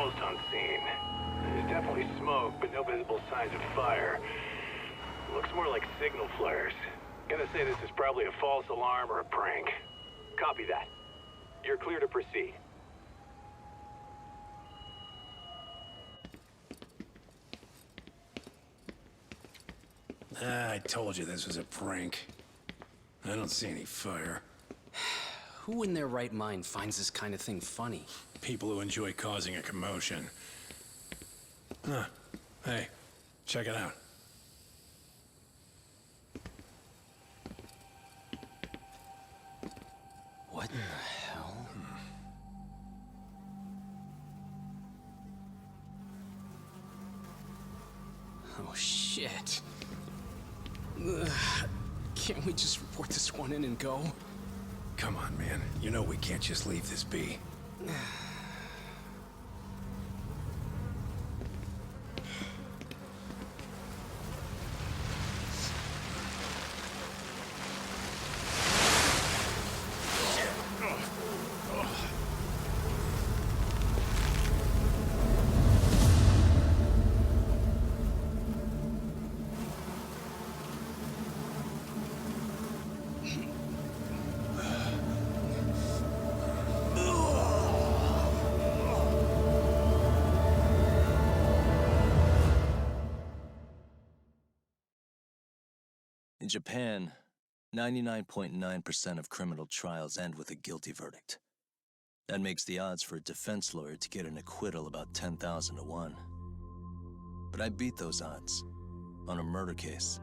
almost on scene. There's definitely smoke, but no visible signs of fire. Looks more like signal flares. Gonna say this is probably a false alarm or a prank. Copy that. You're clear to proceed. I told you this was a prank. I don't see any fire. Who in their right mind finds this kind of thing funny? People who enjoy causing a commotion. Huh. Hey, check it out. What in the hell? Oh, shit. Ugh. Can't we just report this one in and go? Come on, man. You know we can't just leave this be. In Japan, 99.9% of criminal trials end with a guilty verdict. That makes the odds for a defense lawyer to get an acquittal about 10,000 to 1. But I beat those odds on a murder case.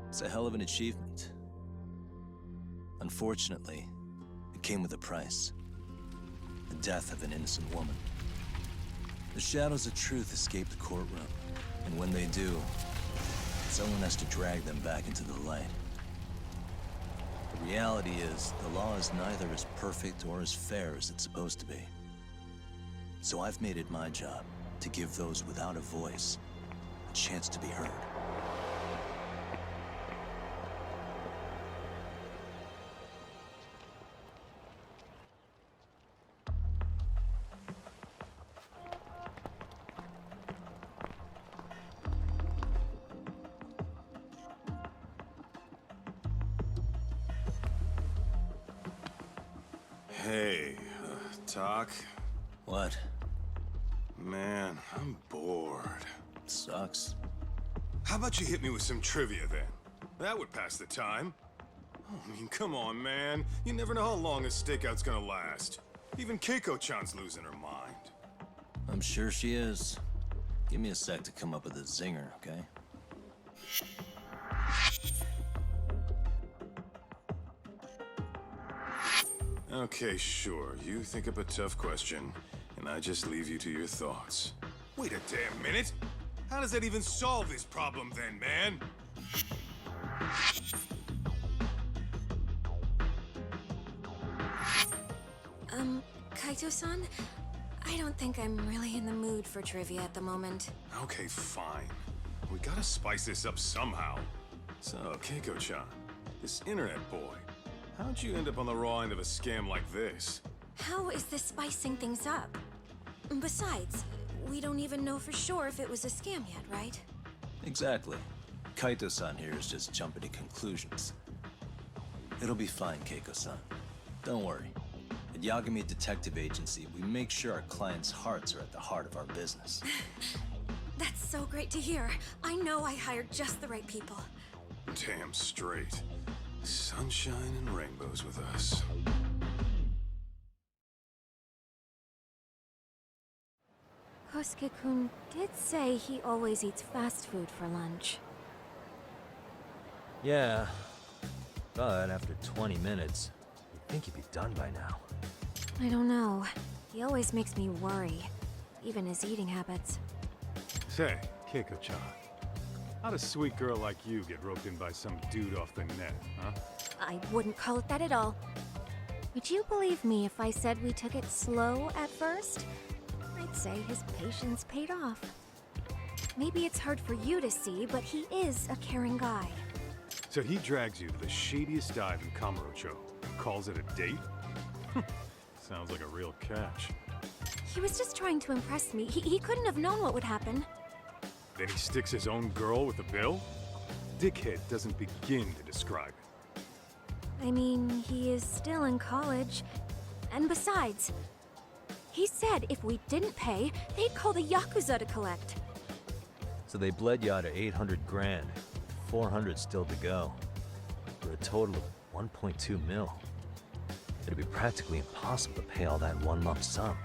It's a hell of an achievement. Unfortunately, it came with a price. The death of an innocent woman. The shadows of truth escape the courtroom, and when they do, someone has to drag them back into the light. The reality is, the law is neither as perfect or as fair as it's supposed to be. So I've made it my job to give those without a voice a chance to be heard. Hey, Doc? What? Man, I'm bored. Sucks. How about you hit me with some trivia then? That would pass the time. I mean, come on, man. You never know how long a stakeout's gonna last. Even Keiko-chan's losing her mind. I'm sure she is. Give me a sec to come up with a zinger, okay? Okay, sure. You think up a tough question, and I just leave you to your thoughts. Wait a damn minute! How does that even solve this problem then, man? Kaito-san? I don't think I'm really in the mood for trivia at the moment. Okay, fine. We gotta spice this up somehow. So, Keiko-chan, this internet boy, how'd you end up on the raw end of a scam like this? How is this spicing things up? Besides, we don't even know for sure if it was a scam yet, right? Exactly. Kaito-san here is just jumping to conclusions. It'll be fine, Keiko-san. Don't worry. At Yagami Detective Agency, we make sure our clients' hearts are at the heart of our business. That's so great to hear. I know I hired just the right people. Damn straight. Sunshine and rainbows with us. Kosuke-kun did say he always eats fast food for lunch. Yeah, but after 20 minutes, you'd think he'd be done by now. I don't know. He always makes me worry, even his eating habits. Say, Keiko-chan, how'd a sweet girl like you get roped in by some dude off the net, huh? I wouldn't call it that at all. Would you believe me if I said we took it slow at first? I'd say his patience paid off. Maybe it's hard for you to see, but he is a caring guy. So he drags you to the shadiest dive in Kamurocho, calls it a date? Sounds like a real catch. He was just trying to impress me. He couldn't have known what would happen. Then he sticks his own girl with the bill? Dickhead doesn't begin to describe it. I mean, he is still in college. And besides, he said if we didn't pay, they'd call the Yakuza to collect. So they bled you out of 800 grand, 400 still to go, for a total of 1.2 mil. It'd be practically impossible to pay all that in one lump sum.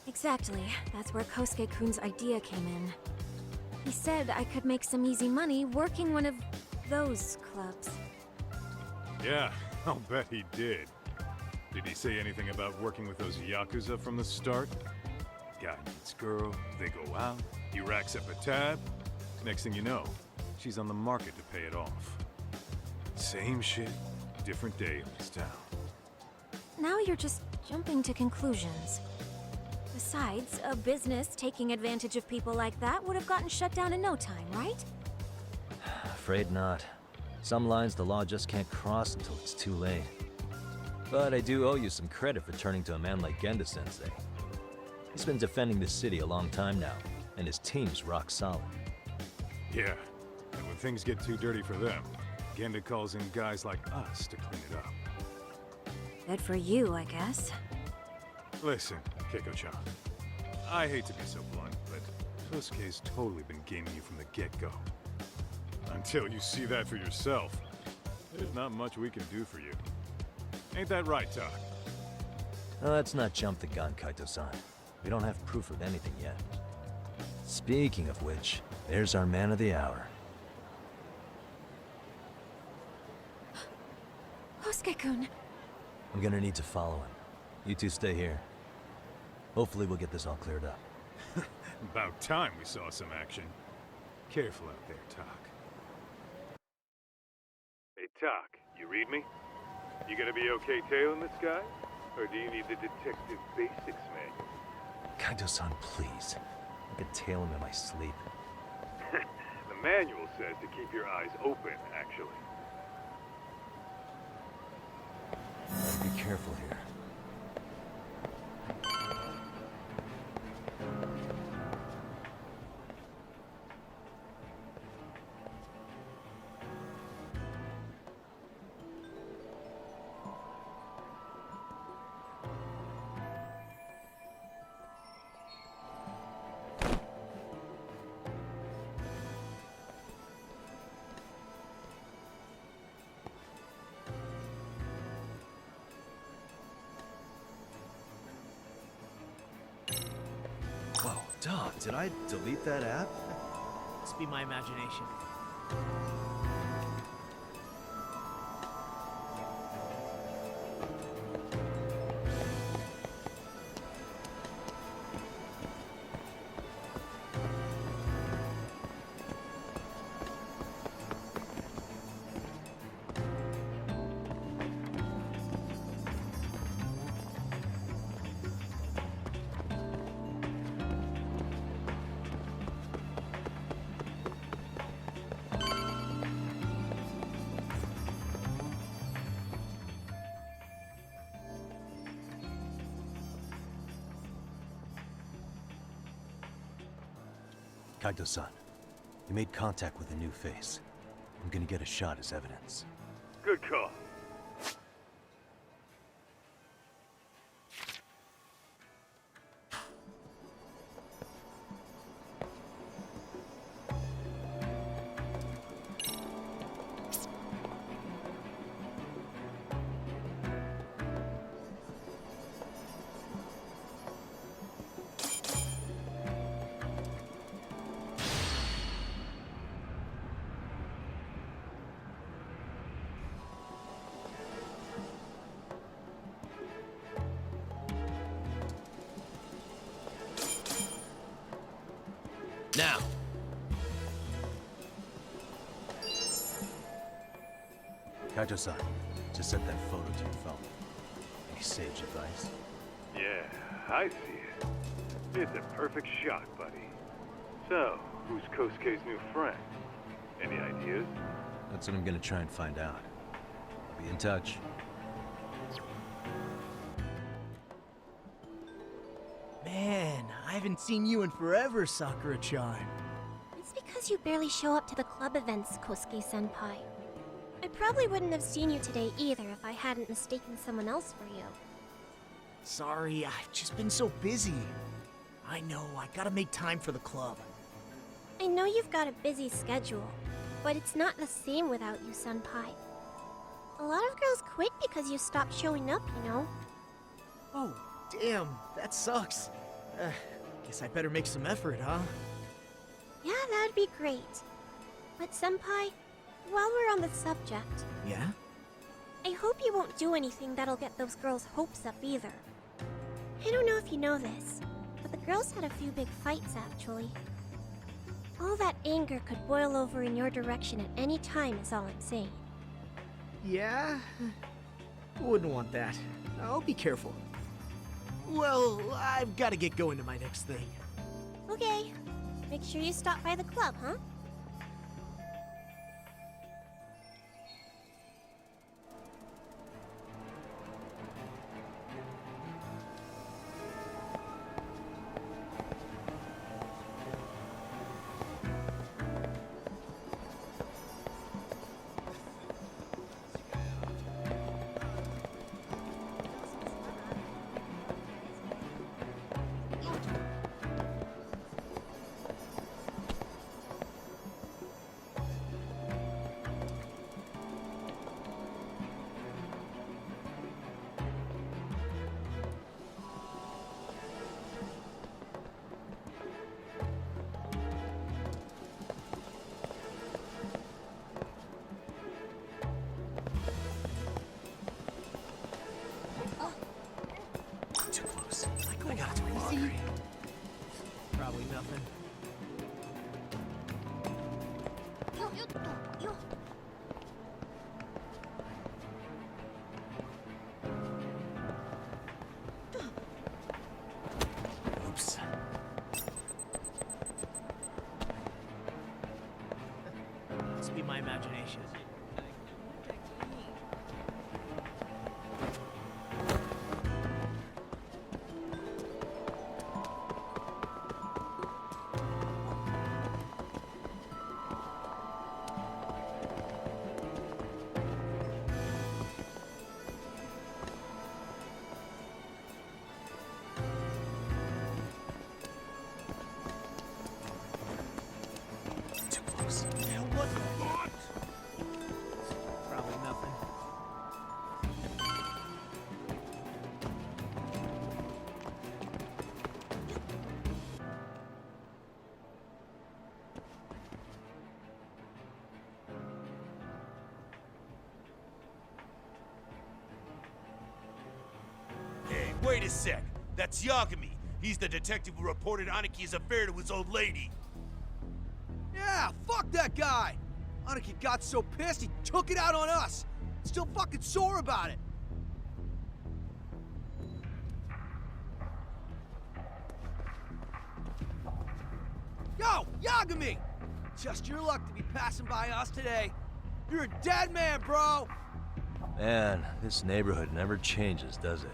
Exactly. That's where Kosuke-kun's idea came in. He said I could make some easy money working one of those clubs. Yeah, I'll bet he did. Did he say anything about working with those Yakuza from the start? Guy meets girl, they go out, he racks up a tab. Next thing you know, she's on the market to pay it off. Same shit, different day in this town. Now you're just jumping to conclusions. Besides, a business taking advantage of people like that would have gotten shut down in no time, right? Afraid not. Some lines the law just can't cross until it's too late. But I do owe you some credit for turning to a man like Genda-sensei. He's been defending this city a long time now, and his team's rock solid. Yeah, and when things get too dirty for them, Genda calls in guys like us to clean it up. Good for you, I guess. Listen, Keiko-chan, I hate to be so blunt, but Kosuke's totally been gaming you from the get-go. Until you see that for yourself, there's not much we can do for you. Ain't that right, Tak? Well, let's not jump the gun, Kaito-san. We don't have proof of anything yet. Speaking of which, there's our man of the hour. Kosuke-kun. I'm gonna need to follow him. You two stay here. Hopefully we'll get this all cleared up. About time we saw some action. Careful out there, Tak. Hey, Tak, you read me? You gonna be okay tailing this guy? Or do you need the detective basics manual? Kaito-san, please. I could tail him in my sleep. The manual says to keep your eyes open, actually. Be careful here. Whoa, Doc, did I delete that app? Must be my imagination. Kaito-san, you made contact with a new face. I'm gonna get a shot as evidence. Good call. Now! Kaito-san, just set that photo to your phone. Any sage advice? Yeah, I see it. It's a perfect shot, buddy. So, who's Kosuke's new friend? Any ideas? That's what I'm gonna try and find out. I'll be in touch. Man, I haven't seen you in forever, Sakura-chan. It's because you barely show up to the club events, Kosuke-senpai. I probably wouldn't have seen you today either if I hadn't mistaken someone else for you. Sorry, I've just been so busy. I know, I gotta make time for the club. I know you've got a busy schedule, but it's not the same without you, senpai. A lot of girls quit because you stopped showing up, you know? Oh, damn, that sucks. Guess I better make some effort, huh? Yeah, that'd be great. But senpai, while we're on the subject, Yeah? I hope you won't do anything that'll get those girls' hopes up either. I don't know if you know this, but the girls had a few big fights actually. All that anger could boil over in your direction at any time is all I'm saying. Yeah? Wouldn't want that. I'll be careful. Well, I've gotta get going to my next thing. Okay, make sure you stop by the club, huh? Too close. I got too far. Probably nothing. Oops. Must be my imagination. Too close. Probably nothing. Hey, wait a sec. That's Yagami. He's the detective who reported Aniki's affair to his old lady. Yeah, fuck that guy! Aniki got so pissed he took it out on us. Still fucking sore about it. Yo, Yagami! Just your luck to be passing by us today. You're a dead man, bro! Man, this neighborhood never changes, does it?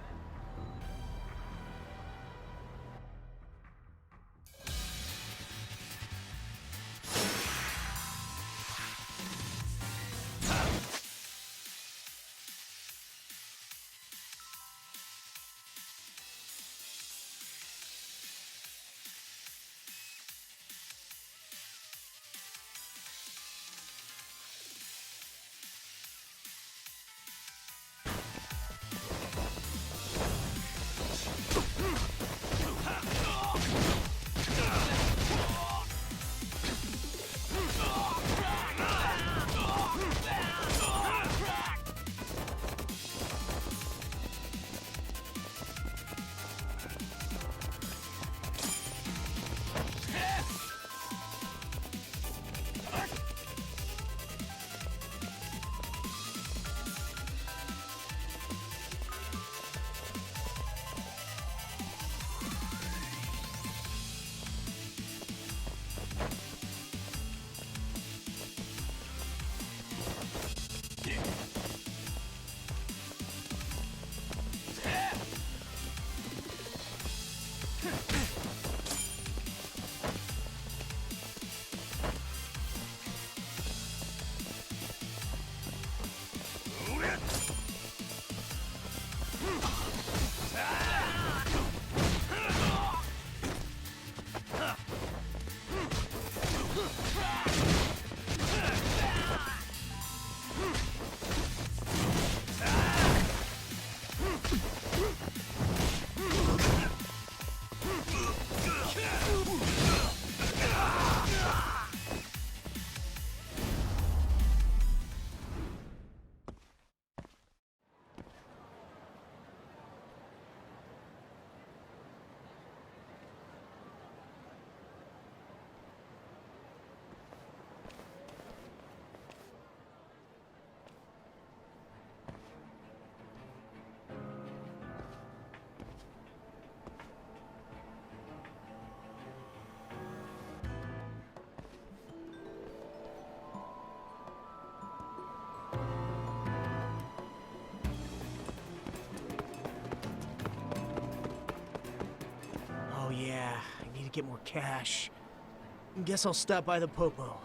Oh yeah, I need to get more cash. Guess I'll stop by the Popo.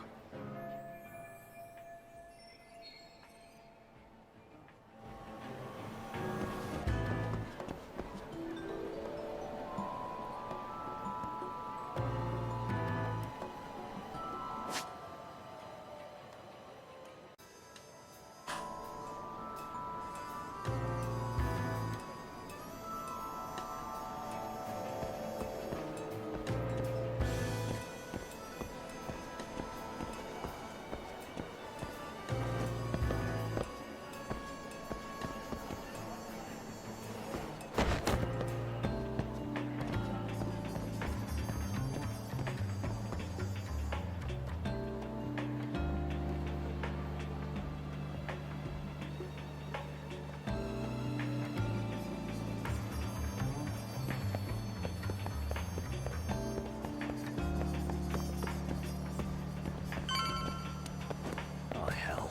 Oh, hell.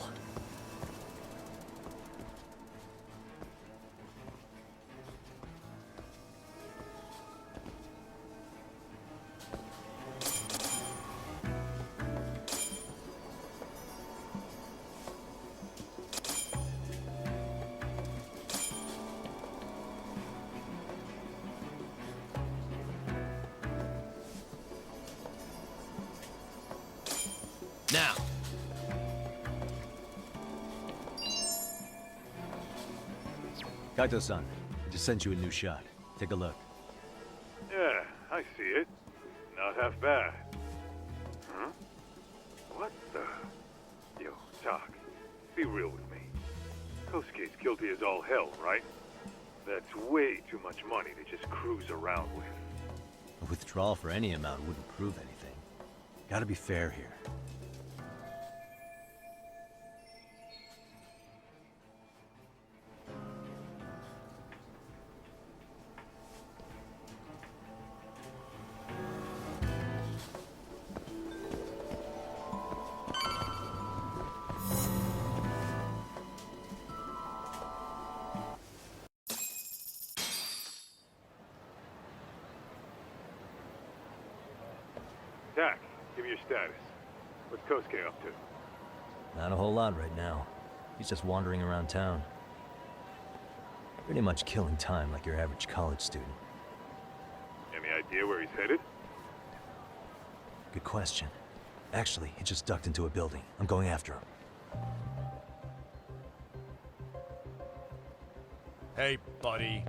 Now, Kaito-san, I just sent you a new shot. Take a look. Yeah, I see it. Not half bad. Huh? What the? Yo, Talk, be real with me. Kosuke's guilty as all hell, right? That's way too much money to just cruise around with. A withdrawal for any amount wouldn't prove anything. Gotta be fair here. Tak, give me your status. What's Kosuke up to? Not a whole lot right now. He's just wandering around town. Pretty much killing time like your average college student. Any idea where he's headed? Good question. Actually, he just ducked into a building. I'm going after him. Hey, buddy.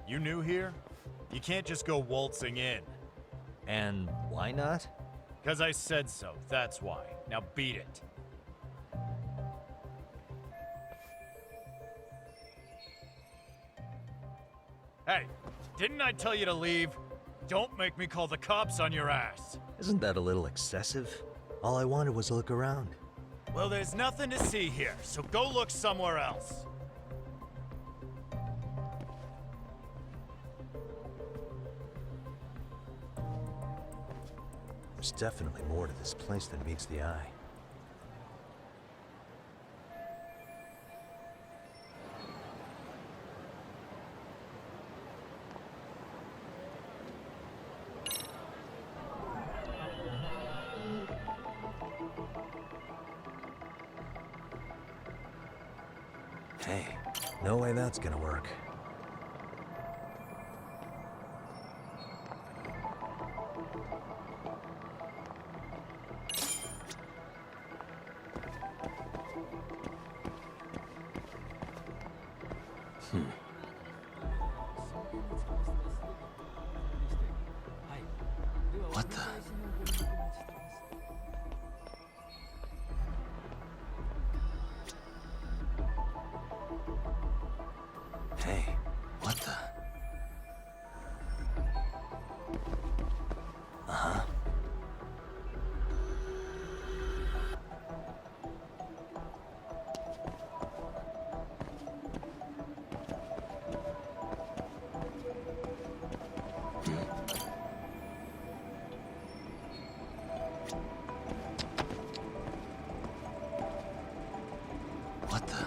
You new here? You can't just go waltzing in. And why not? 'Cause I said so, that's why. Now beat it. Hey, didn't I tell you to leave? Don't make me call the cops on your ass. Isn't that a little excessive? All I wanted was to look around. Well, there's nothing to see here, so go look somewhere else. There's definitely more to this place than meets the eye. Hey, no way that's gonna work. What the? Hey, what the? Uh-huh. What the?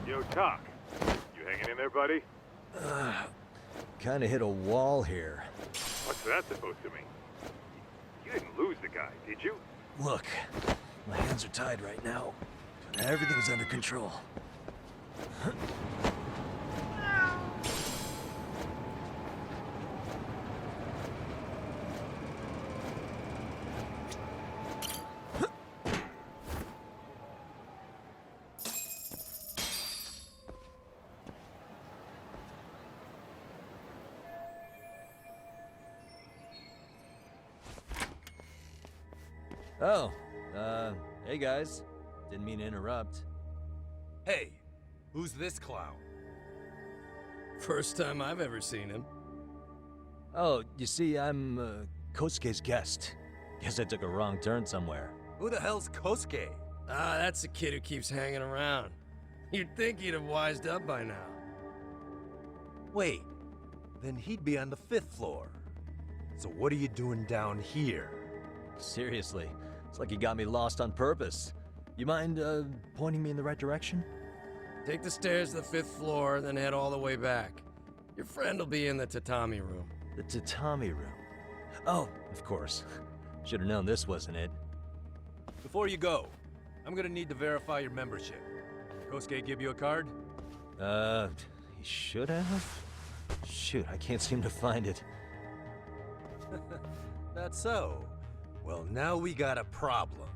Yo, Talk. You hanging in there, buddy? Kinda hit a wall here. What's that supposed to mean? You didn't lose the guy, did you? Look, my hands are tied right now. But everything's under control. Oh, hey guys. Didn't mean to interrupt. Hey, who's this clown? First time I've ever seen him. Oh, you see, I'm, Kosuke's guest. Guess I took a wrong turn somewhere. Who the hell's Kosuke? Ah, that's the kid who keeps hanging around. You'd think he'd have wised up by now. Wait, then he'd be on the 5th floor. So what are you doing down here? Seriously, it's like you got me lost on purpose. You mind, pointing me in the right direction? Take the stairs to the 5th floor, then head all the way back. Your friend will be in the tatami room. The tatami room. Oh, of course. Should have known this wasn't it. Before you go, I'm gonna need to verify your membership. Kosuke give you a card? He should have? Shoot, I can't seem to find it. That's so. Well, now we got a problem.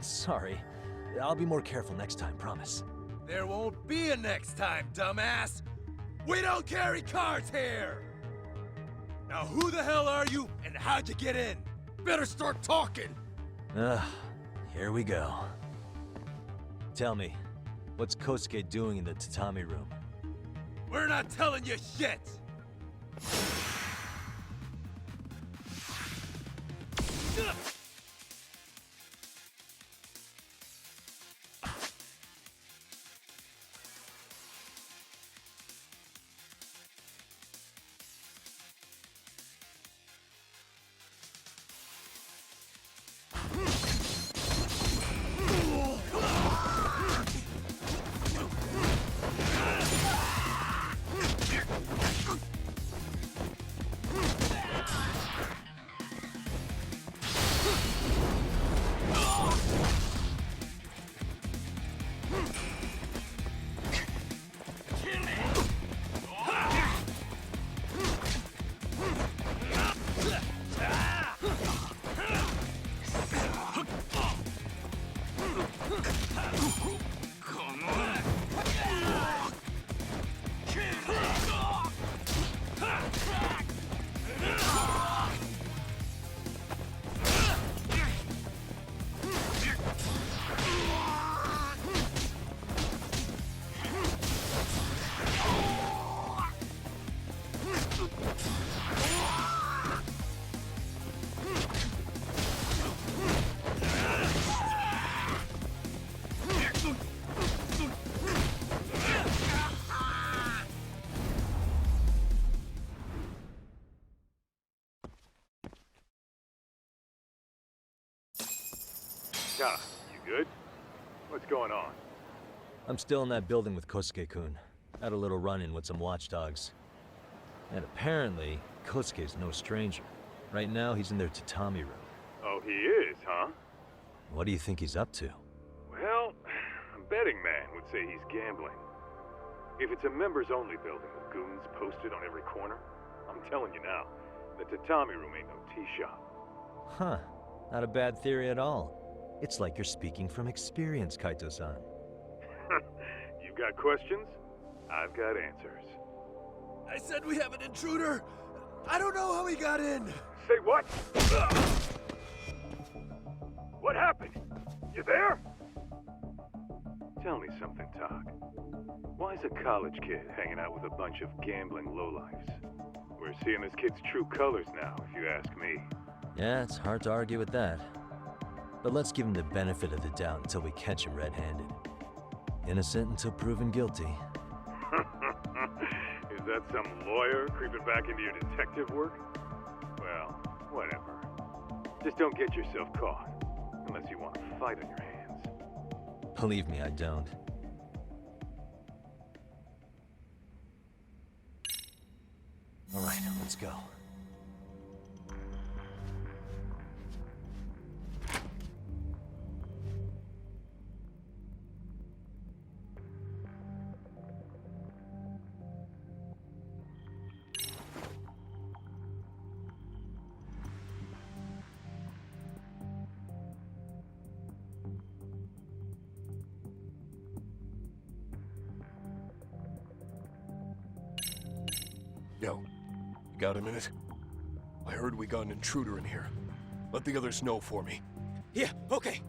Sorry. I'll be more careful next time, promise. There won't be a next time, dumbass! We don't carry cards here! Now who the hell are you, and how'd you get in? Better start talking! Here we go. Tell me, what's Kosuke doing in the tatami room? We're not telling you shit! Doc, you good? What's going on? I'm still in that building with Kosuke-kun. Had a little run-in with some watchdogs. And apparently, Kosuke's no stranger. Right now, he's in their tatami room. Oh, he is, huh? What do you think he's up to? Well, a betting man would say he's gambling. If it's a members-only building with goons posted on every corner, I'm telling you now, the tatami room ain't no tea shop. Huh. Not a bad theory at all. It's like you're speaking from experience, Kaito-san. You've got questions? I've got answers. I said we have an intruder. I don't know how he got in. Say what? What happened? You there? Tell me something, Todd. Why is a college kid hanging out with a bunch of gambling lowlifes? We're seeing this kid's true colors now, if you ask me. Yeah, it's hard to argue with that. But let's give him the benefit of the doubt until we catch him red-handed. Innocent until proven guilty. Is that some lawyer creeping back into your detective work? Well, whatever. Just don't get yourself caught. Unless you want a fight on your hands. Believe me, I don't. All right, let's go. Yo, you got a minute? I heard we got an intruder in here. Let the others know for me. Yeah, okay.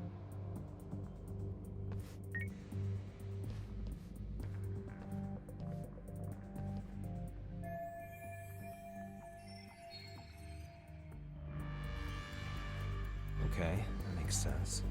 Okay, that makes sense.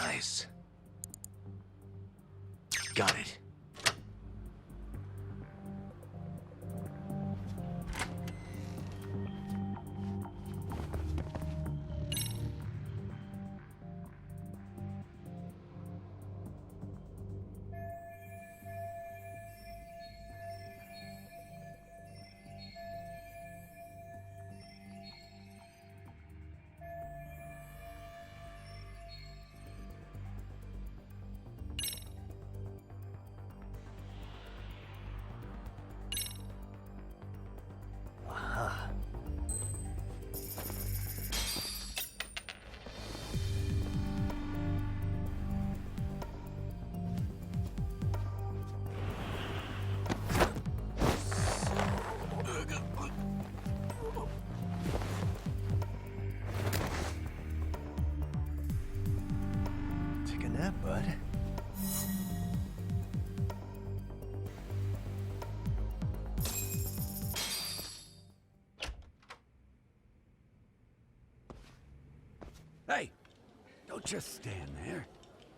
Nice. Got it. Take a nap, bud. Hey, just stand there.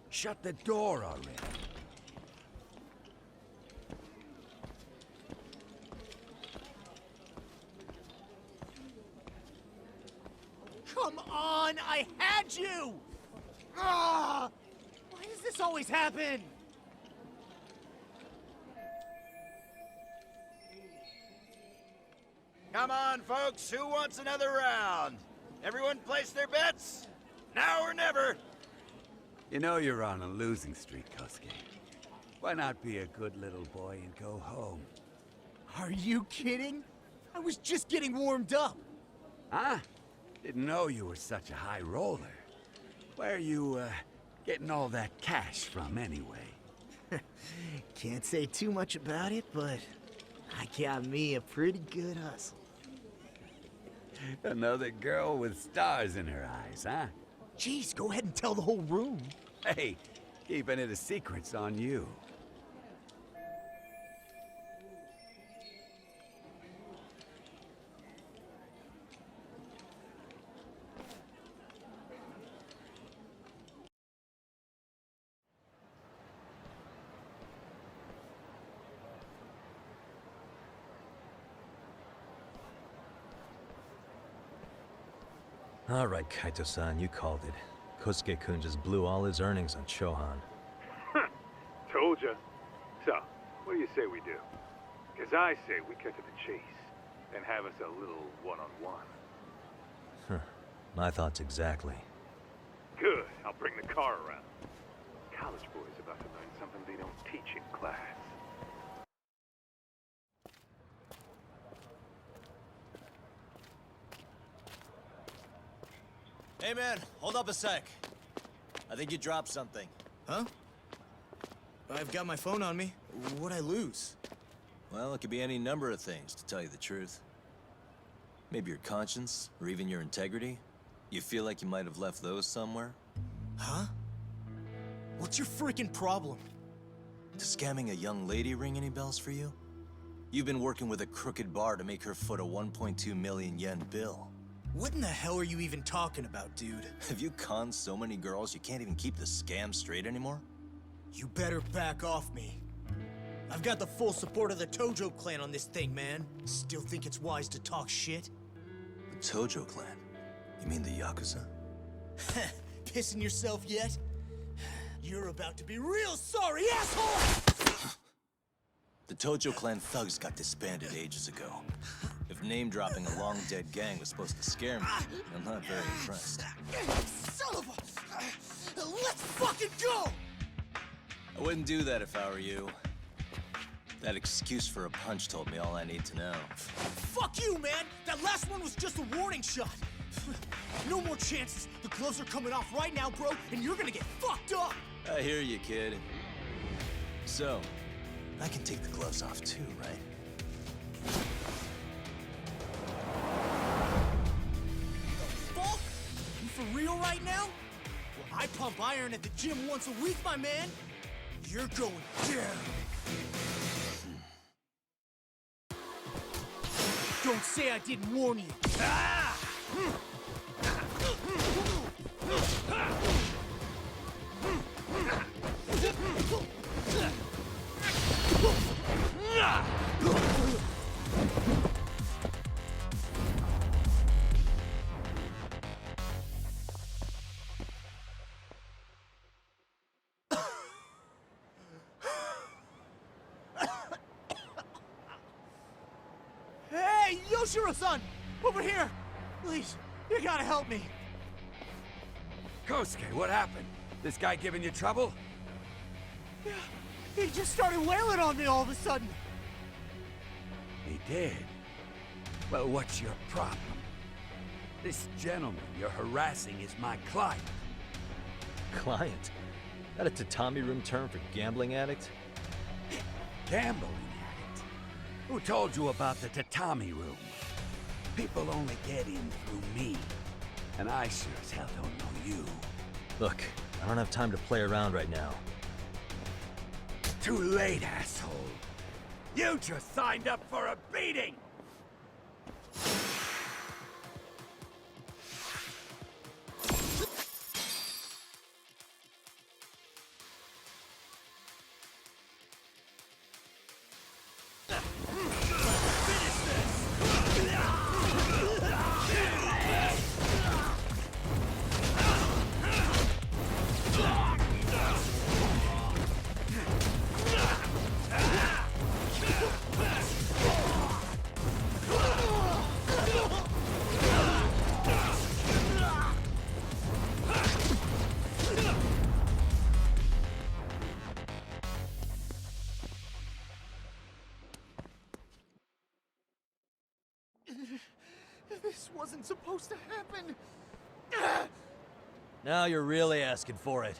Shut the door already. Come on, I had you! Ah! Why does this always happen? Come on, folks, who wants another round? Everyone place their bets? Now or never! You know you're on a losing streak, Kosuke. Why not be a good little boy and go home? Are you kidding? I was just getting warmed up. Huh? Didn't know you were such a high roller. Where are you, getting all that cash from, anyway? Can't say too much about it, but I got me a pretty good hustle. Another girl with stars in her eyes, huh? Jeez, go ahead and tell the whole room. Hey, keeping it a secret's on you. All right, Kaito-san, you called it. Kosuke-kun just blew all his earnings on Chohan. Told ya. So, what do you say we do? Because I say we cut to the chase and have us a little one-on-one. Huh. My thoughts exactly. Good. I'll bring the car around. College boys about to learn something they don't teach in class. Hey man, hold up a sec. I think you dropped something. Huh? I've got my phone on me. What'd I lose? Well, it could be any number of things, to tell you the truth. Maybe your conscience, or even your integrity. You feel like you might have left those somewhere? Huh? What's your freaking problem? Does scamming a young lady ring any bells for you? You've been working with a crooked bar to make her foot a 1.2 million yen bill. What in the hell are you even talking about, dude? Have you conned so many girls you can't even keep the scam straight anymore? You better back off me. I've got the full support of the Tojo clan on this thing, man. Still think it's wise to talk shit? The Tojo clan? You mean the Yakuza? Pissing yourself yet? You're about to be real sorry, asshole! The Tojo clan thugs got disbanded ages ago. If name-dropping a long-dead gang was supposed to scare me, I'm not very impressed. Son of a... Let's fucking go! I wouldn't do that if I were you. That excuse for a punch told me all I need to know. Fuck you, man! That last one was just a warning shot! No more chances! The gloves are coming off right now, bro, and you're gonna get fucked up! I hear you, kid. So, I can take the gloves off too, right? Fuck? You for real right now? Well, I pump iron at the gym once a week, my man. You're going down. Don't say I didn't warn you. Ah! Hey, Yoshiro-san! Over here! Please, you gotta help me. Kosuke, what happened? This guy giving you trouble? Yeah, he just started wailing on me all of a sudden. He did? Well, what's your problem? This gentleman you're harassing is my client. Client? That a tatami room term for gambling addict? Gambling addict? Who told you about the tatami room? People only get in through me. And I sure as hell don't know you. Look, I don't have time to play around right now. Too late, asshole. You just signed up for a beating! This wasn't supposed to happen. Now you're really asking for it.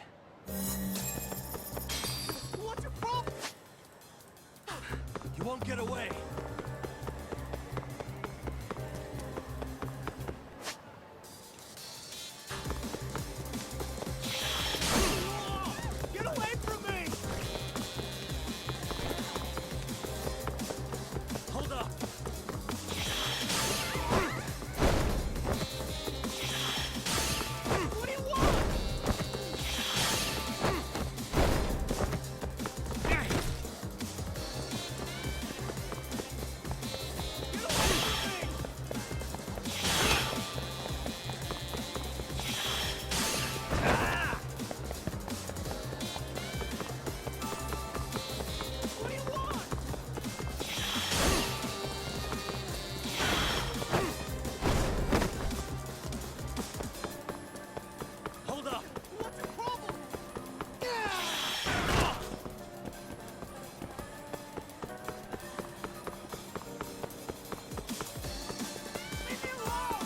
What's your problem? You won't get away. Get away from me! Hold up. What do you want? Hold up. What's your problem? Leave me alone!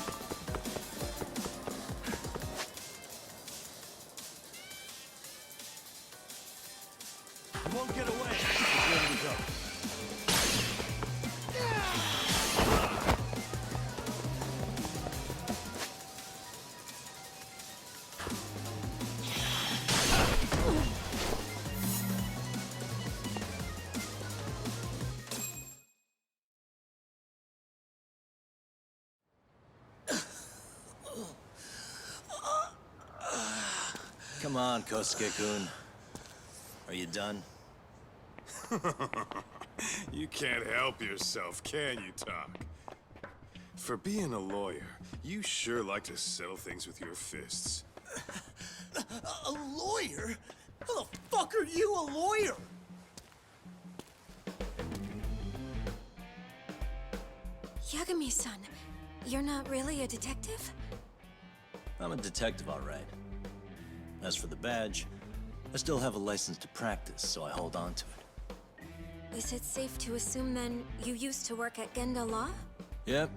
You won't get away. Where do we go? Come on, Kosuke-kun. Are you done? You can't help yourself, can you, Talk? For being a lawyer, you sure like to settle things with your fists. A lawyer? How the fuck are you a lawyer? Yagami-san, you're not really a detective? I'm a detective, all right. As for the badge, I still have a license to practice, so I hold on to it. Is it safe to assume then you used to work at Genda Law? Yep.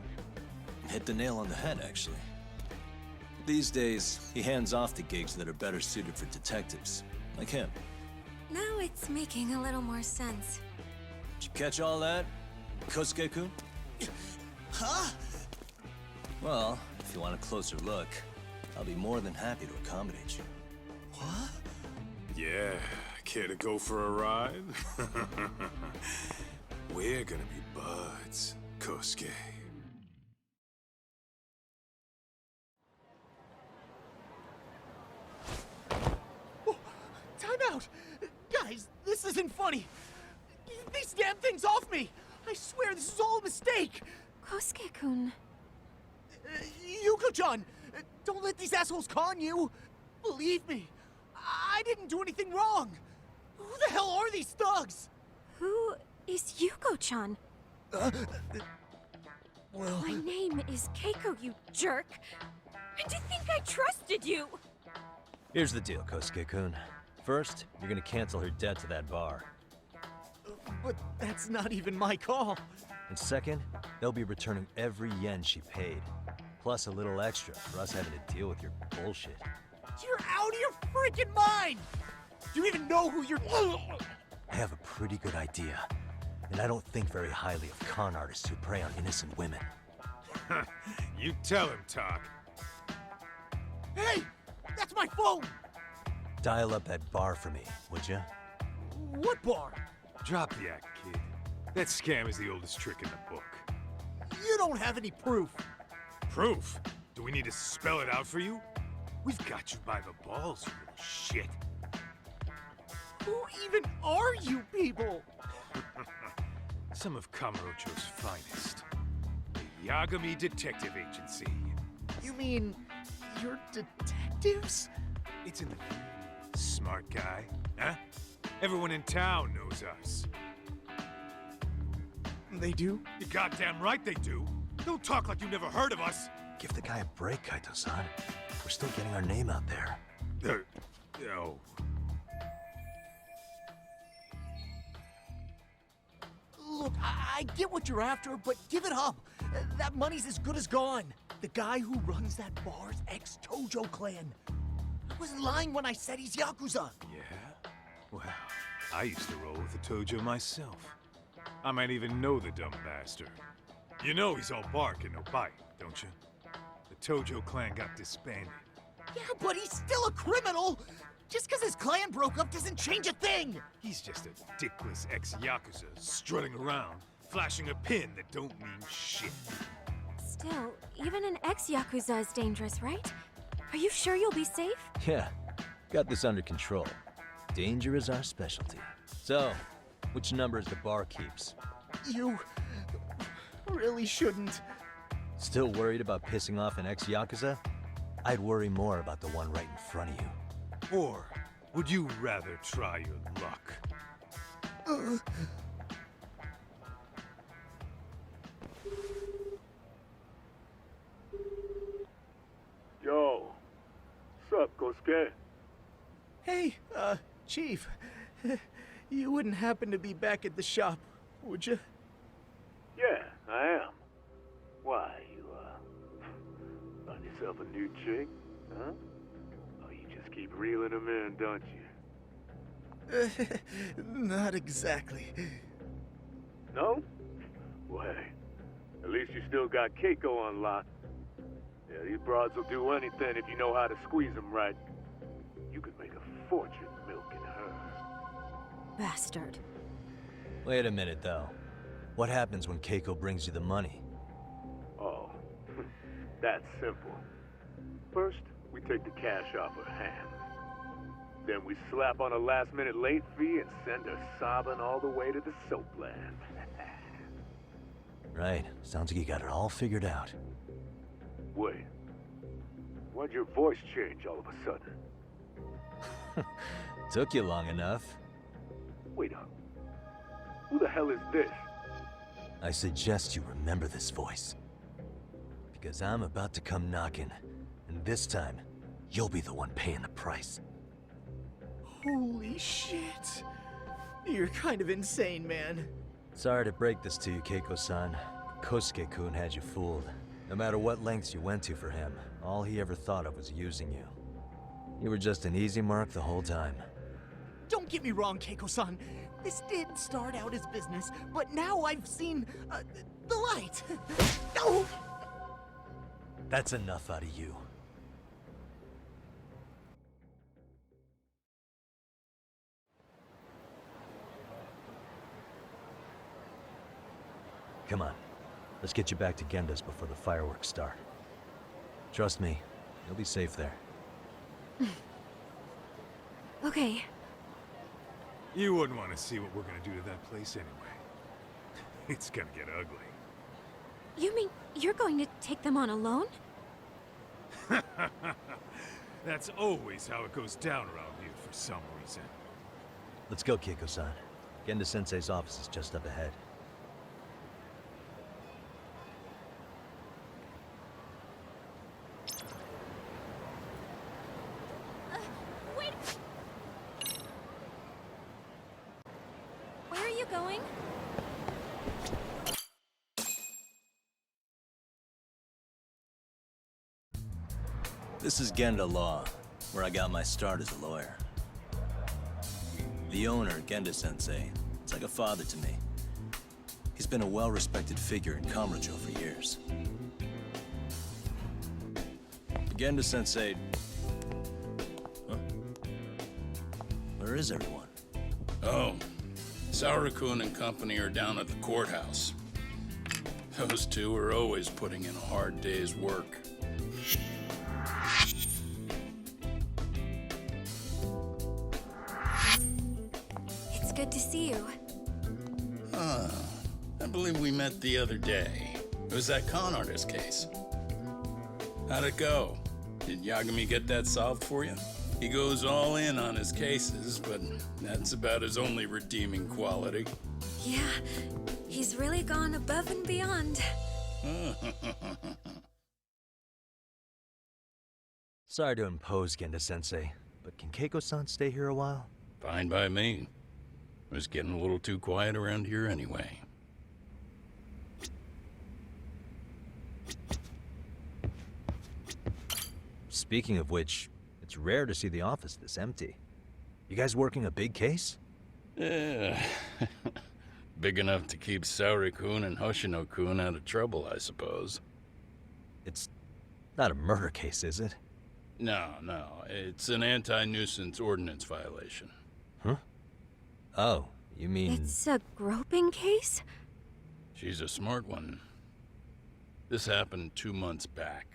Hit the nail on the head, actually. These days, he hands off the gigs that are better suited for detectives, like him. Now it's making a little more sense. Did you catch all that, Kosuke-kun? Huh? Well, if you want a closer look, I'll be more than happy to accommodate you. What? Yeah, care to go for a ride? We're gonna be buds, Kosuke. Oh, time out! Guys, this isn't funny! Get these damn things off me! I swear this is all a mistake! Kosuke-kun. Yuko-chan! Don't let these assholes con you! Believe me, I didn't do anything wrong! Who the hell are these thugs? Who is Yuko-chan? Well... My name is Keiko, you jerk! And to think I trusted you! Here's the deal, Kosuke-kun. First, you're gonna cancel her debt to that bar. But that's not even my call. And second, they'll be returning every yen she paid. Plus a little extra for us having to deal with your bullshit. You're out of your freaking mind! Do you even know who you're... I have a pretty good idea. And I don't think very highly of con artists who prey on innocent women. You tell him, Talk. Hey! That's my phone! Dial up that bar for me, would ya? What bar? Drop the act, kid. That scam is the oldest trick in the book. You don't have any proof. Proof? Do we need to spell it out for you? We've got you by the balls, you little shit. Who even are you people? Some of Kamurocho's finest. The Yagami Detective Agency. You mean... you're detectives? It's in the name. Smart guy, huh? Everyone in town knows us. They do? You're goddamn right they do. Don't talk like you never heard of us. Give the guy a break, Kaito-san. We're still getting our name out there. No. Look, I get what you're after, but give it up. That money's as good as gone. The guy who runs that bar's ex-Tojo clan. I wasn't lying when I said he's Yakuza. Yeah? Well, I used to roll with the Tojo myself. I might even know the dumb bastard. You know he's all bark and no bite, don't you? The Tojo clan got disbanded. Yeah, but he's still a criminal! Just because his clan broke up doesn't change a thing! He's just a dickless ex-Yakuza strutting around, flashing a pin that don't mean shit. Still, even an ex-Yakuza is dangerous, right? Are you sure you'll be safe? Yeah, got this under control. Danger is our specialty. So, which number is the bar keeps? You really shouldn't. Still worried about pissing off an ex-Yakuza? I'd worry more about the one right in front of you. Or would you rather try your luck? Yo, sup, Kosuke? Hey, Chief. You wouldn't happen to be back at the shop, would you? Yeah, I am. Why, you, find yourself a new chick, huh? Oh, you just keep reeling them in, don't you? Not exactly. No? Well, hey, at least you still got Keiko on lock. Yeah, these broads will do anything if you know how to squeeze them right. You could make a fortune milking her. Bastard. Wait a minute, though. What happens when Keiko brings you the money? Oh, that's simple. First, we take the cash off her hand. Then we slap on a last-minute late fee and send her sobbing all the way to the soapland. Right. Sounds like you got it all figured out. Wait. Why'd your voice change all of a sudden? Took you long enough. Wait up. Who the hell is this? I suggest you remember this voice. Because I'm about to come knocking, and this time, you'll be the one paying the price. Holy shit. You're kind of insane, man. Sorry to break this to you, Keiko-san. Kosuke-kun had you fooled. No matter what lengths you went to for him, all he ever thought of was using you. You were just an easy mark the whole time. Don't get me wrong, Keiko-san. This did start out as business, but now I've seen, the light. No! That's enough out of you. Come on. Let's get you back to Genda's before the fireworks start. Trust me, you'll be safe there. Okay. You wouldn't want to see what we're gonna do to that place anyway. It's gonna get ugly. You mean you're going to take them on alone? That's always how it goes down around here for some reason. Let's go, Keiko-san. Genda-sensei's office is just up ahead. Wait! Where are you going? This is Genda Law, where I got my start as a lawyer. The owner, Genda-sensei, is like a father to me. He's been a well-respected figure in Kamurocho for years. Genda-sensei... Huh? Where is everyone? Oh, Saura-kun and company are down at the courthouse. Those two are always putting in a hard day's work. It's good to see you. I believe we met the other day. It was that con artist case. How'd it go? Did Yagami get that solved for you? He goes all in on his cases, but that's about his only redeeming quality. Yeah, he's really gone above and beyond. Sorry to impose, Genda-sensei, but can Keiko-san stay here a while? Fine by me. It was getting a little too quiet around here anyway. Speaking of which, it's rare to see the office this empty. You guys working a big case? Yeah. Big enough to keep Saori-kun and Hoshino-kun out of trouble, I suppose. It's not a murder case, is it? No. It's an anti-nuisance ordinance violation. Huh? Oh, you mean... It's a groping case? She's a smart one. This happened 2 months back.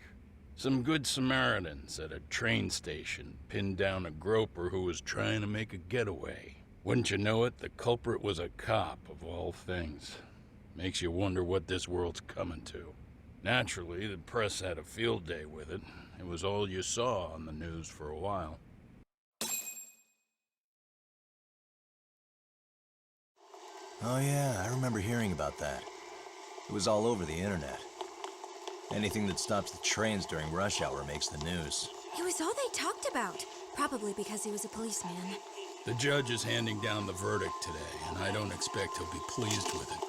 Some good Samaritans at a train station pinned down a groper who was trying to make a getaway. Wouldn't you know it, the culprit was a cop, of all things. Makes you wonder what this world's coming to. Naturally, the press had a field day with it. It was all you saw on the news for a while. Oh yeah, I remember hearing about that. It was all over the internet. Anything that stops the trains during rush hour makes the news. It was all they talked about. Probably because he was a policeman. The judge is handing down the verdict today, and I don't expect he'll be pleased with it.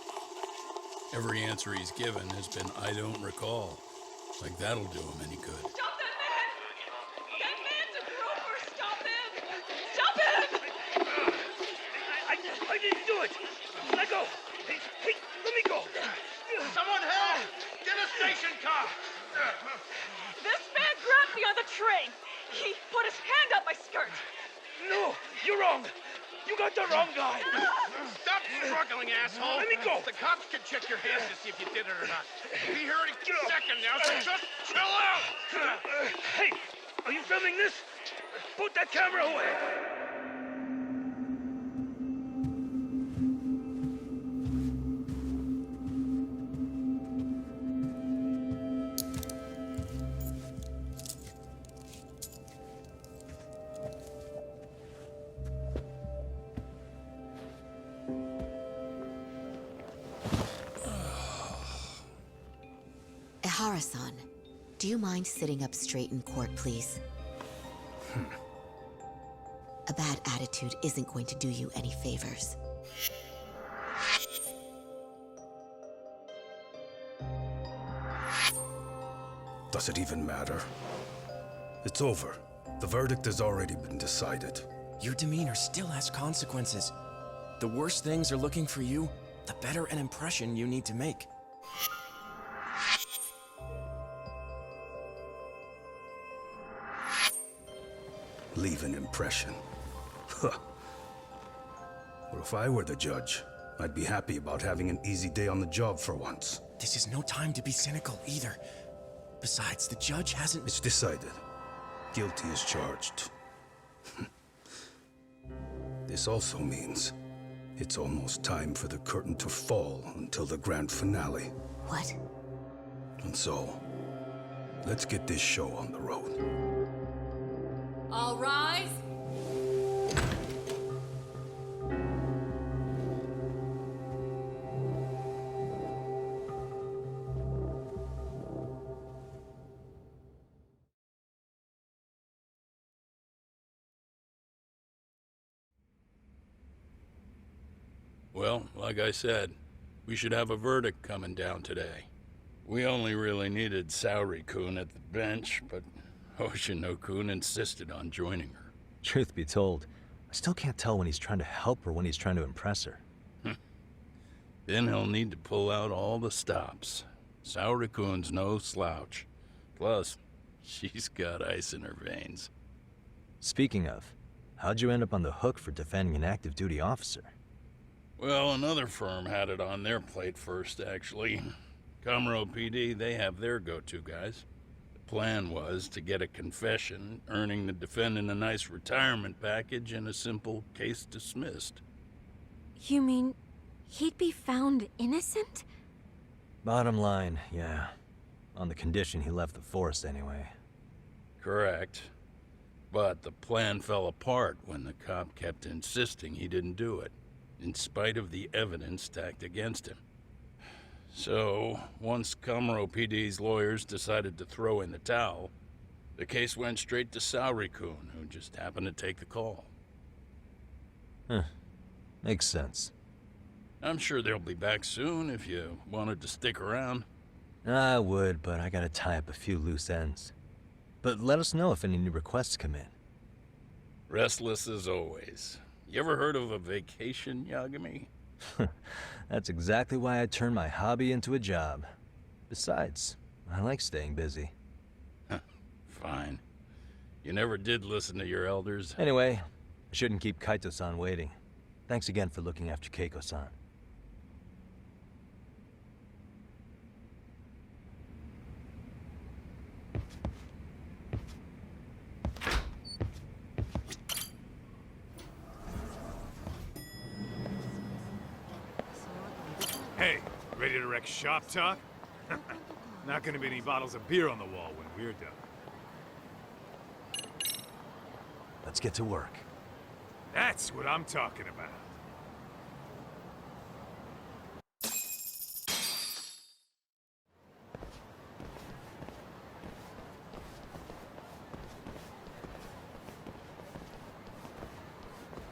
Every answer he's given has been, I don't recall. Like that'll do him any good. Stop that man! That man's a groper! Stop him! Stop him! I didn't do it! Let go! Hey, let me go! Someone help! Get a station car! This man grabbed me on the train! He put his hand up my skirt! No! You're wrong! You got the wrong guy! Stop struggling, asshole! Let me go! The cops can check your hands to see if you did it or not. Be here any second now, so just chill out! Hey! Are you filming this? Put that camera away! Ehara-san, do you mind sitting up straight in court, please? A bad attitude isn't going to do you any favors. Does it even matter? It's over. The verdict has already been decided. Your demeanor still has consequences. The worse things are looking for you, the better an impression you need to make. Leave an impression. Huh. Well, if I were the judge, I'd be happy about having an easy day on the job for once. This is no time to be cynical either. Besides, the judge hasn't... It's decided. Guilty is charged. This also means it's almost time for the curtain to fall until the grand finale. What? And so, let's get this show on the road. All rise. Well, like I said, we should have a verdict coming down today. We only really needed Saori-kun at the bench, but Hoshino-kun insisted on joining her. Truth be told, I still can't tell when he's trying to help her when he's trying to impress her. Then he'll need to pull out all the stops. Saori-kun's no slouch. Plus, she's got ice in her veins. Speaking of, how'd you end up on the hook for defending an active duty officer? Well, another firm had it on their plate first, actually. Comro PD, they have their go-to guys. The plan was to get a confession, earning the defendant a nice retirement package and a simple case dismissed. You mean he'd be found innocent? Bottom line, yeah. On the condition he left the force anyway. Correct. But the plan fell apart when the cop kept insisting he didn't do it, in spite of the evidence stacked against him. So, once Comro PD's lawyers decided to throw in the towel, the case went straight to Saori-kun, who just happened to take the call. Huh. Makes sense. I'm sure they'll be back soon if you wanted to stick around. I would, but I gotta tie up a few loose ends. But let us know if any new requests come in. Restless as always. You ever heard of a vacation, Yagami? That's exactly why I turned my hobby into a job. Besides, I like staying busy. Fine. You never did listen to your elders. Anyway, I shouldn't keep Kaito-san waiting. Thanks again for looking after Keiko-san. Hey, ready to wreck shop talk? Not gonna be any bottles of beer on the wall when we're done. Let's get to work. That's what I'm talking about.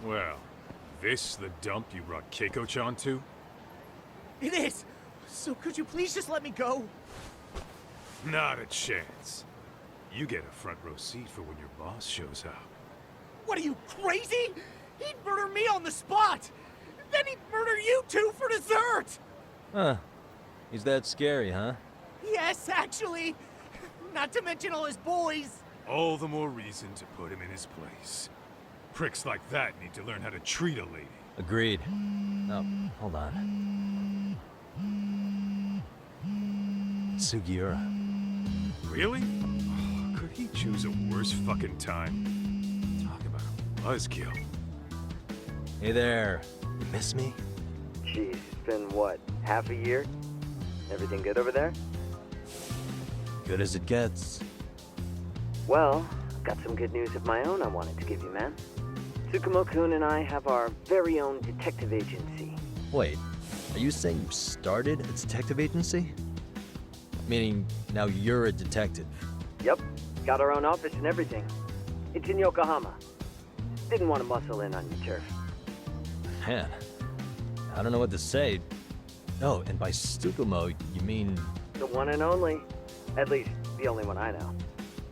Well, this the dump you brought Keiko-chan to? It is! So could you please just let me go? Not a chance. You get a front row seat for when your boss shows up. What are you, crazy? He'd murder me on the spot! Then he'd murder you two for dessert! Huh. He's that scary, huh? Yes, actually. Not to mention all his boys. All the more reason to put him in his place. Pricks like that need to learn how to treat a lady. Agreed. Oh, hold on. Sugiura. Really? Oh, could he choose a worse fucking time? Talk about a buzzkill. Hey there. You miss me? Jeez, it's been what, half a year? Everything good over there? Good as it gets. Well, I've got some good news of my own I wanted to give you, man. Tsukumo-kun and I have our very own detective agency. Wait, are you saying you started a detective agency? Meaning, now you're a detective? Yep, got our own office and everything. It's in Yokohama. Didn't want to muscle in on your turf. Man, I don't know what to say. Oh, and by Tsukumo, you mean... The one and only. At least, the only one I know.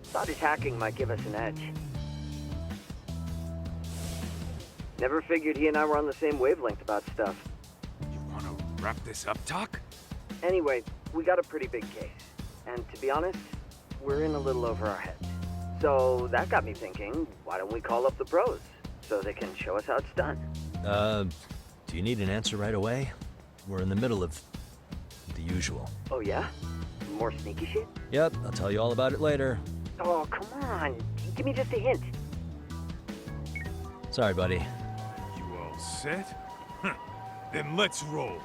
Thought his hacking might give us an edge. Never figured he and I were on the same wavelength about stuff. You want to wrap this up, Doc? Anyway, we got a pretty big case. And to be honest, we're in a little over our heads. So that got me thinking, why don't we call up the pros so they can show us how it's done? Do you need an answer right away? We're in the middle of the usual. Oh yeah? More sneaky shit? Yep, I'll tell you all about it later. Oh, come on. Give me just a hint. Sorry, buddy. You all set? Then let's roll.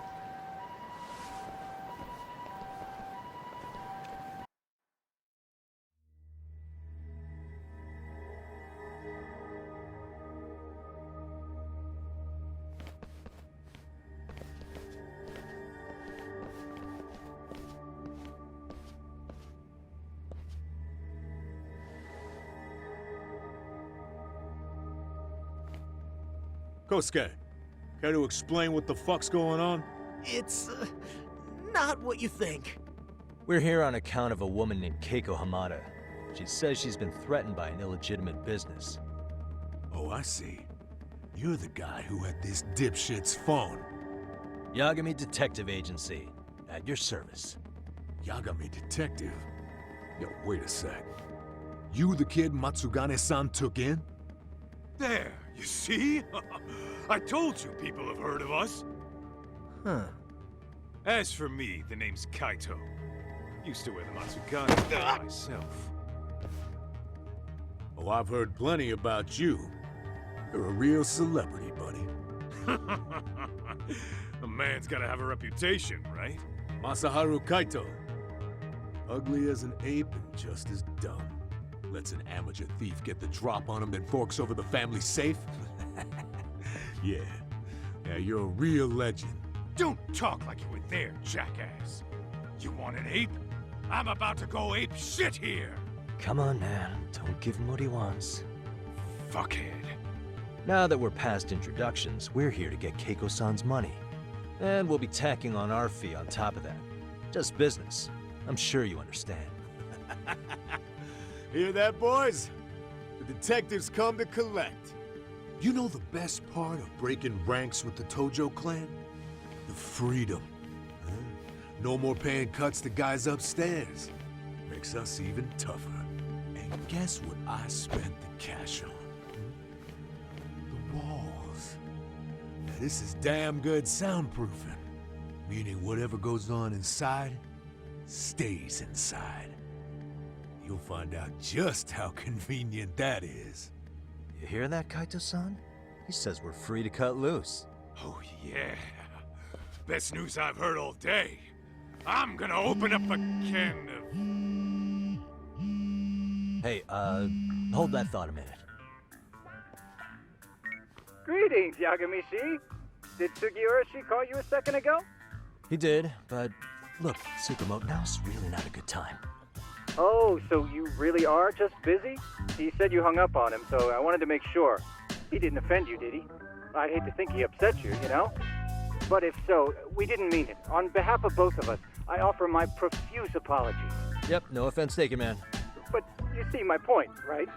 Kosuke, care to explain what the fuck's going on? It's, not what you think. We're here on account of a woman named Keiko Hamada. She says she's been threatened by an illegitimate business. Oh, I see. You're the guy who had this dipshit's phone. Yagami Detective Agency, at your service. Yagami Detective? Yo, wait a sec. You the kid Matsugane-san took in? There, you see? I told you people have heard of us. Huh. As for me, the name's Kaito. Used to wear the Matsugane myself. Oh, I've heard plenty about you. You're a real celebrity, buddy. A man's gotta have a reputation, right? Masaharu Kaito. Ugly as an ape and just as dumb. Lets an amateur thief get the drop on him, then forks over the family safe? Yeah, you're a real legend. Don't talk like you were there, jackass. You want an ape? I'm about to go ape shit here. Come on, man. Don't give him what he wants. Fuckhead. Now that we're past introductions, we're here to get Keiko-san's money. And we'll be tacking on our fee on top of that. Just business. I'm sure you understand. Hear that, boys? The detectives come to collect. You know the best part of breaking ranks with the Tojo clan? The freedom. Huh? No more paying cuts to guys upstairs. Makes us even tougher. And guess what I spent the cash on? The walls. Now this is damn good soundproofing. Meaning whatever goes on inside, stays inside. You'll find out just how convenient that is. You hear that, Kaito-san? He says we're free to cut loose. Oh, yeah. Best news I've heard all day. I'm gonna open up a can of... Hey, hold that thought a minute. Greetings, Yagami-shi. Did Sugiura-shi call you a second ago? He did, but look, Tsukumo, now's really not a good time. Oh, so you really are just busy? He said you hung up on him, so I wanted to make sure. He didn't offend you, did he? I'd hate to think he upset you, you know? But if so, we didn't mean it. On behalf of both of us, I offer my profuse apologies. Yep, no offense taken, man. But you see my point, right?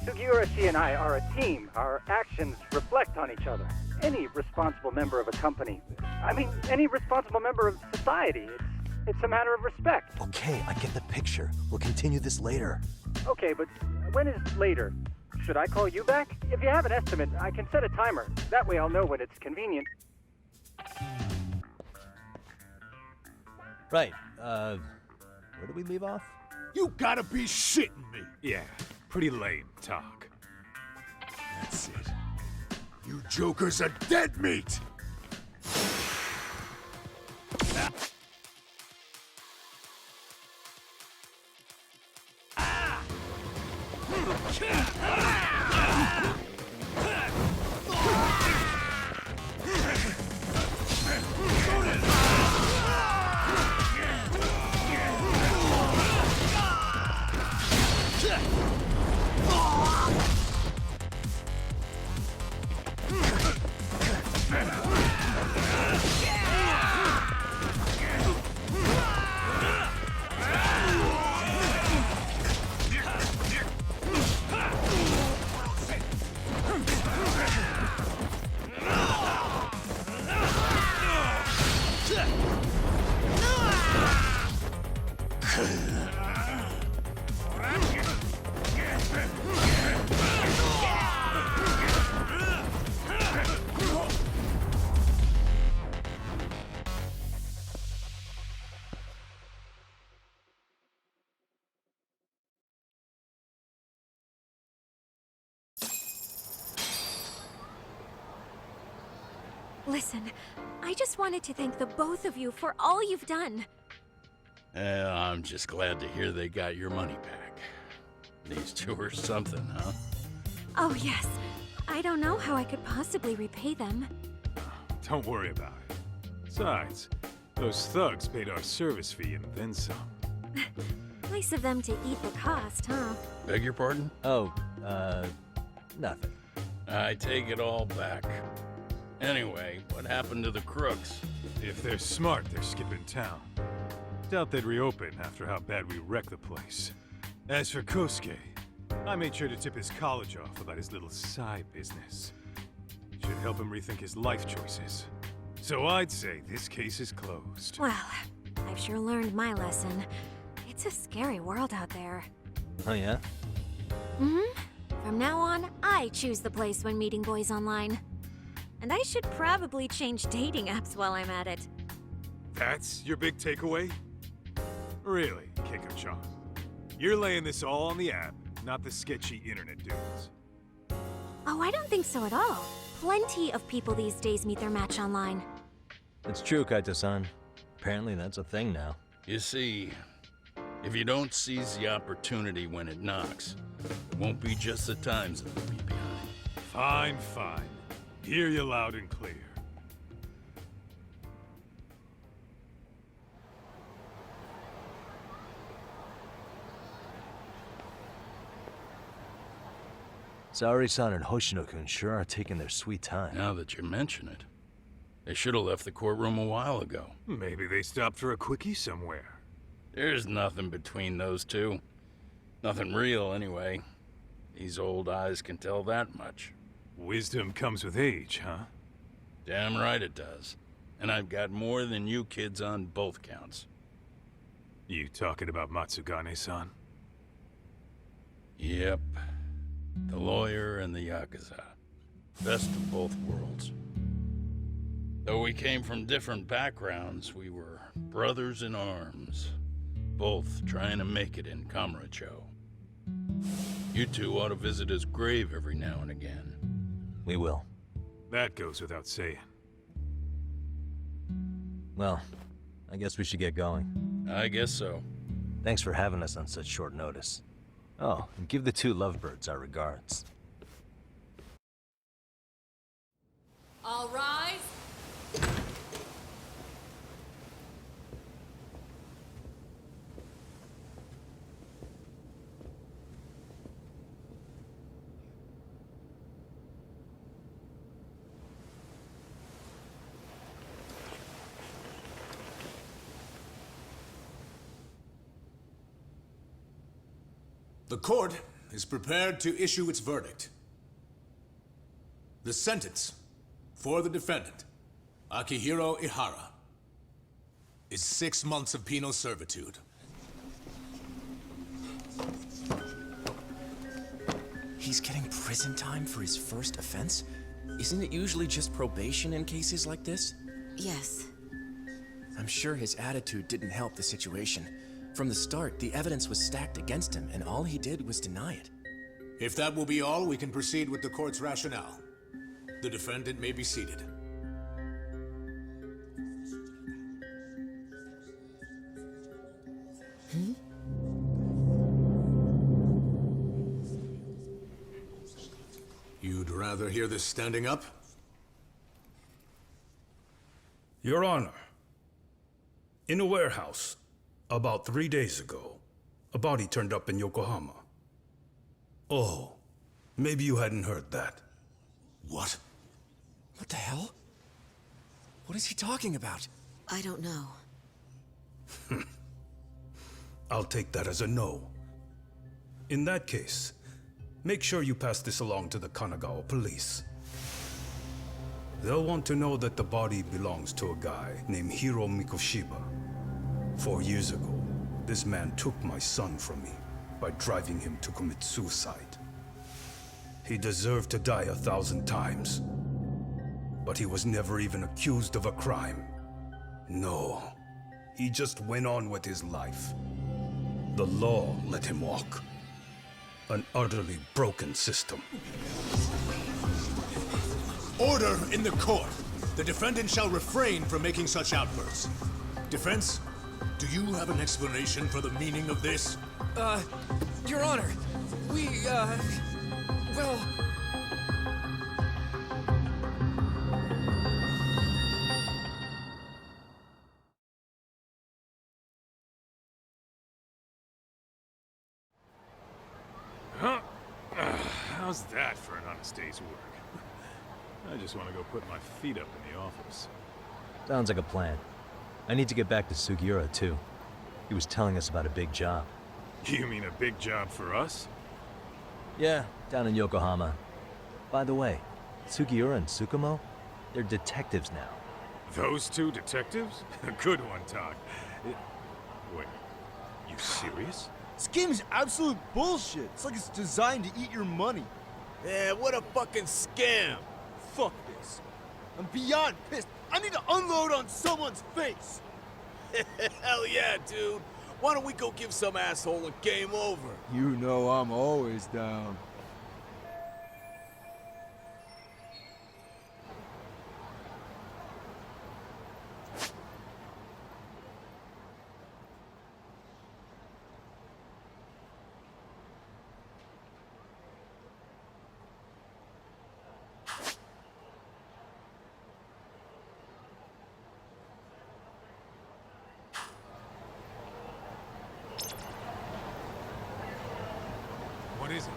Sugiura-shi and I are a team. Our actions reflect on each other. Any responsible member of a company, any responsible member of society, it's a matter of respect. Okay, I get the picture. We'll continue this later. Okay, but when is later? Should I call you back? If you have an estimate, I can set a timer. That way I'll know when it's convenient. Right, where did we leave off? You gotta be shitting me! Yeah, pretty lame talk. That's it. You jokers are dead meat! Listen, I just wanted to thank the both of you for all you've done. I'm just glad to hear they got your money back. These two are something, huh? Oh, yes. I don't know how I could possibly repay them. Don't worry about it. Besides, those thugs paid our service fee and then some. Nice of them to eat the cost, huh? Beg your pardon? Oh, nothing. I take it all back. Anyway, what happened to the crooks? If they're smart, they're skipping town. Doubt they'd reopen after how bad we wrecked the place. As for Kosuke, I made sure to tip his college off about his little side business. Should help him rethink his life choices. So I'd say this case is closed. Well, I've sure learned my lesson. It's a scary world out there. Oh, yeah? Mm-hmm. From now on, I choose the place when meeting boys online. And I should probably change dating apps while I'm at it. That's your big takeaway? Really, Keiko-chan? You're laying this all on the app, not the sketchy internet dudes. Oh, I don't think so at all. Plenty of people these days meet their match online. It's true, Kaito-san. Apparently that's a thing now. You see, if you don't seize the opportunity when it knocks, it won't be just the times that will be behind. Fine, fine. Hear you loud and clear. Saori-san and Hoshino-kun sure are taking their sweet time. Now that you mention it, they should have left the courtroom a while ago. Maybe they stopped for a quickie somewhere. There's nothing between those two. Nothing real, anyway. These old eyes can tell that much. Wisdom comes with age, huh? Damn right it does. And I've got more than you kids on both counts. You talking about Matsugane-san? Yep. The lawyer and the Yakuza. Best of both worlds. Though we came from different backgrounds, we were brothers in arms. Both trying to make it in Kamurocho. You two ought to visit his grave every now and again. We will. That goes without saying. Well, I guess we should get going. I guess so. Thanks for having us on such short notice. Oh, and give the two lovebirds our regards. All rise. The court is prepared to issue its verdict. The sentence for the defendant, Akihiro Ihara, is 6 months of penal servitude. He's getting prison time for his first offense? Isn't it usually just probation in cases like this? Yes. I'm sure his attitude didn't help the situation. From the start, the evidence was stacked against him, and all he did was deny it. If that will be all, we can proceed with the court's rationale. The defendant may be seated. You'd rather hear this standing up? Your Honor, in a warehouse, about 3 days ago, a body turned up in Yokohama. Oh, maybe you hadn't heard that. What? What the hell? What is he talking about? I don't know. I'll take that as a no. In that case, make sure you pass this along to the Kanagawa police. They'll want to know that the body belongs to a guy named Hiro Mikoshiba. 4 years ago, this man took my son from me by driving him to commit suicide. He deserved to die 1,000 times, but he was never even accused of a crime. No, he just went on with his life. The law let him walk. An utterly broken system. Order in the court! The defendant shall refrain from making such outbursts. Defense, do you have an explanation for the meaning of this? Your Honor, well... Huh? How's that for an honest day's work? I just want to go put my feet up in the office. Sounds like a plan. I need to get back to Sugiura, too. He was telling us about a big job. You mean a big job for us? Yeah, down in Yokohama. By the way, Sugiura and Tsukumo, they're detectives now. Those two detectives? Good one, Todd. Wait, you serious? This game is absolute bullshit. It's like it's designed to eat your money. Yeah, what a fucking scam. Fuck this. I'm beyond pissed. I need to unload on someone's face. Hell yeah, dude. Why don't we go give some asshole a game over? You know I'm always down. What is it?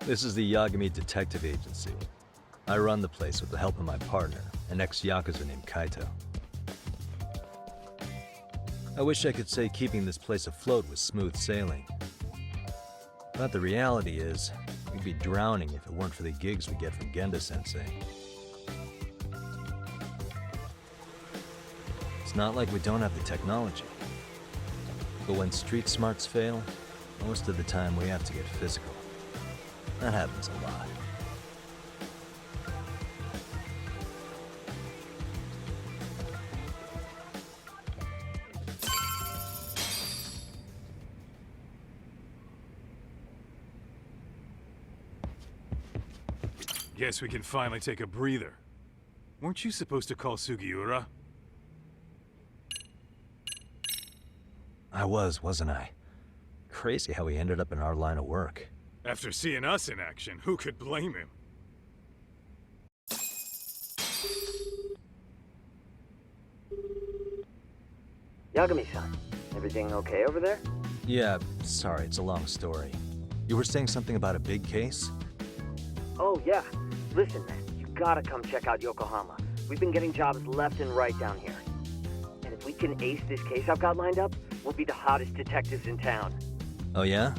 This is the Yagami Detective Agency. I run the place with the help of my partner, an ex-Yakuza named Kaito. I wish I could say keeping this place afloat was smooth sailing. But the reality is, we'd be drowning if it weren't for the gigs we get from Genda-sensei. It's not like we don't have the technology. But when street smarts fail, most of the time we have to get physical. That happens a lot. Guess we can finally take a breather. Weren't you supposed to call Sugiura? I wasn't I? Crazy how he ended up in our line of work. After seeing us in action, who could blame him? Yagami-san, everything okay over there? Yeah, sorry, it's a long story. You were saying something about a big case? Oh, yeah. Listen, man, you gotta come check out Yokohama. We've been getting jobs left and right down here. And if we can ace this case I've got lined up, we'll be the hottest detectives in town. Oh yeah?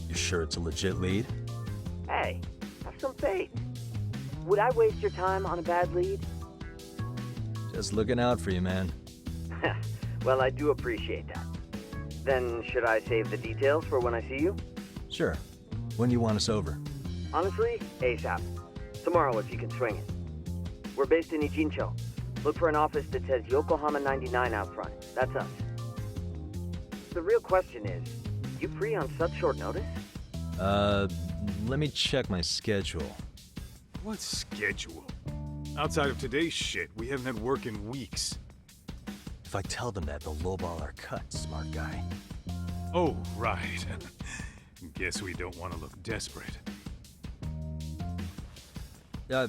You sure it's a legit lead? Hey, have some faith. Would I waste your time on a bad lead? Just looking out for you, man. Well, I do appreciate that. Then, should I save the details for when I see you? Sure. When do you want us over? Honestly, ASAP. Tomorrow if you can swing it. We're based in Ijincho. Look for an office that says Yokohama 99 out front. That's us. The real question is, you free on such short notice? Let me check my schedule. What schedule? Outside of today's shit, we haven't had work in weeks. If I tell them that, they'll lowball our cut, smart guy. Oh, right. Guess we don't want to look desperate.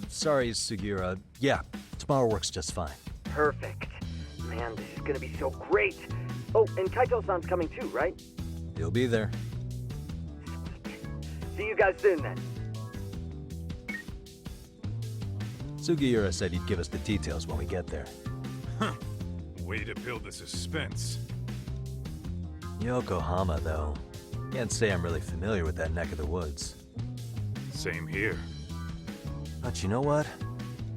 Sorry, Sugiura. Yeah, tomorrow works just fine. Perfect. Man, this is gonna be so great. Oh, and Kaito-san's coming too, right? He'll be there. See you guys soon then. Sugiura said he'd give us the details when we get there. Huh. Way to build the suspense. Yokohama, though. Can't say I'm really familiar with that neck of the woods. Same here. But you know what?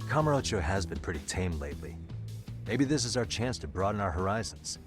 Kamurocho has been pretty tame lately. Maybe this is our chance to broaden our horizons.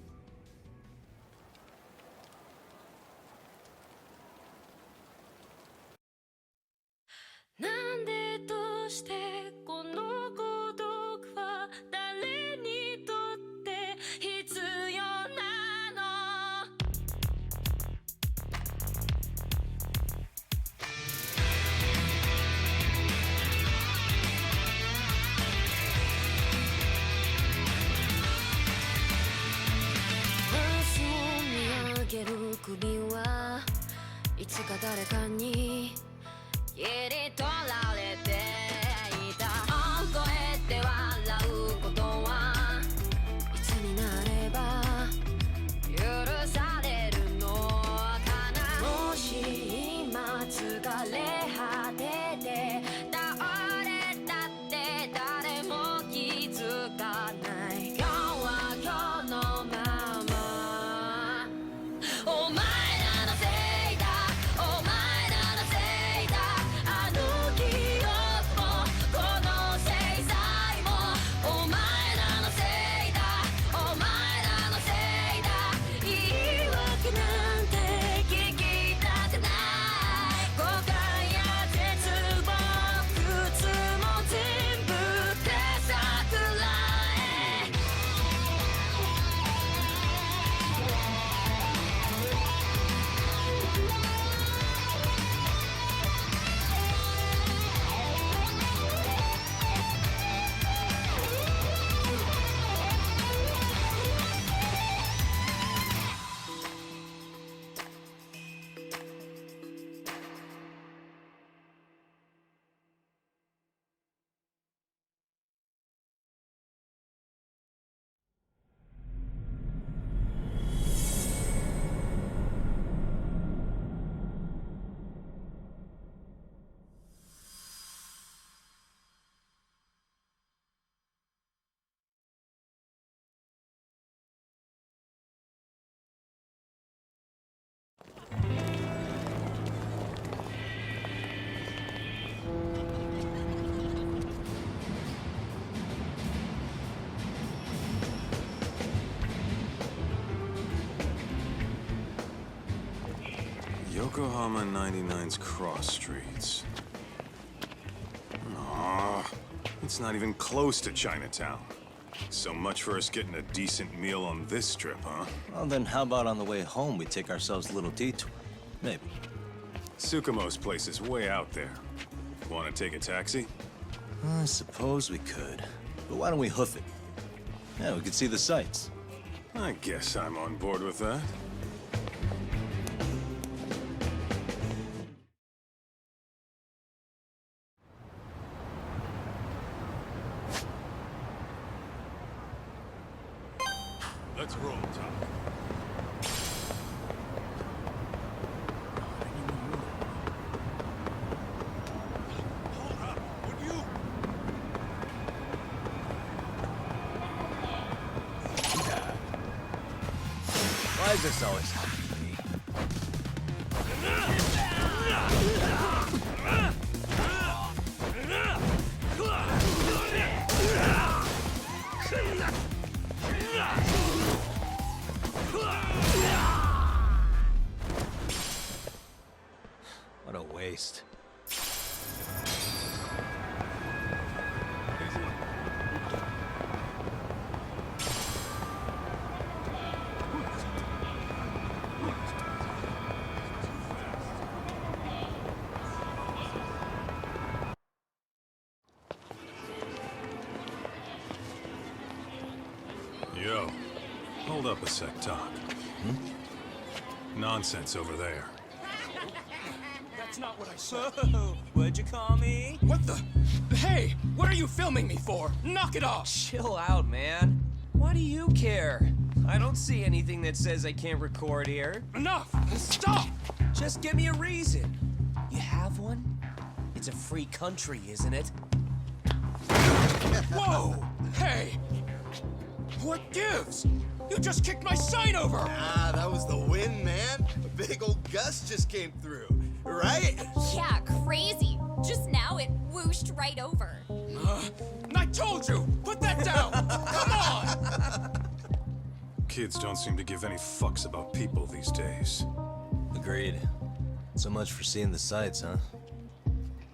Yokohama 99's cross streets. Aw, it's not even close to Chinatown. So much for us getting a decent meal on this trip, huh? Well, then how about on the way home we take ourselves a little detour? Maybe. Tsukumo's place is way out there. Want to take a taxi? I suppose we could. But why don't we hoof it? Yeah, we could see the sights. I guess I'm on board with that. Let's roll, Tom. Why is this always happening to me? What a waste. Yo, hold up a sec, Doc. Nonsense over there. That's not what I said. Whoa, what'd you call me? What the? Hey, what are you filming me for? Knock it off! Chill out, man. Why do you care? I don't see anything that says I can't record here. Enough! Stop! Just give me a reason. You have one? It's a free country, isn't it? Whoa! Hey! What gives? You just kicked my sign over! Ah, that was the wind, man. A big old gust just came through, right? Yeah, crazy. Just now it whooshed right over. I told you! Put that down! Come on! Kids don't seem to give any fucks about people these days. Agreed. So much for seeing the sights, huh?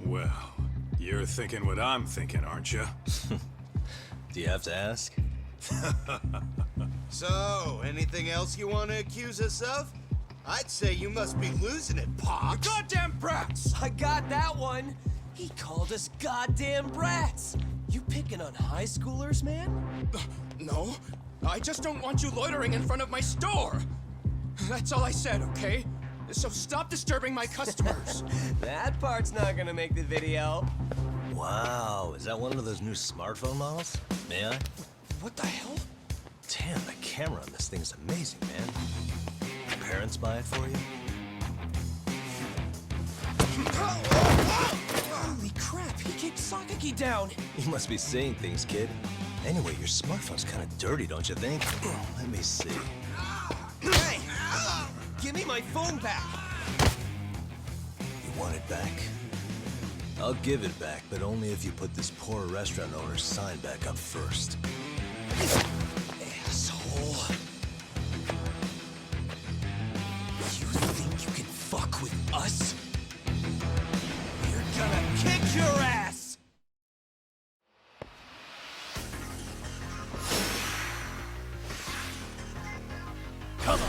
Well, you're thinking what I'm thinking, aren't you? Do you have to ask? So, anything else you want to accuse us of? I'd say you must be losing it, Pops. You goddamn brats! I got that one. He called us goddamn brats. You picking on high schoolers, man? No, I just don't want you loitering in front of my store. That's all I said, okay? So stop disturbing my customers. That part's not gonna make the video. Wow, is that one of those new smartphone models? May I? What the hell? Damn, the camera on this thing is amazing, man. Parents buy it for you? Holy crap, he kicked Sakaki down. You must be seeing things, kid. Anyway, your smartphone's kind of dirty, don't you think? Let me see. Hey! Give me my phone back! You want it back? I'll give it back, but only if you put this poor restaurant owner's sign back up first. Asshole. You think you can fuck with us? We're gonna kick your ass! Come on.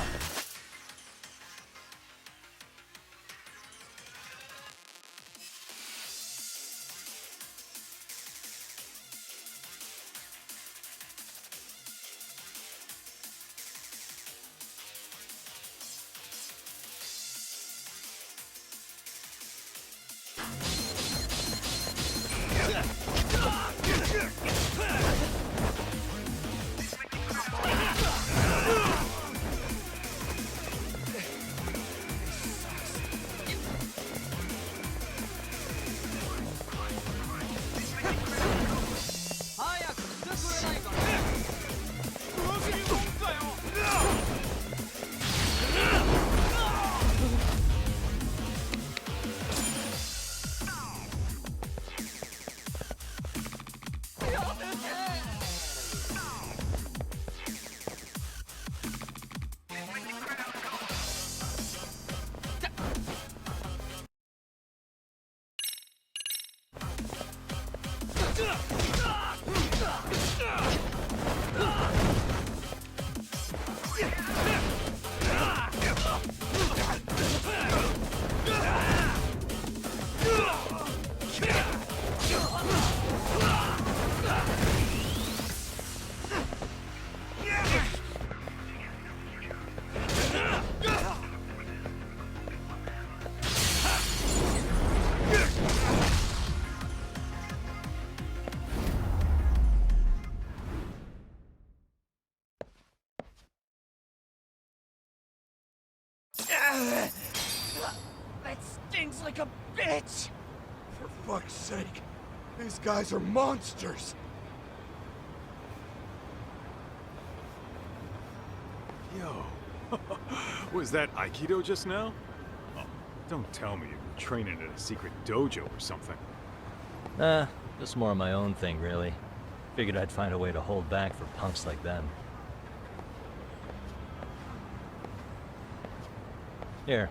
That stings like a bitch! For fuck's sake, these guys are monsters! Yo, was that Aikido just now? Oh, don't tell me you were training at a secret dojo or something. Nah, just more of my own thing, really. Figured I'd find a way to hold back for punks like them. Here,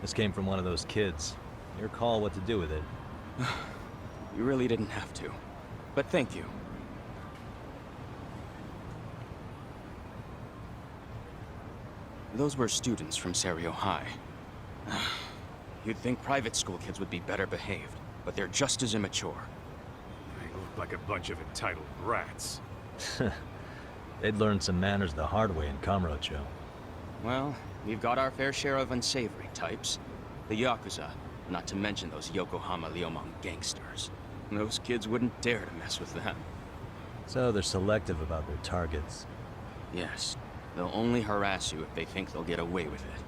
this came from one of those kids. Your call what to do with it. You really didn't have to. But thank you. Those were students from Serio High. You'd think private school kids would be better behaved, but they're just as immature. They look like a bunch of entitled brats. They'd learned some manners the hard way in Kamurocho. Well, we've got our fair share of unsavory types. The Yakuza, not to mention those Yokohama Liomang gangsters. Those kids wouldn't dare to mess with them. So they're selective about their targets. Yes. They'll only harass you if they think they'll get away with it.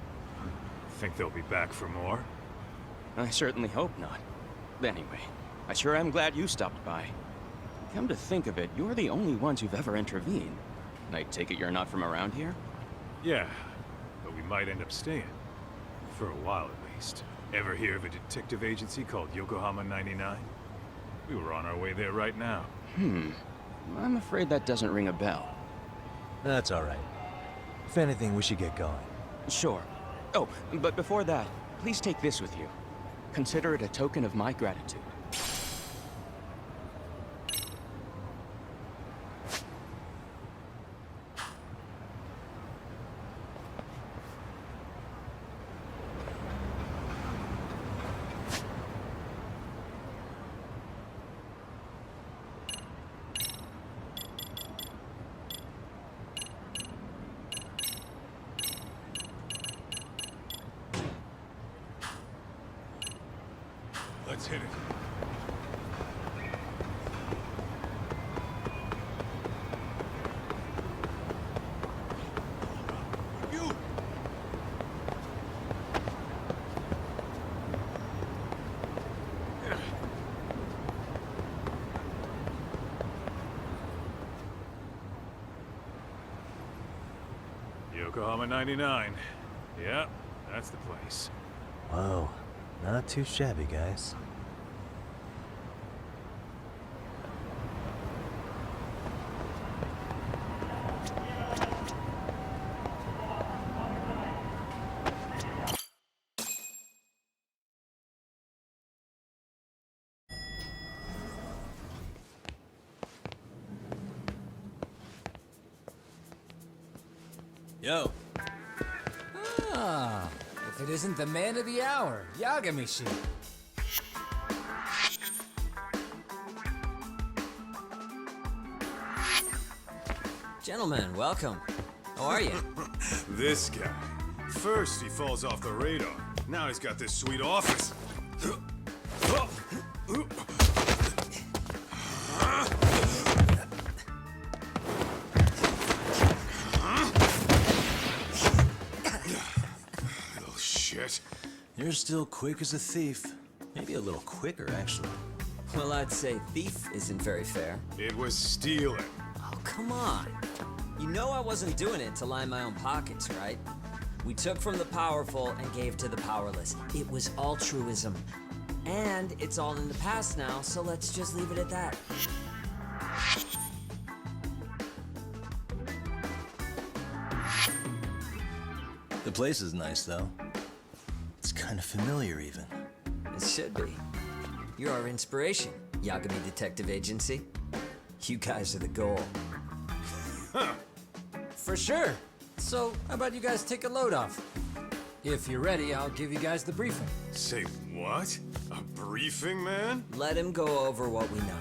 Think they'll be back for more? I certainly hope not. Anyway, I sure am glad you stopped by. Come to think of it, you're the only ones who've ever intervened. I take it you're not from around here? Yeah, but we might end up staying. For a while at least. Ever hear of a detective agency called Yokohama 99? We were on our way there right now. I'm afraid that doesn't ring a bell. That's alright. If anything, we should get going. Sure. Oh, but before that, please take this with you. Consider it a token of my gratitude. Let's hit it. You! Yokohama 99. Yep, that's the place. Whoa, not too shabby, guys. Yo. Ah, if it isn't the man of the hour, Yagami-shi. Gentlemen, welcome. How are you? This guy. First he falls off the radar. Now he's got this sweet office. Little shit. You're still quick as a thief. Maybe a little quicker, actually. Well, I'd say thief isn't very fair. It was stealing. Oh, come on. You know I wasn't doing it to line my own pockets, right? We took from the powerful and gave to the powerless. It was altruism. And it's all in the past now, so let's just leave it at that. The place is nice, though. It's kind of familiar, even. It should be. You're our inspiration, Yagami Detective Agency. You guys are the goal. For sure. So, how about you guys take a load off? If you're ready, I'll give you guys the briefing. Say what? A briefing, man? Let him go over what we know.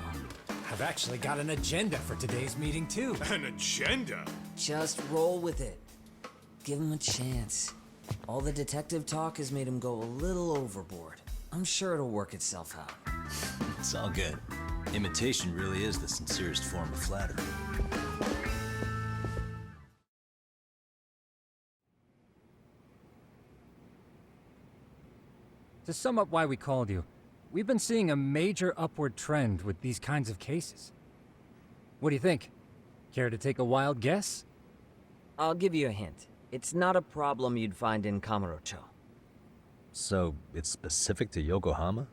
I've actually got an agenda for today's meeting, too. An agenda? Just roll with it. Give him a chance. All the detective talk has made him go a little overboard. I'm sure it'll work itself out. It's all good. Imitation really is the sincerest form of flattery. To sum up why we called you, we've been seeing a major upward trend with these kinds of cases. What do you think? Care to take a wild guess? I'll give you a hint. It's not a problem you'd find in Kamurocho. So, it's specific to Yokohama?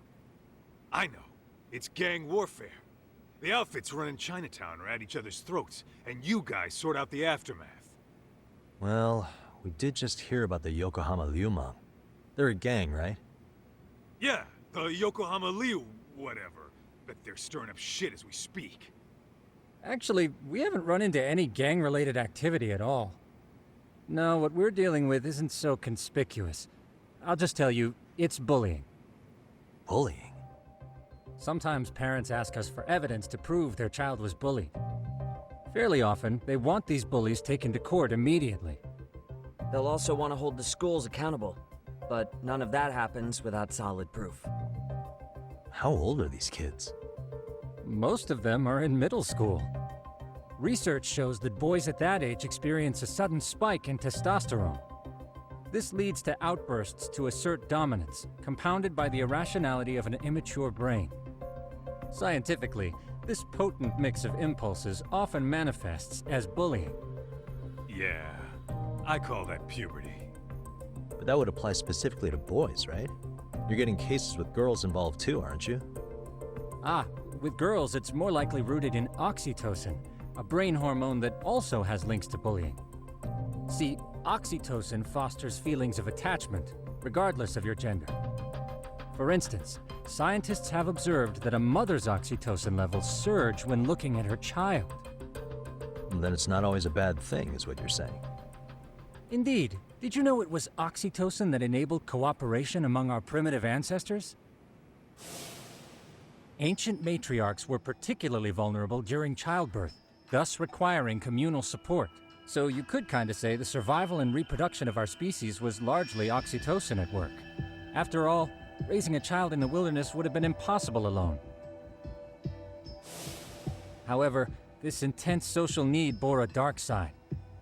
I know. It's gang warfare. The outfits running Chinatown are at each other's throats, and you guys sort out the aftermath. Well, we did just hear about the Yokohama Liumang. They're a gang, right? Yeah, the Yokohama Liu whatever. But they're stirring up shit as we speak. Actually, we haven't run into any gang-related activity at all. No, what we're dealing with isn't so conspicuous. I'll just tell you, it's bullying. Bullying? Sometimes parents ask us for evidence to prove their child was bullied. Fairly often, they want these bullies taken to court immediately. They'll also want to hold the schools accountable, but none of that happens without solid proof. How old are these kids? Most of them are in middle school. Research shows that boys at that age experience a sudden spike in testosterone. This leads to outbursts to assert dominance, compounded by the irrationality of an immature brain. Scientifically, this potent mix of impulses often manifests as bullying. Yeah, I call that puberty. But that would apply specifically to boys, right? You're getting cases with girls involved too, aren't you? Ah, with girls it's more likely rooted in oxytocin, a brain hormone that also has links to bullying. See, oxytocin fosters feelings of attachment, regardless of your gender. For instance, scientists have observed that a mother's oxytocin levels surge when looking at her child. Then it's not always a bad thing, is what you're saying. Indeed. Did you know it was oxytocin that enabled cooperation among our primitive ancestors? Ancient matriarchs were particularly vulnerable during childbirth, thus requiring communal support. So you could kinda say the survival and reproduction of our species was largely oxytocin at work. After all, raising a child in the wilderness would have been impossible alone. However, this intense social need bore a dark side.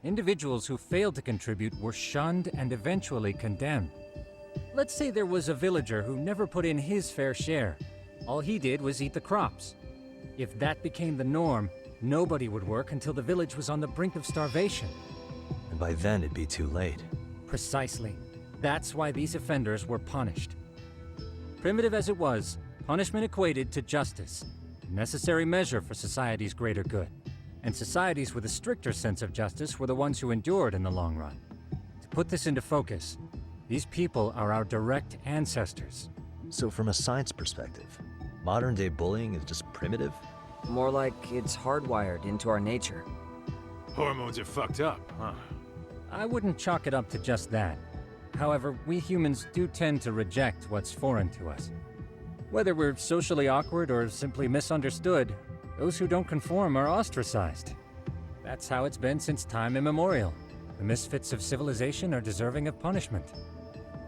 Individuals who failed to contribute were shunned and eventually condemned. Let's say there was a villager who never put in his fair share. All he did was eat the crops. If that became the norm, nobody would work until the village was on the brink of starvation. And by then it'd be too late. Precisely. That's why these offenders were punished. Primitive as it was, punishment equated to justice, a necessary measure for society's greater good. And societies with a stricter sense of justice were the ones who endured in the long run. To put this into focus, these people are our direct ancestors. So from a science perspective, modern-day bullying is just primitive? More like it's hardwired into our nature. Hormones are fucked up, huh? I wouldn't chalk it up to just that. However, we humans do tend to reject what's foreign to us. Whether we're socially awkward or simply misunderstood, those who don't conform are ostracized. That's how it's been since time immemorial. The misfits of civilization are deserving of punishment.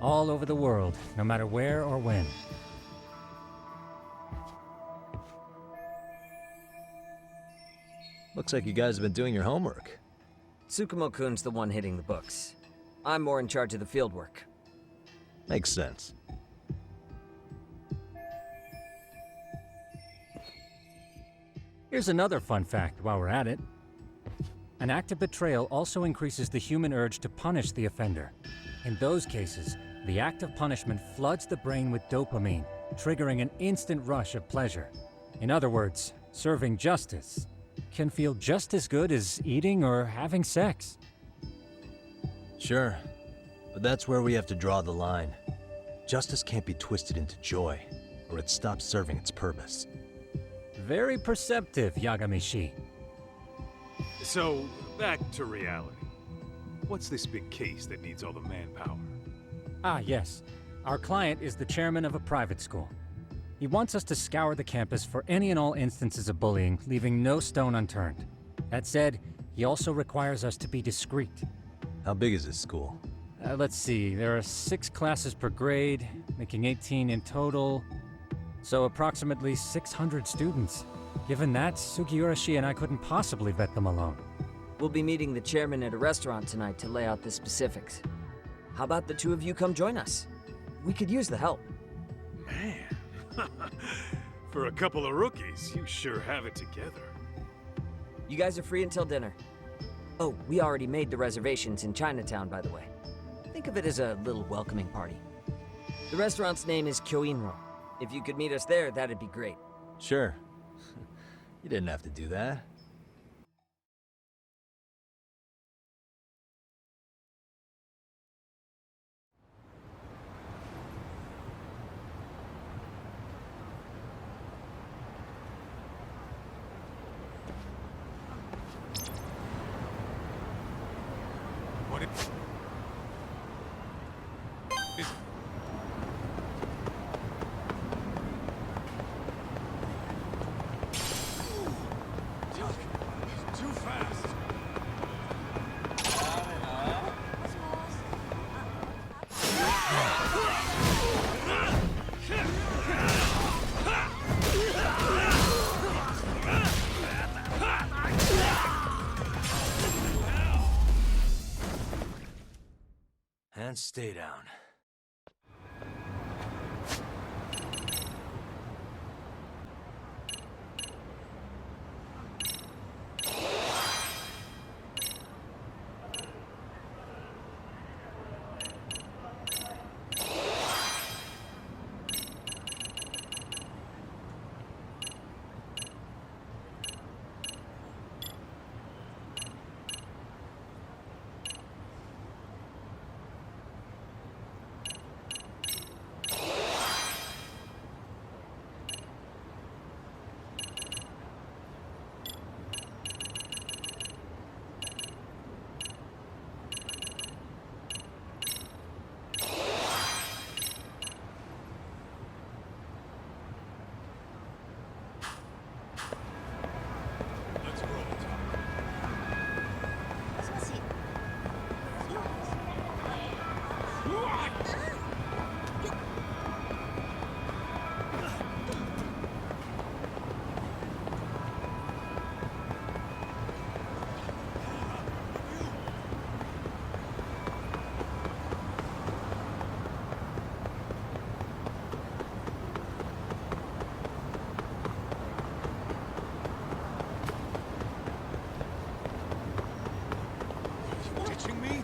All over the world, no matter where or when. Looks like you guys have been doing your homework. Tsukumo-kun's the one hitting the books. I'm more in charge of the field work. Makes sense. Here's another fun fact while we're at it. An act of betrayal also increases the human urge to punish the offender. In those cases, the act of punishment floods the brain with dopamine, triggering an instant rush of pleasure. In other words, serving justice can feel just as good as eating or having sex. Sure, but that's where we have to draw the line. Justice can't be twisted into joy, or it stops serving its purpose. Very perceptive, Yagami-shi. So, back to reality. What's this big case that needs all the manpower? Ah, yes. Our client is the chairman of a private school. He wants us to scour the campus for any and all instances of bullying, leaving no stone unturned. That said, he also requires us to be discreet. How big is this school? Let's see, there are 6 classes per grade, making 18 in total. So approximately 600 students. Given that, Sugiurashi and I couldn't possibly vet them alone. We'll be meeting the chairman at a restaurant tonight to lay out the specifics. How about the two of you come join us? We could use the help. Man. For a couple of rookies, you sure have it together. You guys are free until dinner. Oh, we already made the reservations in Chinatown, by the way. Think of it as a little welcoming party. The restaurant's name is Kyoinro. If you could meet us there, that'd be great. Sure. You didn't have to do that. What is... Too fast. And stay down. Ditching me?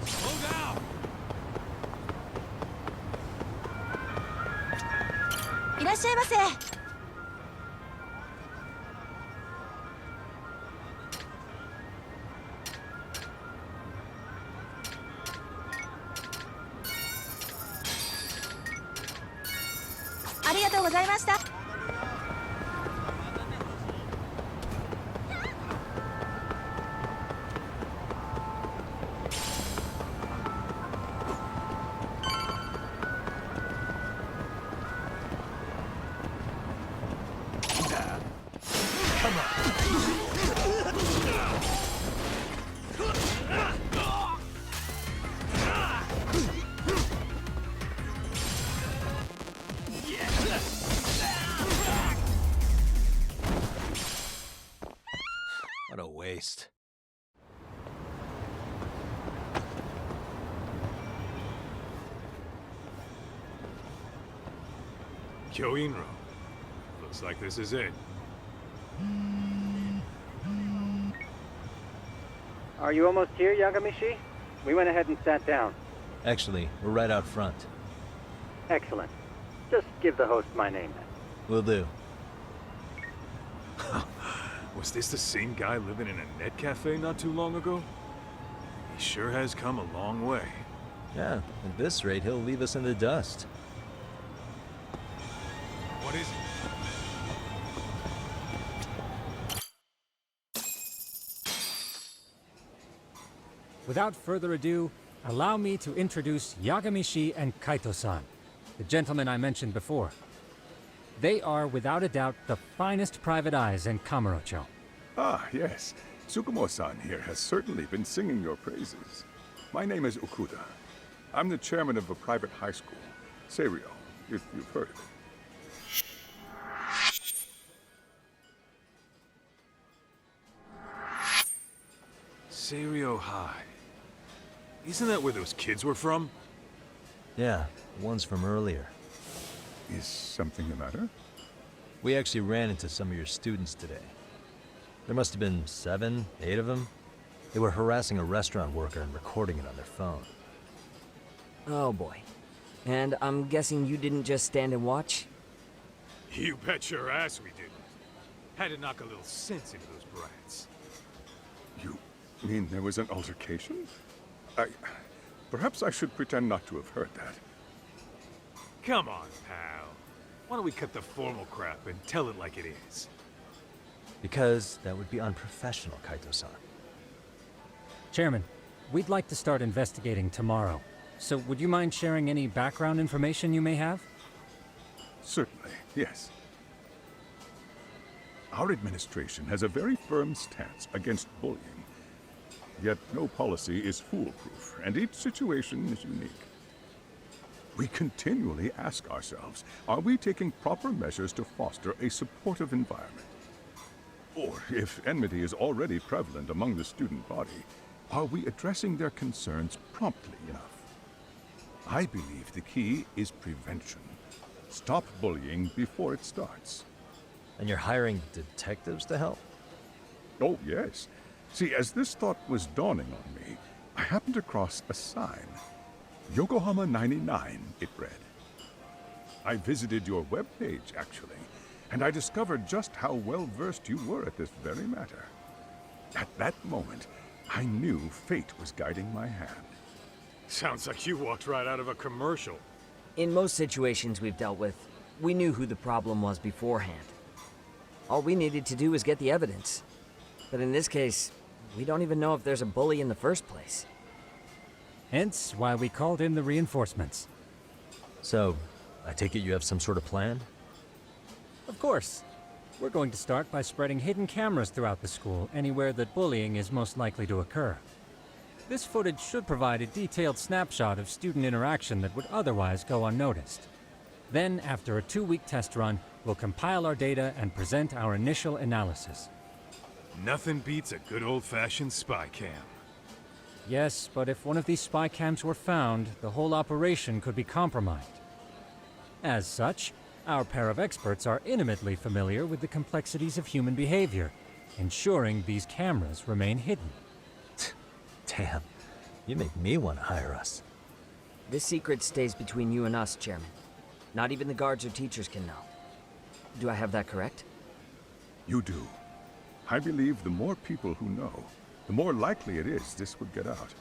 Slow down! いらっしゃいませ。ありがとうございました。What a waste. Kyoinro. Looks like this is it. Are you almost here, Yagamishi? We went ahead and sat down. Actually, we're right out front. Excellent. Just give the host my name then. Will do. Was this the same guy living in a net cafe not too long ago? He sure has come a long way. Yeah, at this rate, he'll leave us in the dust. What is it? Without further ado, allow me to introduce Yagamishi and Kaito-san. the gentleman I mentioned before. They are, without a doubt, the finest private eyes in Kamurocho. Ah, yes. Tsukumo-san here has certainly been singing your praises. My name is Okuda. I'm the chairman of a private high school, Seiryo, if you've heard of it. Seiryo High. Isn't that where those kids were from? Yeah, one's from earlier. Is something the matter? We actually ran into some of your students today. There must have been 7, 8 of them. They were harassing a restaurant worker and recording it on their phone. Oh boy. And I'm guessing you didn't just stand and watch? You bet your ass we didn't. Had to knock a little sense into those brats. You mean there was an altercation? Perhaps I should pretend not to have heard that. Come on, pal. Why don't we cut the formal crap and tell it like it is? Because that would be unprofessional, Kaito-san. Chairman, we'd like to start investigating tomorrow. So would you mind sharing any background information you may have? Certainly, yes. Our administration has a very firm stance against bullying. Yet no policy is foolproof, and each situation is unique. We continually ask ourselves, are we taking proper measures to foster a supportive environment? Or, if enmity is already prevalent among the student body, are we addressing their concerns promptly enough? I believe the key is prevention. Stop bullying before it starts. And you're hiring detectives to help? Oh, yes. See, as this thought was dawning on me, I happened across a sign. Yokohama 99, it read. I visited your webpage, actually, and I discovered just how well-versed you were at this very matter. At that moment, I knew fate was guiding my hand. Sounds like you walked right out of a commercial. In most situations we've dealt with, we knew who the problem was beforehand. All we needed to do was get the evidence. But in this case, we don't even know if there's a bully in the first place. Hence why we called in the reinforcements. So, I take it you have some sort of plan? Of course. We're going to start by spreading hidden cameras throughout the school, anywhere that bullying is most likely to occur. This footage should provide a detailed snapshot of student interaction that would otherwise go unnoticed. Then, after a 2-week test run, we'll compile our data and present our initial analysis. Nothing beats a good old-fashioned spy cam. Yes, but if one of these spy cams were found, the whole operation could be compromised. As such, our pair of experts are intimately familiar with the complexities of human behavior, ensuring these cameras remain hidden. Damn, you make me want to hire us. This secret stays between you and us, Chairman. Not even the guards or teachers can know. Do I have that correct? You do. I believe the more people who know, the more likely it is this would get out.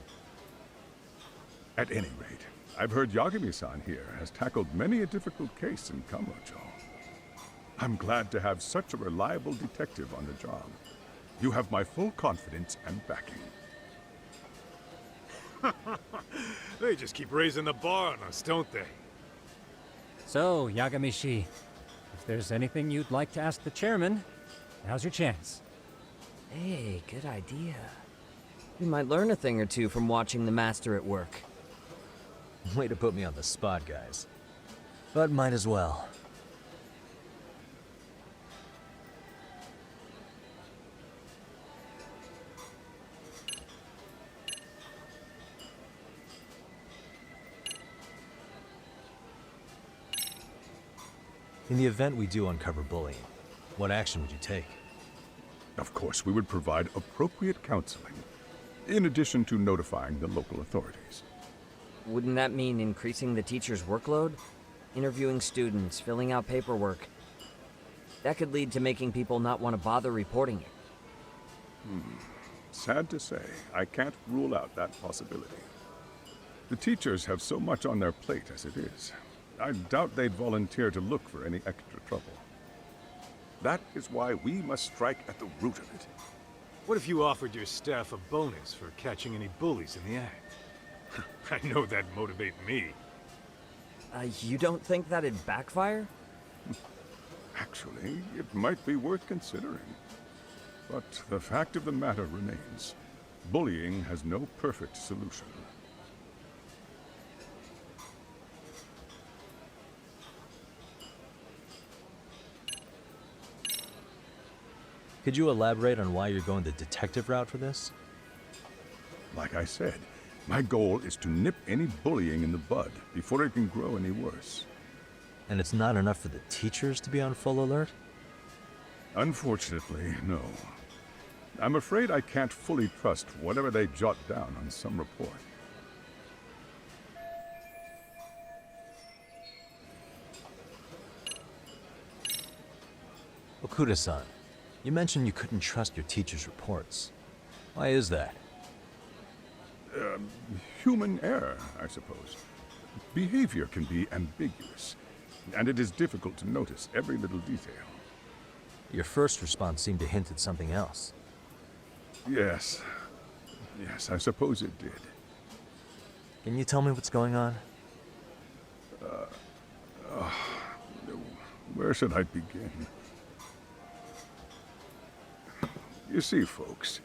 At any rate, I've heard Yagami-san here has tackled many a difficult case in Kamurocho. I'm glad to have such a reliable detective on the job. You have my full confidence and backing. They just keep raising the bar on us, don't they? So, Yagami-shi, if there's anything you'd like to ask the chairman, now's your chance. Hey, good idea. We might learn a thing or two from watching the master at work. Way to put me on the spot, guys. But might as well. In the event we do uncover bullying, what action would you take? Of course, we would provide appropriate counseling, in addition to notifying the local authorities. Wouldn't that mean increasing the teacher's workload? Interviewing students, filling out paperwork. That could lead to making people not want to bother reporting it. Sad to say, I can't rule out that possibility. The teachers have so much on their plate as it is. I doubt they'd volunteer to look for any extra trouble. That is why we must strike at the root of it. What if you offered your staff a bonus for catching any bullies in the act? I know that'd motivate me. You don't think that'd backfire? Actually, it might be worth considering. But the fact of the matter remains, bullying has no perfect solution. Could you elaborate on why you're going the detective route for this? Like I said, my goal is to nip any bullying in the bud before it can grow any worse. And it's not enough for the teachers to be on full alert? Unfortunately, no. I'm afraid I can't fully trust whatever they jot down on some report. Okuda-san, you mentioned you couldn't trust your teacher's reports. Why is that? Human error, I suppose. Behavior can be ambiguous, and it is difficult to notice every little detail. Your first response seemed to hint at something else. Yes. Yes, I suppose it did. Can you tell me what's going on? Where should I begin? You see, folks,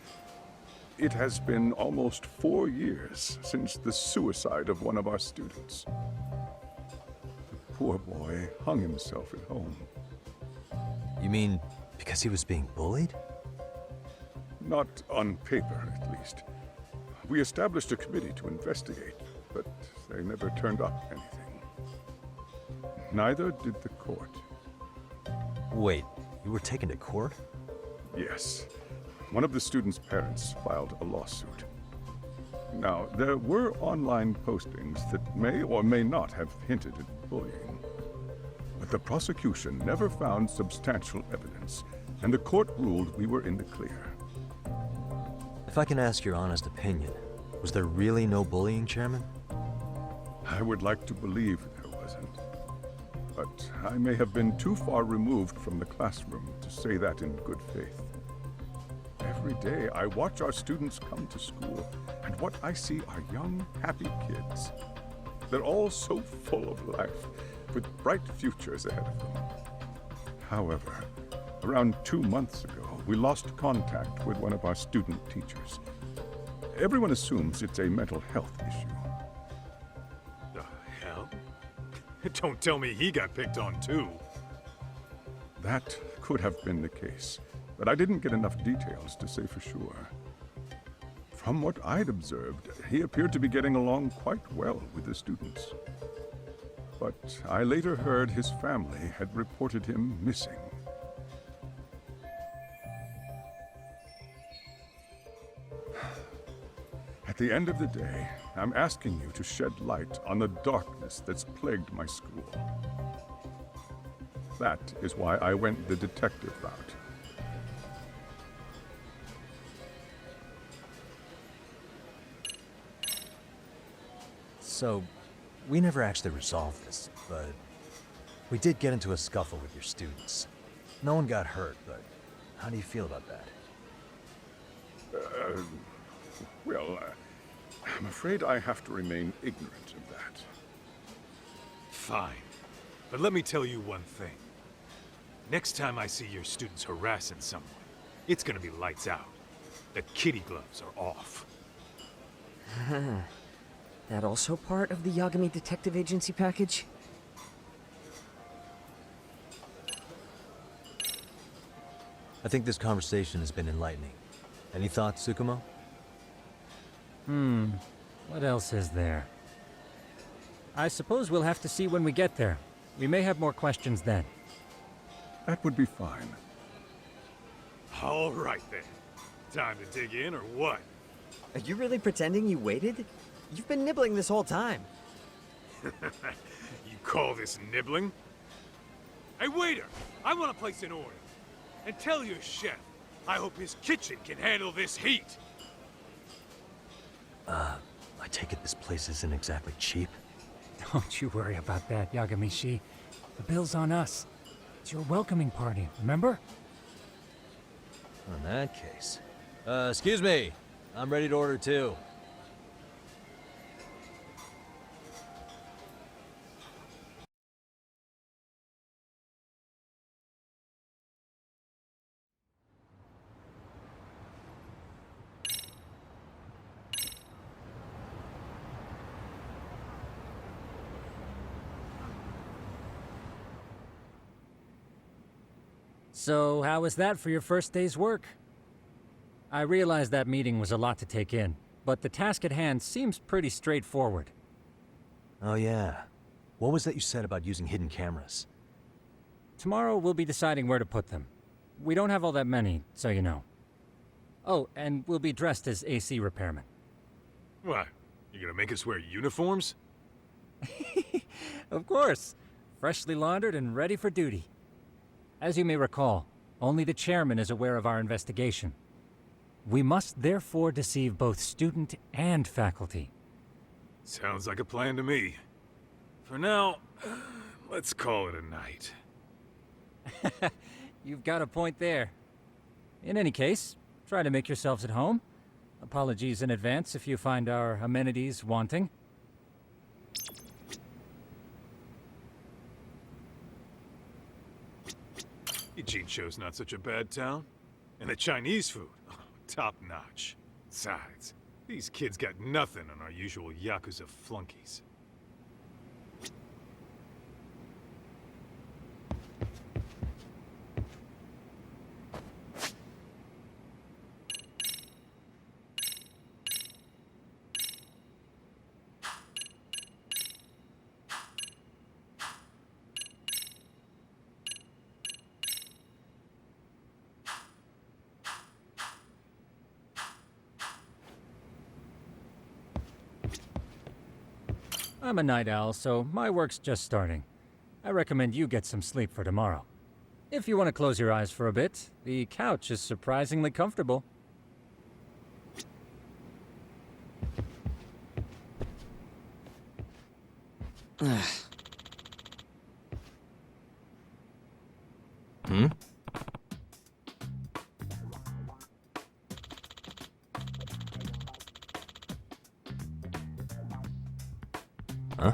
it has been almost 4 years since the suicide of one of our students. The poor boy hung himself at home. You mean because he was being bullied? Not on paper, at least. We established a committee to investigate, but they never turned up anything. Neither did the court. Wait, you were taken to court? Yes. One of the students' parents filed a lawsuit. Now, there were online postings that may or may not have hinted at bullying. But the prosecution never found substantial evidence, and the court ruled we were in the clear. If I can ask your honest opinion, was there really no bullying, Chairman? I would like to believe there wasn't. But I may have been too far removed from the classroom to say that in good faith. Every day I watch our students come to school, and what I see are young, happy kids. They're all so full of life, with bright futures ahead of them. However, around 2 months ago, we lost contact with one of our student teachers. Everyone assumes it's a mental health issue. The hell? Don't tell me he got picked on too. That could have been the case, but I didn't get enough details to say for sure. From what I'd observed, he appeared to be getting along quite well with the students. But I later heard his family had reported him missing. At the end of the day, I'm asking you to shed light on the darkness that's plagued my school. That is why I went the detective route. So, we never actually resolved this, but we did get into a scuffle with your students. No one got hurt, but how do you feel about that? I'm afraid I have to remain ignorant of that. Fine. But let me tell you one thing. Next time I see your students harassing someone, it's gonna be lights out. The kitty gloves are off. That also part of the Yagami Detective Agency package? I think this conversation has been enlightening. Any thoughts, Tsukumo? What else is there? I suppose we'll have to see when we get there. We may have more questions then. That would be fine. All right then. Time to dig in or what? Are you really pretending you waited? You've been nibbling this whole time. You call this nibbling? Hey, waiter! I want to place an order. And tell your chef, I hope his kitchen can handle this heat. I take it this place isn't exactly cheap? Don't you worry about that, Yagami-shi. The bill's on us. It's your welcoming party, remember? In that case... excuse me. I'm ready to order too. So, how was that for your first day's work? I realize that meeting was a lot to take in, but the task at hand seems pretty straightforward. Oh yeah. What was that you said about using hidden cameras? Tomorrow we'll be deciding where to put them. We don't have all that many, so you know. Oh, and we'll be dressed as AC repairmen. What? You gonna make us wear uniforms? Of course. Freshly laundered and ready for duty. As you may recall, only the chairman is aware of our investigation. We must therefore deceive both student and faculty. Sounds like a plan to me. For now, let's call it a night. You've got a point there. In any case, try to make yourselves at home. Apologies in advance if you find our amenities wanting. Ijincho's not such a bad town. And the Chinese food, oh, top notch. Besides, these kids got nothing on our usual Yakuza flunkies. I'm a night owl, so my work's just starting. I recommend you get some sleep for tomorrow. If you want to close your eyes for a bit, the couch is surprisingly comfortable. Hmm? Huh?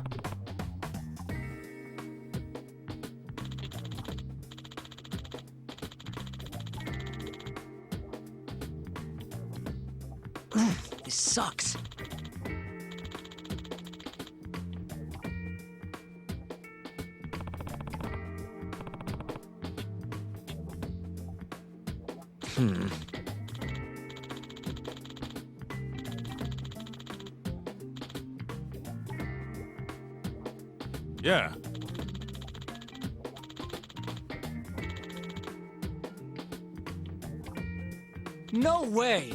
This sucks. Yeah. No way!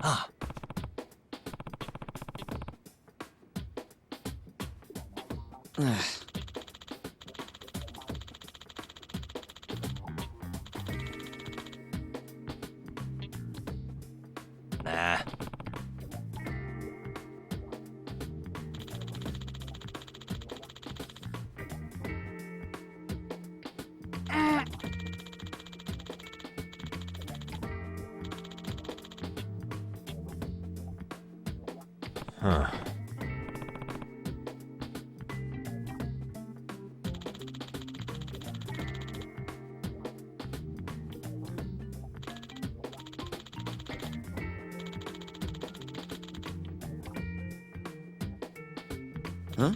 Ah. Nah. Huh. Huh?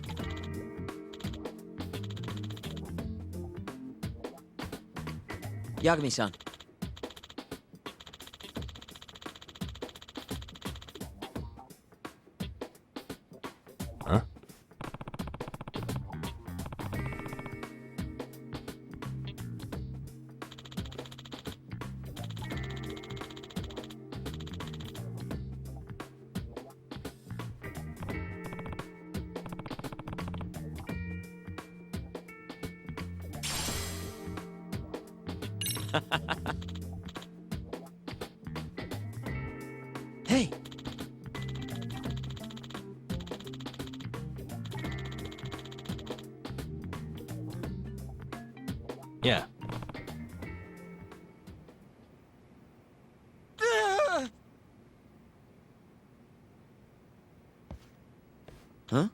Yagami-san. Huh? Hey! Yeah. Huh?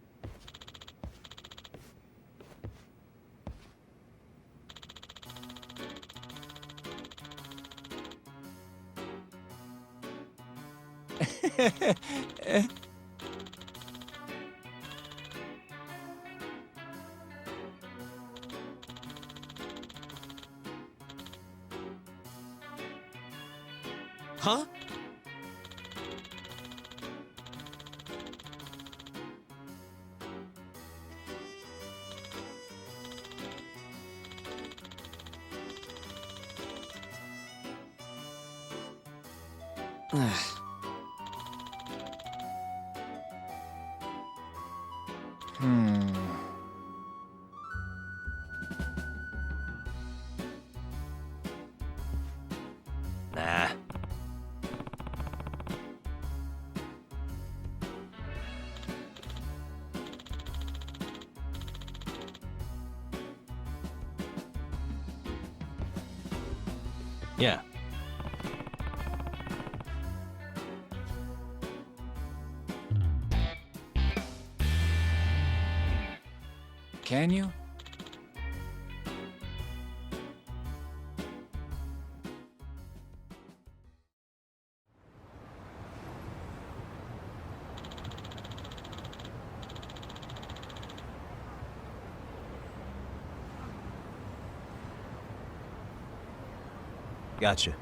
Nah. Yeah. Can you? Gotcha.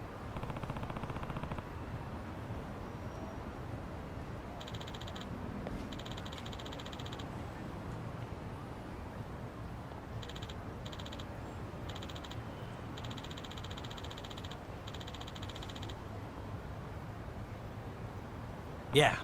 Yeah.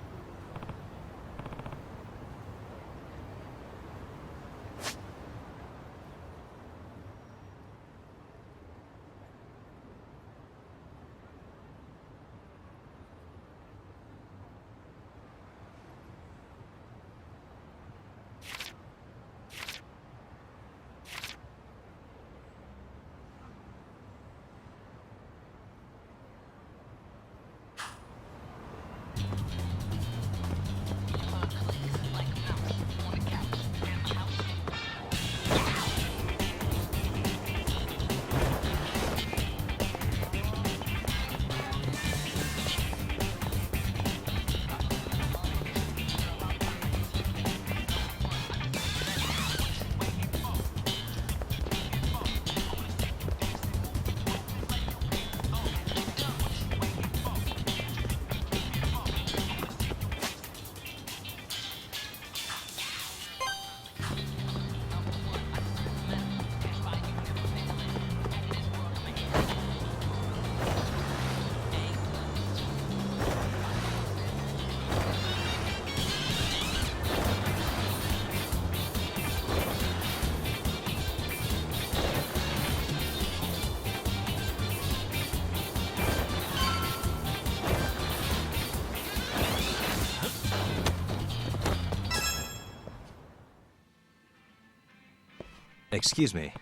Excuse me.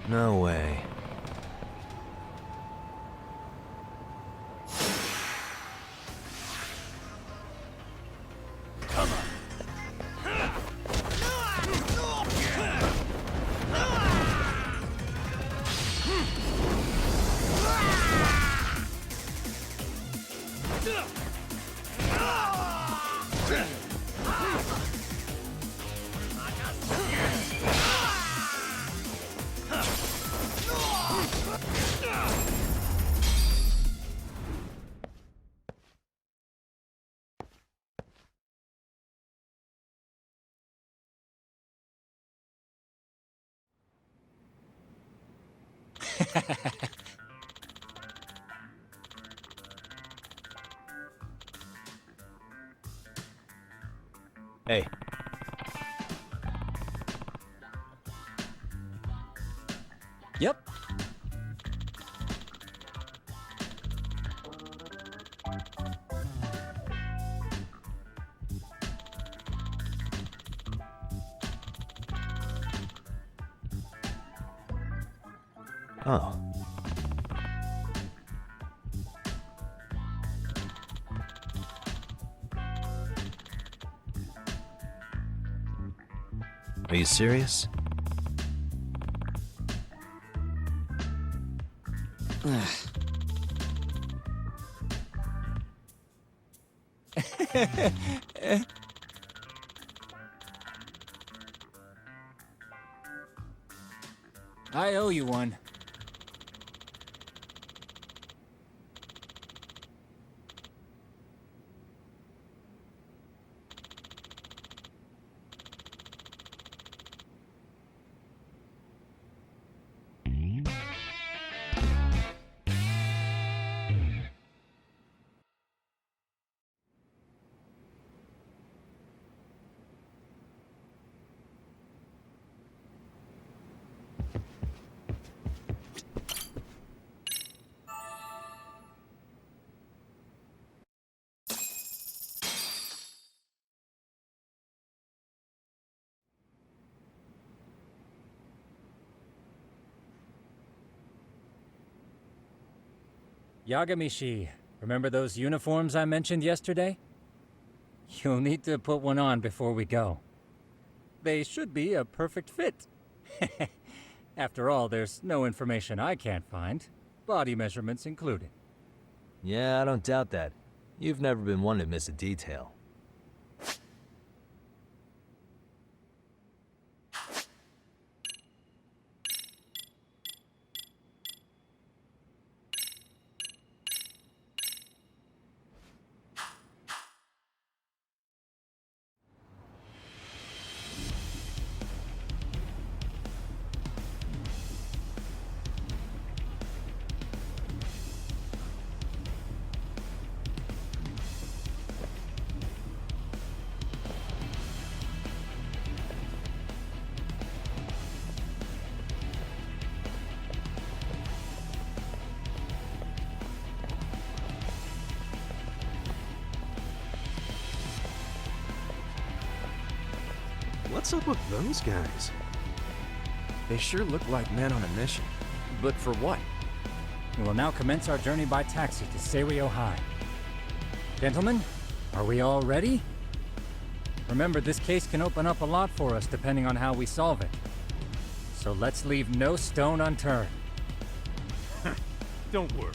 No way. Hey. Yep. Oh. Are you serious? I owe you one. Yagamishi, remember those uniforms I mentioned yesterday? You'll need to put one on before we go. They should be a perfect fit. After all, there's no information I can't find, body measurements included. Yeah, I don't doubt that. You've never been one to miss a detail. What's up with those guys? They sure look like men on a mission. But for what? We will now commence our journey by taxi to Seiryo High. Gentlemen, are we all ready? Remember, this case can open up a lot for us depending on how we solve it. So let's leave no stone unturned. Don't worry.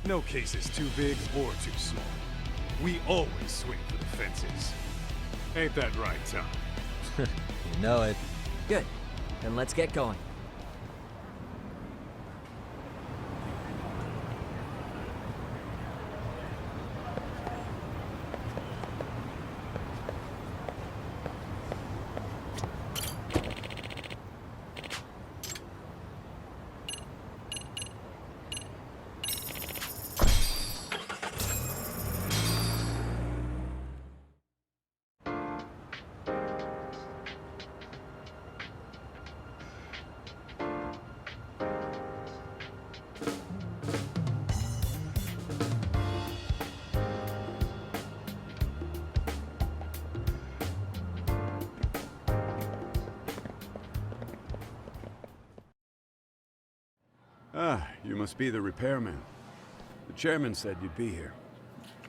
No case is too big or too small. We always swing for the fences. Ain't that right, Tom? You know it. Good. Then let's get going. Ah, you must be the repairman. The chairman said you'd be here.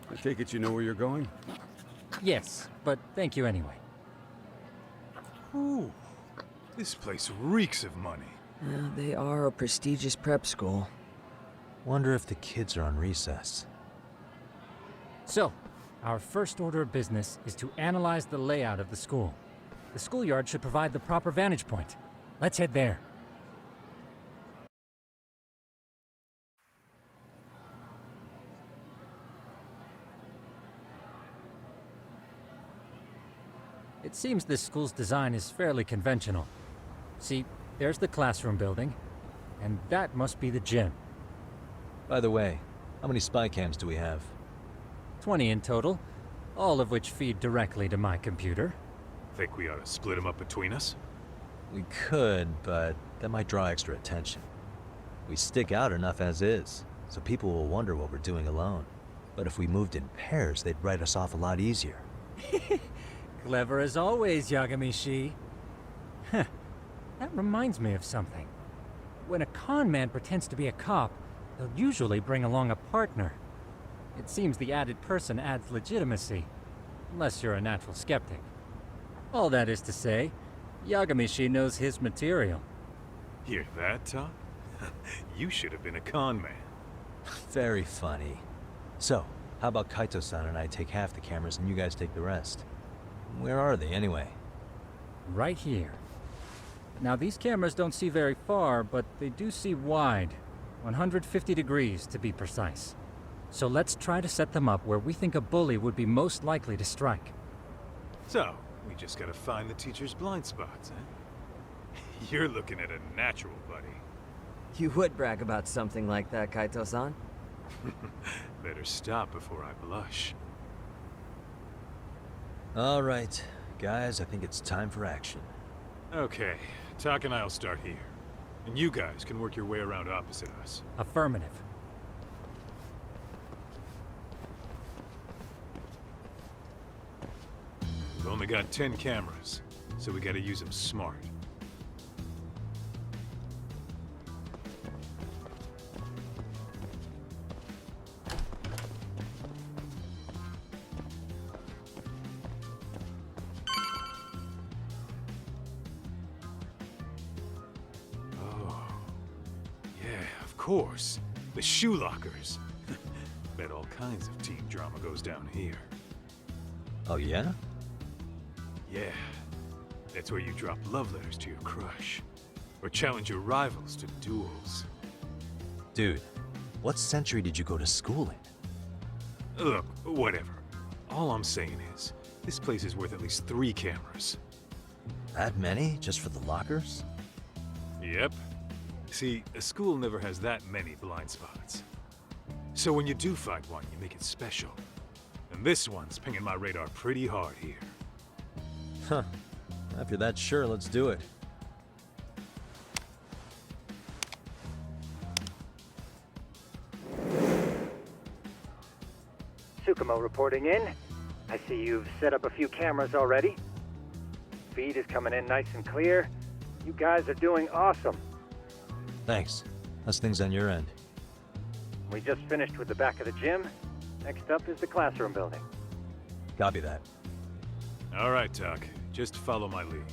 I take it you know where you're going? Yes, but thank you anyway. Ooh, this place reeks of money. They are a prestigious prep school. Wonder if the kids are on recess. So, our first order of business is to analyze the layout of the school. The schoolyard should provide the proper vantage point. Let's head there. It seems this school's design is fairly conventional. See, there's the classroom building, and that must be the gym. By the way, how many spy cams do we have? 20 in total, all of which feed directly to my computer. Think we ought to split them up between us? We could, but that might draw extra attention. We stick out enough as is, so people will wonder what we're doing alone. But if we moved in pairs, they'd write us off a lot easier. Clever as always, Yagamishi. Huh. That reminds me of something. when a con man pretends to be a cop, they'll usually bring along a partner. It seems the added person adds legitimacy, unless you're a natural skeptic. All that is to say, Yagamishi knows his material. Hear that, Tom? You should have been a con man. Very funny. So, how about Kaito-san and I take half the cameras and you guys take the rest? Where are they, anyway? Right here. Now, these cameras don't see very far, but they do see wide. 150 degrees, to be precise. So let's try to set them up where we think a bully would be most likely to strike. So, we just gotta find the teacher's blind spots, eh? You're looking at a natural, buddy. You would brag about something like that, Kaito-san. Better stop before I blush. All right, guys, I think it's time for action. Okay, Tak and I'll start here. And you guys can work your way around opposite us. Affirmative. We've only got 10 cameras, so we gotta use them smart. Of course, the shoe lockers. Bet all kinds of teen drama goes down here. Oh, yeah? Yeah. That's where you drop love letters to your crush. Or challenge your rivals to duels. Dude, what century did you go to school in? Look, whatever. All I'm saying is, this place is worth at least 3 cameras. That many? Just for the lockers? Yep. See, a school never has that many blind spots. So when you do find one, you make it special. And this one's pinging my radar pretty hard here. Huh. If you're that sure, let's do it. Tsukumo reporting in. I see you've set up a few cameras already. Feed is coming in nice and clear. You guys are doing awesome. Thanks. How's things on your end? We just finished with the back of the gym. Next up is the classroom building. Copy that. All right, Tak. Just follow my lead.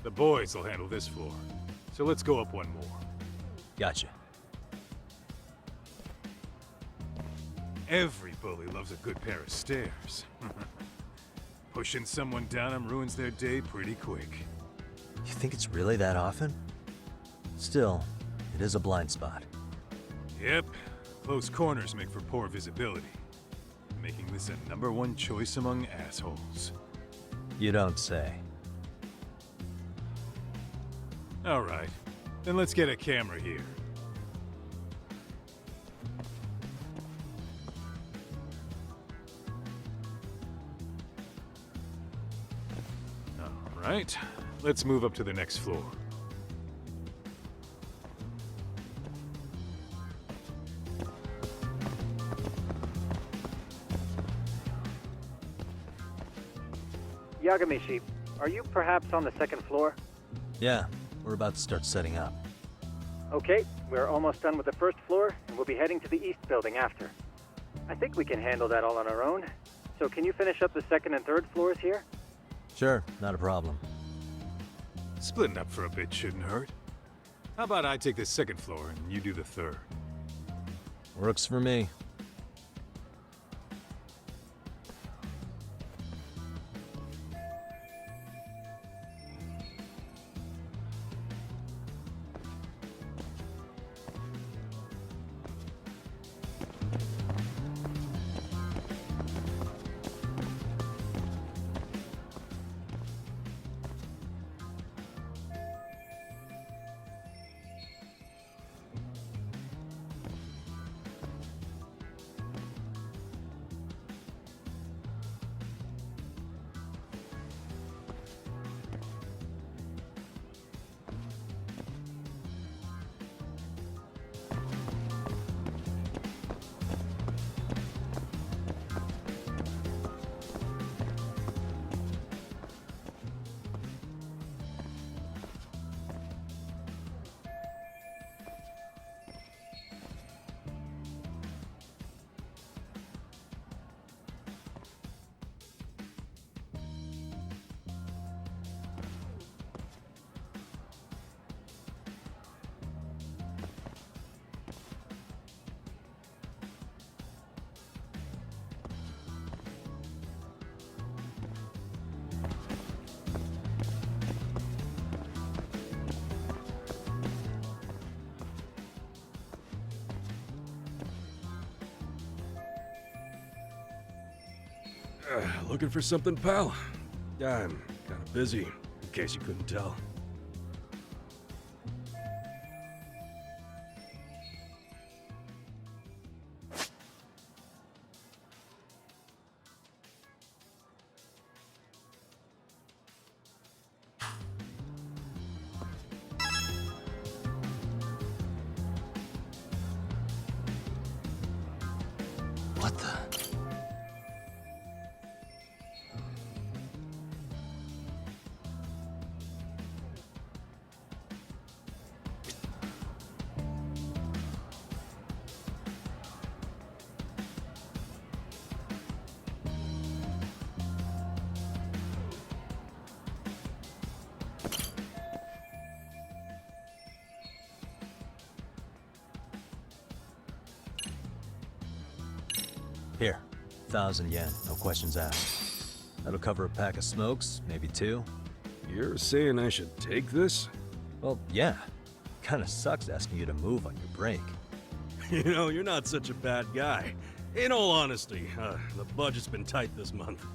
The boys will handle this floor. So let's go up one more. Gotcha. Every bully loves a good pair of stairs. Pushing someone down them ruins their day pretty quick. You think it's really that often? Still, it is a blind spot. Yep. Close corners make for poor visibility. Making this a #1 choice among assholes. You don't say. All right. Then let's get a camera here. All right. Let's move up to the next floor. Yagamishi, are you perhaps on the second floor? Yeah, we're about to start setting up. Okay, we're almost done with the first floor, and we'll be heading to the east building after. I think we can handle that all on our own. So can you finish up the second and third floors here? Sure, not a problem. Splitting up for a bit shouldn't hurt. How about I take the second floor and you do the third? Works for me. Looking for something, pal? I'm kind of busy, in case you couldn't tell. What the? Here, 1,000 yen, no questions asked. That'll cover a pack of smokes, maybe 2. You're saying I should take this? Well, yeah. Kinda sucks asking you to move on your break. You know, you're not such a bad guy. In all honesty, the budget's been tight this month.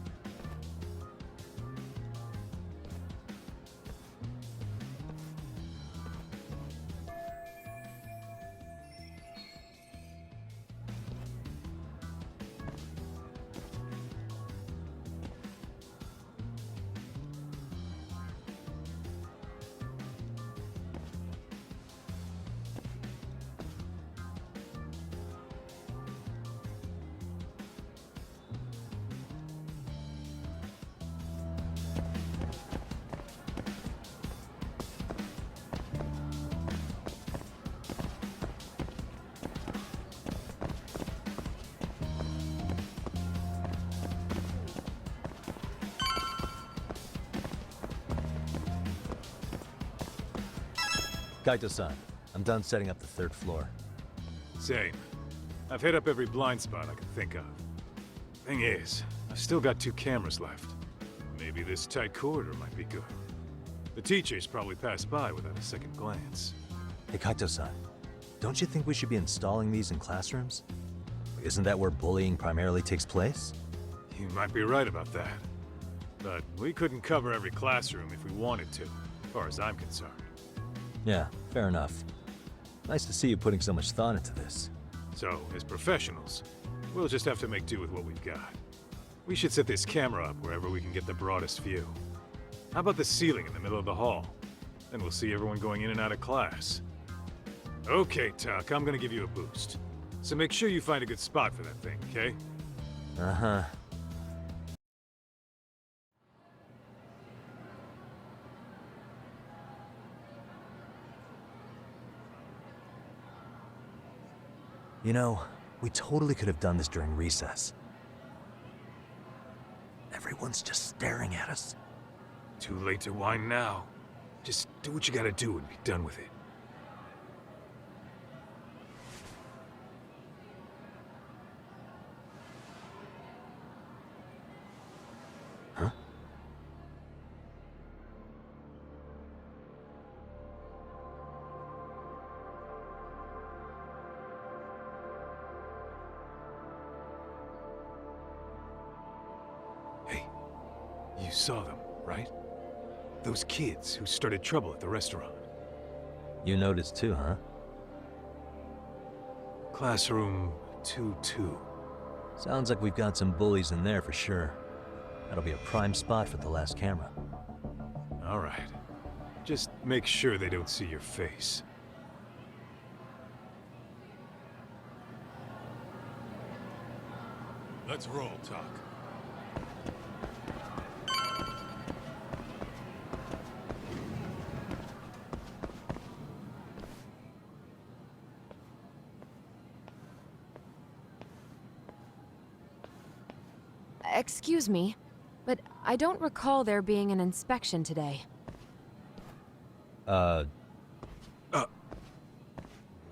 Kaito-san, I'm done setting up the 3rd floor. Same. I've hit up every blind spot I can think of. Thing is, I've still got 2 cameras left. Maybe this tight corridor might be good. The teachers probably passed by without a second glance. Hey Kaito-san, don't you think we should be installing these in classrooms? Isn't that where bullying primarily takes place? You might be right about that. But we couldn't cover every classroom if we wanted to, as far as I'm concerned. Yeah, fair enough. Nice to see you putting so much thought into this. So, as professionals, we'll just have to make do with what we've got. We should set this camera up wherever we can get the broadest view. How about the ceiling in the middle of the hall? Then we'll see everyone going in and out of class. Okay, Tuck, I'm gonna give you a boost. So make sure you find a good spot for that thing, okay? Uh-huh. You know, we totally could have done this during recess. Everyone's just staring at us. Too late to whine now. Just do what you gotta do and be done with it. Huh? You saw them, right? Those kids who started trouble at the restaurant. You noticed too, huh? Classroom 2-2. Sounds like we've got some bullies in there for sure. That'll be a prime spot for the last camera. All right. Just make sure they don't see your face. Let's roll, Talk. Excuse me, but I don't recall there being an inspection today.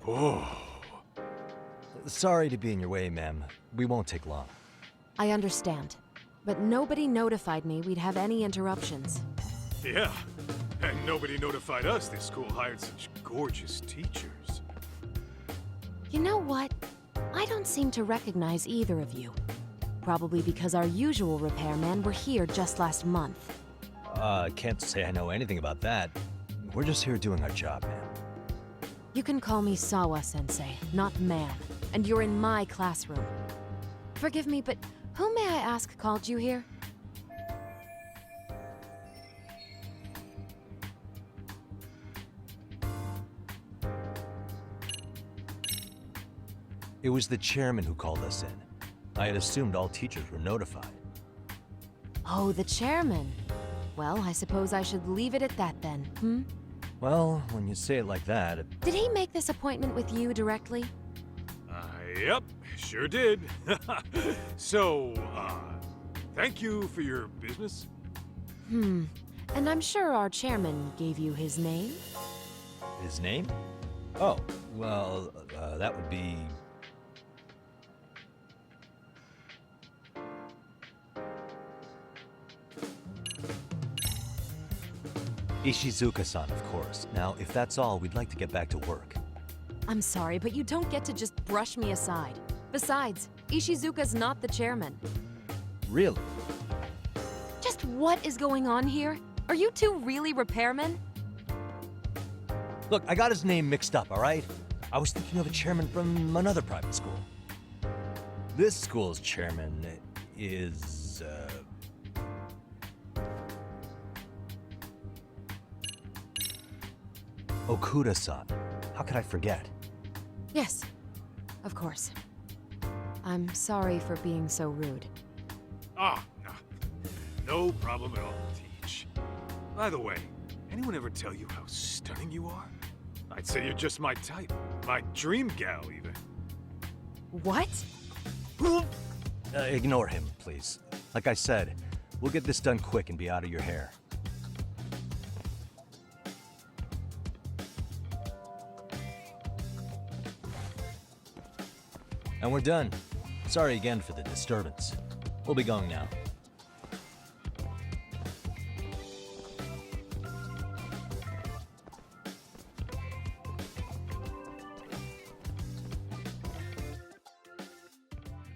Whoa. Sorry to be in your way, ma'am. We won't take long. I understand, but nobody notified me we'd have any interruptions. Yeah, and nobody notified us this school hired such gorgeous teachers. You know what? I don't seem to recognize either of you. Probably because our usual repairmen were here just last month. Can't say I know anything about that. We're just here doing our job, man. You can call me Sawa-sensei, not ma'am, and you're in my classroom. Forgive me, but who may I ask called you here? It was the chairman who called us in. I had assumed all teachers were notified. Oh, the chairman. Well, I suppose I should leave it at that then, hmm? Well, when you say it like that... Did he make this appointment with you directly? Yep, sure did. So, thank you for your business. And I'm sure our chairman gave you his name? His name? Oh, well, that would be... Ishizuka-san, of course. Now, if that's all, we'd like to get back to work. I'm sorry, but you don't get to just brush me aside. Besides, Ishizuka's not the chairman. Really? Just what is going on here? Are you two really repairmen? Look, I got his name mixed up, all right? I was thinking of a chairman from another private school. This school's chairman is, Okuda-san. How could I forget? Yes, of course. I'm sorry for being so rude. Ah, no problem at all, Teach. By the way, anyone ever tell you how stunning you are? I'd say you're just my type. My dream gal, even. What? Ignore him, please. Like I said, we'll get this done quick and be out of your hair. And we're done. Sorry again for the disturbance. We'll be going now.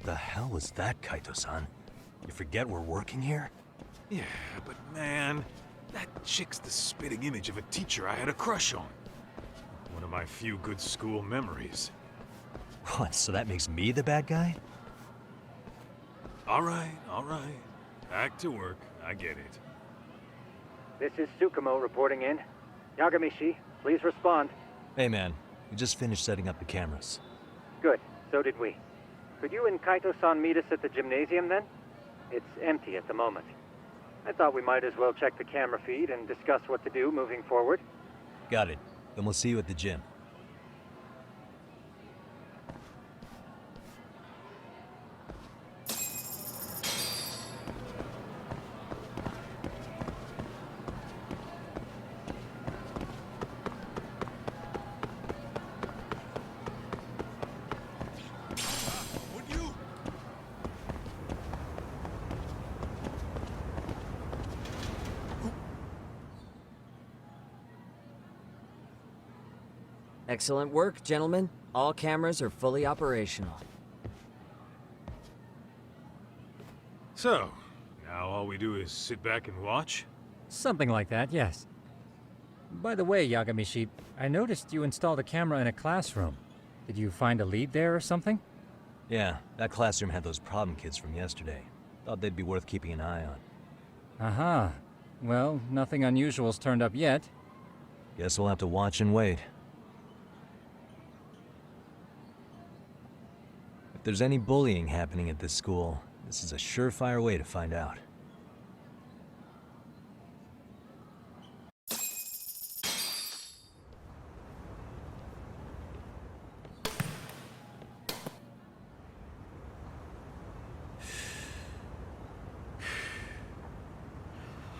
The hell was that, Kaito-san? You forget we're working here? Yeah, but man, that chick's the spitting image of a teacher I had a crush on. One of my few good school memories. What, so that makes me the bad guy? All right. Back to work. I get it. This is Tsukumo reporting in. Yagamishi, please respond. Hey man, we just finished setting up the cameras. Good, so did we. Could you and Kaito-san meet us at the gymnasium then? It's empty at the moment. I thought we might as well check the camera feed and discuss what to do moving forward. Got it. Then we'll see you at the gym. Excellent work, gentlemen. All cameras are fully operational. So, now all we do is sit back and watch? Something like that, yes. By the way, Yagamishi, I noticed you installed a camera in a classroom. Did you find a lead there or something? Yeah, that classroom had those problem kids from yesterday. Thought they'd be worth keeping an eye on. Aha. Well, nothing unusual's turned up yet. Guess we'll have to watch and wait. If there's any bullying happening at this school, this is a surefire way to find out.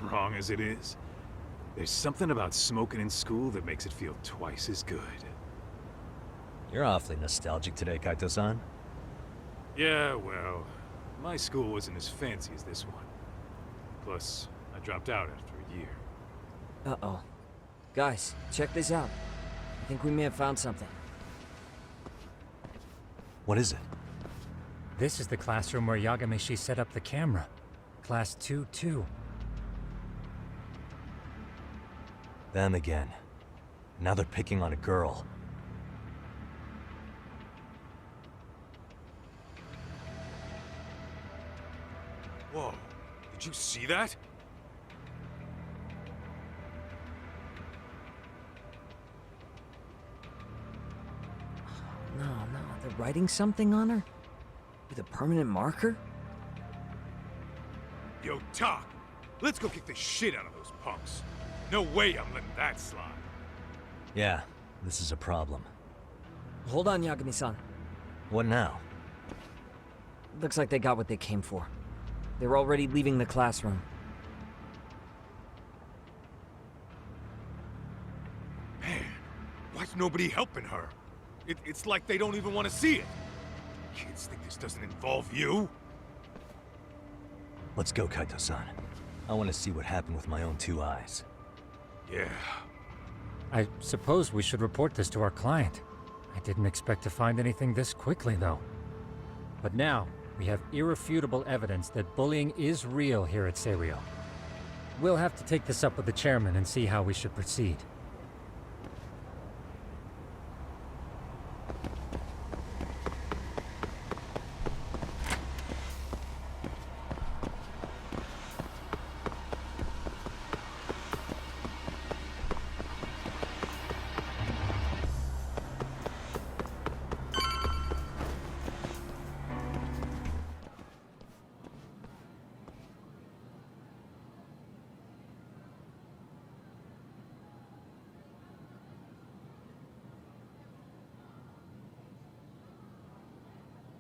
Wrong as it is, there's something about smoking in school that makes it feel twice as good. You're awfully nostalgic today, Kaito-san. Yeah, well, my school wasn't as fancy as this one. Plus, I dropped out after a year. Uh-oh. Guys, check this out. I think we may have found something. What is it? This is the classroom where Yagamishi set up the camera. Class 2-2. Them again. Now they're picking on a girl. Whoa, did you see that? No, they're writing something on her? With a permanent marker? Yo, Tak, let's go kick the shit out of those punks. No way I'm letting that slide. Yeah, this is a problem. Hold on, Yagami-san. What now? Looks like they got what they came for. They're already leaving the classroom. Man, why's nobody helping her? It's like they don't even want to see it. Kids think this doesn't involve you? Let's go, Kaito-san. I want to see what happened with my own 2 eyes. Yeah. I suppose we should report this to our client. I didn't expect to find anything this quickly, though. But now, we have irrefutable evidence that bullying is real here at Serio. We'll have to take this up with the chairman and see how we should proceed.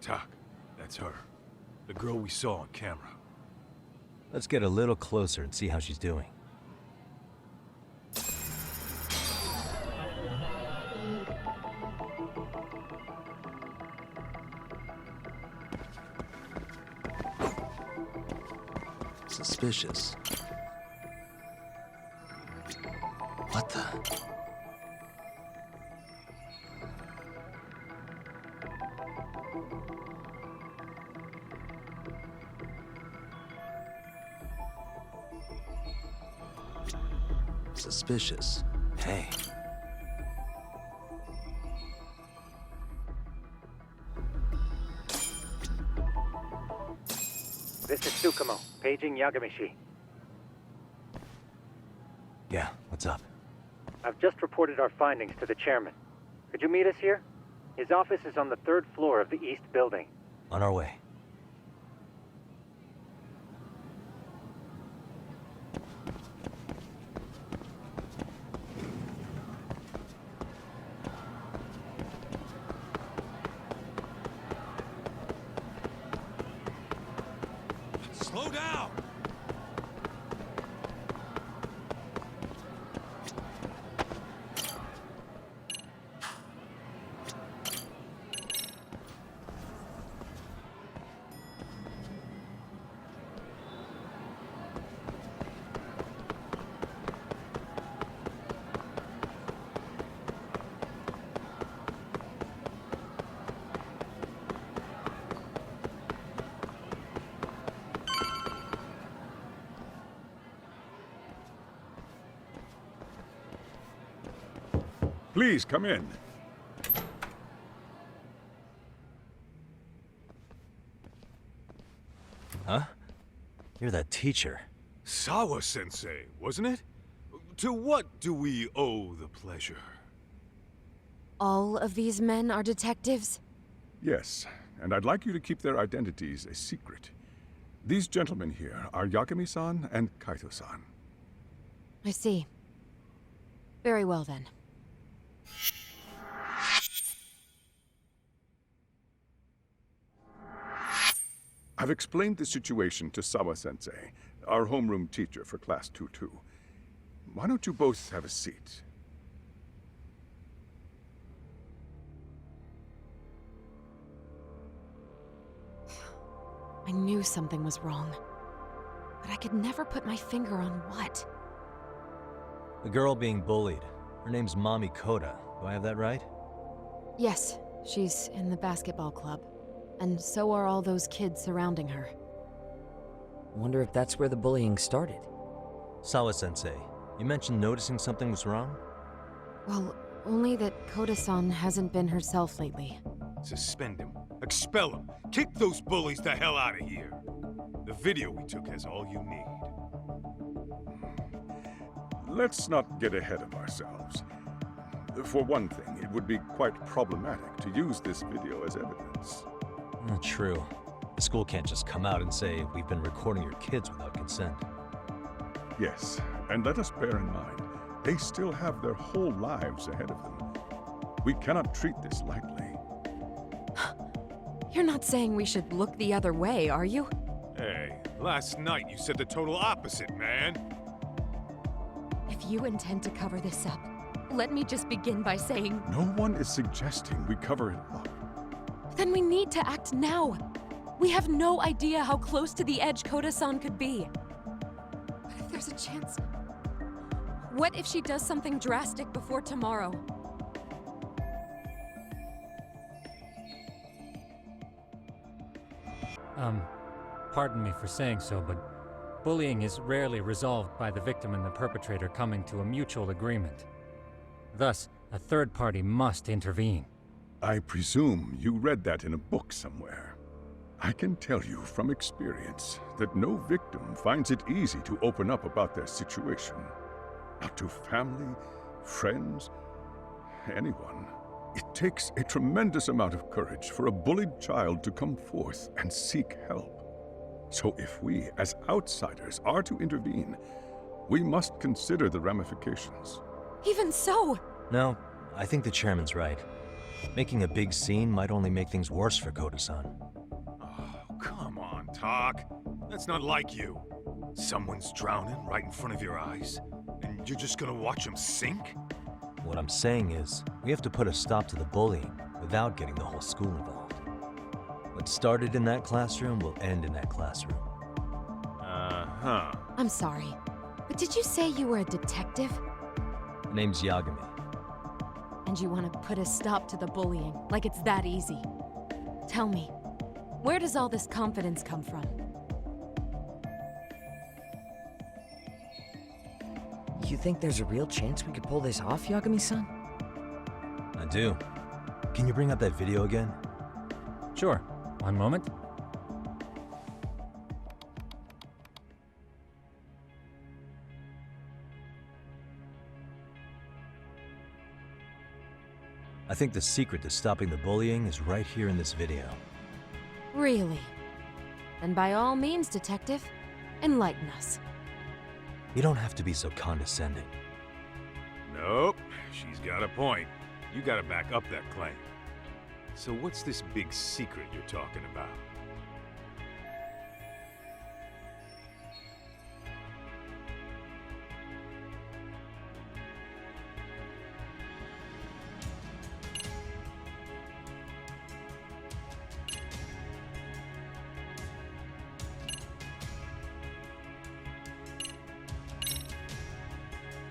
Tak, that's her. The girl we saw on camera. Let's get a little closer and see how she's doing. Suspicious. What the? Suspicious. Hey. This is Tsukumo, paging Yagamishi. Yeah, what's up? I've just reported our findings to the chairman. Could you meet us here? His office is on the 3rd floor of the east building. On our way. Slow down! Please, come in. Huh? You're that teacher. Sawa-sensei, wasn't it? To what do we owe the pleasure? All of these men are detectives? Yes, and I'd like you to keep their identities a secret. These gentlemen here are Yagami-san and Kaito-san. I see. Very well, then. I've explained the situation to Sawa-sensei, our homeroom teacher for Class 2-2. Why don't you both have a seat? I knew something was wrong, but I could never put my finger on what. The girl being bullied. Her name's Mami Koda. Do I have that right? Yes, she's in the basketball club. And so are all those kids surrounding her. Wonder if that's where the bullying started. Sawa-sensei, you mentioned noticing something was wrong? Well, only that Koda-san hasn't been herself lately. Suspend him. Expel him. Kick those bullies the hell out of here. The video we took has all you need. Let's not get ahead of ourselves. For one thing, it would be quite problematic to use this video as evidence. True. The school can't just come out and say, we've been recording your kids without consent. Yes, and let us bear in mind, they still have their whole lives ahead of them. We cannot treat this lightly. You're not saying we should look the other way, are you? Hey, last night you said the total opposite, man. If you intend to cover this up, let me just begin by saying... No one is suggesting we cover it up. Then we need to act now. We have no idea how close to the edge Koda-san could be. What if there's a chance? What if she does something drastic before tomorrow? Pardon me for saying so, but bullying is rarely resolved by the victim and the perpetrator coming to a mutual agreement. Thus, a third party must intervene. I presume you read that in a book somewhere. I can tell you from experience that no victim finds it easy to open up about their situation. Not to family, friends, anyone. It takes a tremendous amount of courage for a bullied child to come forth and seek help. So if we, as outsiders, are to intervene, we must consider the ramifications. Even so! No, I think the chairman's right. Making a big scene might only make things worse for Koda-san. Oh, come on, Talk. That's not like you. Someone's drowning right in front of your eyes, and you're just gonna watch him sink? What I'm saying is, we have to put a stop to the bullying without getting the whole school involved. What started in that classroom will end in that classroom. Uh-huh. I'm sorry, but did you say you were a detective? My name's Yagami. And you want to put a stop to the bullying, like it's that easy. Tell me, where does all this confidence come from? You think there's a real chance we could pull this off, Yagami-san? I do. Can you bring up that video again? Sure. One moment. I think the secret to stopping the bullying is right here in this video. Really? Then by all means, detective, enlighten us. You don't have to be so condescending. Nope, she's got a point. You gotta back up that claim. So what's this big secret you're talking about?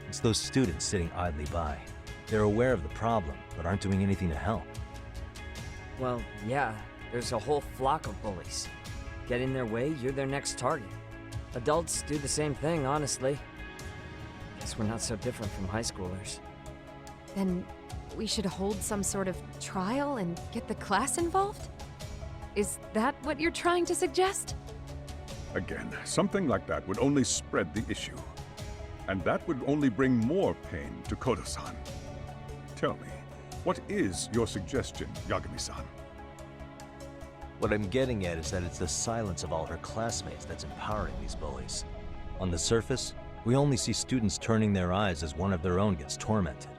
It's those students sitting idly by. They're aware of the problem, but aren't doing anything to help. Well, yeah, there's a whole flock of bullies. Get in their way, you're their next target. Adults do the same thing, honestly. Guess we're not so different from high schoolers. Then we should hold some sort of trial and get the class involved? Is that what you're trying to suggest? Again, something like that would only spread the issue. And that would only bring more pain to Koda-san. Tell me, what is your suggestion, Yagami-san? What I'm getting at is that it's the silence of all her classmates that's empowering these bullies. On the surface, we only see students turning their eyes as one of their own gets tormented.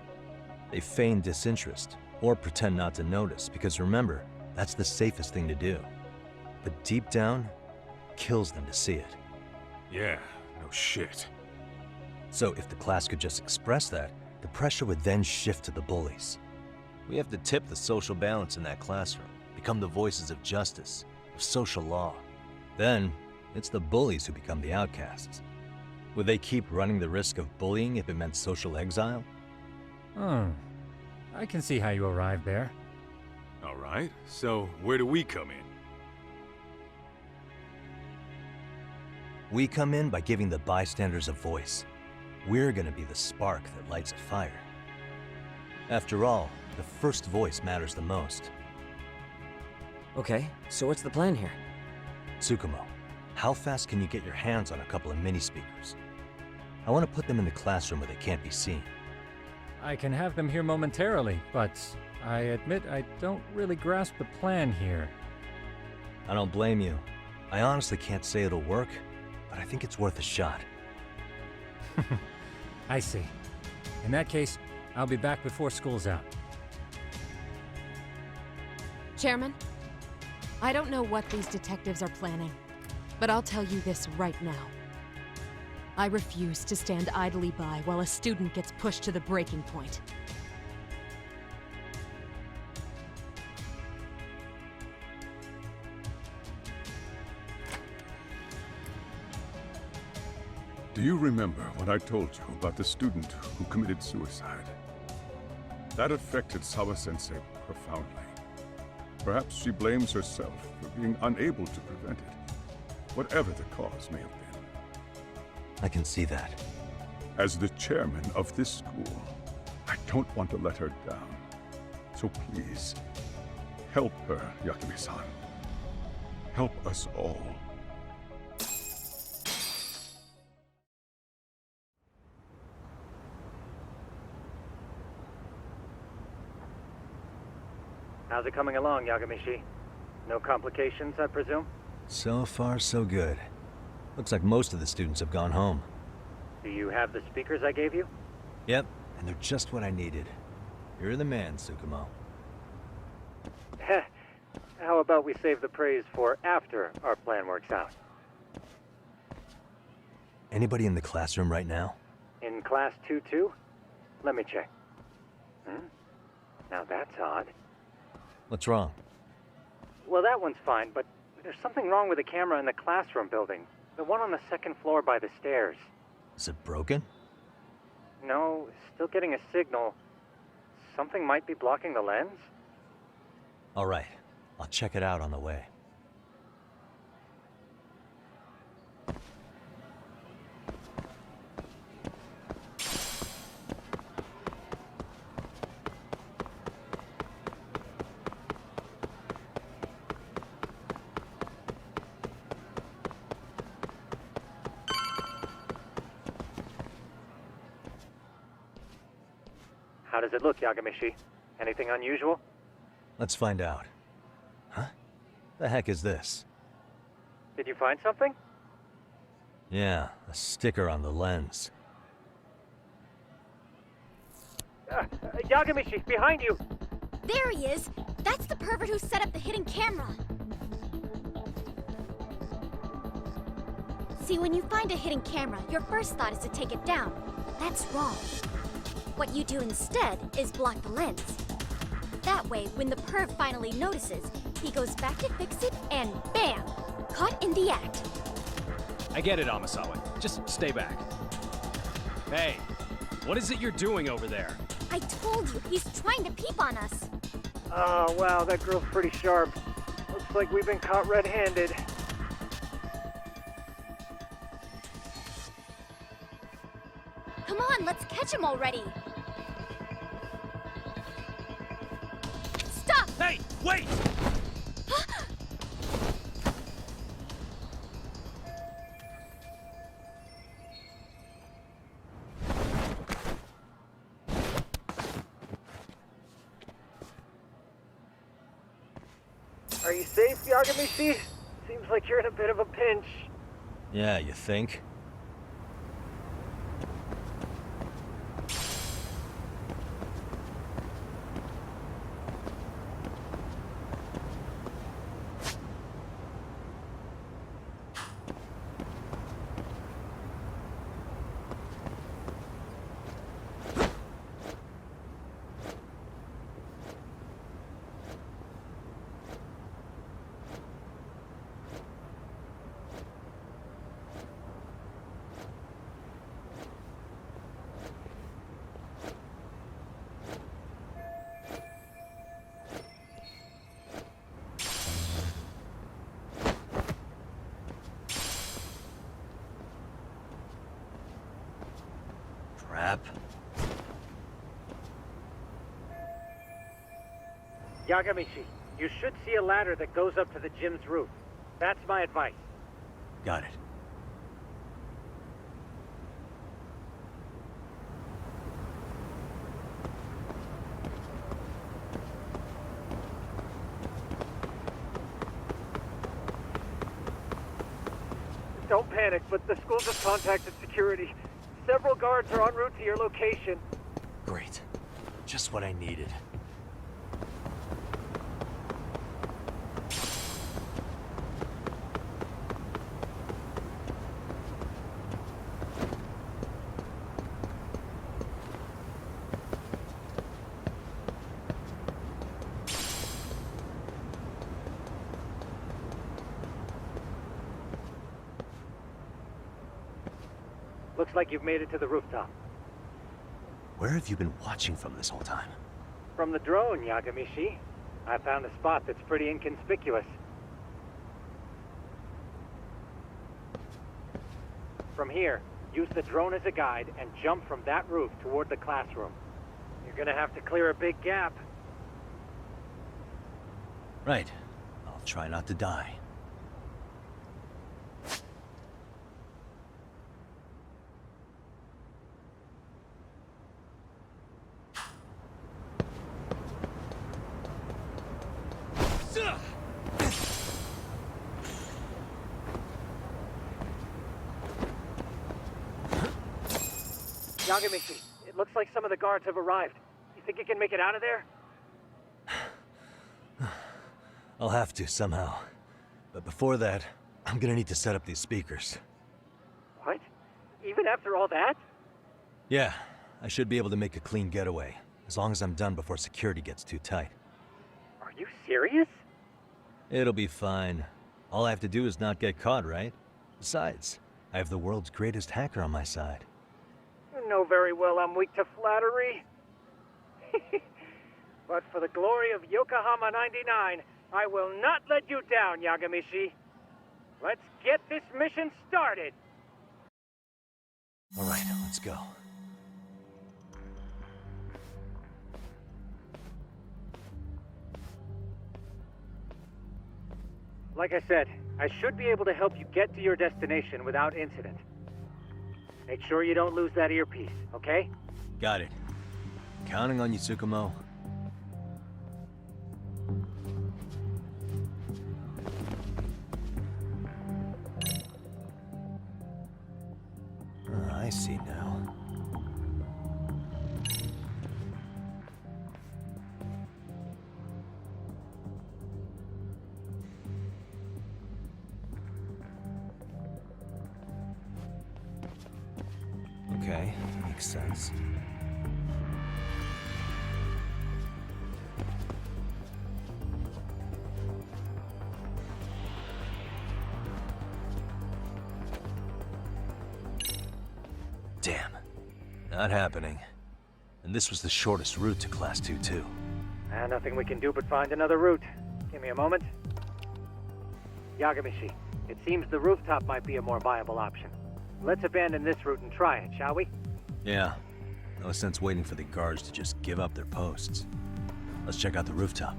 They feign disinterest, or pretend not to notice, because remember, that's the safest thing to do. But deep down, it kills them to see it. Yeah, no shit. So if the class could just express that, the pressure would then shift to the bullies. We have to tip the social balance in that classroom, become the voices of justice, of social law. Then, it's the bullies who become the outcasts. Would they keep running the risk of bullying if it meant social exile? I can see how you arrived there. All right, so where do we come in? We come in by giving the bystanders a voice. We're gonna be the spark that lights a fire. After all, the first voice matters the most. Okay, so what's the plan here? Tsukumo, how fast can you get your hands on a couple of mini-speakers? I want to put them in the classroom where they can't be seen. I can have them here momentarily, but I admit I don't really grasp the plan here. I don't blame you. I honestly can't say it'll work, but I think it's worth a shot. I see. In that case, I'll be back before school's out. Chairman, I don't know what these detectives are planning, but I'll tell you this right now. I refuse to stand idly by while a student gets pushed to the breaking point. Do you remember what I told you about the student who committed suicide? That affected Sawa-sensei profoundly. Perhaps she blames herself for being unable to prevent it, whatever the cause may have been. I can see that. As the chairman of this school, I don't want to let her down. So please, help her, Yakume-san. Help us all. How's it coming along, Yagamishi? No complications, I presume? So far, so good. Looks like most of the students have gone home. Do you have the speakers I gave you? Yep, and they're just what I needed. You're the man, Tsukumo. Heh. How about we save the praise for after our plan works out? Anybody in the classroom right now? In class 2-2? Let me check. Now that's odd. What's wrong? Well, that one's fine, but there's something wrong with the camera in the classroom building. The one on the second floor by the stairs. Is it broken? No, still getting a signal. Something might be blocking the lens? All right, I'll check it out on the way. How does it look, Yagamishi? Anything unusual? Let's find out. Huh? The heck is this? Did you find something? Yeah, a sticker on the lens. Yagamishi, behind you! There he is! That's the pervert who set up the hidden camera! See, when you find a hidden camera, your first thought is to take it down. That's wrong. What you do instead is block the lens. That way, when the perv finally notices, he goes back to fix it and bam! Caught in the act. I get it, Amasawa. Just stay back. Hey, what is it you're doing over there? I told you, he's trying to peep on us. Oh, wow, that girl's pretty sharp. Looks like we've been caught red-handed. Come on, let's catch him already. Stop! Hey, wait! Are you safe, Yagamishi? Seems like you're in a bit of a pinch. Yeah, you think? crap. Yagamishi, you should see a ladder that goes up to the gym's roof. That's my advice. Got it. Don't panic, but the school just contacted security. Several guards are en route to your location. Great. Just what I needed. Looks like you've made it to the rooftop. Where have you been watching from this whole time? From the drone, Yagamishi. I found a spot that's pretty inconspicuous. From here, use the drone as a guide and jump from that roof toward the classroom. You're gonna have to clear a big gap. Right. I'll try not to die. Yagamishi, it looks like some of the guards have arrived. You think you can make it out of there? I'll have to, somehow. But before that, I'm gonna need to set up these speakers. What? Even after all that? Yeah, I should be able to make a clean getaway, as long as I'm done before security gets too tight. Are you serious? It'll be fine. All I have to do is not get caught, right? Besides, I have the world's greatest hacker on my side. You know very well I'm weak to flattery. But for the glory of Yokohama 99, I will not let you down, Yagamishi. Let's get this mission started. All right, let's go. Like I said, I should be able to help you get to your destination without incident. Make sure you don't lose that earpiece, okay? Got it. Counting on you, Tsukumo. I see now. Okay, makes sense. Damn. Not happening. And this was the shortest route to Class 2, too. Nothing we can do but find another route. Give me a moment. Yagamishi, it seems the rooftop might be a more viable option. Let's abandon this route and try it, shall we? Yeah. No sense waiting for the guards to just give up their posts. Let's check out the rooftop.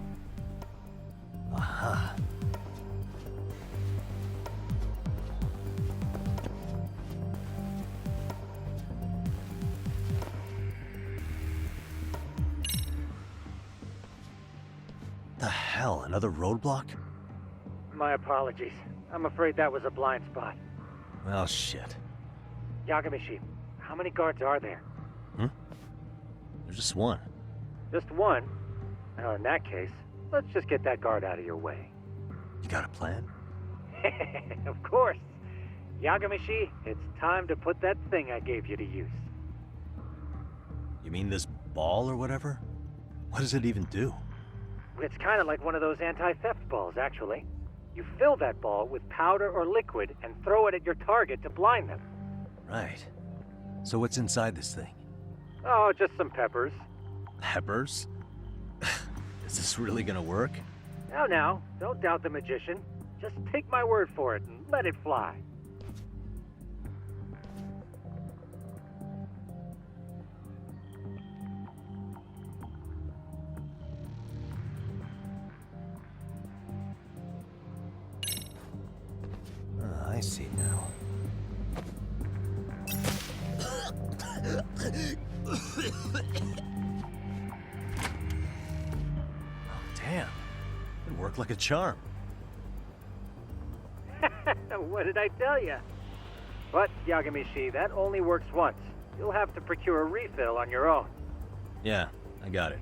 Aha. The hell, another roadblock? My apologies. I'm afraid that was a blind spot. Well, shit. Yagamishi, how many guards are there? There's just one. Just one? Well, in that case, let's just get that guard out of your way. You got a plan? Of course. Yagamishi, it's time to put that thing I gave you to use. You mean this ball or whatever? What does it even do? It's kind of like one of those anti-theft balls, actually. You fill that ball with powder or liquid and throw it at your target to blind them. Right. So what's inside this thing? Oh, just some peppers. Peppers? Is this really gonna work? Now, don't doubt the magician. Just take my word for it and let it fly. seat now. Damn. It worked like a charm. What did I tell you? But, Yagamishi, that only works once. You'll have to procure a refill on your own. Yeah, I got it.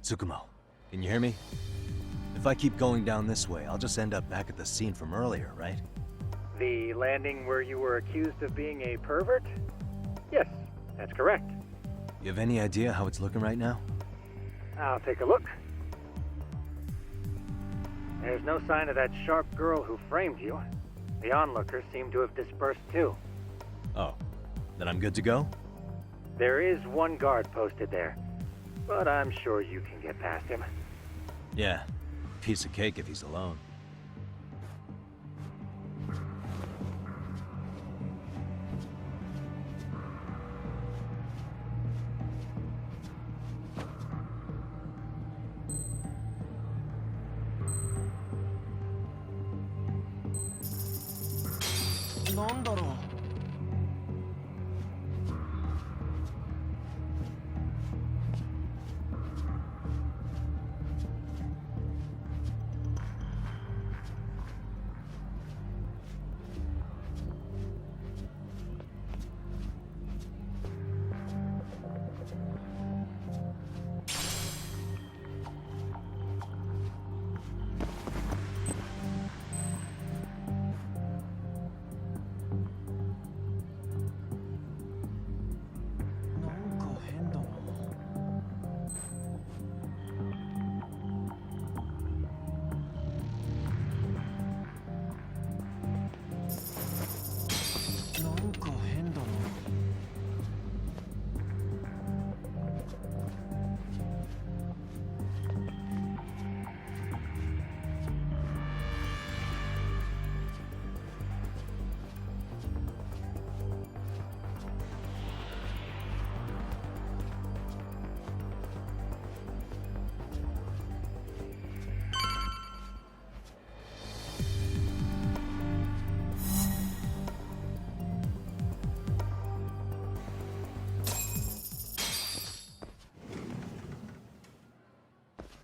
Tsukumo, can you hear me? If I keep going down this way, I'll just end up back at the scene from earlier, right? The landing where you were accused of being a pervert? Yes, that's correct. You have any idea how it's looking right now? I'll take a look. There's no sign of that sharp girl who framed you. The onlookers seem to have dispersed too. Oh, then I'm good to go? There is one guard posted there, but I'm sure you can get past him. Yeah, piece of cake if he's alone.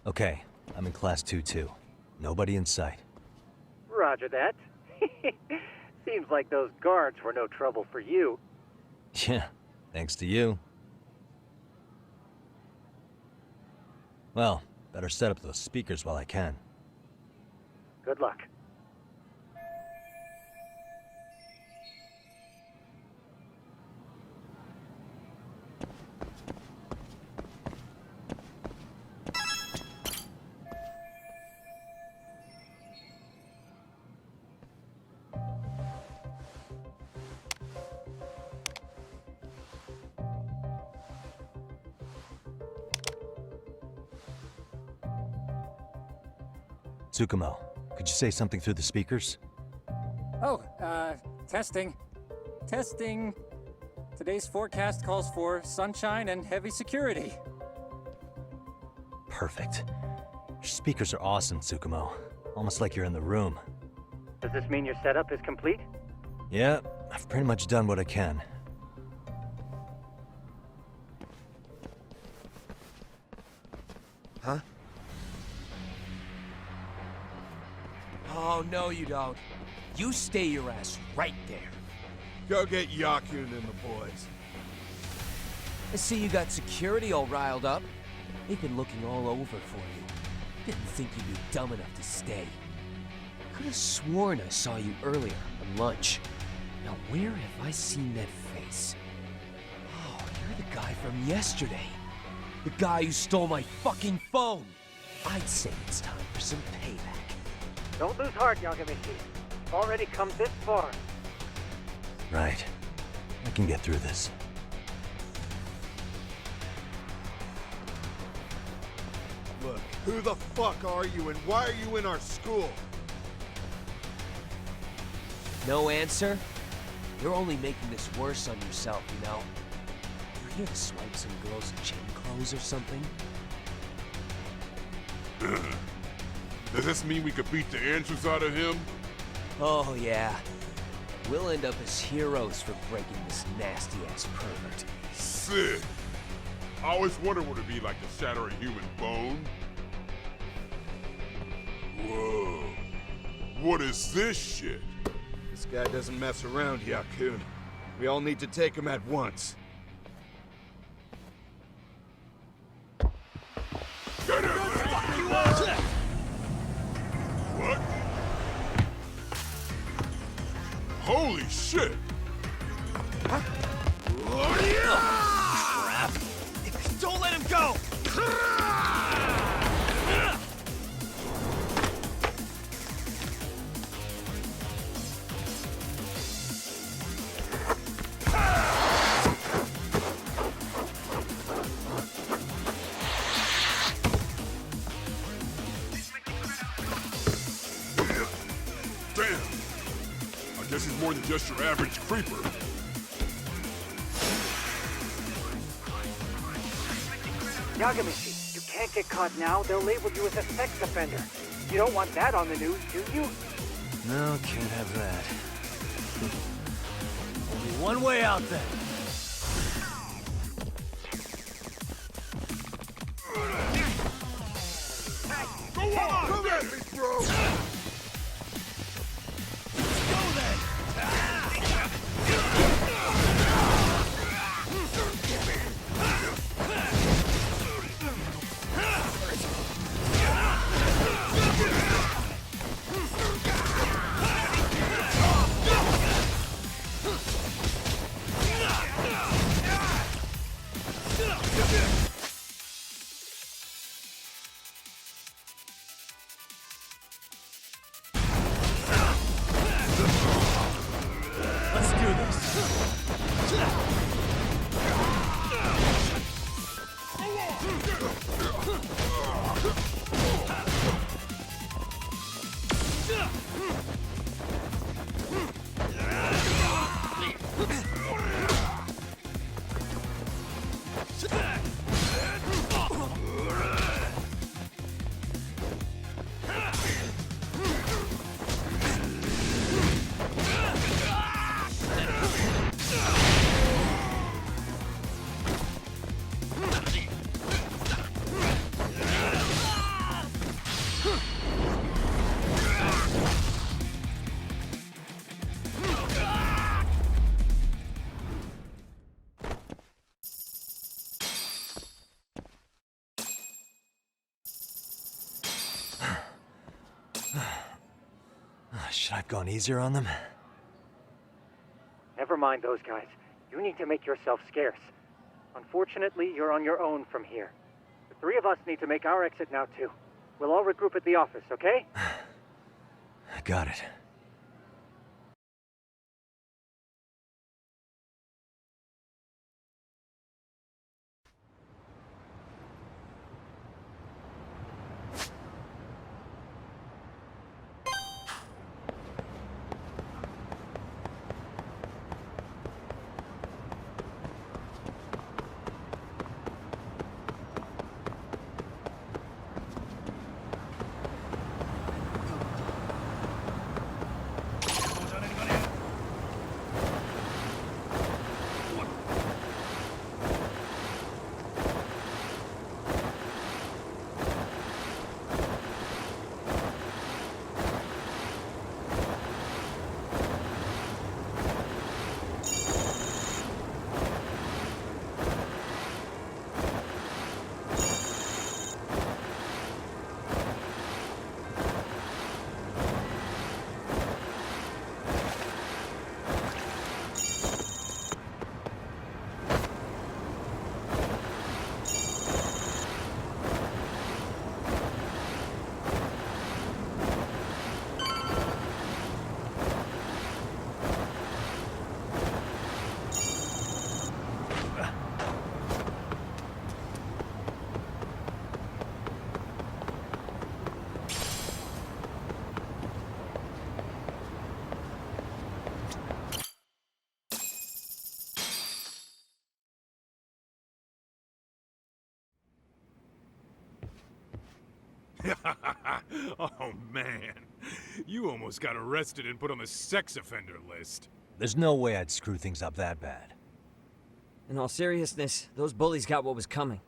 Okay, I'm in Class 2-2. Nobody in sight. Roger that. Seems like those guards were no trouble for you. Yeah, thanks to you. Well, better set up those speakers while I can. Good luck. Tsukumo, could you say something through the speakers? Oh, testing. Testing. Today's forecast calls for sunshine and heavy security. Perfect. Your speakers are awesome, Tsukumo. Almost like you're in the room. Does this mean your setup is complete? Yeah, I've pretty much done what I can. Huh? Oh, no you don't. You stay your ass right there. Go get Yakun and the boys. I see you got security all riled up. They've been looking all over for you. Didn't think you'd be dumb enough to stay. Could have sworn I saw you earlier on lunch. Now where have I seen that face? Oh, you're the guy from yesterday. The guy who stole my fucking phone. I'd say it's time for some payback. Don't lose heart, Yagamichi. You've already come this far. Right. I can get through this. Look, who the fuck are you and why are you in our school? No answer? You're only making this worse on yourself, you know? You're here to swipe some girls in chain clothes or something? Does this mean we could beat the answers out of him? Oh, yeah. We'll end up as heroes for breaking this nasty-ass pervert. Sick! I always wondered what it'd be like to shatter a human bone. Whoa. What is this shit? This guy doesn't mess around, Yakun. We all need to take him at once. Get him! What? Holy shit! Crap! Don't let him go! Damn! I guess he's more than just your average creeper. Yagamichi, you can't get caught now. They'll label you as a sex offender. You don't want that on the news, do you? No, can't have that. Only one way out then. Go on! Come at me, bro! Let's do this. Should I have gone easier on them? Never mind those guys. You need to make yourself scarce. Unfortunately, you're on your own from here. The three of us need to make our exit now, too. We'll all regroup at the office, okay? Got it. Oh, man. You almost got arrested and put on the sex offender list. There's no way I'd screw things up that bad. In all seriousness, those bullies got what was coming.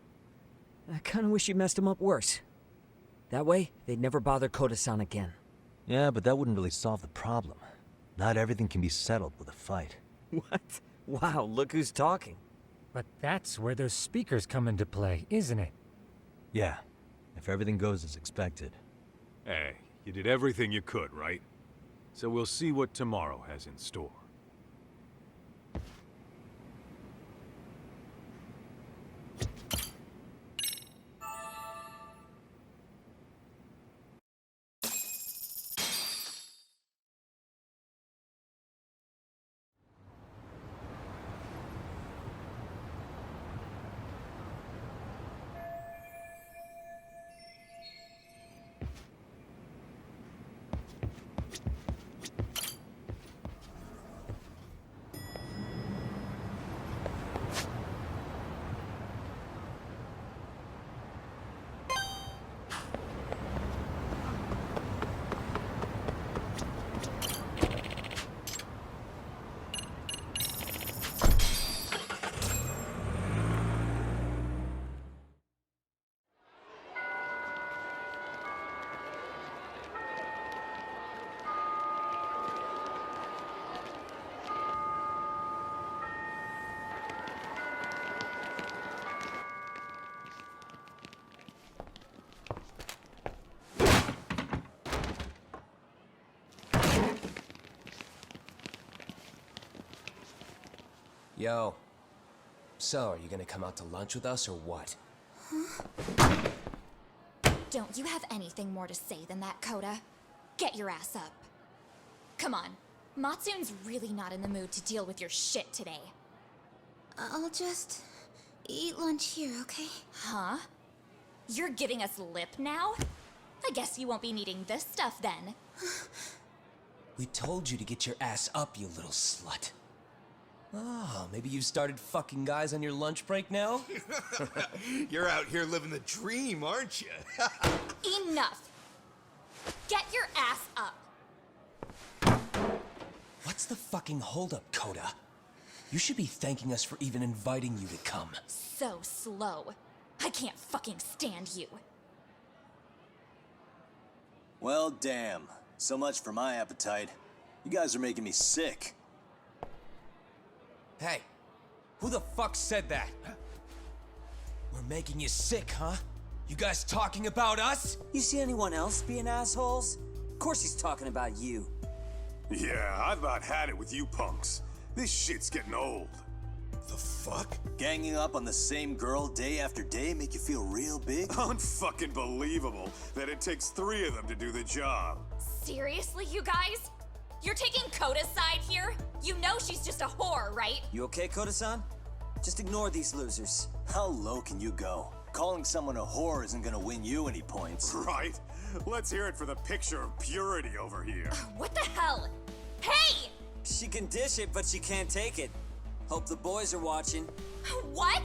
I kinda wish you messed them up worse. That way, they'd never bother Koda-san again. Yeah, but that wouldn't really solve the problem. Not everything can be settled with a fight. What? Wow, look who's talking. But that's where those speakers come into play, isn't it? Yeah, if everything goes as expected. Hey, you did everything you could, right? So we'll see what tomorrow has in store. Yo. So, are you gonna come out to lunch with us or what? Don't you have anything more to say than that, Koda? Get your ass up. Come on. Matsune's really not in the mood to deal with your shit today. I'll just eat lunch here, okay? Huh? You're giving us lip now? I guess you won't be needing this stuff then. We told you to get your ass up, you little slut. Oh, maybe you've started fucking guys on your lunch break now? You're out here living the dream, aren't you? Enough! Get your ass up! What's the fucking holdup, Koda? You should be thanking us for even inviting you to come. So slow. I can't fucking stand you. Well, damn. So much for my appetite. You guys are making me sick. Hey, who the fuck said that? We're making you sick, huh? You guys talking about us? You see anyone else being assholes? Of course he's talking about you. Yeah, I've about had it with you punks. This shit's getting old. The fuck? Ganging up on the same girl day after day make you feel real big? Unfucking believable that it takes 3 of them to do the job. Seriously, you guys? You're taking Koda's side here? You know she's just a whore, right? You okay, Koda-san? Just ignore these losers. How low can you go? Calling someone a whore isn't gonna win you any points. Right? Let's hear it for the picture of purity over here. What the hell? Hey! She can dish it, but she can't take it. Hope the boys are watching. What?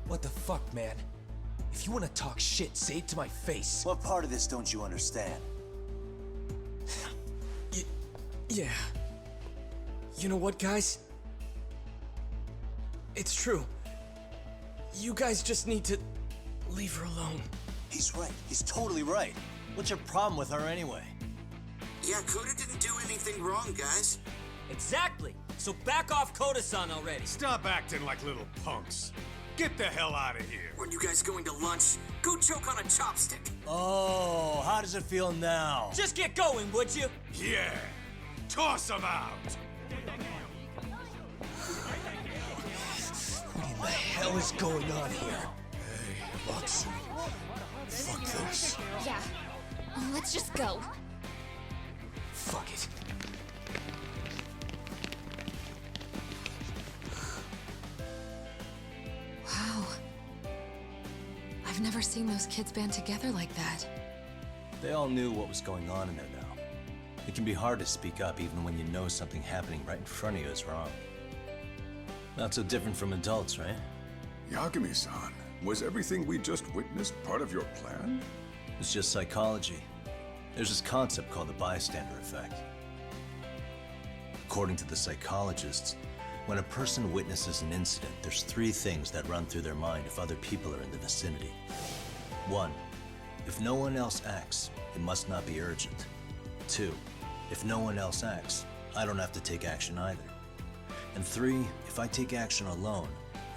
What the fuck, man? If you want to talk shit, say it to my face. What part of this don't you understand? Yeah. You know what, guys? It's true. You guys just need to leave her alone. He's right. He's totally right. What's your problem with her anyway? Yeah, Koda didn't do anything wrong, guys. Exactly. So back off Koda-san already. Stop acting like little punks. Get the hell out of here. When you guys going to lunch, go choke on a chopstick. Oh, how does it feel now? Just get going, would you? Yeah. Toss them out. What in the hell is going on here? Hey, Matsu. Fuck this. Yeah. Let's just go. Fuck it. Wow. I've never seen those kids band together like that. They all knew what was going on in there now. It can be hard to speak up even when you know something happening right in front of you is wrong. Not so different from adults, right? Yagami-san, Was everything we just witnessed part of your plan? It's just psychology. There's this concept called the bystander effect. According to the psychologists, when a person witnesses an incident, there's 3 things that run through their mind if other people are in the vicinity. 1. If no one else acts, it must not be urgent. 2. If no one else acts, I don't have to take action either. And 3, if I take action alone,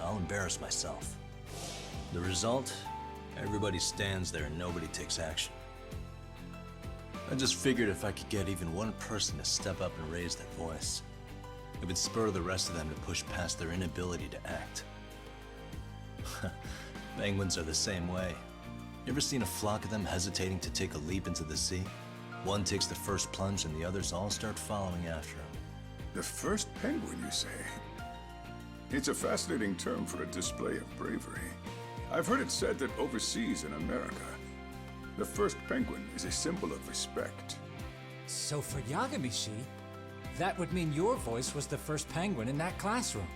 I'll embarrass myself. The result? Everybody stands there and nobody takes action. I just figured if I could get even one person to step up and raise their voice, it would spur the rest of them to push past their inability to act. Penguins are the same way. You ever seen a flock of them hesitating to take a leap into the sea? One takes the first plunge and the others all start following after him. The first penguin, you say? It's a fascinating term for a display of bravery. I've heard it said that overseas in America, the first penguin is a symbol of respect. So for Yagami-shi, that would mean your voice was the first penguin in that classroom.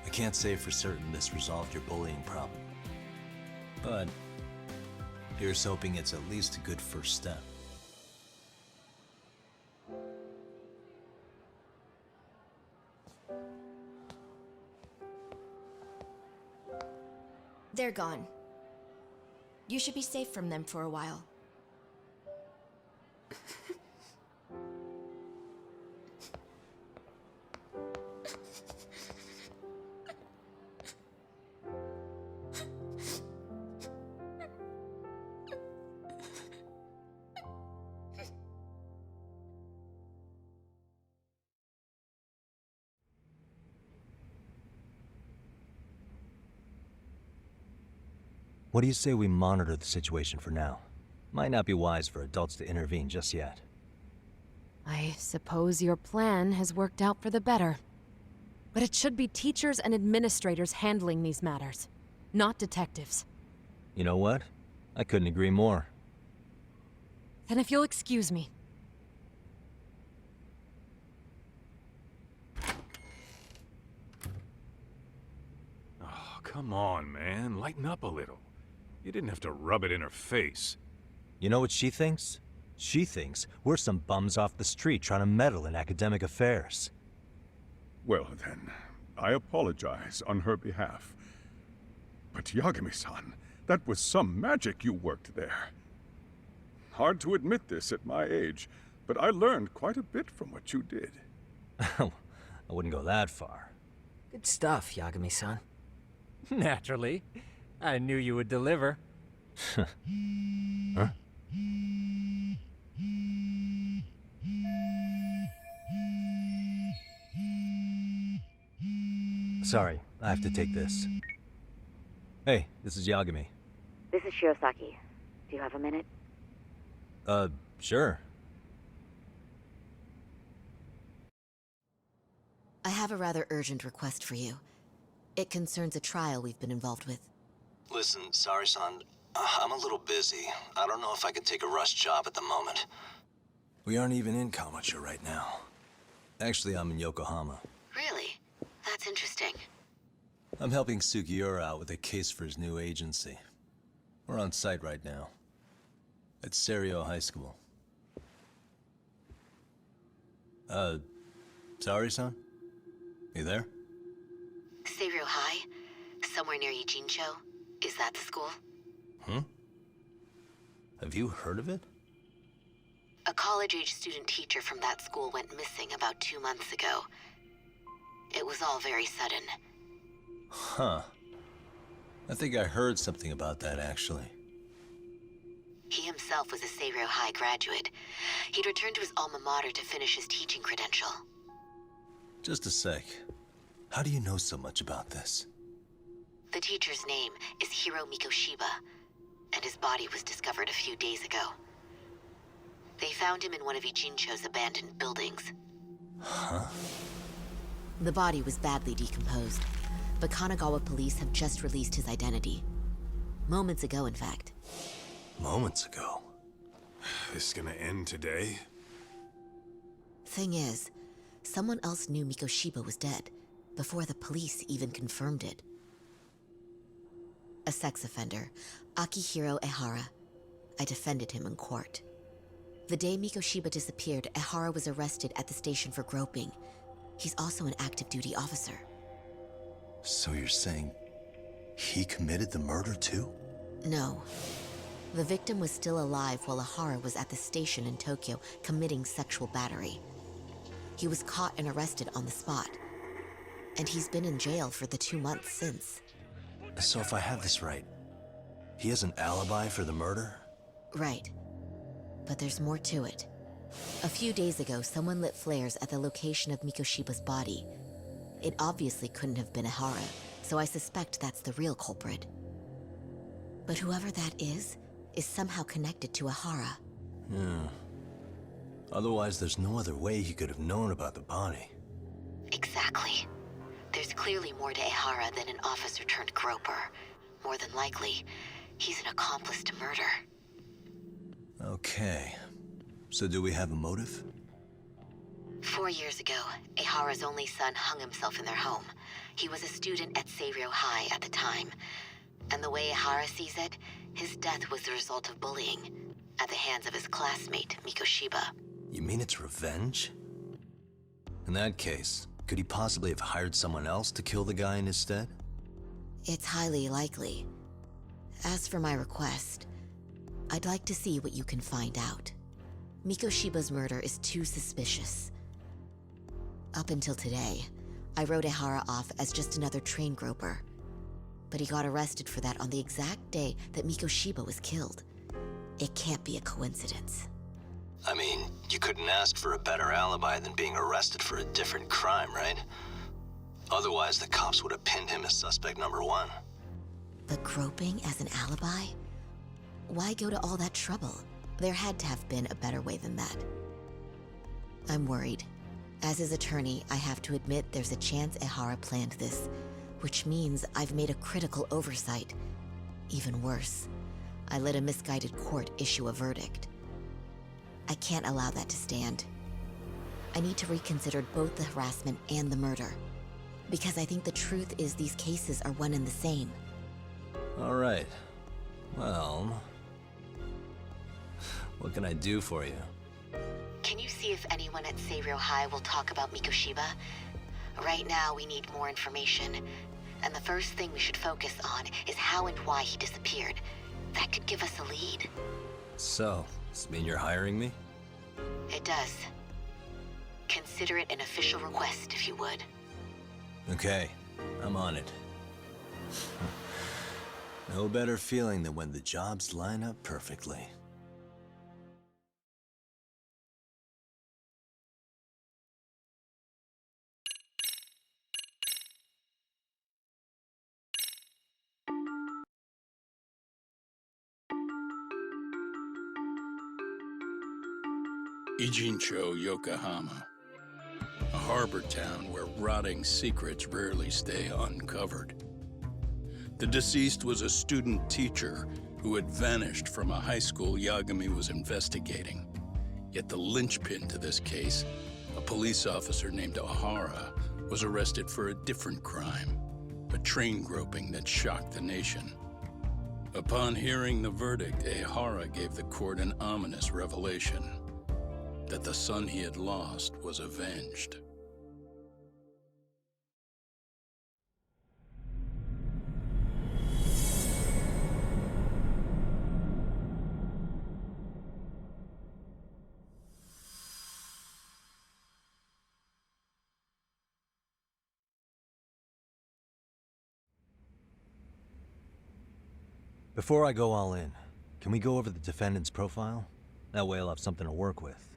I can't say for certain this resolved your bullying problem. But here's hoping it's at least a good first step. They're gone. You should be safe from them for a while. What do you say we monitor the situation for now? Might not be wise for adults to intervene just yet. I suppose your plan has worked out for the better. But it should be teachers and administrators handling these matters, not detectives. You know what? I couldn't agree more. Then if you'll excuse me. Oh, come on, man. Lighten up a little. You didn't have to rub it in her face. You know what she thinks? She thinks we're some bums off the street trying to meddle in academic affairs. Well then, I apologize on her behalf. But Yagami-san, that was some magic you worked there. Hard to admit this at my age, but I learned quite a bit from what you did. I wouldn't go that far. Good stuff, Yagami-san. Naturally. I knew you would deliver. Huh? Sorry, I have to take this. Hey, this is Yagami. This is Shirosaki. Do you have a minute? Sure. I have a rather urgent request for you. It concerns a trial we've been involved with. Listen, sorry-san. I'm a little busy. I don't know if I could take a rush job at the moment. We aren't even in Kawachi right now. Actually, I'm in Yokohama. Really? That's interesting. I'm helping Sugiura out with a case for his new agency. We're on site right now. At Serio High School. Sorry-san? You there? Serio High? Somewhere near Ijincho? Is that the school? Have you heard of it? A college-age student teacher from that school went missing about 2 months ago. It was all very sudden. Huh. I think I heard something about that, actually. He himself was a Serio High graduate. He'd returned to his alma mater to finish his teaching credential. Just a sec. How do you know so much about this? The teacher's name is Hiro Mikoshiba, and his body was discovered a few days ago. They found him in one of Ijincho's abandoned buildings. Huh? The body was badly decomposed, but Kanagawa police have just released his identity. Moments ago, in fact. Moments ago? This is gonna end today? Thing is, someone else knew Mikoshiba was dead, before the police even confirmed it. a sex offender, Akihiro Ehara. I defended him in court. The day Mikoshiba disappeared, Ehara was arrested at the station for groping. He's also an active duty officer. So you're saying he committed the murder too? No. The victim was still alive while Ehara was at the station in Tokyo committing sexual battery. He was caught and arrested on the spot. And he's been in jail for the 2 months since. So if I have this right, he has an alibi for the murder? Right. But there's more to it. A few days ago, someone lit flares at the location of Mikoshiba's body. It obviously couldn't have been Ehara, so I suspect that's the real culprit. But whoever that is somehow connected to Ehara. Yeah. Otherwise, there's no other way he could have known about the body. Exactly. There's clearly more to Ehara than an officer turned groper. More than likely, he's an accomplice to murder. Okay. So do we have a motive? 4 years ago, Ehara's only son hung himself in their home. He was a student at Seiryō High at the time. And the way Ehara sees it, his death was the result of bullying at the hands of his classmate, Mikoshiba. You mean it's revenge? In that case, could he possibly have hired someone else to kill the guy in his stead? It's highly likely. As for my request, I'd like to see what you can find out. Mikoshiba's murder is too suspicious. Up until today, I wrote Ehara off as just another train groper. But he got arrested for that on the exact day that Mikoshiba was killed. It can't be a coincidence. I mean, you couldn't ask for a better alibi than being arrested for a different crime, right? Otherwise, the cops would have pinned him as suspect number 1. But groping as an alibi? Why go to all that trouble? There had to have been a better way than that. I'm worried. As his attorney, I have to admit there's a chance Ehara planned this, which means I've made a critical oversight. Even worse, I let a misguided court issue a verdict. I can't allow that to stand. I need to reconsider both the harassment and the murder, because I think the truth is these cases are one and the same. All right. Well, what can I do for you? Can you see if anyone at Seiryō High will talk about Mikoshiba? Right now, we need more information. And the first thing we should focus on is how and why he disappeared. That could give us a lead. So, does it mean you're hiring me? It does. Consider it an official request, if you would. Okay, I'm on it. No better feeling than when the jobs line up perfectly. Ijincho, Yokohama. A harbor town where rotting secrets rarely stay uncovered. The deceased was a student teacher who had vanished from a high school Yagami was investigating. Yet the linchpin to this case, a police officer named Ehara, was arrested for a different crime, a train groping that shocked the nation. Upon hearing the verdict, Ehara gave the court an ominous revelation: that the son he had lost was avenged. Before I go all in, can we go over the defendant's profile? That way I'll have something to work with.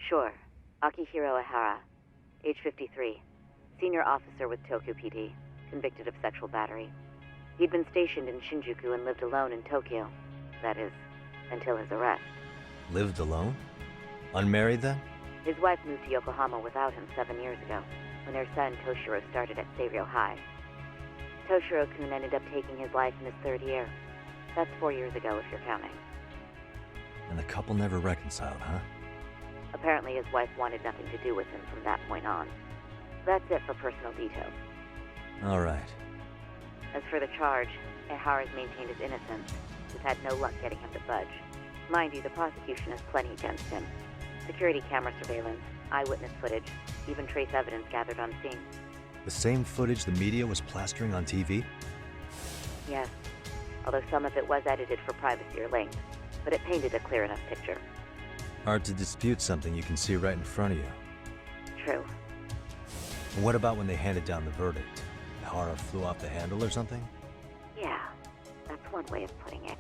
Sure. Akihiro Ehara, age 53, senior officer with Tokyo PD, convicted of sexual battery. He'd been stationed in Shinjuku and lived alone in Tokyo. That is, until his arrest. Lived alone? Unmarried then? His wife moved to Yokohama without him 7 years ago, when their son Toshiro started at Seiryō High. Toshiro-kun ended up taking his life in his 3rd year. That's 4 years ago, if you're counting. And the couple never reconciled, huh? Apparently his wife wanted nothing to do with him from that point on. That's it for personal details. All right. As for the charge, Ehara's maintained his innocence. We've had no luck getting him to budge. Mind you, the prosecution has plenty against him. Security camera surveillance, eyewitness footage, even trace evidence gathered on scene. The same footage the media was plastering on TV? Yes, although some of it was edited for privacy or length, but it painted a clear enough picture. Hard to dispute something you can see right in front of you. True. And what about when they handed down the verdict? Ehara flew off the handle or something? Yeah, that's one way of putting it.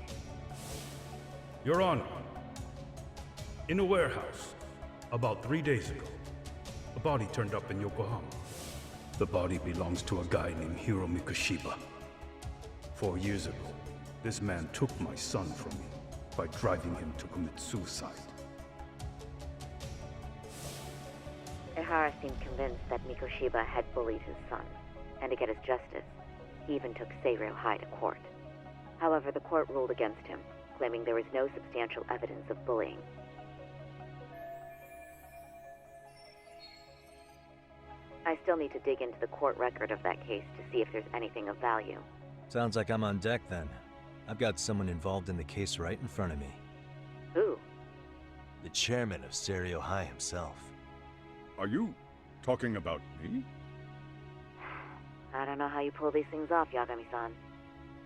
Your Honor, in a warehouse, about 3 days ago, a body turned up in Yokohama. The body belongs to a guy named Hiro Mikoshiba. 4 years ago, this man took my son from me by driving him to commit suicide. Ehara seemed convinced that Mikoshiba had bullied his son, and to get his justice, he even took Seiryō High to court. However, the court ruled against him, claiming there was no substantial evidence of bullying. I still need to dig into the court record of that case to see if there's anything of value. Sounds like I'm on deck then. I've got someone involved in the case right in front of me. Who? The chairman of Seiryō High himself. Are you talking about me? I don't know how you pull these things off, Yagami-san.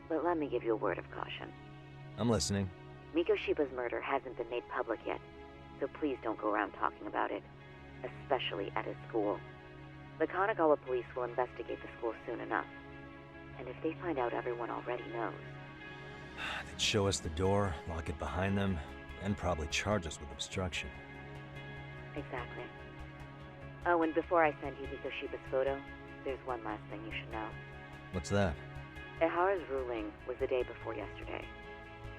But let me give you a word of caution. I'm listening. Mikoshiba's murder hasn't been made public yet, so please don't go around talking about it, especially at his school. The Kanagawa police will investigate the school soon enough, and if they find out everyone already knows... They'd show us the door, lock it behind them, and probably charge us with obstruction. Exactly. Oh, and before I send you Mikoshiba's photo, there's one last thing you should know. What's that? Ehara's ruling was the day before yesterday.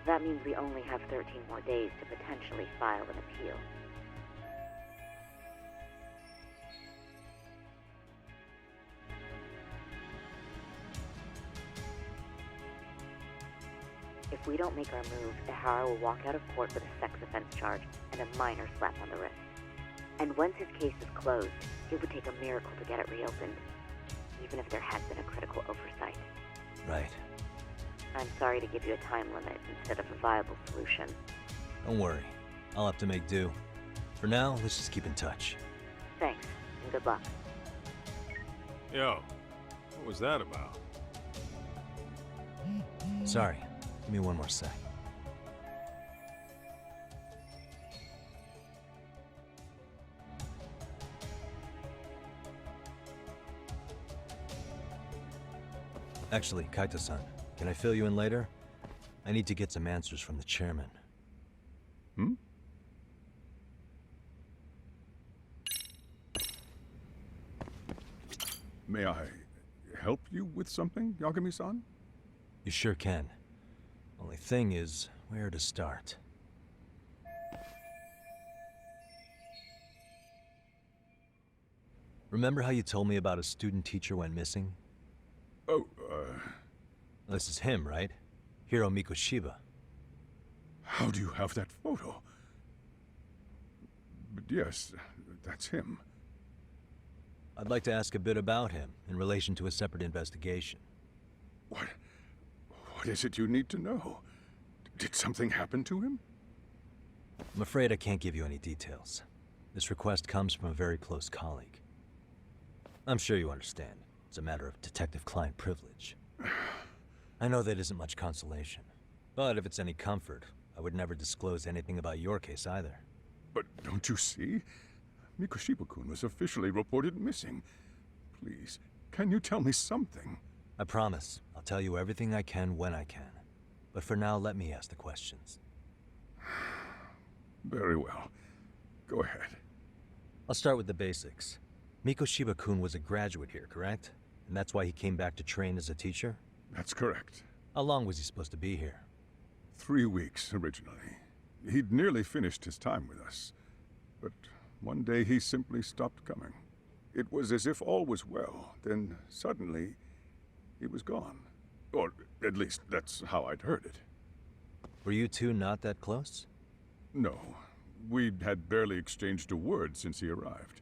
That means we only have 13 more days to potentially file an appeal. If we don't make our move, Ehara will walk out of court with a sex offense charge and a minor slap on the wrist. And once his case is closed, it would take a miracle to get it reopened, even if there had been a critical oversight. Right. I'm sorry to give you a time limit instead of a viable solution. Don't worry. I'll have to make do. For now, let's just keep in touch. Thanks, and good luck. Yo, what was that about? Sorry. Give me one more sec. Actually, Kaito-san, can I fill you in later? I need to get some answers from the chairman. Hmm? May I help you with something, Yagami-san? You sure can. Only thing is, where to start? Remember how you told me about a student teacher went missing? Oh, This is him, right? Hiro Mikoshiba. How do you have that photo? But yes, that's him. I'd like to ask a bit about him in relation to a separate investigation. What is it you need to know? Did something happen to him? I'm afraid I can't give you any details. This request comes from a very close colleague. I'm sure you understand. It's a matter of detective-client privilege. I know that isn't much consolation. But if it's any comfort, I would never disclose anything about your case either. But don't you see? Mikoshiba-kun was officially reported missing. Please, can you tell me something? I promise. I'll tell you everything I can when I can. But for now, let me ask the questions. Very well. Go ahead. I'll start with the basics. Mikoshiba-kun was a graduate here, correct? And that's why he came back to train as a teacher? That's correct. How long was he supposed to be here? 3 weeks, originally. He'd nearly finished his time with us. But one day he simply stopped coming. It was as if all was well, then suddenly he was gone. Or at least that's how I'd heard it. Were you two not that close? No. We'd had barely exchanged a word since he arrived.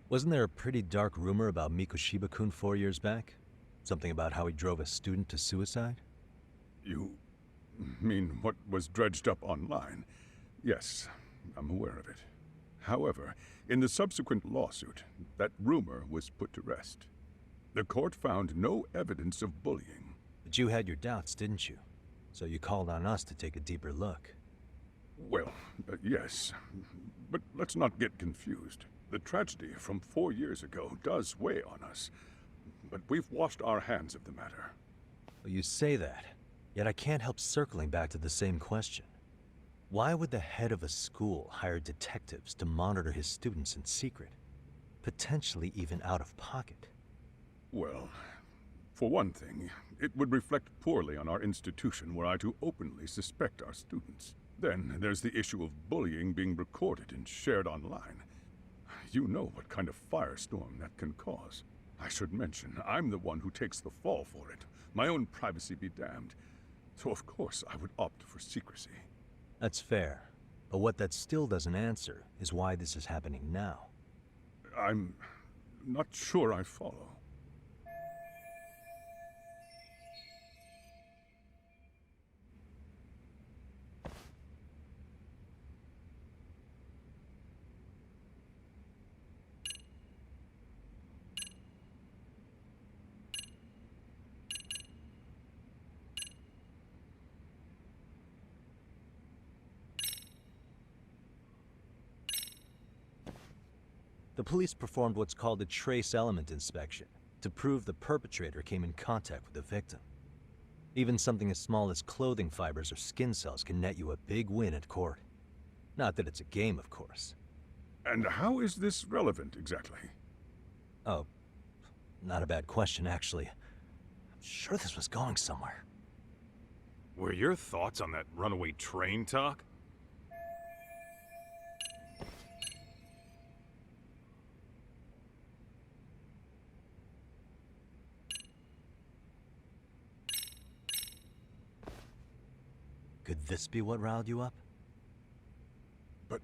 Wasn't there a pretty dark rumor about Mikoshiba-kun 4 years back? Something about how he drove a student to suicide? You mean what was dredged up online? Yes, I'm aware of it. However, in the subsequent lawsuit, that rumor was put to rest. The court found no evidence of bullying. But you had your doubts, didn't you? So you called on us to take a deeper look. Well, yes. But let's not get confused. The tragedy from 4 years ago does weigh on us. But we've washed our hands of the matter. Well, you say that, yet I can't help circling back to the same question. Why would the head of a school hire detectives to monitor his students in secret? Potentially even out of pocket. Well, for one thing, it would reflect poorly on our institution were I to openly suspect our students. Then there's the issue of bullying being recorded and shared online. You know what kind of firestorm that can cause. I should mention, I'm the one who takes the fall for it. My own privacy be damned. So of course I would opt for secrecy. That's fair. But what that still doesn't answer is why this is happening now. I'm not sure I follow. The police performed what's called a trace element inspection to prove the perpetrator came in contact with the victim. Even something as small as clothing fibers or skin cells can net you a big win at court. Not that it's a game, of course. And how is this relevant, exactly? Oh, not a bad question, actually. I'm sure this was going somewhere. Were your thoughts on that runaway train talk? Could this be what riled you up? But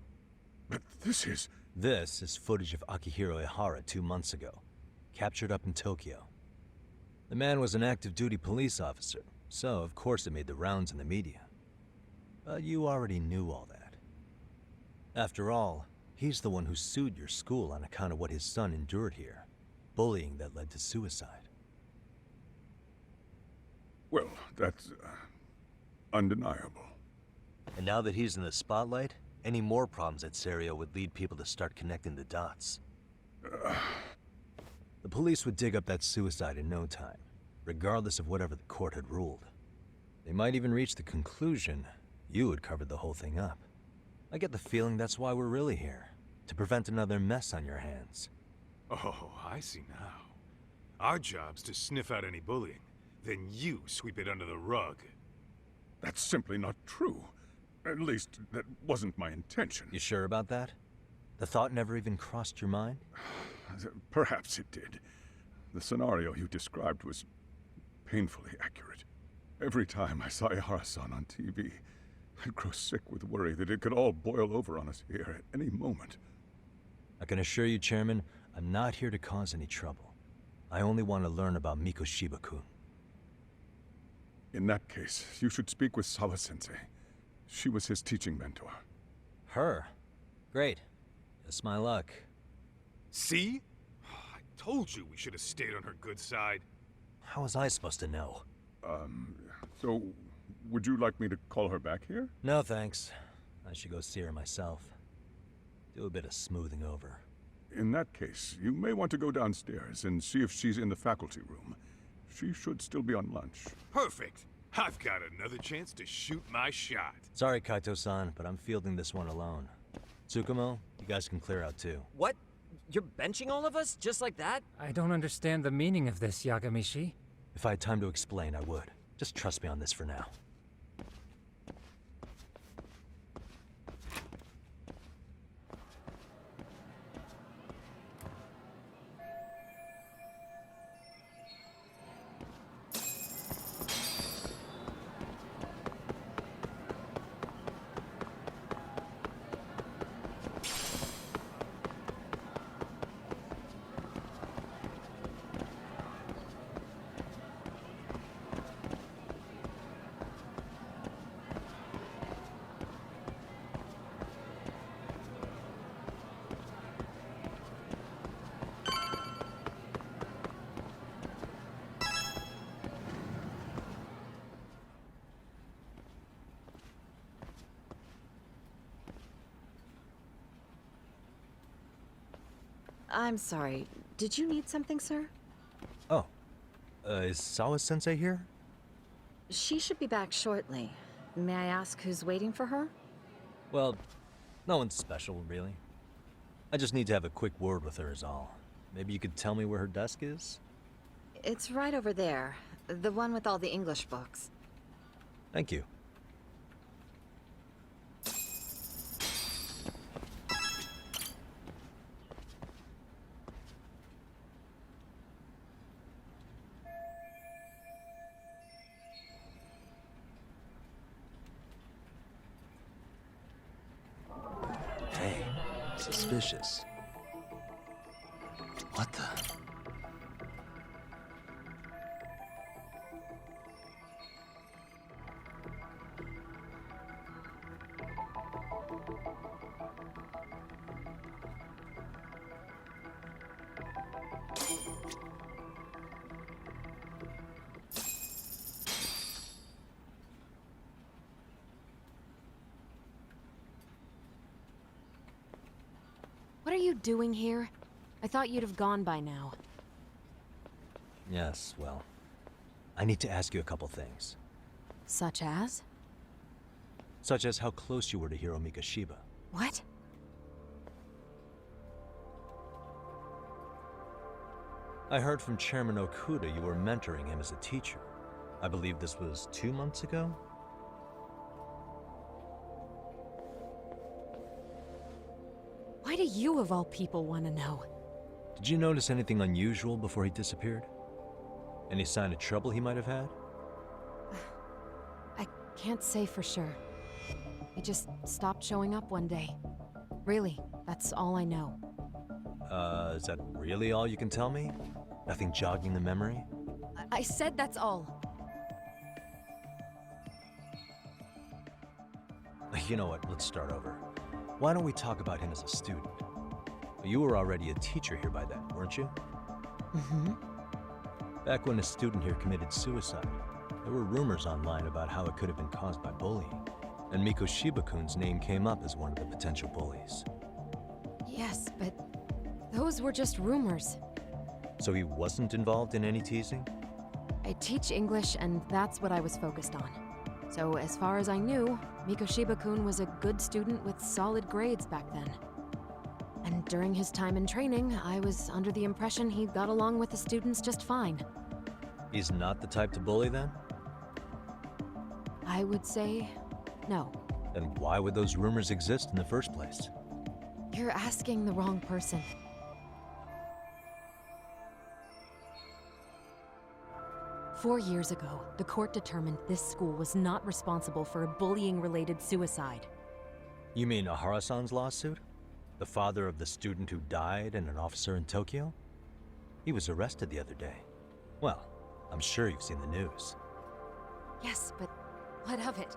this is... This is footage of Akihiro Ihara 2 months ago, captured up in Tokyo. The man was an active duty police officer, so of course it made the rounds in the media. But you already knew all that. After all, he's the one who sued your school on account of what his son endured here. Bullying that led to suicide. Well, that's... undeniable. And now that he's in the spotlight, any more problems at Serio would lead people to start connecting the dots. The police would dig up that suicide in no time, regardless of whatever the court had ruled. They might even reach the conclusion you had covered the whole thing up. I get the feeling that's why we're really here, to prevent another mess on your hands. Oh, I see now. Our job's to sniff out any bullying, then you sweep it under the rug. That's simply not true. At least, that wasn't my intention. You sure about that? The thought never even crossed your mind? Perhaps it did. The scenario you described was painfully accurate. Every time I saw Ihara-san on TV, I'd grow sick with worry that it could all boil over on us here at any moment. I can assure you, Chairman, I'm not here to cause any trouble. I only want to learn about Mikoshiba-kun. In that case, you should speak with Sawa-sensei. She was his teaching mentor. Her? Great. Just my luck. See? I told you we should have stayed on her good side. How was I supposed to know? So, would you like me to call her back here? No, thanks. I should go see her myself. Do a bit of smoothing over. In that case, you may want to go downstairs and see if she's in the faculty room. She should still be on lunch. Perfect. I've got another chance to shoot my shot. Sorry, Kaito-san, but I'm fielding this one alone. Tsukumo, you guys can clear out too. What? You're benching all of us? Just like that? I don't understand the meaning of this, Yagamishi. If I had time to explain, I would. Just trust me on this for now. I'm sorry. Did you need something, sir? Oh. Is Sawa-sensei here? She should be back shortly. May I ask who's waiting for her? Well, no one's special, really. I just need to have a quick word with her is all. Maybe you could tell me where her desk is? It's right over there. The one with all the English books. Thank you. Hey, suspicious. What the? What are you doing here? I thought you'd have gone by now. Yes, well, I need to ask you a couple things. Such as? Such as how close you were to Hiro Mikoshiba. What? I heard from Chairman Okuda you were mentoring him as a teacher. I believe this was 2 months ago? Why do you, of all people, want to know? Did you notice anything unusual before he disappeared? Any sign of trouble he might have had? I can't say for sure. He just stopped showing up one day. Really, that's all I know. Is that really all you can tell me? Nothing jogging the memory? I said that's all. You know what, let's start over. Why don't we talk about him as a student? You were already a teacher here by then, weren't you? Mm-hmm. Back when a student here committed suicide, there were rumors online about how it could have been caused by bullying, and Mikoshiba-kun's name came up as one of the potential bullies. Yes, but those were just rumors. So he wasn't involved in any teasing? I teach English, and that's what I was focused on. So as far as I knew, Mikoshiba-kun was a good student with solid grades back then. And during his time in training, I was under the impression he got along with the students just fine. He's not the type to bully then? I would say no. Then why would those rumors exist in the first place? You're asking the wrong person. Four years ago, the court determined this school was not responsible for a bullying-related suicide. You mean Ahara-san's lawsuit? The father of the student who died and an officer in Tokyo? He was arrested the other day. Well, I'm sure you've seen the news. Yes, but what of it?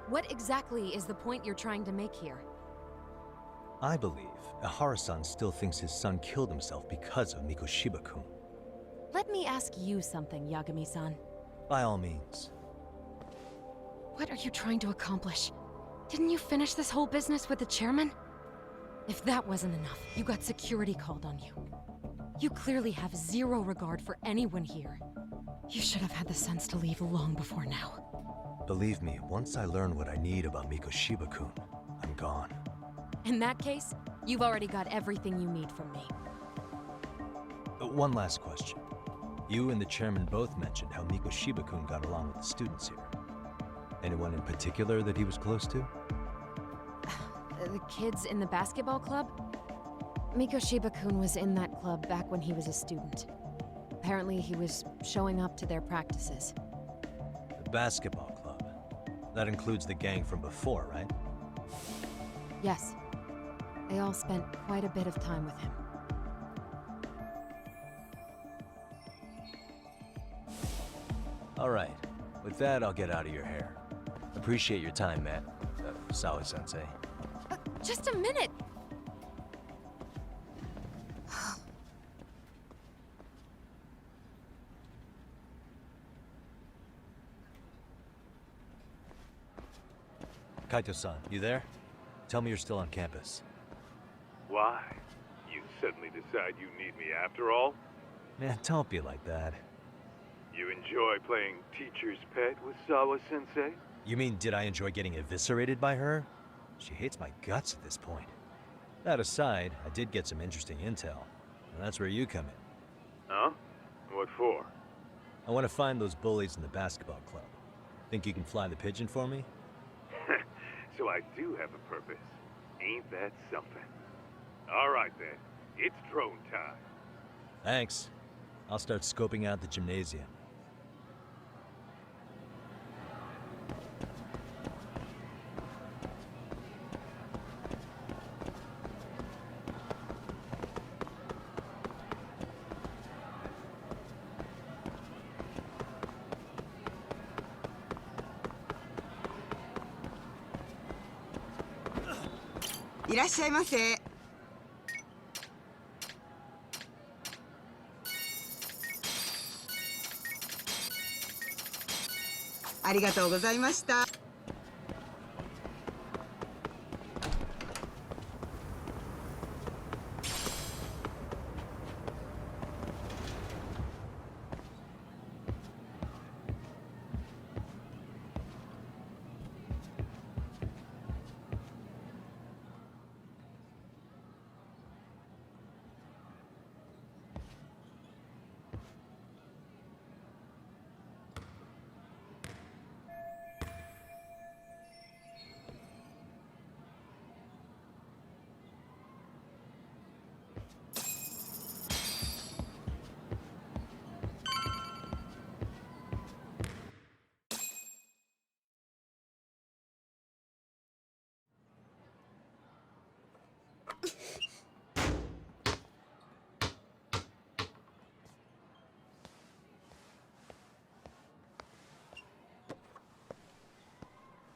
What exactly is the point you're trying to make here? I believe Ahara-san still thinks his son killed himself because of Mikoshiba-kun. Let me ask you something, Yagami-san. By all means. What are you trying to accomplish? Didn't you finish this whole business with the chairman? If that wasn't enough, you got security called on you. You clearly have zero regard for anyone here. You should have had the sense to leave long before now. Believe me, once I learn what I need about Mikoshiba-kun, I'm gone. In that case, you've already got everything you need from me. One last question. You and the chairman both mentioned how Mikoshiba-kun got along with the students here. Anyone in particular that he was close to? The kids in the basketball club? Mikoshiba-kun was in that club back when he was a student. Apparently he was showing up to their practices. The basketball club. That includes the gang from before, right? Yes. They all spent quite a bit of time with him. All right. With that, I'll get out of your hair. Appreciate your time, Matt. Sawa-sensei. Just a minute! Kaito-san, you there? Tell me you're still on campus. Why? You suddenly decide you need me after all? Man, don't be like that. You enjoy playing teacher's pet with Sawa-sensei? You mean, did I enjoy getting eviscerated by her? She hates my guts at this point. That aside, I did get some interesting intel. And that's where you come in. Huh? What for? I want to find those bullies in the basketball club. Think you can fly the pigeon for me? So I do have a purpose. Ain't that something? All right then, it's drone time. Thanks. I'll start scoping out the gymnasium.いらっしゃいませ。ありがとうございました。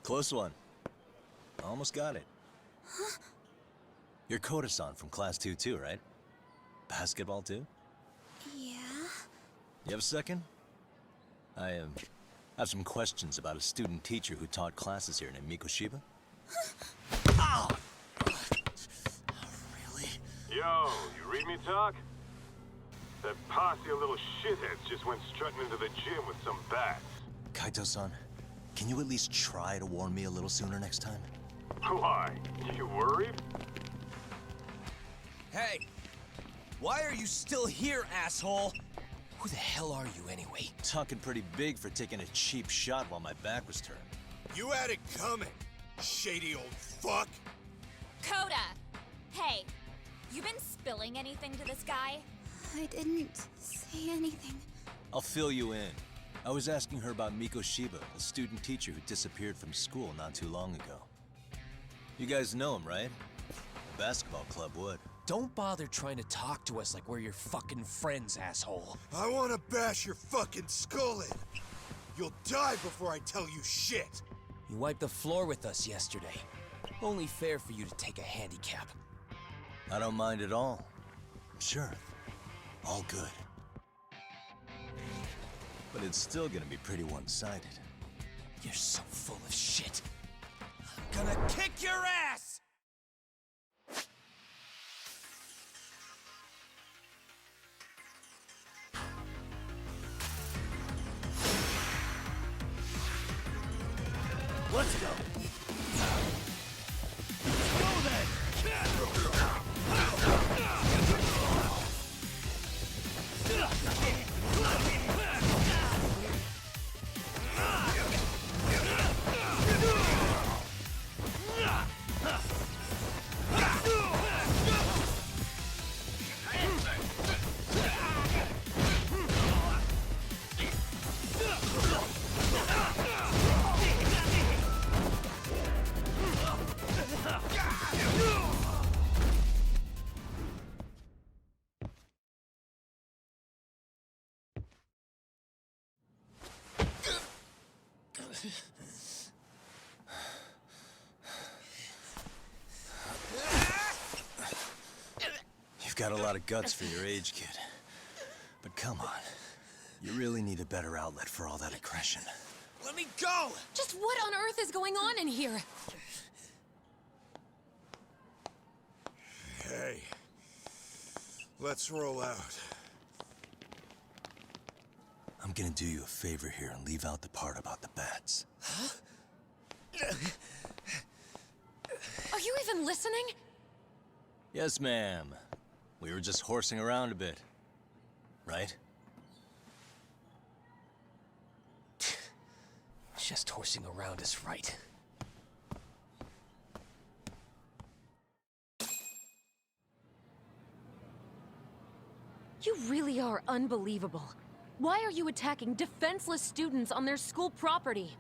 Close one. Almost got it. Huh? You're Koda-san from Class 2 too, right? Basketball too? Yeah? You have a second? I have some questions about a student teacher who taught classes here named Mikoshiba. Ow! Really? Yo, you read me talk? That posse of little shitheads just went strutting into the gym with some bats. Kaito-san, can you at least try to warn me a little sooner next time? Why? You worried? Hey! Why are you still here, asshole? Who the hell are you anyway? Talking pretty big for taking a cheap shot while my back was turned. You had it coming, shady old fuck! Coda! Hey, you been spilling anything to this guy? I didn't say anything. I'll fill you in. I was asking her about Mikoshiba, a student teacher who disappeared from school not too long ago. You guys know him, right? The basketball club would. Don't bother trying to talk to us like we're your fucking friends, asshole. I want to bash your fucking skull in. You'll die before I tell you shit. You wiped the floor with us yesterday. Only fair for you to take a handicap. I don't mind at all. Sure. All good. But it's still gonna be pretty one-sided. You're so full of shit. I'm gonna kick your ass! Let's go. Go then. You've got a lot of guts for your age, kid. But come on. You really need a better outlet for all that aggression. Let me go! Just what on earth is going on in here? Hey. Let's roll out. I'm gonna do you a favor here and leave out the part about the bats. Are you even listening? Yes, ma'am. We were just horsing around a bit. Right? Just horsing around is right. You really are unbelievable. Why are you attacking defenseless students on their school property?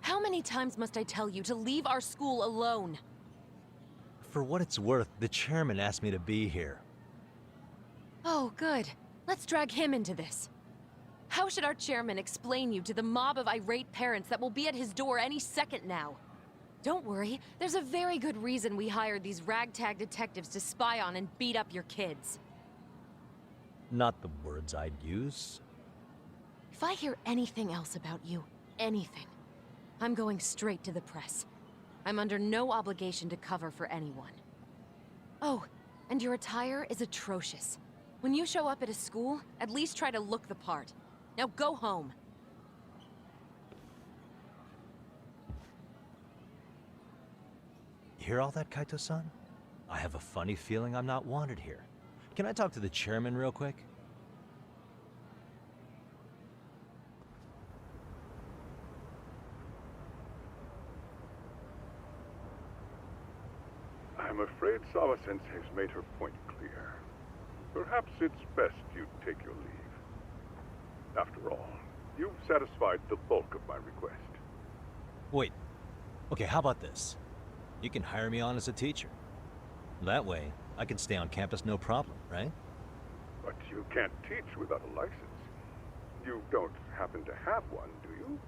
How many times must I tell you to leave our school alone? For what it's worth, the chairman asked me to be here. Oh, good. Let's drag him into this. How should our chairman explain you to the mob of irate parents that will be at his door any second now? Don't worry, there's a very good reason we hired these ragtag detectives to spy on and beat up your kids. Not the words I'd use. If I hear anything else about you, anything, I'm going straight to the press. I'm under no obligation to cover for anyone. Oh, and your attire is atrocious. When you show up at a school, at least try to look the part. Now go home. You hear all that, Kaito-san? I have a funny feeling I'm not wanted here. Can I talk to the chairman real quick? I'm afraid Sawa-sensei's made her point clear. Perhaps it's best you take your leave. After all, you've satisfied the bulk of my request. Wait. Okay, how about this? You can hire me on as a teacher. That way, I can stay on campus no problem, right? But you can't teach without a license. You don't happen to have one, do you?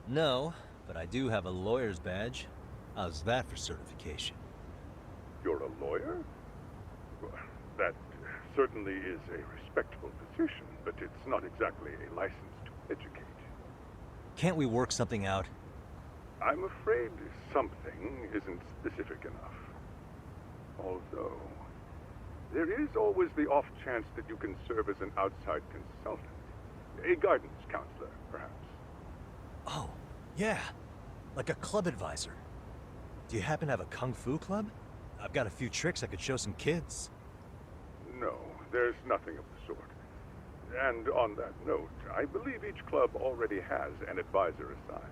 No, but I do have a lawyer's badge. How's that for certification? You're a lawyer? Well, that certainly is a respectable position, but it's not exactly a license to educate. Can't we work something out? I'm afraid something isn't specific enough. Although, there is always the off chance that you can serve as an outside consultant. A guidance counselor, perhaps. Oh, yeah. Like a club advisor. Do you happen to have a kung fu club? I've got a few tricks I could show some kids. No, there's nothing of the sort. And on that note, I believe each club already has an advisor assigned.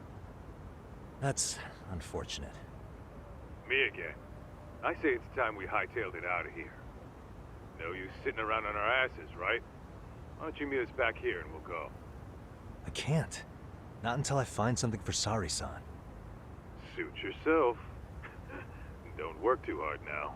That's unfortunate. Me again. I say it's time we hightailed it out of here. No use sitting around on our asses, right? Why don't you meet us back here and we'll go? I can't. Not until I find something for Sari-san. Suit yourself. Don't work too hard now.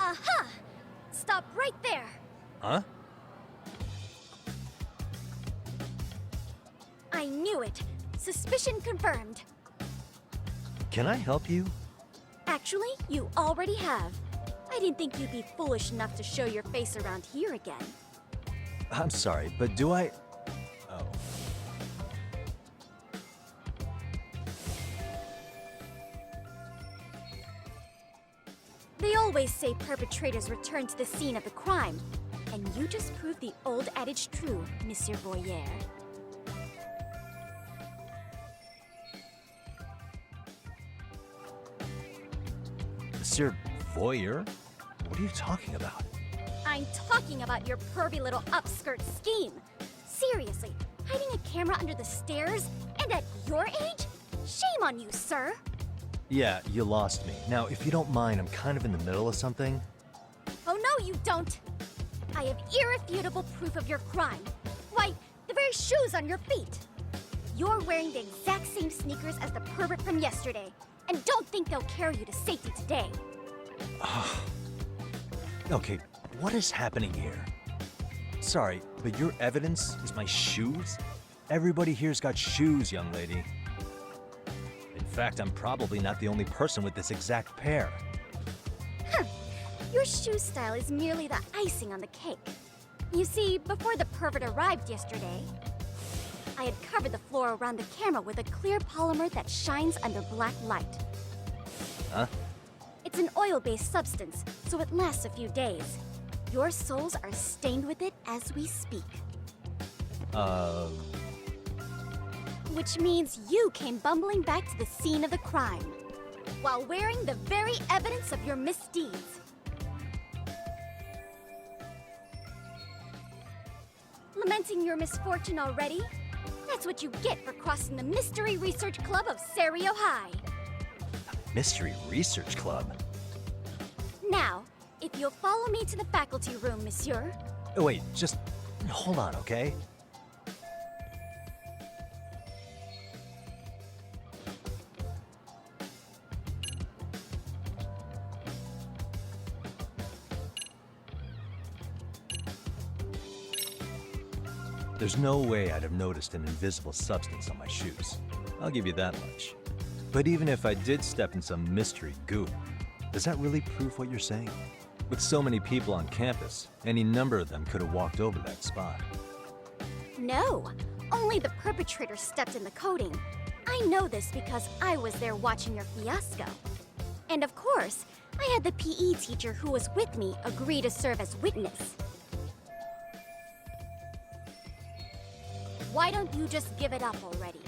Aha! Stop right there! Huh? I knew it! Suspicion confirmed. Can I help you? Actually, you already have. I didn't think you'd be foolish enough to show your face around here again. I'm sorry, but do I... Oh. They always say perpetrators return to the scene of the crime. And you just proved the old adage true, Monsieur Voyeur. Monsieur Voyeur? What are you talking about? I'm talking about your pervy little upskirt scheme. Seriously, hiding a camera under the stairs? And at your age? Shame on you, sir. Yeah, you lost me. Now, if you don't mind, I'm kind of in the middle of something. Oh no, you don't. I have irrefutable proof of your crime. Why, the very shoes on your feet. You're wearing the exact same sneakers as the pervert from yesterday. And don't think they'll carry you to safety today. Okay, what is happening here? Sorry, but your evidence is my shoes? Everybody here's got shoes, young lady. In fact, I'm probably not the only person with this exact pair. Huh. Your shoe style is merely the icing on the cake. You see, before the pervert arrived yesterday, I had covered the floor around the camera with a clear polymer that shines under black light. Huh? It's an oil-based substance, so it lasts a few days. Your soles are stained with it as we speak. Which means you came bumbling back to the scene of the crime, while wearing the very evidence of your misdeeds. Lamenting your misfortune already? That's what you get for crossing the Mystery Research Club of Serio High. Mystery Research Club? Now, if you'll follow me to the faculty room, monsieur. Oh, wait, just hold on, okay? There's no way I'd have noticed an invisible substance on my shoes. I'll give you that much. But even if I did step in some mystery goop, does that really prove what you're saying? With so many people on campus, any number of them could have walked over that spot. No, only the perpetrator stepped in the coating. I know this because I was there watching your fiasco. And of course, I had the PE teacher who was with me agree to serve as witness. Why don't you just give it up already?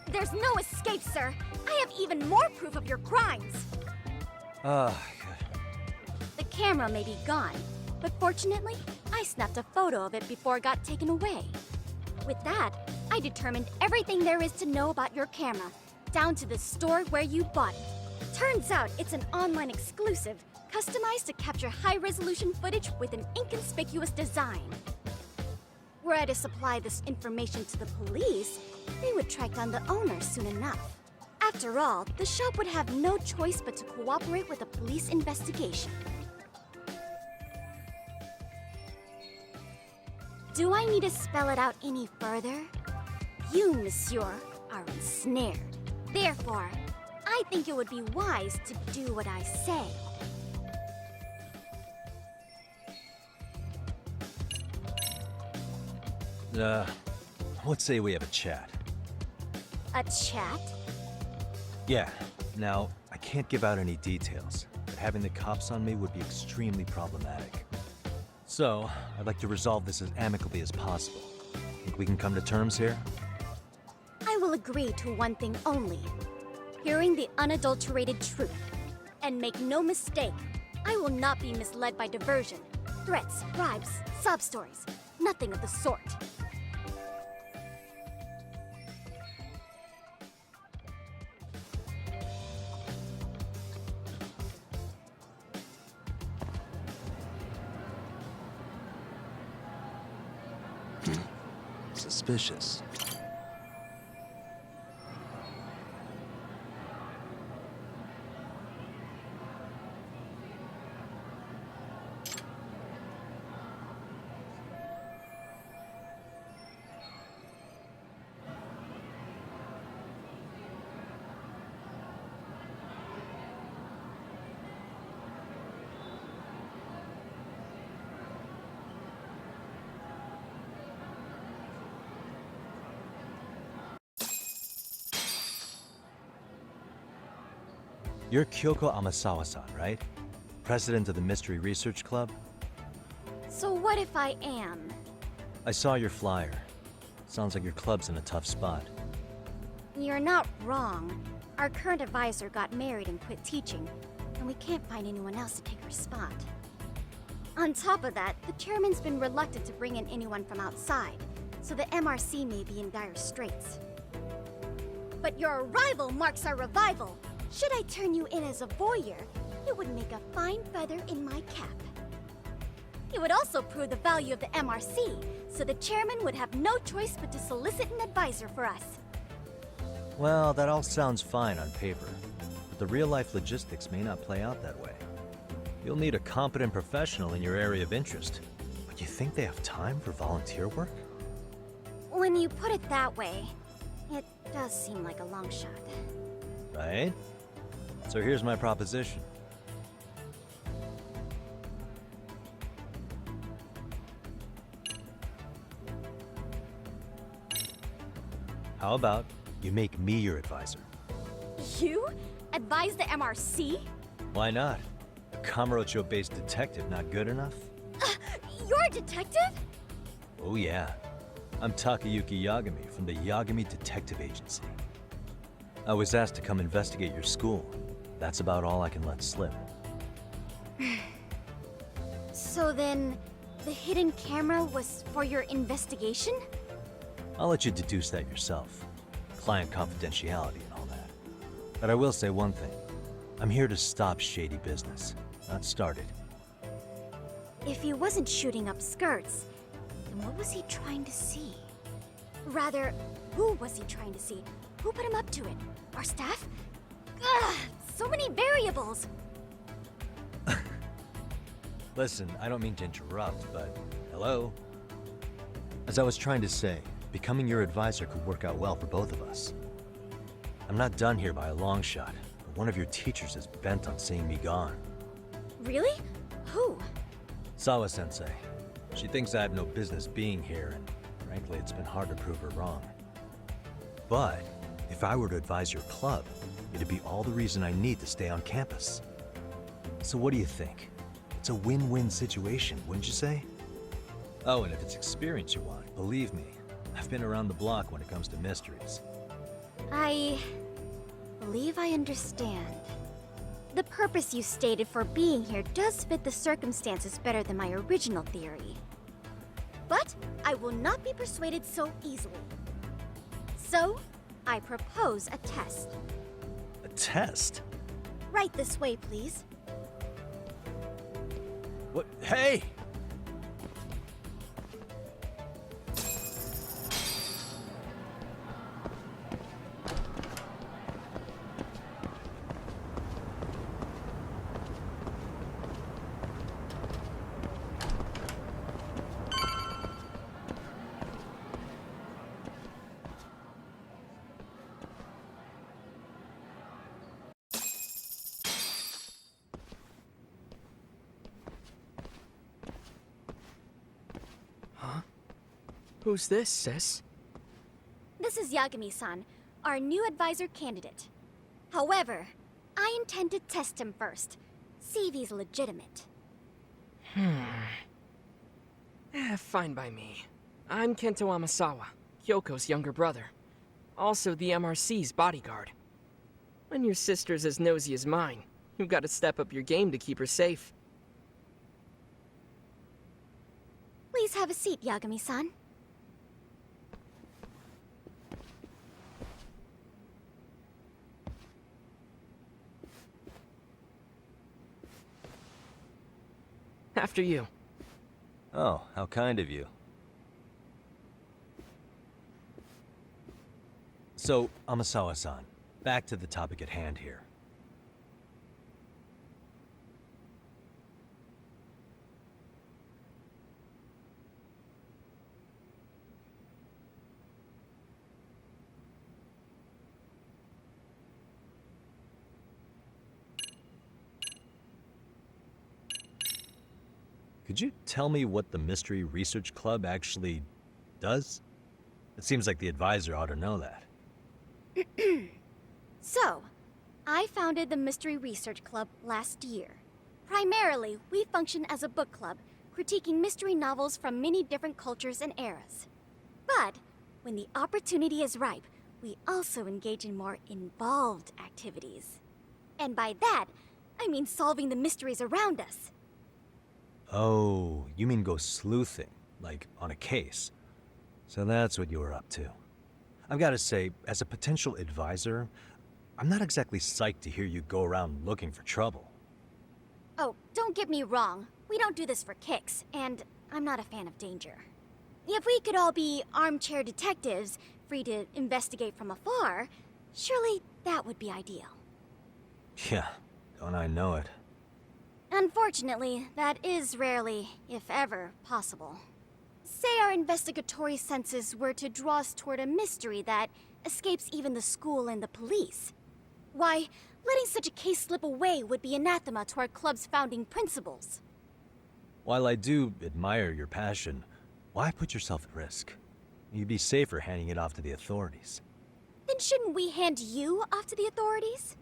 There's no escape, sir. I have even more proof of your crimes. The camera may be gone, but fortunately, I snapped a photo of it before it got taken away. With that, I determined everything there is to know about your camera, down to the store where you bought it. Turns out it's an online exclusive, customized to capture high-resolution footage with an inconspicuous design. Were I to supply this information to the police, they would track down the owner soon enough. After all, the shop would have no choice but to cooperate with a police investigation. Do I need to spell it out any further? You, monsieur, are ensnared. Therefore, I think it would be wise to do what I say. Let's say we have a chat. A chat? Yeah. Now, I can't give out any details, but having the cops on me would be extremely problematic. So, I'd like to resolve this as amicably as possible. Think we can come to terms here? I will agree to one thing only. Hearing the unadulterated truth. And make no mistake, I will not be misled by diversion, threats, bribes, sob stories. Nothing of the sort. suspicious. You're Kyoko Amasawa-san, right? President of the Mystery Research Club? So what if I am? I saw your flyer. Sounds like your club's in a tough spot. You're not wrong. Our current advisor got married and quit teaching, and we can't find anyone else to take her spot. On top of that, the chairman's been reluctant to bring in anyone from outside, so the MRC may be in dire straits. But your arrival marks our revival. Should I turn you in as a voyeur, it would make a fine feather in my cap. It would also prove the value of the MRC, so the chairman would have no choice but to solicit an advisor for us. Well, that all sounds fine on paper, but the real-life logistics may not play out that way. You'll need a competent professional in your area of interest, but you think they have time for volunteer work? When you put it that way, it does seem like a long shot. Right? So here's my proposition. How about you make me your advisor? You? Advise the MRC? Why not? A Kamurocho-based detective not good enough? You're a detective? Oh yeah. I'm Takayuki Yagami from the Yagami Detective Agency. I was asked to come investigate your school. That's about all I can let slip. So then, the hidden camera was for your investigation? I'll let you deduce that yourself. Client confidentiality and all that. But I will say one thing. I'm here to stop shady business, not start it. If he wasn't shooting up skirts, then what was he trying to see? Rather, who was he trying to see? Who put him up to it? Our staff? Ugh, so many variables! Listen, I don't mean to interrupt, but hello? As I was trying to say, becoming your advisor could work out well for both of us. I'm not done here by a long shot, but one of your teachers is bent on seeing me gone. Really? Who? Sawa-sensei. She thinks I have no business being here, and frankly, it's been hard to prove her wrong. But if I were to advise your club, it'd be all the reason I need to stay on campus. So what do you think? It's a win-win situation, wouldn't you say? Oh, and if it's experience you want, believe me, I've been around the block when it comes to mysteries. I believe I understand. The purpose you stated for being here does fit the circumstances better than my original theory. But I will not be persuaded so easily. So, I propose a test. A test? Right this way, please. What? Hey! Who's this, sis? This is Yagami-san, our new advisor candidate. However, I intend to test him first. See if he's legitimate. Fine by me. I'm Kento Amasawa, Kyoko's younger brother. Also the MRC's bodyguard. When your sister's as nosy as mine, you've got to step up your game to keep her safe. Please have a seat, Yagami-san. After you. Oh, how kind of you. So, Amasawa-san, back to the topic at hand here. Could you tell me what the Mystery Research Club actually does? It seems like the advisor ought to know that. So, I founded the Mystery Research Club last year. Primarily, we function as a book club, critiquing mystery novels from many different cultures and eras. But, when the opportunity is ripe, we also engage in more involved activities. And by that, I mean solving the mysteries around us. Oh, you mean go sleuthing, like on a case. So that's what you were up to. I've got to say, as a potential advisor, I'm not exactly psyched to hear you go around looking for trouble. Oh, don't get me wrong. We don't do this for kicks, and I'm not a fan of danger. If we could all be armchair detectives, free to investigate from afar, surely that would be ideal. Yeah, don't I know it. Unfortunately, that is rarely, if ever, possible. Say our investigatory senses were to draw us toward a mystery that escapes even the school and the police. Why, letting such a case slip away would be anathema to our club's founding principles. While I do admire your passion, why put yourself at risk? You'd be safer handing it off to the authorities. Then shouldn't we hand you off to the authorities?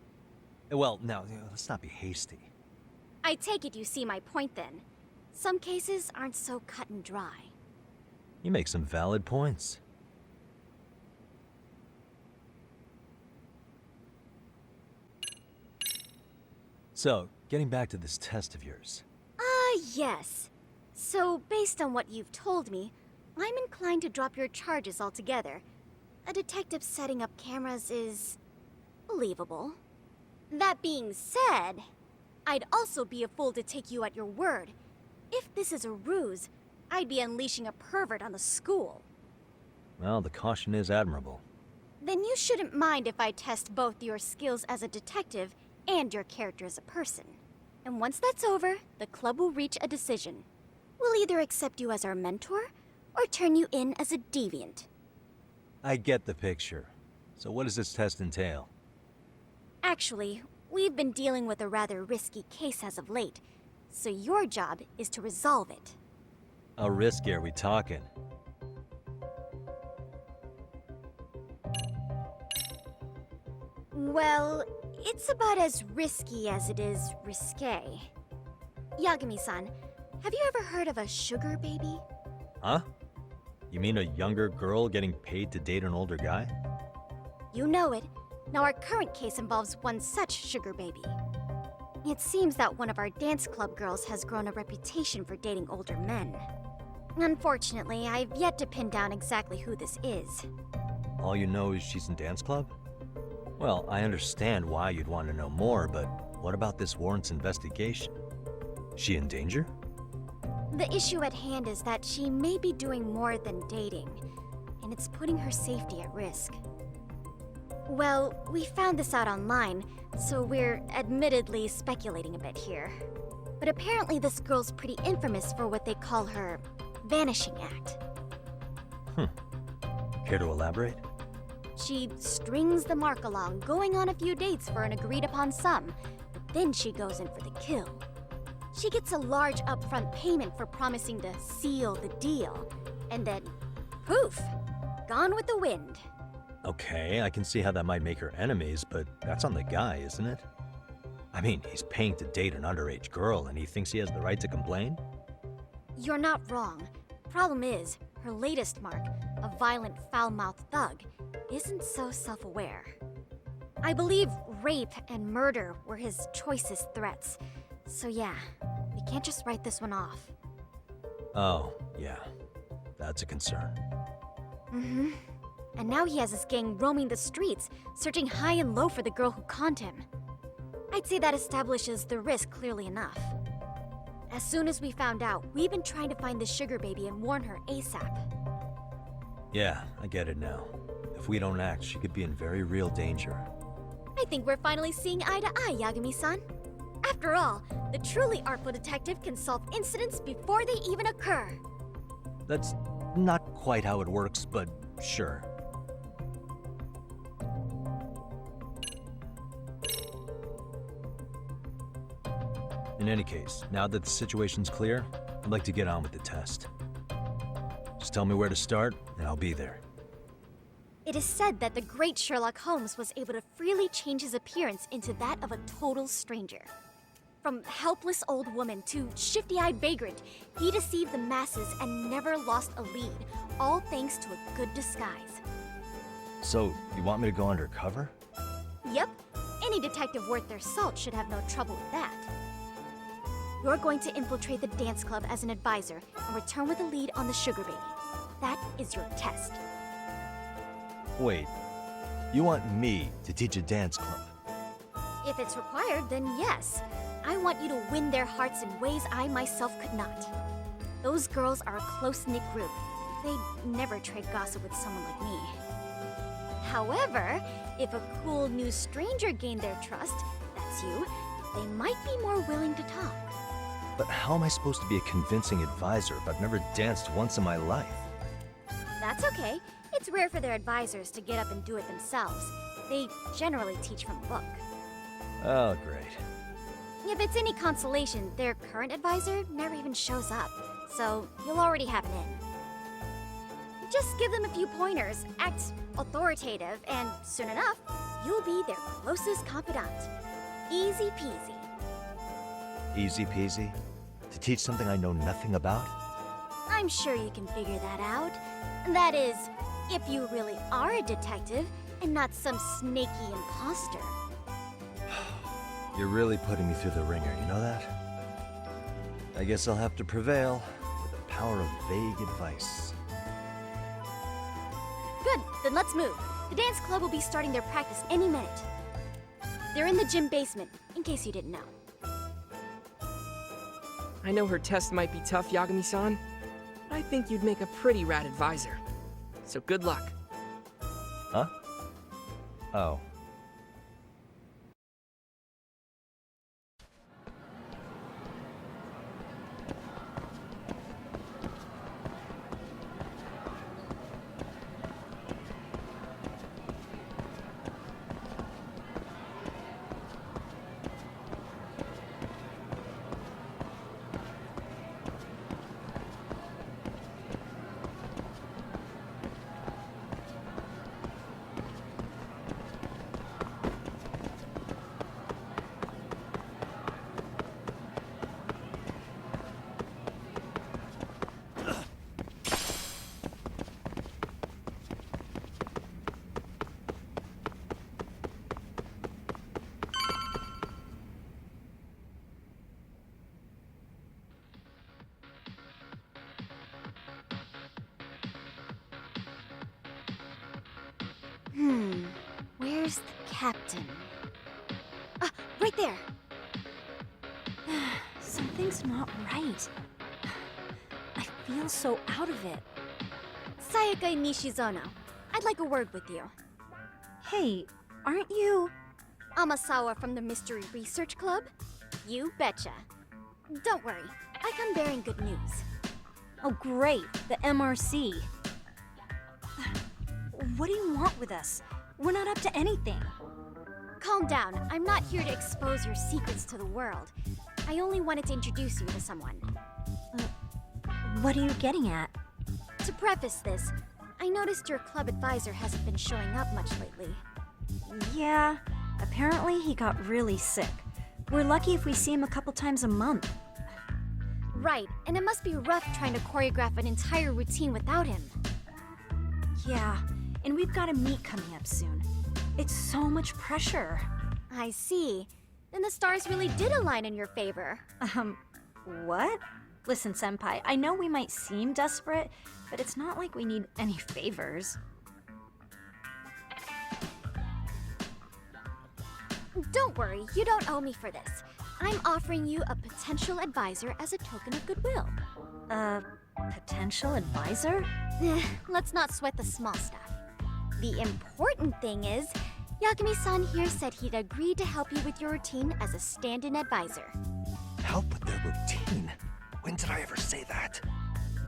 Well, now, let's not be hasty. I take it you see my point then. Some cases aren't so cut and dry. You make some valid points. So, getting back to this test of yours. Yes. So, based on what you've told me, I'm inclined to drop your charges altogether. A detective setting up cameras is believable. That being said, I'd also be a fool to take you at your word. If this is a ruse, I'd be unleashing a pervert on the school. Well, the caution is admirable. Then you shouldn't mind if I test both your skills as a detective and your character as a person. And once that's over, the club will reach a decision. We'll either accept you as our mentor, or turn you in as a deviant. I get the picture. So what does this test entail? Actually, we've been dealing with a rather risky case as of late, so your job is to resolve it. How risky are we talking? Well, it's about as risky as it is risque. Yagami-san, have you ever heard of a sugar baby? Huh? You mean a younger girl getting paid to date an older guy? You know it. Now our current case involves one such sugar baby. It seems that one of our dance club girls has grown a reputation for dating older men. Unfortunately, I've yet to pin down exactly who this is. All you know is she's in dance club? Well, I understand why you'd want to know more, but what about this warrants investigation? Is she in danger? The issue at hand is that she may be doing more than dating, and it's putting her safety at risk. Well, we found this out online, so we're admittedly speculating a bit here. But apparently this girl's pretty infamous for what they call her vanishing act. Care to elaborate? She strings the mark along, going on a few dates for an agreed-upon sum, but then she goes in for the kill. She gets a large upfront payment for promising to seal the deal, and then, poof, gone with the wind. Okay, I can see how that might make her enemies, but that's on the guy, isn't it? I mean, he's paying to date an underage girl, and he thinks he has the right to complain? You're not wrong. Problem is, her latest mark, a violent, foul-mouthed thug, isn't so self-aware. I believe rape and murder were his choicest threats. So yeah, we can't just write this one off. Oh, yeah. That's a concern. Mm-hmm. And now he has his gang roaming the streets, searching high and low for the girl who conned him. I'd say that establishes the risk clearly enough. As soon as we found out, we've been trying to find the sugar baby and warn her ASAP. Yeah, I get it now. If If we don't act, she could be in very real danger. I think we're finally seeing eye to eye, Yagami-san. After all, the truly artful detective can solve incidents before they even occur. That's not quite how it works, but sure. In any case, now that the situation's clear, I'd like to get on with the test. Just tell me where to start, and I'll be there. It is said that the great Sherlock Holmes was able to freely change his appearance into that of a total stranger. From helpless old woman to shifty-eyed vagrant, he deceived the masses and never lost a lead, all thanks to a good disguise. So, you want me to go undercover? Yep, any detective worth their salt should have no trouble with that. You're going to infiltrate the dance club as an advisor and return with a lead on the sugar baby. That is your test. Wait, you want me to teach a dance club? If it's required, then yes. I want you to win their hearts in ways I myself could not. Those girls are a close-knit group. They'd never trade gossip with someone like me. However, if a cool new stranger gained their trust, that's you, they might be more willing to talk. But how am I supposed to be a convincing advisor if I've never danced once in my life? That's okay. It's rare for their advisors to get up and do it themselves. They generally teach from a book. Oh, great. If it's any consolation, their current advisor never even shows up, so you'll already have an in. Just give them a few pointers, act authoritative, and soon enough, you'll be their closest confidant. Easy peasy. Easy peasy? To teach something I know nothing about? I'm sure you can figure that out. That is, if you really are a detective and not some snaky imposter. You're really putting me through the ringer, you know that? I guess I'll have to prevail with the power of vague advice. Good, then let's move. The dance club will be starting their practice any minute. They're in the gym basement, in case you didn't know. I know her test might be tough, Yagami-san, but I think you'd make a pretty rad advisor. So good luck. Huh? Oh. Where's the captain? Ah, right there! Something's not right. I feel so out of it. Sayaka Nishizono, I'd like a word with you. Hey, aren't you... Amasawa from the Mystery Research Club? You betcha. Don't worry, I come bearing good news. Oh great, the MRC. What do you want with us? We're not up to anything. Calm down. I'm not here to expose your secrets to the world. I only wanted to introduce you to someone. What are you getting at? To preface this, I noticed your club advisor hasn't been showing up much lately. Yeah, apparently he got really sick. We're lucky if we see him a couple times a month. Right, and it must be rough trying to choreograph an entire routine without him. Yeah, and we've got a meet coming up soon. It's so much pressure. I see. Then the stars really did align in your favor. What? Listen, Senpai, I know we might seem desperate, but it's not like we need any favors. Don't worry, you don't owe me for this. I'm offering you a potential advisor as a token of goodwill. Potential advisor? Let's not sweat the small stuff. The important thing is, Yagami-san here said he'd agreed to help you with your routine as a stand-in advisor. Help with their routine? When did I ever say that?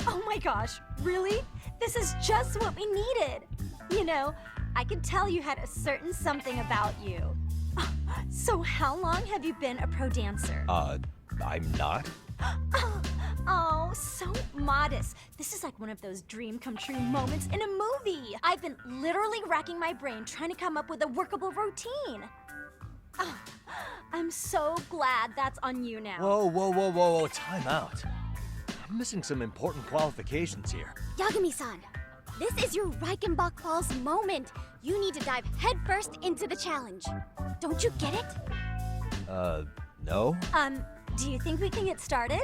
Oh my gosh, really? This is just what we needed. You know, I could tell you had a certain something about you. So how long have you been a pro dancer? I'm not. Oh, so modest. This is like one of those dream come true moments in a movie. I've been literally racking my brain trying to come up with a workable routine. Oh, I'm so glad that's on you now. Whoa, time out. I'm missing some important qualifications here. Yagami-san, this is your Reichenbach Falls moment. You need to dive headfirst into the challenge. Don't you get it? No? Do you think we can get started?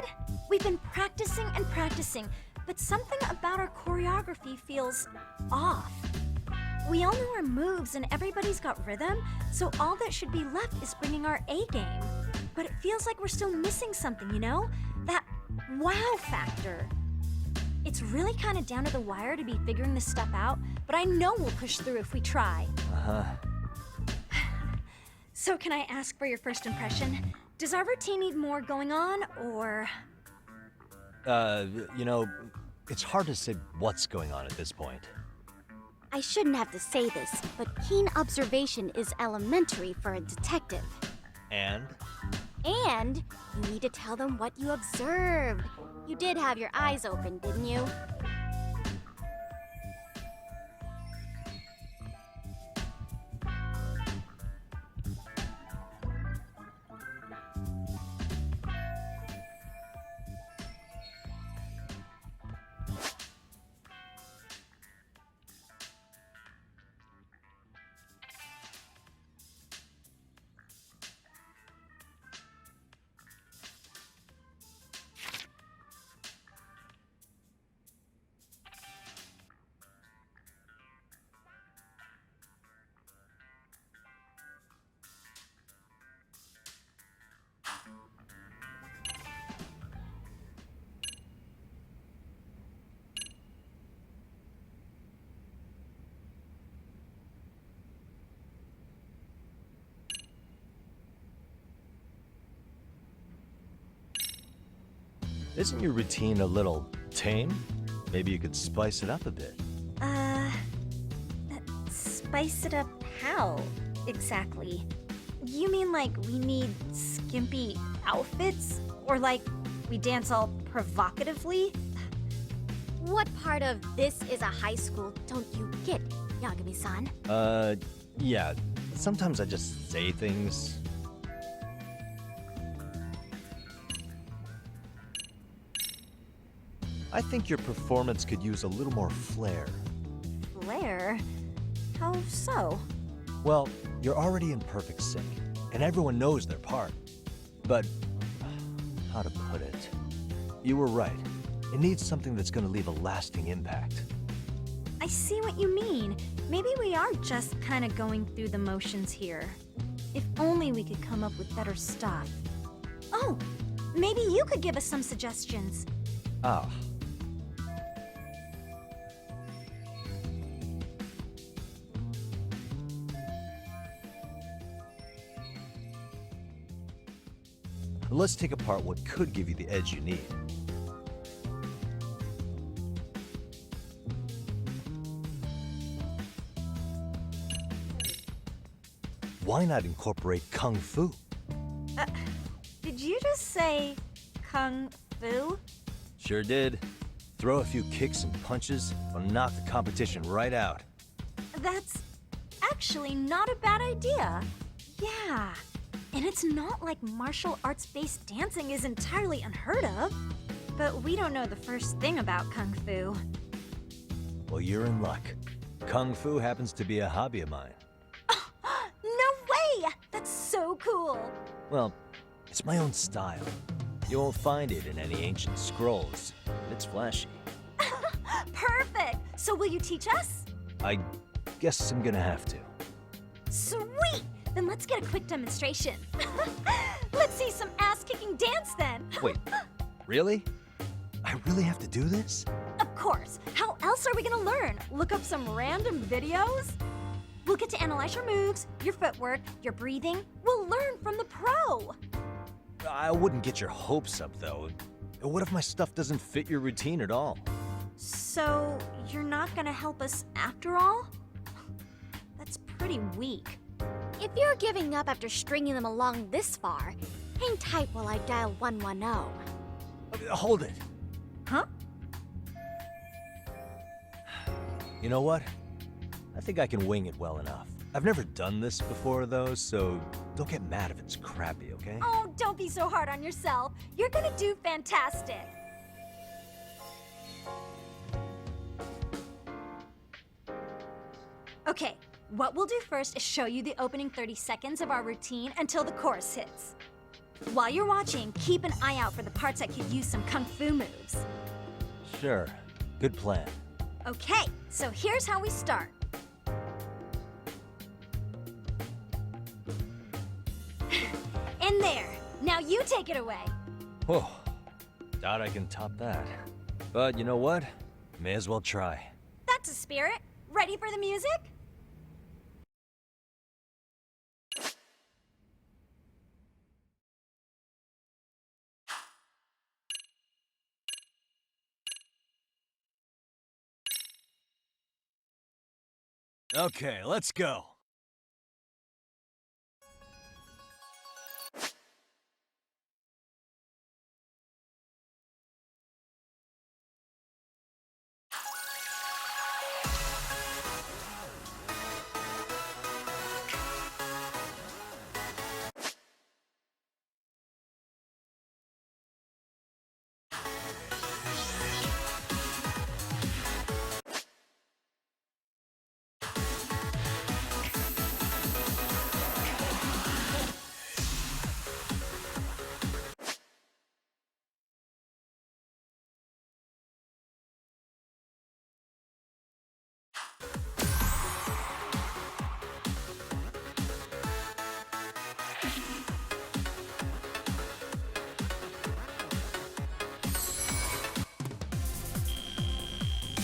We've been practicing and practicing, but something about our choreography feels off. We all know our moves and everybody's got rhythm, so all that should be left is bringing our A game. But it feels like we're still missing something, you know? That wow factor. It's really kind of down to the wire to be figuring this stuff out, but I know we'll push through if we try. So can I ask for your first impression? Does our routine need more going on, or...? You know, it's hard to say what's going on at this point. I shouldn't have to say this, but keen observation is elementary for a detective. And? And you need to tell them what you observed. You did have your eyes open, didn't you? Isn't your routine a little tame? Maybe you could spice it up a bit. Spice it up how, exactly? You mean like we need skimpy outfits? Or like we dance all provocatively? What part of this is a high school don't you get, Yagami-san? Yeah. Sometimes I just say things. I think your performance could use a little more flair. Flair? How so? Well, you're already in perfect sync, and everyone knows their part. But, how to put it? You were right. It needs something that's gonna leave a lasting impact. I see what you mean. Maybe we are just kind of going through the motions here. If only we could come up with better stuff. Oh, maybe you could give us some suggestions. Ah. Let's take apart what could give you the edge you need. Why not incorporate Kung Fu? Did you just say Kung Fu? Sure did. Throw a few kicks and punches, will knock the competition right out. That's actually not a bad idea. Yeah. And it's not like martial arts-based dancing is entirely unheard of. But we don't know the first thing about Kung Fu. Well, you're in luck. Kung Fu happens to be a hobby of mine. No way! That's so cool! Well, it's my own style. You won't find it in any ancient scrolls. It's flashy. Perfect! So will you teach us? I guess I'm gonna have to. Sweet! Then let's get a quick demonstration. Let's see some ass-kicking dance then. Wait, really? I really have to do this? Of course. How else are we gonna learn? Look up some random videos? We'll get to analyze your moves, your footwork, your breathing. We'll learn from the pro. I wouldn't get your hopes up, though. What if my stuff doesn't fit your routine at all? So, you're not gonna help us after all? That's pretty weak. If you're giving up after stringing them along this far, hang tight while I dial 110. Hold it. Huh? You know what? I think I can wing it well enough. I've never done this before, though, so don't get mad if it's crappy, okay? Oh, don't be so hard on yourself. You're gonna do fantastic. Okay, what we'll do first is show you the opening 30 seconds of our routine until the chorus hits. While you're watching, keep an eye out for the parts that could use some kung fu moves. Sure. Good plan. Okay, so here's how we start. In there. Now you take it away. Whoa. Doubt I can top that. But you know what? May as well try. That's a spirit. Ready for the music? Okay, let's go.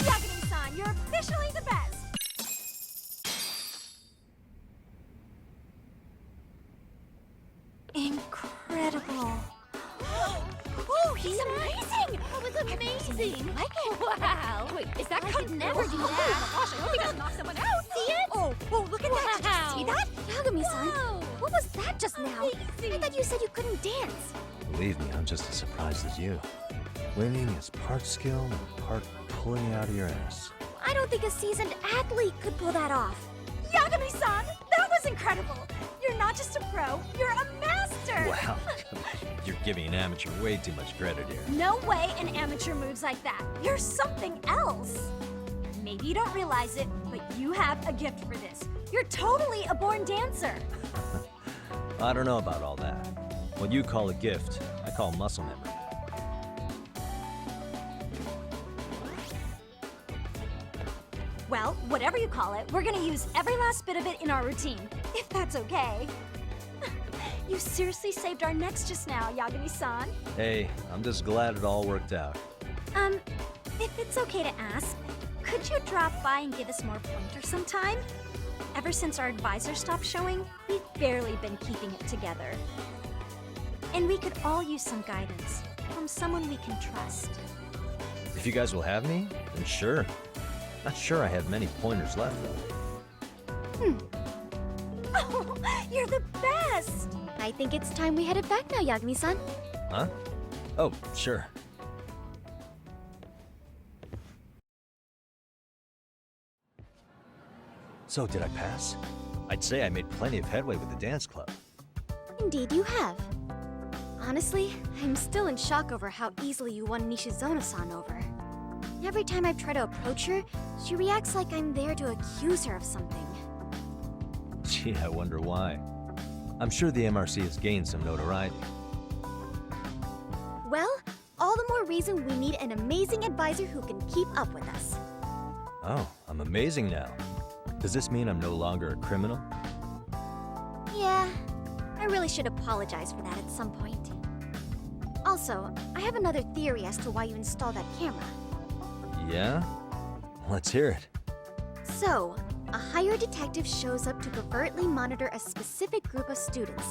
Yagami-san, you're officially the best. Incredible. Oh, he's amazing! That was amazing! Wow! Wait, is that I could never do that! Oh my gosh, I hope he doesn't knock someone out! See it? Oh, look at that! Did you see that? Yagami-san, what was that just now? I thought you said you couldn't dance. Believe me, I'm just as surprised as you. Winning is part skill and part pulling out of your ass. I don't think a seasoned athlete could pull that off. Yagami-san, that was incredible! You're not just a pro, you're a master! Wow, you're giving an amateur way too much credit here. No way an amateur moves like that. You're something else. Maybe you don't realize it, but you have a gift for this. You're totally a born dancer. I don't know about all that. What you call a gift, I call muscle memory. Well, whatever you call it, we're gonna use every last bit of it in our routine, if that's okay. You seriously saved our necks just now, Yagami-san. Hey, I'm just glad it all worked out. If it's okay to ask, could you drop by and give us more pointers sometime? Ever since our advisor stopped showing, we've barely been keeping it together. And we could all use some guidance from someone we can trust. If you guys will have me, then sure. Not sure I have many pointers left, though. Oh, you're the best! I think it's time we headed back now, Yagami-san. Huh? Oh, sure. So, did I pass? I'd say I made plenty of headway with the dance club. Indeed you have. Honestly, I'm still in shock over how easily you won Nishizono-san over. Every time I've tried to approach her, she reacts like I'm there to accuse her of something. Gee, I wonder why. I'm sure the MRC has gained some notoriety. Well, all the more reason we need an amazing advisor who can keep up with us. Oh, I'm amazing now. Does this mean I'm no longer a criminal? Yeah, I really should apologize for that at some point. Also, I have another theory as to why you installed that camera. Yeah? Let's hear it. So, a hired detective shows up to covertly monitor a specific group of students.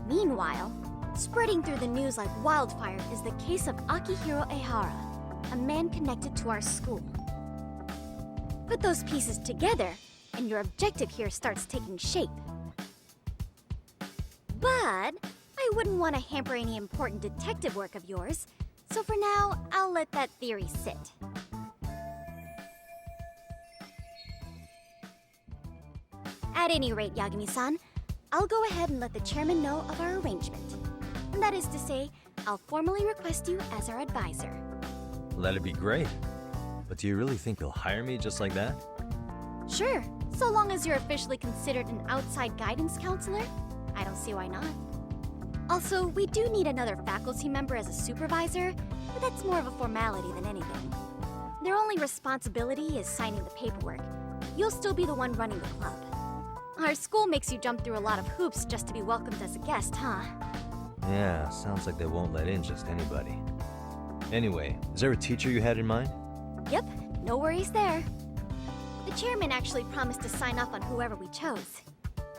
Meanwhile, spreading through the news like wildfire is the case of Akihiro Ehara, a man connected to our school. Put those pieces together, and your objective here starts taking shape. But I wouldn't want to hamper any important detective work of yours, so for now, I'll let that theory sit. At any rate, Yagami-san, I'll go ahead and let the chairman know of our arrangement. And that is to say, I'll formally request you as our advisor. That'd be great. But do you really think they'll hire me just like that? Sure, so long as you're officially considered an outside guidance counselor, I don't see why not. Also, we do need another faculty member as a supervisor, but that's more of a formality than anything. Their only responsibility is signing the paperwork. You'll still be the one running the club. Our school makes you jump through a lot of hoops just to be welcomed as a guest, huh? Yeah, sounds like they won't let in just anybody. Anyway, is there a teacher you had in mind? Yep, no worries there. The chairman actually promised to sign off on whoever we chose.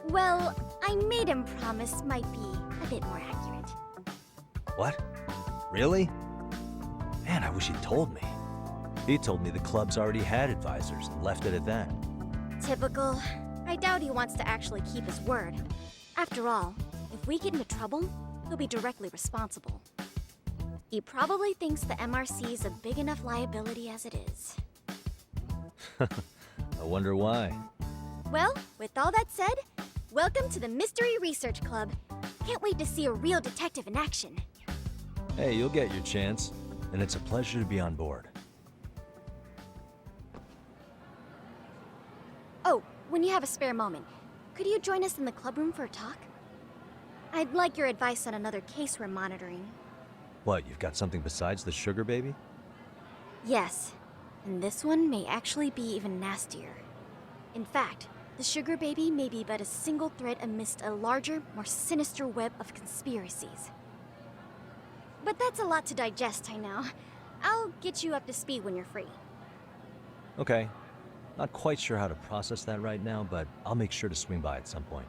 Well, I made him promise might be a bit more accurate. What? Really? Man, I wish he'd told me. He told me the club's already had advisors and left it at that. Typical. I doubt he wants to actually keep his word. After all, if we get into trouble, he'll be directly responsible. He probably thinks the MRC is a big enough liability as it is. I wonder why. Well, with all that said, welcome to the Mystery Research Club. Can't wait to see a real detective in action. Hey, you'll get your chance, and it's a pleasure to be on board. Oh, when you have a spare moment, could you join us in the club room for a talk? I'd like your advice on another case we're monitoring. What, you've got something besides the sugar baby? Yes, and this one may actually be even nastier. In fact, the sugar baby may be but a single thread amidst a larger, more sinister web of conspiracies. But that's a lot to digest, I know. I'll get you up to speed when you're free. Okay. Not quite sure how to process that right now, but I'll make sure to swing by at some point.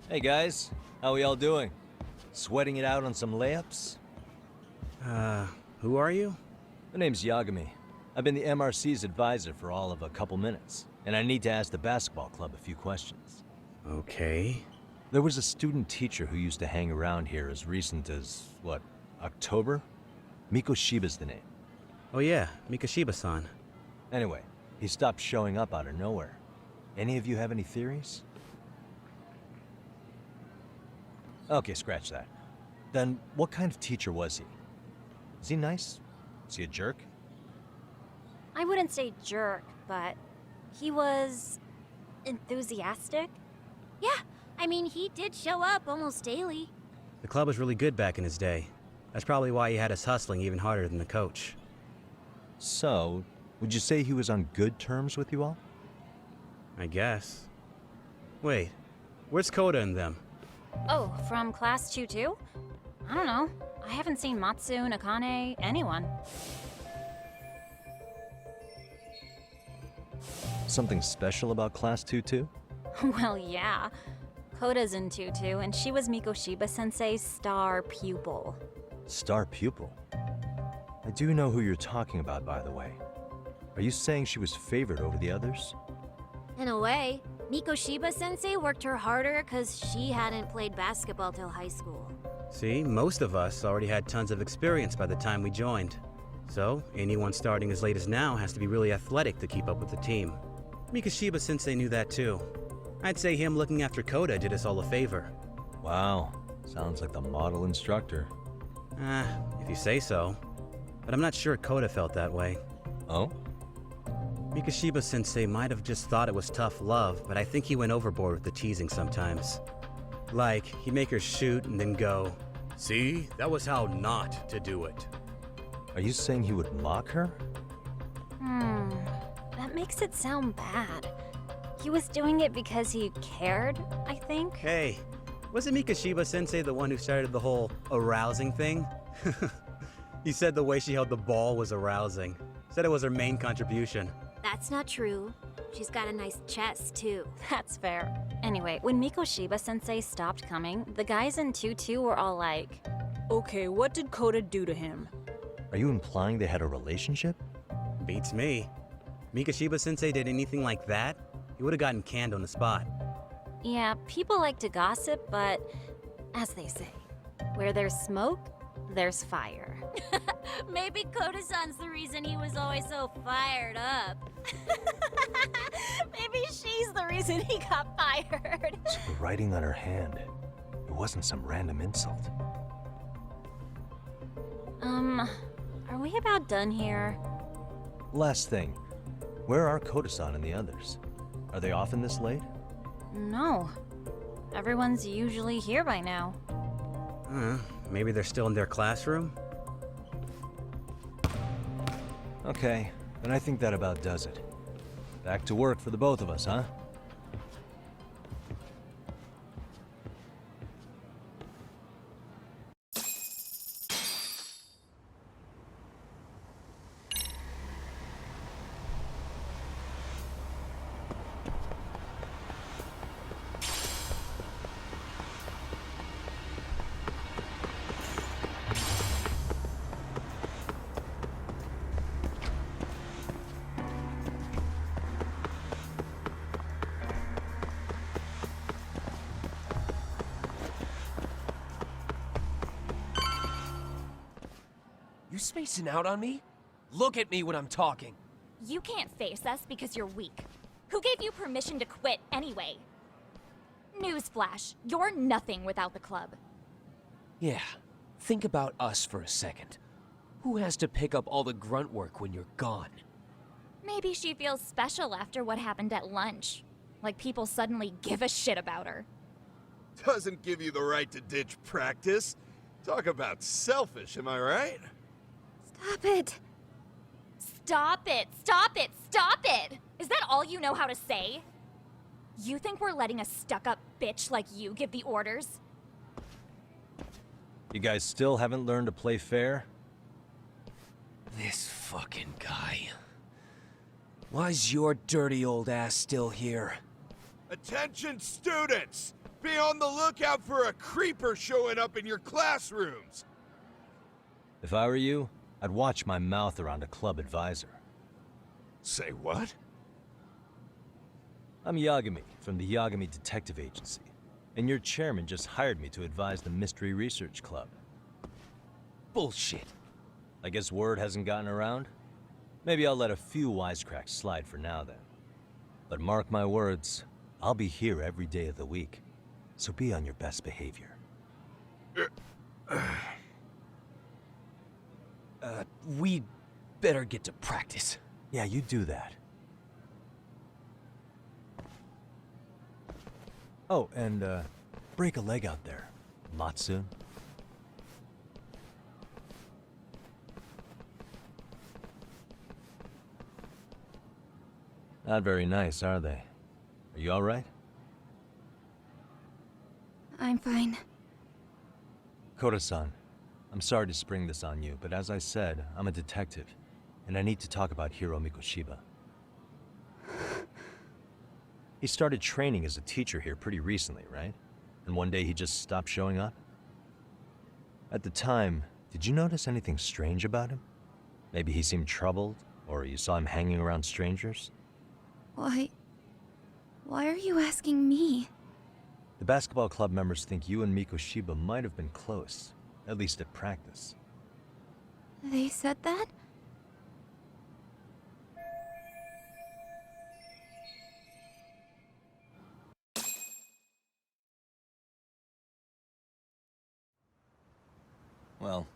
Hey guys, how we all doing? Sweating it out on some layups? Who are you? My name's Yagami. I've been the MRC's advisor for all of a couple minutes, and I need to ask the basketball club a few questions. Okay. There was a student teacher who used to hang around here as recent as, what, October? Mikoshiba's the name. Oh yeah, Mikoshiba-san. Anyway, he stopped showing up out of nowhere. Any of you have any theories? Okay, scratch that. Then, what kind of teacher was he? Is he nice? Is he a jerk? I wouldn't say jerk, but he was enthusiastic. Yeah, I mean, he did show up almost daily. The club was really good back in his day. That's probably why he had us hustling even harder than the coach. So, would you say he was on good terms with you all? I guess. Wait, where's Koda and them? Oh, from class 2-2? I don't know. I haven't seen Matsu, Nakane, anyone. Something special about Class 2-2? Well, yeah. Koda's in 2-2, and she was Mikoshiba-sensei's star pupil. Star pupil? I do know who you're talking about, by the way. Are you saying she was favored over the others? In a way, Mikoshiba-sensei worked her harder because she hadn't played basketball till high school. See, most of us already had tons of experience by the time we joined. So, anyone starting as late as now has to be really athletic to keep up with the team. Mikoshiba-sensei knew that too. I'd say him looking after Kota did us all a favor. Wow, sounds like the model instructor. If you say so. But I'm not sure Kota felt that way. Oh? Mikoshiba-sensei might have just thought it was tough love, but I think he went overboard with the teasing sometimes. Like, he'd make her shoot and then go, "See, that was how not to do it." Are you saying he would mock her? That makes it sound bad. He was doing it because he cared, I think. Hey, wasn't Mikoshiba-sensei the one who started the whole arousing thing? He said the way she held the ball was arousing. Said it was her main contribution. That's not true. She's got a nice chest, too. That's fair. Anyway, when Mikoshiba-sensei stopped coming, the guys in 2-2 were all like, Okay, what did Kota do to him? Are you implying they had a relationship? Beats me. Mikoshiba-sensei did anything like that, he would have gotten canned on the spot. yeah, people like to gossip, but as they say, where there's smoke, there's fire. Maybe Kota-san's the reason he was always so fired up. Maybe she's the reason he got fired. It's the writing on her hand. It wasn't some random insult. Are we about done here? Last thing. Where are Kota-san and the others? Are they often this late? No. Everyone's usually here by now. Maybe they're still in their classroom? Okay, then I think that about does it. Back to work for the both of us, huh? You spacing out on me? Look at me when I'm talking. You can't face us because you're weak. Who gave you permission to quit anyway? Newsflash, you're nothing without the club. Yeah, think about us for a second. Who has to pick up all the grunt work when you're gone? Maybe she feels special after what happened at lunch. Like people suddenly give a shit about her. Doesn't give you the right to ditch practice. Talk about selfish, am I right? Stop it! Stop it! Stop it! Stop it! Is that all you know how to say? You think we're letting a stuck-up bitch like you give the orders? You guys still haven't learned to play fair? This fucking guy. Why's your dirty old ass still here? Attention students! Be on the lookout for a creeper showing up in your classrooms! If I were you, I'd watch my mouth around a club advisor. Say what? I'm Yagami from the Yagami Detective Agency, and your chairman just hired me to advise the Mystery Research Club. Bullshit. I guess word hasn't gotten around? Maybe I'll let a few wisecracks slide for now then. But mark my words, I'll be here every day of the week, so be on your best behavior. We better get to practice. Yeah, you do that. Oh, and, break a leg out there, Matsun. Not very nice, are they? Are you alright? I'm fine. Kota-san, I'm sorry to spring this on you, but as I said, I'm a detective, and I need to talk about Hiro Mikoshiba. He started training as a teacher here pretty recently, right? And one day he just stopped showing up? At the time, did you notice anything strange about him? Maybe he seemed troubled, or you saw him hanging around strangers? Why are you asking me? The basketball club members think you and Mikoshiba might have been close, at least at practice. They said that? Well,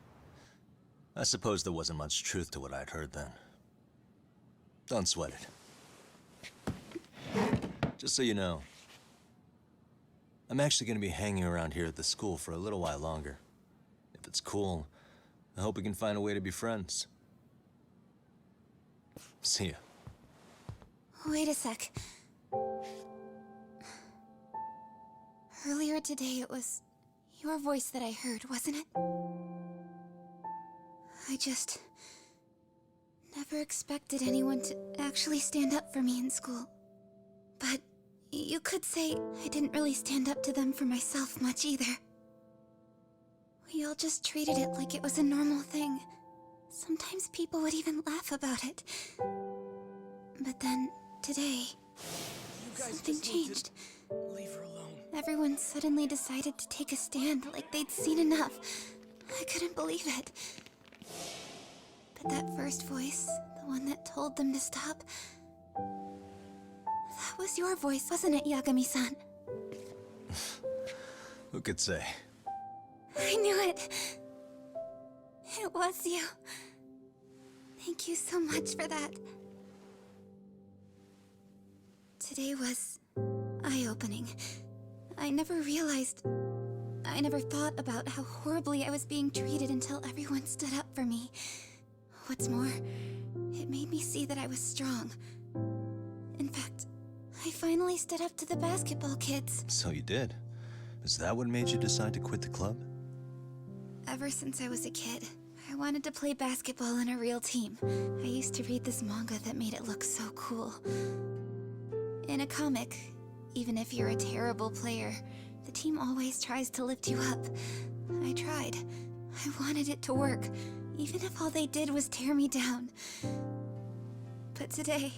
I suppose there wasn't much truth to what I'd heard then. Don't sweat it. Just so you know, I'm actually going to be hanging around here at the school for a little while longer. If it's cool, I hope we can find a way to be friends. See ya. Wait a sec. Earlier today, it was your voice that I heard, wasn't it? I just never expected anyone to actually stand up for me in school. But you could say I didn't really stand up to them for myself much either. We all just treated it like it was a normal thing. Sometimes people would even laugh about it. But then, today, something changed. Leave her alone. Everyone suddenly decided to take a stand like they'd seen enough. I couldn't believe it. But that first voice, the one that told them to stop, that was your voice, wasn't it, Yagami-san? Who could say? I knew it. It was you. Thank you so much for that. Today was eye-opening. I never thought about how horribly I was being treated until everyone stood up for me. What's more, it made me see that I was strong. In fact, I finally stood up to the basketball kids. So you did. Is that what made you decide to quit the club? Ever since I was a kid, I wanted to play basketball on a real team. I used to read this manga that made it look so cool. In a comic, even if you're a terrible player, the team always tries to lift you up. I tried. I wanted it to work, even if all they did was tear me down. But today,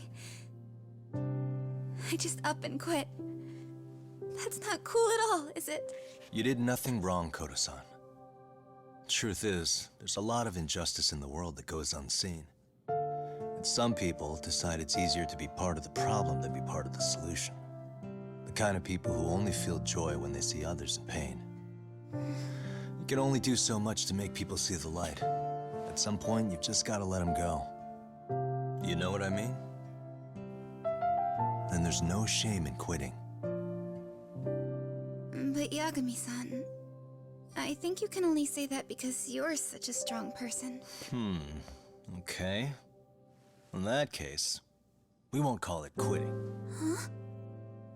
I just up and quit. That's not cool at all, is it? You did nothing wrong, Koto-san. Truth is, there's a lot of injustice in the world that goes unseen. And some people decide it's easier to be part of the problem than be part of the solution. The kind of people who only feel joy when they see others in pain. You can only do so much to make people see the light. At some point, you've just got to let them go. You know what I mean? Then there's no shame in quitting. But Yagami-san, I think you can only say that because you're such a strong person. Okay. In that case, we won't call it quitting. Huh?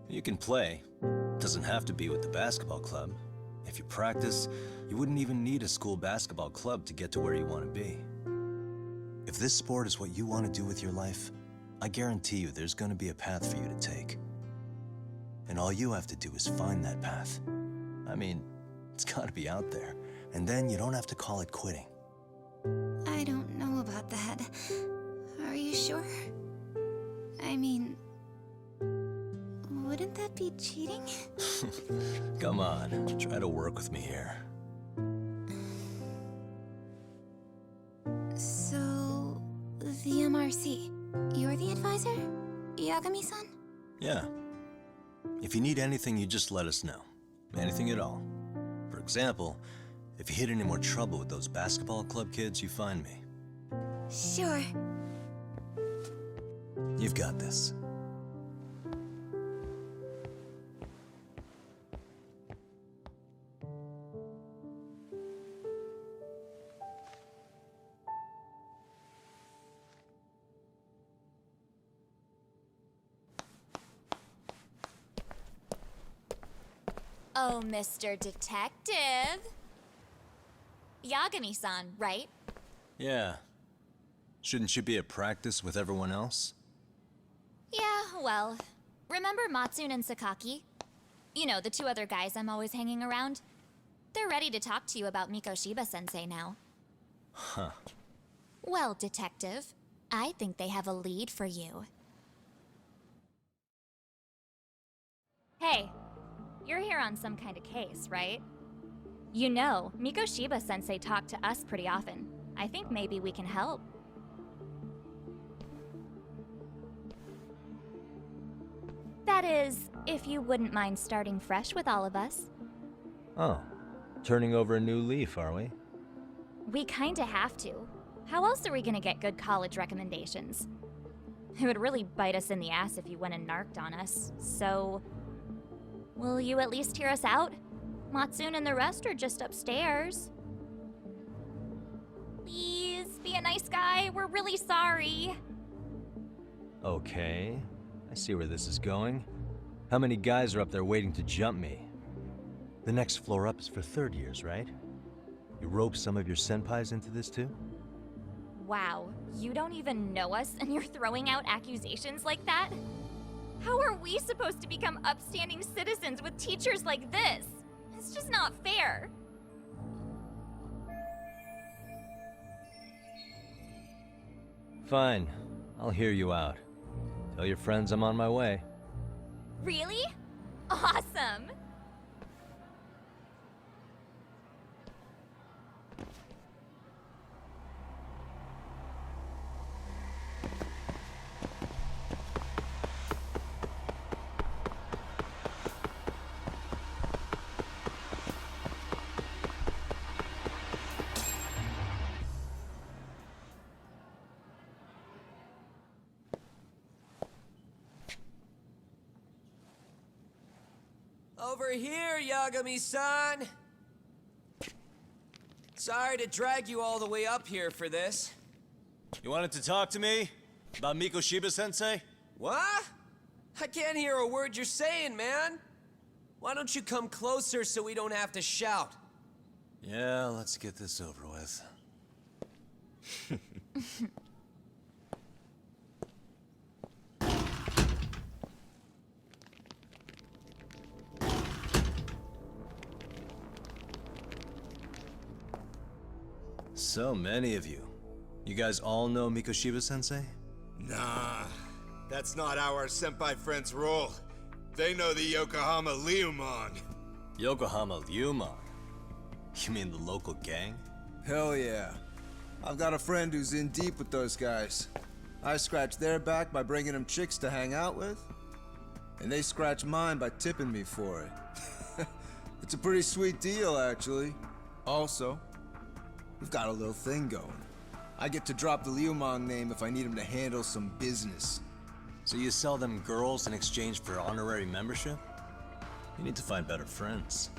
You can play. Doesn't have to be with the basketball club. If you practice, you wouldn't even need a school basketball club to get to where you want to be. If this sport is what you want to do with your life, I guarantee you there's going to be a path for you to take. And all you have to do is find that path. I mean, it's got to be out there. And then you don't have to call it quitting. I don't know about that. Are you sure? I mean, wouldn't that be cheating? Come on, try to work with me here. So, the MRC, you're the advisor? Yagami-san? Yeah. If you need anything, you just let us know. Anything at all. For example, if you hit any more trouble with those basketball club kids, you find me. Sure. You've got this. Oh, Mr. Detective. Yagami-san, right? Yeah. Shouldn't you be at practice with everyone else? Yeah, well, remember Matsun and Sakaki? You know, the two other guys I'm always hanging around? They're ready to talk to you about Mikoshiba-sensei now. Huh. Well, Detective, I think they have a lead for you. Hey, you're here on some kind of case, right? You know, Mikoshiba-sensei talked to us pretty often. I think maybe we can help. That is, if you wouldn't mind starting fresh with all of us. Oh, turning over a new leaf, are we? We kinda have to. How else are we gonna get good college recommendations? It would really bite us in the ass if you went and narked on us, so... Will you at least hear us out? Matsune and the rest are just upstairs. Please, be a nice guy. We're really sorry. Okay, I see where this is going. How many guys are up there waiting to jump me? The next floor up is for third years, right? You rope some of your senpais into this too? Wow, you don't even know us and you're throwing out accusations like that? How are we supposed to become upstanding citizens with teachers like this? It's just not fair. Fine, I'll hear you out. Tell your friends I'm on my way. Really? Awesome! Over here, Yagami-san! Sorry to drag you all the way up here for this. You wanted to talk to me? About Mikoshiba-sensei? What? I can't hear a word you're saying, man! Why don't you come closer so we don't have to shout? Yeah, let's get this over with. So many of you. You guys all know Mikoshiba-sensei? Nah, that's not how our senpai friends roll. They know the Yokohama Liumon. Yokohama Liumon? You mean the local gang? Hell yeah. I've got a friend who's in deep with those guys. I scratch their back by bringing them chicks to hang out with, and they scratch mine by tipping me for it. It's a pretty sweet deal, actually. Also, we've got a little thing going. I get to drop the Liumon name if I need him to handle some business. So you sell them girls in exchange for honorary membership? You need to find better friends.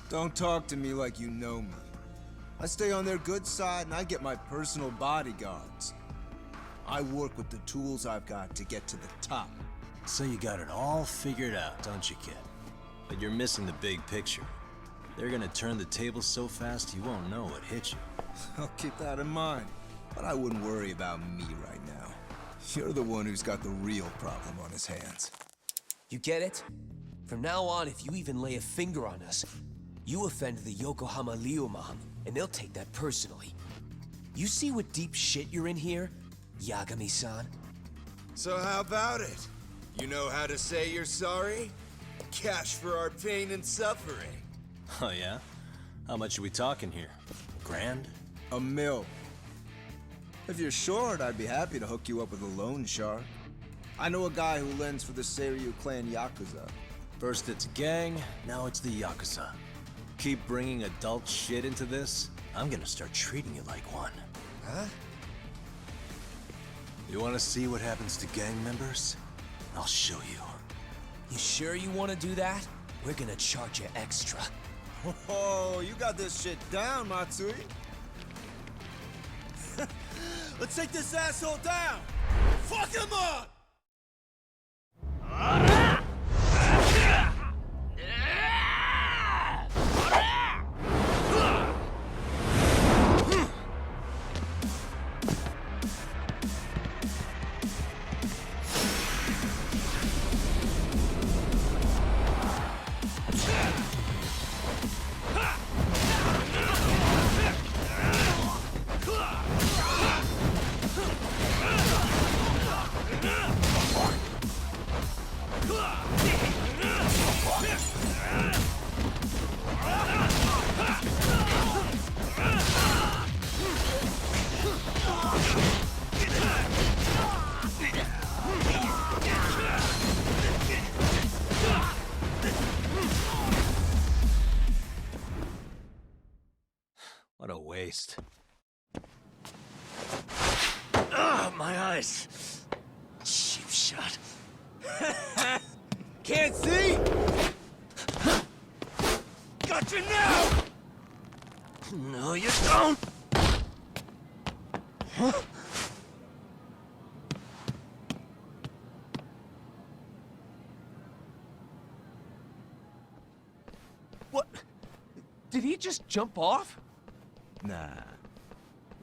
Don't talk to me like you know me. I stay on their good side and I get my personal bodyguards. I work with the tools I've got to get to the top. So you got it all figured out, don't you, kid? But you're missing the big picture. They're gonna turn the tables so fast you won't know what hit you. I'll keep that in mind. But I wouldn't worry about me right now. You're the one who's got the real problem on his hands. You get it? From now on, if you even lay a finger on us, you offend the Yokohama Liumon, and they'll take that personally. You see what deep shit you're in here, Yagami-san? So how about it? You know how to say you're sorry? Cash for our pain and suffering. Oh yeah? How much are we talking here? $1,000? $1 million. If you're short, I'd be happy to hook you up with a loan shark. I know a guy who lends for the Seiryu clan Yakuza. First it's a gang, now it's the Yakuza. Keep bringing adult shit into this, I'm gonna start treating you like one. Huh? You wanna see what happens to gang members? I'll show you. You sure you want to do that? We're gonna charge you extra. Oh, you got this shit down, Matsui. Let's take this asshole down! Fuck him up! What a waste. Ah, my eyes. Cheap shot. Can't see? Got you now! No, you don't! Huh? What? Did he just jump off? Nah.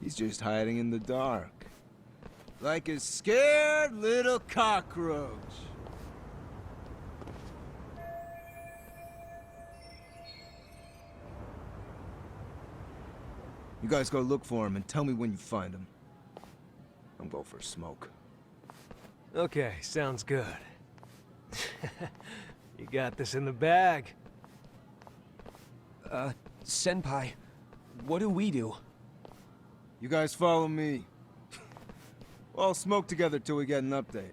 He's just hiding in the dark. Like a scared little cockroach. You guys go look for him and tell me when you find him. I'm going for a smoke. Okay, sounds good. You got this in the bag. Senpai, what do we do? You guys follow me. We'll all smoke together till we get an update.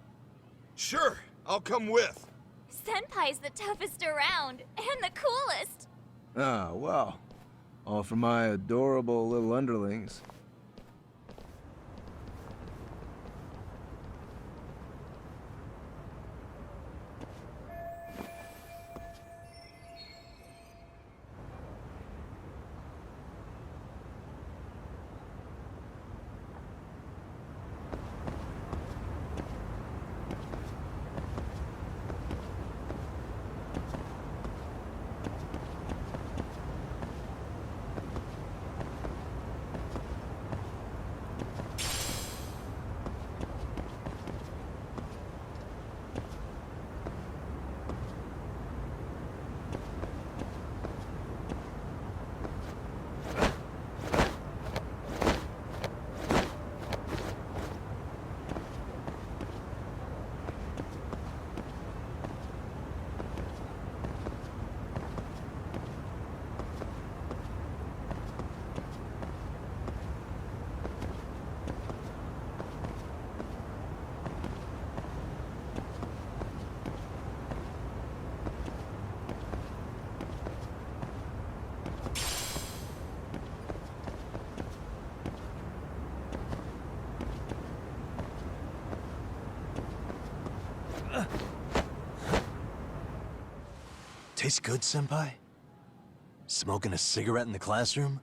Sure, I'll come with. Senpai's the toughest around, and the coolest. Ah, well. All for my adorable little underlings. Tastes good, Senpai? Smoking a cigarette in the classroom?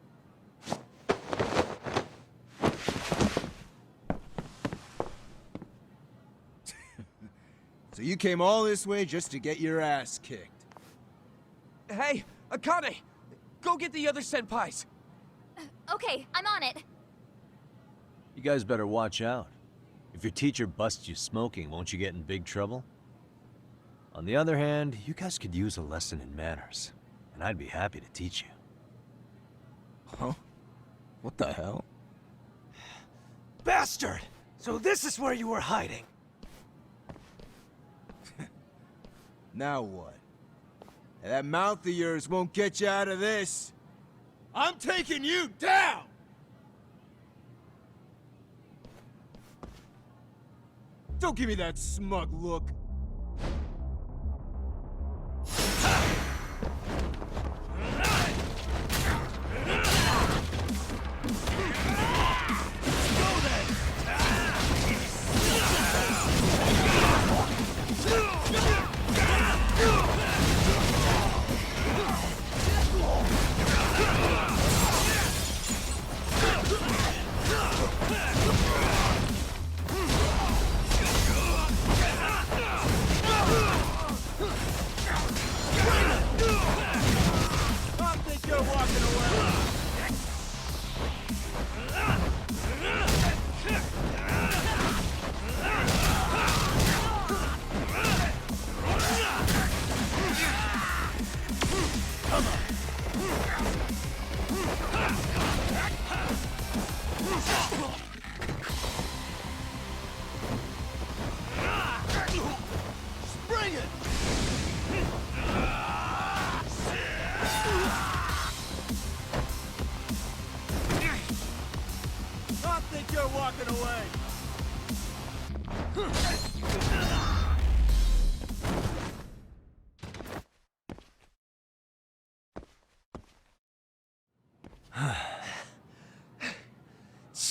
So you came all this way just to get your ass kicked. Hey, Akane! Go get the other senpais! Okay, I'm on it. You guys better watch out. If your teacher busts you smoking, won't you get in big trouble? On the other hand, you guys could use a lesson in manners, and I'd be happy to teach you. Huh? What the hell? Bastard! So this is where you were hiding. Now what? That mouth of yours won't get you out of this. I'm taking you down! Don't give me that smug look.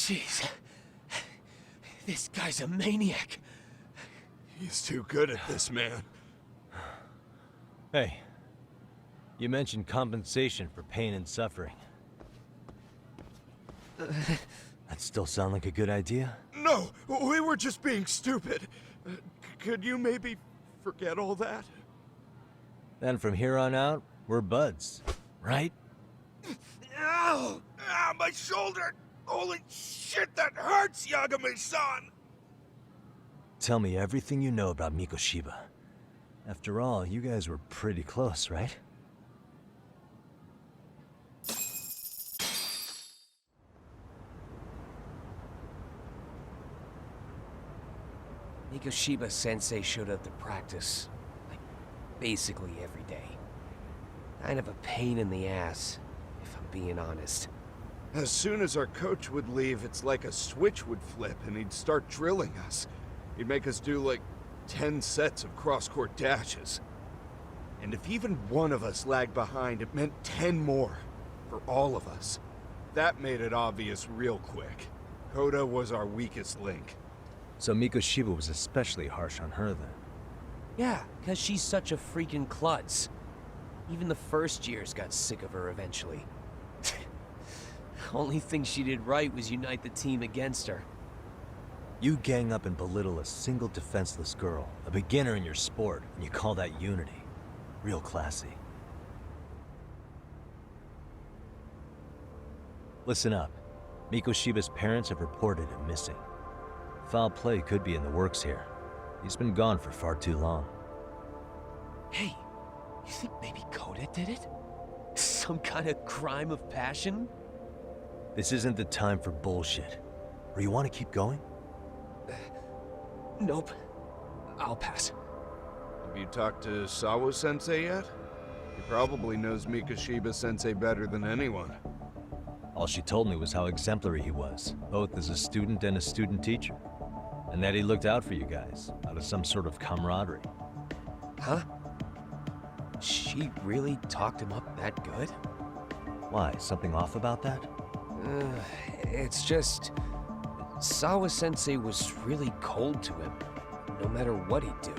Jeez. This guy's a maniac. He's too good at this, man. Hey, you mentioned compensation for pain and suffering. That still sound like a good idea? No, we were just being stupid. Could you maybe forget all that? Then from here on out, we're buds, right? Ow! Ah, my shoulder! Holy shit, that hurts, Yagami-san! Tell me everything you know about Mikoshiba. After all, you guys were pretty close, right? Mikoshiba Sensei showed up to practice, like, basically every day. Kind of a pain in the ass, if I'm being honest. As soon as our coach would leave, it's like a switch would flip and he'd start drilling us. He'd make us do like 10 sets of cross-court dashes. And if even one of us lagged behind, it meant 10 more for all of us. That made it obvious real quick. Koda was our weakest link. So Mikoshiba was especially harsh on her then? Yeah, because she's such a freaking klutz. Even the first years got sick of her eventually. Only thing she did right was unite the team against her. You gang up and belittle a single defenseless girl, a beginner in your sport, and you call that unity. Real classy. Listen up. Mikoshiba's parents have reported him missing. Foul play could be in the works here. He's been gone for far too long. Hey, you think maybe Koda did it? Some kind of crime of passion? This isn't the time for bullshit. Or you want to keep going? Nope. I'll pass. Have you talked to Sawa-sensei yet? He probably knows Mikoshiba-sensei better than anyone. All she told me was how exemplary he was, both as a student and a student teacher. And that he looked out for you guys, out of some sort of camaraderie. Huh? She really talked him up that good? Why, something off about that? It's just... Sawa-sensei was really cold to him, no matter what he'd do.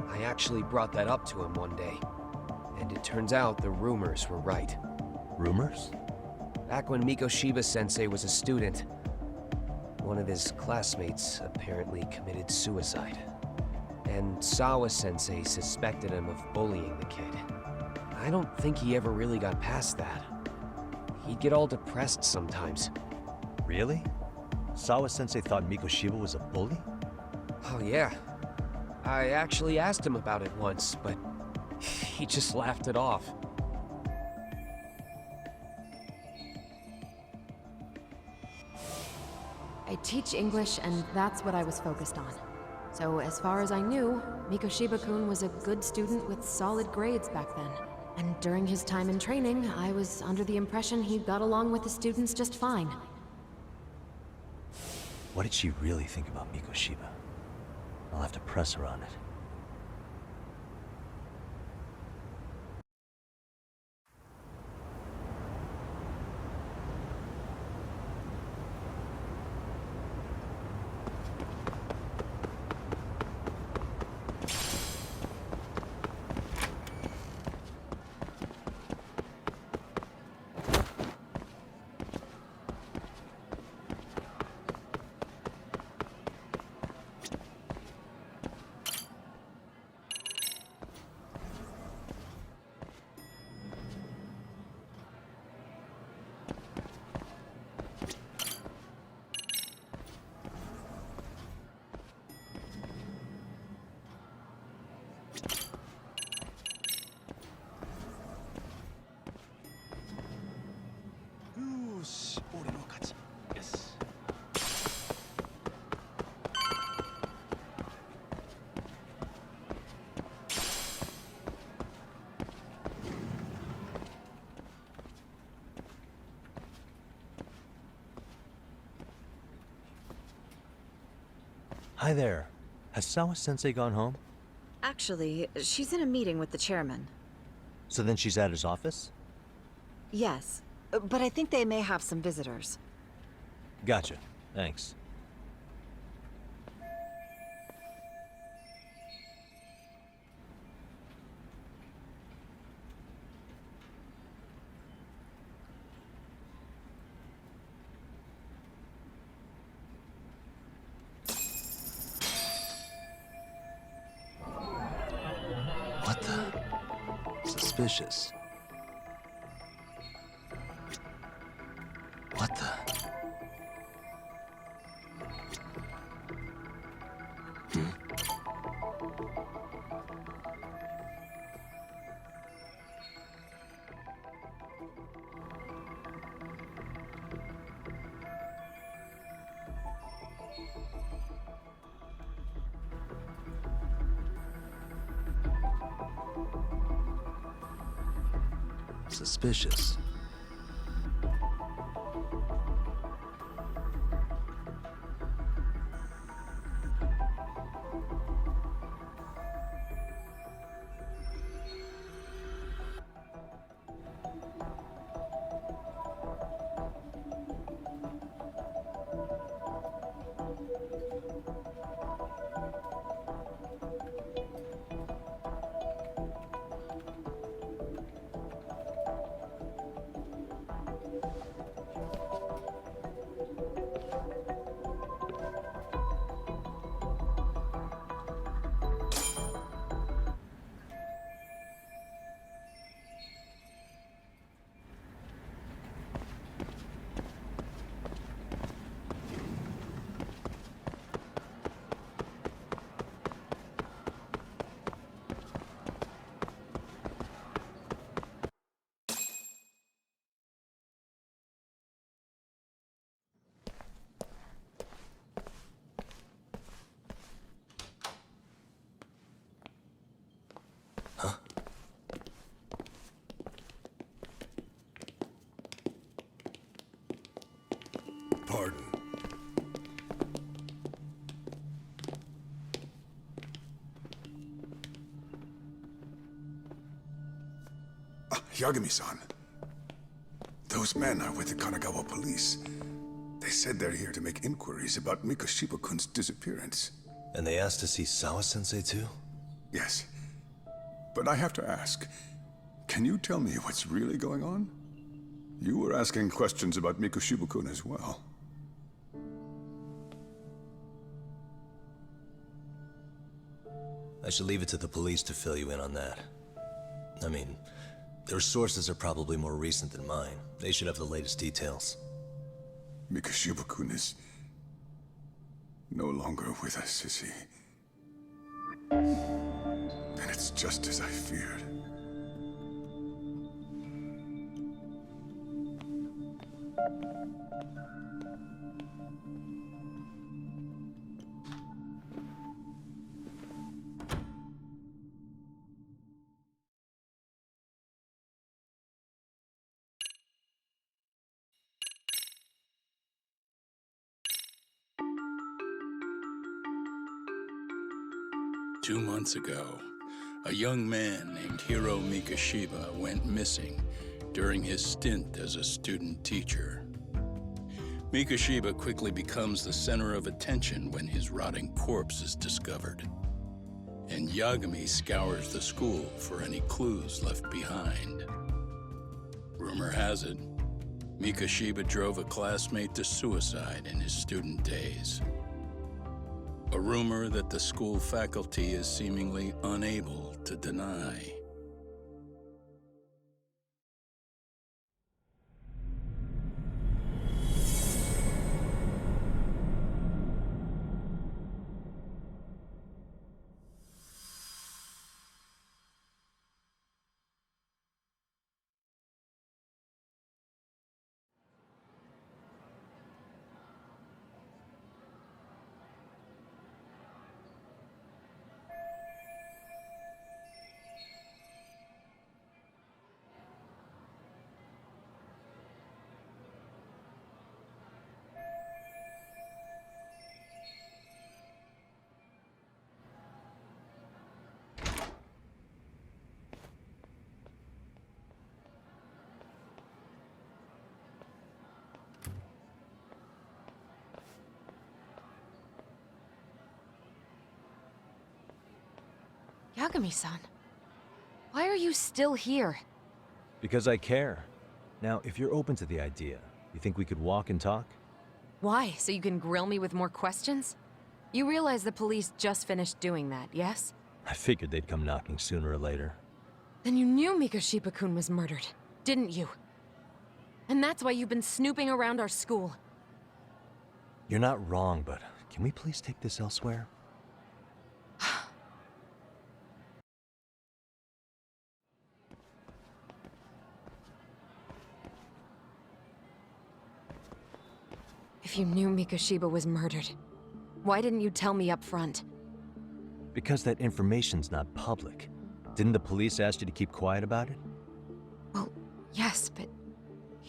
I actually brought that up to him one day. And it turns out the rumors were right. Rumors? Back when Mikoshiba-sensei was a student, one of his classmates apparently committed suicide. And Sawa-sensei suspected him of bullying the kid. I don't think he ever really got past that. He'd get all depressed sometimes. Really? Sawa-sensei thought Mikoshiba was a bully? Oh yeah. I actually asked him about it once, but he just laughed it off. I teach English, and that's what I was focused on. So as far as I knew, Mikoshiba-kun was a good student with solid grades back then. And during his time in training, I was under the impression he got along with the students just fine. What did she really think about Mikoshiba? I'll have to press her on it. Hi there. Has Sawa-sensei gone home? Actually, she's in a meeting with the chairman. So then she's at his office? Yes, but I think they may have some visitors. Gotcha. Thanks. What the? Suspicious. What the? Suspicious. Pardon. Yagami-san. Those men are with the Kanagawa police. They said they're here to make inquiries about Mikoshiba-kun's disappearance. And they asked to see Sawa-sensei too? Yes. But I have to ask, can you tell me what's really going on? You were asking questions about Mikoshiba-kun as well. I should leave it to the police to fill you in on that. I mean, their sources are probably more recent than mine. They should have the latest details. Mikoshiba-kun is no longer with us, is he? Then it's just as I feared. Two months ago, a young man named Hiro Mikoshiba went missing during his stint as a student teacher. Mikoshiba quickly becomes the center of attention when his rotting corpse is discovered. And Yagami scours the school for any clues left behind. Rumor has it, Mikoshiba drove a classmate to suicide in his student days. A rumor that the school faculty is seemingly unable to deny. Yagami-san, why are you still here? Because I care. Now, if you're open to the idea, you think we could walk and talk? Why? So you can grill me with more questions? You realize the police just finished doing that, yes? I figured they'd come knocking sooner or later. Then you knew Mikoshiba-kun was murdered, didn't you? And that's why you've been snooping around our school. You're not wrong, but can we please take this elsewhere? If you knew Mikoshiba was murdered, why didn't you tell me up front? Because that information's not public. Didn't the police ask you to keep quiet about it? Well, yes, but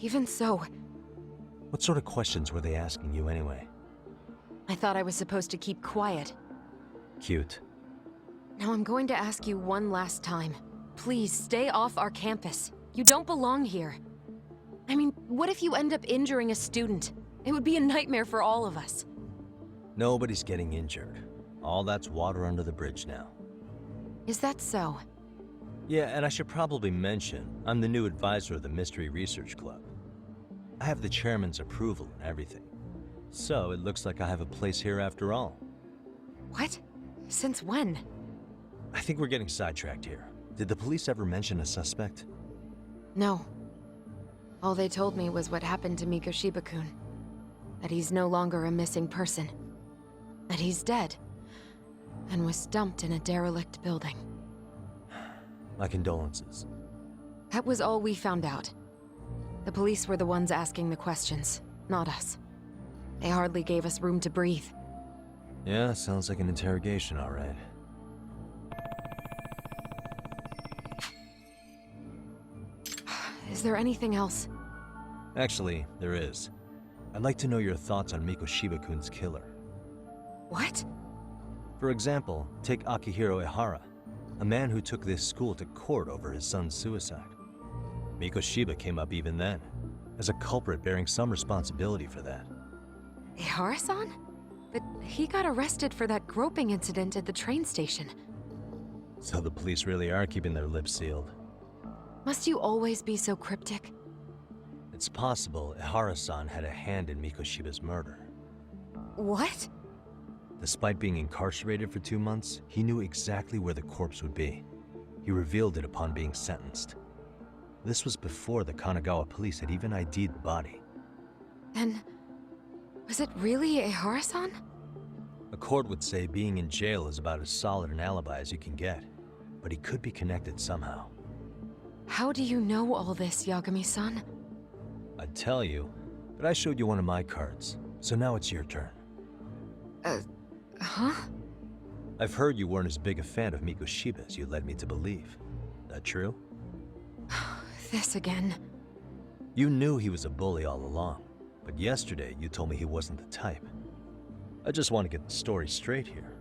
even so... What sort of questions were they asking you anyway? I thought I was supposed to keep quiet. Cute. Now I'm going to ask you one last time. Please, stay off our campus. You don't belong here. I mean, what if you end up injuring a student? It would be a nightmare for all of us. Nobody's getting injured. All that's water under the bridge now. Is that so? Yeah, and I should probably mention, I'm the new advisor of the Mystery Research Club. I have the chairman's approval and everything. So it looks like I have a place here after all. What? Since when? I think we're getting sidetracked here. Did the police ever mention a suspect? No. All they told me was what happened to Mikoshiba-kun. That he's no longer a missing person. That he's dead. And was dumped in a derelict building. My condolences. That was all we found out. The police were the ones asking the questions, not us. They hardly gave us room to breathe. Yeah, sounds like an interrogation, all right. Is there anything else? Actually, there is. I'd like to know your thoughts on Mikoshiba-kun's killer. What? For example, take Akihiro Ehara, a man who took this school to court over his son's suicide. Mikoshiba came up even then, as a culprit bearing some responsibility for that. Ehara-san? But he got arrested for that groping incident at the train station. So the police really are keeping their lips sealed. Must you always be so cryptic? It's possible Ehara-san had a hand in Mikoshiba's murder. What? Despite being incarcerated for 2 months, he knew exactly where the corpse would be. He revealed it upon being sentenced. This was before the Kanagawa police had even ID'd the body. Then, was it really Ehara-san? A court would say being in jail is about as solid an alibi as you can get, but he could be connected somehow. How do you know all this, Yagami-san? I'd tell you, but I showed you one of my cards, so now it's your turn. Huh? I've heard you weren't as big a fan of Mikoshiba as you led me to believe. That true? This again. You knew he was a bully all along, but yesterday you told me he wasn't the type. I just want to get the story straight here.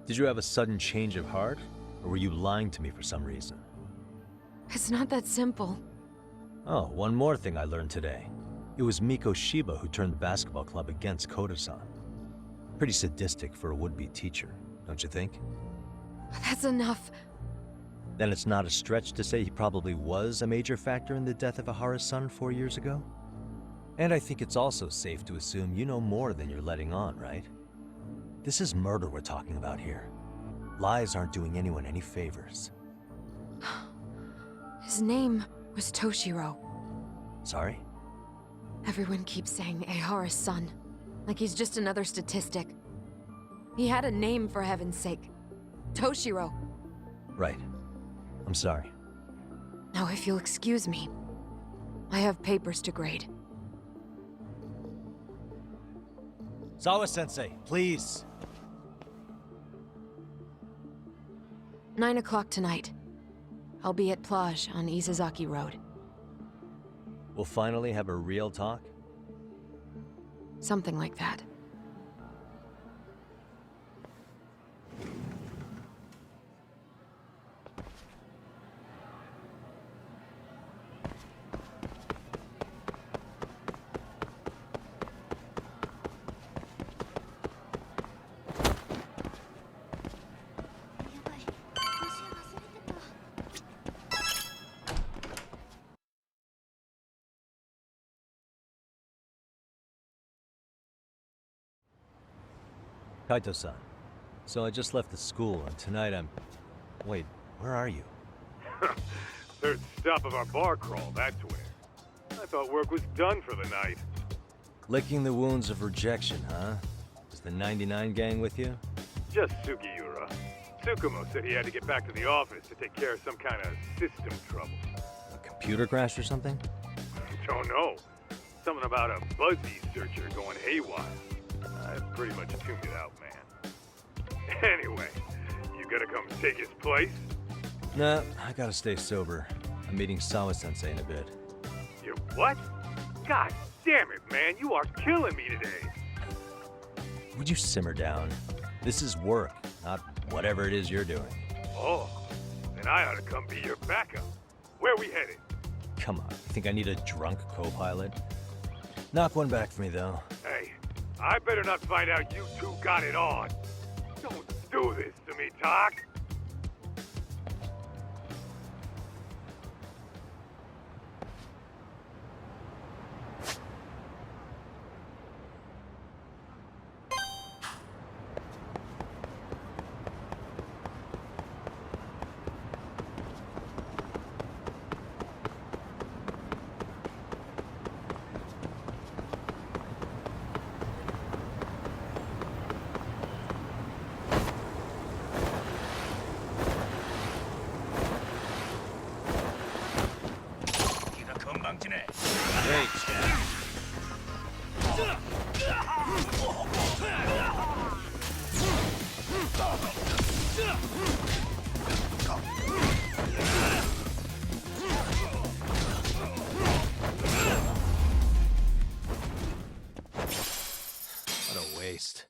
Did you have a sudden change of heart, or were you lying to me for some reason? It's not that simple. Oh, one more thing I learned today. It was Mikoshiba who turned the basketball club against Koda-san. Pretty sadistic for a would-be teacher, don't you think? That's enough. Then it's not a stretch to say he probably was a major factor in the death of Ehara's son 4 years ago? And I think it's also safe to assume you know more than you're letting on, right? This is murder we're talking about here. Lies aren't doing anyone any favors. His name was Toshiro. Sorry? Everyone keeps saying Ehara's son, like he's just another statistic. He had a name, for heaven's sake. Toshiro. Right. I'm sorry. Now, if you'll excuse me, I have papers to grade. Sawa-sensei, please. 9 o'clock tonight. I'll be at Plage on Isazaki Road. We'll finally have a real talk? Something like that. Kaito-san. So I just left the school, and tonight I'm... Wait, where are you? Third stop of our bar crawl, that's where. I thought work was done for the night. Licking the wounds of rejection, huh? Is the 99 gang with you? Just Sugiura. Tsukumo said he had to get back to the office to take care of some kind of system trouble. A computer crash or something? Don't know. Something about a Buzzy searcher going haywire. I pretty much tuned it out, man. Anyway, you gonna come take his place? Nah, I gotta stay sober. I'm meeting Sawa-sensei in a bit. You what? God damn it, man, you are killing me today. Would you simmer down? This is work, not whatever it is you're doing. Oh, then I ought to come be your backup. Where we headed? Come on, you think I need a drunk co-pilot? Knock one back for me, though. Hey, I better not find out you two got it on. Don't do this to me, Tak. What a waste.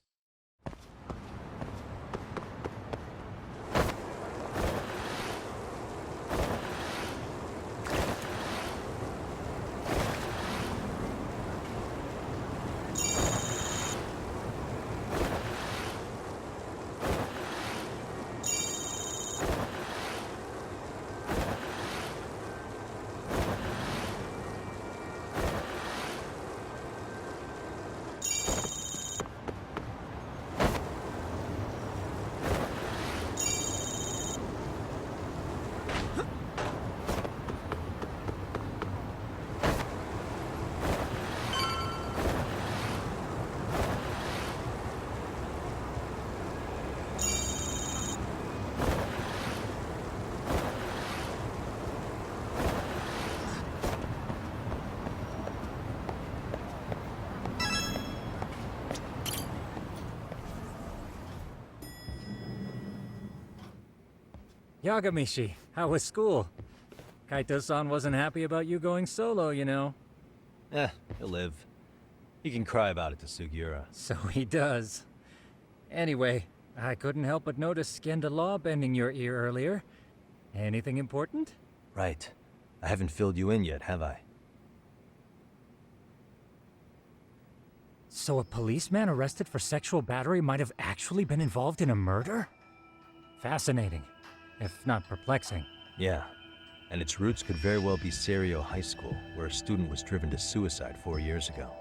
Yagamishi, how was school? Kaito-san wasn't happy about you going solo, you know. He'll live. He can cry about it to Sugiura. So he does. Anyway, I couldn't help but notice Skenda Law bending your ear earlier. Anything important? Right. I haven't filled you in yet, have I? So a policeman arrested for sexual battery might have actually been involved in a murder? Fascinating, if not perplexing. Yeah. And its roots could very well be Serio High School, where a student was driven to suicide 4 years ago.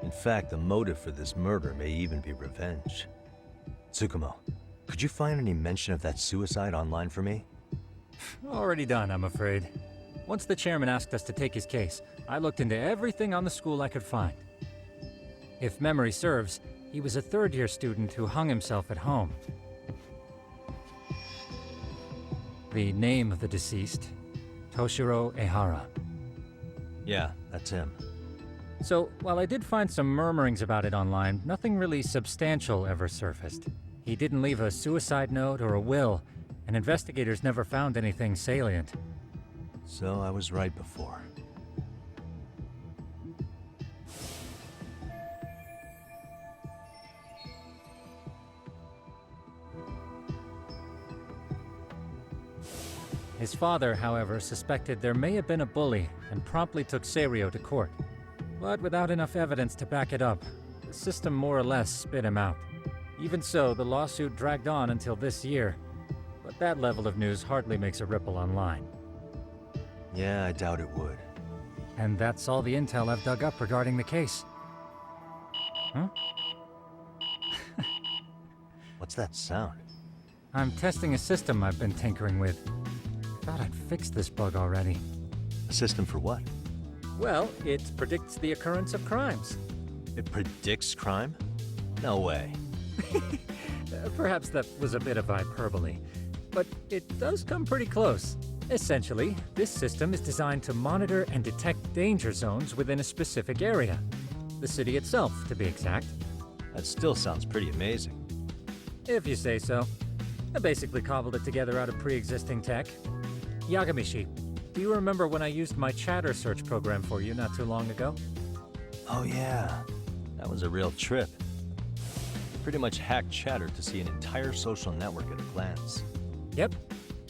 In fact, the motive for this murder may even be revenge. Tsukumo, could you find any mention of that suicide online for me? Already done, I'm afraid. Once the chairman asked us to take his case, I looked into everything on the school I could find. If memory serves, he was a third-year student who hung himself at home. The name of the deceased, Toshiro Ehara. Yeah, that's him. So, while I did find some murmurings about it online, nothing really substantial ever surfaced. He didn't leave a suicide note or a will, and investigators never found anything salient. So I was right before. His father, however, suspected there may have been a bully and promptly took Serio to court. But without enough evidence to back it up, the system more or less spit him out. Even so, the lawsuit dragged on until this year. But that level of news hardly makes a ripple online. Yeah, I doubt it would. And that's all the intel I've dug up regarding the case. Huh? What's that sound? I'm testing a system I've been tinkering with. Thought I'd fixed this bug already. A system for what? Well, it predicts the occurrence of crimes. It predicts crime? No way. Perhaps that was a bit of hyperbole, but it does come pretty close. Essentially, this system is designed to monitor and detect danger zones within a specific area. The city itself, to be exact. That still sounds pretty amazing. If you say so. I basically cobbled it together out of pre-existing tech. Yagamishi, do you remember when I used my chatter search program for you not too long ago? Oh yeah, that was a real trip. Pretty much hacked Chatter to see an entire social network at a glance. Yep,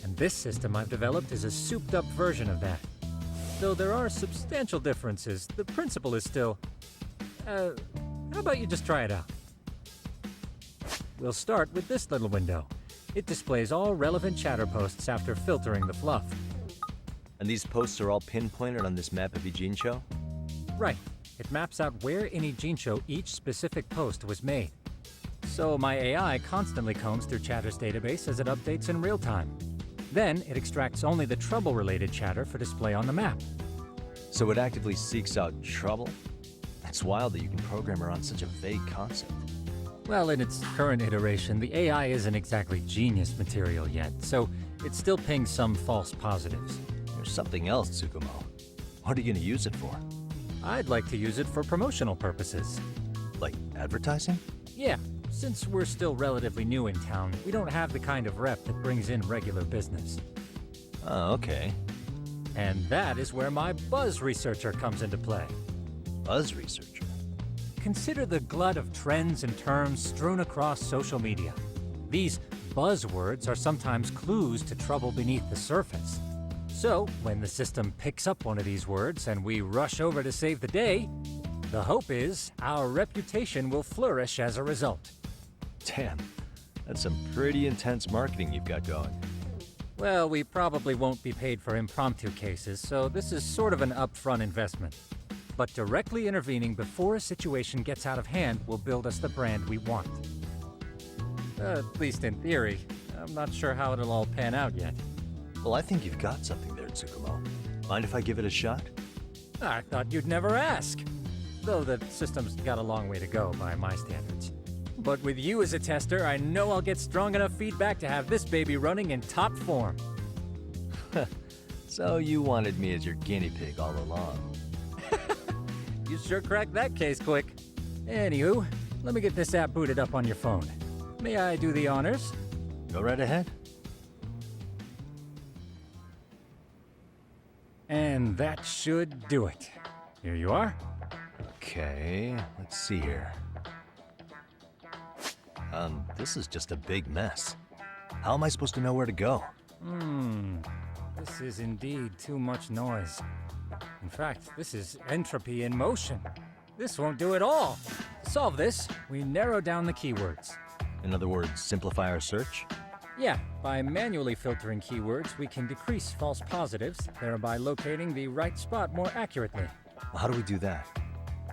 and this system I've developed is a souped-up version of that. Though there are substantial differences, the principle is still... how about you just try it out? We'll start with this little window. It displays all relevant chatter posts after filtering the fluff. And these posts are all pinpointed on this map of Ijincho? Right. It maps out where in Ijincho each specific post was made. So my AI constantly combs through Chatter's database as it updates in real time. Then it extracts only the trouble-related chatter for display on the map. So it actively seeks out trouble? It's wild that you can program around such a vague concept. Well, in its current iteration, the AI isn't exactly genius material yet, so it still pings some false positives. There's something else, Tsukumo. What are you gonna use it for? I'd like to use it for promotional purposes. Like advertising? Yeah, since we're still relatively new in town, we don't have the kind of rep that brings in regular business. Oh, okay. And that is where my buzz researcher comes into play. Buzz researcher? Consider the glut of trends and terms strewn across social media. These buzzwords are sometimes clues to trouble beneath the surface. So, when the system picks up one of these words and we rush over to save the day, the hope is our reputation will flourish as a result. Damn, that's some pretty intense marketing you've got going. Well, we probably won't be paid for impromptu cases, so this is sort of an upfront investment. But directly intervening before a situation gets out of hand will build us the brand we want. At least in theory. I'm not sure how it'll all pan out yet. Well, I think you've got something there, Tsukumo. Mind if I give it a shot? I thought you'd never ask. Though the system's got a long way to go by my standards. But with you as a tester, I know I'll get strong enough feedback to have this baby running in top form. So you wanted me as your guinea pig all along. You sure cracked that case quick. Anywho, let me get this app booted up on your phone. May I do the honors? Go right ahead. And that should do it. Here you are. Okay, let's see here. This is just a big mess. How am I supposed to know where to go? This is indeed too much noise. In fact, this is entropy in motion. This won't do it all. To solve this, we narrow down the keywords. In other words, simplify our search? Yeah, by manually filtering keywords, we can decrease false positives, thereby locating the right spot more accurately. How do we do that?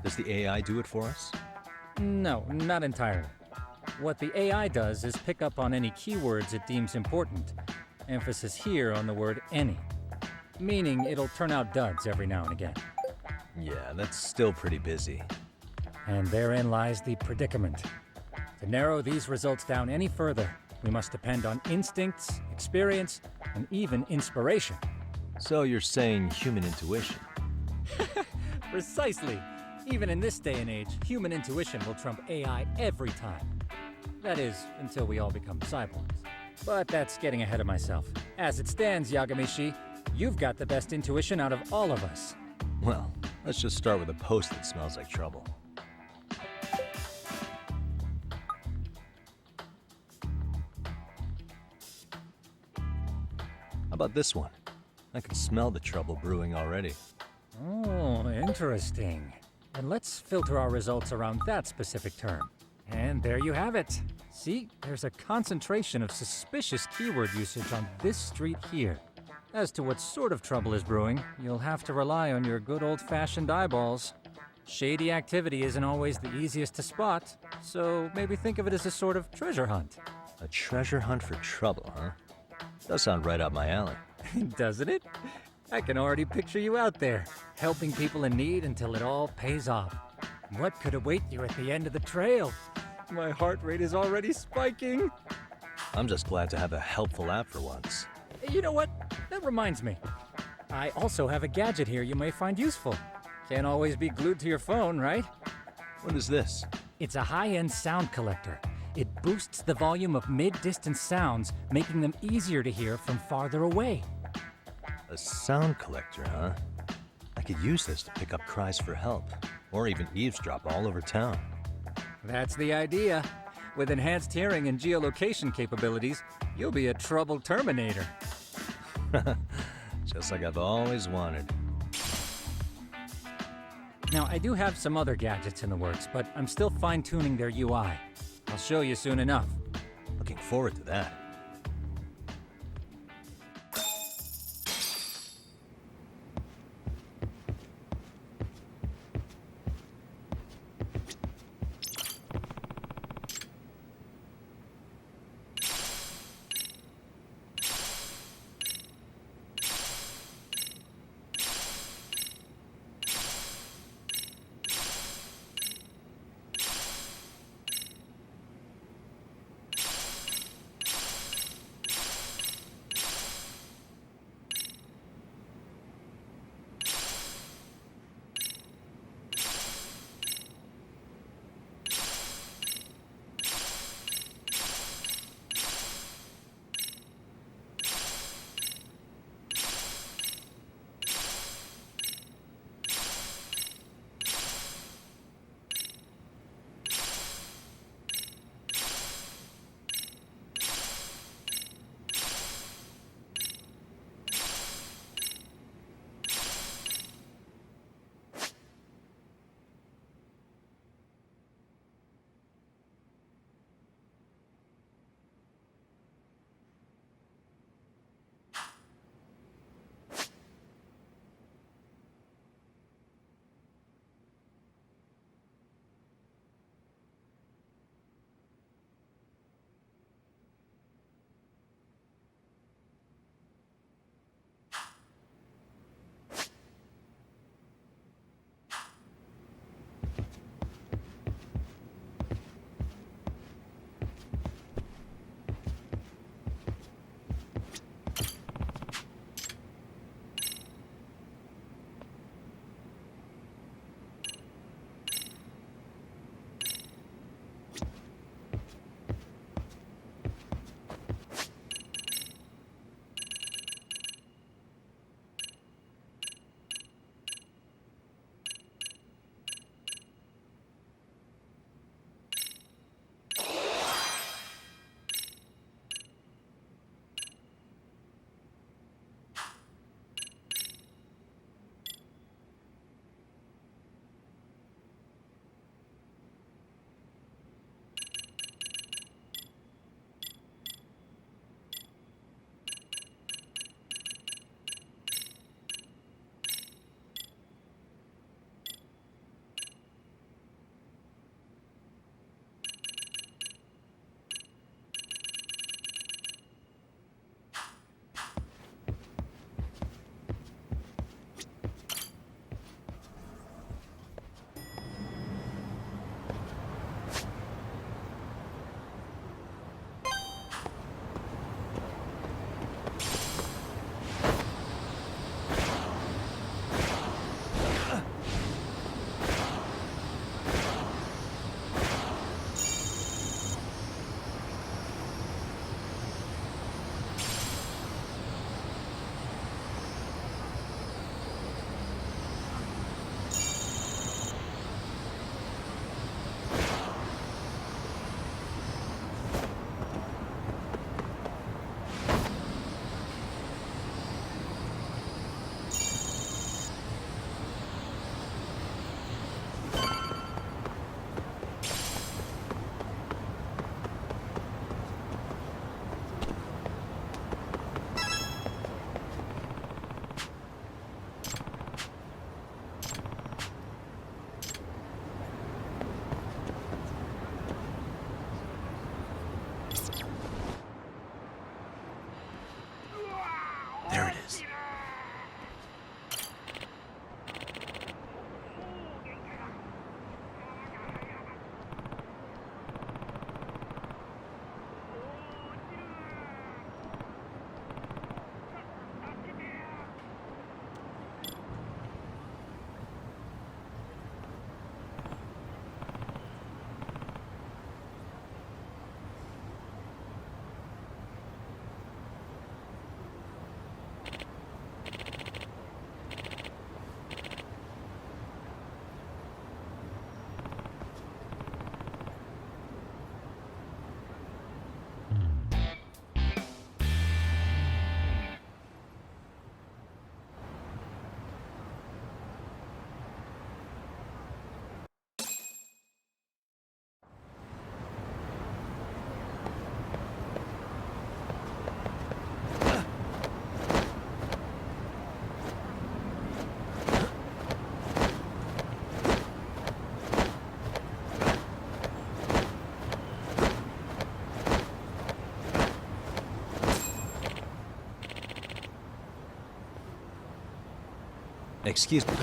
Does the AI do it for us? No, not entirely. What the AI does is pick up on any keywords it deems important. Emphasis here on the word any. Meaning it'll turn out duds every now and again. Yeah, that's still pretty busy. And therein lies the predicament. To narrow these results down any further, we must depend on instincts, experience, and even inspiration. So you're saying human intuition? Precisely. Even in this day and age, human intuition will trump AI every time. That is, until we all become cyborgs. But that's getting ahead of myself. As it stands, Yagamishi, you've got the best intuition out of all of us. Well, let's just start with a post that smells like trouble. How about this one? I can smell the trouble brewing already. Oh, interesting. And let's filter our results around that specific term. And there you have it. See, there's a concentration of suspicious keyword usage on this street here. As to what sort of trouble is brewing, you'll have to rely on your good old-fashioned eyeballs. Shady activity isn't always the easiest to spot, so maybe think of it as a sort of treasure hunt. A treasure hunt for trouble, huh? Does sound right up my alley. Doesn't it? I can already picture you out there, helping people in need until it all pays off. What could await you at the end of the trail? My heart rate is already spiking. I'm just glad to have a helpful app for once. You know what? That reminds me. I also have a gadget here you may find useful. Can't always be glued to your phone, right? What is this? It's a high-end sound collector. It boosts the volume of mid-distance sounds, making them easier to hear from farther away. A sound collector, huh? I could use this to pick up cries for help, or even eavesdrop all over town. That's the idea. With enhanced hearing and geolocation capabilities, you'll be a trouble terminator. Just like I've always wanted. Now, I do have some other gadgets in the works, but I'm still fine-tuning their UI. I'll show you soon enough. Looking forward to that. Excuse me.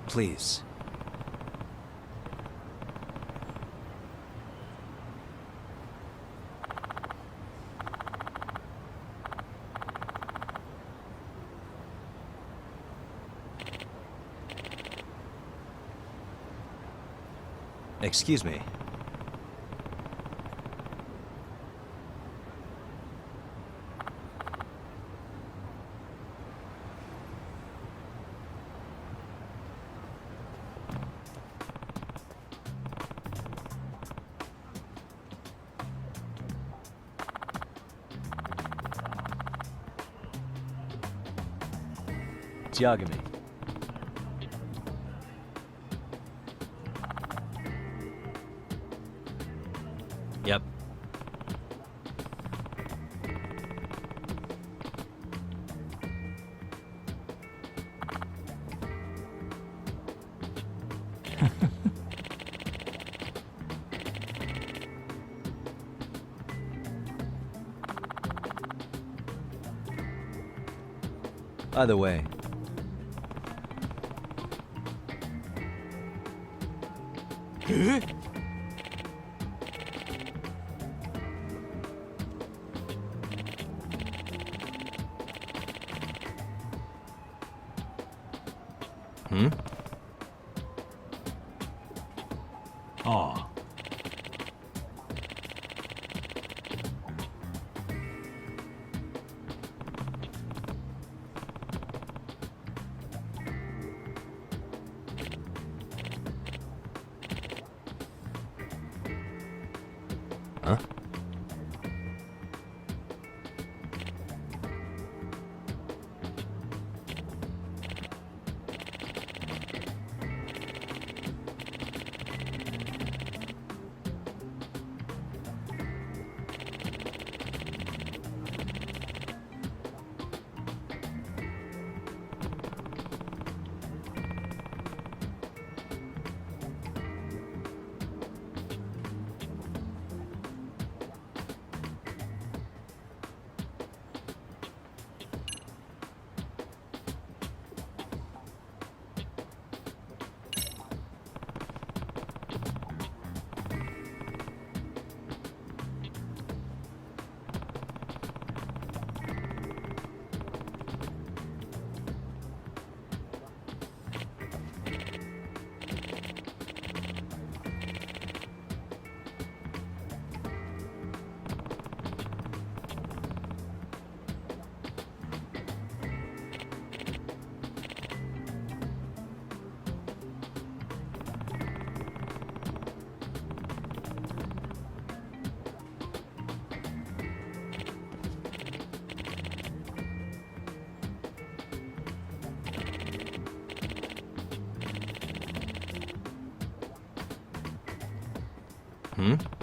Please. Excuse me. Judgement. Yep. Either way. Hmm? Aw. Huh? Hmm?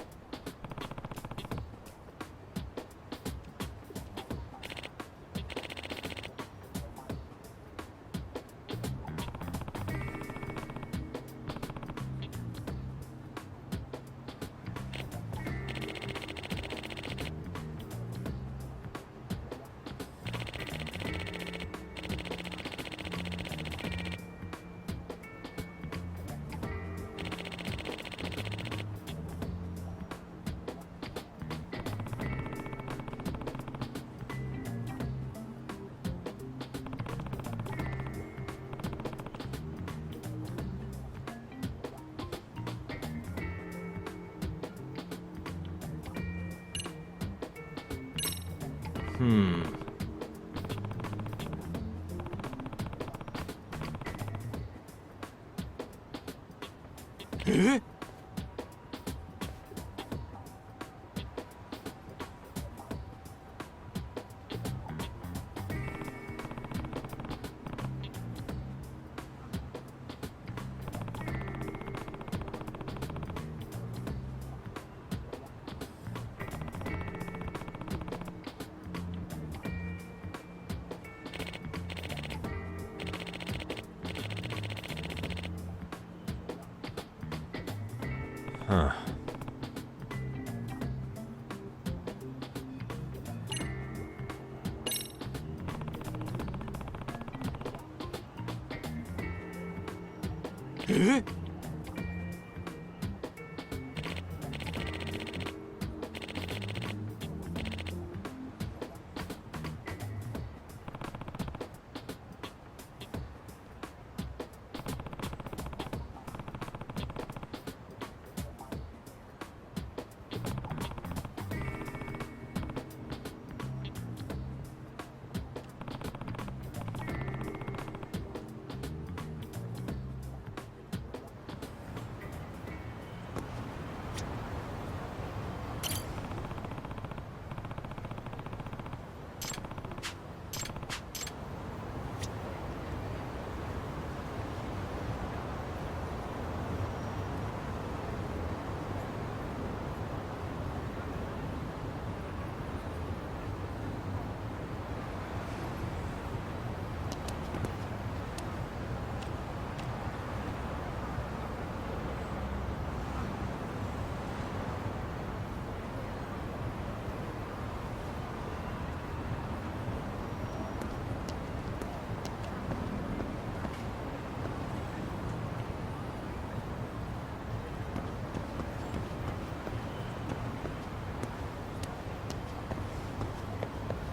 Huh.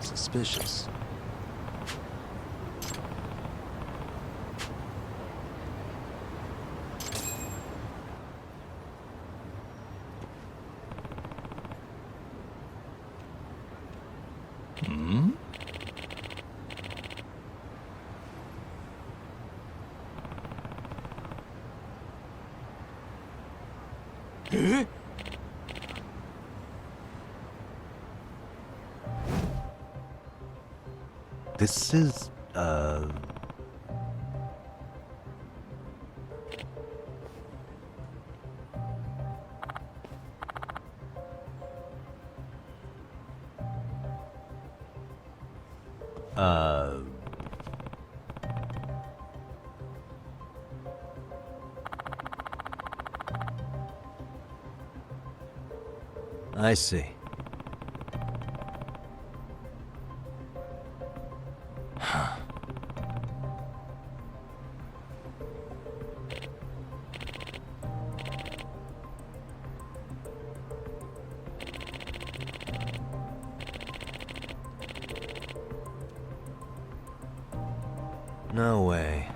Suspicious. Hmm? This is, I see. No way.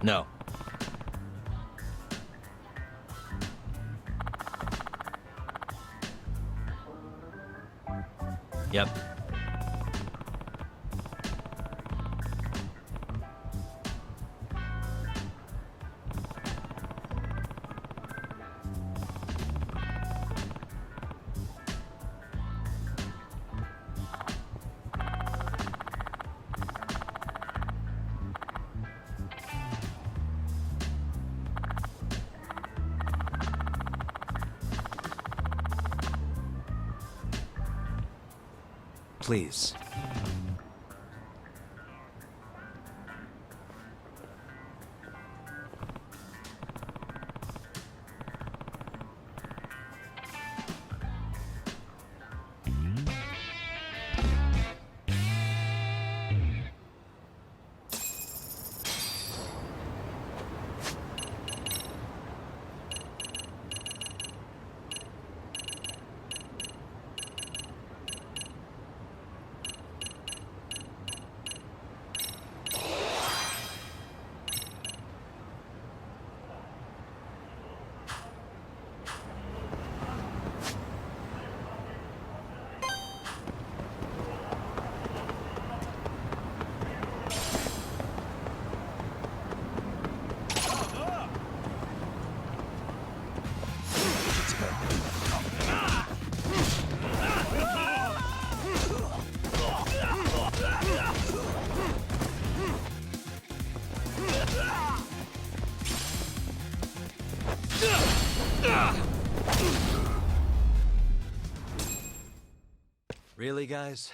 No. Yep. Please. Really, guys?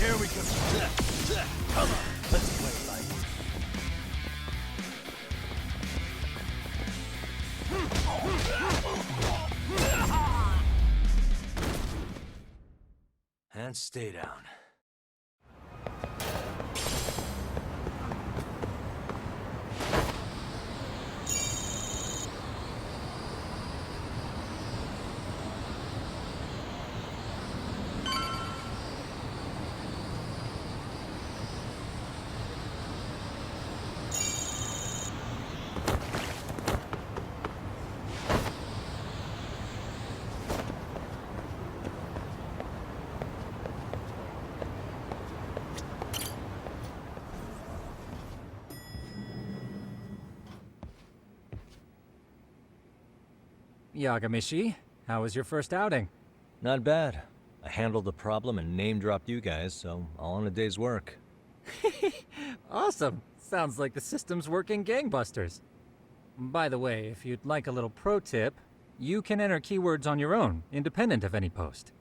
Here we go. Come on, let's play like And stay down. Yagamishi, how was your first outing? Not bad. I handled the problem and name-dropped you guys, so all in a day's work. Awesome! Sounds like the system's working gangbusters. By the way, if you'd like a little pro tip, you can enter keywords on your own, independent of any post.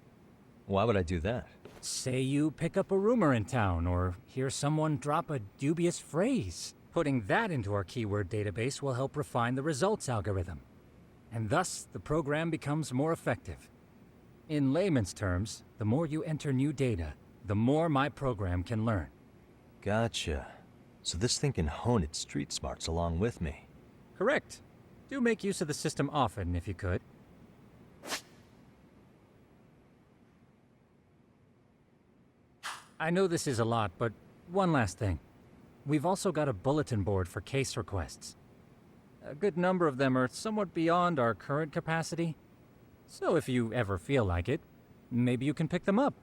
Why would I do that? Say you pick up a rumor in town, or hear someone drop a dubious phrase. Putting that into our keyword database will help refine the results algorithm. And thus, the program becomes more effective. In layman's terms, the more you enter new data, the more my program can learn. Gotcha. So this thing can hone its street smarts along with me. Correct. Do make use of the system often, if you could. I know this is a lot, but one last thing. We've also got a bulletin board for case requests. A good number of them are somewhat beyond our current capacity. So if you ever feel like it, maybe you can pick them up.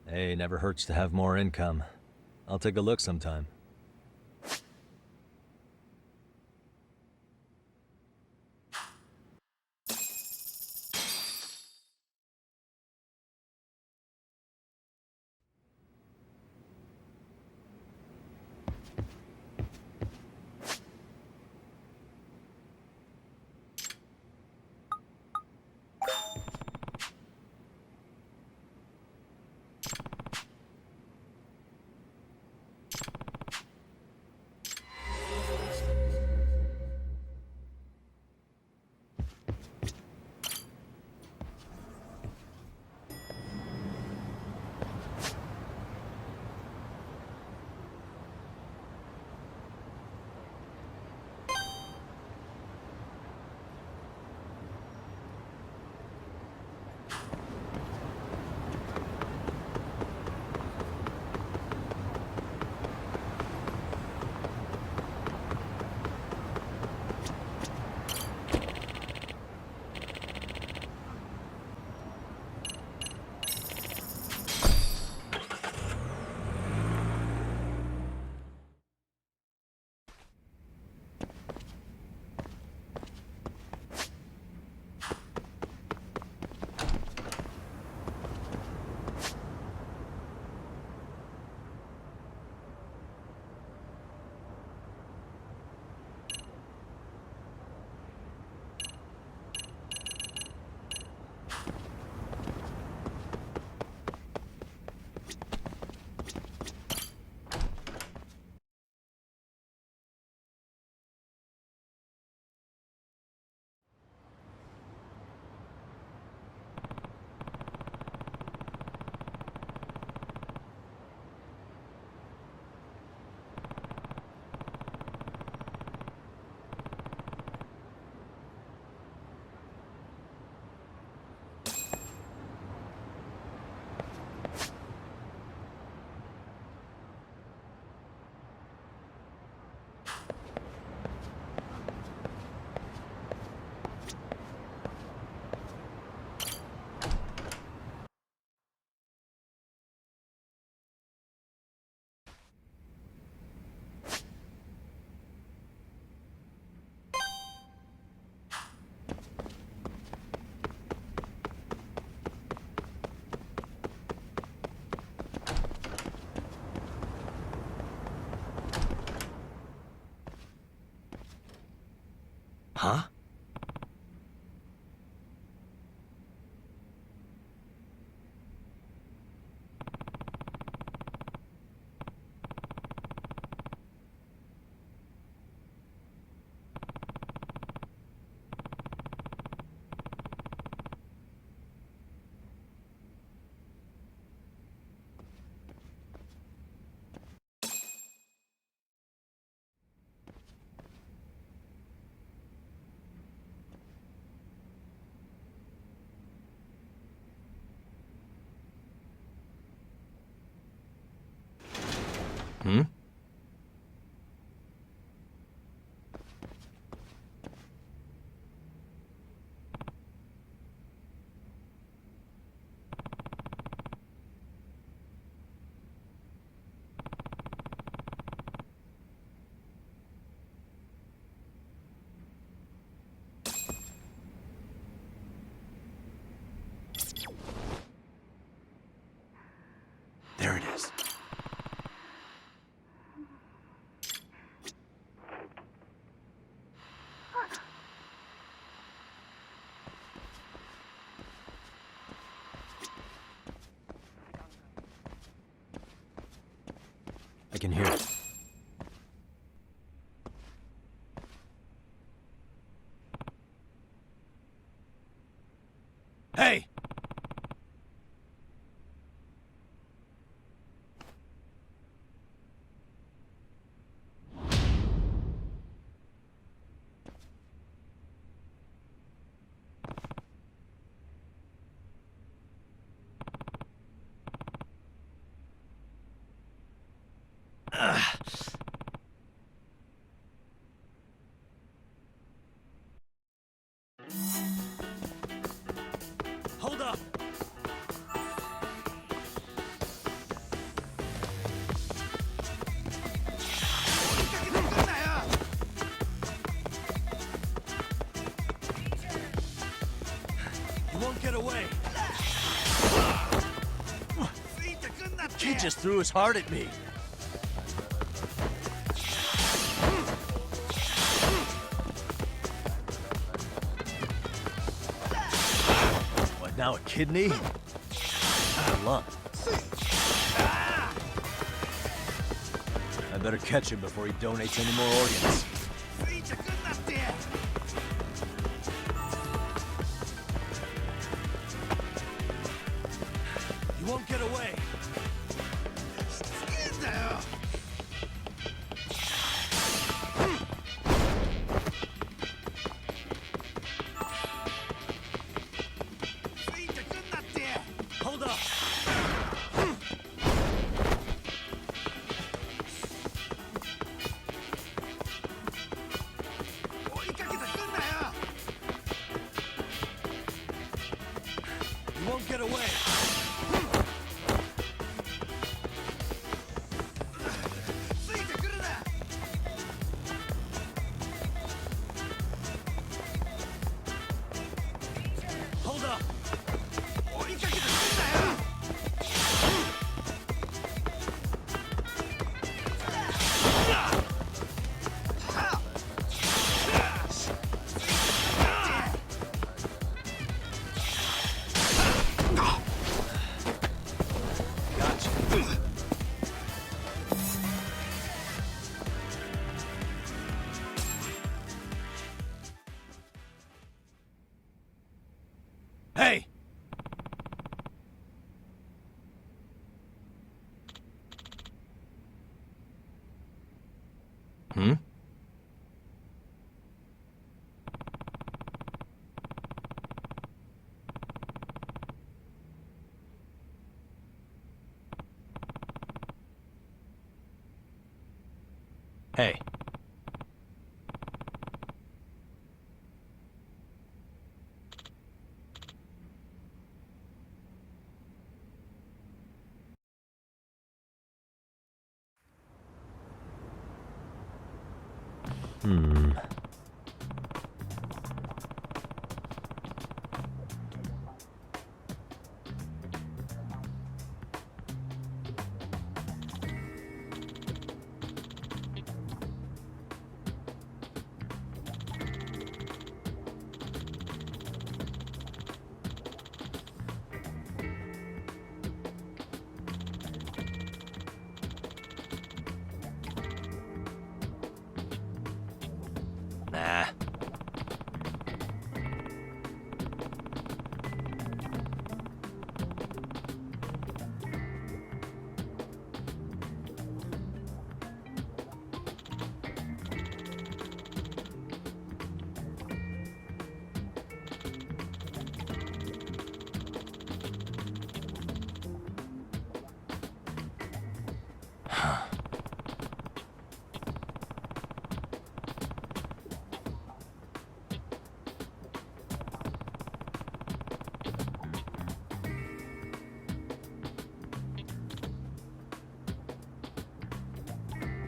Hey, never hurts to have more income. I'll take a look sometime. Huh? Hmm? There it is. I can hear it. Hey! Hold up! You won't get away! Kid just threw his heart at me! What, now a kidney? Lung. I better catch him before he donates any more organs. You won't get away! Hold up! You won't get away! Hold up! Hey! Hmm? Hey. Hmm.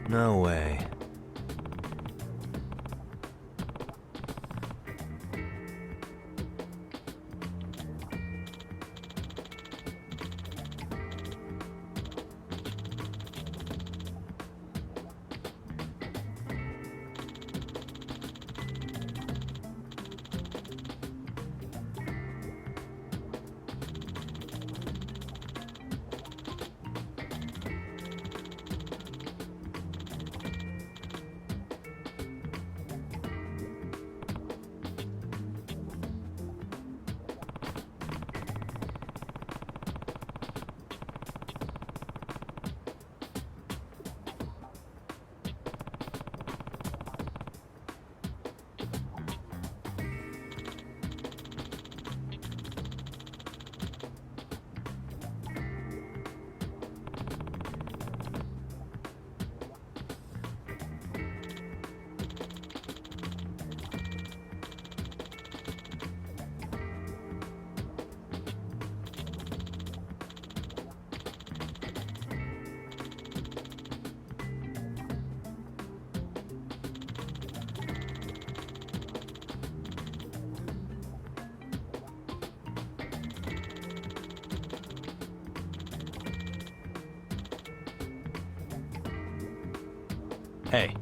No way. Hey.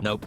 Nope.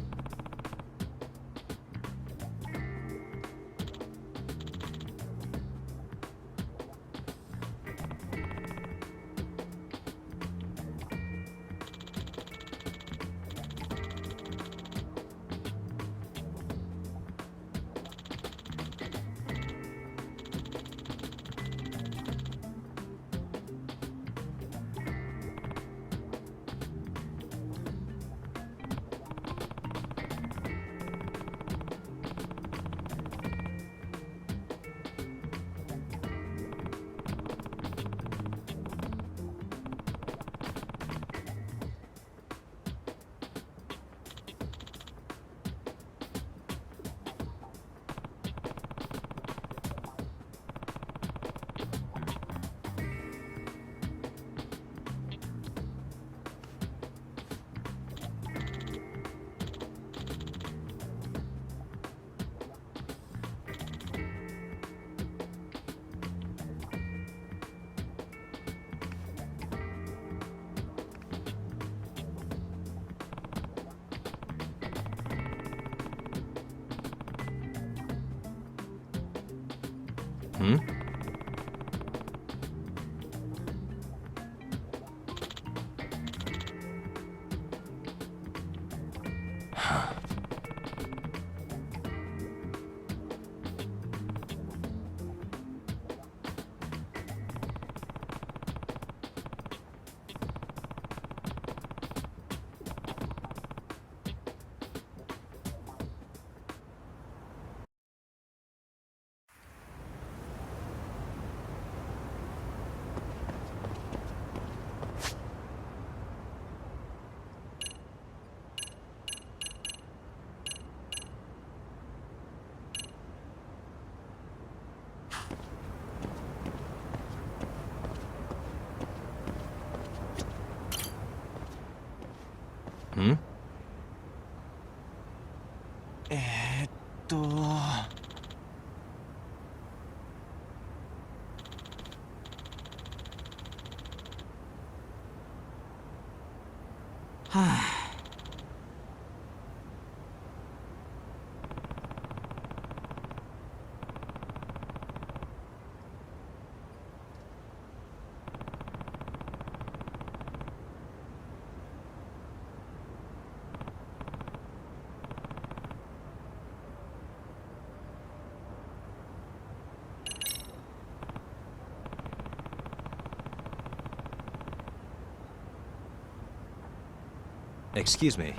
Hmm? Hmm? はあ。Excuse me.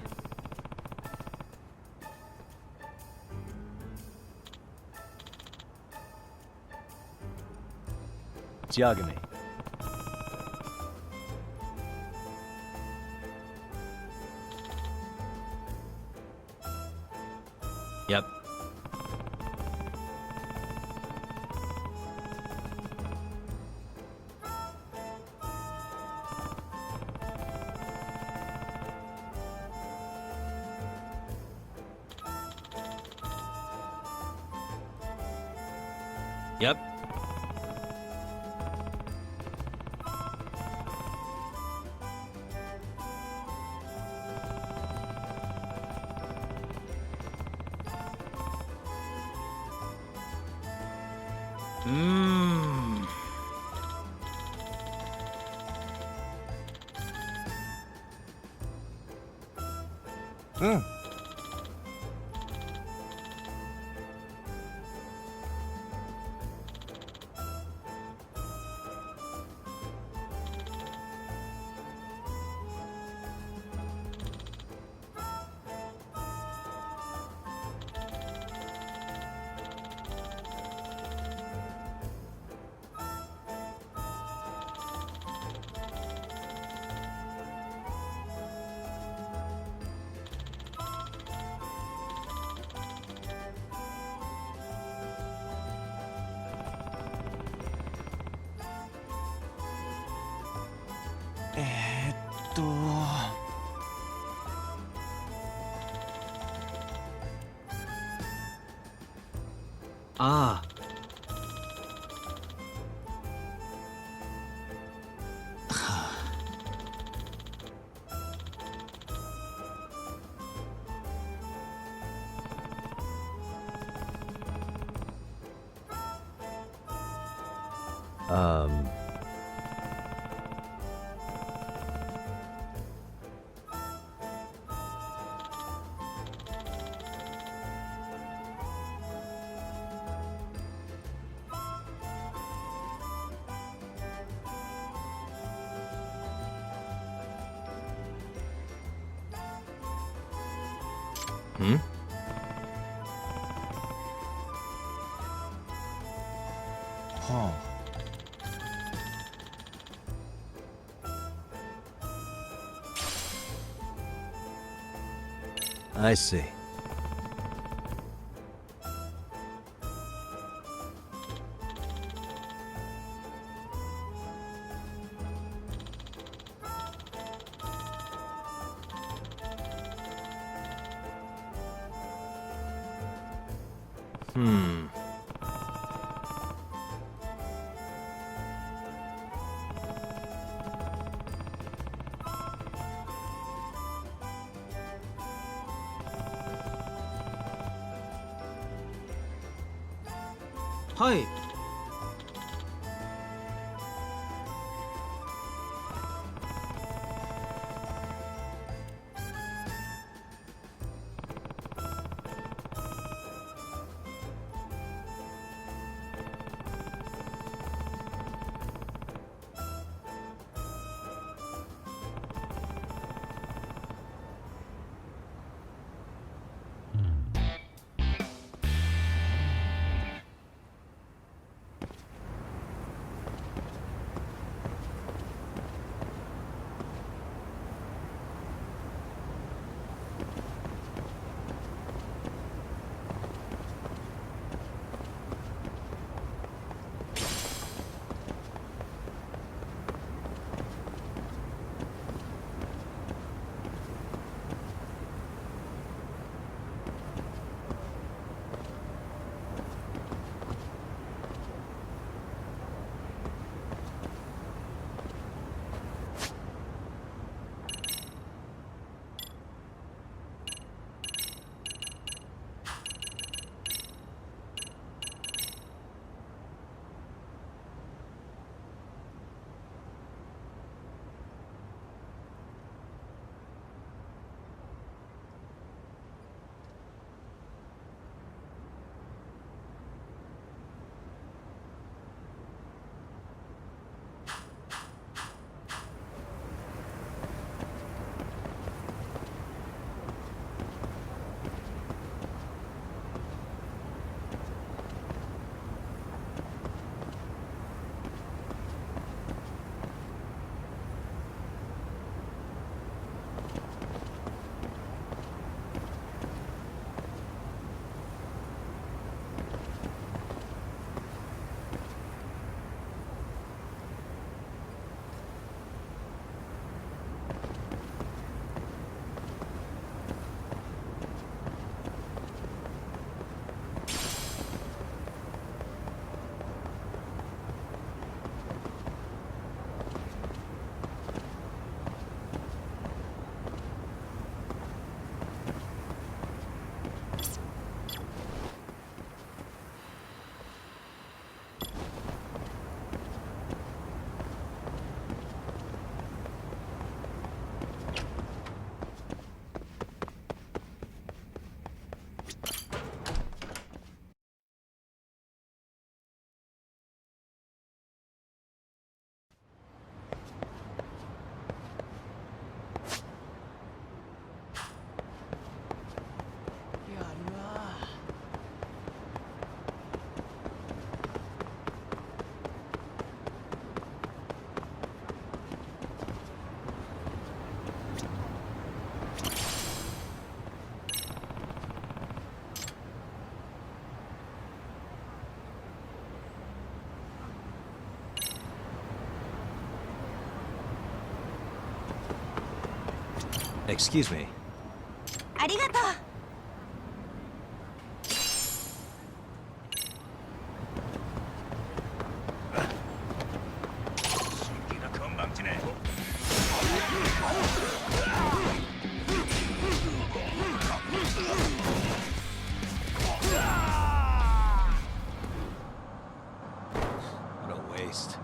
Judgement. Yep. Mmm. Ah. Hmm? Huh. I see. Hmm. Hi. Excuse me. ありがとう。What a waste.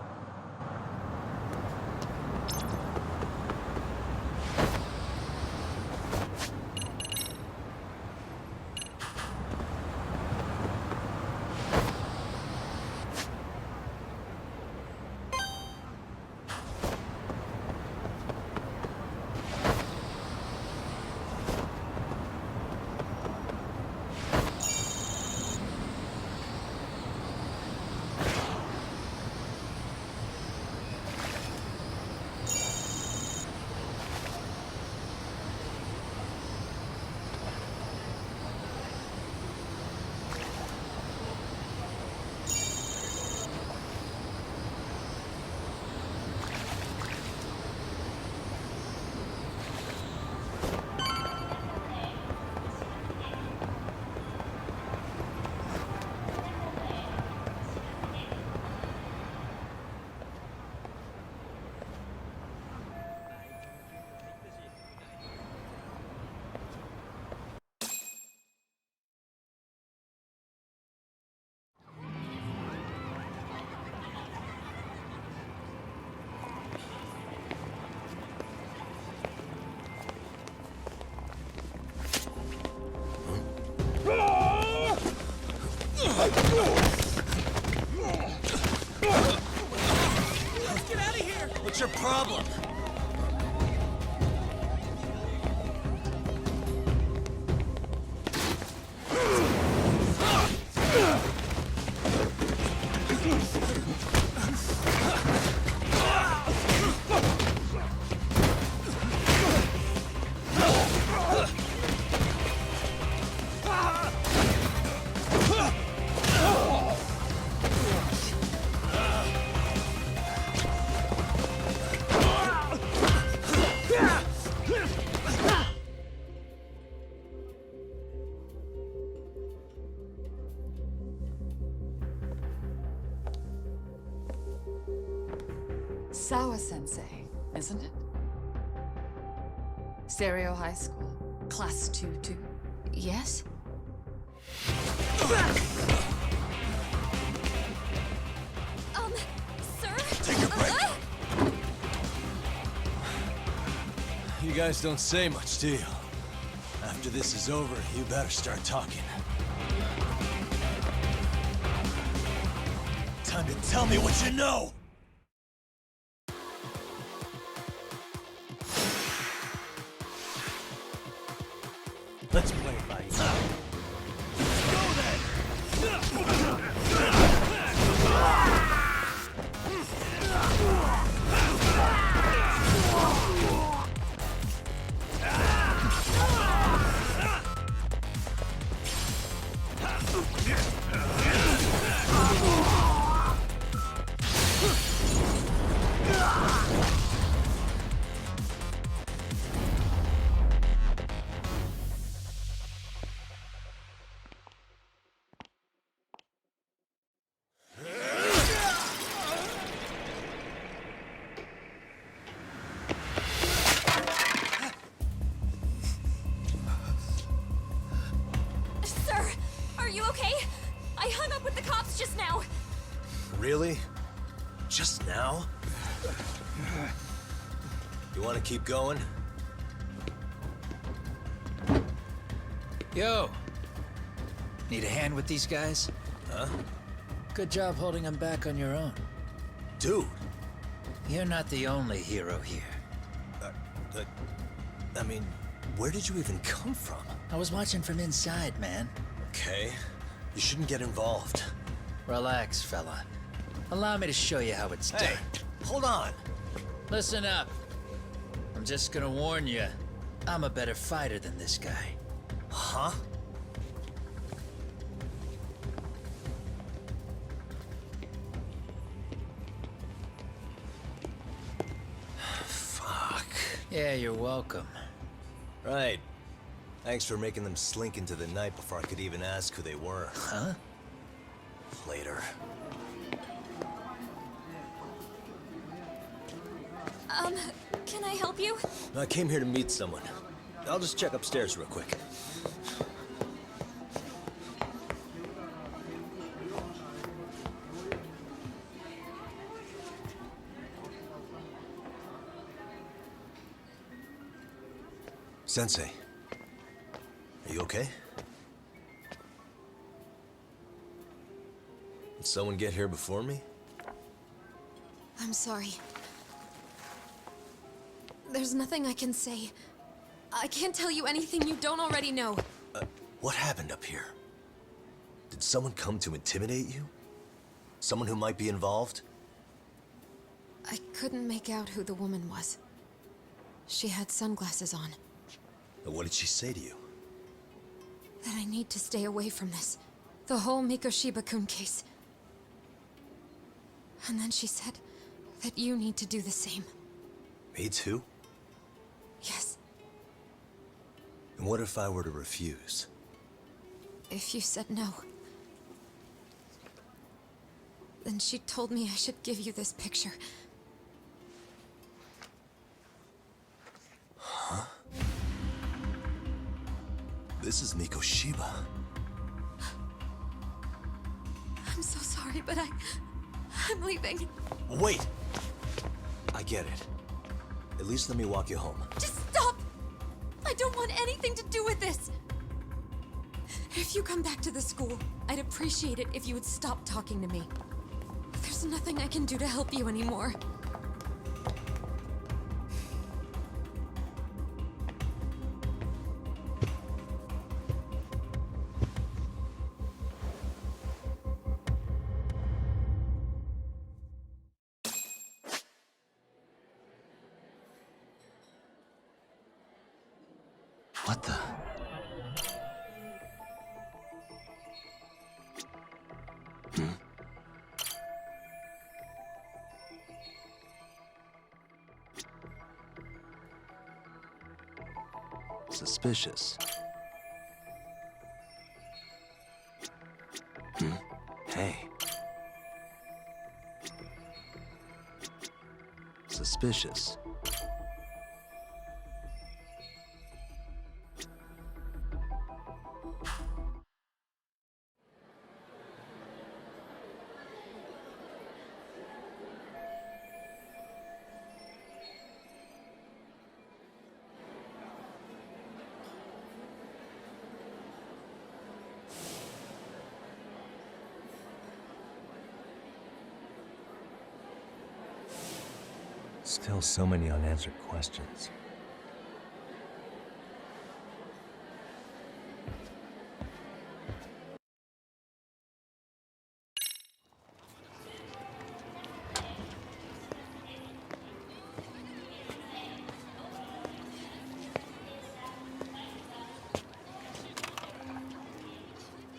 Get out of here! What's your problem? Sawa-sensei, isn't it? Stereo High School, Class 2-2. Yes? Sir? Take a break. You guys don't say much, do you? After this is over, you better start talking. Time to tell me what you know! Let's play it by ear. Sir, are you okay? I hung up with the cops just now. Really? Just now? You want to keep going? Yo! Need a hand with these guys? Huh? Good job holding them back on your own. Dude! You're not the only hero here. I mean, where did you even come from? I was watching from inside, man. Okay. You shouldn't get involved. Relax, fella. Allow me to show you how it's Hey, done. hold on! Listen up. I'm just gonna warn you. I'm a better fighter than this guy. Huh? Yeah, you're welcome. Right. Thanks for making them slink into the night before I could even ask who they were. Huh? Later. Can I help you? I came here to meet someone. I'll just check upstairs real quick. Sensei, are you okay? Did someone get here before me? I'm sorry. There's nothing I can say. I can't tell you anything you don't already know. What happened up here? Did someone come to intimidate you? Someone who might be involved? I couldn't make out who the woman was. She had sunglasses on. What did she say to you? That I need to stay away from this. The whole Mikoshiba-kun case. And then she said that you need to do the same. Me too? Yes. And what if I were to refuse? If you said no. Then she told me I should give you this picture. Huh? This is Mikoshiba. I'm so sorry, but I'm leaving. Wait! I get it. At least let me walk you home. Just stop! I don't want anything to do with this! If you come back to the school, I'd appreciate it if you would stop talking to me. There's nothing I can do to help you anymore. What the? Suspicious. Hey. Suspicious. Still so many unanswered questions.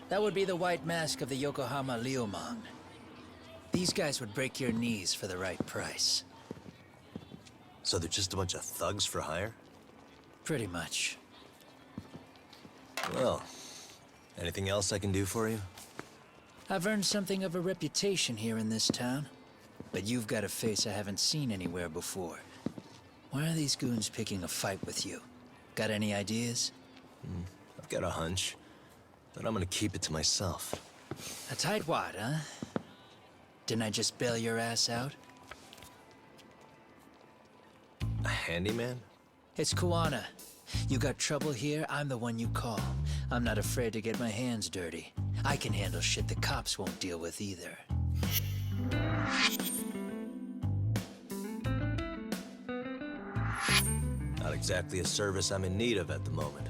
That would be the white mask of the Yokohama Liumang. These guys would break your knees for the right price. So they're just a bunch of thugs for hire? Pretty much. Well, anything else I can do for you? I've earned something of a reputation here in this town. But you've got a face I haven't seen anywhere before. Why are these goons picking a fight with you? Got any ideas? I've got a hunch, but I'm gonna keep it to myself. A tightwad, huh? Didn't I just bail your ass out? A handyman? It's Kuwana. You got trouble here, I'm the one you call. I'm not afraid to get my hands dirty. I can handle shit the cops won't deal with either. Not exactly a service I'm in need of at the moment.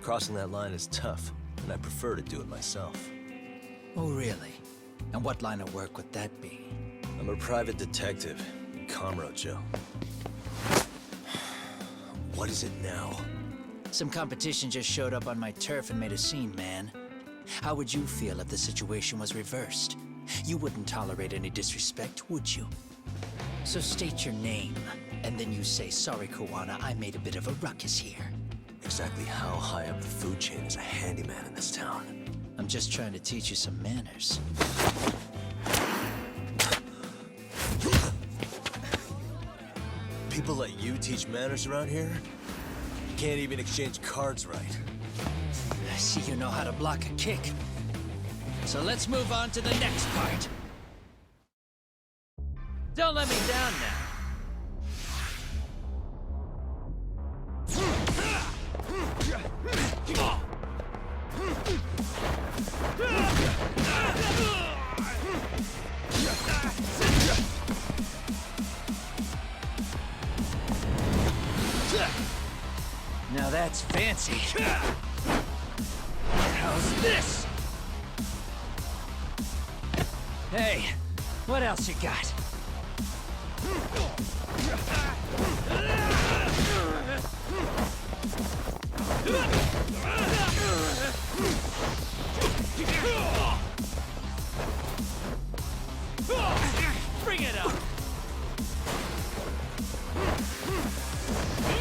Crossing that line is tough, and I prefer to do it myself. Oh, really? And what line of work would that be? I'm a private detective in Kamurocho. What is it now? Some competition just showed up on my turf and made a scene, man. How would you feel if the situation was reversed? You wouldn't tolerate any disrespect, would you? So state your name, and then you say, sorry, Kuwana, I made a bit of a ruckus here. exactly how high up the food chain is a handyman in this town? I'm just trying to teach you some manners. People let you teach manners around here? You can't even exchange cards right. I see you know how to block a kick. So let's move on to the next part. Don't let me down now. Now that's fancy. How's this? Hey, what else you got? Bring it up! Bring it up!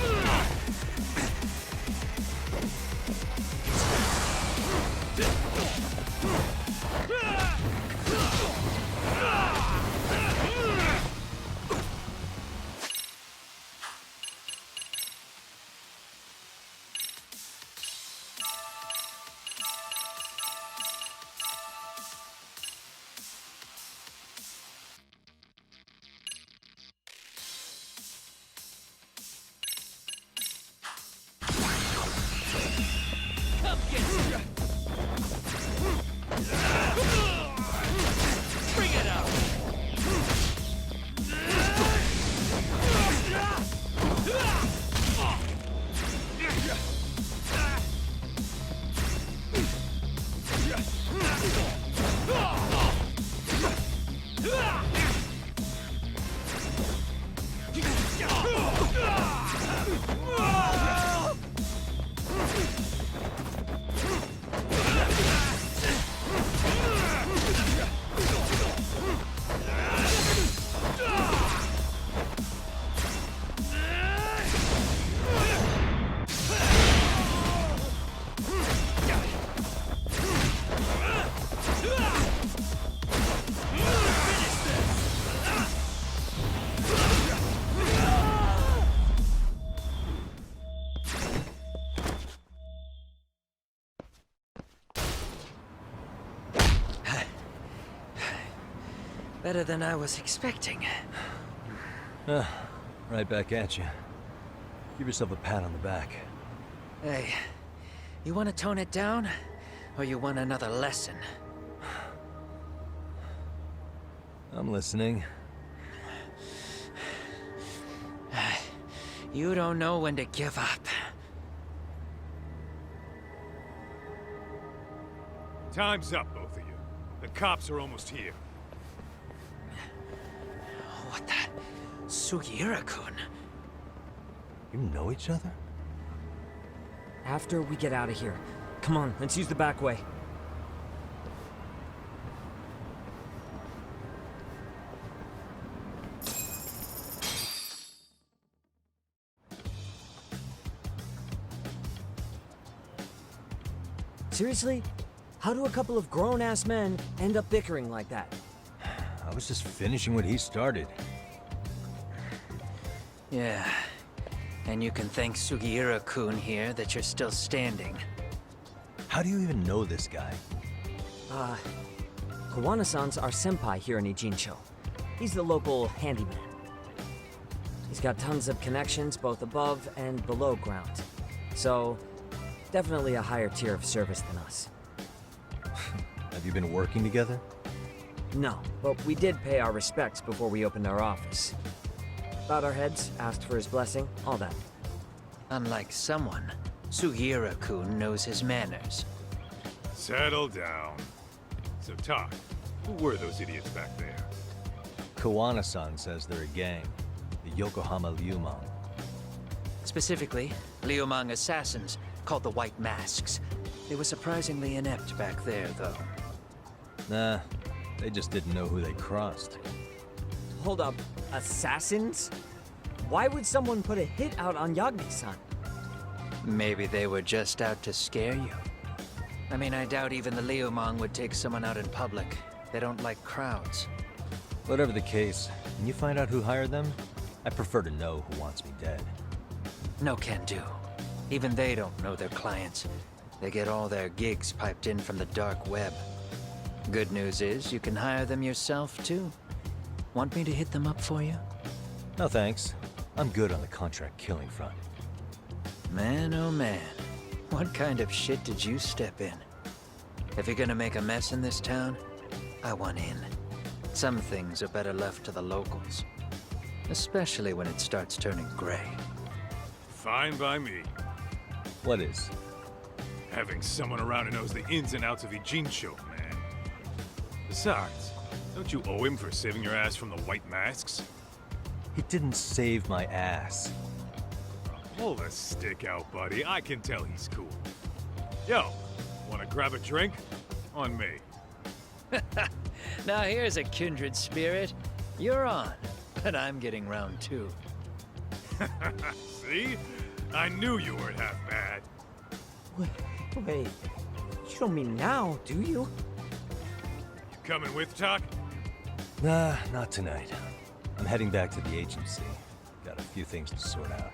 Better than I was expecting. Right back at you. Give yourself a pat on the back. Hey, you want to tone it down? Or you want another lesson? I'm listening. You don't know when to give up. Time's up, both of you. The cops are almost here. What the? Sugiura-kun? You know each other? After we get out of here. Come on, let's use the back way. Seriously? How do a couple of grown-ass men end up bickering like that? I was just finishing what he started. Yeah. And you can thank Sugiura-kun here that you're still standing. How do you even know this guy? Kawana-san's our senpai here in Ijincho. He's the local handyman. He's got tons of connections both above and below ground. So, definitely a higher tier of service than us. Have you been working together? No, but we did pay our respects before we opened our office. Bowed our heads, asked for his blessing, all that. Unlike someone, Sugiura-kun knows his manners. Settle down. So, talk. Who were those idiots back there? Kawana-san says they're a gang. The Yokohama Liumang. Specifically, Liumang assassins, called the White Masks. They were surprisingly inept back there, though. Nah, they just didn't know who they crossed. Hold up, assassins? Why would someone put a hit out on Yagami-san? Maybe they were just out to scare you. I mean, I doubt even the Liumang would take someone out in public. They don't like crowds. Whatever the case, when you find out who hired them, I prefer to know who wants me dead. No can do. Even they don't know their clients. They get all their gigs piped in from the dark web. Good news is, you can hire them yourself, too. Want me to hit them up for you? No thanks. I'm good on the contract killing front. Man, oh man. What kind of shit did you step in? If you're gonna make a mess in this town, I want in. Some things are better left to the locals. Especially when it starts turning gray. Fine by me. What is? Having someone around who knows the ins and outs of Ijincho, man. Besides, don't you owe him for saving your ass from the White Masks? He didn't save my ass. Pull the stick out, buddy. I can tell he's cool. Yo, wanna grab a drink? On me. Now here's a kindred spirit. You're on, but I'm getting round two. See? I knew you weren't half bad. Wait, you don't mean now, do you? You coming with, Talk? Nah, not tonight. I'm heading back to the agency. Got a few things to sort out.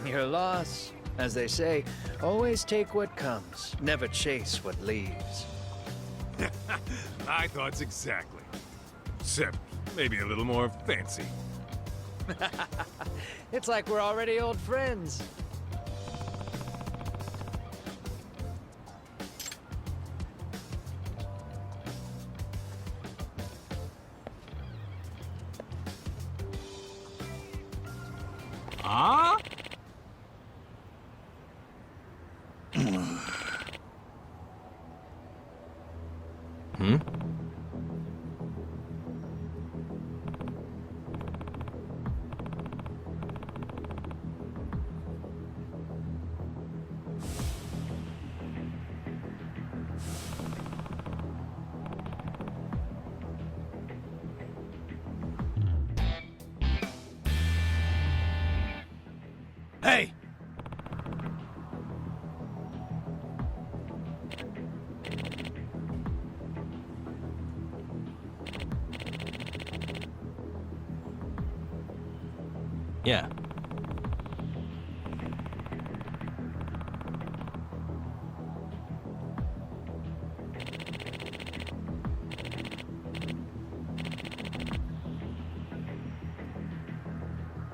Your loss. As they say, always take what comes, never chase what leaves. My thoughts exactly. Except maybe a little more fancy. It's like we're already old friends. Huh? Hmm? Hey! Yeah.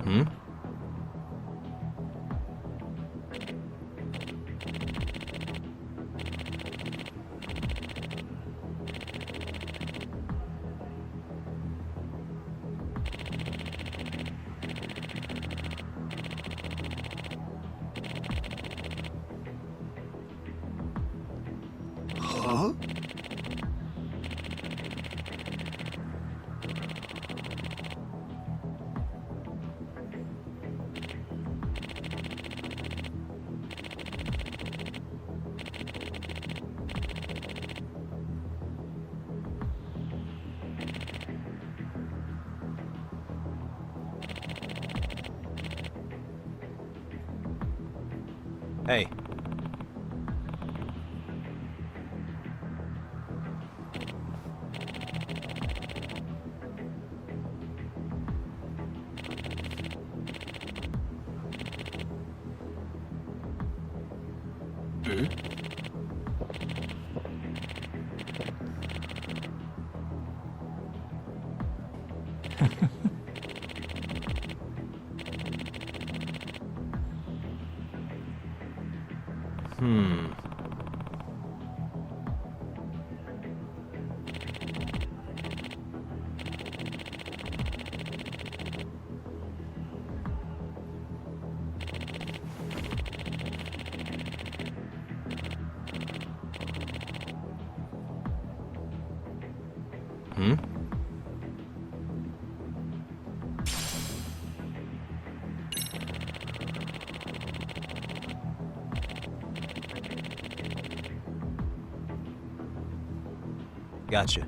Hmm? Huh? Hey. Hmm? Hmm. Hmm? Gotcha.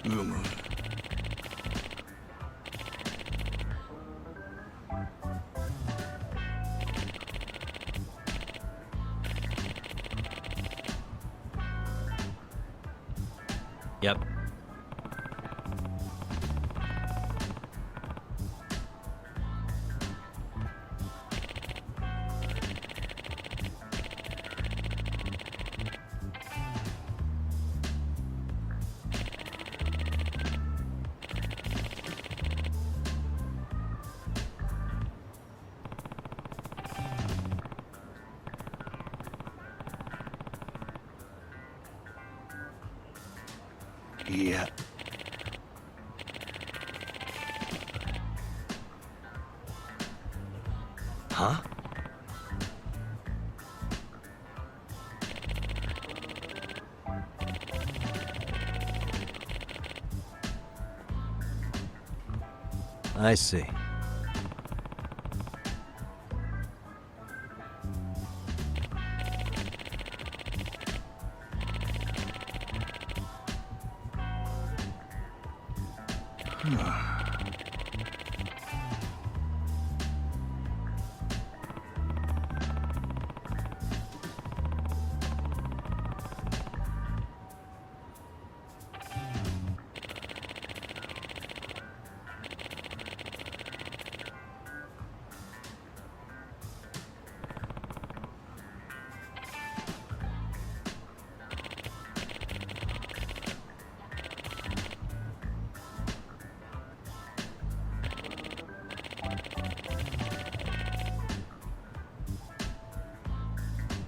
Umu. Yep. Yeah. Huh? I see.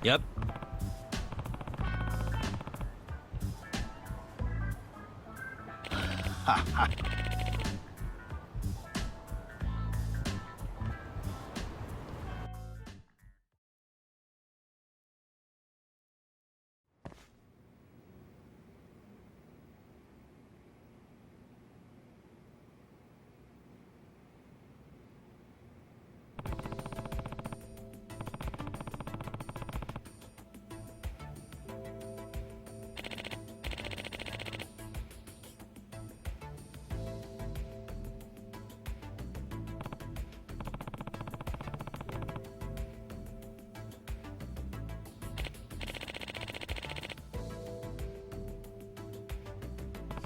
Yep. Ha ha.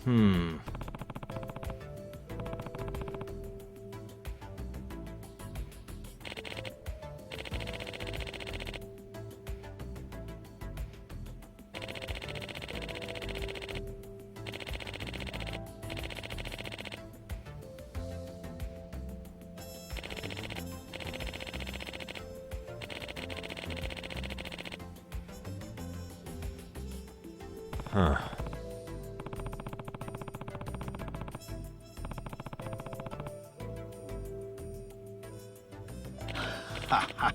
Hmm. Huh. Ha ha.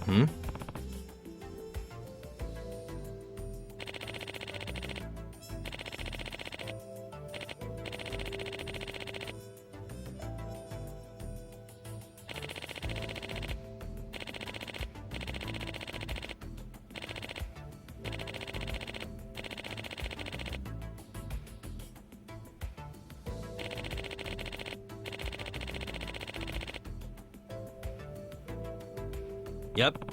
Hmm? Yep.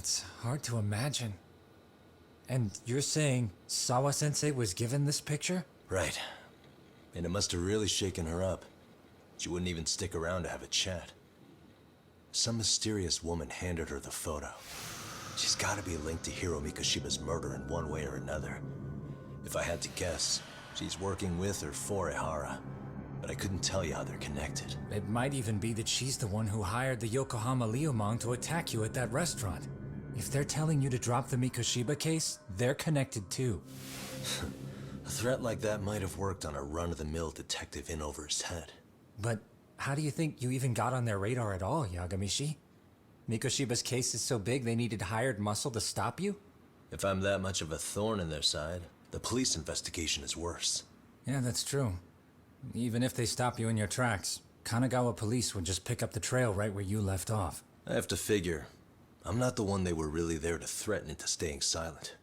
it's hard to imagine. And you're saying Sawa-sensei was given this picture? Right. And it must have really shaken her up. She wouldn't even stick around to have a chat. Some mysterious woman handed her the photo. She's gotta be linked to Hiro Mikoshiba's murder in one way or another. If I had to guess, she's working with or for Ihara. But I couldn't tell you how they're connected. It might even be that she's the one who hired the Yokohama Liumang to attack you at that restaurant. If they're telling you to drop the Mikoshiba case, they're connected too. A threat like that might have worked on a run-of-the-mill detective in over his head. But how do you think you even got on their radar at all, Yagamishi? Mikoshiba's case is so big they needed hired muscle to stop you? If I'm that much of a thorn in their side, the police investigation is worse. Yeah, that's true. Even if they stop you in your tracks, Kanagawa police would just pick up the trail right where you left off. I have to figure, I'm not the one they were really there to threaten into staying silent.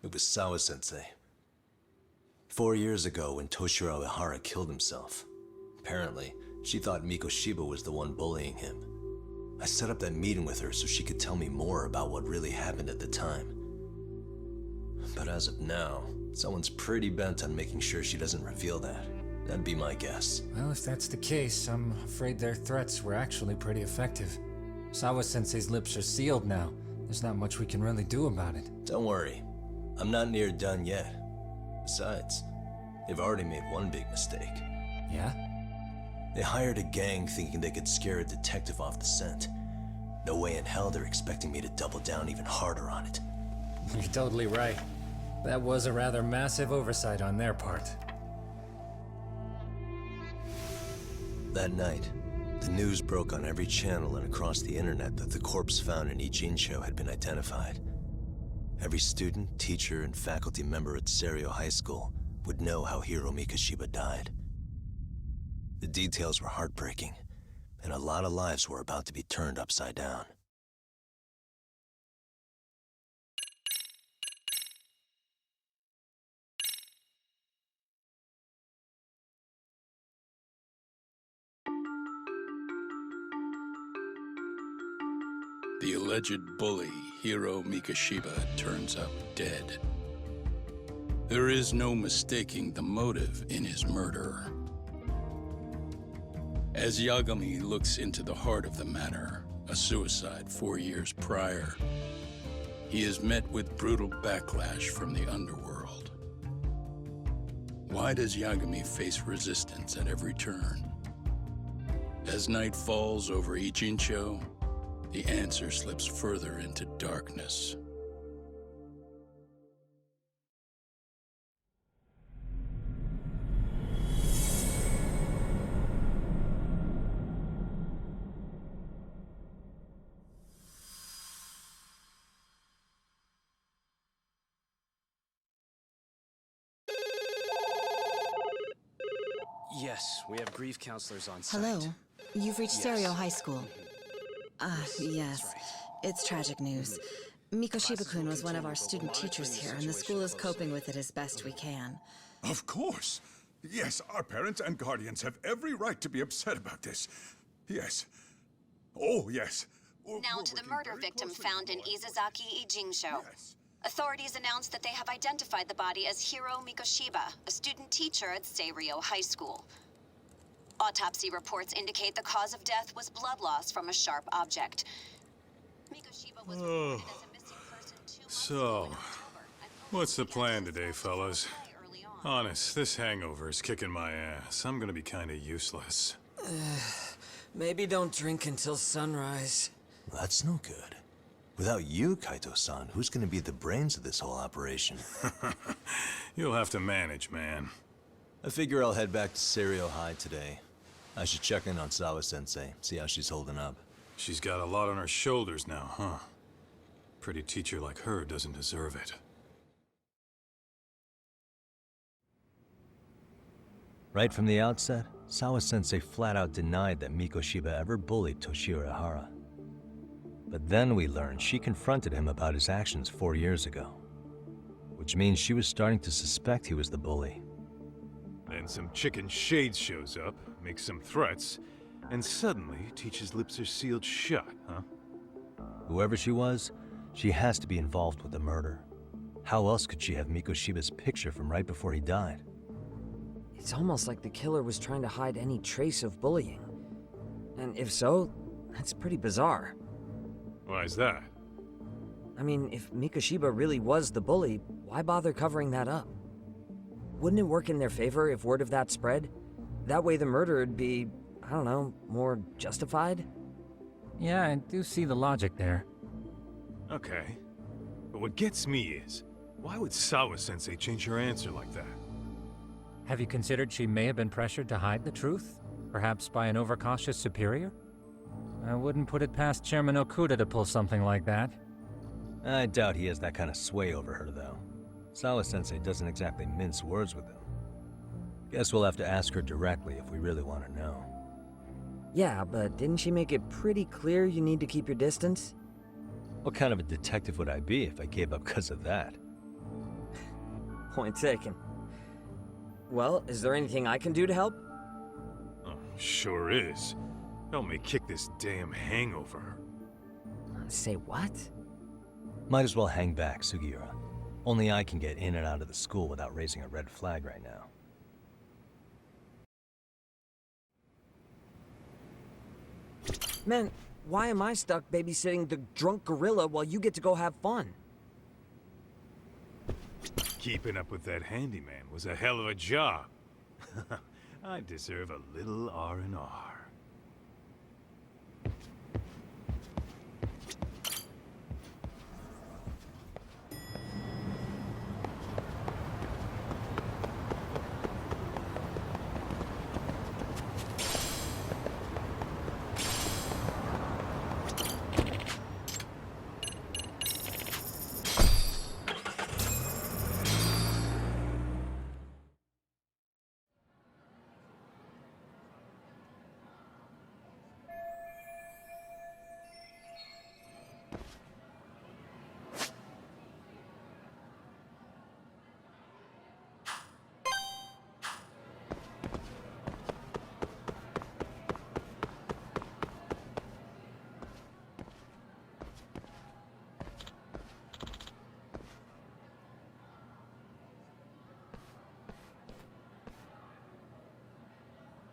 It was Sawa-sensei. 4 years ago, when Toshiro Ihara killed himself, apparently, she thought Mikoshiba was the one bullying him. I set up that meeting with her so she could tell me more about what really happened at the time. But as of now, someone's pretty bent on making sure she doesn't reveal that. That'd be my guess. Well, if that's the case, I'm afraid their threats were actually pretty effective. Sawa-sensei's lips are sealed now. There's not much we can really do about it. Don't worry. I'm not near done yet. Besides, they've already made one big mistake. Yeah? They hired a gang thinking they could scare a detective off the scent. No way in hell they're expecting me to double down even harder on it. You're totally right. That was a rather massive oversight on their part. That night, the news broke on every channel and across the internet that the corpse found in Ijincho had been identified. Every student, teacher, and faculty member at Serio High School would know how Hiro Mikoshiba died. The details were heartbreaking, and a lot of lives were about to be turned upside down. The alleged bully, Hiro Mikoshiba, turns up dead. There is no mistaking the motive in his murder. As Yagami looks into the heart of the matter, a suicide 4 years prior, he is met with brutal backlash from the underworld. Why does Yagami face resistance at every turn? As night falls over Ijincho, the answer slips further into darkness. Yes, we have grief counselors on site. Hello. You've reached Yes. Serio High School. Yes. It's tragic news. Mikoshiba-kun was one of our student teachers here, and the school is coping with it as best we can. Of course. Yes, our parents and guardians have every right to be upset about this. Yes. Oh, yes. Now to the murder victim found in Izazaki Ijincho. Authorities announced that they have identified the body as Hiro Mikoshiba, a student teacher at Serio High School. Autopsy reports indicate the cause of death was blood loss from a sharp object. Mikoshiba was reported as a missing person 2 months ago in So, October. what's the plan today, fellas? Honest, this hangover is kicking my ass. I'm gonna be kinda useless. Maybe don't drink until sunrise. That's no good. Without you, Kaito-san, who's gonna be the brains of this whole operation? You'll have to manage, man. I figure I'll head back to Serio High today. I should check in on Sawa-sensei, see how she's holding up. She's got a lot on her shoulders now, huh? Pretty teacher like her doesn't deserve it. Right from the outset, Sawa-sensei flat out denied that Mikoshiba ever bullied Toshiro Ihara. But then we learned she confronted him about his actions 4 years ago. Which means she was starting to suspect he was the bully. Then some chicken shade shows up, makes some threats, and suddenly Teach's lips are sealed shut, huh? Whoever she was, she has to be involved with the murder. How else could she have Mikoshiba's picture from right before he died? It's almost like the killer was trying to hide any trace of bullying. And if so, that's pretty bizarre. Why is that? I mean, if Mikoshiba really was the bully, why bother covering that up? Wouldn't it work in their favor if word of that spread? That way the murder would be, I don't know, more justified? Yeah, I do see the logic there. Okay. But what gets me is, why would Sawa-sensei change her answer like that? Have you considered she may have been pressured to hide the truth? Perhaps by an overcautious superior? I wouldn't put it past Chairman Okuda to pull something like that. I doubt he has that kind of sway over her, though. Sawa-sensei doesn't exactly mince words with him. Guess we'll have to ask her directly if we really want to know. Yeah, but didn't she make it pretty clear you need to keep your distance? What kind of a detective would I be if I gave up because of that? Point taken. Well, is there anything I can do to help? Oh, sure is. Help me kick this damn hangover. Say what? Might as well hang back, Sugiura. Only I can get in and out of the school without raising a red flag right now. Man, why am I stuck babysitting the drunk gorilla while you get to go have fun? Keeping up with that handyman was a hell of a job. I deserve a little R&R.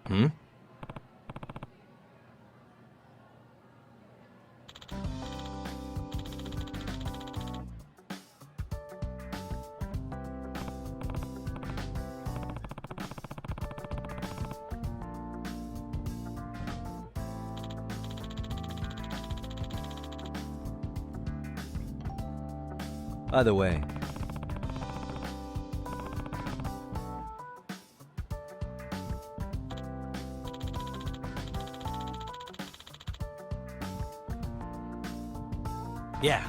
Hmm? Either way, yeah.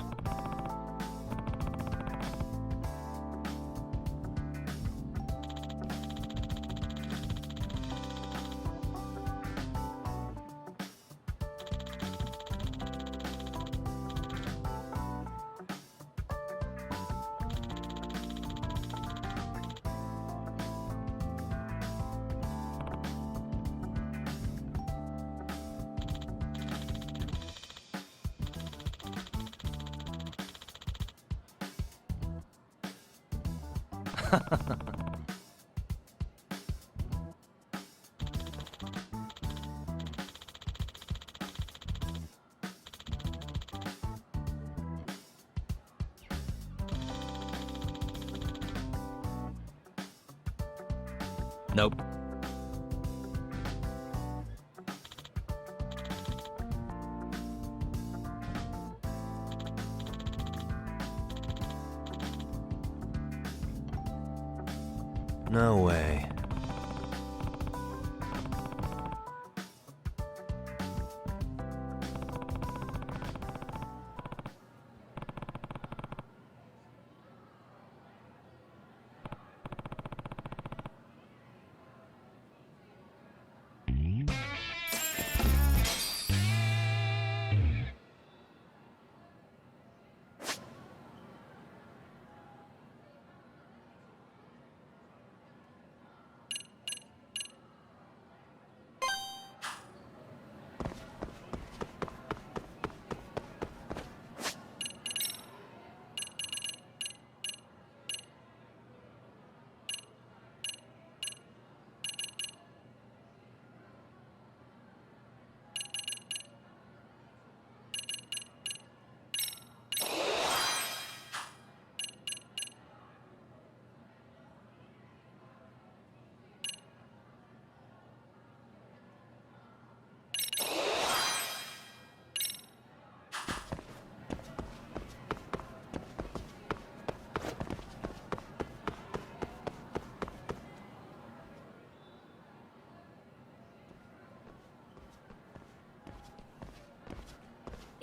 Nope. No way.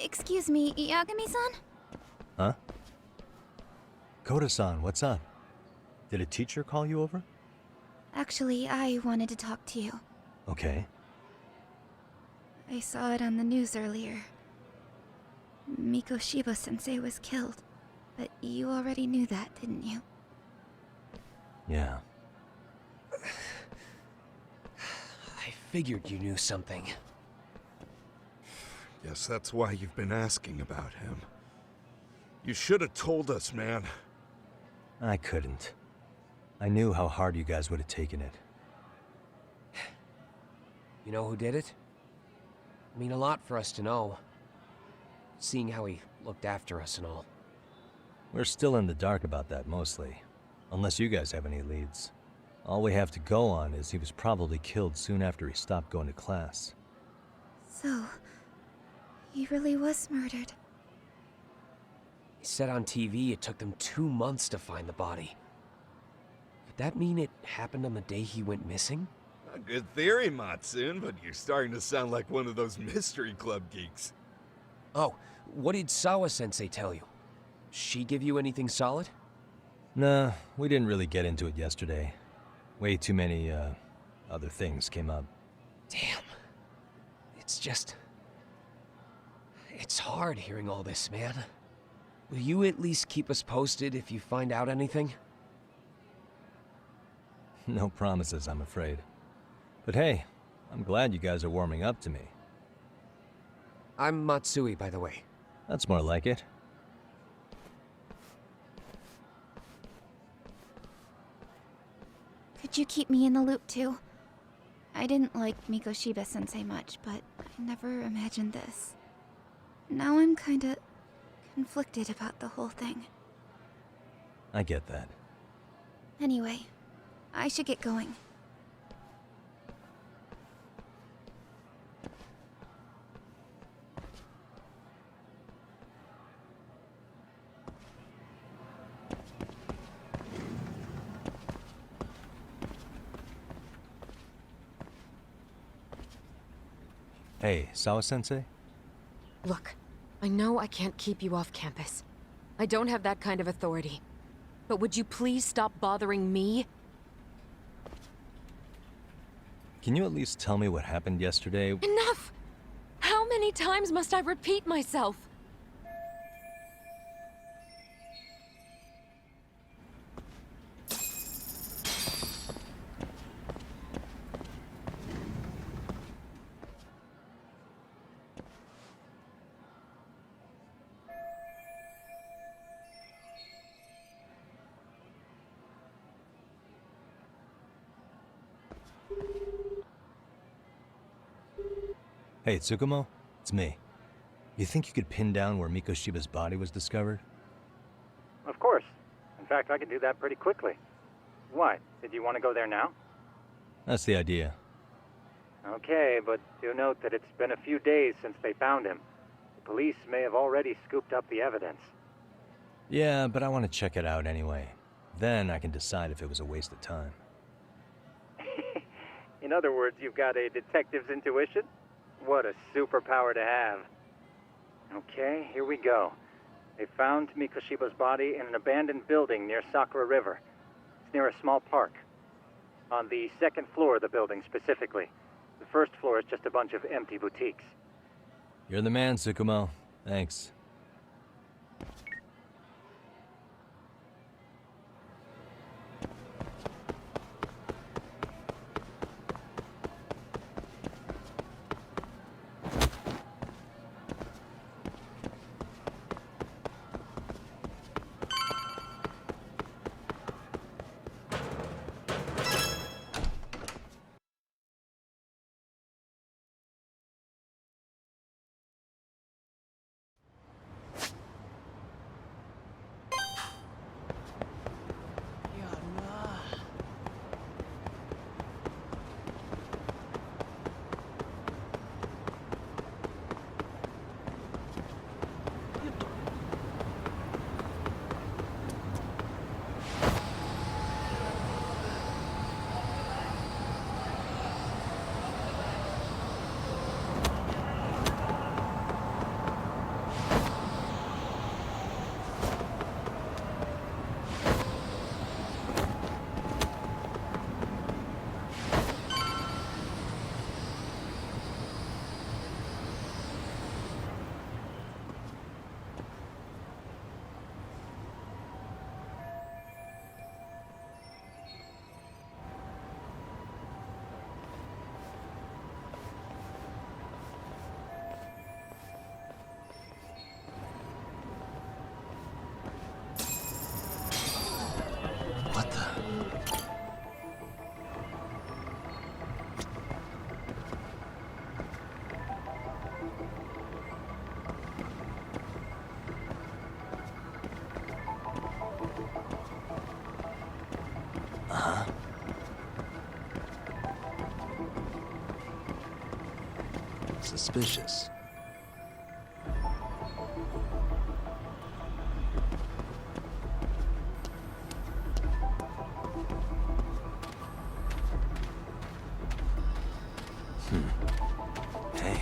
Excuse me, Yagami-san? Huh? Koda-san, what's up? Did a teacher call you over? Actually, I wanted to talk to you. Okay. I saw it on the news earlier. Mikoshiba-sensei was killed. But you already knew that, didn't you? Yeah. I figured you knew something. Guess that's why you've been asking about him. You should have told us, man. I couldn't. I knew how hard you guys would have taken it. You know who did it? I mean, a lot for us to know. Seeing how he looked after us and all. We're still in the dark about that, mostly. Unless you guys have any leads. All we have to go on is he was probably killed soon after he stopped going to class. So, he really was murdered. He said on TV it took them 2 months to find the body. Could that mean it happened on the day he went missing? A good theory, Matsun, but you're starting to sound like one of those mystery club geeks. Oh, what did Sawa-sensei tell you? She give you anything solid? Nah, we didn't really get into it yesterday. Way too many, other things came up. Damn. It's just... It's hard hearing all this, man. Will you at least keep us posted if you find out anything? No promises, I'm afraid. But hey, I'm glad you guys are warming up to me. I'm Matsui, by the way. That's more like it. Could you keep me in the loop too? I didn't like Mikoshiba-sensei much, but I never imagined this. Now I'm kinda conflicted about the whole thing. I get that. Anyway, I should get going. Hey, Sawa-sensei? Look, I know I can't keep you off campus. I don't have that kind of authority. But would you please stop bothering me? Can you at least tell me what happened yesterday? Enough! How many times must I repeat myself? Hey, Tsukumo? It's me. You think you could pin down where Mikoshiba's body was discovered? Of course. In fact, I can do that pretty quickly. What? Did you want to go there now? That's the idea. Okay, but do note that it's been a few days since they found him. The police may have already scooped up the evidence. Yeah, but I want to check it out anyway. Then I can decide if it was a waste of time. In other words, you've got a detective's intuition? What a superpower to have. Okay, here we go. They found Mikoshiba's body in an abandoned building near Sakura River. It's near a small park. On the second floor of the building, specifically. The first floor is just a bunch of empty boutiques. You're the man, Tsukumo. Thanks. Uh-huh. Suspicious. Hey.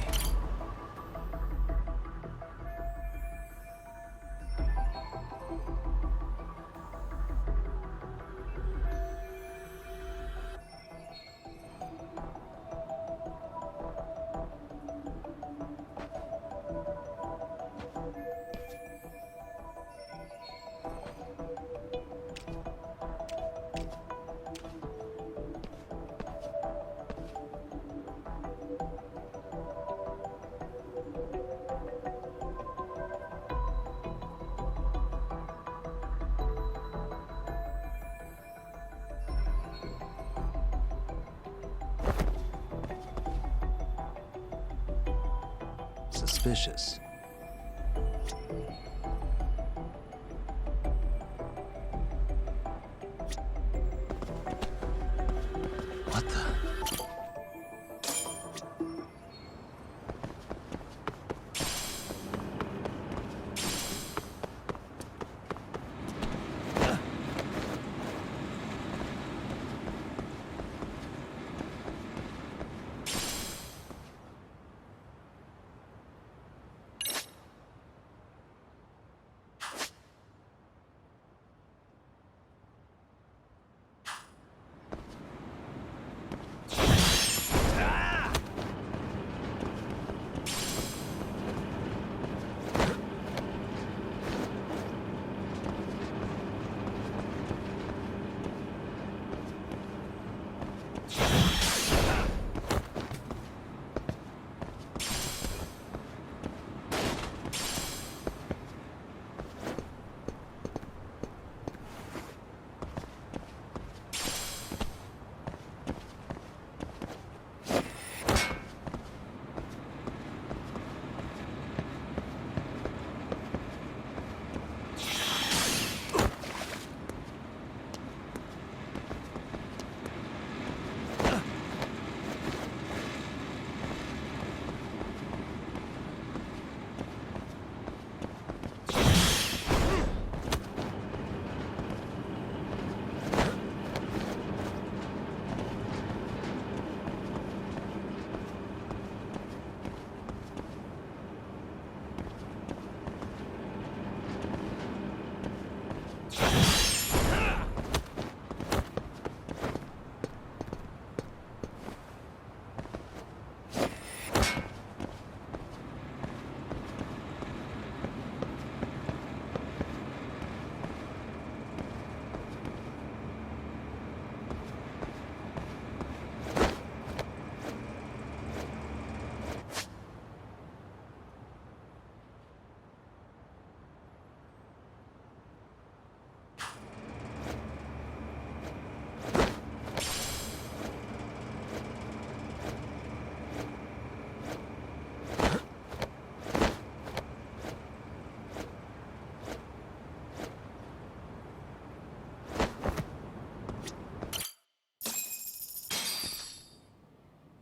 Suspicious. What the?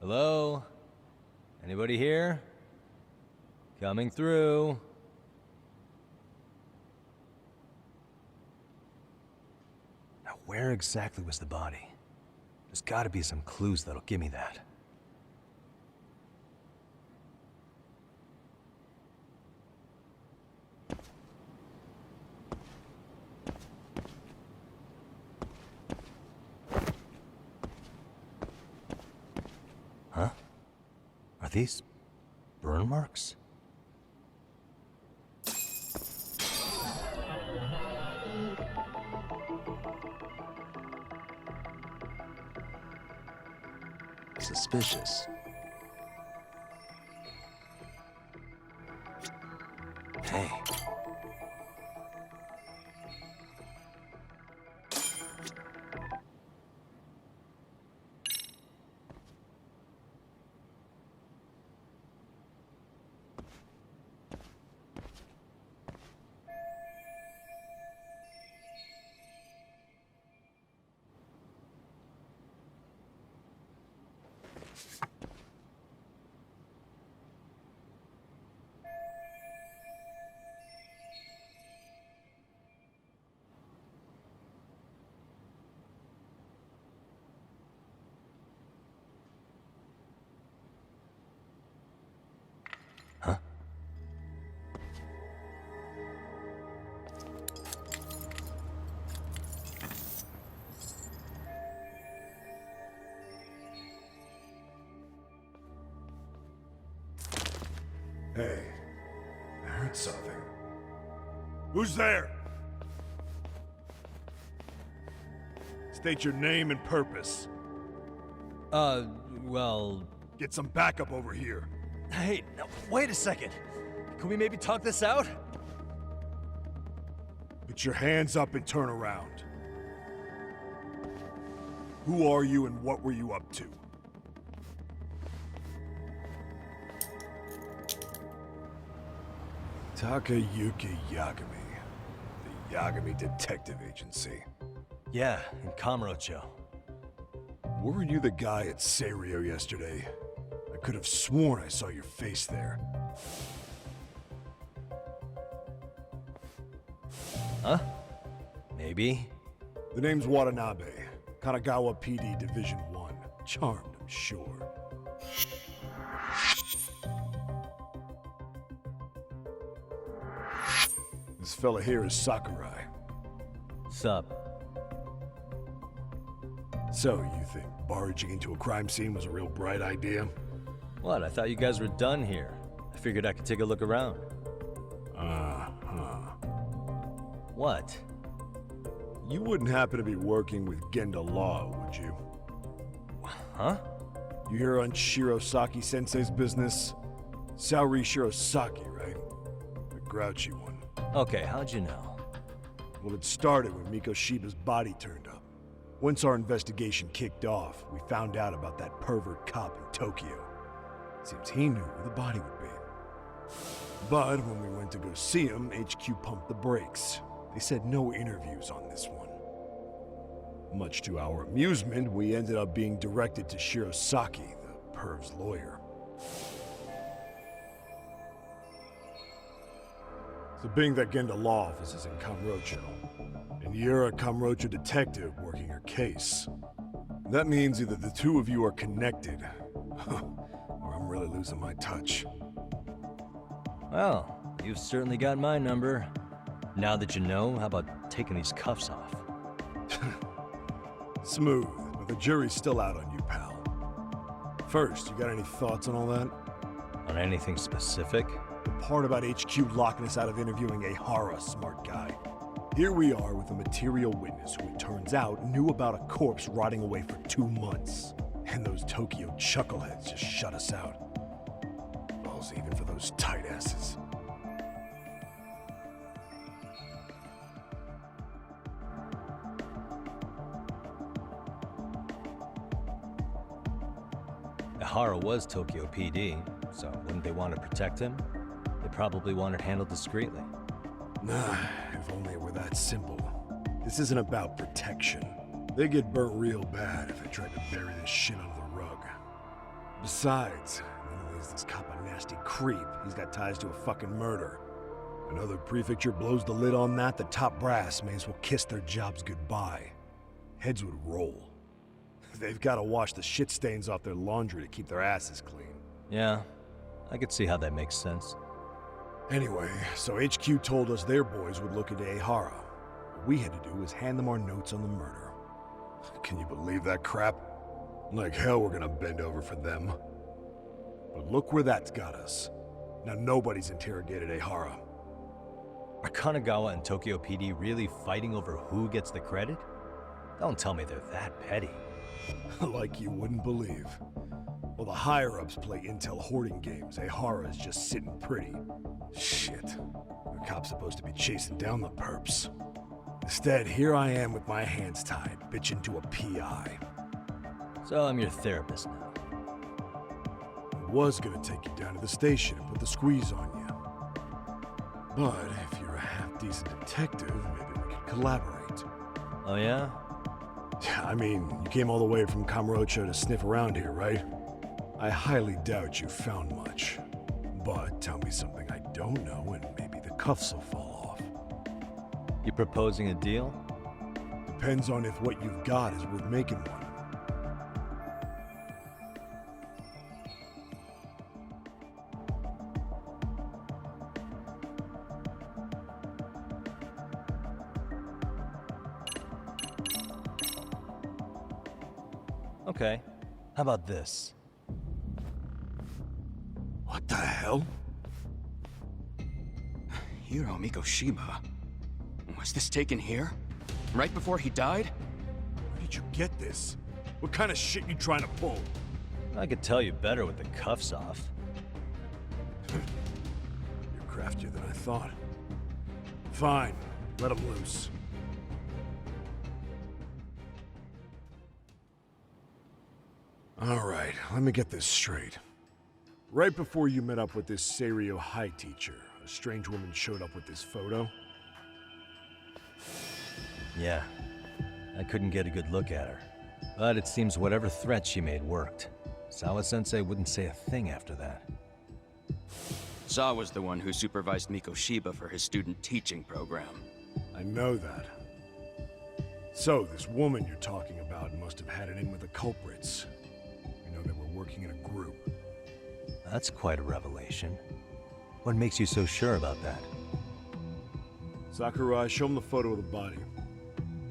Hello? Anybody here? Coming through. Now, where exactly was the body? There's gotta be some clues that'll give me that. Huh? Are these burn marks? Suspicious. Hey. Hey, I heard something. Who's there? State your name and purpose. Well... Get some backup over here. Hey, now, wait a second. Can we maybe talk this out? Put your hands up and turn around. Who are you and what were you up to? Takayuki Yagami. The Yagami Detective Agency. Yeah, in Kamurocho. Weren't you the guy at Serio yesterday? I could have sworn I saw your face there. Huh? Maybe. The name's Watanabe. Kanagawa PD Division 1. Charmed, I'm sure. This fella here is Sakurai. Sup? So, you think barging into a crime scene was a real bright idea? What? I thought you guys were done here. I figured I could take a look around. What? You wouldn't happen to be working with Genda Law, would you? Huh? You hear on Shirosaki Sensei's business? Saori Shirosaki, right? The grouchy one. Okay, how'd you know? Well, it started when Mikoshiba's body turned up. Once our investigation kicked off, we found out about that pervert cop in Tokyo. Seems he knew where the body would be. But when we went to go see him, HQ pumped the brakes. They said no interviews on this one. Much to our amusement, we ended up being directed to Shirosaki, the perv's lawyer. So being that Genda Law office is in Kamurocho, and you're a Kamurocho detective working your case, that means either the two of you are connected, or I'm really losing my touch. Well, you've certainly got my number. Now that you know, how about taking these cuffs off? Smooth, but the jury's still out on you, pal. First, you got any thoughts on all that? On anything specific? The part about HQ locking us out of interviewing a Hara, smart guy. Here we are with a material witness who it turns out knew about a corpse rotting away for 2 months. And those Tokyo chuckleheads just shut us out. Balls even for those tight asses. Hara was Tokyo PD, so wouldn't they want to protect him? They probably want it handled discreetly. Nah, if only it were that simple. This isn't about protection. They get burnt real bad if they try to bury this shit under the rug. Besides, not only is this cop a nasty creep, he's got ties to a fucking murder. Another prefecture blows the lid on that, the top brass may as well kiss their jobs goodbye. Heads would roll. They've got to wash the shit stains off their laundry to keep their asses clean. Yeah, I could see how that makes sense. Anyway, so HQ told us their boys would look into Ehara. What we had to do was hand them our notes on the murder. Can you believe that crap? Like hell we're gonna bend over for them. But look where that's got us. Now nobody's interrogated Ehara. Are Kanagawa and Tokyo PD really fighting over who gets the credit? Don't tell me they're that petty. Like you wouldn't believe. While the higher-ups play intel hoarding games, Ehara is just sitting pretty. Shit. The cop's supposed to be chasing down the perps. Instead, here I am with my hands tied, bitching to a PI. So I'm your therapist now. I was gonna take you down to the station and put the squeeze on you. But if you're a half-decent detective, maybe we could collaborate. Oh yeah? I mean, you came all the way from Kamurocho to sniff around here, right? I highly doubt you found much. But tell me something I don't know and maybe the cuffs will fall off. You proposing a deal? Depends on if what you've got is worth making one. Okay. How about this? What the hell? Hiro Mikoshiba? Was this taken here? Right before he died? Where did you get this? What kind of shit you trying to pull? I could tell you better with the cuffs off. You're craftier than I thought. Fine, let him loose. All right, let me get this straight. Right before you met up with this Seiryo High teacher, a strange woman showed up with this photo? Yeah. I couldn't get a good look at her. But it seems whatever threat she made worked. Sawa-sensei wouldn't say a thing after that. Saw was the one who supervised Mikoshiba for his student teaching program. I know that. So, this woman you're talking about must have had it in with the culprits. You know, they were working in a group. That's quite a revelation. What makes you so sure about that? Sakurai, show him the photo of the body.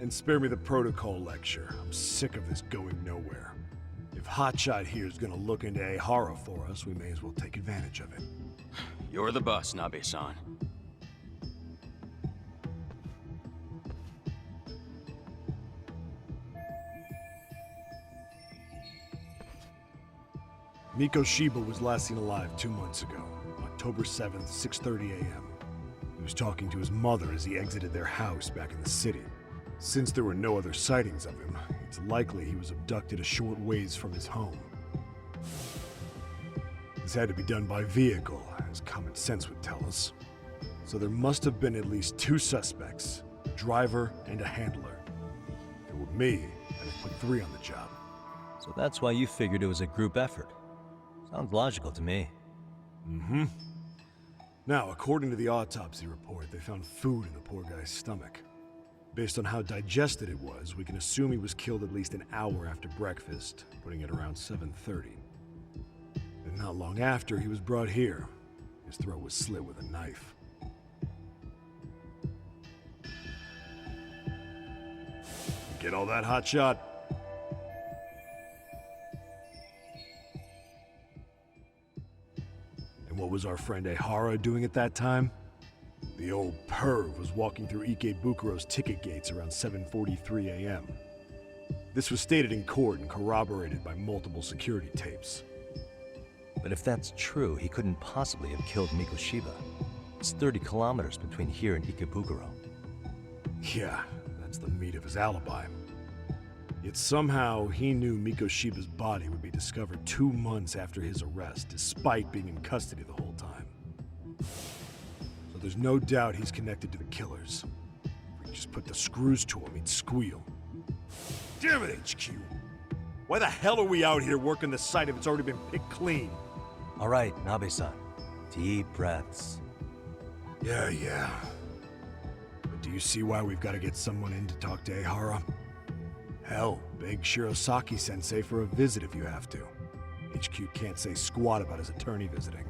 And spare me the protocol lecture. I'm sick of this going nowhere. If Hotshot here is gonna look into Ehara for us, we may as well take advantage of it. You're the boss, Nabe-san. Mikoshiba was last seen alive 2 months ago, October 7th, 6:30 a.m. He was talking to his mother as he exited their house back in the city. Since there were no other sightings of him, it's likely he was abducted a short ways from his home. This had to be done by vehicle, as common sense would tell us. So there must have been at least 2 suspects, a driver and a handler. If it were me, I'd have put 3 on the job. So that's why you figured it was a group effort. Sounds logical to me. Mm-hmm. Now, according to the autopsy report, they found food in the poor guy's stomach. Based on how digested it was, we can assume he was killed at least an hour after breakfast, putting it around 7:30. And not long after, he was brought here. His throat was slit with a knife. Get all that, Hotshot? And what was our friend Ehara doing at that time? The old perv was walking through Ikebukuro's ticket gates around 7:43 a.m. This was stated in court and corroborated by multiple security tapes. But if that's true, he couldn't possibly have killed Mikoshiba. It's 30 kilometers between here and Ikebukuro. Yeah, that's the meat of his alibi. Yet somehow he knew Mikoshiba's body would be discovered 2 months after his arrest, despite being in custody the whole time. So there's no doubt he's connected to the killers. If we just put the screws to him, he'd squeal. Damn it, HQ! Why the hell are we out here working the site if it's already been picked clean? All right, Nabe-san. Deep breaths. Yeah. But do you see why we've got to get someone in to talk to Ehara? Hell, beg Shirosaki-sensei for a visit if you have to. HQ can't say squat about his attorney visiting.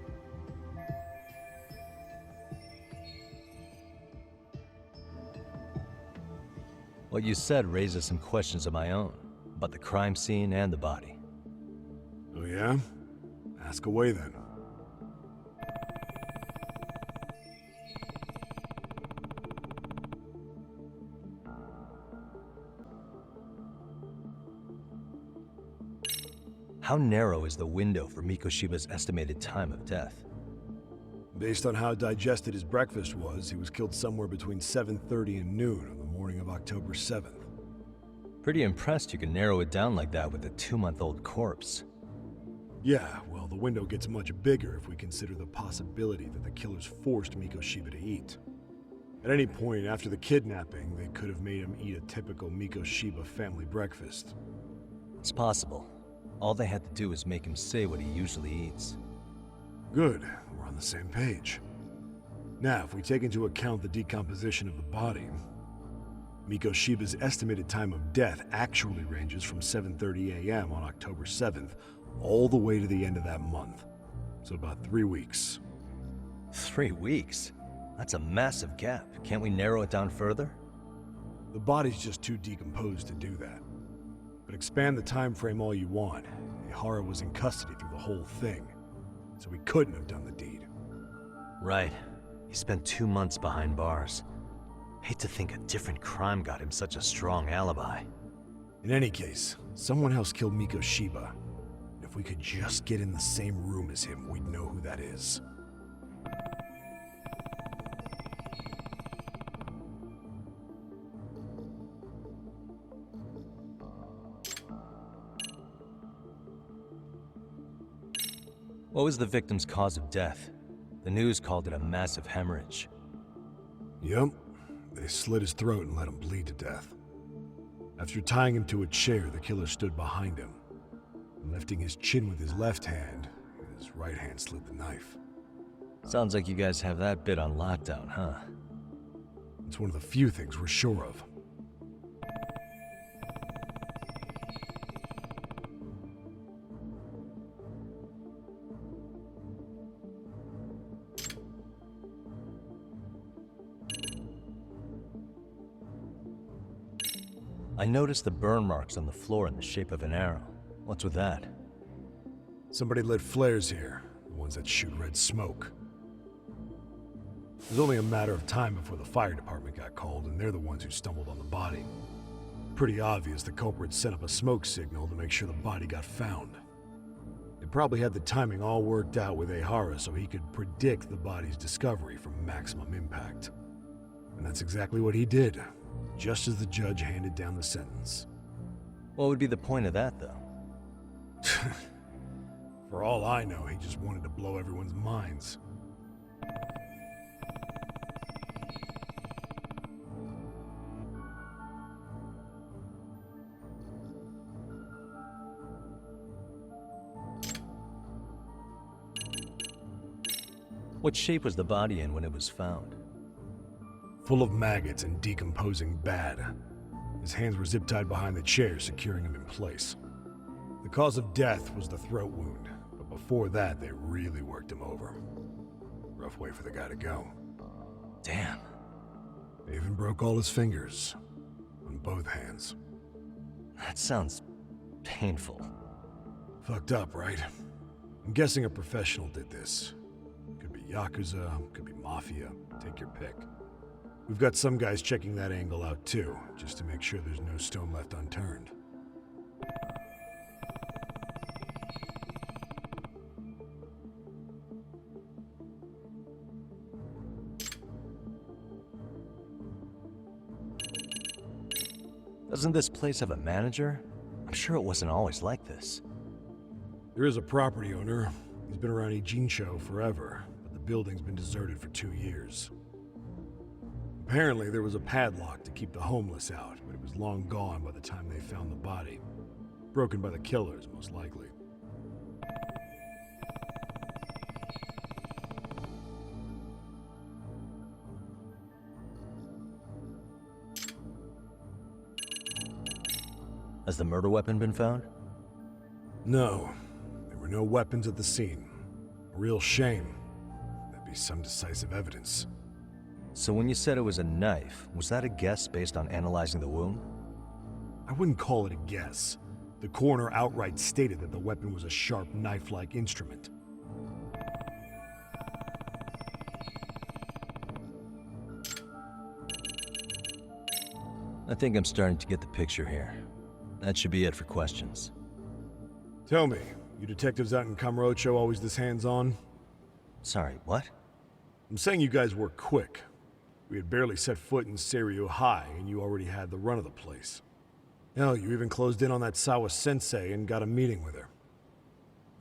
What you said raises some questions of my own, about the crime scene and the body. Oh yeah? Ask away then. How narrow is the window for Mikoshiba's estimated time of death? Based on how digested his breakfast was, he was killed somewhere between 7:30 and noon on the morning of October 7th. Pretty impressed you can narrow it down like that with a 2-month-old corpse. Yeah, well, the window gets much bigger if we consider the possibility that the killers forced Mikoshiba to eat. At any point after the kidnapping, they could have made him eat a typical Mikoshiba family breakfast. It's possible. All they had to do was make him say what he usually eats. Good, we're on the same page. Now, if we take into account the decomposition of the body, Mikoshiba's estimated time of death actually ranges from 7:30 a.m. on October 7th all the way to the end of that month. So about 3 weeks. 3 weeks? That's a massive gap. Can't we narrow it down further? The body's just too decomposed to do that. But expand the time frame all you want. Ehara was in custody through the whole thing, so he couldn't have done the deed. Right. He spent 2 months behind bars. Hate to think a different crime got him such a strong alibi. In any case, someone else killed Mikoshiba. If we could just get in the same room as him, we'd know who that is. What was the victim's cause of death? The news called it a massive hemorrhage. Yep. They slit his throat and let him bleed to death. After tying him to a chair, the killer stood behind him. Lifting his chin with his left hand, his right hand slid the knife. Sounds like you guys have that bit on lockdown, huh? It's one of the few things we're sure of. I noticed the burn marks on the floor in the shape of an arrow. What's with that? Somebody lit flares here, the ones that shoot red smoke. It was only a matter of time before the fire department got called, and they're the ones who stumbled on the body. Pretty obvious the culprit set up a smoke signal to make sure the body got found. They probably had the timing all worked out with Ehara so he could predict the body's discovery from maximum impact. And that's exactly what he did, just as the judge handed down the sentence. What would be the point of that, though? For all I know, he just wanted to blow everyone's minds. What shape was the body in when it was found? Full of maggots and decomposing bad. His hands were zip-tied behind the chair, securing him in place. The cause of death was the throat wound, but before that, they really worked him over. Rough way for the guy to go. Damn. They even broke all his fingers. On both hands. That sounds painful. Fucked up, right? I'm guessing a professional did this. Could be Yakuza, could be Mafia, take your pick. We've got some guys checking that angle out too, just to make sure there's no stone left unturned. Doesn't this place have a manager? I'm sure it wasn't always like this. There is a property owner. He's been around Ijincho forever, but the building's been deserted for 2 years. Apparently, there was a padlock to keep the homeless out, but it was long gone by the time they found the body. Broken by the killers, most likely. Has the murder weapon been found? No. There were no weapons at the scene. A real shame. That'd be some decisive evidence. So when you said it was a knife, was that a guess based on analyzing the wound? I wouldn't call it a guess. The coroner outright stated that the weapon was a sharp knife-like instrument. I think I'm starting to get the picture here. That should be it for questions. Tell me, you detectives out in Kamurocho always this hands-on? Sorry, what? I'm saying you guys work quick. We had barely set foot in Seiryo High, and you already had the run of the place. Hell, you even closed in on that Sawa sensei and got a meeting with her.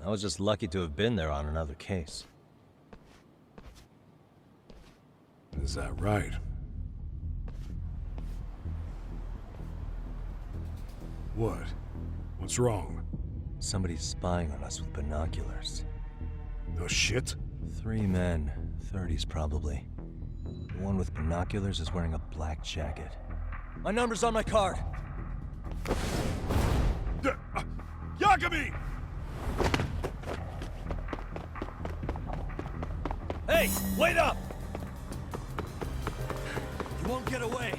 I was just lucky to have been there on another case. Is that right? What? What's wrong? Somebody's spying on us with binoculars. No shit? 3 men, 30s probably. The one with binoculars is wearing a black jacket. My number's on my card! Yakami! Hey, wait up! You won't get away!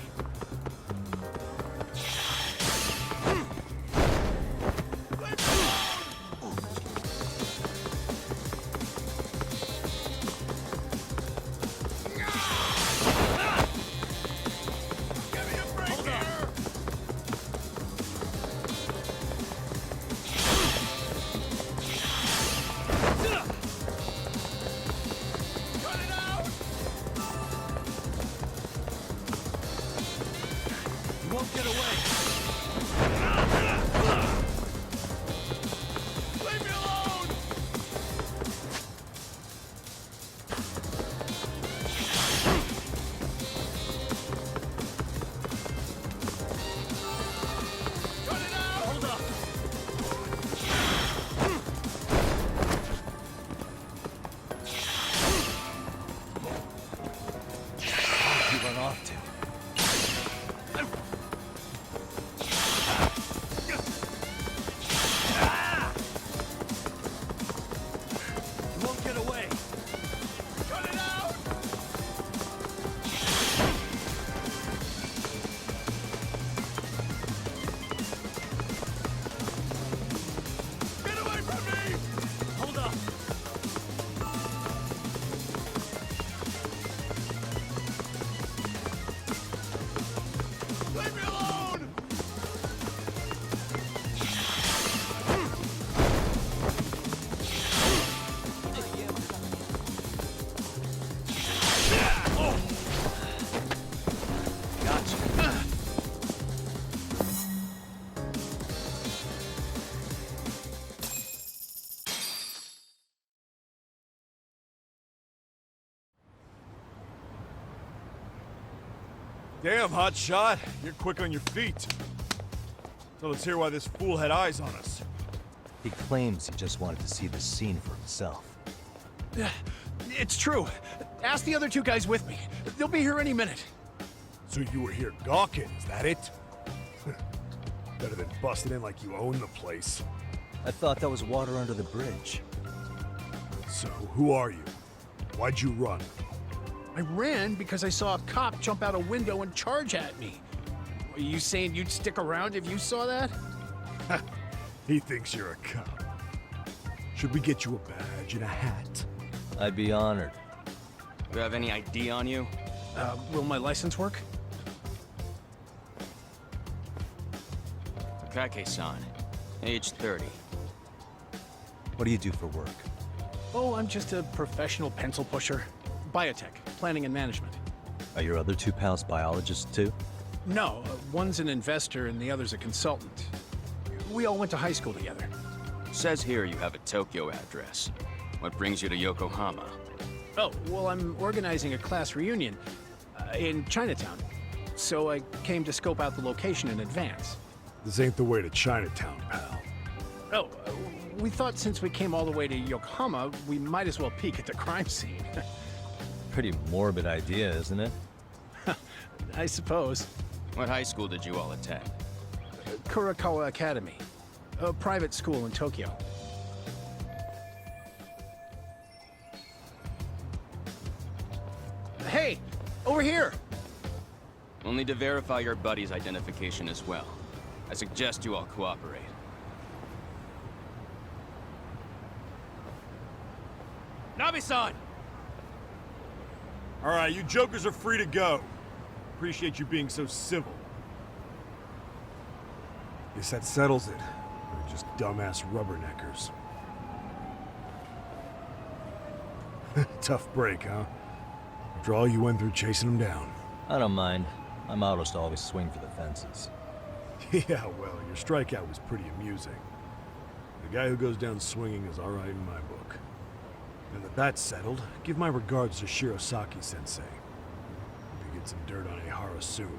Damn, hot shot. You're quick on your feet. So let's hear why this fool had eyes on us. He claims he just wanted to see the scene for himself. It's true. Ask the other two guys with me. They'll be here any minute. So you were here gawking, is that it? Better than busting in like you own the place. I thought that was water under the bridge. So, who are you? Why'd you run? I ran because I saw a cop jump out a window and charge at me. Are you saying you'd stick around if you saw that? He thinks you're a cop. Should we get you a badge and a hat? I'd be honored. Do you have any ID on you? Will my license work? Kake-san, age 30. What do you do for work? Oh, I'm just a professional pencil pusher. Biotech, planning and management. Are your other two pals biologists too? No, one's an investor and the other's a consultant. We all went to high school together. Says here you have a Tokyo address. What brings you to Yokohama? Oh, well, I'm organizing a class reunion in Chinatown. So I came to scope out the location in advance. This ain't the way to Chinatown, pal. Oh, we thought since we came all the way to Yokohama, we might as well peek at the crime scene. Pretty morbid idea, isn't it? I suppose. What high school did you all attend? Kurakawa Academy, a private school in Tokyo. Hey, over here! We'll need to verify your buddy's identification as well. I suggest you all cooperate. Nabe-san! All right, you jokers are free to go. Appreciate you being so civil. Guess that settles it. We're just dumbass rubberneckers. Tough break, huh? After all you went through chasing them down. I don't mind. My motto's to always swing for the fences. Yeah, well, your strikeout was pretty amusing. The guy who goes down swinging is all right in my book. Now that that's settled, give my regards to Shirosaki-sensei. Hope you get some dirt on Ehara soon.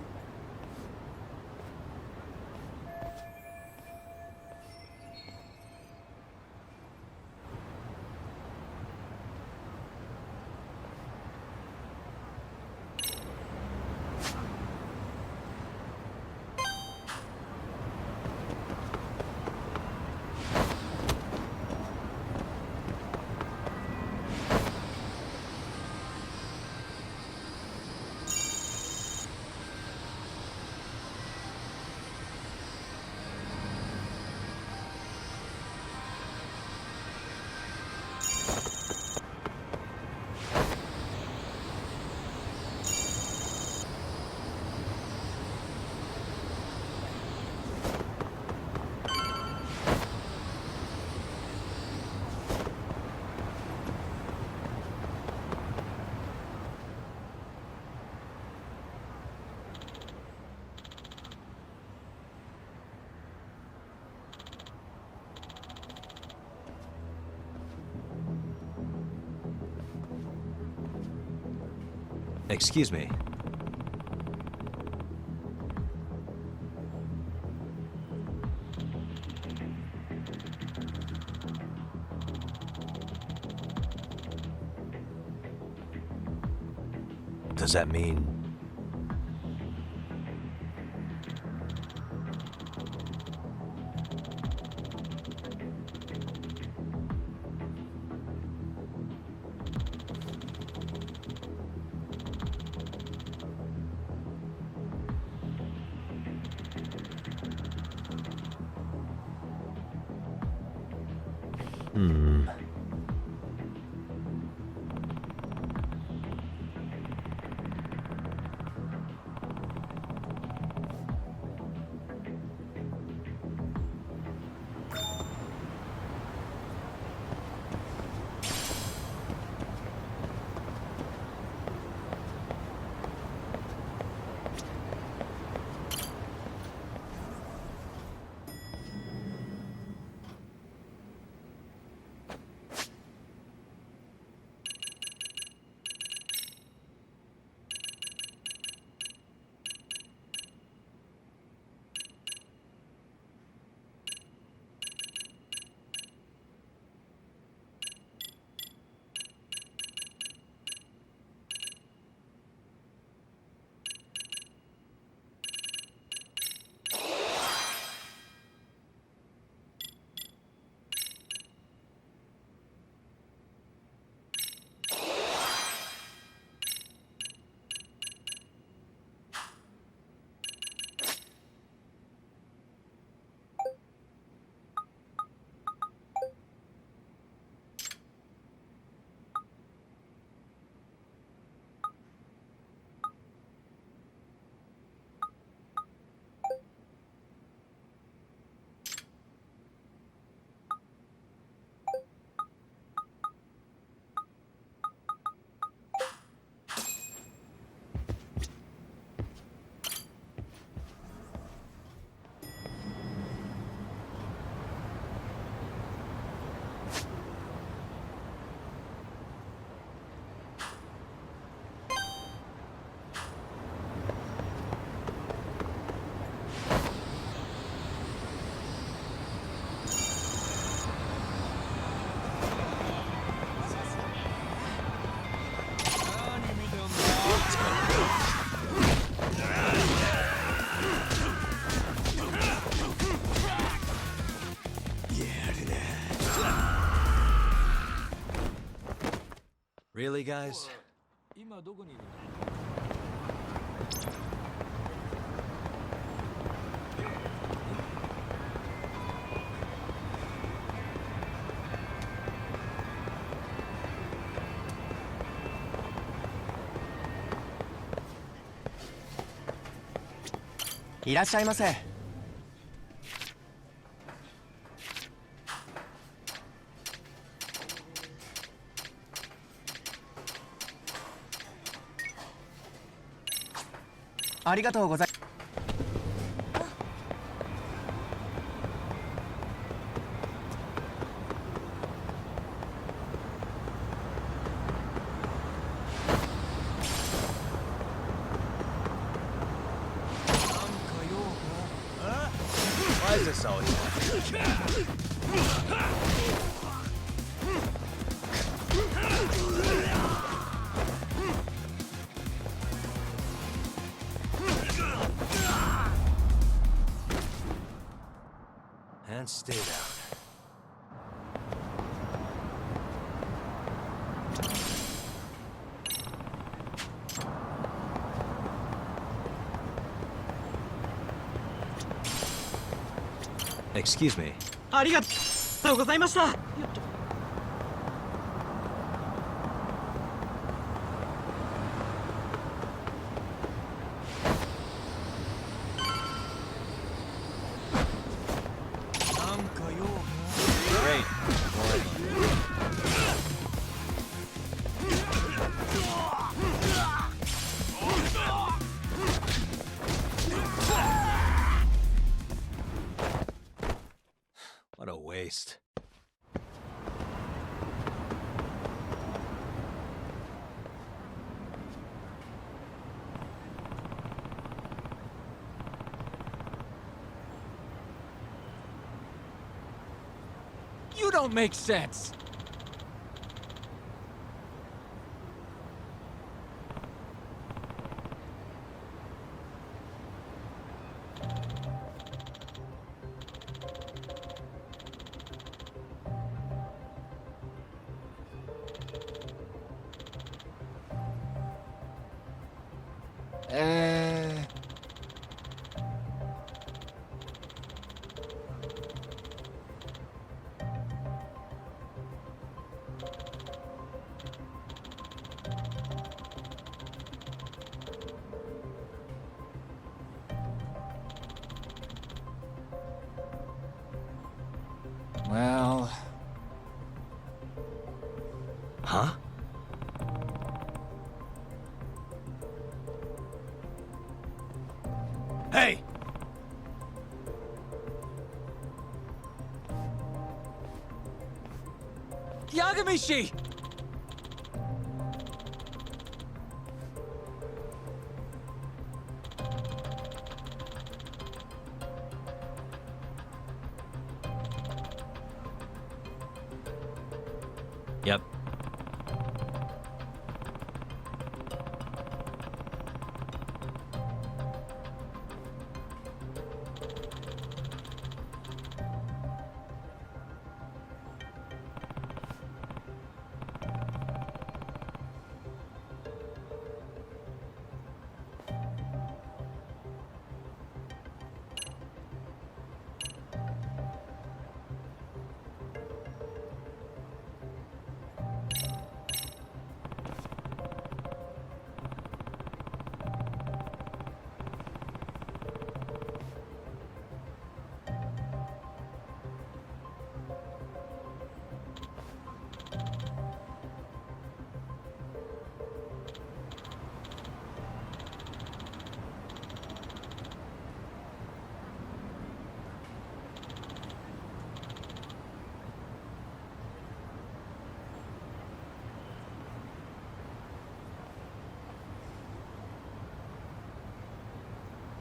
Excuse me. Does that mean... Really, guys? 今どこにいる？ いらっしゃいませ。ありがとうございます。Why is this always happening? And stay down. Excuse me. ありがとうございました。 Great. What a waste. You don't make sense. Well... Huh? Hey! Yagamishi! Yep.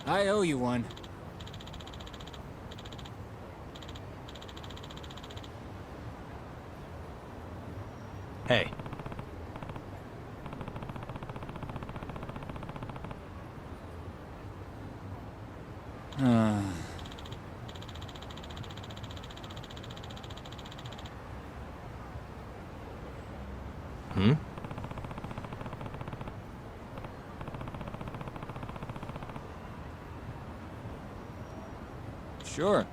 I owe you one. Hey. Hmm? Sure.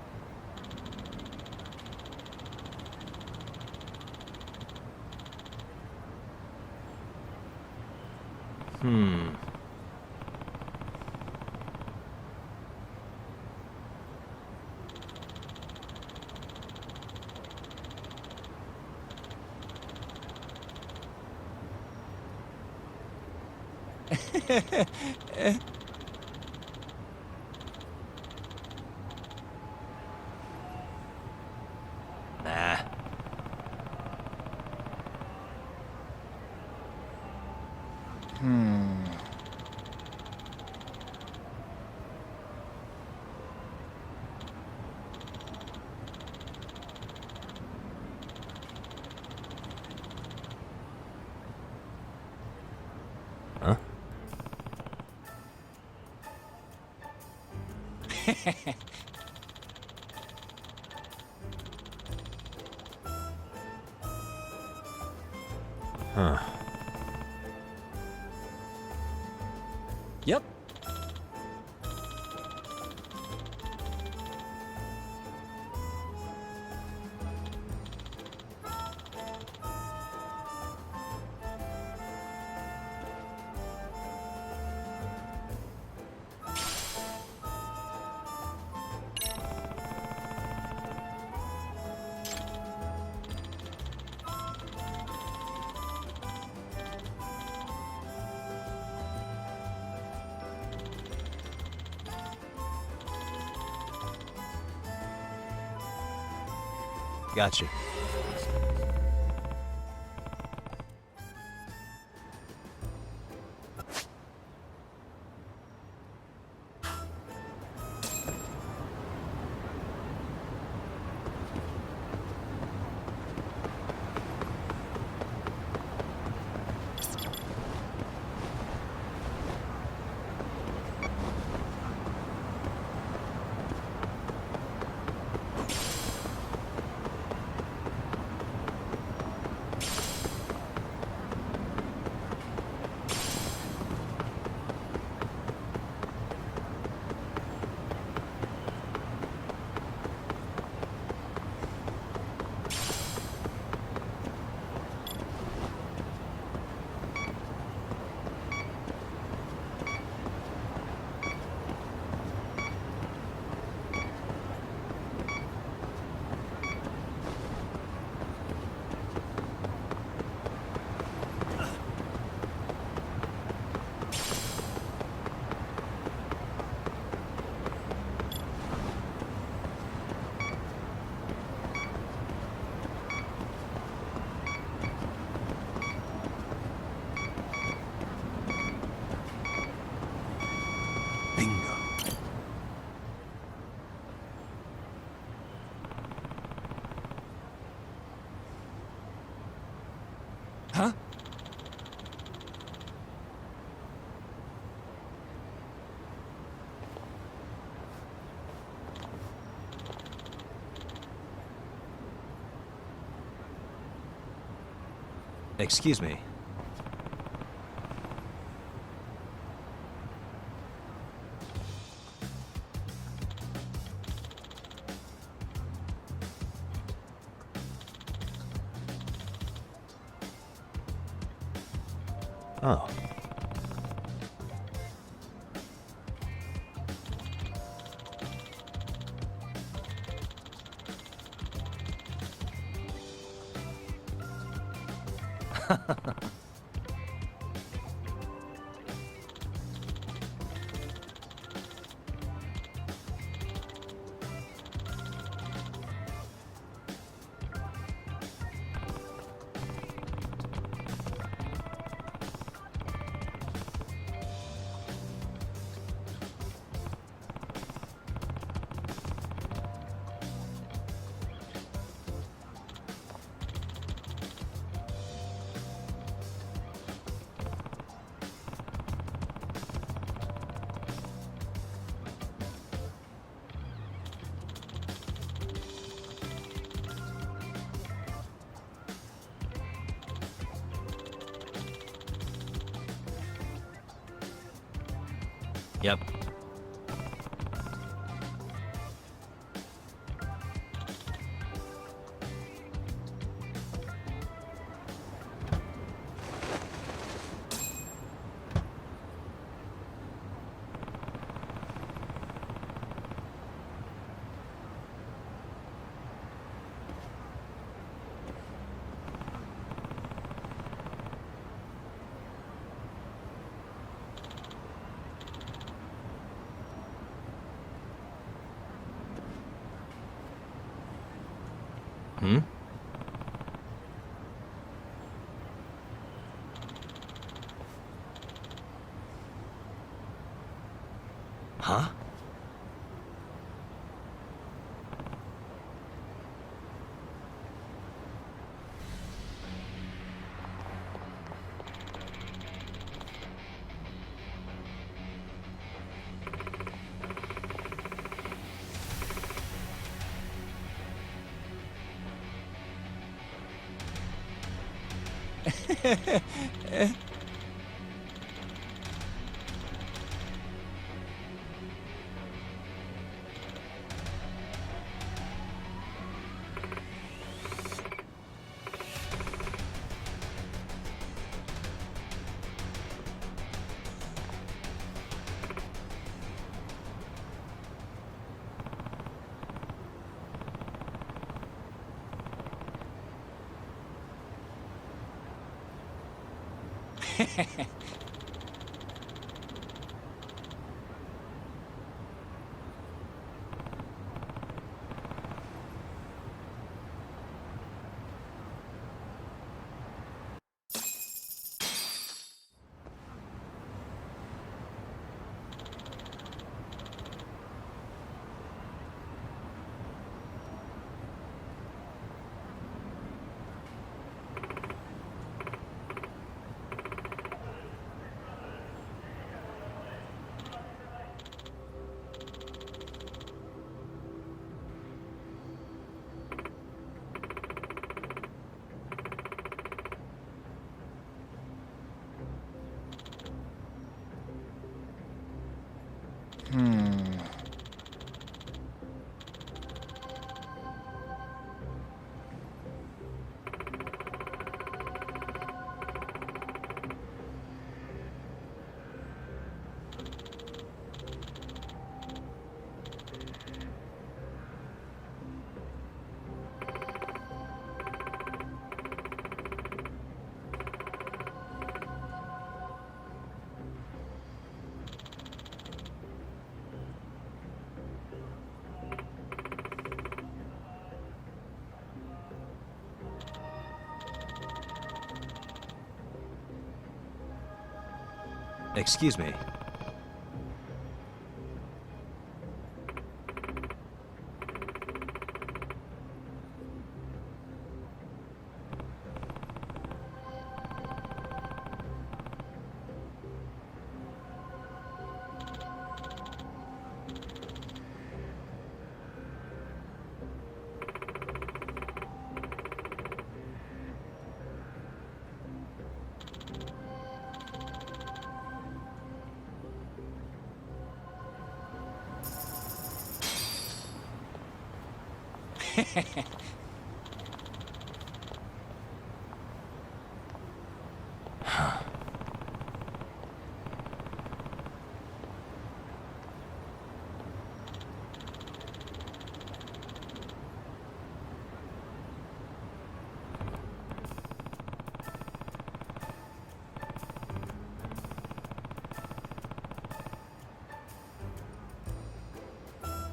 Nah. Huh? Huh. Yep. Gotcha. Huh? Excuse me. Oh. Yep. Hmm? Huh? Excuse me.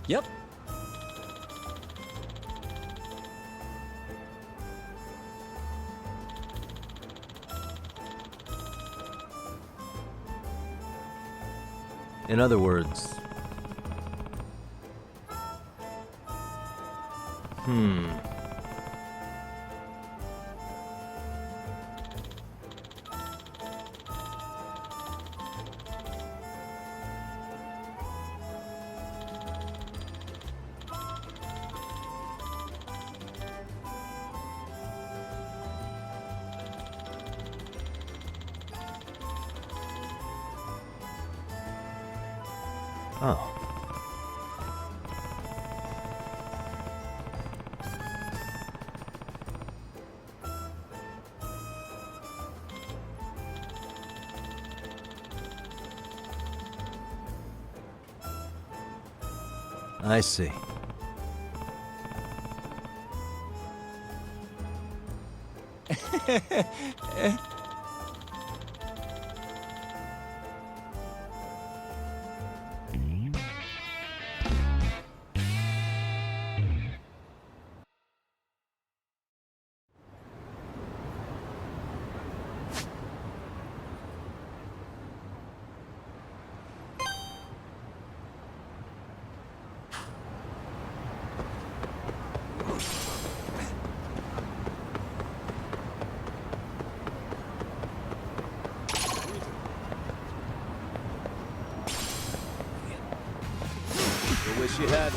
Yep. In other words... Oh. I see. wish you hadn't.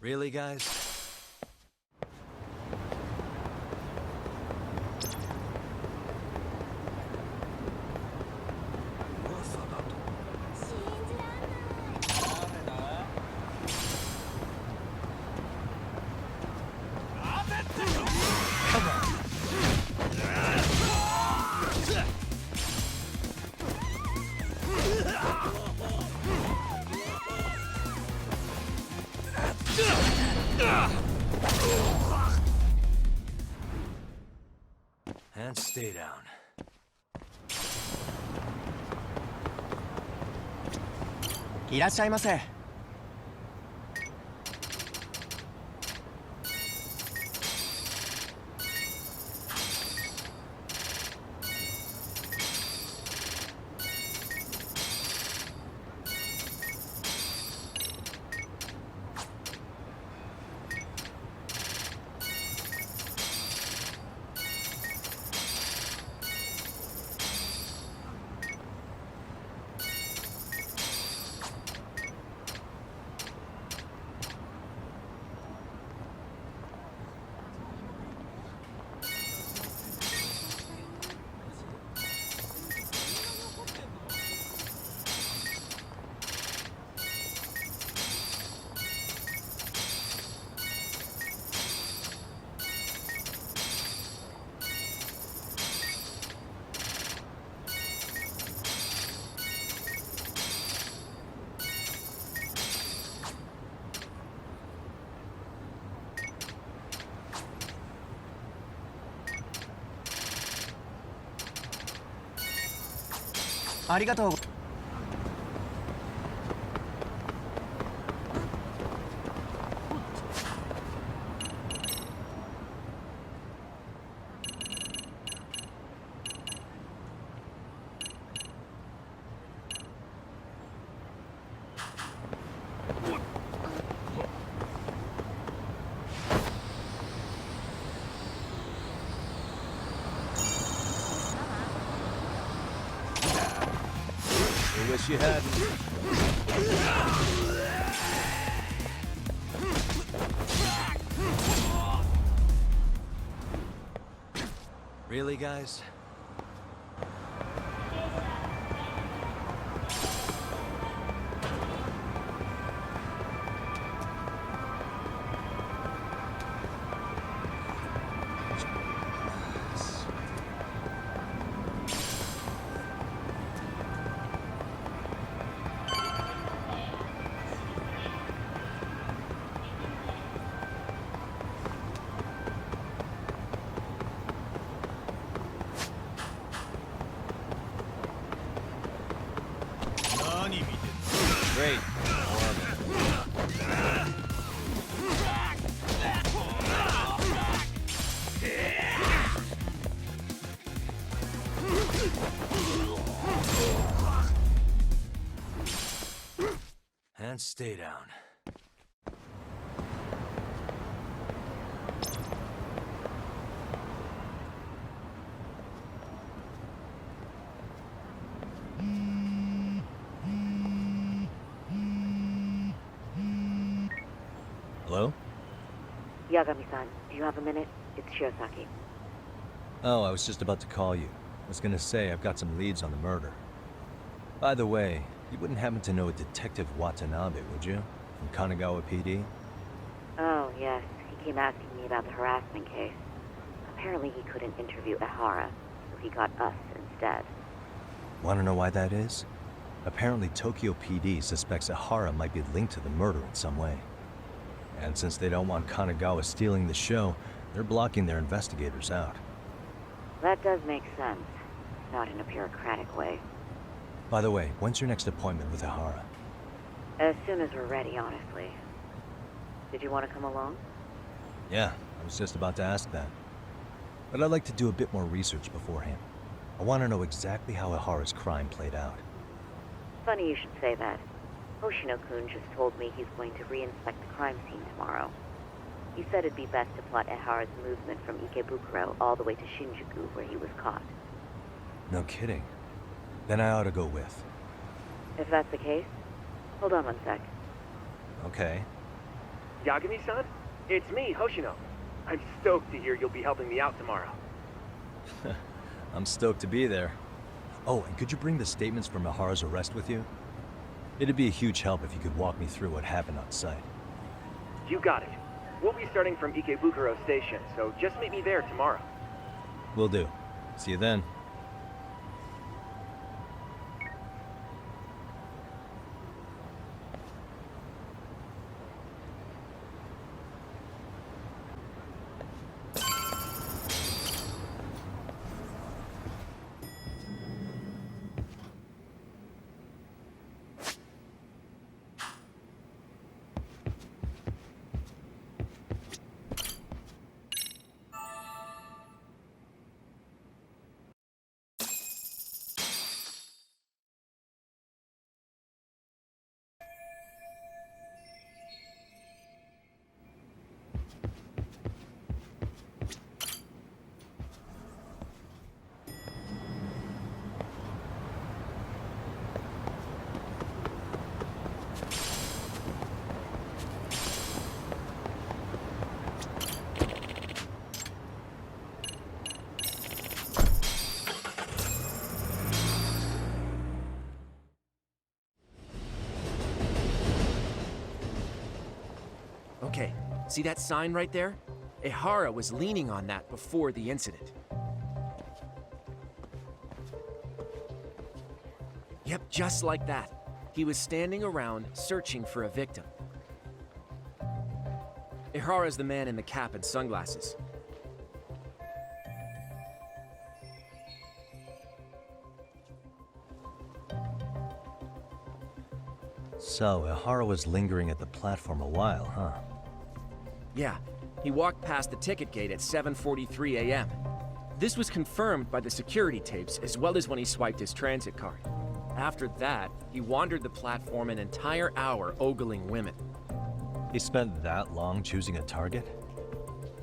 Really, guys? And stay down. いらっしゃいませ。ありがとう。I wish you hadn't. Really, guys? Great. And stay down. Hello? Yagami-san, do you have a minute? It's Shiosaki. Oh, I was just about to call you. I was gonna say I've got some leads on the murder. By the way, you wouldn't happen to know a Detective Watanabe, would you? From Kanagawa PD? Oh, yes. He came asking me about the harassment case. Apparently he couldn't interview Ehara, so he got us instead. Wanna know why that is? Apparently Tokyo PD suspects Ehara might be linked to the murder in some way. And since they don't want Kanagawa stealing the show, they're blocking their investigators out. That does make sense. Not in a bureaucratic way. By the way, when's your next appointment with Ehara? As soon as we're ready, honestly. Did you want to come along? Yeah, I was just about to ask that. But I'd like to do a bit more research beforehand. I want to know exactly how Ehara's crime played out. Funny you should say that. Hoshino-kun just told me he's going to re-inspect the crime scene tomorrow. He said it'd be best to plot Ehara's movement from Ikebukuro all the way to Shinjuku, where he was caught. No kidding. Then I ought to go with. If that's the case, hold on one sec. Okay. Yagami-san? It's me, Hoshino. I'm stoked to hear you'll be helping me out tomorrow. I'm stoked to be there. Oh, and could you bring the statements from Ehara's arrest with you? It'd be a huge help if you could walk me through what happened on site. You got it. We'll be starting from Ikebukuro Station, so just meet me there tomorrow. Will do. See you then. Okay, see that sign right there? Ehara was leaning on that before the incident. Yep, just like that. He was standing around searching for a victim. Ehara's the man in the cap and sunglasses. So, Ehara was lingering at the platform a while, huh? Yeah, he walked past the ticket gate at 7:43 a.m. This was confirmed by the security tapes as well as when he swiped his transit card. After that, he wandered the platform an entire hour ogling women. He spent that long choosing a target?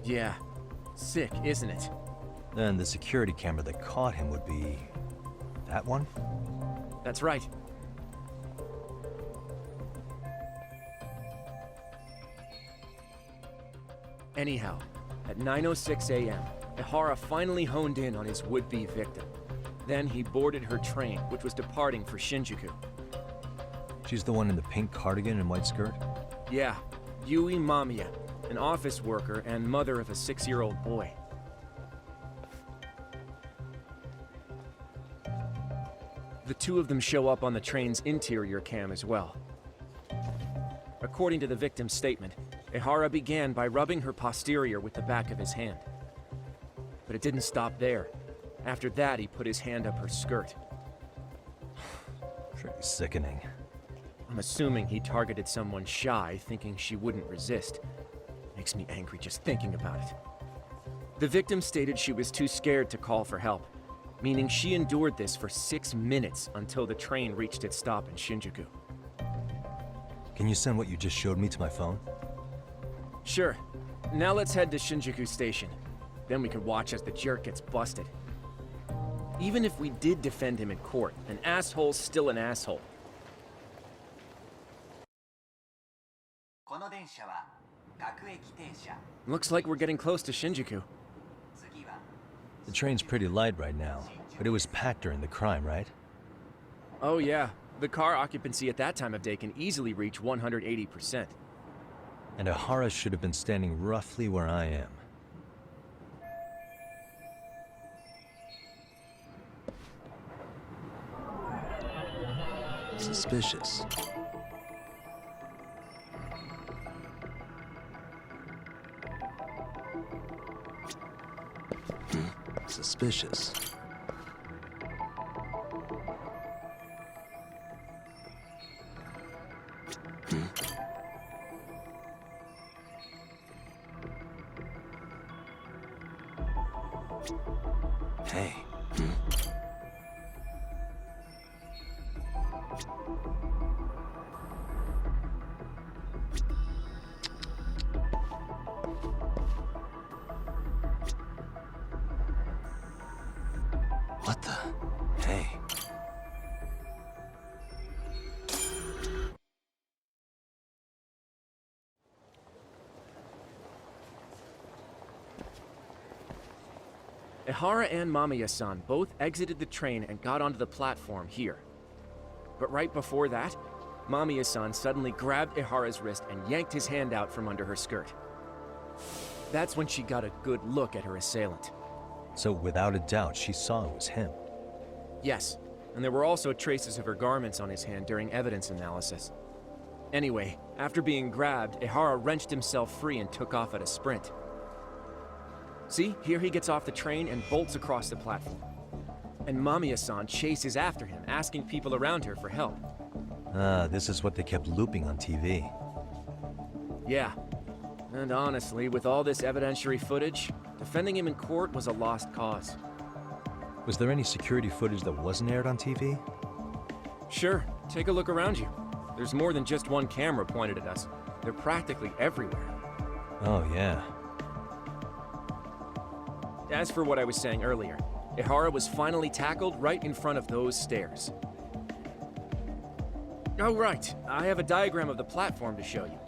Yeah, sick, isn't it? Then the security camera that caught him would be... that one? That's right. Anyhow, at 9:06 a.m., Ehara finally honed in on his would-be victim. Then he boarded her train, which was departing for Shinjuku. She's the one in the pink cardigan and white skirt? Yeah, Yui Mamiya, an office worker and mother of a 6-year-old boy. The two of them show up on the train's interior cam as well. According to the victim's statement, Ehara began by rubbing her posterior with the back of his hand. But it didn't stop there. After that, he put his hand up her skirt. Pretty sickening. I'm assuming he targeted someone shy, thinking she wouldn't resist. Makes me angry just thinking about it. The victim stated she was too scared to call for help, meaning she endured this for 6 minutes until the train reached its stop in Shinjuku. Can you send what you just showed me to my phone? Sure. Now let's head to Shinjuku Station. Then we can watch as the jerk gets busted. Even if we did defend him in court, an asshole's still an asshole. Looks like we're getting close to Shinjuku. The train's pretty light right now, but it was packed during the crime, right? Oh yeah, the car occupancy at that time of day can easily reach 180%. And Ehara should have been standing roughly where I am. Suspicious. Suspicious. Hey. What the? Hey. Ihara and Mamiya-san both exited the train and got onto the platform here. But right before that, Mamiya-san suddenly grabbed Ihara's wrist and yanked his hand out from under her skirt. That's when she got a good look at her assailant. So without a doubt, she saw it was him. Yes, and there were also traces of her garments on his hand during evidence analysis. Anyway, after being grabbed, Ihara wrenched himself free and took off at a sprint. See, here he gets off the train and bolts across the platform. And Mamiya-san chases after him, asking people around her for help. This is what they kept looping on TV. Yeah. And honestly, with all this evidentiary footage, defending him in court was a lost cause. Was there any security footage that wasn't aired on TV? Sure, take a look around you. There's more than just one camera pointed at us. They're practically everywhere. Oh, yeah. As for what I was saying earlier, Ihara was finally tackled right in front of those stairs. Oh, right. I have a diagram of the platform to show you.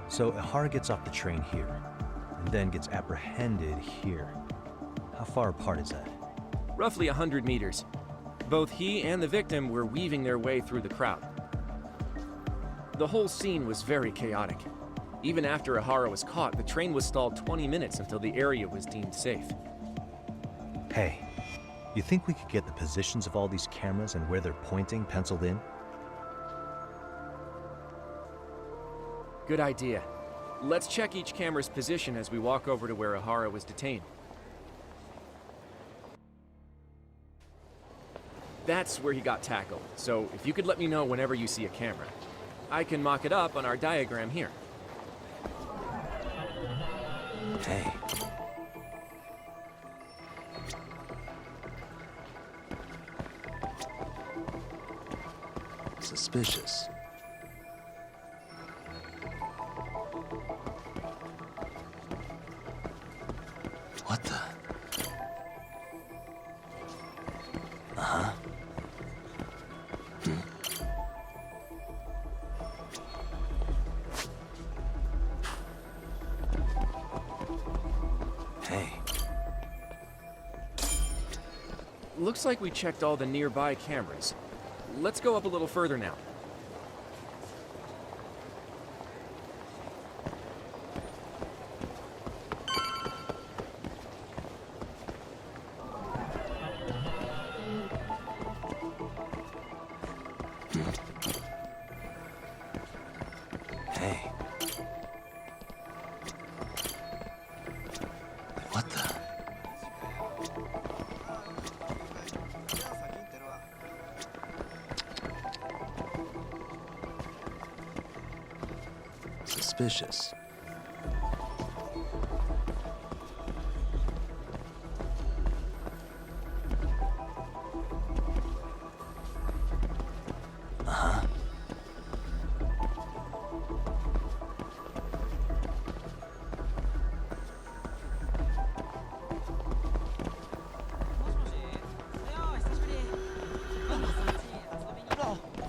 So Ihara gets off the train here, and then gets apprehended here. How far apart is that? Roughly 100 meters. Both he and the victim were weaving their way through the crowd. The whole scene was very chaotic. Even after Ihara was caught, the train was stalled 20 minutes until the area was deemed safe. Hey, you think we could get the positions of all these cameras and where they're pointing penciled in? Good idea. Let's check each camera's position as we walk over to where Ihara was detained. That's where he got tackled, so if you could let me know whenever you see a camera. I can mock it up on our diagram here. Hey. Suspicious. What the? Uh-huh. Hey. Looks like we checked all the nearby cameras. Let's go up a little further now. Hey. What the? Suspicious. Uh-huh.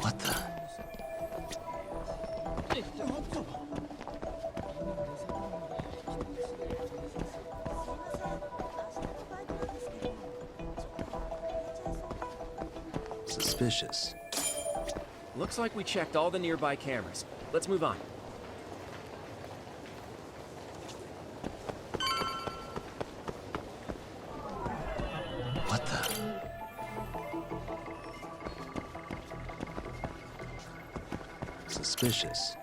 What the? Suspicious. Looks like we checked all the nearby cameras. Let's move on. What the? Suspicious.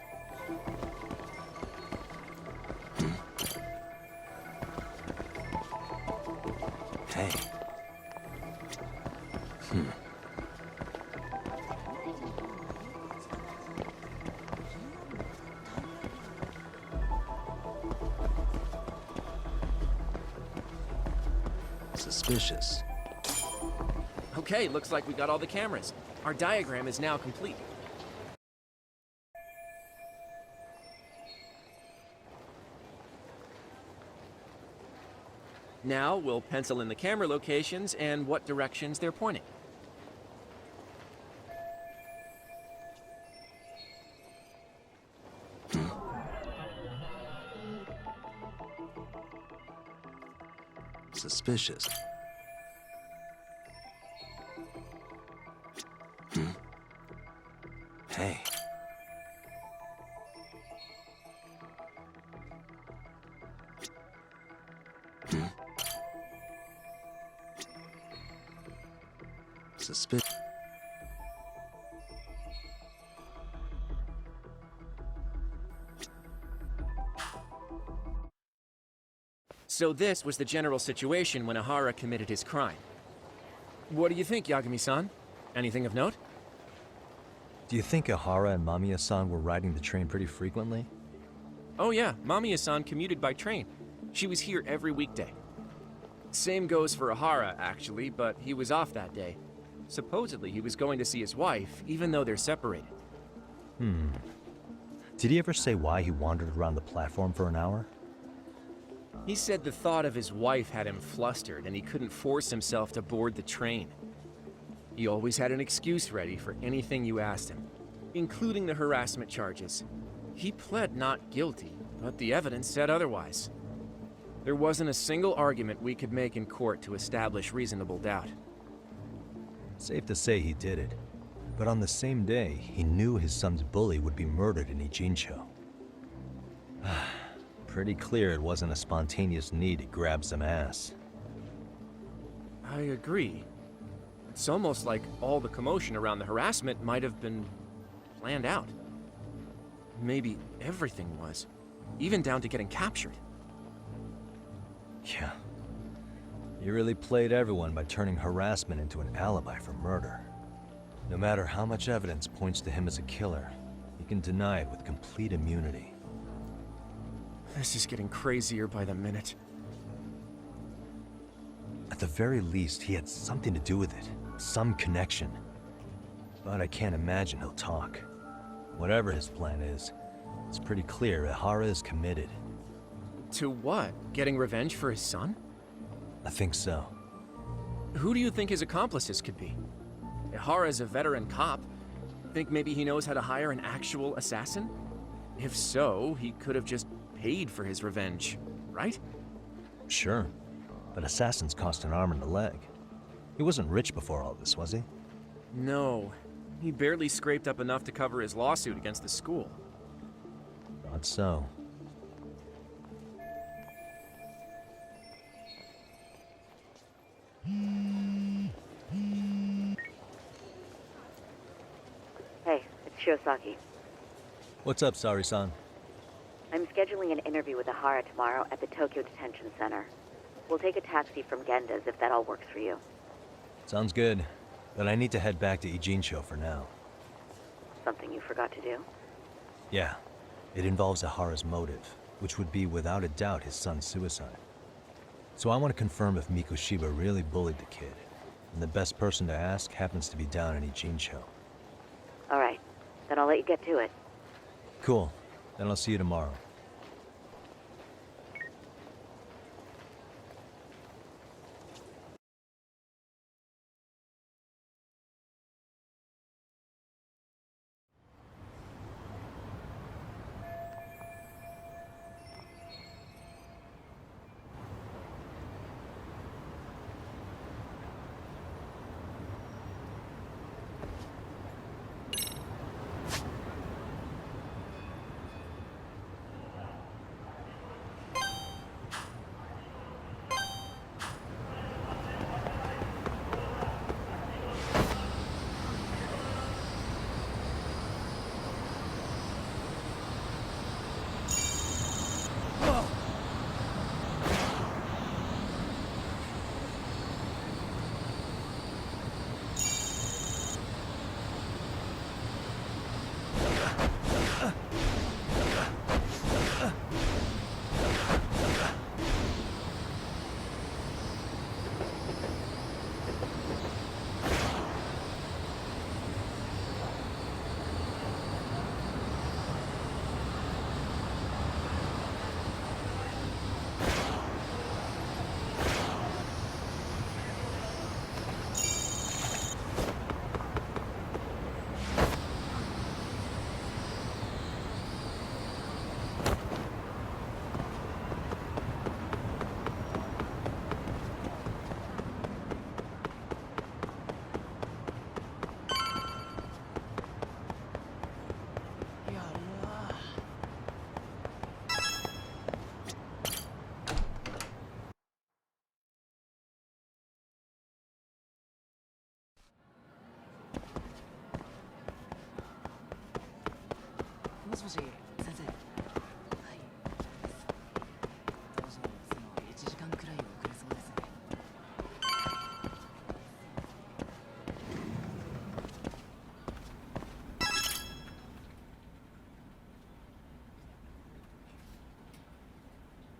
Hey. Suspicious. Okay, looks like we got all the cameras. Our diagram is now complete. Now we'll pencil in the camera locations and what directions they're pointing. Suspicious. Hey. Suspicious. So this was the general situation when Ihara committed his crime. What do you think, Yagami-san? Anything of note? Do you think Ihara and Mamiya-san were riding the train pretty frequently? Oh yeah, Mamiya-san commuted by train. She was here every weekday. Same goes for Ihara, actually, but he was off that day. Supposedly he was going to see his wife, even though they're separated. Did he ever say why he wandered around the platform for an hour? He said the thought of his wife had him flustered and he couldn't force himself to board the train. He always had an excuse ready for anything you asked him, including the harassment charges. He pled not guilty, but the evidence said otherwise. There wasn't a single argument we could make in court to establish reasonable doubt. Safe to say he did it. But on the same day, he knew his son's bully would be murdered in Ijincho. Pretty clear it wasn't a spontaneous need to grab some ass. I agree. It's almost like all the commotion around the harassment might have been planned out. Maybe everything was, even down to getting captured. Yeah. He really played everyone by turning harassment into an alibi for murder. No matter how much evidence points to him as a killer, he can deny it with complete immunity. This is getting crazier by the minute. At the very least, he had something to do with it. Some connection. But I can't imagine he'll talk. Whatever his plan is, it's pretty clear Ihara is committed. To what? Getting revenge for his son? I think so. Who do you think his accomplices could be? Ihara's a veteran cop. Think maybe he knows how to hire an actual assassin? If so, he could have just paid for his revenge, right? Sure. But assassins cost an arm and a leg. He wasn't rich before all this, was he? No. He barely scraped up enough to cover his lawsuit against the school. Thought so. Hey, it's Shiosaki. What's up, Sari-san? I'm scheduling an interview with Ihara tomorrow at the Tokyo Detention Center. We'll take a taxi from Genda's if that all works for you. Sounds good. But I need to head back to Ijincho for now. Something you forgot to do? Yeah. It involves Ihara's motive, which would be without a doubt his son's suicide. So I want to confirm if Mikoshiba really bullied the kid. And the best person to ask happens to be down in Ijincho. All right. Then I'll let you get to it. Cool. Then I'll see you tomorrow.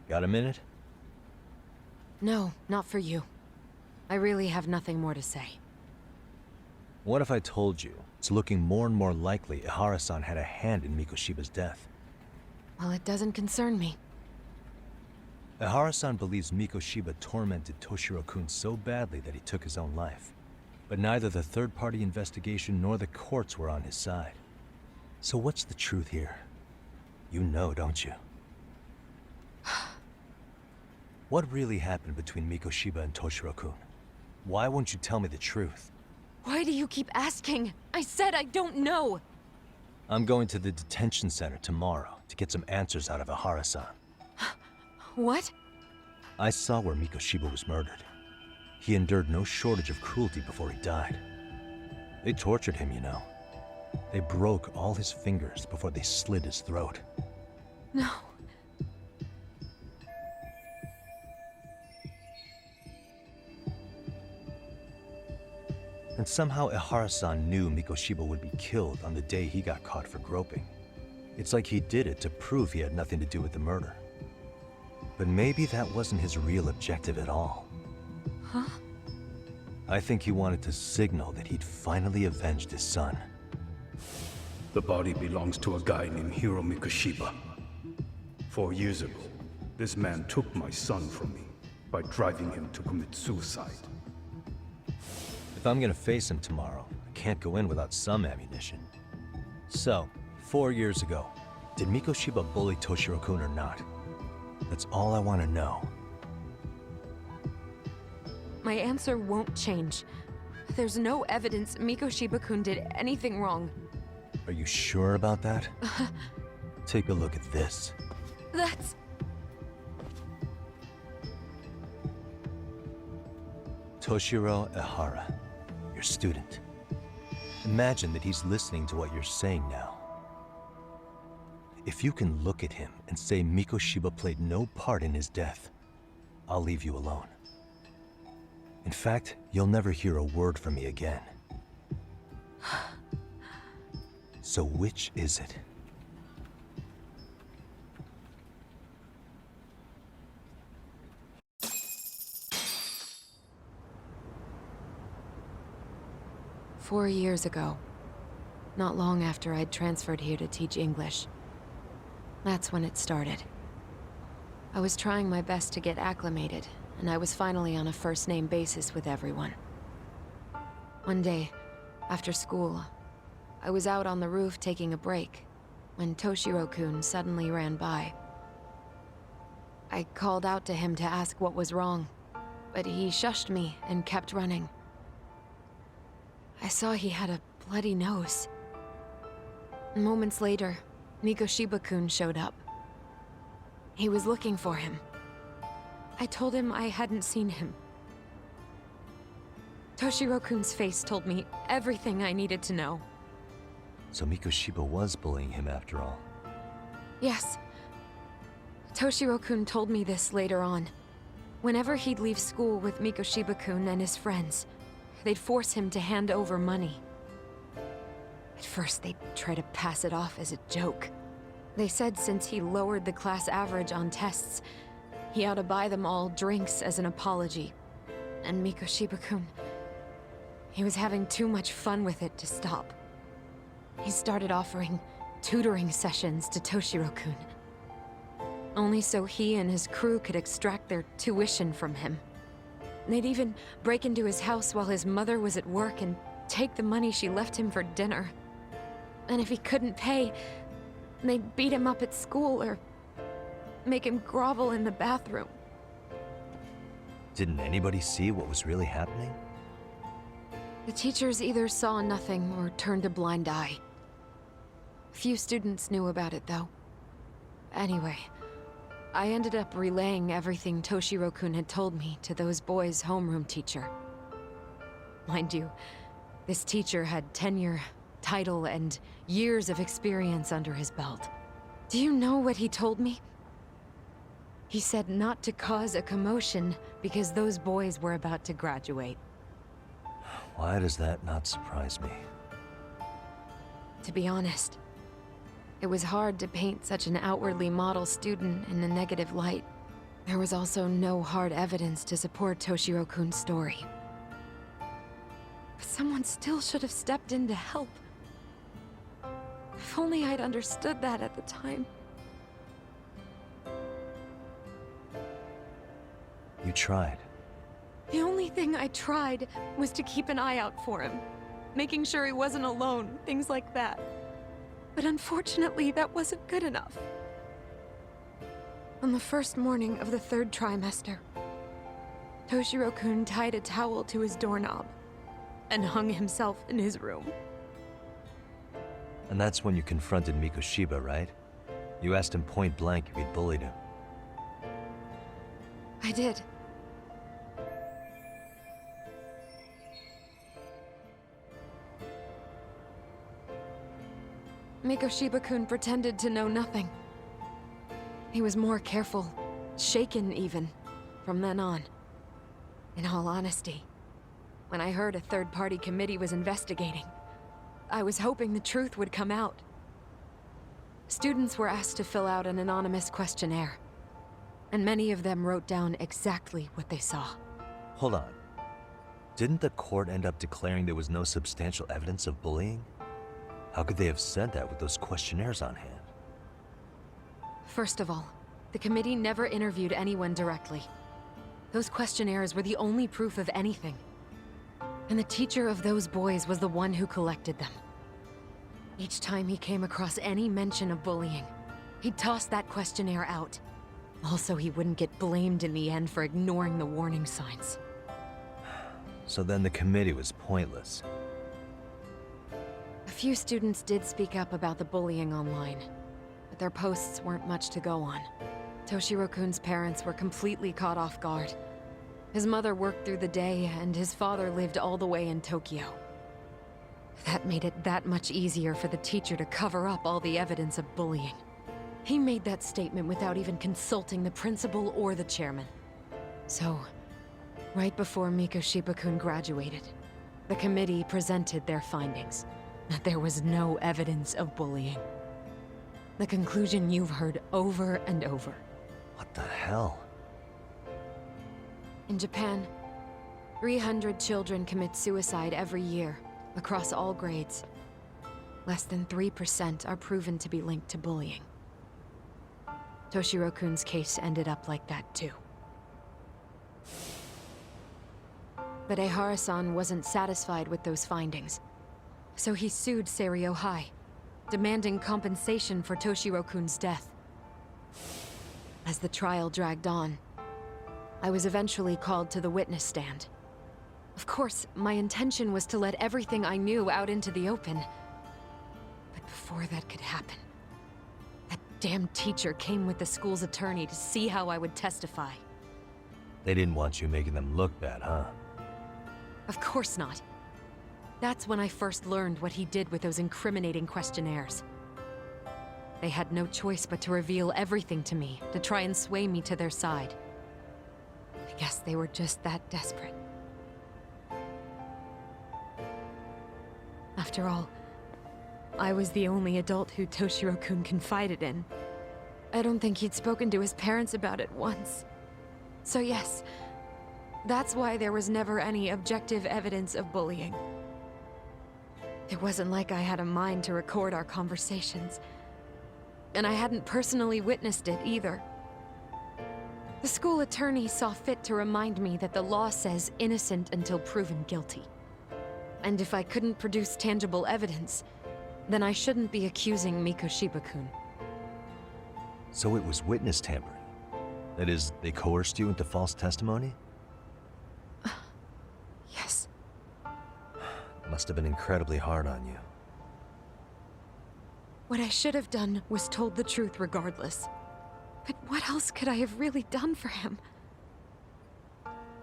Got a minute? No, not for you. I really have nothing more to say. What if I told you it's looking more and more likely Ihara-san had a hand in Mikoshiba's death? Well, it doesn't concern me. Ihara-san believes Mikoshiba tormented Toshiro-kun so badly that he took his own life. But neither the third-party investigation nor the courts were on his side. So what's the truth here? You know, don't you? What really happened between Mikoshiba and Toshiro-kun? Why won't you tell me the truth? Why do you keep asking? I said I don't know! I'm going to the detention center tomorrow to get some answers out of Ihara-san. What? I saw where Mikoshiba was murdered. He endured no shortage of cruelty before he died. They tortured him, you know. They broke all his fingers before they slit his throat. No. And somehow Ihara-san knew Mikoshiba would be killed on the day he got caught for groping. It's like he did it to prove he had nothing to do with the murder. But maybe that wasn't his real objective at all. Huh? I think he wanted to signal that he'd finally avenged his son. The body belongs to a guy named Hiro Mikoshiba. 4 years ago, this man took my son from me by driving him to commit suicide. If I'm gonna face him tomorrow, I can't go in without some ammunition. So, 4 years ago, did Mikoshiba bully Toshiro-kun or not? That's all I want to know. My answer won't change. There's no evidence Mikoshiba-kun did anything wrong. Are you sure about that? Take a look at this. That's... Toshiro Ihara, your student. Imagine that he's listening to what you're saying now. If you can look at him and say Mikoshiba played no part in his death, I'll leave you alone. In fact, you'll never hear a word from me again. So which is it? "4 years ago, not long after I'd transferred here to teach English. That's when it started. I was trying my best to get acclimated, and I was finally on a first-name basis with everyone. One day, after school, I was out on the roof taking a break, when Toshiro-kun suddenly ran by. I called out to him to ask what was wrong, but he shushed me and kept running. I saw he had a bloody nose. Moments later, Mikoshiba-kun showed up. He was looking for him. I told him I hadn't seen him. Toshiro-kun's face told me everything I needed to know. So Mikoshiba was bullying him after all. Yes. Toshiro-kun told me this later on. Whenever he'd leave school with Mikoshiba-kun and his friends, they'd force him to hand over money. At first, they'd try to pass it off as a joke. They said since he lowered the class average on tests, he ought to buy them all drinks as an apology. And Mikoshiba-kun, he was having too much fun with it to stop. He started offering tutoring sessions to Toshiro-kun. Only so he and his crew could extract their tuition from him. They'd even break into his house while his mother was at work and take the money she left him for dinner. And if he couldn't pay, they'd beat him up at school or make him grovel in the bathroom. Didn't anybody see what was really happening? The teachers either saw nothing or turned a blind eye. Few students knew about it, though. Anyway, I ended up relaying everything Toshiro-kun had told me to those boys' homeroom teacher. Mind you, this teacher had tenure, title, and years of experience under his belt. Do you know what he told me? He said not to cause a commotion because those boys were about to graduate. Why does that not surprise me? To be honest, it was hard to paint such an outwardly model student in a negative light. There was also no hard evidence to support Toshiro-kun's story. But someone still should have stepped in to help. If only I'd understood that at the time. You tried. The only thing I tried was to keep an eye out for him, making sure he wasn't alone, things like that. But unfortunately, that wasn't good enough. On the first morning of the 3rd trimester, Toshiro-kun tied a towel to his doorknob and hung himself in his room. And that's when you confronted Mikoshiba, right? You asked him point blank if he'd bullied him. I did. Mikoshiba-kun pretended to know nothing. He was more careful, shaken even, from then on. In all honesty, when I heard a third-party committee was investigating, I was hoping the truth would come out. Students were asked to fill out an anonymous questionnaire, and many of them wrote down exactly what they saw. Hold on. Didn't the court end up declaring there was no substantial evidence of bullying? How could they have said that with those questionnaires on hand? First of all, the committee never interviewed anyone directly. Those questionnaires were the only proof of anything. And the teacher of those boys was the one who collected them. Each time he came across any mention of bullying, he'd toss that questionnaire out. Also, he wouldn't get blamed in the end for ignoring the warning signs. So then the committee was pointless. A few students did speak up about the bullying online, but their posts weren't much to go on. Toshiro-kun's parents were completely caught off guard. His mother worked through the day, and his father lived all the way in Tokyo. That made it that much easier for the teacher to cover up all the evidence of bullying. He made that statement without even consulting the principal or the chairman. So, right before Mikoshiba-kun graduated, the committee presented their findings, that there was no evidence of bullying. The conclusion you've heard over and over. What the hell? In Japan, 300 children commit suicide every year, across all grades. Less than 3% are proven to be linked to bullying. Toshiro-kun's case ended up like that too. But Ehara-san wasn't satisfied with those findings, so he sued Seiryo High, demanding compensation for Toshiro-kun's death. As the trial dragged on, I was eventually called to the witness stand. Of course, my intention was to let everything I knew out into the open. But before that could happen, that damn teacher came with the school's attorney to see how I would testify. They didn't want you making them look bad, huh? Of course not. That's when I first learned what he did with those incriminating questionnaires. They had no choice but to reveal everything to me, to try and sway me to their side. I guess they were just that desperate. After all, I was the only adult who Toshiro-kun confided in. I don't think he'd spoken to his parents about it once. So yes, that's why there was never any objective evidence of bullying. It wasn't like I had a mind to record our conversations. And I hadn't personally witnessed it either. The school attorney saw fit to remind me that the law says innocent until proven guilty. And if I couldn't produce tangible evidence, then I shouldn't be accusing Mikoshiba-kun. So it was witness tampering? That is, they coerced you into false testimony? Yes. Must have been incredibly hard on you. What I should have done was told the truth regardless. But what else could I have really done for him?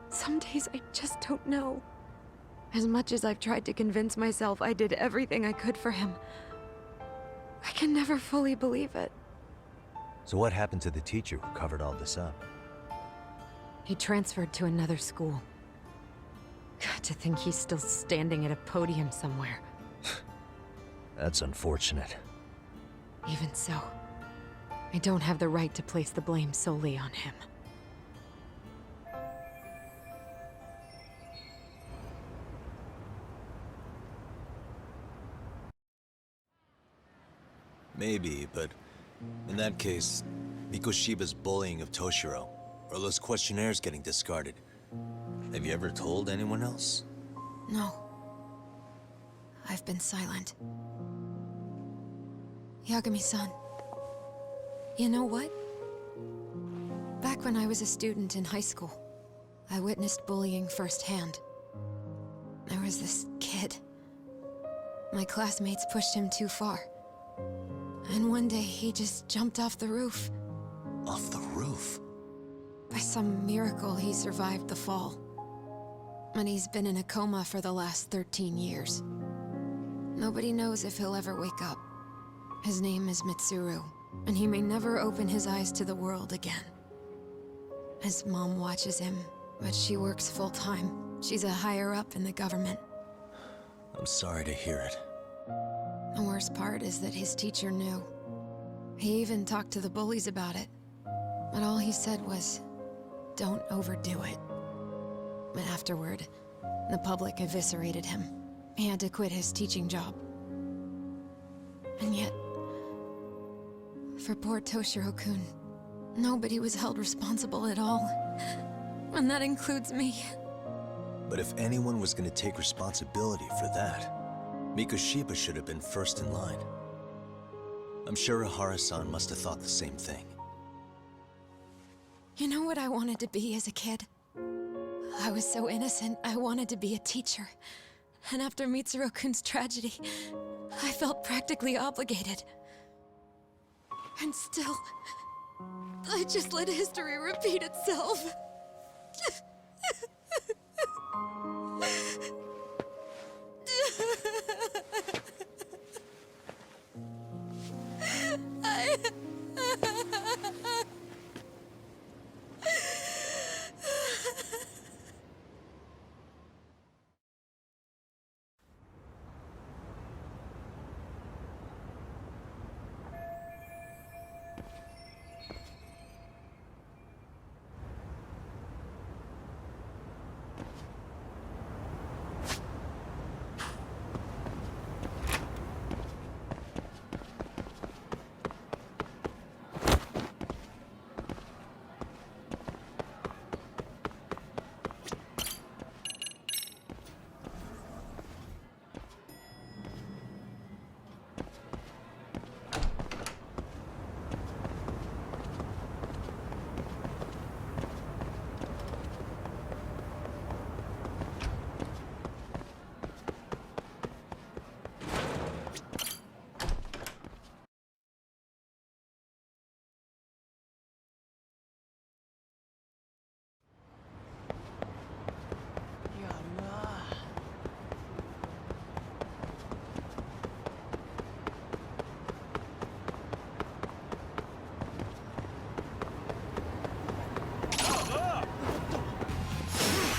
Some days I just don't know. As much as I've tried to convince myself I did everything I could for him, I can never fully believe it. So what happened to the teacher who covered all this up? He transferred to another school. God, to think he's still standing at a podium somewhere. That's unfortunate. Even so, I don't have the right to place the blame solely on him. Maybe, but in that case, Mikoshiba's bullying of Toshiro, or those questionnaires getting discarded. Have you ever told anyone else? No. I've been silent. Yagami-san. You know what? Back when I was a student in high school, I witnessed bullying firsthand. There was this kid. My classmates pushed him too far. And one day he just jumped off the roof. Off the roof? By some miracle, he survived the fall. And he's been in a coma for the last 13 years. Nobody knows if he'll ever wake up. His name is Mitsuru, and he may never open his eyes to the world again. His mom watches him, but she works full-time. She's a higher-up in the government. I'm sorry to hear it. The worst part is that his teacher knew. He even talked to the bullies about it. But all he said was, don't overdo it. But afterward, the public eviscerated him. He had to quit his teaching job. And yet, for poor Toshiro-kun, nobody was held responsible at all. And that includes me. But if anyone was going to take responsibility for that, Mikoshiba should have been first in line. I'm sure Ihara-san must have thought the same thing. You know what I wanted to be as a kid? I was so innocent, I wanted to be a teacher. And after Mitsuru-kun's tragedy, I felt practically obligated. And still, I just let history repeat itself.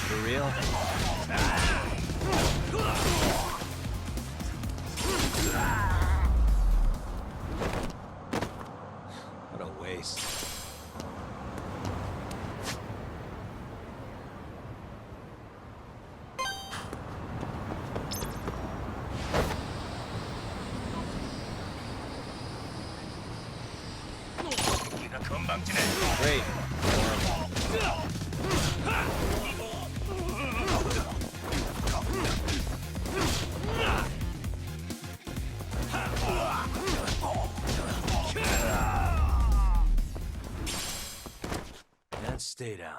For real? What a waste. Great. And stay down.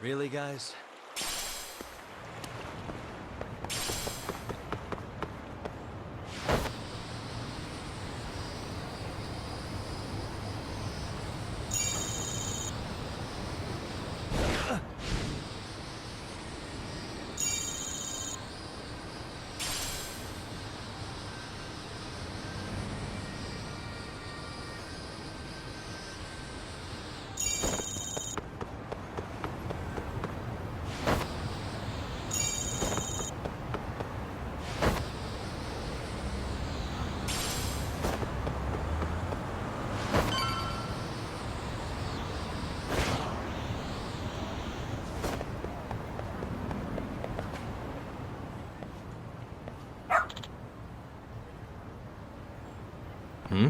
Really, guys? Hmm?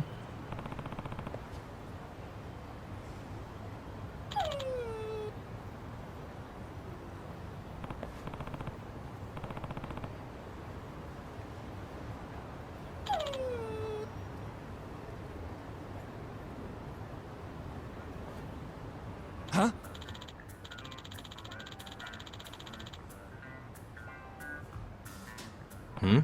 Huh? Hmm?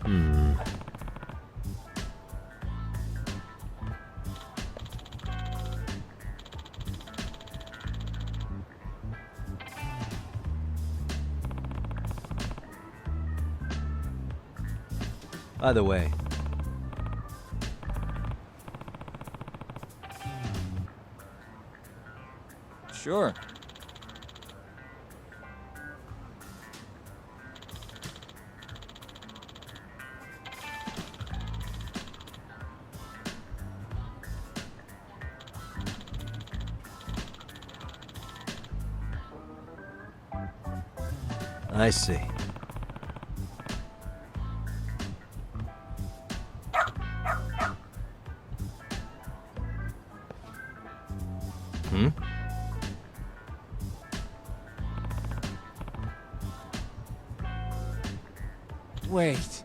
Hmm. By the way, Sure. I see. Hmm? Wait.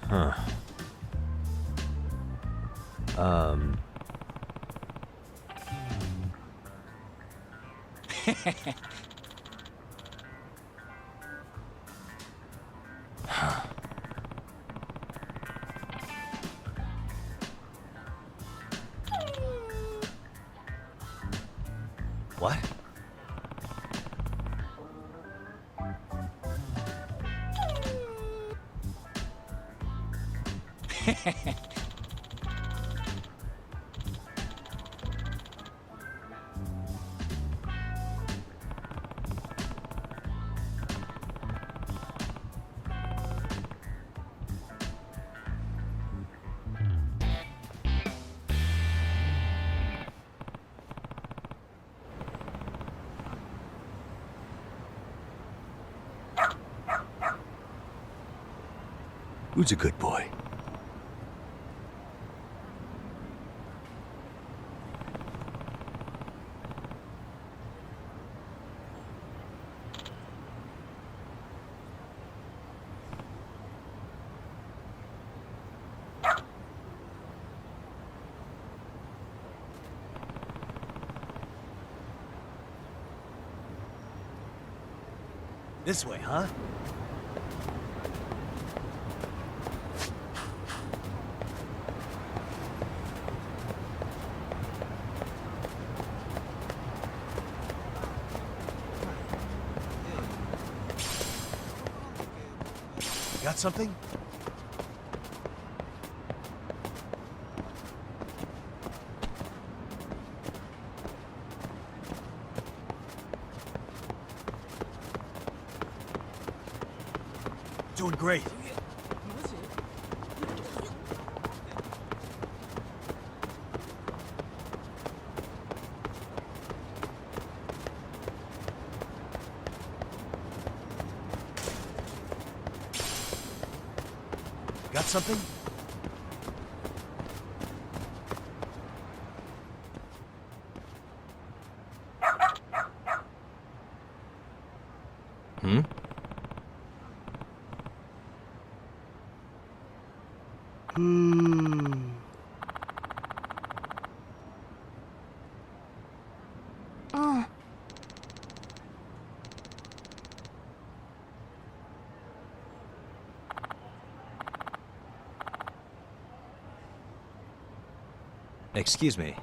Huh. What? Who's a good boy? This way, huh? Got something? Doing great. Got something? Hmm? Excuse me.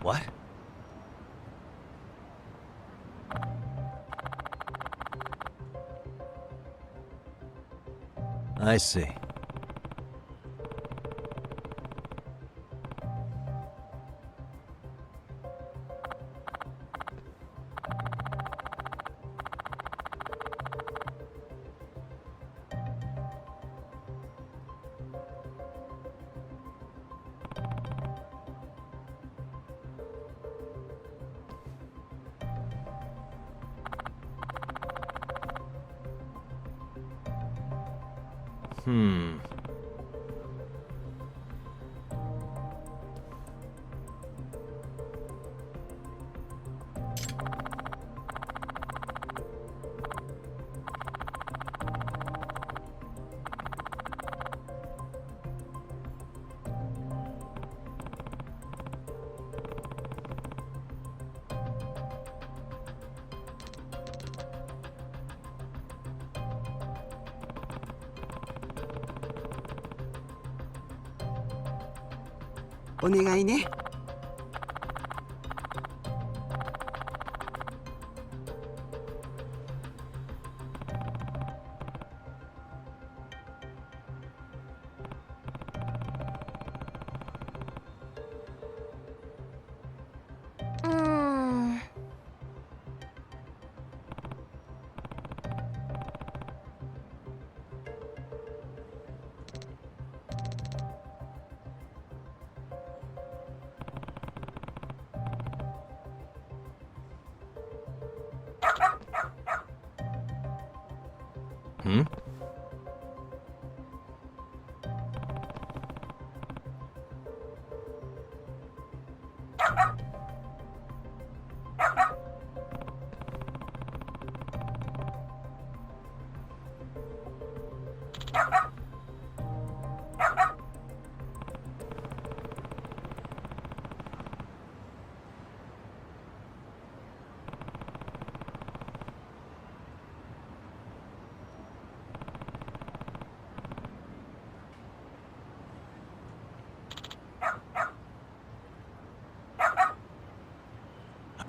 What? I see. Hmm?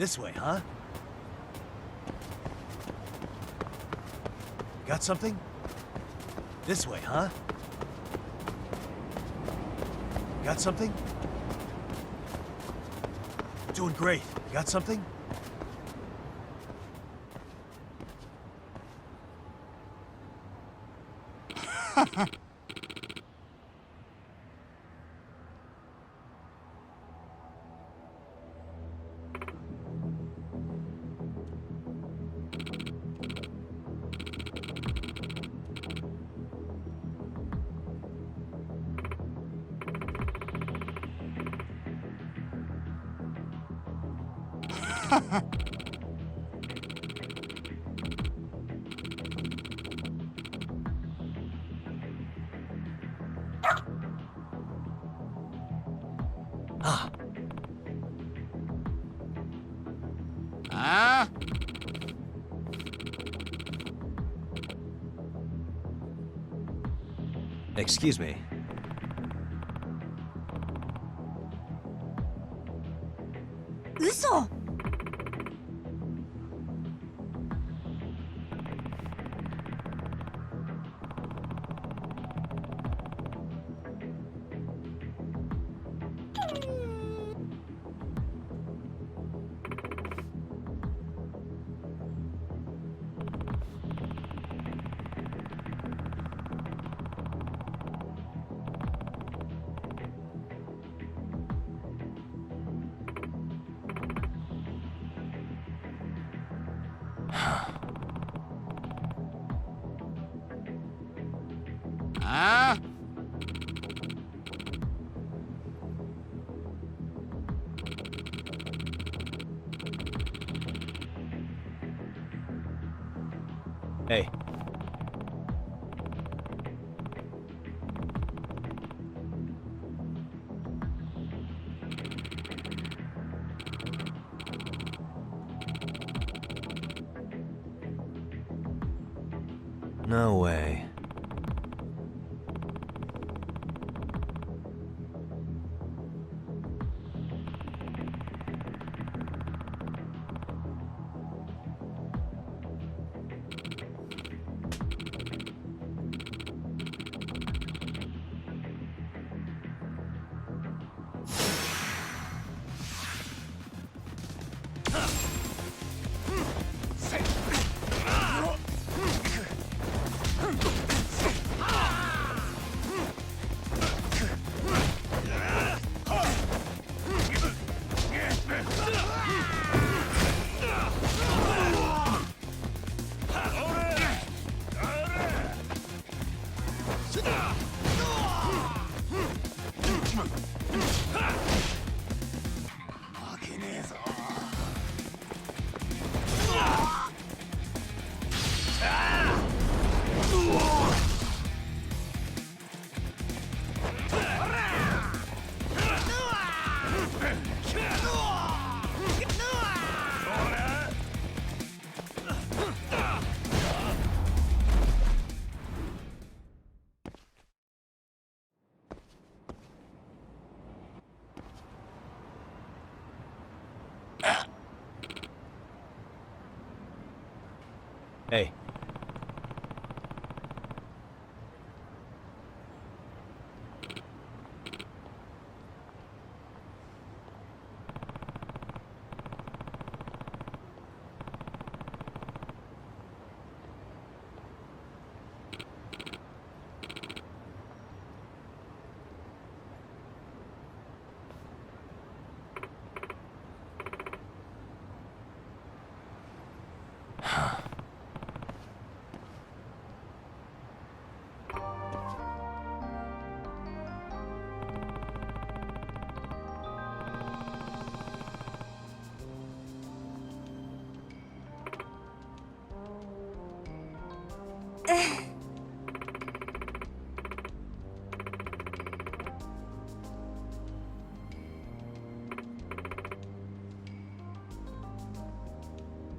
This way, huh? Got something? This way, huh? Got something? Doing great. Got something? Excuse me.嘘! Hey. No way. Hey.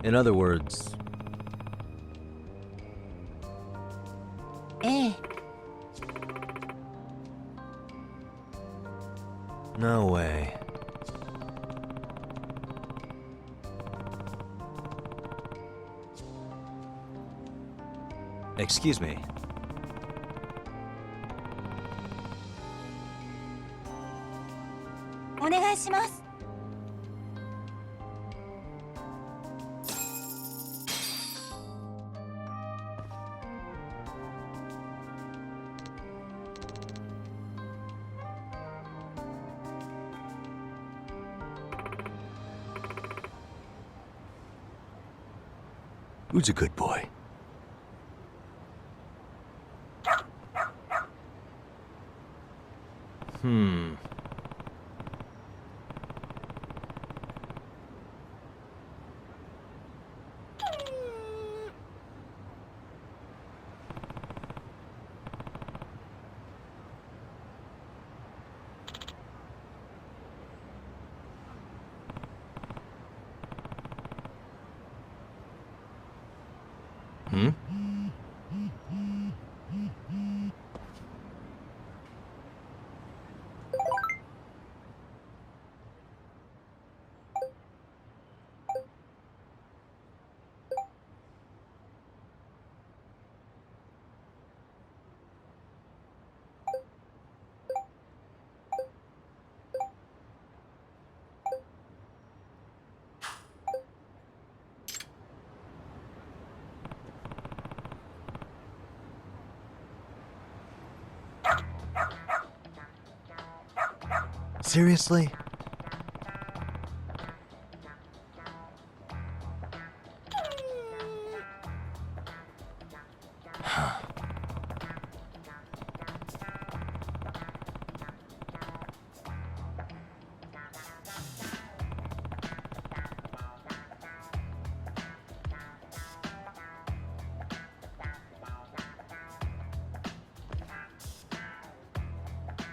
In other words... No way. Excuse me. Who's a good boy? Seriously?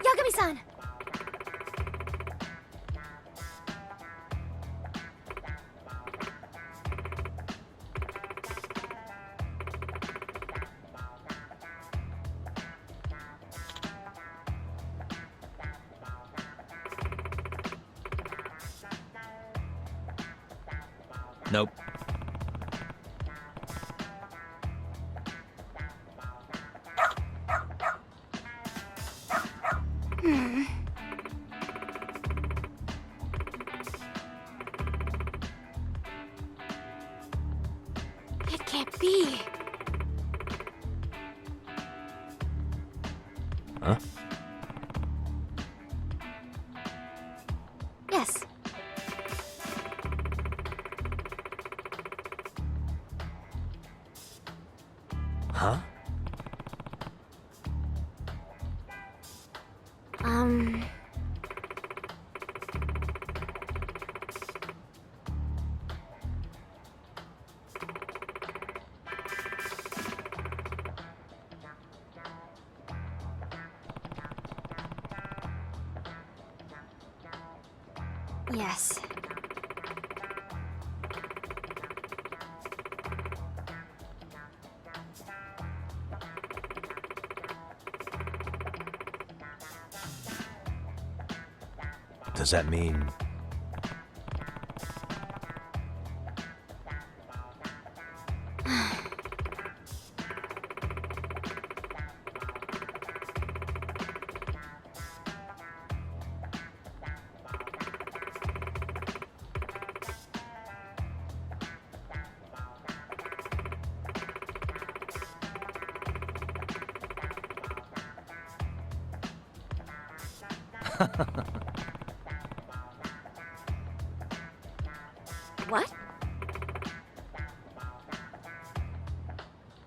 Yagami-san! Nope. It can't be. Huh? Yes. Huh? Yes. Does that mean... What?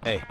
Hey.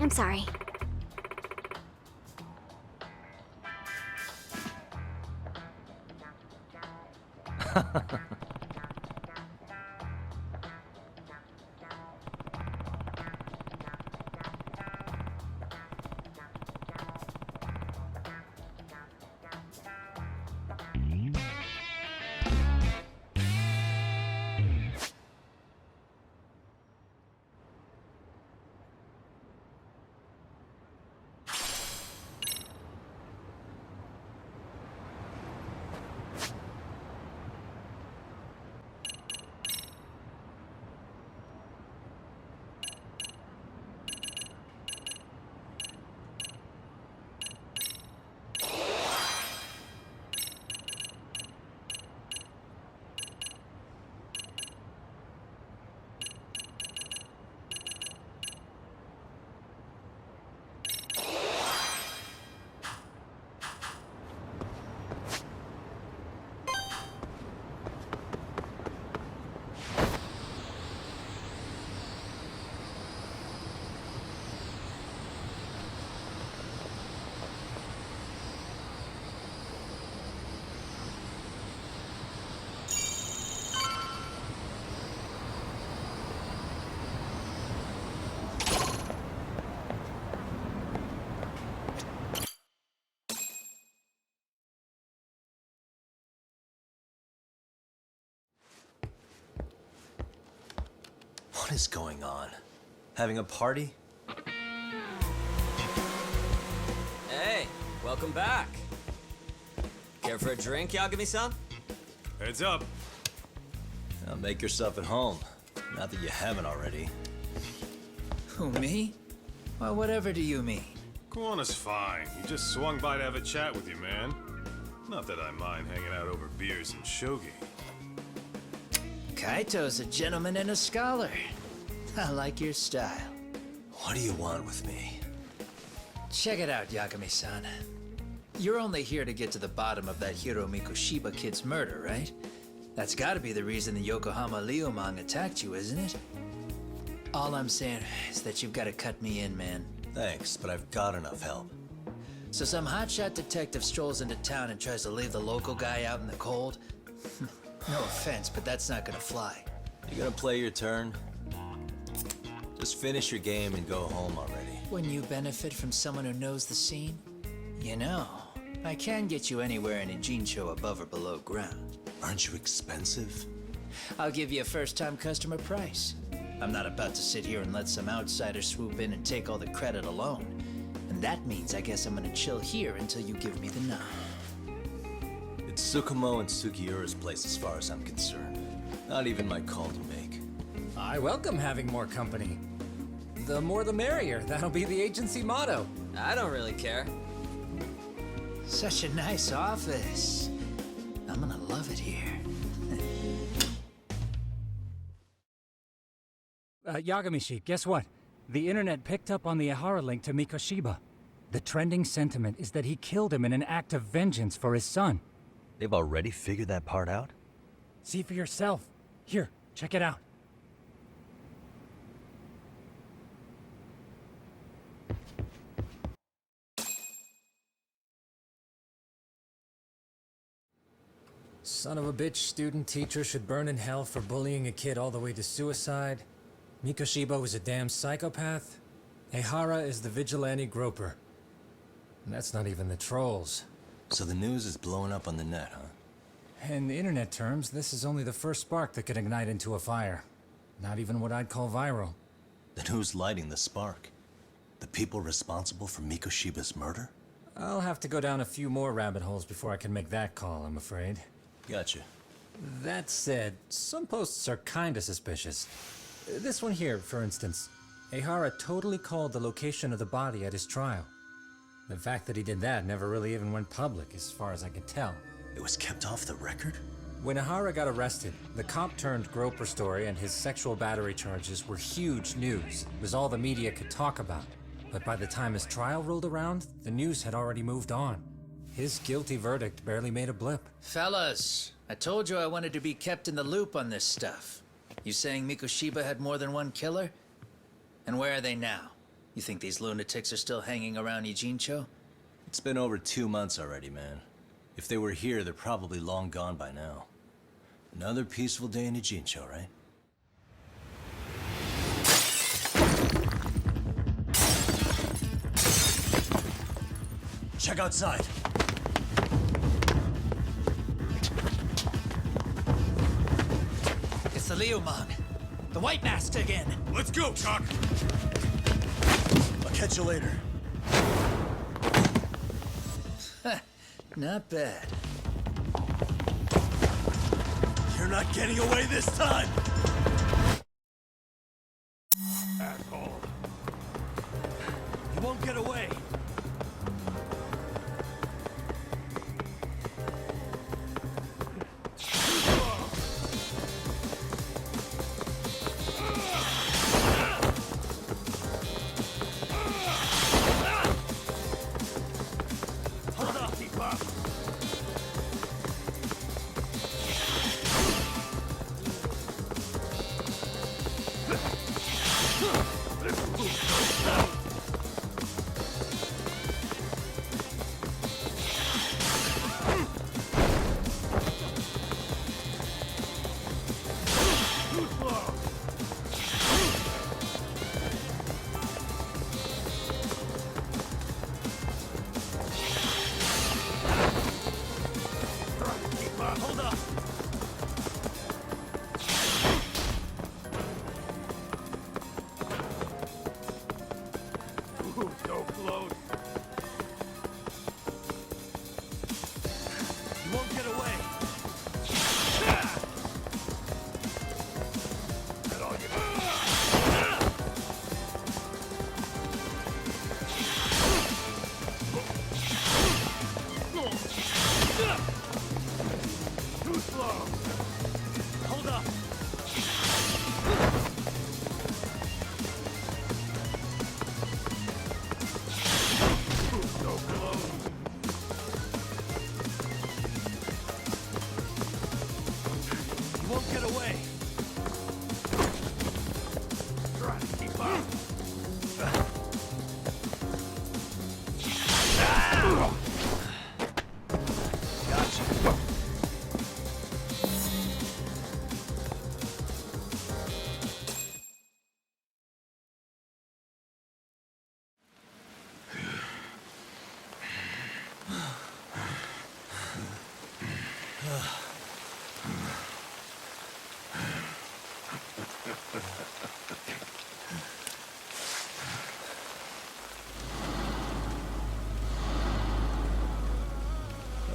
I'm sorry. What is going on? Having a party? Hey, welcome back. Care for a drink, Yagami-san? Heads up. Now make yourself at home. Not that you haven't already. Who, me? Well, whatever do you mean? Kuwana's fine. He just swung by to have a chat with you, man. Not that I mind hanging out over beers and shogi. Kaito's a gentleman and a scholar. I like your style. What do you want with me? Check it out, Yagami-san. You're only here to get to the bottom of that Hiro Mikoshiba kid's murder, right? That's gotta be the reason the Yokohama Liumang attacked you, isn't it? All I'm saying is that you've gotta cut me in, man. Thanks, but I've got enough help. So some hotshot detective strolls into town and tries to leave the local guy out in the cold? No offense, but that's not gonna fly. You gonna play your turn? Just finish your game and go home already. Wouldn't you benefit from someone who knows the scene? You know, I can get you anywhere in a Jincho above or below ground. Aren't you expensive? I'll give you a first-time customer price. I'm not about to sit here and let some outsider swoop in and take all the credit alone. And that means I guess I'm gonna chill here until you give me the nod. It's Tsukumo and Sugiura's place as far as I'm concerned. Not even my call to make. I welcome having more company. The more the merrier. That'll be the agency motto. I don't really care. Such a nice office. I'm gonna love it here. Yagamishi, guess what? The internet picked up on the Ihara link to Mikoshiba. The trending sentiment is that he killed him in an act of vengeance for his son. They've already figured that part out? See for yourself. Here, check it out. Son of a bitch student teacher should burn in hell for bullying a kid all the way to suicide. Mikoshiba was a damn psychopath. Ehara is the vigilante groper. And that's not even the trolls. So the news is blowing up on the net, huh? In the internet terms, this is only the first spark that could ignite into a fire. Not even what I'd call viral. Then who's lighting the spark? The people responsible for Mikoshiba's murder? I'll have to go down a few more rabbit holes before I can make that call, I'm afraid. Gotcha. That said, some posts are kinda suspicious. This one here, for instance. Ehara totally called the location of the body at his trial. The fact that he did that never really even went public, as far as I can tell. It was kept off the record? When Ehara got arrested, the cop-turned-groper story and his sexual battery charges were huge news. It was all the media could talk about. But by the time his trial rolled around, the news had already moved on. His guilty verdict barely made a blip. Fellas, I told you I wanted to be kept in the loop on this stuff. You saying Mikoshiba had more than one killer? And where are they now? You think these lunatics are still hanging around Ijincho? It's been over 2 months already, man. If they were here, they're probably long gone by now. Another peaceful day in Ijincho, right? Check outside. It's the Liumang. The White Mask again. Let's go, Chuck! I'll catch you later. Not bad. You're not getting away this time! Asshole. You won't get away.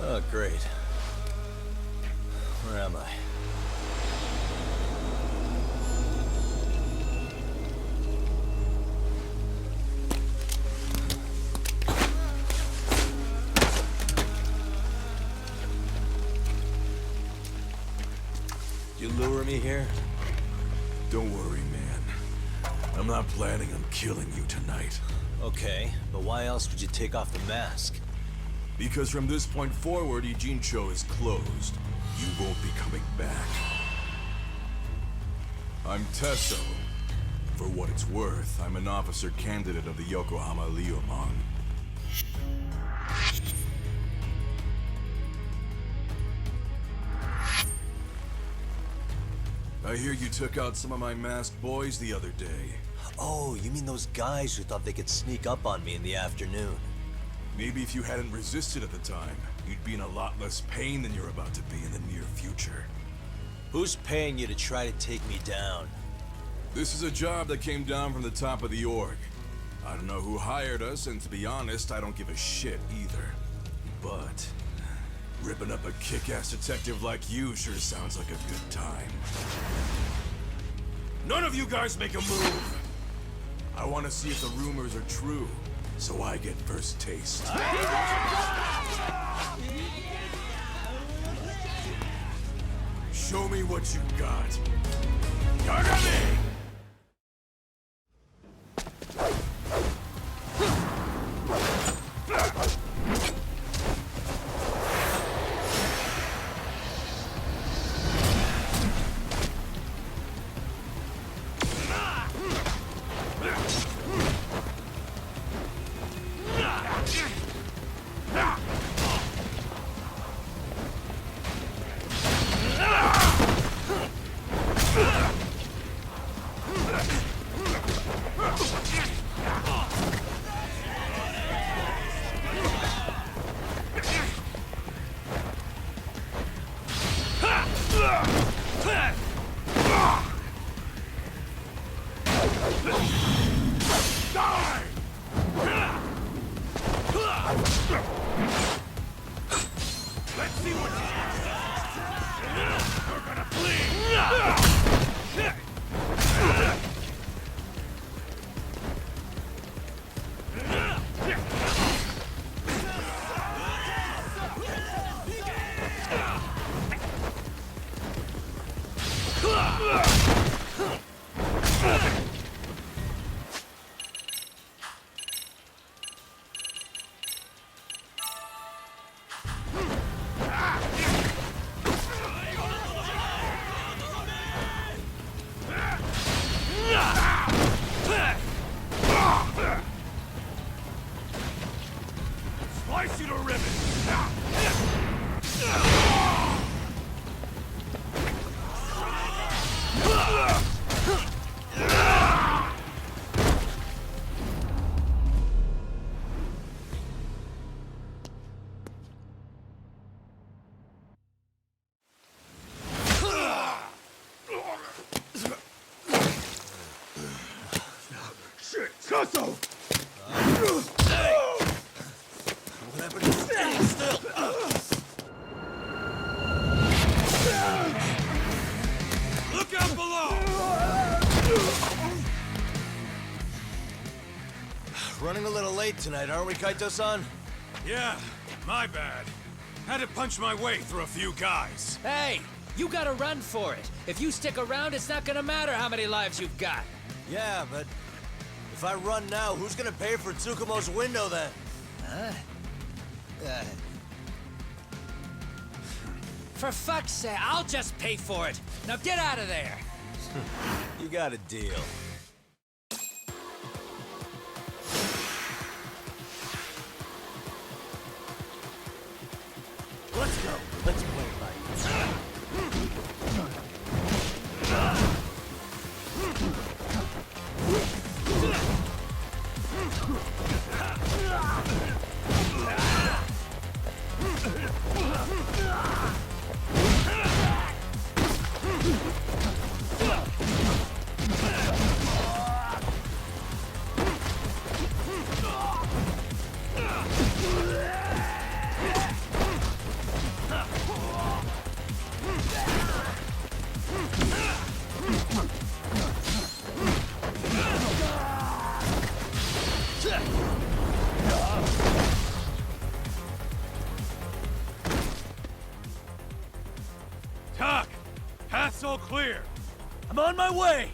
Oh, great. Where am I? You lure me here? Don't worry, man. I'm not planning on killing you tonight. Okay, but why else would you take off the mask? Because from this point forward, Ijincho is closed. You won't be coming back. I'm Tesso. For what it's worth, I'm an officer candidate of the Yokohama Leomon. I hear you took out some of my masked boys the other day. Oh, you mean those guys who thought they could sneak up on me in the afternoon? Maybe if you hadn't resisted at the time, you'd be in a lot less pain than you're about to be in the near future. Who's paying you to try to take me down? This is a job that came down from the top of the org. I don't know who hired us, and to be honest, I don't give a shit either. But ripping up a kick-ass detective like you sure sounds like a good time. None of you guys make a move! I want to see if the rumors are true, so I get first taste. Show me what you got. Yagami! Slice you to ribbons! Shit, Tusso! Look out below! Running a little late tonight, aren't we, Kaito-san? Yeah, my bad. Had to punch my way through a few guys. Hey, you gotta run for it. If you stick around, it's not gonna matter how many lives you've got. Yeah, but if I run now, who's gonna pay for Tsukumo's window then? Huh? For fuck's sake, I'll just pay for it. Now get out of there. You got a deal. Let's go. Let's play it like Clear. I'm on my way.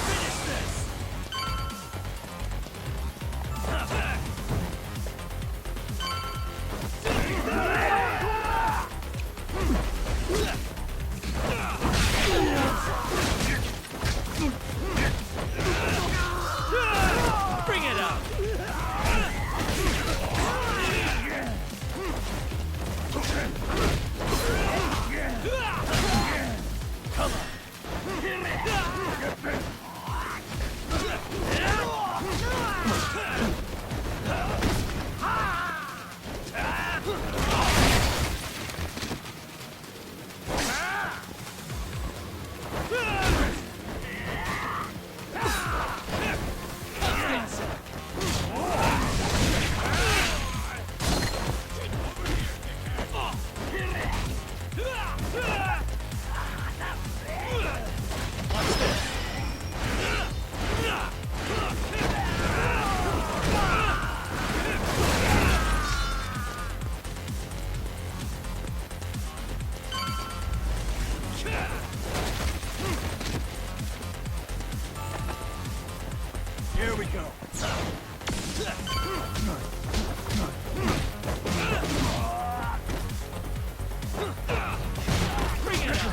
Finish this. Bring it up. Come on. Here we go. Bring it up.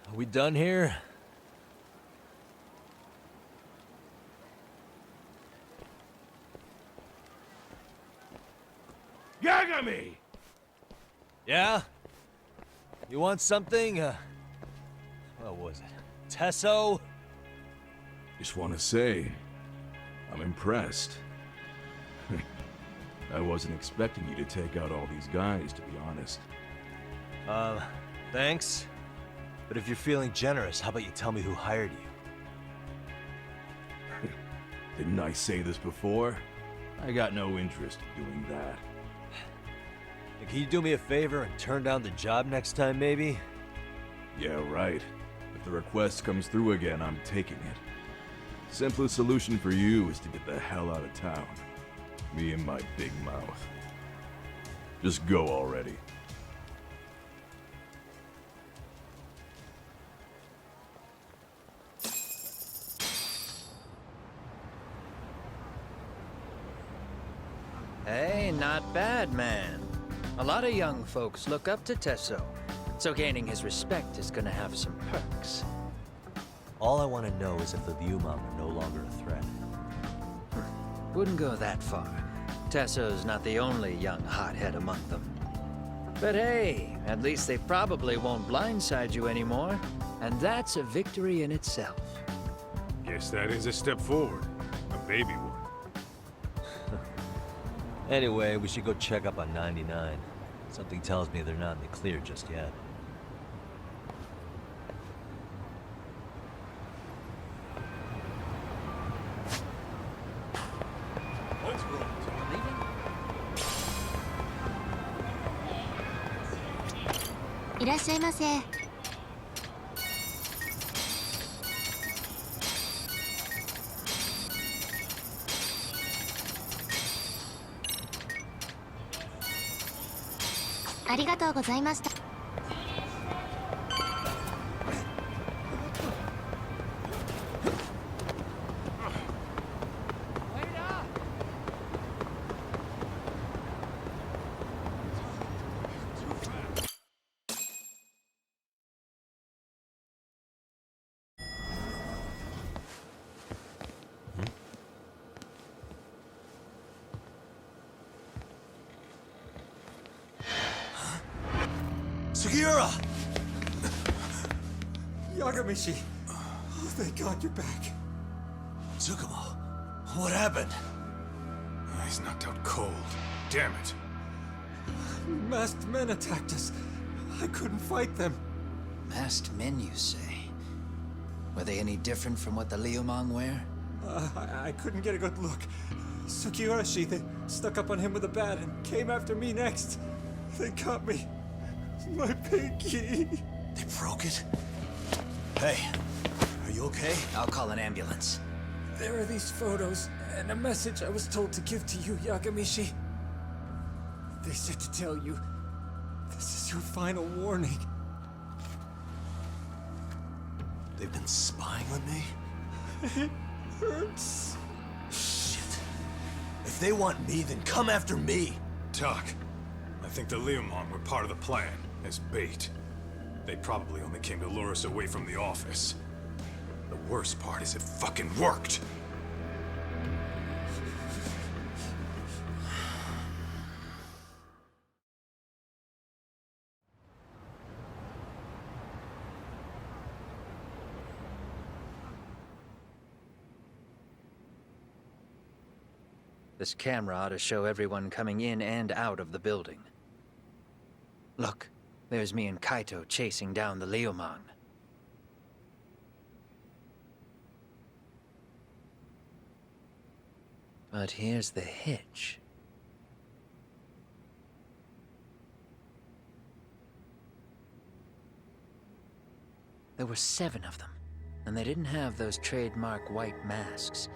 Are we done here? Yagami! Yeah? You want something? What was it? Tesso? Just want to say, I'm impressed. I wasn't expecting you to take out all these guys, to be honest. Thanks. But if you're feeling generous, how about you tell me who hired you? Didn't I say this before? I got no interest in doing that. And can you do me a favor and turn down the job next time, maybe? Yeah, right. If the request comes through again, I'm taking it. Simplest solution for you is to get the hell out of town. Me and my big mouth. Just go already. Hey, not bad, man. A lot of young folks look up to Tesso, so gaining his respect is gonna have some perks. All I want to know is if the Liumang are no longer a threat. Wouldn't go that far. Tesso's not the only young hothead among them. But hey, at least they probably won't blindside you anymore, and that's a victory in itself. Guess that is a step forward. A baby one. Anyway, we should go check up on 99. Something tells me they're not in the clear just yet. いらっしゃいませ。ありがとうございました。Sugiura! Yagamishi! Oh, thank God you're back. Tsukumo, what happened? He's knocked out cold. Damn it. Masked men attacked us. I couldn't fight them. Masked men, you say? Were they any different from what the Liumang wear? I couldn't get a good look. Sugiura, they stuck up on him with a bat and came after me next. They got me. My pinky. They broke it? Hey, are you okay? I'll call an ambulance. There are these photos and a message I was told to give to you, Yagamishi. They said to tell you, this is your final warning. They've been spying on me? It hurts. Shit. If they want me, then come after me. Doc, I think the Liumang were part of the plan, as bait. They probably only came to lure us away from the office. The worst part is it fucking worked! This camera ought to show everyone coming in and out of the building. Look, there's me and Kaito chasing down the Liumang. But here's the hitch. There were 7 of them, and they didn't have those trademark white masks.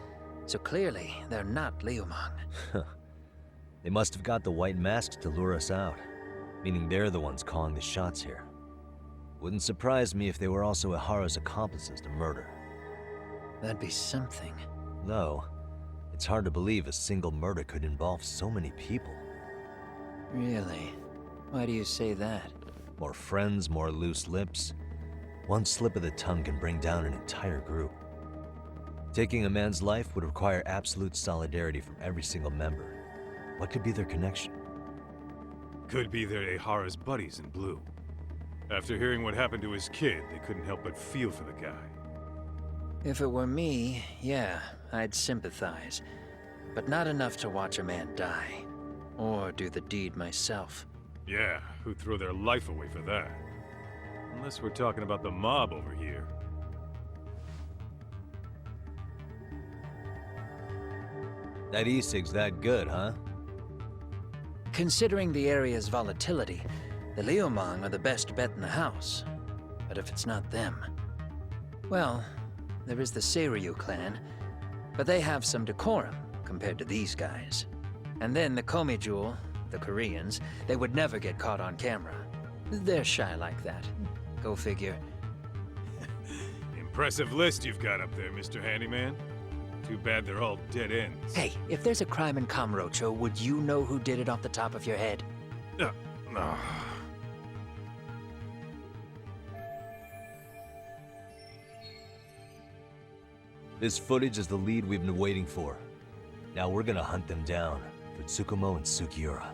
So clearly, they're not Liumang. They must have got the white masks to lure us out, meaning they're the ones calling the shots here. Wouldn't surprise me if they were also Ihara's accomplices to murder. That'd be something. Though, it's hard to believe a single murder could involve so many people. Really? Why do you say that? More friends, more loose lips. One slip of the tongue can bring down an entire group. Taking a man's life would require absolute solidarity from every single member. What could be their connection? Could be they're Ihara's buddies in blue. After hearing what happened to his kid, they couldn't help but feel for the guy. If it were me, yeah, I'd sympathize. But not enough to watch a man die. Or do the deed myself. Yeah, who'd throw their life away for that? Unless we're talking about the mob over here. That e-cig's that good, huh? Considering the area's volatility, the Liumang are the best bet in the house. But if it's not them... Well, there is the Seiryu clan, but they have some decorum compared to these guys. And then the Komijul, the Koreans, they would never get caught on camera. They're shy like that. Go figure. Impressive list you've got up there, Mr. Handyman. Too bad they're all dead ends. Hey, if there's a crime in Kamurocho, would you know who did it off the top of your head? No. This footage is the lead we've been waiting for. Now we're gonna hunt them down for Tsukumo and Sugiura.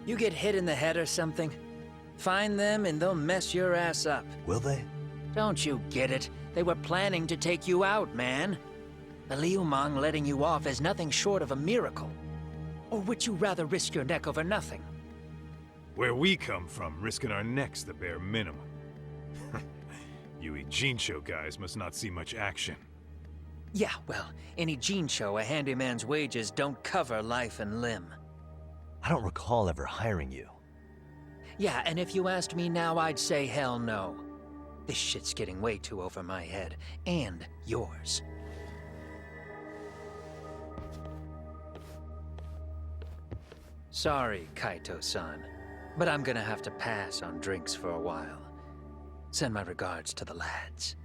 You get hit in the head or something? Find them and they'll mess your ass up. Will they? Don't you get it? They were planning to take you out, man. The Liumang letting you off is nothing short of a miracle. Or would you rather risk your neck over nothing? Where we come from, risking our necks the bare minimum. You Ijincho guys must not see much action. Yeah, well, in Ijincho, a handyman's wages don't cover life and limb. I don't recall ever hiring you. Yeah, and if you asked me now, I'd say hell no. This shit's getting way too over my head. And yours. Sorry, Kaito-san, but I'm gonna have to pass on drinks for a while. Send my regards to the lads.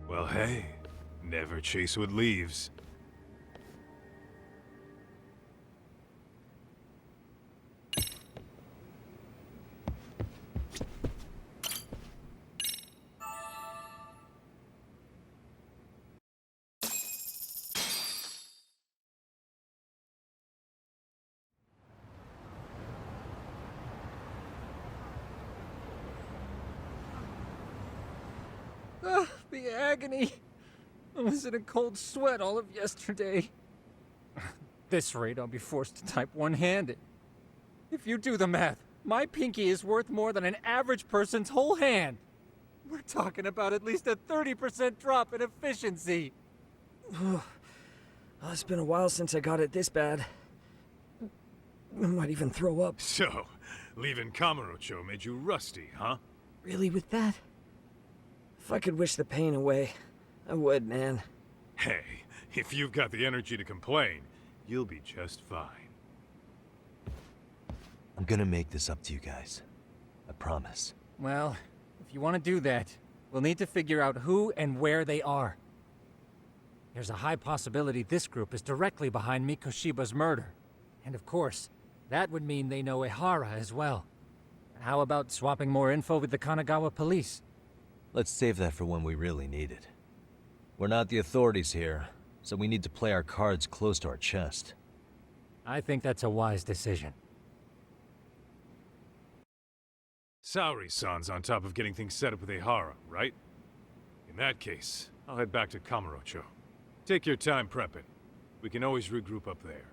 Well, hey, never chase what leaves. The agony. I was in a cold sweat all of yesterday. At this rate, I'll be forced to type one-handed. If you do the math, my pinky is worth more than an average person's whole hand. We're talking about at least a 30% drop in efficiency. Well, it's been a while since I got it this bad. I might even throw up. So, leaving Kamurocho made you rusty, huh? Really, with that? If I could wish the pain away, I would, man. Hey, if you've got the energy to complain, you'll be just fine. I'm gonna make this up to you guys. I promise. Well, if you want to do that, we'll need to figure out who and where they are. There's a high possibility this group is directly behind Mikoshiba's murder. And of course, that would mean they know Ehara as well. How about swapping more info with the Kanagawa police? Let's save that for when we really need it. We're not the authorities here, so we need to play our cards close to our chest. I think that's a wise decision. Saori-san's on top of getting things set up with Ehara, right? In that case, I'll head back to Kamurocho. Take your time prepping. We can always regroup up there.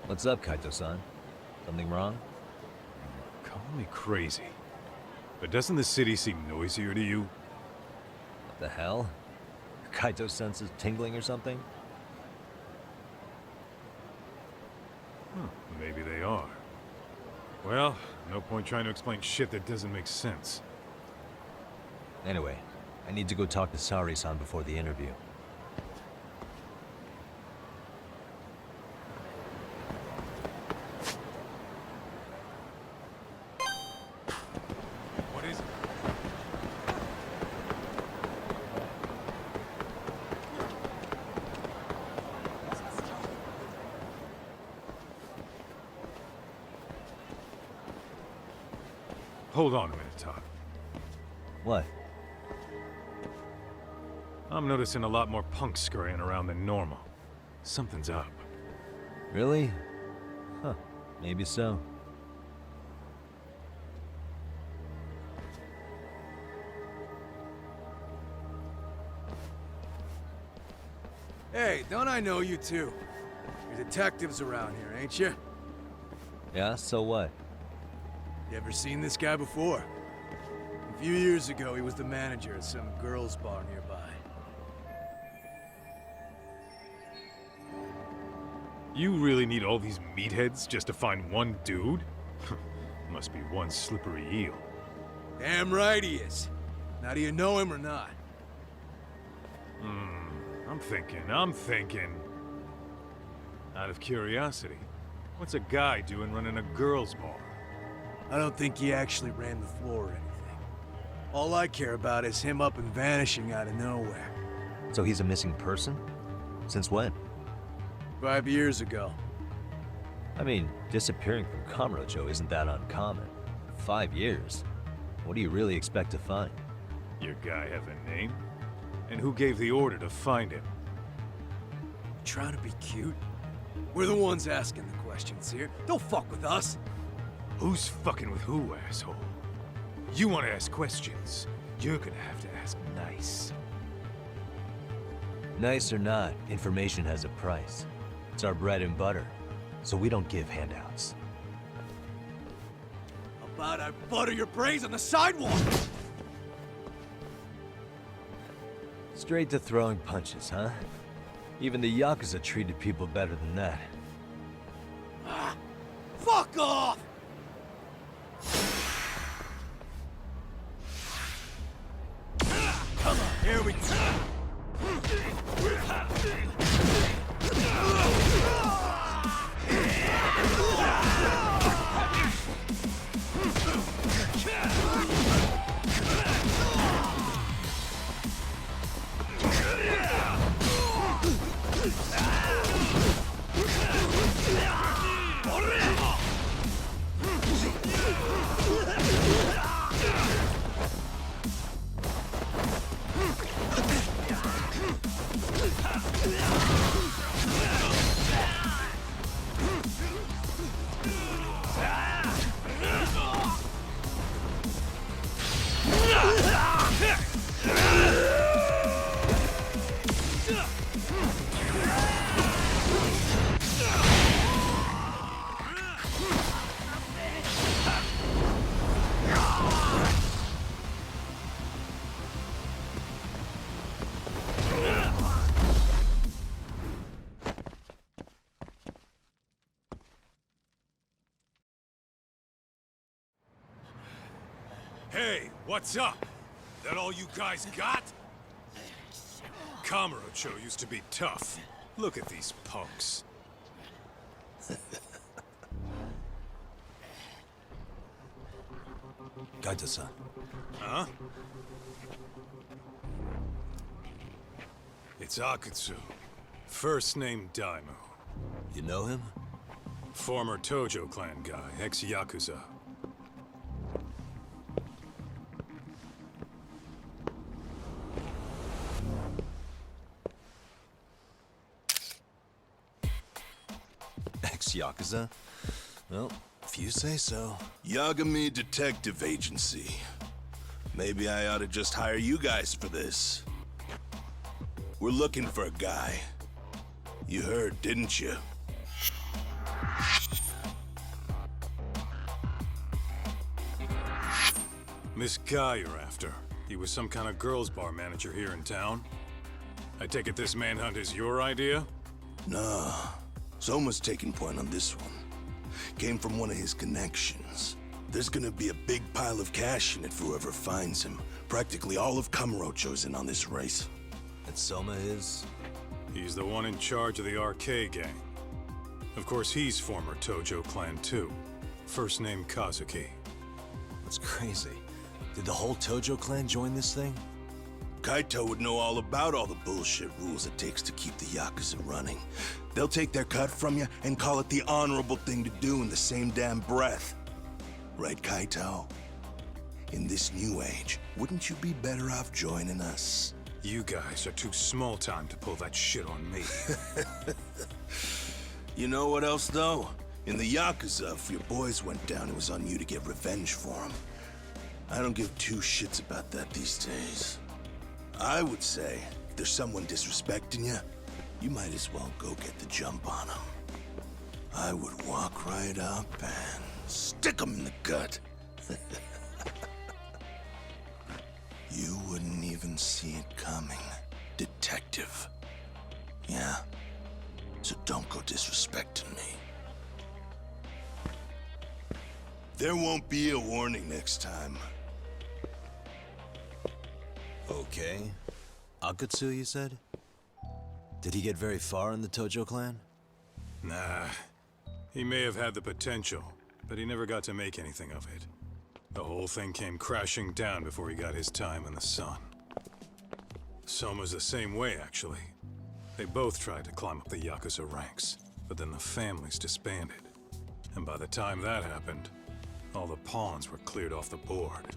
What's up, Kaito-san? Something wrong? Call me crazy, but doesn't the city seem noisier to you? What the hell? Kaito senses tingling or something? Maybe they are. Well, no point trying to explain shit that doesn't make sense. Anyway, I need to go talk to Saori-san before the interview. What is it? Hold on a minute, Todd. What? I'm noticing a lot more punks scurrying around than normal. Something's up. Really? Huh. Maybe so. Hey, don't I know you two? You're detectives around here, ain't you? Yeah, so what? You ever seen this guy before? A few years ago, he was the manager at some girls' bar nearby. You really need all these meatheads just to find one dude? Must be one slippery eel. Damn right he is. Now, do you know him or not? I'm thinking. Out of curiosity, what's a guy doing running a girls' bar? I don't think he actually ran the floor or anything. All I care about is him up and vanishing out of nowhere. So he's a missing person? Since when? 5 years ago. I mean, disappearing from Kamurocho isn't that uncommon. 5 years? What do you really expect to find? Your guy have a name? And who gave the order to find him? Trying to be cute? We're the ones asking the questions here. Don't fuck with us. Who's fucking with who, asshole? You want to ask questions, you're gonna have to ask nice. Nice or not, information has a price. It's our bread and butter, so we don't give handouts. How about I butter your brains on the sidewalk? Straight to throwing punches, huh? Even the Yakuza treated people better than that. Fuck off! Come on, here we go. Hey, what's up? That all you guys got? Kamurocho used to be tough. Look at these punks. Gaita-san. Huh? It's Akutsu. First name Daimu. You know him? Former Tojo clan guy, ex-Yakuza. Ex-Yakuza? Well, if you say so. Yagami Detective Agency. Maybe I ought to just hire you guys for this. We're looking for a guy. You heard, didn't you? This guy you're after, he was some kind of girls' bar manager here in town? I take it this manhunt is your idea? Nah. Soma's taking point on this one. Came from one of his connections. There's gonna be a big pile of cash in it for whoever finds him. Practically all of Kamurocho's in on this race. And Soma is? He's the one in charge of the RK gang. Of course, he's former Tojo clan too. First name Kazuki. That's crazy. Did the whole Tojo clan join this thing? Kaito would know all about all the bullshit rules it takes to keep the Yakuza running. They'll take their cut from you and call it the honorable thing to do in the same damn breath. Right, Kaito? In this new age, wouldn't you be better off joining us? You guys are too small time to pull that shit on me. You know what else, though? In the Yakuza, if your boys went down, it was on you to get revenge for them. I don't give two shits about that these days. I would say, if there's someone disrespecting you, you might as well go get the jump on them. I would walk right up and stick them in the gut. You wouldn't even see it coming, detective. Yeah? So don't go disrespecting me. There won't be a warning next time. Okay. Akutsu, you said? Did he get very far in the Tojo clan? Nah. He may have had the potential, but he never got to make anything of it. The whole thing came crashing down before he got his time in the sun. Soma's the same way, actually. They both tried to climb up the Yakuza ranks, but then the families disbanded. And by the time that happened, all the pawns were cleared off the board.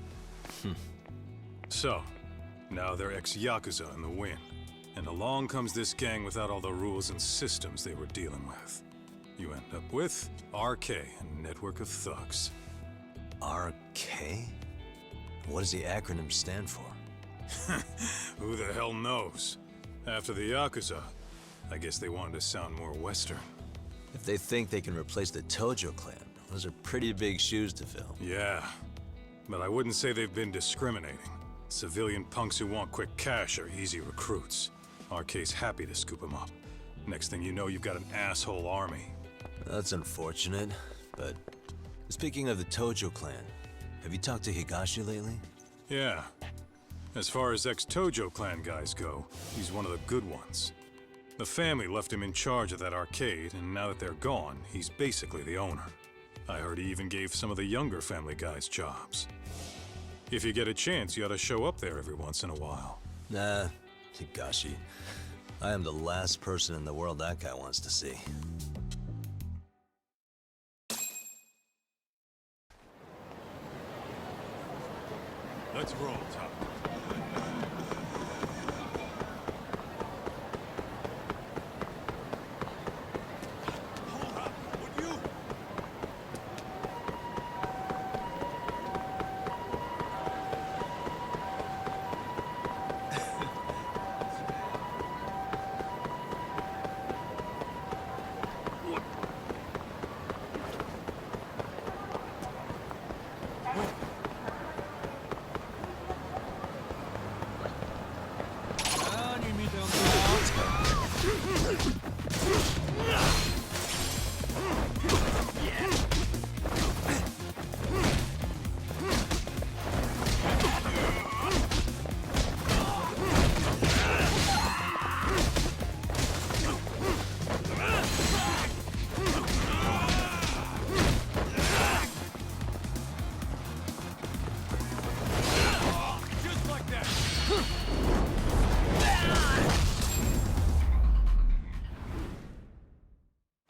So, Now they're ex-Yakuza in the wind. And along comes this gang without all the rules and systems they were dealing with. You end up with RK, a network of thugs. RK? What does the acronym stand for? Who the hell knows? After the Yakuza, I guess they wanted to sound more Western. If they think they can replace the Tojo clan, those are pretty big shoes to fill. Yeah, but I wouldn't say they've been discriminating. Civilian punks who want quick cash are easy recruits. RK's happy to scoop them up. Next thing you know, you've got an asshole army. That's unfortunate, but speaking of the Tojo clan, have you talked to Higashi lately? Yeah. As far as ex-Tojo clan guys go, he's one of the good ones. The family left him in charge of that arcade, and now that they're gone, he's basically the owner. I heard he even gave some of the younger family guys jobs. If you get a chance, you ought to show up there every once in a while. Nah, Higashi. I am the last person in the world that guy wants to see. Let's roll, Top.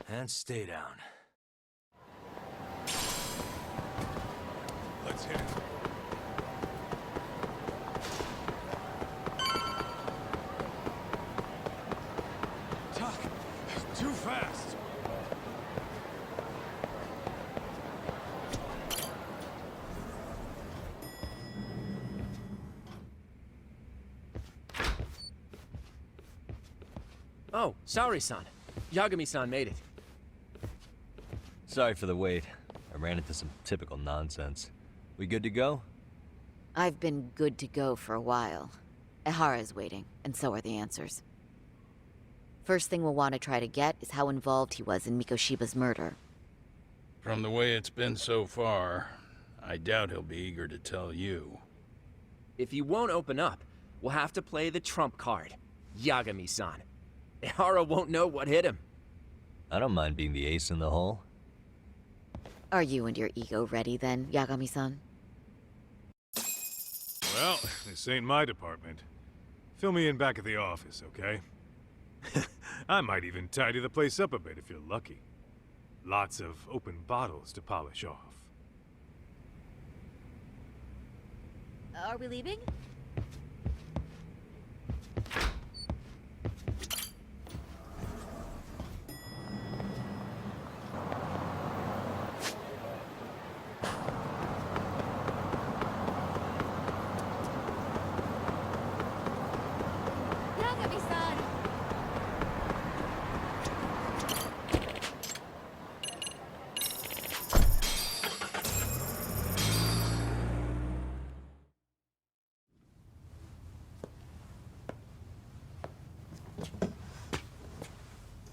And stay down. Let's hit it. Tuck, too fast. Oh, Saori-san. Yagami-san made it. Sorry for the wait. I ran into some typical nonsense. We good to go? I've been good to go for a while. Ehara's waiting, and so are the answers. First thing we'll want to try to get is how involved he was in Mikoshiba's murder. From the way it's been so far, I doubt he'll be eager to tell you. If he won't open up, we'll have to play the trump card. Yagami-san. Ehara won't know what hit him. I don't mind being the ace in the hole. Are you and your ego ready then, Yagami-san? Well, this ain't my department. Fill me in back at the office, okay? I might even tidy the place up a bit if you're lucky. Lots of open bottles to polish off. Are we leaving?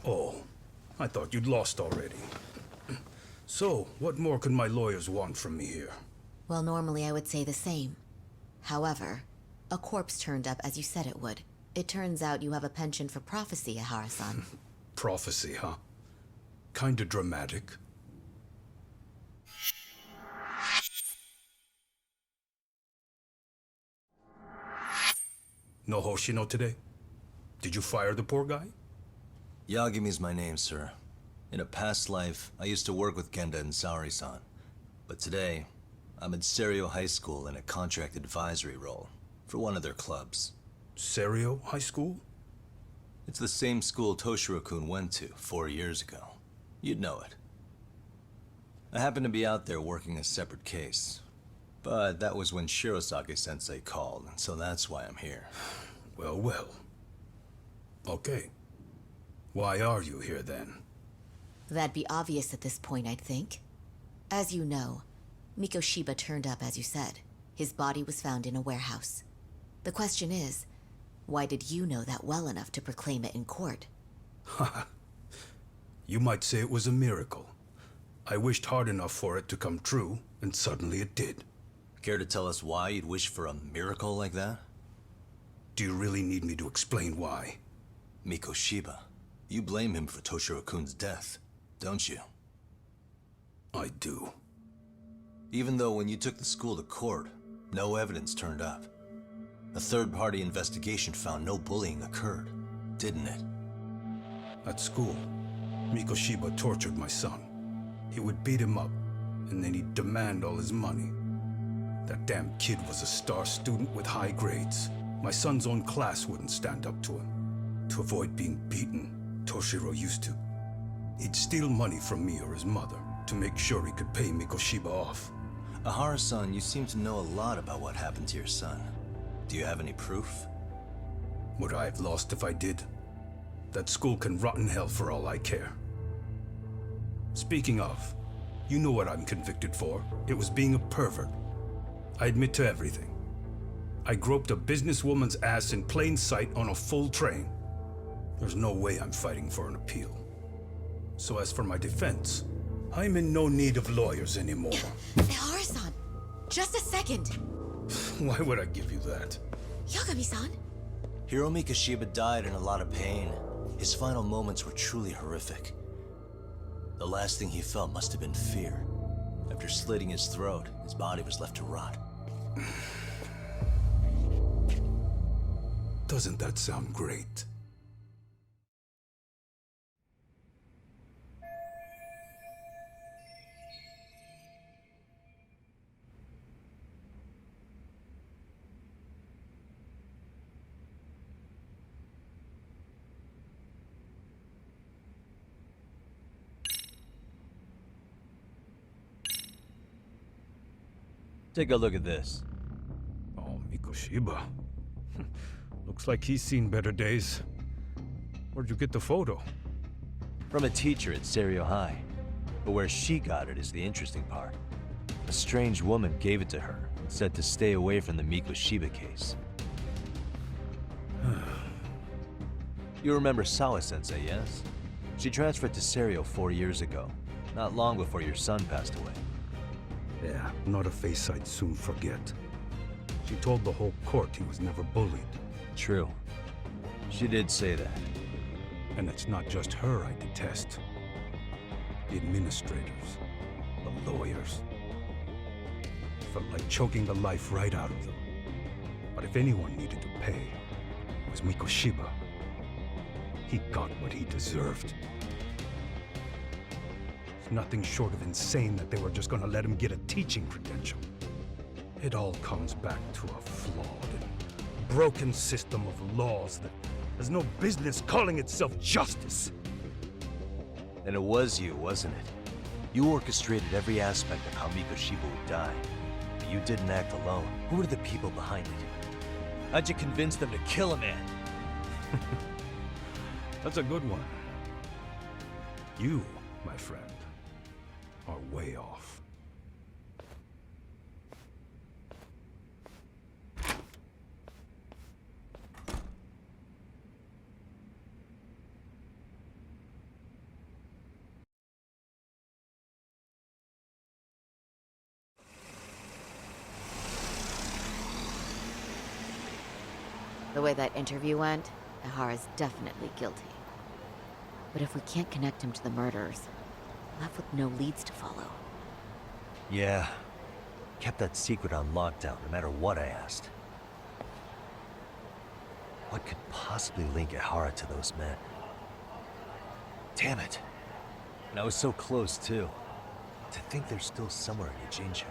Oh, I thought you'd lost already. So, what more could my lawyers want from me here? Well, normally I would say the same. However, a corpse turned up as you said it would. It turns out you have a penchant for prophecy, Ehara-san. Prophecy, huh? Kinda dramatic. No Hoshino today? Did you fire the poor guy? Yagami's my name, sir. In a past life, I used to work with Genda and Saori-san. But today, I'm at Serio High School in a contract advisory role for one of their clubs. Serio High School? It's the same school Toshiro-kun went to 4 years ago. You'd know it. I happened to be out there working a separate case. But that was when Shirosake-sensei called, and so that's why I'm here. Well, well. Okay. Why are you here then? That'd be obvious at this point, I'd think. As you know, Mikoshiba turned up as you said. His body was found in a warehouse. The question is, why did you know that well enough to proclaim it in court? Haha. You might say it was a miracle. I wished hard enough for it to come true, and suddenly it did. Care to tell us why you'd wish for a miracle like that? Do you really need me to explain why? Mikoshiba. You blame him for Toshiro-kun's death, don't you? I do. Even though when you took the school to court, no evidence turned up. A third-party investigation found no bullying occurred, didn't it? At school, Mikoshiba tortured my son. He would beat him up, and then he'd demand all his money. That damn kid was a star student with high grades. My son's own class wouldn't stand up to him. To avoid being beaten, Toshiro used to. He'd steal money from me or his mother to make sure he could pay Mikoshiba off. Ahara-san, you seem to know a lot about what happened to your son. Do you have any proof? Would I have lost if I did? That school can rot in hell for all I care. Speaking of, you know what I'm convicted for. It was being a pervert. I admit to everything. I groped a businesswoman's ass in plain sight on a full train. There's no way I'm fighting for an appeal. So as for my defense, I'm in no need of lawyers anymore. Ehara-san, just a second. Why would I give you that? Yagami-san? Hiro Mikoshiba died in a lot of pain. His final moments were truly horrific. The last thing he felt must have been fear. After slitting his throat, his body was left to rot. Doesn't that sound great? Take a look at this. Oh, Mikoshiba. Looks like he's seen better days. Where'd you get the photo? From a teacher at Serio High. But where she got it is the interesting part. A strange woman gave it to her and said to stay away from the Mikoshiba case. You remember Sawa-sensei, yes? She transferred to Serio 4 years ago, not long before your son passed away. Yeah, not a face I'd soon forget. She told the whole court he was never bullied. True. She did say that. And it's not just her I detest. The administrators, the lawyers. Felt like choking the life right out of them. But if anyone needed to pay, it was Mikoshiba. He got what he deserved. It's nothing short of insane that they were just gonna let him get a teaching credential. It all comes back to a flawed and broken system of laws that has no business calling itself justice. And it was you, wasn't it? You orchestrated every aspect of how Mikoshiba would die. But you didn't act alone. Who were the people behind it? How'd you convince them to kill a man? That's a good one. You, my friend, are way off. The way that interview went, Ihara's definitely guilty. But if we can't connect him to the murderers, we're left with no leads to follow. Yeah. Kept that secret on lockdown, no matter what I asked. What could possibly link Ihara to those men? Damn it. And I was so close, too. To think they're still somewhere in Ijincho.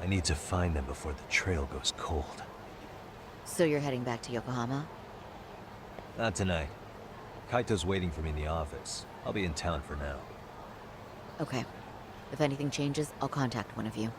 I need to find them before the trail goes cold. So you're heading back to Yokohama? Not tonight. Kaito's waiting for me in the office. I'll be in town for now. Okay. If anything changes, I'll contact one of you.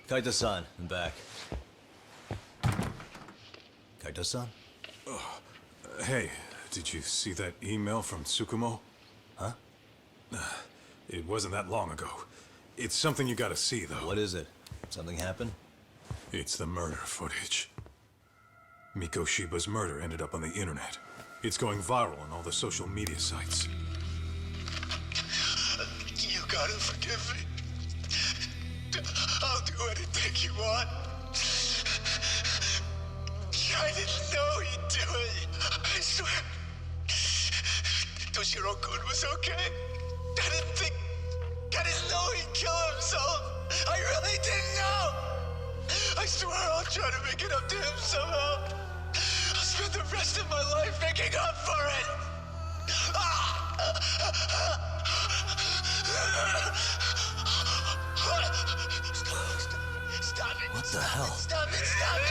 Kaito-san, I'm back. Kaito-san? Hey, did you see that email from Tsukumo? Huh? It wasn't that long ago. It's something you gotta see, though. What is it? Something happened? It's the murder footage. Mikoshiba's murder ended up on the internet. It's going viral on all the social media sites. You gotta forgive me. I'll do anything you want. I didn't know he'd do it. I swear. Toshiro-kun was okay. I didn't know he'd kill himself. I really didn't know. I swear I'll try to make it up to him somehow. I'll spend the rest of my life making up for it. Stop it. What the hell? Stop it, stop it,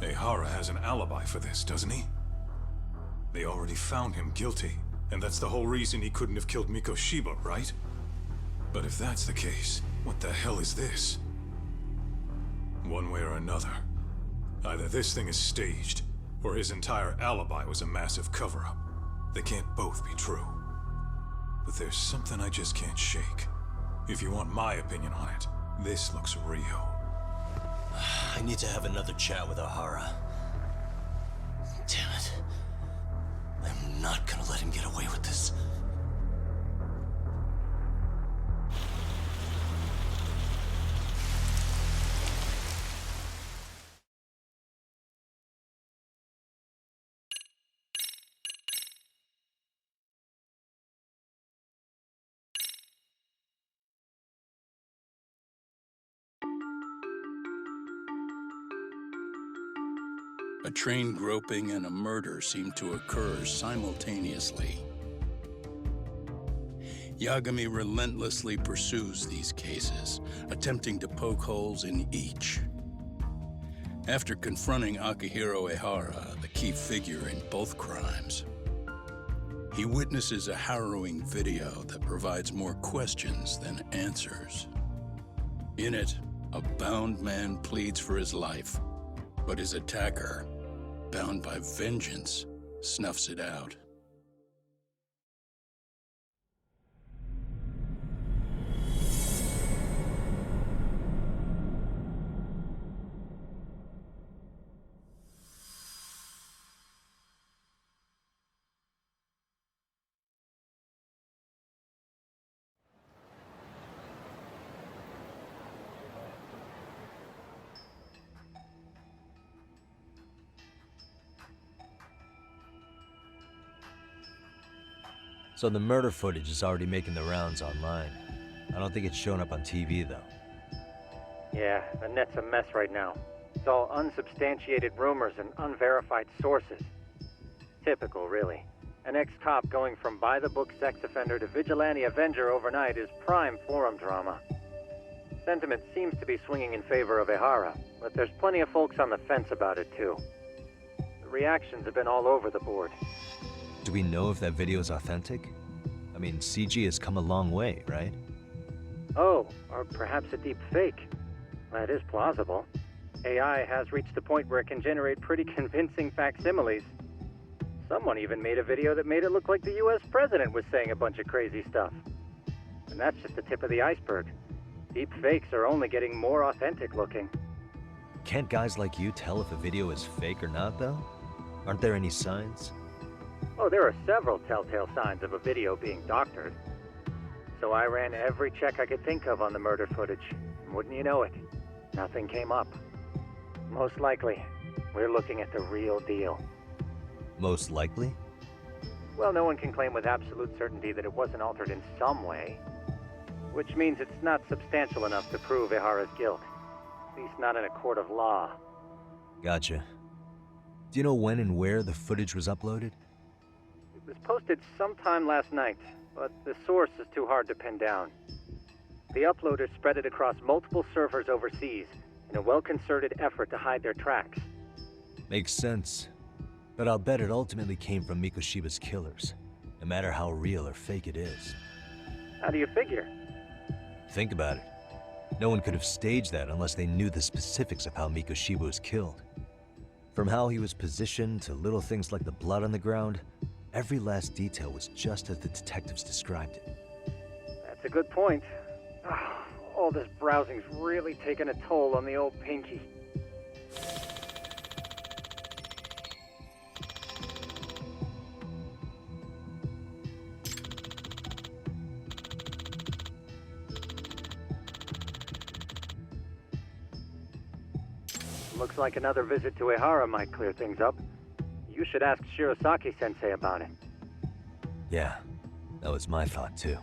Ehara has an alibi for this, doesn't he? They already found him guilty, and that's the whole reason he couldn't have killed Mikoshiba, right? But if that's the case, what the hell is this? One way or another, either this thing is staged, or his entire alibi was a massive cover-up. They can't both be true. But there's something I just can't shake. If you want my opinion on it, this looks real. I need to have another chat with Ehara. Damn it. I'm not gonna let him get away with this. A train groping and a murder seem to occur simultaneously. Yagami relentlessly pursues these cases, attempting to poke holes in each. After confronting Akihiro Ehara, the key figure in both crimes, he witnesses a harrowing video that provides more questions than answers. In it, a bound man pleads for his life, but his attacker, bound by vengeance, snuffs it out. So the murder footage is already making the rounds online. I don't think it's showing up on TV, though. Yeah, the net's a mess right now. It's all unsubstantiated rumors and unverified sources. Typical, really. An ex-cop going from by-the-book sex offender to vigilante avenger overnight is prime forum drama. Sentiment seems to be swinging in favor of Ehara, but there's plenty of folks on the fence about it too. The reactions have been all over the board. Do we know if that video is authentic? I mean, CG has come a long way, right? Oh, or perhaps a deep fake. That is plausible. AI has reached the point where it can generate pretty convincing facsimiles. Someone even made a video that made it look like the US president was saying a bunch of crazy stuff. And that's just the tip of the iceberg. Deep fakes are only getting more authentic looking. Can't guys like you tell if a video is fake or not, though? Aren't there any signs? Oh, there are several telltale signs of a video being doctored. So I ran every check I could think of on the murder footage. And wouldn't you know it, nothing came up. Most likely, we're looking at the real deal. Most likely? Well, no one can claim with absolute certainty that it wasn't altered in some way. Which means it's not substantial enough to prove Ehara's guilt. At least not in a court of law. Gotcha. Do you know when and where the footage was uploaded? It was posted sometime last night, but the source is too hard to pin down. The uploaders spread it across multiple servers overseas in a well-concerted effort to hide their tracks. Makes sense. But I'll bet it ultimately came from Mikoshiba's killers, no matter how real or fake it is. How do you figure? Think about it. No one could have staged that unless they knew the specifics of how Mikoshiba was killed. From how he was positioned to little things like the blood on the ground, every last detail was just as the detectives described it. That's a good point. All this browsing's really taken a toll on the old pinky. Looks like another visit to Ehara might clear things up. You should ask Shirosaki-sensei about it. Yeah, that was my thought too.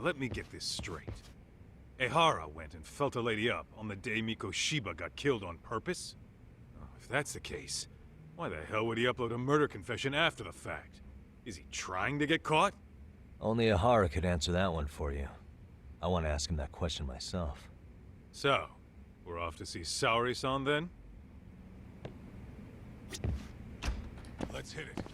Let me get this straight. Ehara went and felt a lady up on the day Mikoshiba got killed on purpose? Oh, if that's the case, why the hell would he upload a murder confession after the fact? Is he trying to get caught? Only Ehara could answer that one for you. I want to ask him that question myself. So, we're off to see Saori-san then? Let's hit it.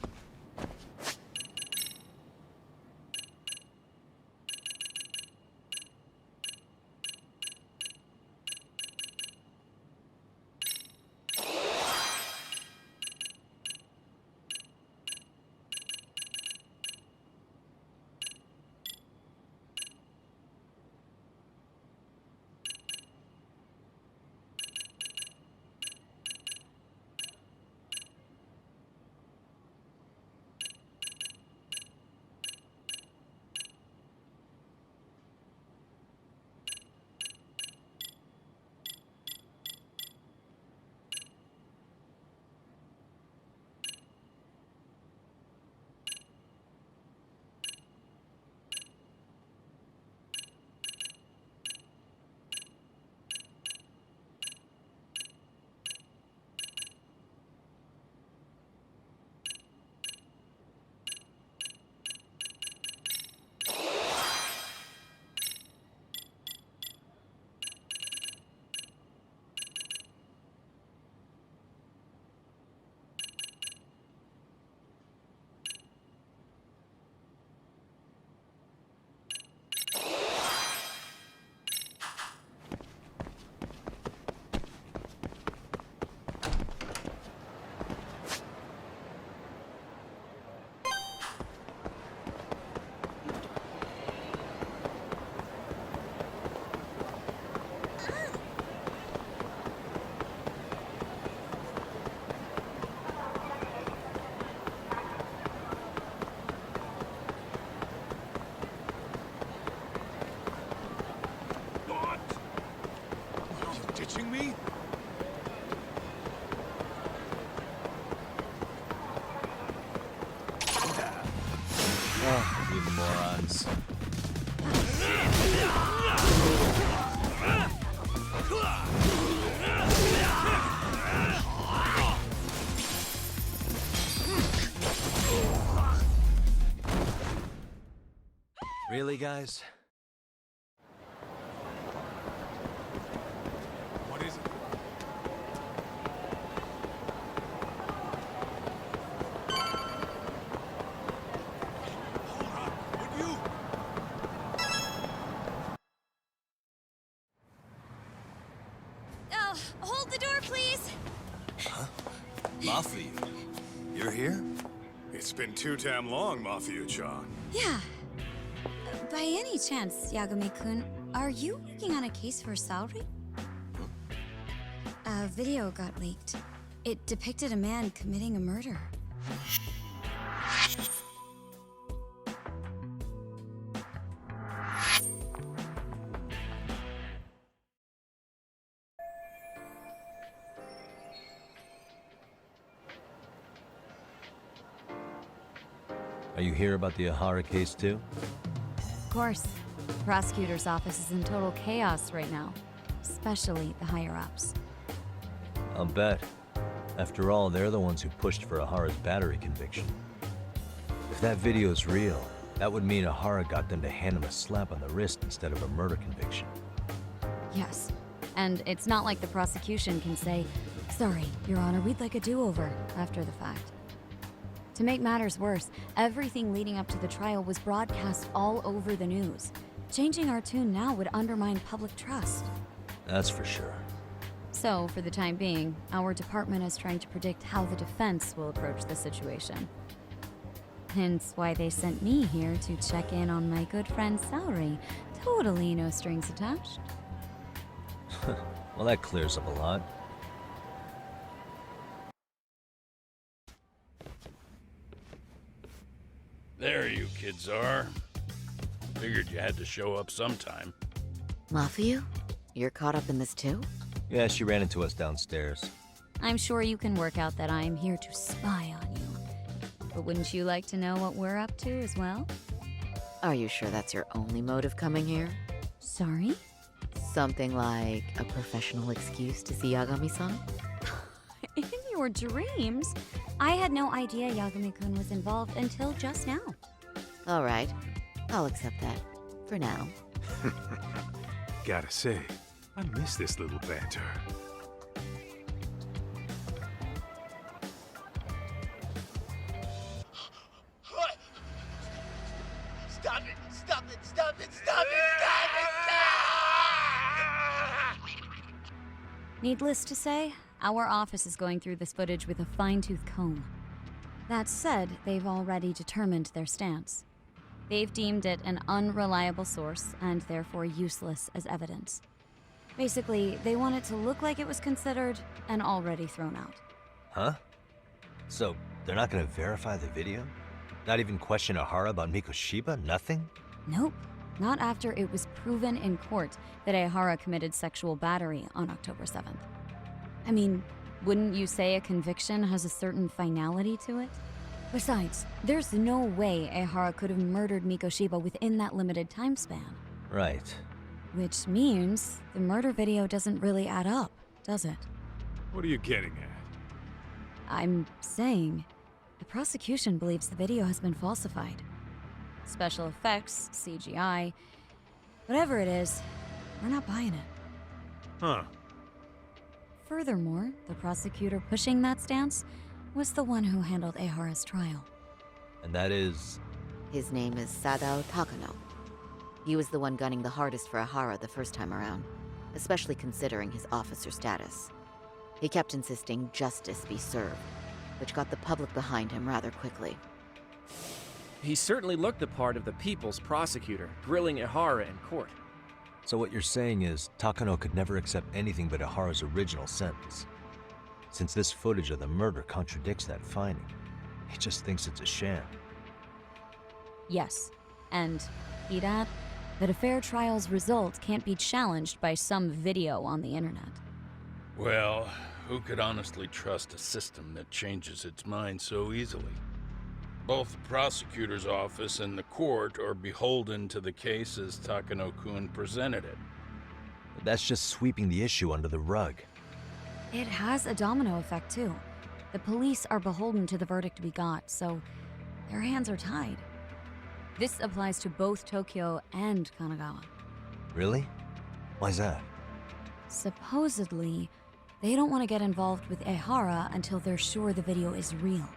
Ditching me? morons. Really, guys? What is it? Hold the door, please. Mafia, you're here? It's been too damn long, Mafia-chan. Yeah. By any chance, Yagami-kun, are you working on a case for Saori? A video got leaked. It depicted a man committing a murder. Are you here about the Ahara case too? Of course. The prosecutor's office is in total chaos right now, especially the higher-ups. I'll bet. After all, they're the ones who pushed for Ahara's battery conviction. If that video's real, that would mean Ahara got them to hand him a slap on the wrist instead of a murder conviction. Yes. And it's not like the prosecution can say, "Sorry, Your Honor, we'd like a do-over," after the fact. To make matters worse, everything leading up to the trial was broadcast all over the news. Changing our tune now would undermine public trust. That's for sure. So, for the time being, our department is trying to predict how the defense will approach the situation. Hence why they sent me here to check in on my good friend Saori. Totally no strings attached. Well, that clears up a lot. There you kids are. Figured you had to show up sometime. Mafia? You're caught up in this too? Yeah, she ran into us downstairs. I'm sure you can work out that I'm here to spy on you. But wouldn't you like to know what we're up to as well? Are you sure that's your only motive coming here? Sorry? Something like a professional excuse to see Yagami-san? In your dreams? I had no idea Yagami-kun was involved until just now. All right. I'll accept that. For now. Gotta say, I miss this little banter. What? Stop it! Stop it! Stop it! Stop it! Stop it! Needless to say, our office is going through this footage with a fine-tooth comb. That said, they've already determined their stance. They've deemed it an unreliable source and therefore useless as evidence. Basically, they want it to look like it was considered and already thrown out. Huh? So, they're not gonna verify the video? Not even question Ahara about Mikoshiba? Nothing? Nope. Not after it was proven in court that Ahara committed sexual battery on October 7th. I mean, wouldn't you say a conviction has a certain finality to it? Besides, there's no way Ahara could have murdered Mikoshiba within that limited time span. Right. Which means the murder video doesn't really add up, does it? What are you getting at? I'm saying, the prosecution believes the video has been falsified. Special effects, CGI, whatever it is, we're not buying it. Huh. Furthermore, the prosecutor pushing that stance was the one who handled Ahara's trial. And that is? His name is Sadao Takano. He was the one gunning the hardest for Ahara the first time around, especially considering his officer status. He kept insisting justice be served, which got the public behind him rather quickly. He certainly looked the part of the people's prosecutor, grilling Ahara in court. So what you're saying is, Takano could never accept anything but Ahara's original sentence. Since this footage of the murder contradicts that finding, he just thinks it's a sham. Yes, and he'd add that a fair trial's result can't be challenged by some video on the internet. Well, who could honestly trust a system that changes its mind so easily? Both the prosecutor's office and the court are beholden to the case as Takano-kun presented it. But that's just sweeping the issue under the rug. It has a domino effect, too. The police are beholden to the verdict we got, so their hands are tied. This applies to both Tokyo and Kanagawa. Really? Why's that? Supposedly, they don't want to get involved with Ehara until they're sure the video is real.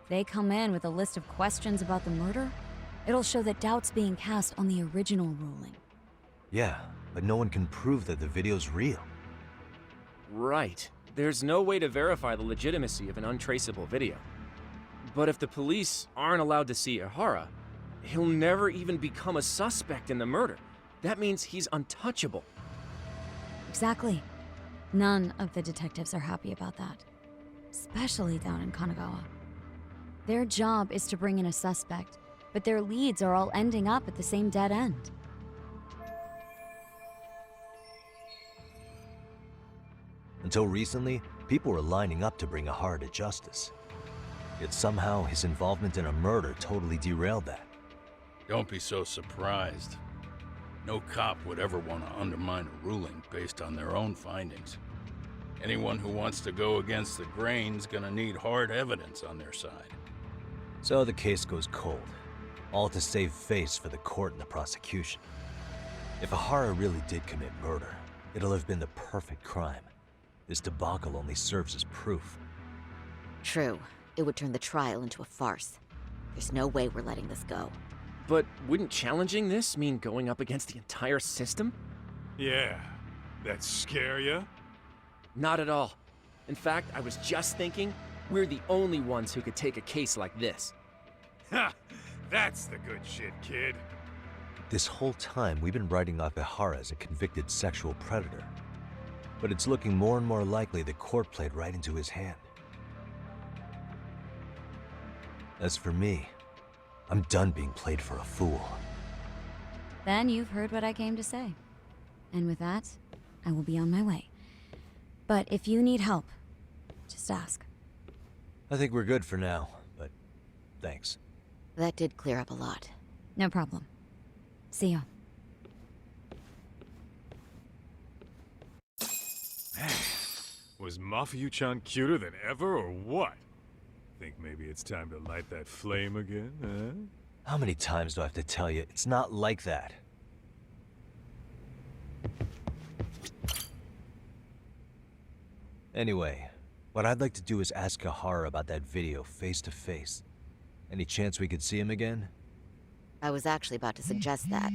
They come in with a list of questions about the murder, it'll show that doubt's being cast on the original ruling. Yeah, but no one can prove that the video's real. Right. There's no way to verify the legitimacy of an untraceable video. But if the police aren't allowed to see Ehara, he'll never even become a suspect in the murder. That means he's untouchable. Exactly. None of the detectives are happy about that. Especially down in Kanagawa. Their job is to bring in a suspect, but their leads are all ending up at the same dead end. Until recently, people were lining up to bring Ehara to justice. Yet somehow his involvement in a murder totally derailed that. Don't be so surprised. No cop would ever want to undermine a ruling based on their own findings. Anyone who wants to go against the grain's gonna need hard evidence on their side. So the case goes cold, all to save face for the court and the prosecution. If Ehara really did commit murder, it'll have been the perfect crime. This debacle only serves as proof. True. It would turn the trial into a farce. There's no way we're letting this go. But wouldn't challenging this mean going up against the entire system? Yeah. That scare ya? Not at all. In fact, I was just thinking, we're the only ones who could take a case like this. Ha! That's the good shit, kid. This whole time, we've been writing off Ehara as a convicted sexual predator. But it's looking more and more likely the court played right into his hand. As for me, I'm done being played for a fool. Then you've heard what I came to say. And with that, I will be on my way. But if you need help, just ask. I think we're good for now, but thanks. That did clear up a lot. No problem. See ya. Was Mafuyu-chan cuter than ever, or what? Think maybe it's time to light that flame again, huh? How many times do I have to tell you, it's not like that? Anyway, what I'd like to do is ask Ehara about that video face to face. Any chance we could see him again? I was actually about to suggest that.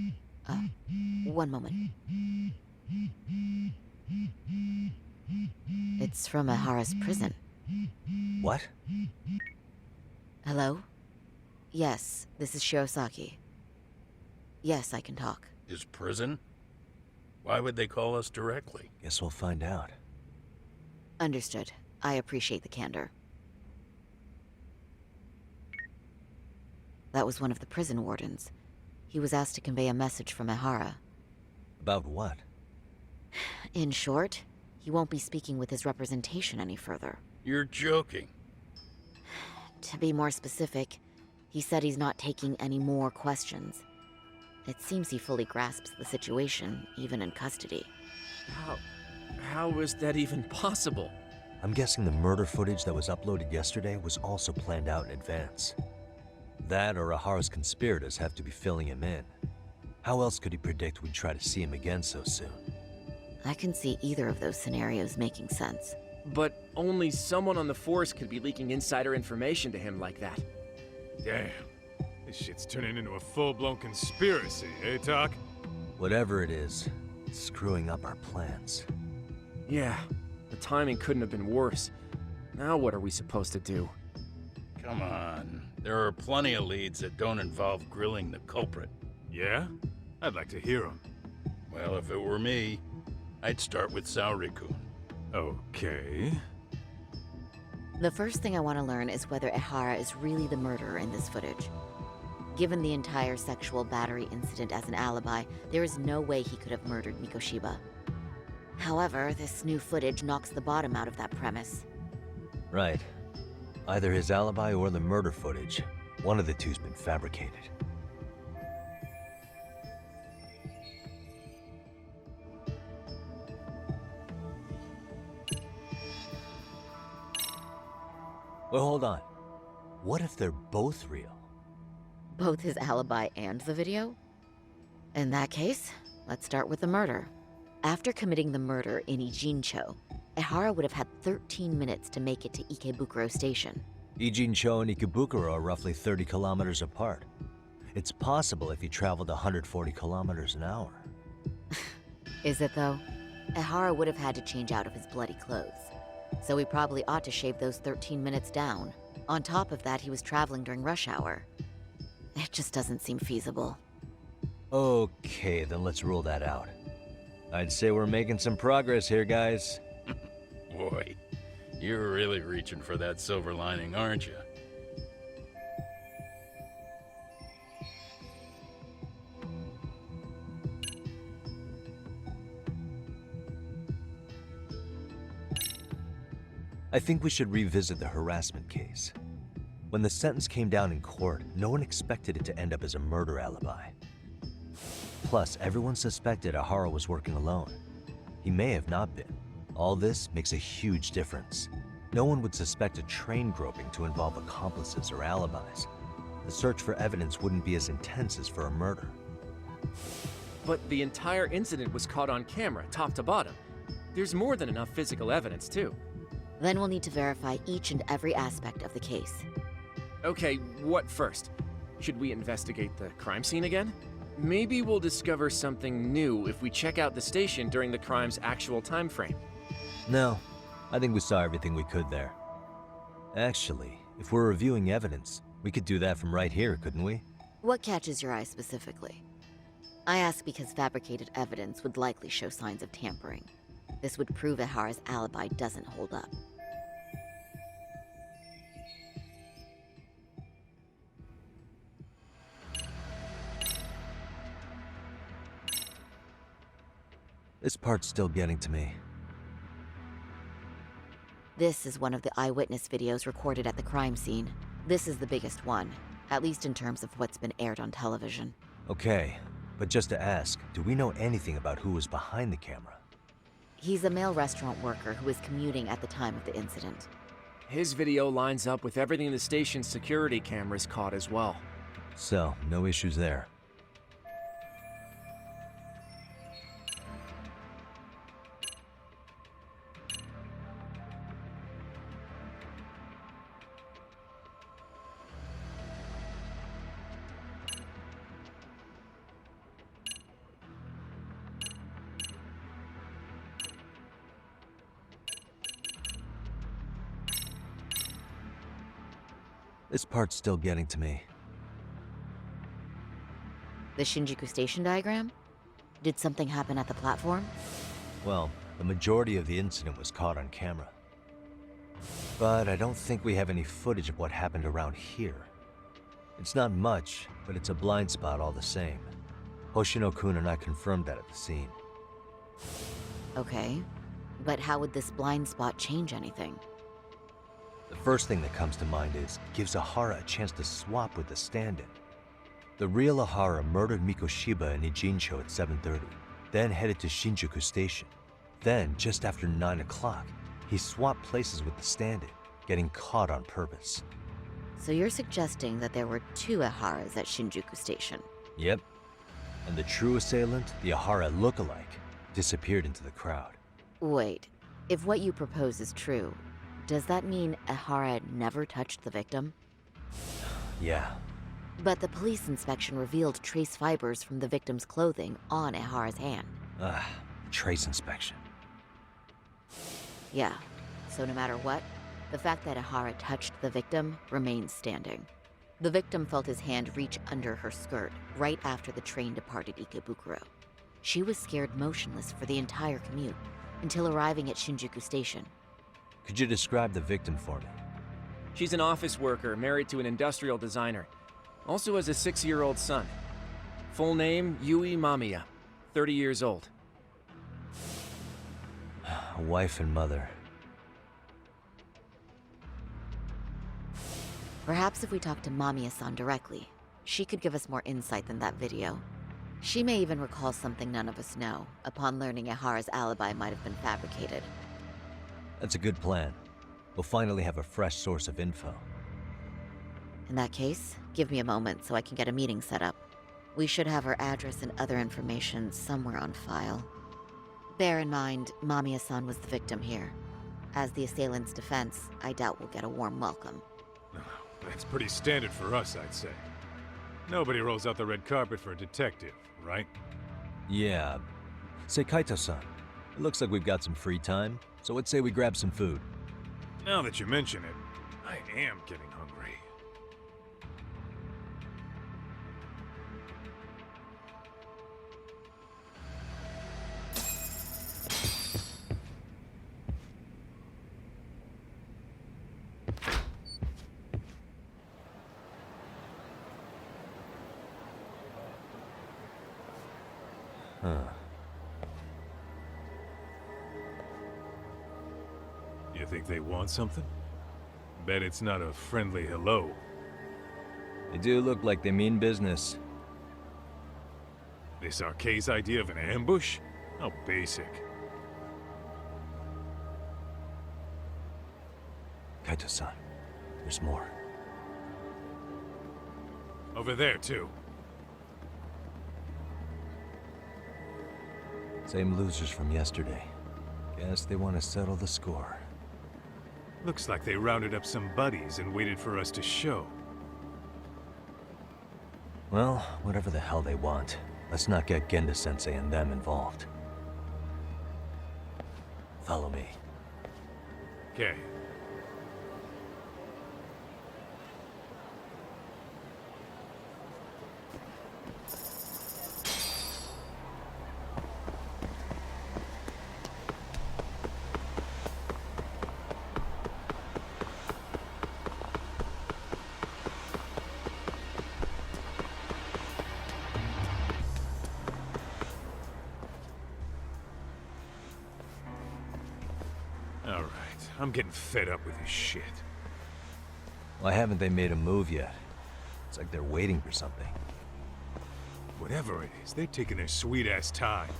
One moment. It's from Ehara's prison. What? Hello? Yes, this is Shirosaki. Yes, I can talk. His prison? Why would they call us directly? Guess we'll find out. Understood. I appreciate the candor. That was one of the prison wardens. He was asked to convey a message from Ehara. About what? In short, he won't be speaking with his representation any further. You're joking. To be more specific, he said he's not taking any more questions. It seems he fully grasps the situation, even in custody. How is that even possible? I'm guessing the murder footage that was uploaded yesterday was also planned out in advance. That or Ehara's conspirators have to be filling him in. How else could he predict we'd try to see him again so soon? I can see either of those scenarios making sense. But only someone on the force could be leaking insider information to him like that. Damn. This shit's turning into a full-blown conspiracy, eh, Talk? Whatever it is, it's screwing up our plans. Yeah, the timing couldn't have been worse. Now what are we supposed to do? Come on. There are plenty of leads that don't involve grilling the culprit. Yeah? I'd like to hear them. Well, if it were me, I'd start with Saori-kun. Okay. The first thing I want to learn is whether Ehara is really the murderer in this footage. Given the entire sexual battery incident as an alibi, there is no way he could have murdered Mikoshiba. However, this new footage knocks the bottom out of that premise. Right. Either his alibi or the murder footage. One of the two's been fabricated. Well, hold on. What if they're both real? Both his alibi and the video? In that case, let's start with the murder. After committing the murder in Ijincho, Ehara would have had 13 minutes to make it to Ikebukuro Station. Ijincho and Ikebukuro are roughly 30 kilometers apart. It's possible if he traveled 140 kilometers an hour. Is it though? Ehara would have had to change out of his bloody clothes. So he probably ought to shave those 13 minutes down. On top of that, he was traveling during rush hour. It just doesn't seem feasible. Okay, then let's rule that out. I'd say we're making some progress here, guys. Boy, you're really reaching for that silver lining, aren't you? I think we should revisit the harassment case. When the sentence came down in court, no one expected it to end up as a murder alibi. Plus, everyone suspected Ehara was working alone. He may have not been. All this makes a huge difference. No one would suspect a train groping to involve accomplices or alibis. The search for evidence wouldn't be as intense as for a murder. But the entire incident was caught on camera, top to bottom. There's more than enough physical evidence, too. Then we'll need to verify each and every aspect of the case. Okay, what first? Should we investigate the crime scene again? Maybe we'll discover something new if we check out the station during the crime's actual time frame. No, I think we saw everything we could there. Actually, if we're reviewing evidence, we could do that from right here, couldn't we? What catches your eye specifically? I ask because fabricated evidence would likely show signs of tampering. This would prove Ehara's alibi doesn't hold up. This part's still getting to me. This is one of the eyewitness videos recorded at the crime scene. This is the biggest one, at least in terms of what's been aired on television. Okay, but just to ask, do we know anything about who was behind the camera? He's a male restaurant worker who was commuting at the time of the incident. His video lines up with everything the station's security cameras caught as well. So, no issues there. This part's still getting to me. The Shinjuku Station diagram? Did something happen at the platform? Well, the majority of the incident was caught on camera. But I don't think we have any footage of what happened around here. It's not much, but it's a blind spot all the same. Hoshino-kun and I confirmed that at the scene. Okay, but how would this blind spot change anything? The first thing that comes to mind is, gives Ehara a chance to swap with the stand-in. The real Ehara murdered Mikoshiba in Ijincho at 7:30, then headed to Shinjuku Station. Then, just after 9 o'clock, he swapped places with the stand-in, getting caught on purpose. So you're suggesting that there were two Eharas at Shinjuku Station? Yep. And the true assailant, the Ehara look-alike, disappeared into the crowd. Wait, if what you propose is true, does that mean Ehara never touched the victim? Yeah. But the police inspection revealed trace fibers from the victim's clothing on Ehara's hand. Trace inspection. Yeah, so no matter what, the fact that Ehara touched the victim remains standing. The victim felt his hand reach under her skirt right after the train departed Ikebukuro. She was scared motionless for the entire commute until arriving at Shinjuku Station. Could you describe the victim for me? She's an office worker married to an industrial designer. Also has a 6-year-old son. Full name, Yui Mamiya, 30 years old. A wife and mother. Perhaps if we talk to Mamiya-san directly, she could give us more insight than that video. She may even recall something none of us know, upon learning Ihara's alibi might have been fabricated. That's a good plan. We'll finally have a fresh source of info. In that case, give me a moment so I can get a meeting set up. We should have her address and other information somewhere on file. Bear in mind, Mamiya-san was the victim here. As the assailant's defense, I doubt we'll get a warm welcome. That's pretty standard for us, I'd say. Nobody rolls out the red carpet for a detective, right? Yeah. Say, Kaito-san, it looks like we've got some free time, so let's say we grab some food. Now that you mention it, I am getting hungry. Huh. You think they want something? Bet it's not a friendly hello. They do look like they mean business. This Arcade's idea of an ambush? How basic. Kaito-san, there's more. Over there, too. Same losers from yesterday. Guess they want to settle the score. Looks like they rounded up some buddies and waited for us to show. Well, whatever the hell they want, let's not get Genda-sensei and them involved. Follow me. Okay. Alright, I'm getting fed up with this shit. Why haven't they made a move yet? It's like they're waiting for something. Whatever it is, they're taking their sweet-ass time.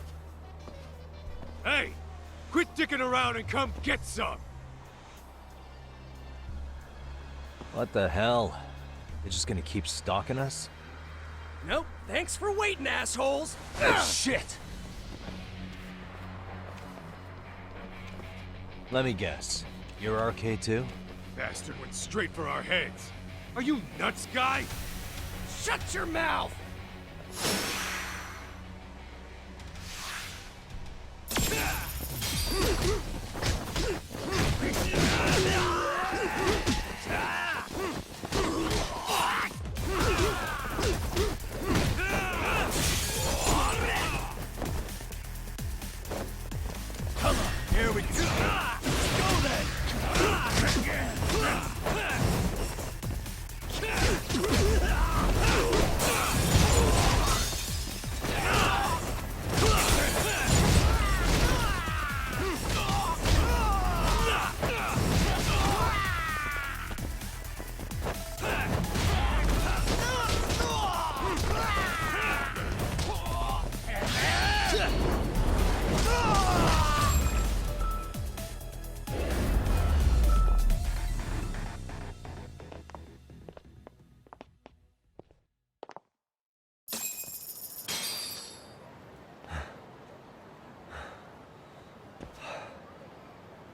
Hey! Quit dicking around and come get some! What the hell? They're just gonna keep stalking us? Nope, thanks for waiting, assholes! Oh, shit! Let me guess. You're RK too? Bastard went straight for our heads. Are you nuts, guy? Shut your mouth! Come on, here we go. Go then!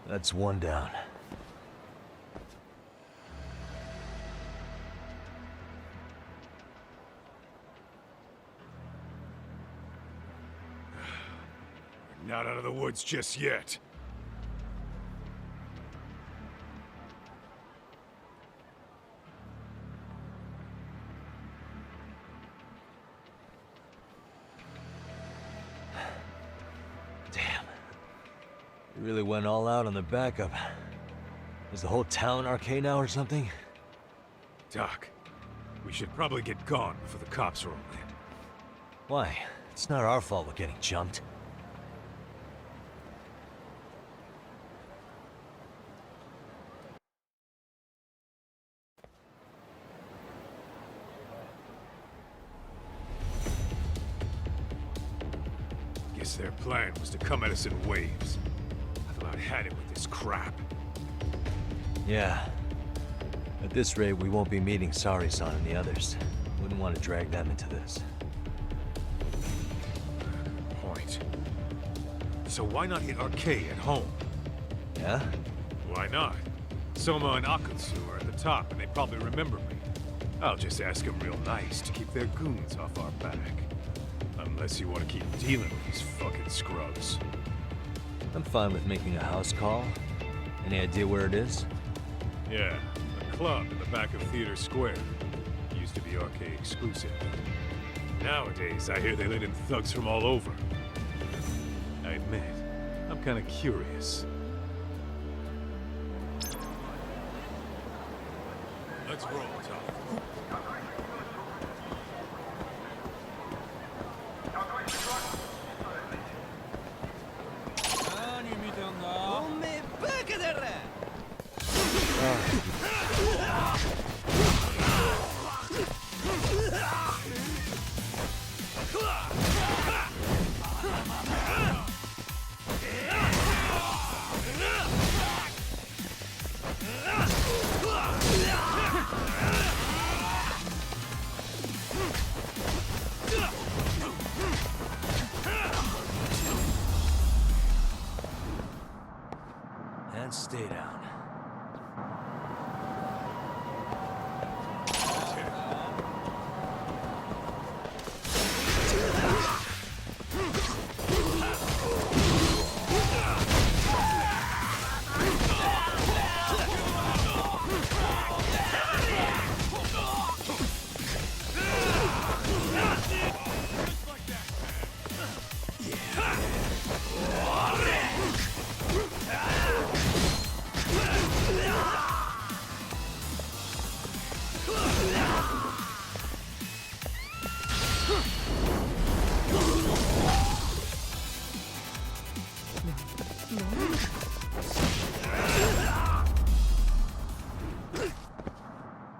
That's one down. Not out of the woods just yet. You really went all out on the backup. Is the whole town RK now or something? Doc, we should probably get gone before the cops roll in. Why? It's not our fault we're getting jumped. guess their plan was to come at us in waves. I've about had it with this crap. Yeah. At this rate, we won't be meeting Sari-san and the others. Wouldn't want to drag them into this. Point. So why not hit Arcade at home? Yeah? Why not? Soma and Akutsu are at the top, and they probably remember me. I'll just ask them real nice to keep their goons off our back. Unless you want to keep dealing with these fucking scrubs. I'm fine with making a house call. Any idea where it is? Yeah, a club in the back of Theater Square. Used to be Arcade exclusive. Nowadays, I hear they let in thugs from all over. I admit, I'm kind of curious. Let's roll, Tom. And stay down.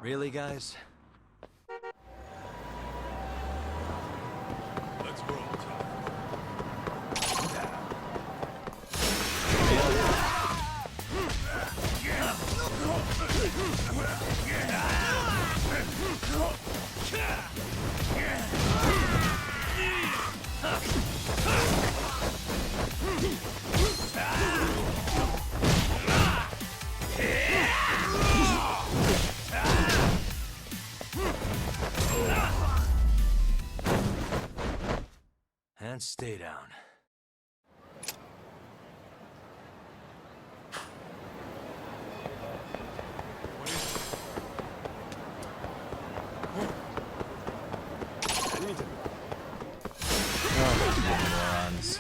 Really, guys? Let's roll, Tom. And stay down. Morons.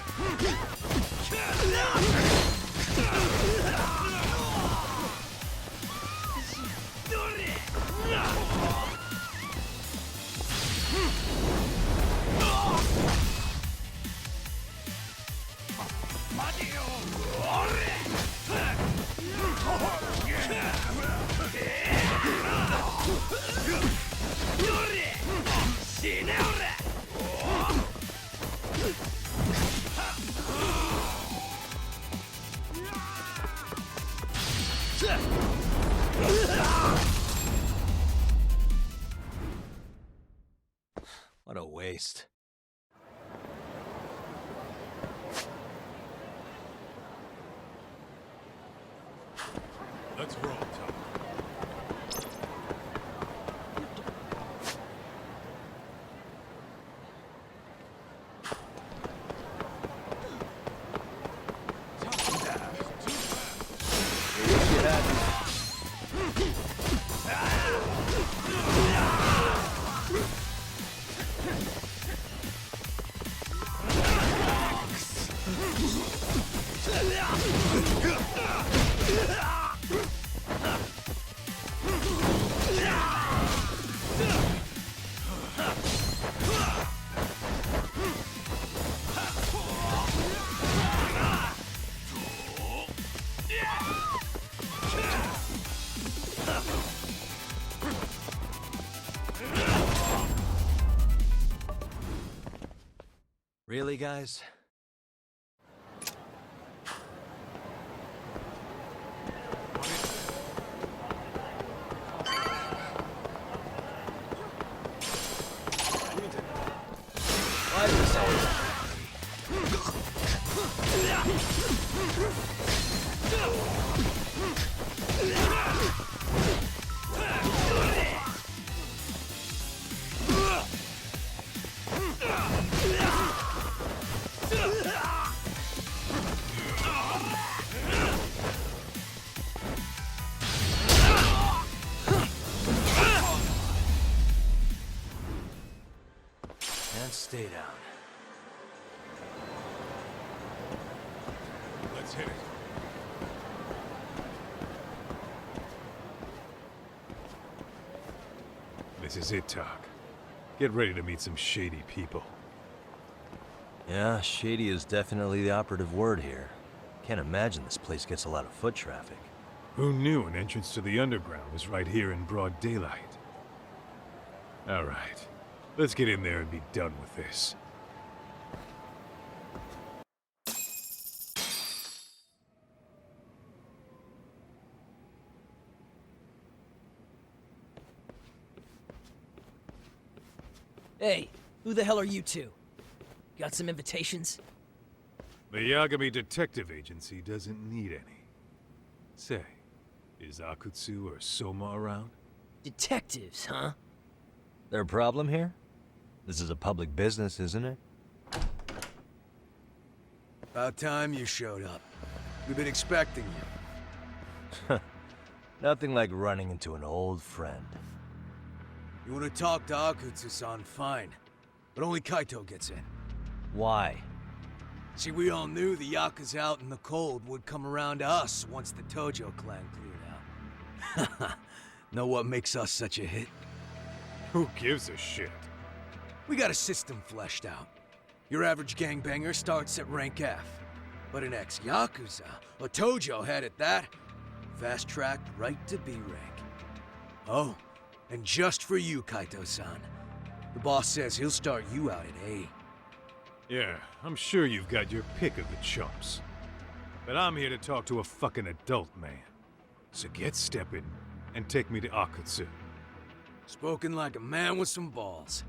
What a waste. Let's roll, Tom. Really, guys? This is it, Tak. Get ready to meet some shady people. Yeah, shady is definitely the operative word here. Can't imagine this place gets a lot of foot traffic. Who knew an entrance to the underground was right here in broad daylight? Alright, let's get in there and be done with this. Hey, who the hell are you two? Got some invitations? The Yagami Detective Agency doesn't need any. Say, is Akutsu or Soma around? Detectives, huh? There a problem here? This is a public business, isn't it? About time you showed up. We've been expecting you. Nothing like running into an old friend. You want to talk to Akutsu-san, fine. But only Kaito gets in. Why? See, we all knew the Yakuza out in the cold would come around to us once the Tojo clan cleared out. Know what makes us such a hit? Who gives a shit? We got a system fleshed out. Your average gangbanger starts at rank F. But an ex-Yakuza, a Tojo head at that, fast-tracked right to B rank. Oh, and just for you, Kaito-san. The boss says he'll start you out at A. Yeah, I'm sure you've got your pick of the chumps. But I'm here to talk to a fucking adult man. So get stepping and take me to Akutsu. Spoken like a man with some balls.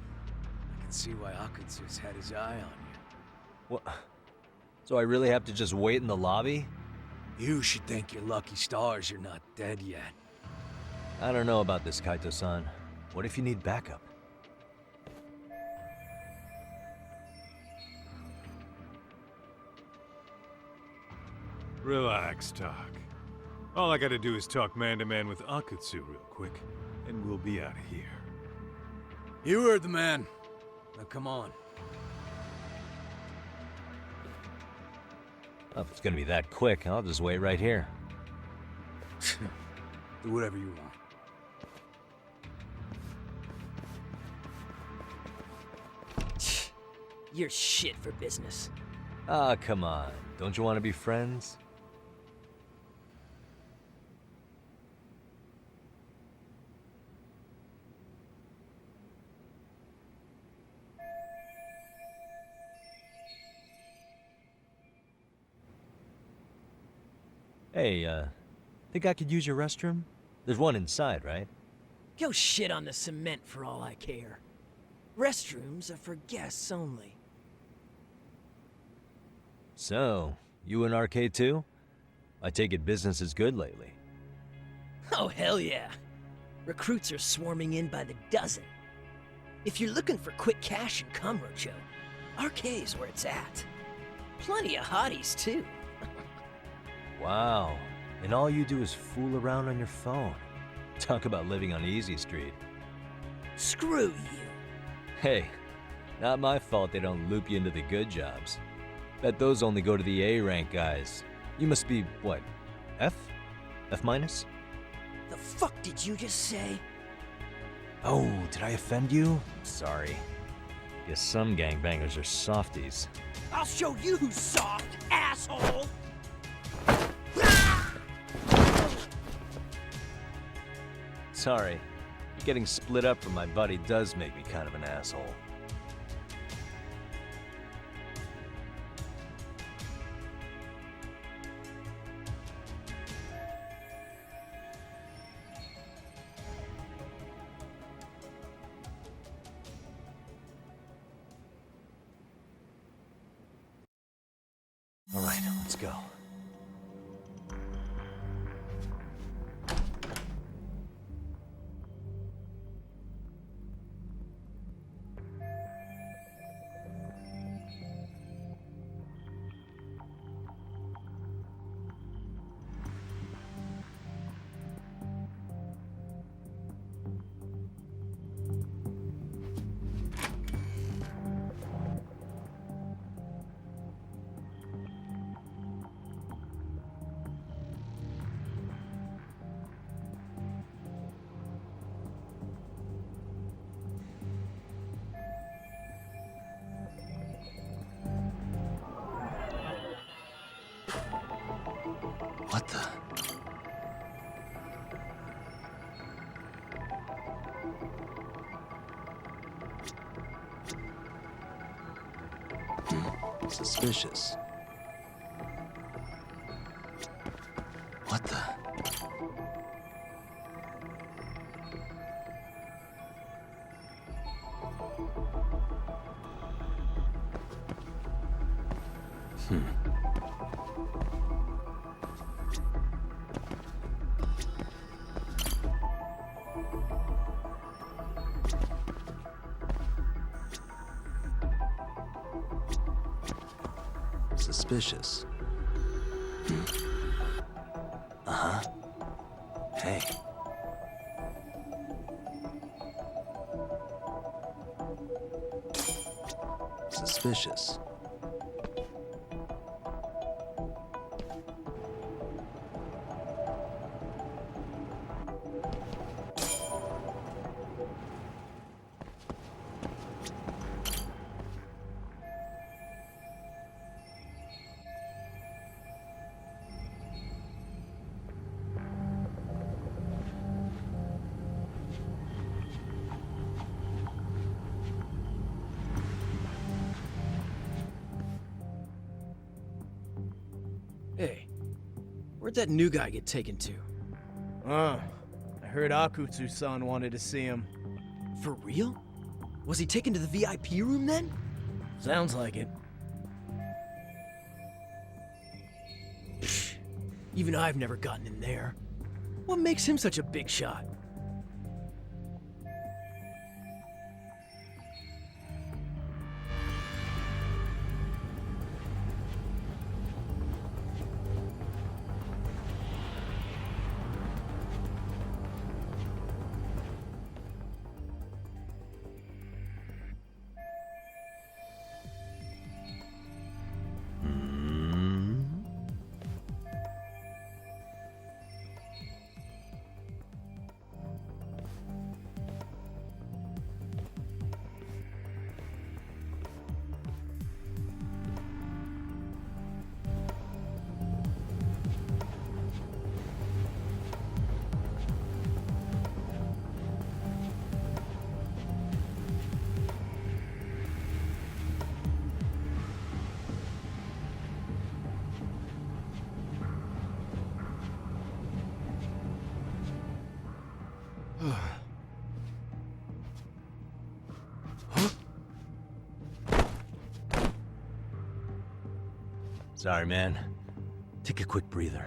I can see why Akutsu's had his eye on you. What? So I really have to just wait in the lobby? You should thank your lucky stars you're not dead yet. I don't know about this, Kaito-san. What if you need backup? Relax, Tak. All I gotta do is talk man-to-man with Akutsu real quick, and we'll be out of here. You heard the man. Now come on. Well, if it's gonna be that quick, I'll just wait right here. Do whatever you want. You're shit for business. Ah, come on. Don't you want to be friends? Hey, think I could use your restroom? There's one inside, right? Go shit on the cement for all I care. Restrooms are for guests only. So, you in RK too? I take it business is good lately. Oh, hell yeah. Recruits are swarming in by the dozen. If you're looking for quick cash and cum, Rocho, RK is where it's at. Plenty of hotties, too. Wow. And all you do is fool around on your phone. Talk about living on Easy Street. Screw you. Hey, not my fault they don't loop you into the good jobs. Bet those only go to the A-rank guys. You must be, what, F? F minus? The fuck did you just say? Oh, did I offend you? Sorry. Guess some gangbangers are softies. I'll show you who's soft, asshole! Sorry. Getting split up from my buddy does make me kind of an asshole. All right, let's go. What the? Suspicious. What the? Suspicious. Uh-huh. Hey. Suspicious. Hey, where'd that new guy get taken to? I heard Akutsu-san wanted to see him. For real? Was he taken to the VIP room then? Sounds like it. Even I've never gotten in there. What makes him such a big shot? Sorry, man. Take a quick breather.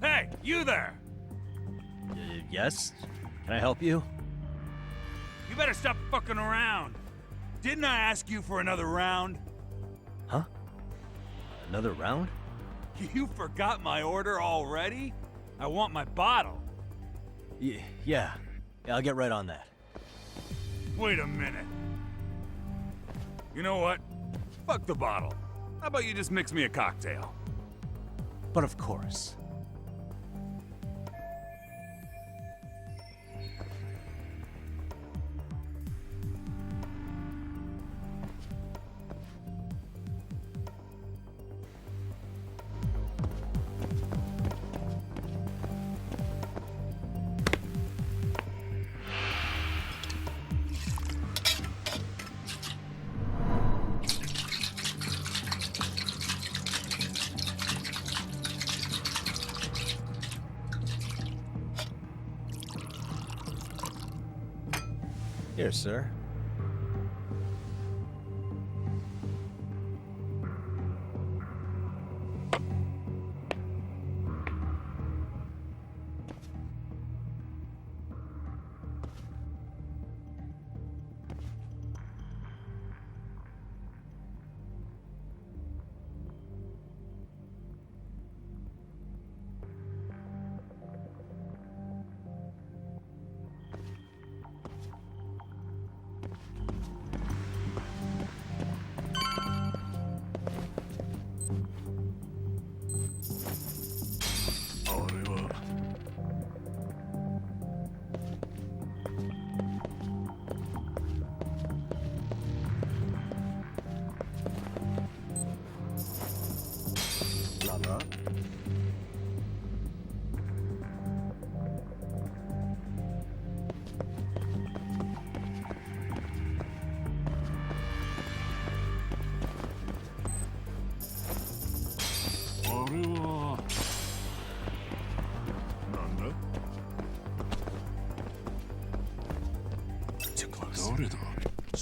Hey, you there! Yes? Can I help you? You better stop fucking around. Didn't I ask you for another round? Huh? Another round? You forgot my order already? I want my bottle. Yeah, I'll get right on that. Wait a minute. You know what? Fuck the bottle. How about you just mix me a cocktail? But of course. Here, sir.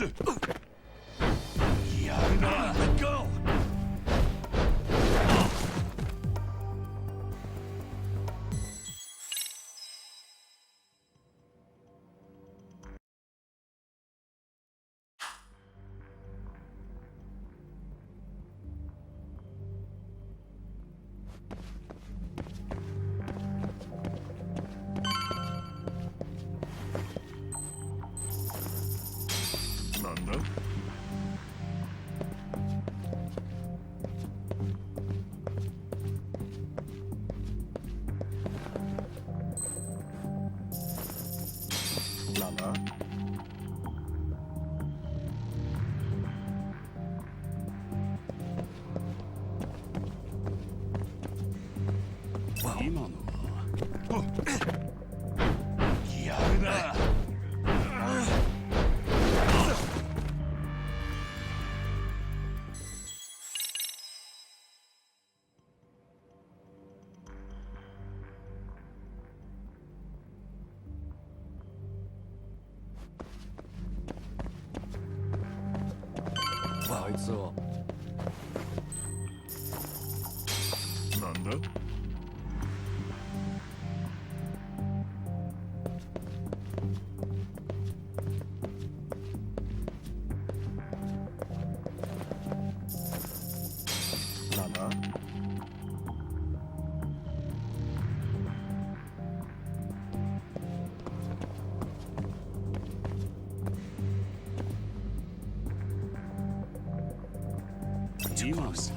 Let go! Too close.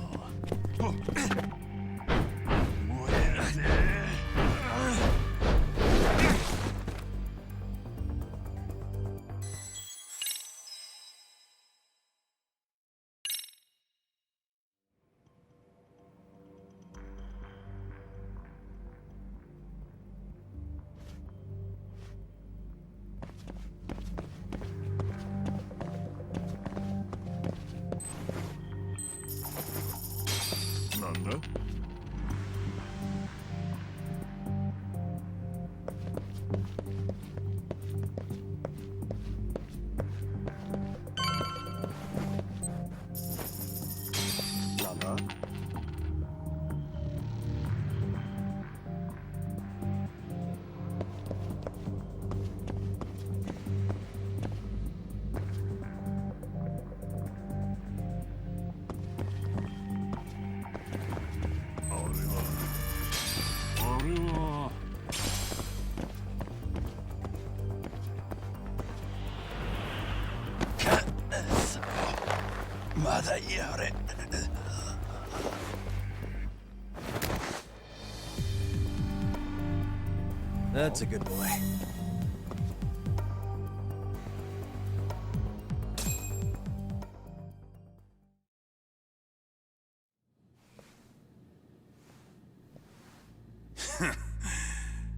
That's a good boy.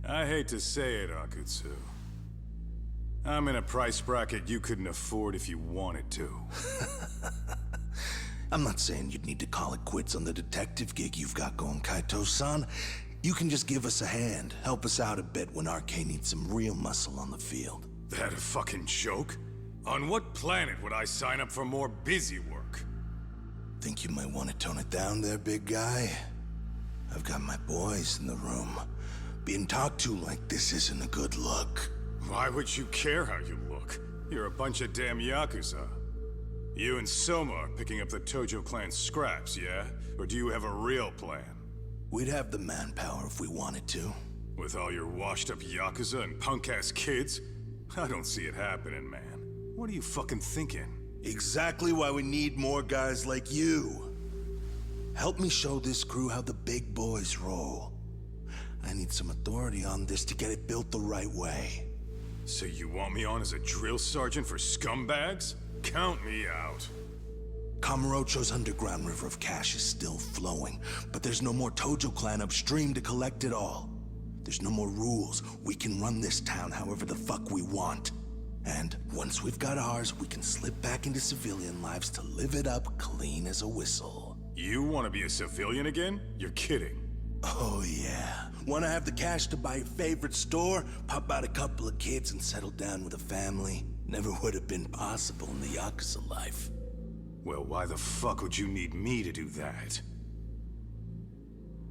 I hate to say it, Akutsu. I'm in a price bracket you couldn't afford if you wanted to. I'm not saying you'd need to call it quits on the detective gig you've got going, Kaito-san. You can just give us a hand, help us out a bit when RK needs some real muscle on the field. That a fucking joke? On what planet would I sign up for more busy work? Think you might want to tone it down there, big guy? I've got my boys in the room. Being talked to like this isn't a good look. Why would you care how you look? You're a bunch of damn Yakuza. You and Soma are picking up the Tojo clan scraps, yeah? Or do you have a real plan? We'd have the manpower if we wanted to. With all your washed-up Yakuza and punk-ass kids? I don't see it happening, man. What are you fucking thinking? Exactly why we need more guys like you. Help me show this crew how the big boys roll. I need some authority on this to get it built the right way. So you want me on as a drill sergeant for scumbags? Count me out. Kamurocho's underground river of cash is still flowing, but there's no more Tojo clan upstream to collect it all. There's no more rules. We can run this town however the fuck we want. And once we've got ours, we can slip back into civilian lives to live it up clean as a whistle. You want to be a civilian again? You're kidding. Oh yeah. Want to have the cash to buy your favorite store, pop out a couple of kids and settle down with a family? Never would have been possible in the Yakuza life. Well, why the fuck would you need me to do that?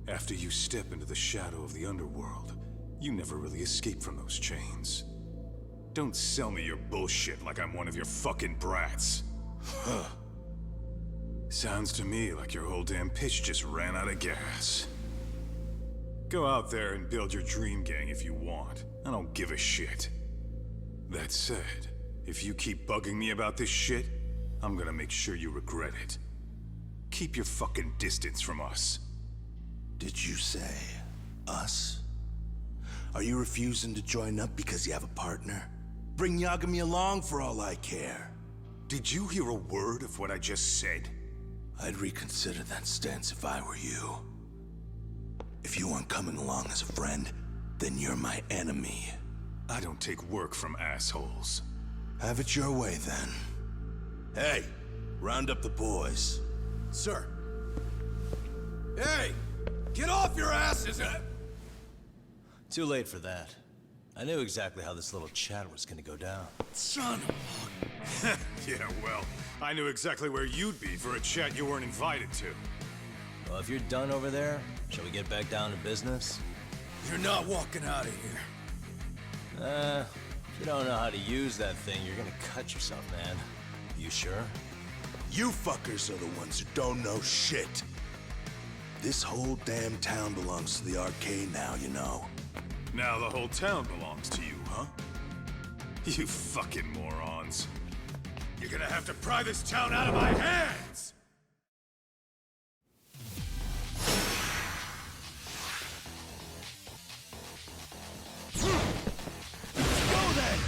After you step into the shadow of the underworld, you never really escape from those chains. Don't sell me your bullshit like I'm one of your fucking brats. Huh. Sounds to me like your whole damn pitch just ran out of gas. Go out there and build your dream gang if you want. I don't give a shit. That said, if you keep bugging me about this shit, I'm gonna make sure you regret it. Keep your fucking distance from us. Did you say us? Are you refusing to join up because you have a partner? Bring Yagami along for all I care. Did you hear a word of what I just said? I'd reconsider that stance if I were you. If you aren't coming along as a friend, then you're my enemy. I don't take work from assholes. Have it your way, then. Hey, round up the boys. Sir. Hey! Get off your asses! Too late for that. I knew exactly how this little chat was gonna go down. Son of a... Yeah, well, I knew exactly where you'd be for a chat you weren't invited to. Well, if you're done over there, shall we get back down to business? You're not walking out of here. If you don't know how to use that thing, you're gonna cut yourself, man. You sure? You fuckers are the ones who don't know shit. This whole damn town belongs to the arcade now, you know. Now the whole town belongs to you, huh? You fucking morons. You're gonna have to pry this town out of my hands! Go then!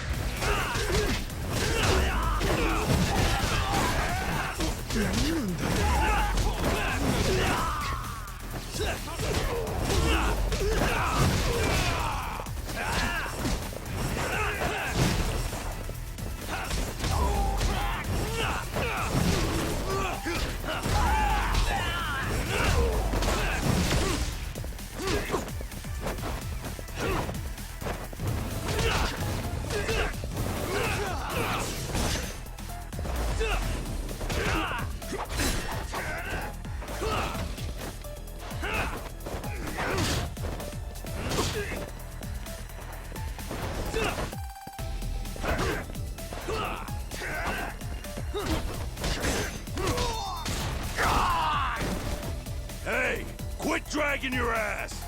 Hey! Quit dragging your ass!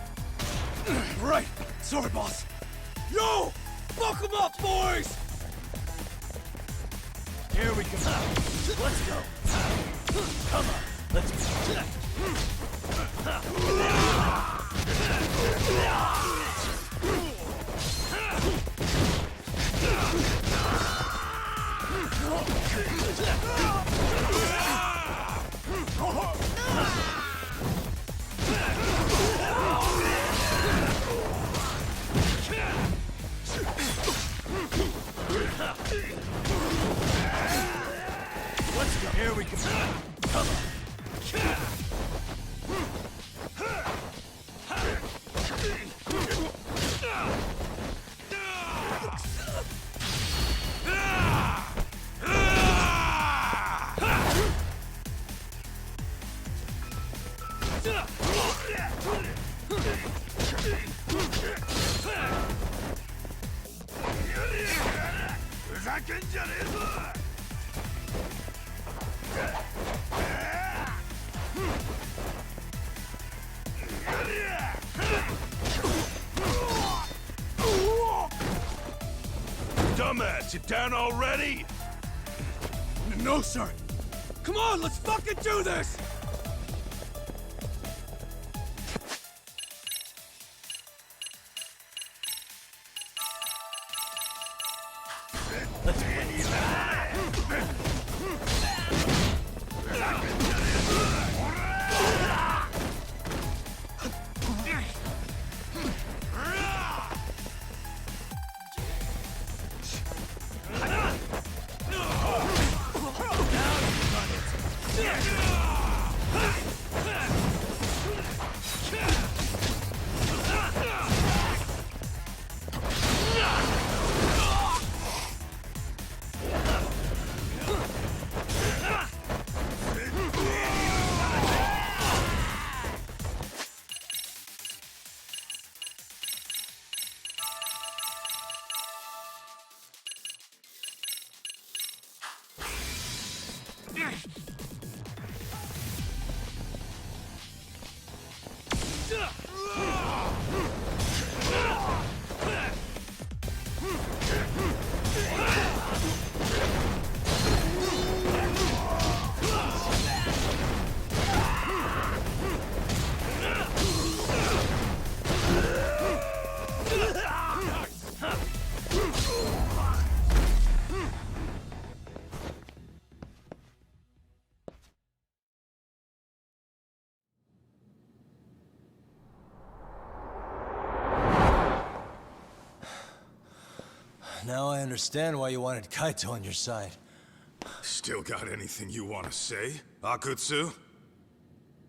Right! Sorry, boss. Yo! Fuck 'em up, boys! Here we go. Let's go. Come on. Let's go. Let's go. Here we go. Come on. Dumbass, you down already? No, sir. Come on, let's fucking do this! Now I understand why you wanted Kaito on your side. Still got anything you want to say, Akutsu?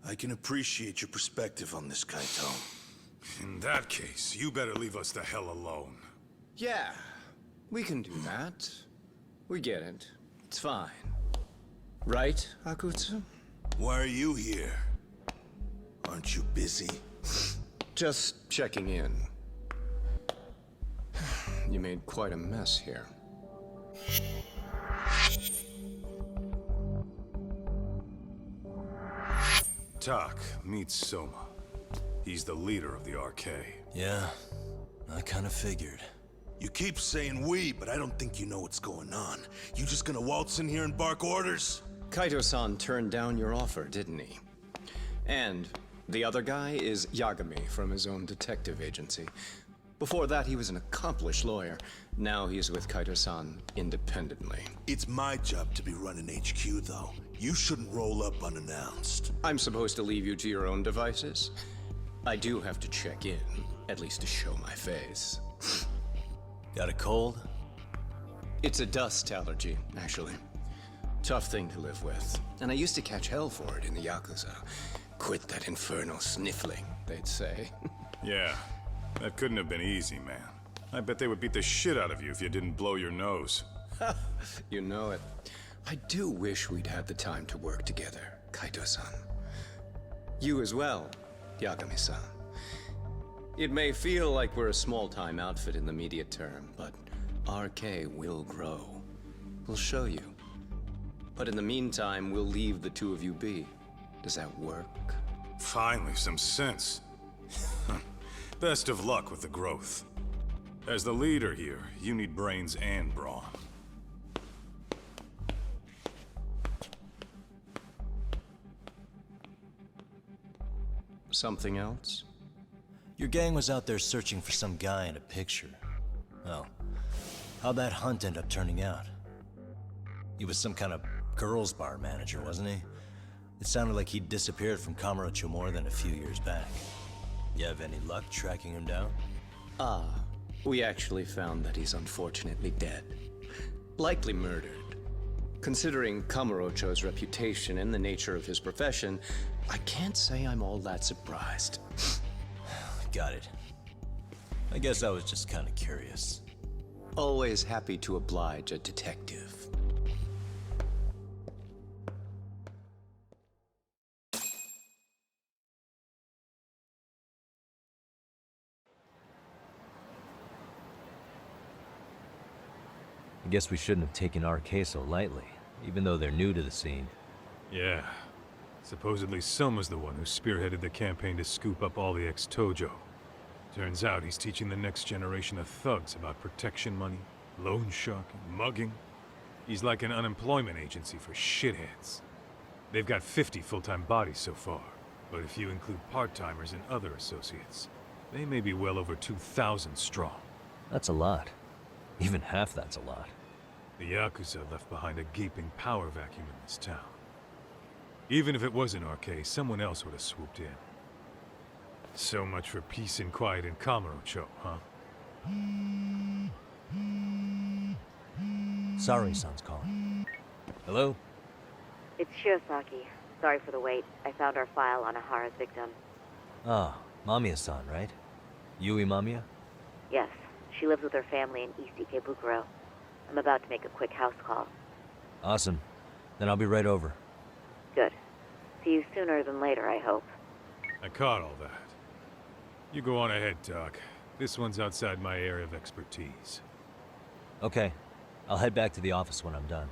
I can appreciate your perspective on this, Kaito. In that case, you better leave us the hell alone. Yeah, we can do that. We get it. It's fine. Right, Akutsu? Why are you here? Aren't you busy? Just checking in. You made quite a mess here. Tak meets Soma. He's the leader of the RK. Yeah, I kinda figured. You keep saying we, but I don't think you know what's going on. You just gonna waltz in here and bark orders? Kaito-san turned down your offer, didn't he? And the other guy is Yagami from his own detective agency. Before that, he was an accomplished lawyer. Now he's with Kaito-san independently. It's my job to be running HQ, though. You shouldn't roll up unannounced. I'm supposed to leave you to your own devices? I do have to check in, at least to show my face. Got a cold? It's a dust allergy, actually. Tough thing to live with. And I used to catch hell for it in the Yakuza. Quit that infernal sniffling, they'd say. Yeah, that couldn't have been easy, man. I bet they would beat the shit out of you if you didn't blow your nose. You know it. I do wish we'd had the time to work together, Kaito-san. You as well, Yagami-san. It may feel like we're a small-time outfit in the immediate term, but RK will grow. We'll show you. But in the meantime, we'll leave the two of you be. Does that work? Finally, some sense. Best of luck with the growth. As the leader here, you need brains and brawn. Something else? Your gang was out there searching for some guy in a picture. Oh, how'd that hunt end up turning out? He was some kind of girls' bar manager, wasn't he? It sounded like he'd disappeared from Kamurocho more than a few years back. You have any luck tracking him down? We actually found that he's unfortunately dead. Likely murdered. Considering Kamurocho's reputation and the nature of his profession, I can't say I'm all that surprised. Got it. I guess I was just kind of curious. Always happy to oblige a detective. I guess we shouldn't have taken RK so lightly, even though they're new to the scene. Yeah. Supposedly Soma's the one who spearheaded the campaign to scoop up all the ex-Tojo. Turns out he's teaching the next generation of thugs about protection money, loan sharking, mugging. He's like an unemployment agency for shitheads. They've got 50 full-time bodies so far, but if you include part-timers and other associates, they may be well over 2,000 strong. That's a lot. Even half that's a lot. The Yakuza left behind a gaping power vacuum in this town. Even if it was an RK, someone else would have swooped in. So much for peace and quiet in Kamurocho, huh? Sorry-san's calling. Hello? It's Shiosaki. Sorry for the wait. I found our file on Ahara's victim. Ah, Mamiya-san, right? Yui Mamiya? Yes, she lives with her family in East Ikebukuro. I'm about to make a quick house call. Awesome. Then I'll be right over. Good. See you sooner than later, I hope. I caught all that. You go on ahead, Doc. This one's outside my area of expertise. Okay. I'll head back to the office when I'm done.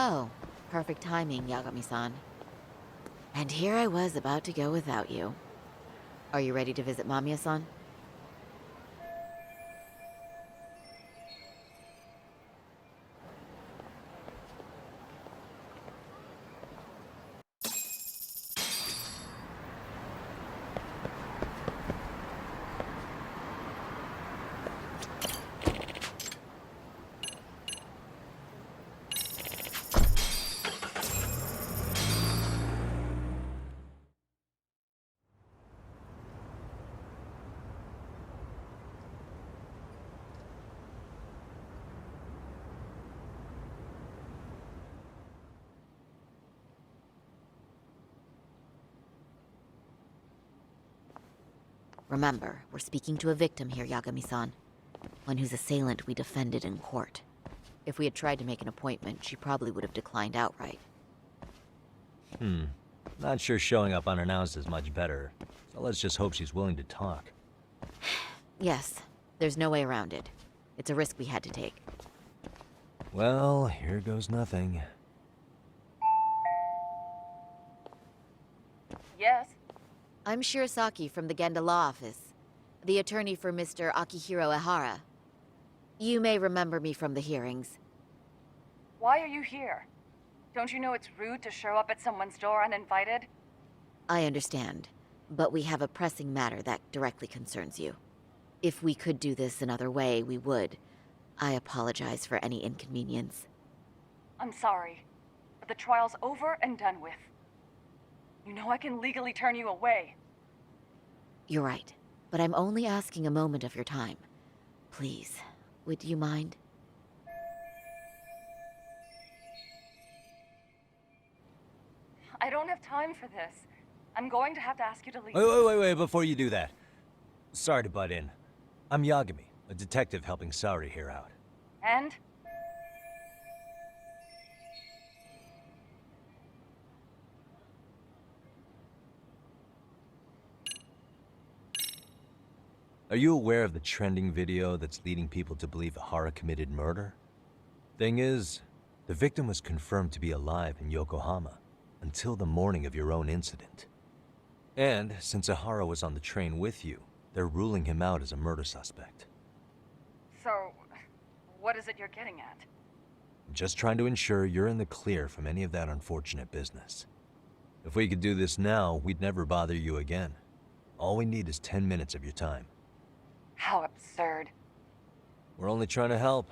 Oh, perfect timing, Yagami-san. And here I was about to go without you. Are you ready to visit Mamiya-san? Remember, we're speaking to a victim here, Yagami-san. One whose assailant we defended in court. If we had tried to make an appointment, she probably would have declined outright. Not sure showing up unannounced is much better. So let's just hope she's willing to talk. Yes, there's no way around it. It's a risk we had to take. Well, here goes nothing. Yes? I'm Shirasaki from the Genda Law Office, the attorney for Mr. Akihiro Ehara. You may remember me from the hearings. Why are you here? Don't you know it's rude to show up at someone's door uninvited? I understand, but we have a pressing matter that directly concerns you. If we could do this another way, we would. I apologize for any inconvenience. I'm sorry, but the trial's over and done with. You know I can legally turn you away. You're right, but I'm only asking a moment of your time. Please, would you mind? I don't have time for this. I'm going to have to ask you to leave. Wait, before you do that. Sorry to butt in. I'm Yagami, a detective helping Saori here out. And? Are you aware of the trending video that's leading people to believe Ehara committed murder? Thing is, the victim was confirmed to be alive in Yokohama until the morning of your own incident. And since Ehara was on the train with you, they're ruling him out as a murder suspect. So, what is it you're getting at? I'm just trying to ensure you're in the clear from any of that unfortunate business. If we could do this now, we'd never bother you again. All we need is 10 minutes of your time. How absurd. We're only trying to help,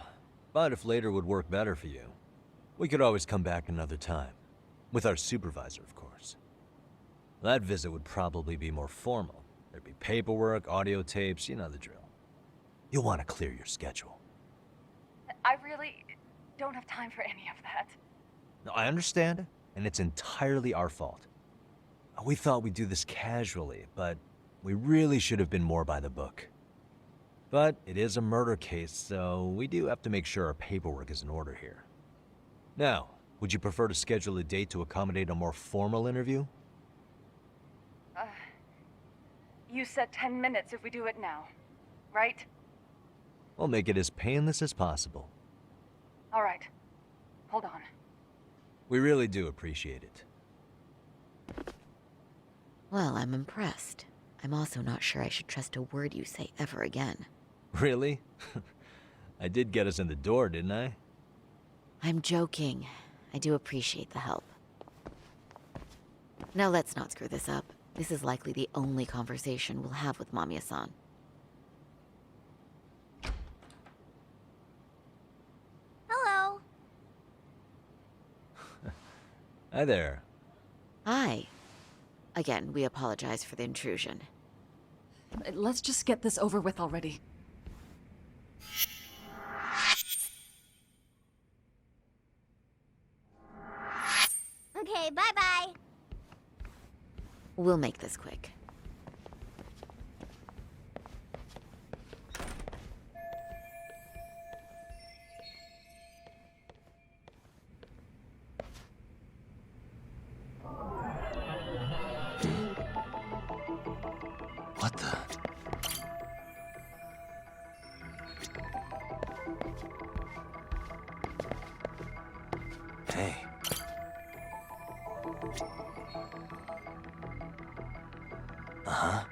but if later would work better for you, we could always come back another time. With our supervisor, of course. That visit would probably be more formal. There'd be paperwork, audio tapes, you know the drill. You'll want to clear your schedule. I really don't have time for any of that. No, I understand, and it's entirely our fault. We thought we'd do this casually, but we really should have been more by the book. But it is a murder case, so we do have to make sure our paperwork is in order here. Now, would you prefer to schedule a date to accommodate a more formal interview? You said 10 minutes if we do it now, right? We'll make it as painless as possible. All right. Hold on. We really do appreciate it. Well, I'm impressed. I'm also not sure I should trust a word you say ever again. Really? I did get us in the door, didn't I? I'm joking. I do appreciate the help. Now let's not screw this up. This is likely the only conversation we'll have with Mamiya-san. Hello. Hi there. Hi. Again, we apologize for the intrusion. Let's just get this over with already. Okay, bye-bye. We'll make this quick. What the? Hey. Uh-huh.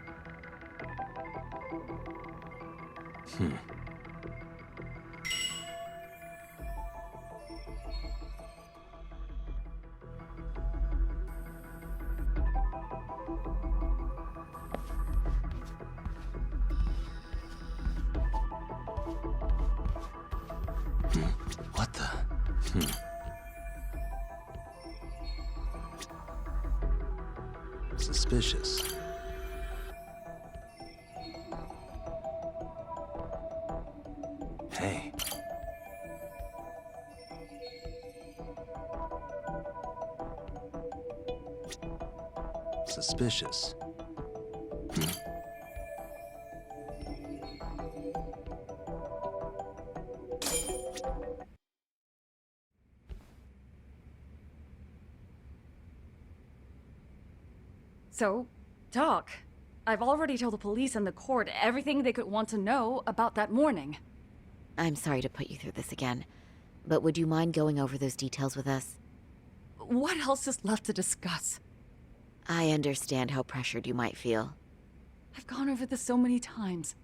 What the? Suspicious. Hey. Suspicious. So, Doc, I've already told the police and the court everything they could want to know about that morning. I'm sorry to put you through this again, but would you mind going over those details with us? What else is left to discuss? I understand how pressured you might feel. I've gone over this so many times.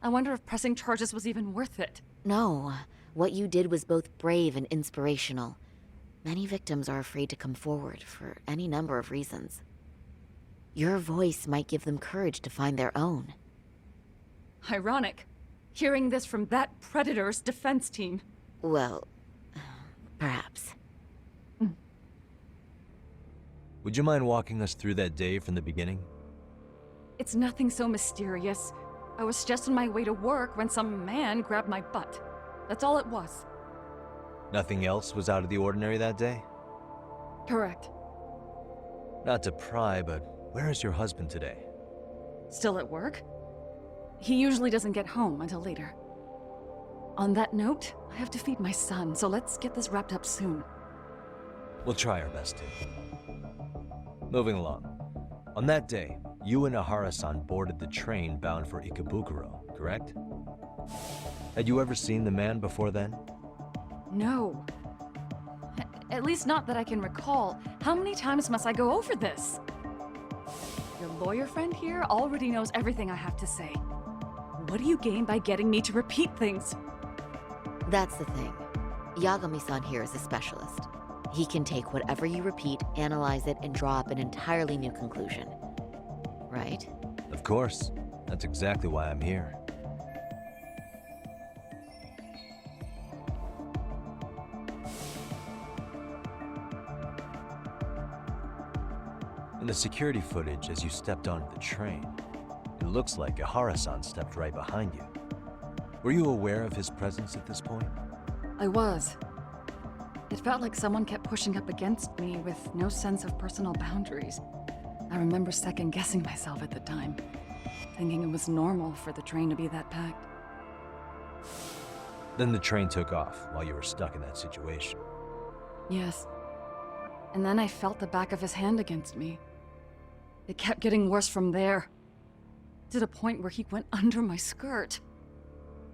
I wonder if pressing charges was even worth it. No, what you did was both brave and inspirational. Many victims are afraid to come forward for any number of reasons. Your voice might give them courage to find their own. Ironic, hearing this from that predator's defense team. Well, perhaps. Would you mind walking us through that day from the beginning? It's nothing so mysterious. I was just on my way to work when some man grabbed my butt. That's all it was. Nothing else was out of the ordinary that day? Correct. Not to pry, but where is your husband today? Still at work? He usually doesn't get home until later. On that note, I have to feed my son, so let's get this wrapped up soon. We'll try our best to. Moving along. On that day, you and Ahara-san boarded the train bound for Ikebukuro, correct? Had you ever seen the man before then? No. At least not that I can recall. How many times must I go over this? Your lawyer friend here already knows everything I have to say. What do you gain by getting me to repeat things? That's the thing. Yagami-san here is a specialist. He can take whatever you repeat, analyze it, and draw up an entirely new conclusion. Right? Of course. That's exactly why I'm here. In the security footage as you stepped onto the train, it looks like Ahara-san stepped right behind you. Were you aware of his presence at this point? I was. It felt like someone kept pushing up against me with no sense of personal boundaries. I remember second-guessing myself at the time, thinking it was normal for the train to be that packed. Then the train took off while you were stuck in that situation. Yes. And then I felt the back of his hand against me. It kept getting worse from there, to the point where he went under my skirt.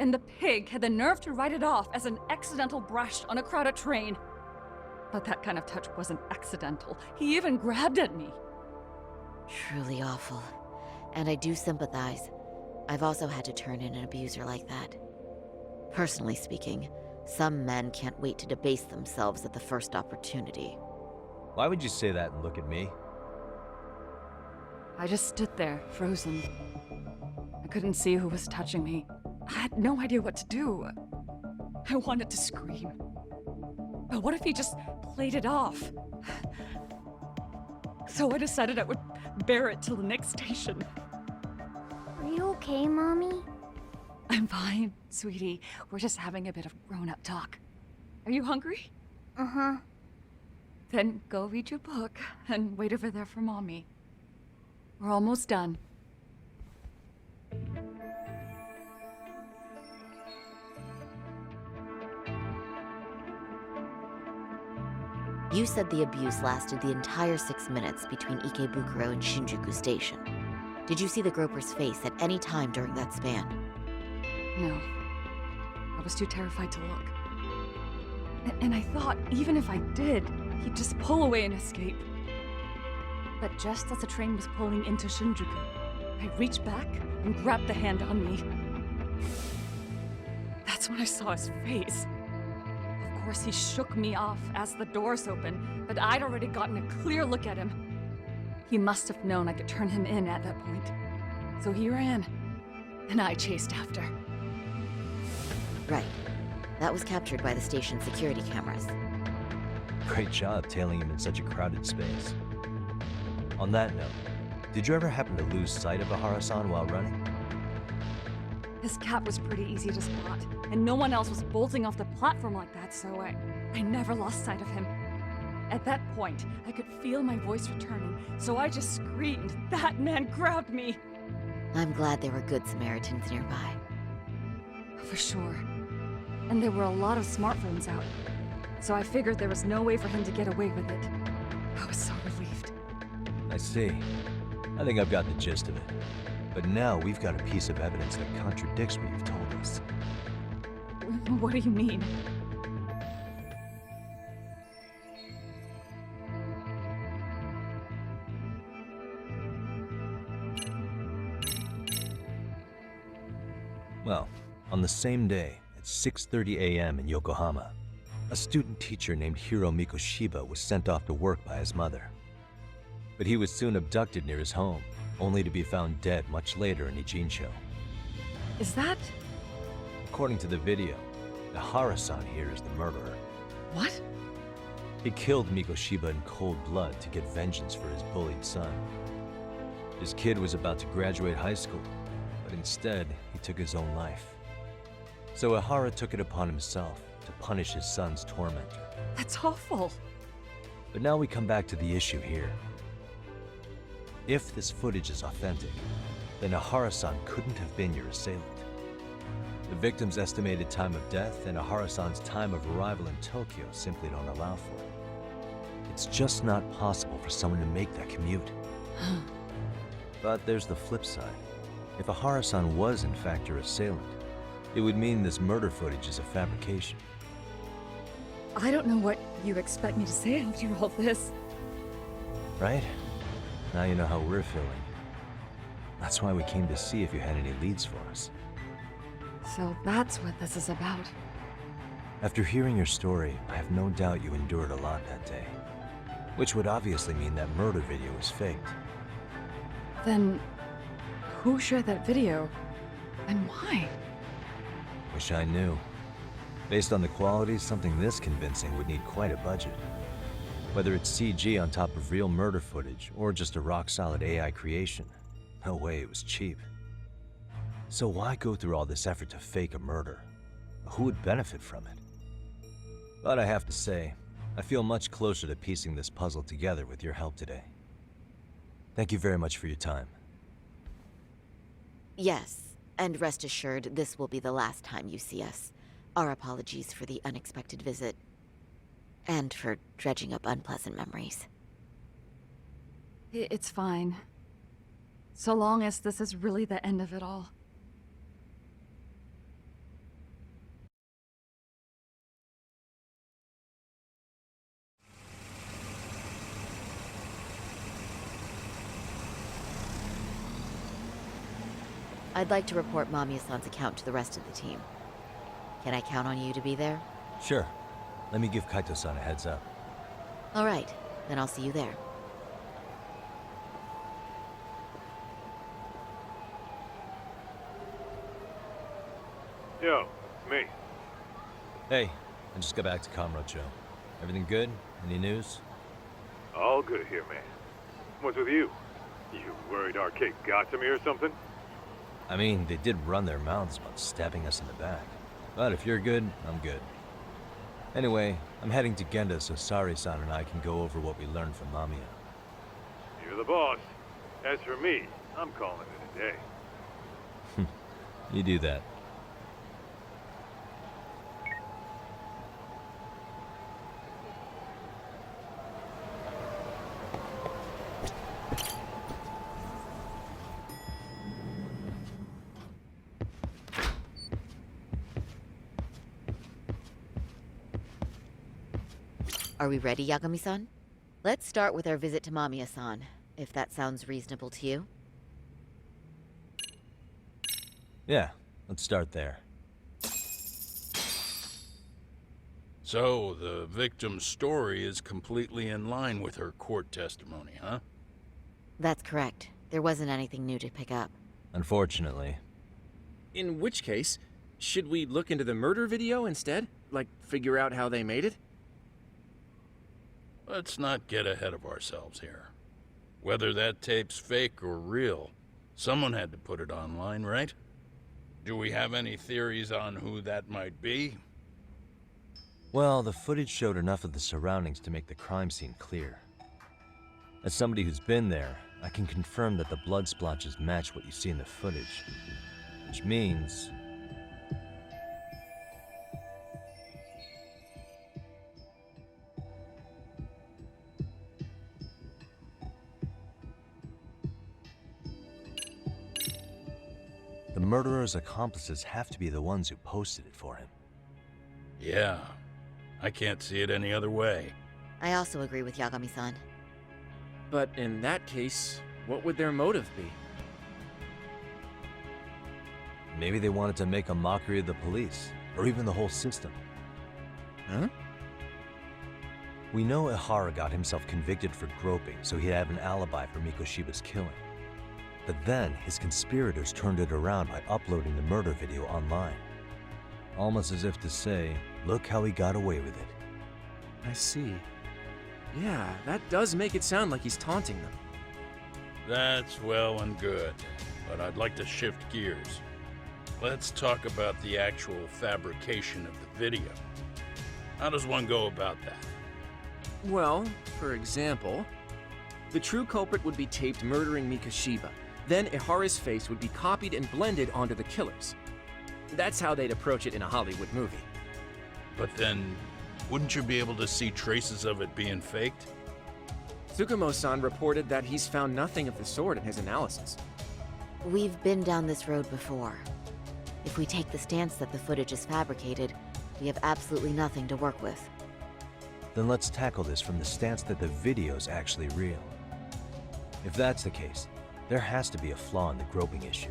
And the pig had the nerve to write it off as an accidental brush on a crowded train. But that kind of touch wasn't accidental. He even grabbed at me. Truly awful. And I do sympathize. I've also had to turn in an abuser like that. Personally speaking, some men can't wait to debase themselves at the first opportunity. Why would you say that and look at me? I just stood there, frozen. I couldn't see who was touching me. I had no idea what to do. I wanted to scream. But what if he just played it off? So I decided I would bear it till the next station. Are you okay, Mommy? I'm fine, sweetie. We're just having a bit of grown-up talk. Are you hungry? Uh-huh. Then go read your book and wait over there for Mommy. We're almost done. You said the abuse lasted the entire 6 minutes between Ikebukuro and Shinjuku Station. Did you see the groper's face at any time during that span? No. I was too terrified to look. And I thought, even if I did, he'd just pull away and escape. But just as the train was pulling into Shinjuku, I reached back and grabbed the hand on me. That's when I saw his face. Of course, he shook me off as the doors opened, but I'd already gotten a clear look at him. He must have known I could turn him in at that point. So he ran, and I chased after. Right. That was captured by the station's security cameras. Great job tailing him in such a crowded space. On that note, did you ever happen to lose sight of Ahara-san while running? His cap was pretty easy to spot, and no one else was bolting off the platform like that, so I never lost sight of him. At that point, I could feel my voice returning, so I just screamed. That man grabbed me! I'm glad there were good Samaritans nearby. For sure. And there were a lot of smartphones out, so I figured there was no way for him to get away with it. I was so relieved. I see. I think I've got the gist of it. But now we've got a piece of evidence that contradicts what you've told us. What do you mean? Well, on the same day, at 6:30 a.m. in Yokohama, a student teacher named Hiro Mikoshiba was sent off to work by his mother. But he was soon abducted near his home, only to be found dead much later in Ijincho. Is that... According to the video, the Ahara-san here is the murderer. What? He killed Mikoshiba in cold blood to get vengeance for his bullied son. His kid was about to graduate high school, but instead, he took his own life. So Ahara took it upon himself to punish his son's tormentor. That's awful. But now we come back to the issue here. If this footage is authentic, then Ahara-san couldn't have been your assailant. The victim's estimated time of death and Ahara-san's time of arrival in Tokyo simply don't allow for it. It's just not possible for someone to make that commute. But there's the flip side. If Ahara-san was in fact your assailant, it would mean this murder footage is a fabrication. I don't know what you expect me to say after all this. Right? Now you know how we're feeling. That's why we came to see if you had any leads for us. So that's what this is about. After hearing your story, I have no doubt you endured a lot that day. Which would obviously mean that murder video was faked. Then, who shared that video? And why? Wish I knew. Based on the quality, something this convincing would need quite a budget. Whether it's CG on top of real murder footage, or just a rock-solid AI creation, no way it was cheap. So why go through all this effort to fake a murder? Who would benefit from it? But I have to say, I feel much closer to piecing this puzzle together with your help today. Thank you very much for your time. Yes, and rest assured, this will be the last time you see us. Our apologies for the unexpected visit. And for dredging up unpleasant memories. It's fine. So long as this is really the end of it all. I'd like to report Mamiya-san's account to the rest of the team. Can I count on you to be there? Sure. Let me give Kaito-san a heads up. All right, then I'll see you there. Yo, me. Hey, I just got back to Kamurocho. Everything good? Any news? All good here, man. What's with you? You worried Arcade got to me or something? I mean, they did run their mouths about stabbing us in the back. But if you're good, I'm good. Anyway, I'm heading to Genda so Sari-san and I can go over what we learned from Mamiya. You're the boss. As for me, I'm calling it a day. You do that. Are we ready, Yagami-san? Let's start with our visit to Mamiya-san. if that sounds reasonable to you. Yeah, let's start there. So, the victim's story is completely in line with her court testimony, huh? That's correct. There wasn't anything new to pick up. Unfortunately. In which case, should we look into the murder video instead? Like, figure out how they made it? Let's not get ahead of ourselves here. Whether that tape's fake or real, someone had to put it online, right? Do we have any theories on who that might be? Well, the footage showed enough of the surroundings to make the crime scene clear. As somebody who's been there, I can confirm that the blood splotches match what you see in the footage. Which means... the murderer's accomplices have to be the ones who posted it for him. Yeah, I can't see it any other way. I also agree with Yagami-san. But in that case, what would their motive be? Maybe they wanted to make a mockery of the police, or even the whole system. Huh? We know Ihara got himself convicted for groping, so he'd have an alibi for Mikoshiba's killing. But then, his conspirators turned it around by uploading the murder video online. Almost as if to say, look how he got away with it. I see. Yeah, that does make it sound like he's taunting them. That's well and good, but I'd like to shift gears. Let's talk about the actual fabrication of the video. How does one go about that? Well, for example, the true culprit would be taped murdering Mikoshiba. Then Ihara's face would be copied and blended onto the killers. That's how they'd approach it in a Hollywood movie. But then, wouldn't you be able to see traces of it being faked? Tsukumo-san reported that he's found nothing of the sort in his analysis. We've been down this road before. If we take the stance that the footage is fabricated, we have absolutely nothing to work with. Then let's tackle this from the stance that the video's actually real. If that's the case, there has to be a flaw in the groping issue.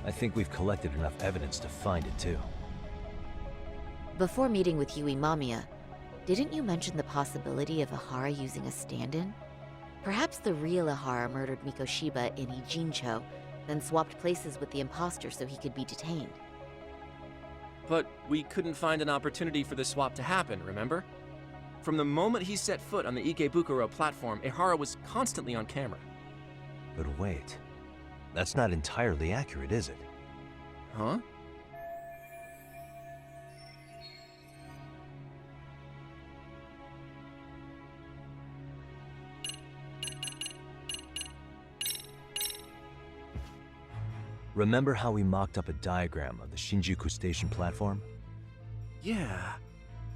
I think we've collected enough evidence to find it too. Before meeting with Yui Mamiya, didn't you mention the possibility of Ihara using a stand-in? Perhaps the real Ihara murdered Mikoshiba in Ijincho, then swapped places with the imposter so he could be detained. But we couldn't find an opportunity for the swap to happen, remember? From the moment he set foot on the Ikebukuro platform, Ihara was constantly on camera. But wait, that's not entirely accurate, is it? Huh? Remember how we mocked up a diagram of the Shinjuku station platform? Yeah.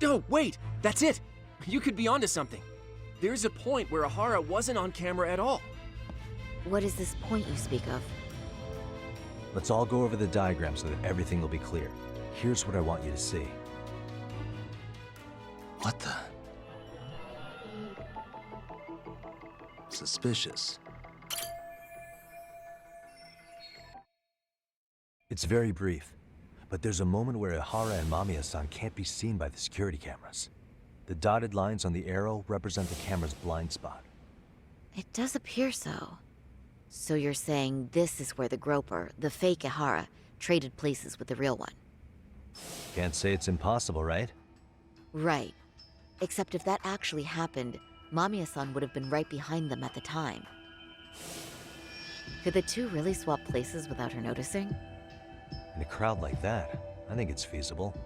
Oh, wait! That's it! You could be onto something. There's a point where Ihara wasn't on camera at all. What is this point you speak of? Let's all go over the diagram so that everything will be clear. Here's what I want you to see. What the? Suspicious. It's very brief, but there's a moment where Ihara and Mamiya-san can't be seen by the security cameras. The dotted lines on the arrow represent the camera's blind spot. It does appear so. So you're saying this is where the groper, the fake Ihara, traded places with the real one? Can't say it's impossible, right? Right. Except if that actually happened, Mamiya-san would have been right behind them at the time. Could the two really swap places without her noticing? In a crowd like that, I think it's feasible.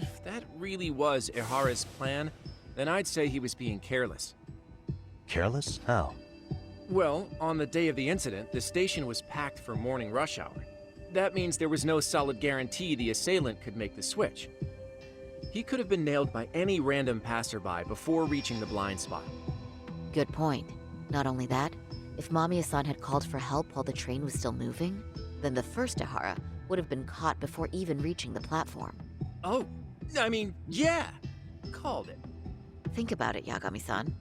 If that really was Ihara's plan, then I'd say he was being careless. Careless? How? Well, on the day of the incident, the station was packed for morning rush hour. That means there was no solid guarantee the assailant could make the switch. He could have been nailed by any random passerby before reaching the blind spot. Good point. Not only that, if Mamiya-san had called for help while the train was still moving, then the first Ihara would have been caught before even reaching the platform. Oh, I mean, yeah! Called it. Think about it, Yagami-san.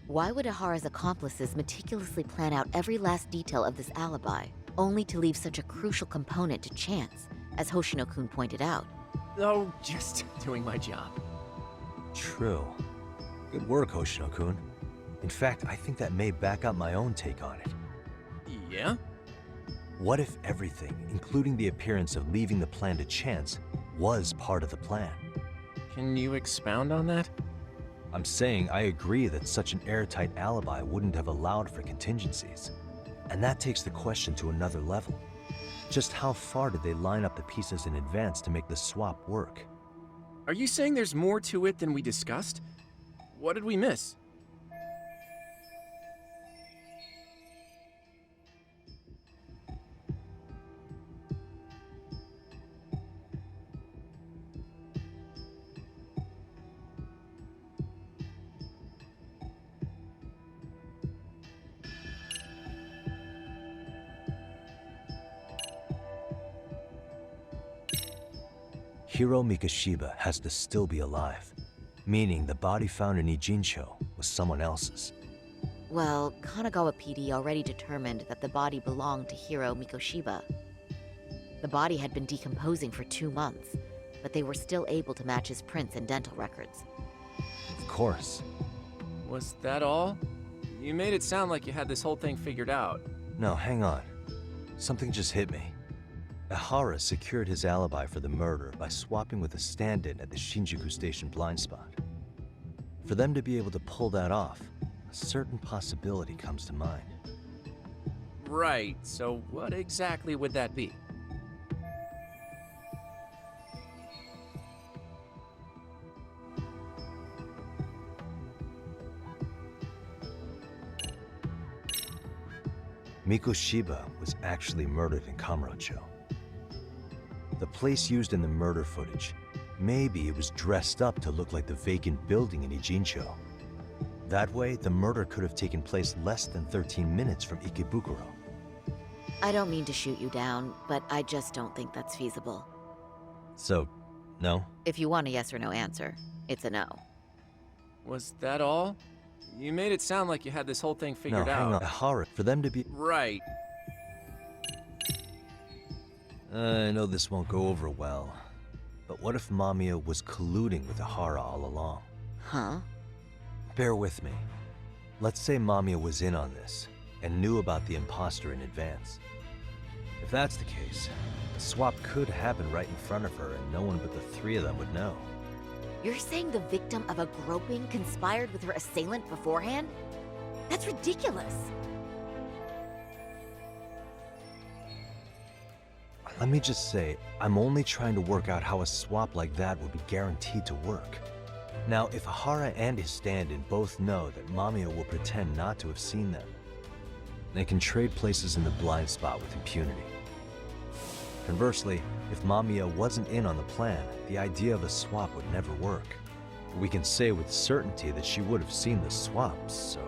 Why would Ahara's accomplices meticulously plan out every last detail of this alibi, only to leave such a crucial component to chance, as Hoshino-kun pointed out? Oh, just doing my job. True. Good work, Hoshino-kun. In fact, I think that may back up my own take on it. Yeah? What if everything, including the appearance of leaving the plan to chance, was part of the plan? Can you expound on that? I'm saying I agree that such an airtight alibi wouldn't have allowed for contingencies. And that takes the question to another level. Just how far did they line up the pieces in advance to make the swap work? Are you saying there's more to it than we discussed? What did we miss? Hiro Mikoshiba has to still be alive, meaning the body found in Ijincho was someone else's. Well, Kanagawa PD already determined that the body belonged to Hiro Mikoshiba. The body had been decomposing for 2 months, but they were still able to match his prints and dental records. Of course. Was that all? You made it sound like you had this whole thing figured out. No, hang on. Something just hit me. Ahara secured his alibi for the murder by swapping with a stand-in at the Shinjuku Station blind spot. For them to be able to pull that off, a certain possibility comes to mind. Right, so what exactly would that be? Mikoshiba was actually murdered in Kamurocho. The place used in the murder footage, maybe it was dressed up to look like the vacant building in Ijincho. That way, the murder could have taken place less than 13 minutes from Ikebukuro. I don't mean to shoot you down, but I just don't think that's feasible. So, no? If you want a yes or no answer, it's a no. Was that all? You made it sound like you had this whole thing figured no, hang out. on. Ahara, for them to be... Right. I know this won't go over well, but what if Mamiya was colluding with Ahara all along? Huh? Bear with me. Let's say Mamiya was in on this, and knew about the imposter in advance. If that's the case, the swap could happen right in front of her and no one but the three of them would know. You're saying the victim of a groping conspired with her assailant beforehand? That's ridiculous. Let me just say, I'm only trying to work out how a swap like that would be guaranteed to work. Now, if Ahara and his stand-in both know that Mamiya will pretend not to have seen them, they can trade places in the blind spot with impunity. Conversely, if Mamiya wasn't in on the plan, the idea of a swap would never work. We can say with certainty that she would have seen the swap, so...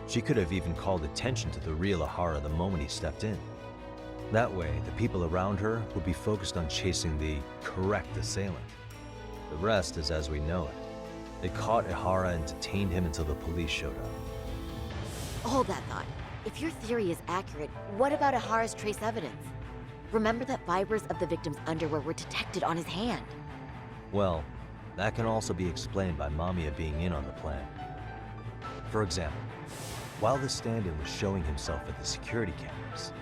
She could have even called attention to the real Ahara the moment he stepped in. That way, the people around her would be focused on chasing the correct assailant. The rest is as we know it. They caught Ahara and detained him until the police showed up. Hold that thought. If your theory is accurate, what about Ahara's trace evidence? Remember that fibers of the victim's underwear were detected on his hand. Well, that can also be explained by Mamiya being in on the plan. For example, while the stand-in was showing himself at the security cameras,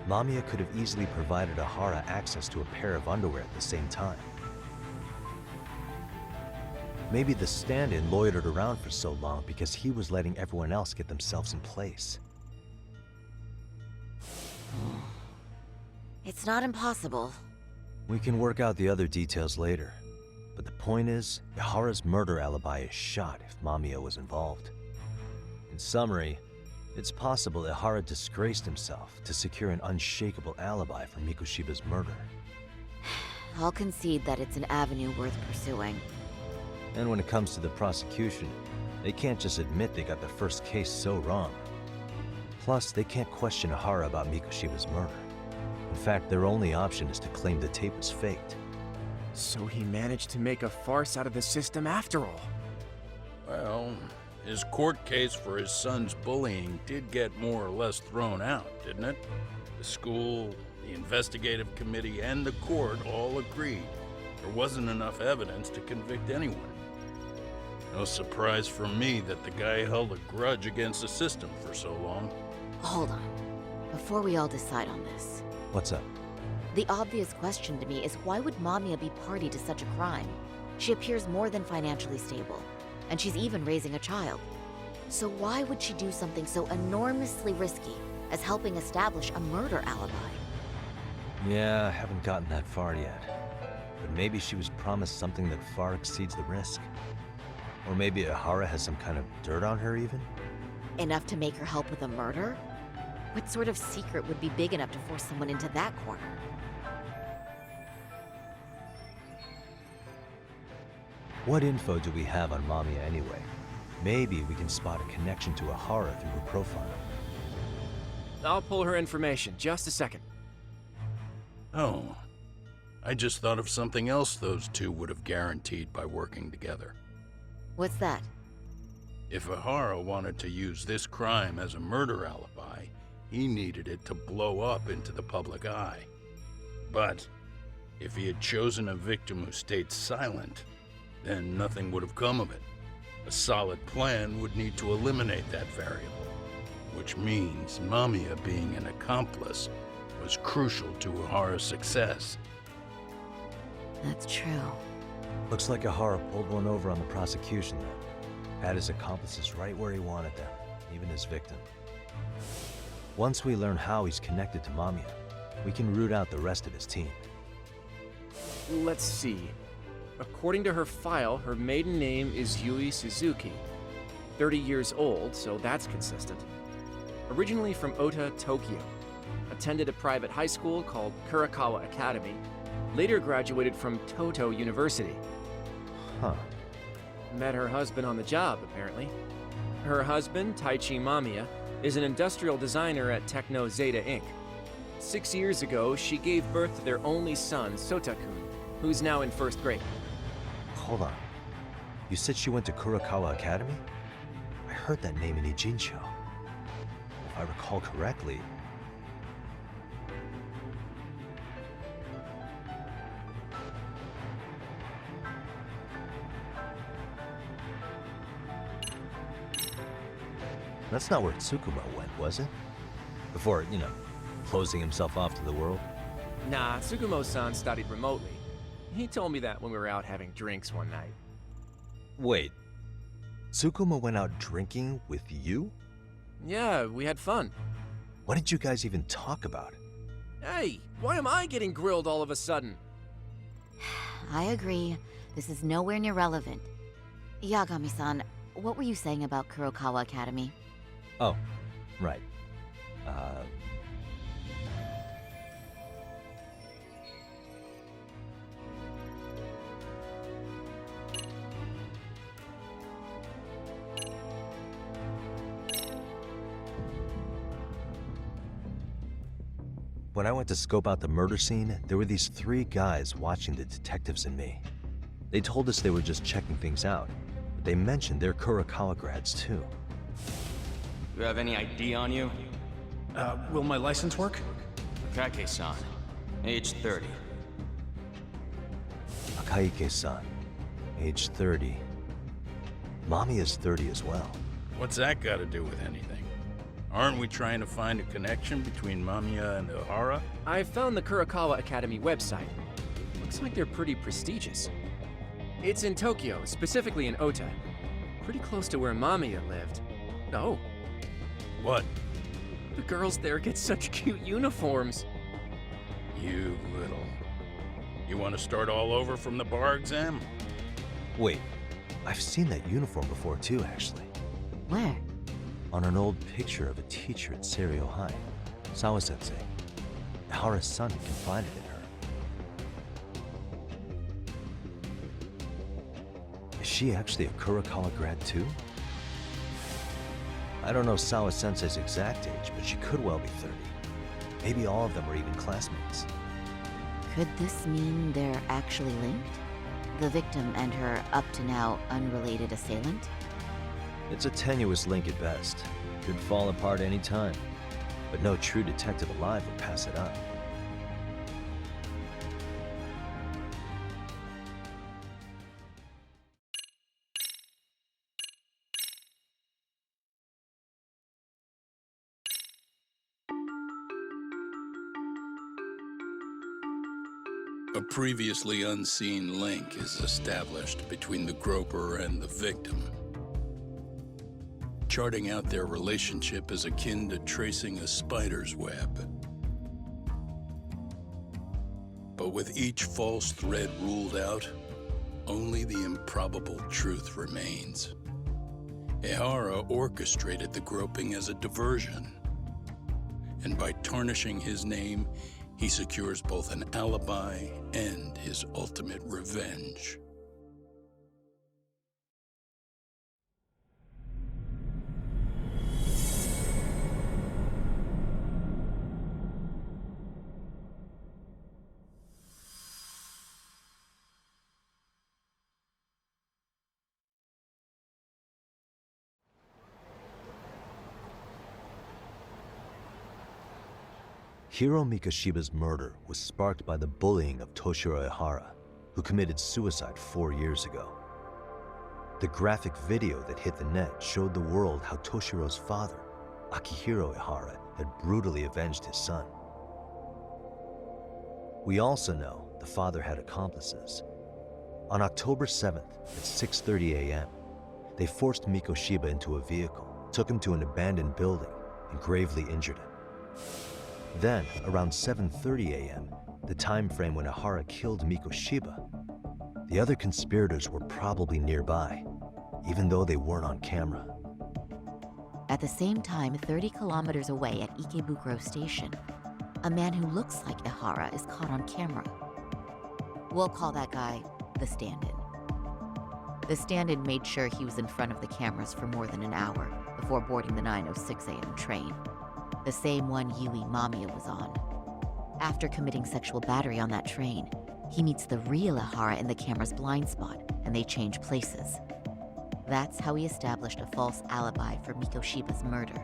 Mamiya could have easily provided Ahara access to a pair of underwear at the same time. Maybe the stand-in loitered around for so long because he was letting everyone else get themselves in place. It's not impossible. We can work out the other details later, but the point is, Ahara's murder alibi is shot if Mamiya was involved. In summary, it's possible Ahara disgraced himself to secure an unshakable alibi for Mikoshiba's murder. I'll concede that it's an avenue worth pursuing. And when it comes to the prosecution, they can't just admit they got the first case so wrong. Plus, they can't question Ahara about Mikoshiba's murder. In fact, their only option is to claim the tape was faked. So he managed to make a farce out of the system after all. Well, His court case for his son's bullying did get more or less thrown out, didn't it? The school, the investigative committee, and the court all agreed there wasn't enough evidence to convict anyone. No surprise for me that the guy held a grudge against the system for so long. Hold on. Before we all decide on this, What's up? the obvious question to me is why would Mamiya be party to such a crime? She appears more than financially stable, and she's even raising a child. So why would she do something so enormously risky as helping establish a murder alibi? Yeah, I haven't gotten that far yet. But maybe she was promised something that far exceeds the risk. Or maybe Ahara has some kind of dirt on her even? Enough to make her help with a murder? What sort of secret would be big enough to force someone into that corner? What info do we have on Mamiya anyway? Maybe we can spot a connection to Ahara through her profile. I'll pull her information. Just a second. Oh, I just thought of something else those two would have guaranteed by working together. What's that? If Ahara wanted to use this crime as a murder alibi, he needed it to blow up into the public eye. But if he had chosen a victim who stayed silent, then nothing would have come of it. A solid plan would need to eliminate that variable, which means Mamiya being an accomplice was crucial to Ahara's success. That's true. Looks like Ahara pulled one over on the prosecution then. Had his accomplices right where he wanted them, even his victim. Once we learn how he's connected to Mamiya, we can root out the rest of his team. Let's see. According to her file, her maiden name is Yui Suzuki. 30 years old, so that's consistent. Originally from Ota, Tokyo. Attended a private high school called Kurakawa Academy. Later graduated from Toto University. Huh. Met her husband on the job, apparently. Her husband, Taichi Mamiya, is an industrial designer at Techno Zeta Inc. 6 years ago, she gave birth to their only son, Sotakun, who's now in first grade. Hold on. You said she went to Kurakawa Academy? I heard that name in Ijincho. If I recall correctly... That's not where Tsukumo went, was it? Before, closing himself off to the world? Nah, Tsukumo-san studied remotely. He told me that when we were out having drinks one night. Wait. Tsukumo went out drinking with you? Yeah, we had fun. What did you guys even talk about? Hey, why am I getting grilled all of a sudden? I agree. This is nowhere near relevant. Yagami-san, what were you saying about Kurokawa Academy? Oh, right. When I went to scope out the murder scene, there were these 3 guys watching the detectives and me. They told us they were just checking things out, but they mentioned they're Kurakawa grads too. You have any ID on you? Will my license work? Kake-san, age 30. Akaike-san, age 30. Mommy is 30 as well. What's that got to do with anything? Aren't we trying to find a connection between Mamiya and Ahara? I found the Kurakawa Academy website. Looks like they're pretty prestigious. It's in Tokyo, specifically in Ota. Pretty close to where Mamiya lived. Oh. What? The girls there get such cute uniforms. You little... You want to start all over from the bar exam? Wait, I've seen that uniform before too, actually. Where? On an old picture of a teacher at Seiryo High, Sawa-sensei. Ahara's son had confided in her. Is she actually a Kurakawa grad too? I don't know Sawa-sensei's exact age, but she could well be 30. Maybe all of them were even classmates. Could this mean they're actually linked? The victim and her up-to-now unrelated assailant? It's a tenuous link at best. Could fall apart any time. But no true detective alive would pass it up. A previously unseen link is established between the groper and the victim. Charting out their relationship is akin to tracing a spider's web. But with each false thread ruled out, only the improbable truth remains. Ehara orchestrated the groping as a diversion, and by tarnishing his name, he secures both an alibi and his ultimate revenge. Hiro Mikoshiba's murder was sparked by the bullying of Toshiro Ehara, who committed suicide 4 years ago. The graphic video that hit the net showed the world how Toshiro's father, Akihiro Ehara, had brutally avenged his son. We also know the father had accomplices. On October 7th at 6:30 a.m., they forced Mikoshiba into a vehicle, took him to an abandoned building, and gravely injured him. Then, around 7:30 a.m., the time frame when Ehara killed Mikoshiba, the other conspirators were probably nearby, even though they weren't on camera. At the same time, 30 kilometers away at Ikebukuro Station, a man who looks like Ehara is caught on camera. We'll call that guy the stand-in. The stand-in made sure he was in front of the cameras for more than an hour before boarding the 9:06 a.m. train, the same one Yui Mamiya was on. After committing sexual battery on that train, he meets the real Ehara in the camera's blind spot, and they change places. That's how he established a false alibi for Mikoshiba's murder.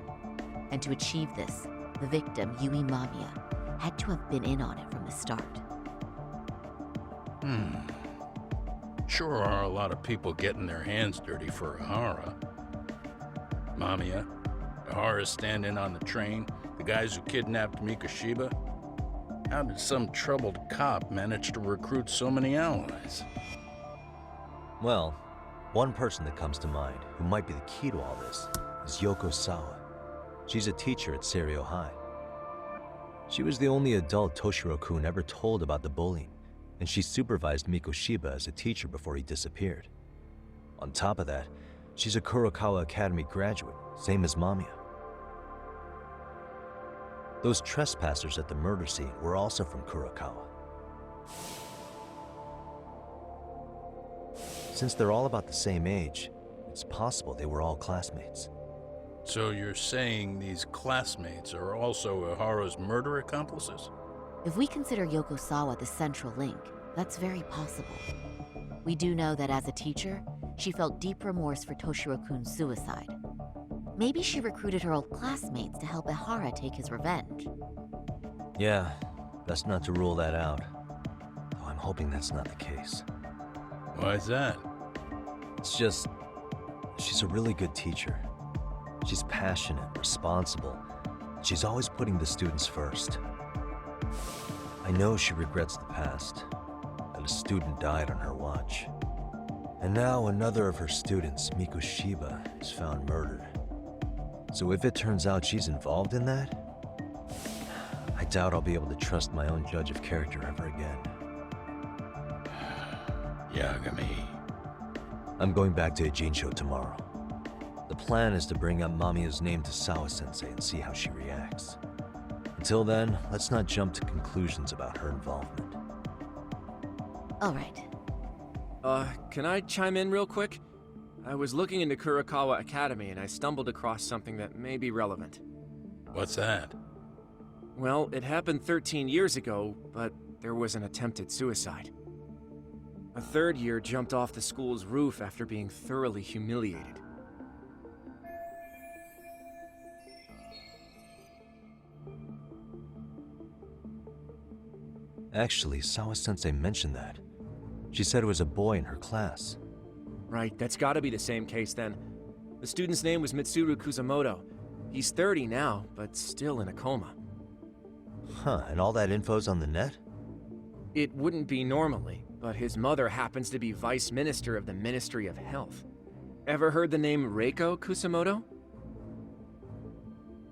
And to achieve this, the victim, Yui Mamiya, had to have been in on it from the start. Sure are a lot of people getting their hands dirty for Ehara. Mamiya, Ehara's stand-in on the train, the guys who kidnapped Mikoshiba. How did some troubled cop manage to recruit so many allies? Well, one person that comes to mind who might be the key to all this is Yoko Sawa. She's a teacher at Seiryo High. She was the only adult Toshiro-kun ever told about the bullying, and she supervised Mikoshiba as a teacher before he disappeared. On top of that, she's a Kurokawa Academy graduate, same as Mamiya. Those trespassers at the murder scene were also from Kurokawa. Since they're all about the same age, it's possible they were all classmates. So you're saying these classmates are also Ehara's murder accomplices? If we consider Yoko Sawa the central link, that's very possible. We do know that as a teacher, she felt deep remorse for Toshiro-kun's suicide. Maybe she recruited her old classmates to help Ehara take his revenge. Yeah, best not to rule that out. Though I'm hoping that's not the case. Why's that? It's just, she's a really good teacher. She's passionate, responsible. She's always putting the students first. I know she regrets the past, that a student died on her watch. And now another of her students, Mikoshiba, is found murdered. So if it turns out she's involved in that, I doubt I'll be able to trust my own judge of character ever again. Yagami. I'm going back to Ijincho tomorrow. The plan is to bring up Mamiya's name to Sawa-sensei and see how she reacts. Until then, let's not jump to conclusions about her involvement. All right. Can I chime in real quick? I was looking into Kurokawa Academy and I stumbled across something that may be relevant. What's that? Well, it happened 13 years ago, but there was an attempted suicide. A third year jumped off the school's roof after being thoroughly humiliated. Actually, Sawa-sensei mentioned that. She said it was a boy in her class. Right, that's gotta be the same case then. The student's name was Mitsuru Kusamoto. He's 30 now, but still in a coma. Huh, and all that info's on the net? It wouldn't be normally, but his mother happens to be Vice Minister of the Ministry of Health. Ever heard the name Reiko Kusamoto?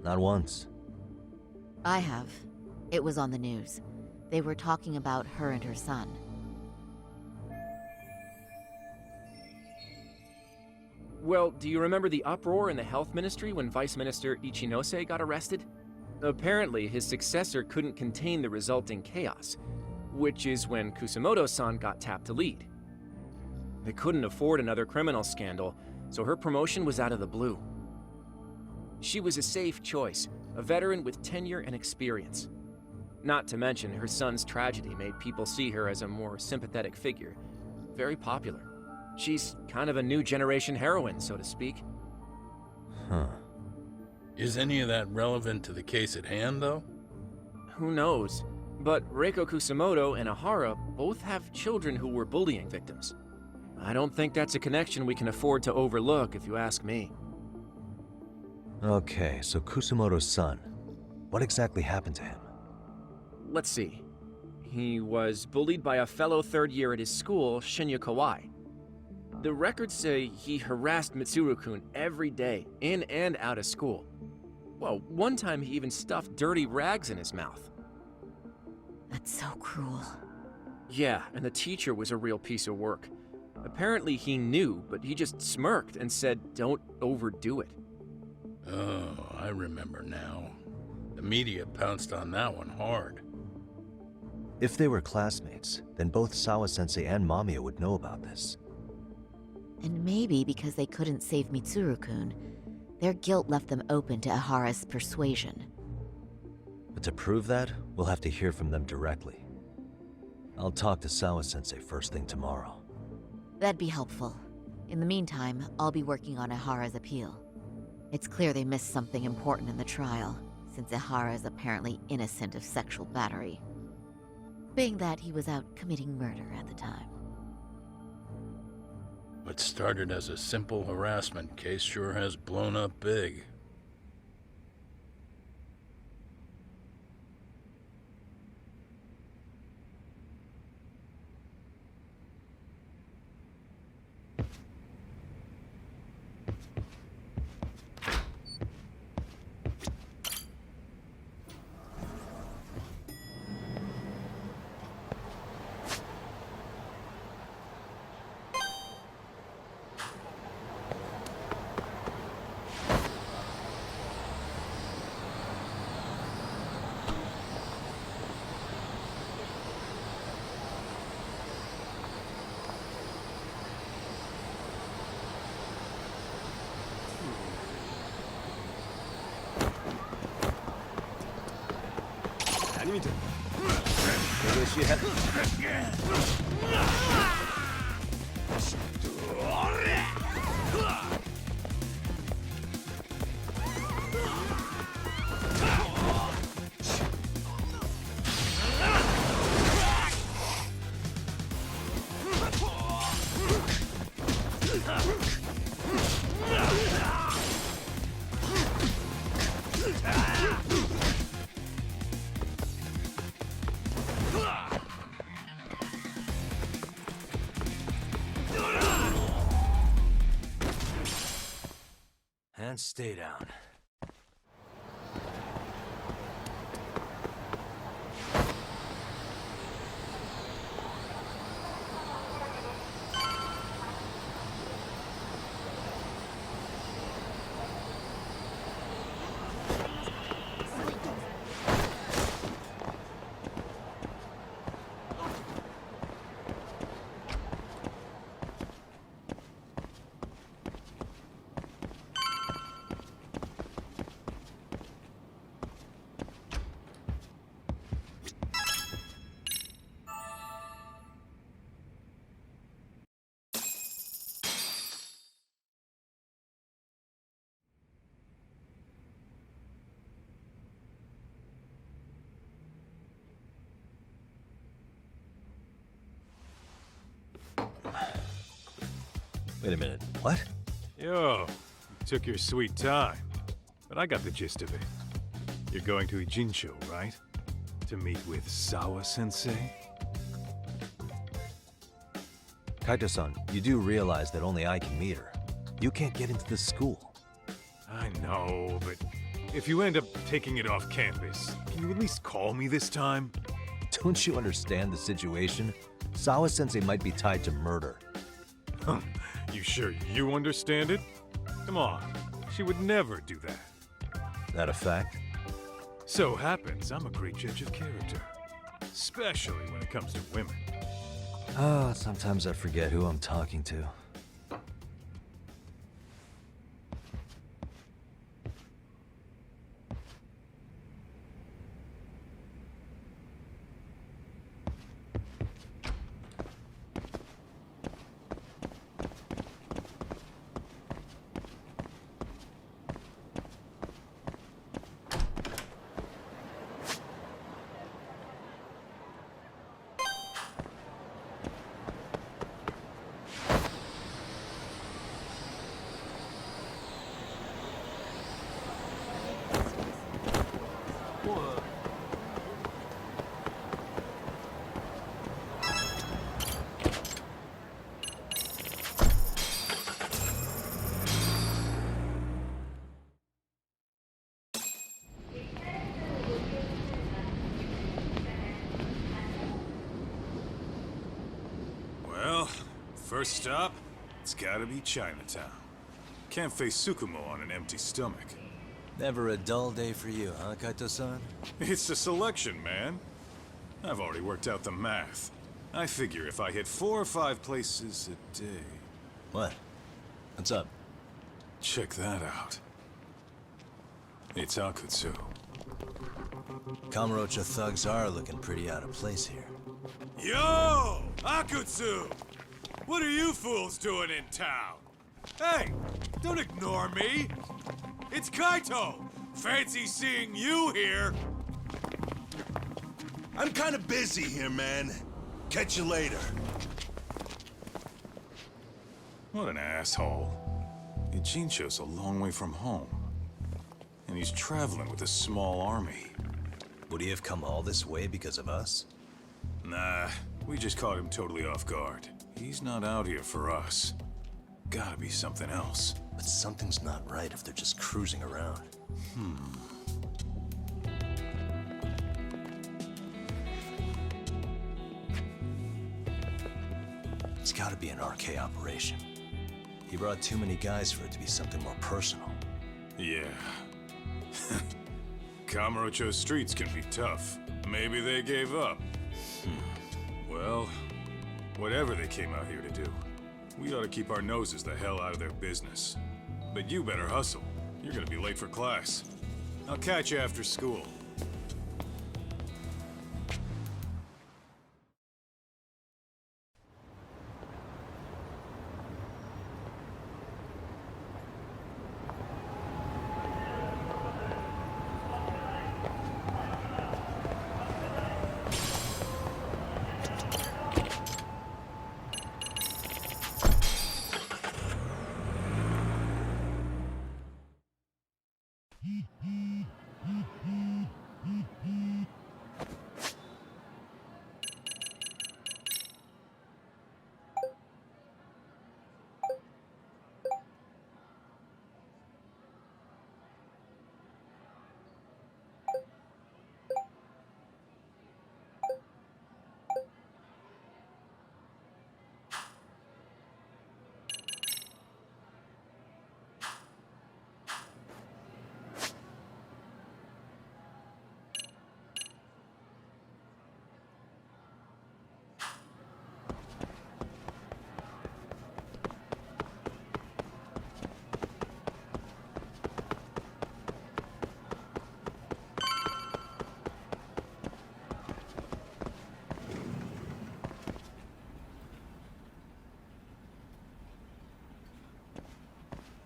Not once. I have. It was on the news. They were talking about her and her son. Well, do you remember the uproar in the health ministry when Vice Minister Ichinose got arrested? Apparently, his successor couldn't contain the resulting chaos, which is when Kusamoto-san got tapped to lead. They couldn't afford another criminal scandal, so her promotion was out of the blue. She was a safe choice, a veteran with tenure and experience. Not to mention, her son's tragedy made people see her as a more sympathetic figure. Very popular. She's kind of a new generation heroine, so to speak. Huh. Is any of that relevant to the case at hand, though? Who knows? But Reiko Kusamoto and Ahara both have children who were bullying victims. I don't think that's a connection we can afford to overlook, if you ask me. Okay, so Kusamoto's son. What exactly happened to him? Let's see. He was bullied by a fellow third year at his school, Shinya Kawai. The records say he harassed Mitsuru-kun every day, in and out of school. Well, one time he even stuffed dirty rags in his mouth. That's so cruel. Yeah, and the teacher was a real piece of work. Apparently he knew, but he just smirked and said, "Don't overdo it." Oh, I remember now. The media pounced on that one hard. If they were classmates, then both Sawa-sensei and Mamiya would know about this. And maybe because they couldn't save Mitsuru-kun, their guilt left them open to Ahara's persuasion. But to prove that, we'll have to hear from them directly. I'll talk to Sawa-sensei first thing tomorrow. That'd be helpful. In the meantime, I'll be working on Ahara's appeal. It's clear they missed something important in the trial, since Ahara is apparently innocent of sexual battery. Being that he was out committing murder at the time. What started as a simple harassment case sure has blown up big. And stay down. Wait a minute, what? Yo, you took your sweet time. But I got the gist of it. You're going to Ijincho, right? To meet with Sawa-sensei? Kaito-san, you do realize that only I can meet her. You can't get into the school. I know, but if you end up taking it off campus, can you at least call me this time? Don't you understand the situation? Sawa-sensei might be tied to murder. You sure you understand it? Come on, she would never do that. That a fact? So happens I'm a great judge of character. Especially when it comes to women. Sometimes I forget who I'm talking to. Well, first stop, it's gotta be Chinatown. Can't face Tsukumo on an empty stomach. Never a dull day for you, huh, Kaito-san? It's the selection, man. I've already worked out the math. I figure if I hit 4 or 5 places a day... What? What's up? Check that out. It's Akutsu. Kamurocho thugs are looking pretty out of place here. Yo! Akutsu! What are you fools doing in town? Hey! Don't ignore me! It's Kaito! Fancy seeing you here! I'm kinda busy here, man. Catch you later. What an asshole. Ijincho's a long way from home. And he's traveling with a small army. Would he have come all this way because of us? Nah, we just caught him totally off guard. He's not out here for us. Gotta be something else. But something's not right if they're just cruising around. It's gotta be an RK operation. He brought too many guys for it to be something more personal. Yeah. Kamurocho streets can be tough. Maybe they gave up. Well, whatever they came out here to do, we ought to keep our noses the hell out of their business. But you better hustle. You're gonna be late for class. I'll catch you after school.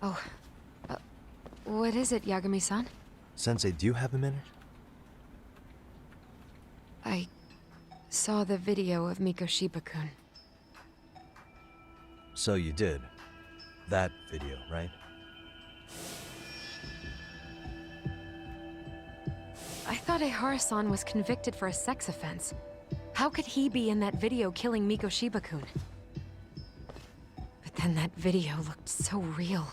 Oh, what is it, Yagami-san? Sensei, do you have a minute? I saw the video of Mikoshiba-kun. So you did. That video, right? I thought Ehara-san was convicted for a sex offense. How could he be in that video killing Miko Shiba-kun? But then that video looked so real.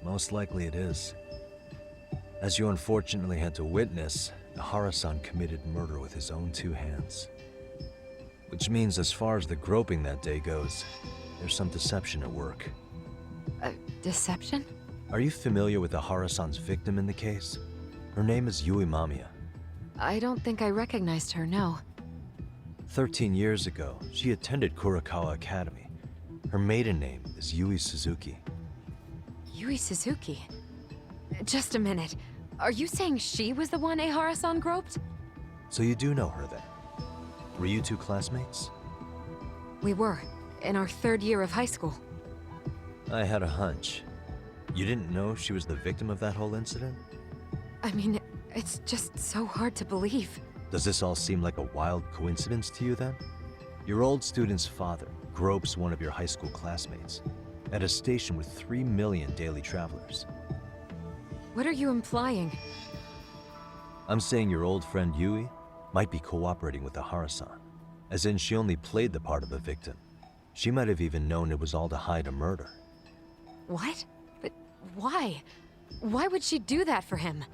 Most likely it is. As you unfortunately had to witness, Ehara-san committed murder with his own two hands. Which means as far as the groping that day goes, there's some deception at work. Deception? Are you familiar with Ehara-san's victim in the case? Her name is Yui Mamiya. I don't think I recognized her, no. 13 years ago, she attended Kurakawa Academy. Her maiden name is Yui Suzuki. Yui Suzuki? Just a minute. Are you saying she was the one Ehara-san groped? So you do know her then? Were you two classmates? We were, in our 3rd year of high school. I had a hunch. You didn't know she was the victim of that whole incident? I mean, it's just so hard to believe. Does this all seem like a wild coincidence to you then? Your old student's father gropes one of your high school classmates at a station with 3 million daily travelers. What are you implying? I'm saying your old friend Yui might be cooperating with Ehara-san, as in she only played the part of a victim. She might have even known it was all to hide a murder. What? But why? Why would she do that for him?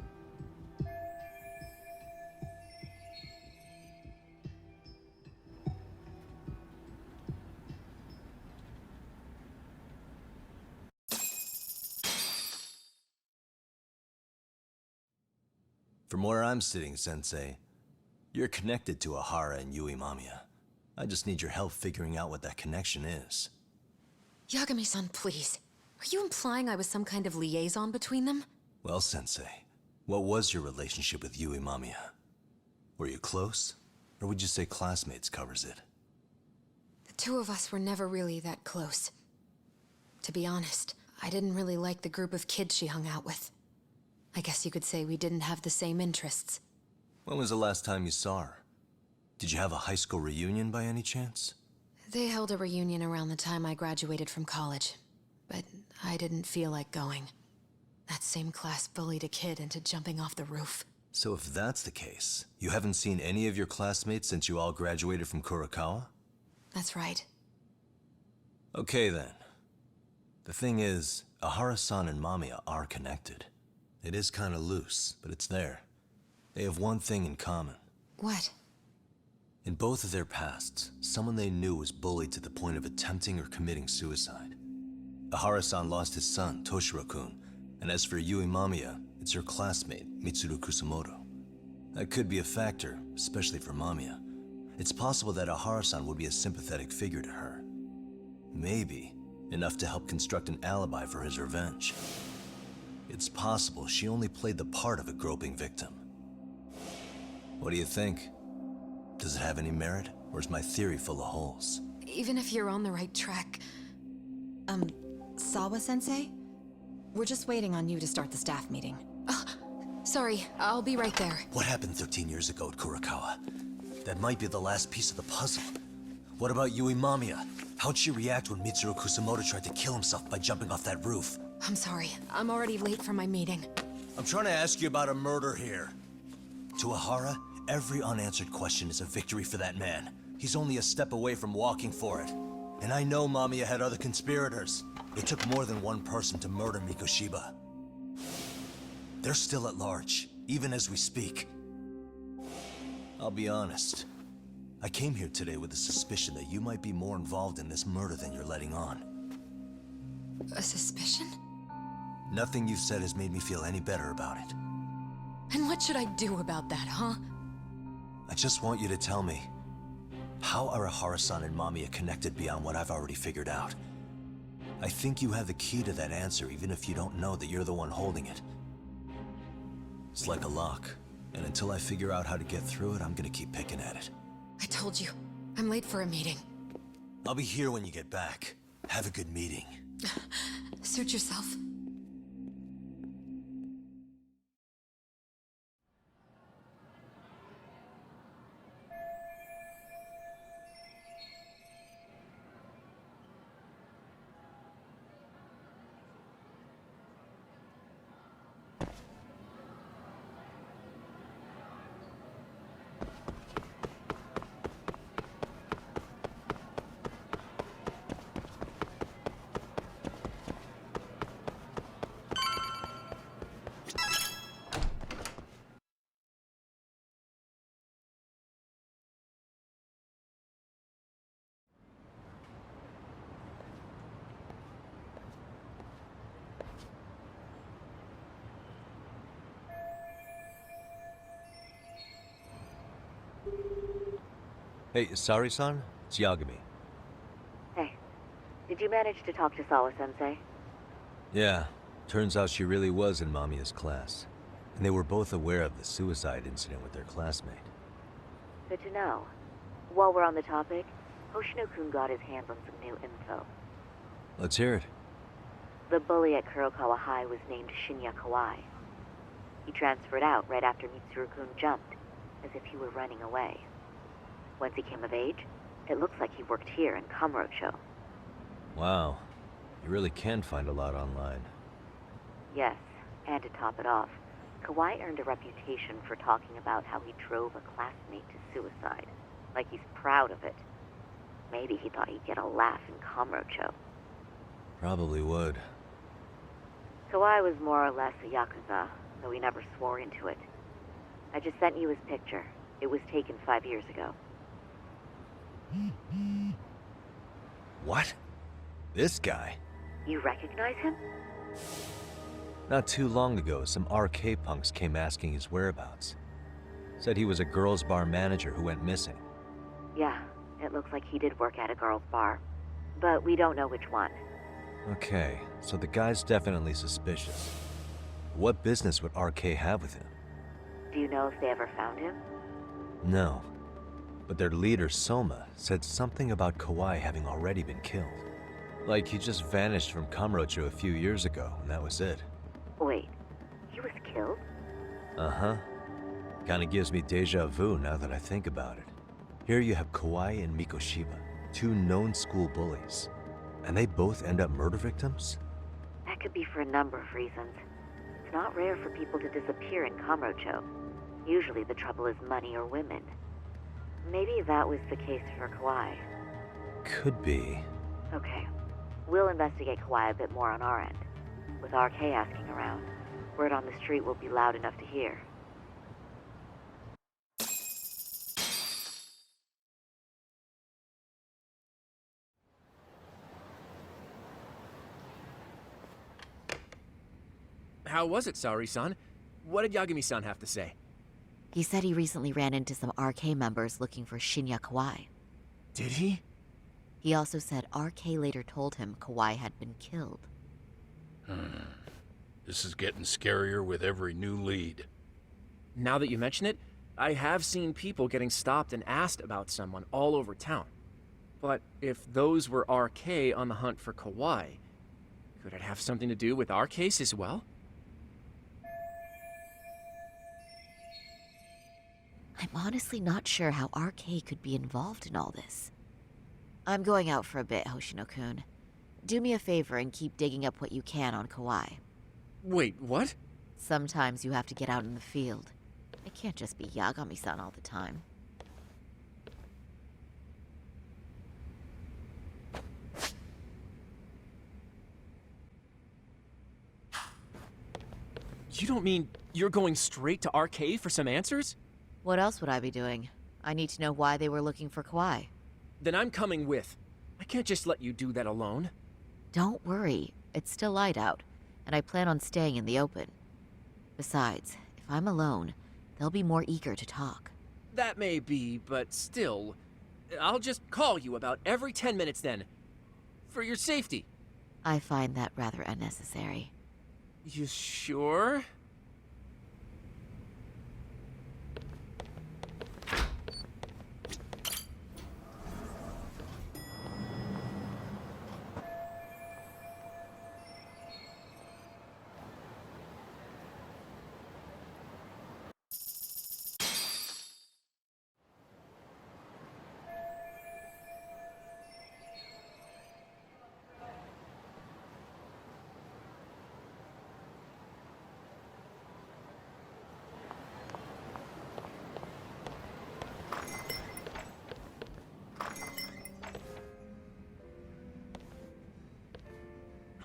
From where I'm sitting, Sensei, you're connected to Ehara and Yui Mamiya. I just need your help figuring out what that connection is. Yagami-san, please. Are you implying I was some kind of liaison between them? Well, Sensei, what was your relationship with Yui Mamiya? Were you close? Or would you say classmates covers it? The two of us were never really that close. To be honest, I didn't really like the group of kids she hung out with. I guess you could say we didn't have the same interests. When was the last time you saw her? Did you have a high school reunion by any chance? They held a reunion around the time I graduated from college, but I didn't feel like going. That same class bullied a kid into jumping off the roof. So if that's the case, you haven't seen any of your classmates since you all graduated from Kurakawa? That's right. Okay then. The thing is, Ehara-san and Mamiya are connected. It is kinda loose, but it's there. They have one thing in common. What? In both of their pasts, someone they knew was bullied to the point of attempting or committing suicide. Ehara-san lost his son, Toshiro-kun, and as for Yui Mamiya, it's her classmate, Mitsuru Kusamoto. That could be a factor, especially for Mamiya. It's possible that Ehara-san would be a sympathetic figure to her. Maybe enough to help construct an alibi for his revenge. It's possible she only played the part of a groping victim. What do you think? Does it have any merit, or is my theory full of holes? Even if you're on the right track... Sawa-sensei? We're just waiting on you to start the staff meeting. Sorry, I'll be right there. What happened 13 years ago at Kurakawa? That might be the last piece of the puzzle. What about Yui Mamiya? How'd she react when Mitsuru Kusamoto tried to kill himself by jumping off that roof? I'm sorry, I'm already late for my meeting. I'm trying to ask you about a murder here. To Ehara, every unanswered question is a victory for that man. He's only a step away from walking for it. And I know Mamiya had other conspirators. It took more than one person to murder Miko Shiba. They're still at large, even as we speak. I'll be honest. I came here today with a suspicion that you might be more involved in this murder than you're letting on. A suspicion? Nothing you've said has made me feel any better about it. And what should I do about that, huh? I just want you to tell me, how are Ehara-san and Mamiya connected beyond what I've already figured out? I think you have the key to that answer, even if you don't know that you're the one holding it. It's like a lock, and until I figure out how to get through it, I'm gonna keep picking at it. I told you, I'm late for a meeting. I'll be here when you get back. Have a good meeting. Suit yourself. Hey, Sari-san? It's Yagami. Hey, did you manage to talk to Sawa-sensei? Yeah, turns out she really was in Mamiya's class. And they were both aware of the suicide incident with their classmate. Good to know. While we're on the topic, Hoshino-kun got his hands on some new info. Let's hear it. The bully at Kurokawa High was named Shinya Kawai. He transferred out right after Mitsuru-kun jumped, as if he were running away. Once he came of age, it looks like he worked here in Kamurocho. Wow. You really can find a lot online. Yes, and to top it off, Kawai earned a reputation for talking about how he drove a classmate to suicide, like he's proud of it. Maybe he thought he'd get a laugh in Kamurocho. Probably would. Kawai was more or less a Yakuza, though he never swore into it. I just sent you his picture. It was taken 5 years ago. What? This guy? You recognize him? Not too long ago, some RK punks came asking his whereabouts. Said he was a girls' bar manager who went missing. Yeah, it looks like he did work at a girls' bar. But we don't know which one. Okay, so the guy's definitely suspicious. What business would RK have with him? Do you know if they ever found him? No. But their leader, Soma, said something about Kawai having already been killed. Like he just vanished from Kamurocho a few years ago, and that was it. Wait, he was killed? Uh-huh. Kinda gives me deja vu now that I think about it. Here you have Kawai and Mikoshiba, two known school bullies. And they both end up murder victims? That could be for a number of reasons. It's not rare for people to disappear in Kamurocho. Usually the trouble is money or women. Maybe that was the case for Kawai. Could be. Okay. We'll investigate Kawai a bit more on our end. With RK asking around, word on the street will be loud enough to hear. How was it, Saori-san? What did Yagami-san have to say? He said he recently ran into some RK members looking for Shinya Kawai. Did he? He also said RK later told him Kawai had been killed. This is getting scarier with every new lead. Now that you mention it, I have seen people getting stopped and asked about someone all over town. But if those were RK on the hunt for Kawai, could it have something to do with our case as well? I'm honestly not sure how RK could be involved in all this. I'm going out for a bit, Hoshino-kun. Do me a favor and keep digging up what you can on Kawai. Wait, what? Sometimes you have to get out in the field. It can't just be Yagami-san all the time. You don't mean you're going straight to RK for some answers? What else would I be doing? I need to know why they were looking for Kawai. Then I'm coming with. I can't just let you do that alone. Don't worry. It's still light out, and I plan on staying in the open. Besides, if I'm alone, they'll be more eager to talk. That may be, but still, I'll just call you about every 10 minutes then. For your safety. I find that rather unnecessary. You sure?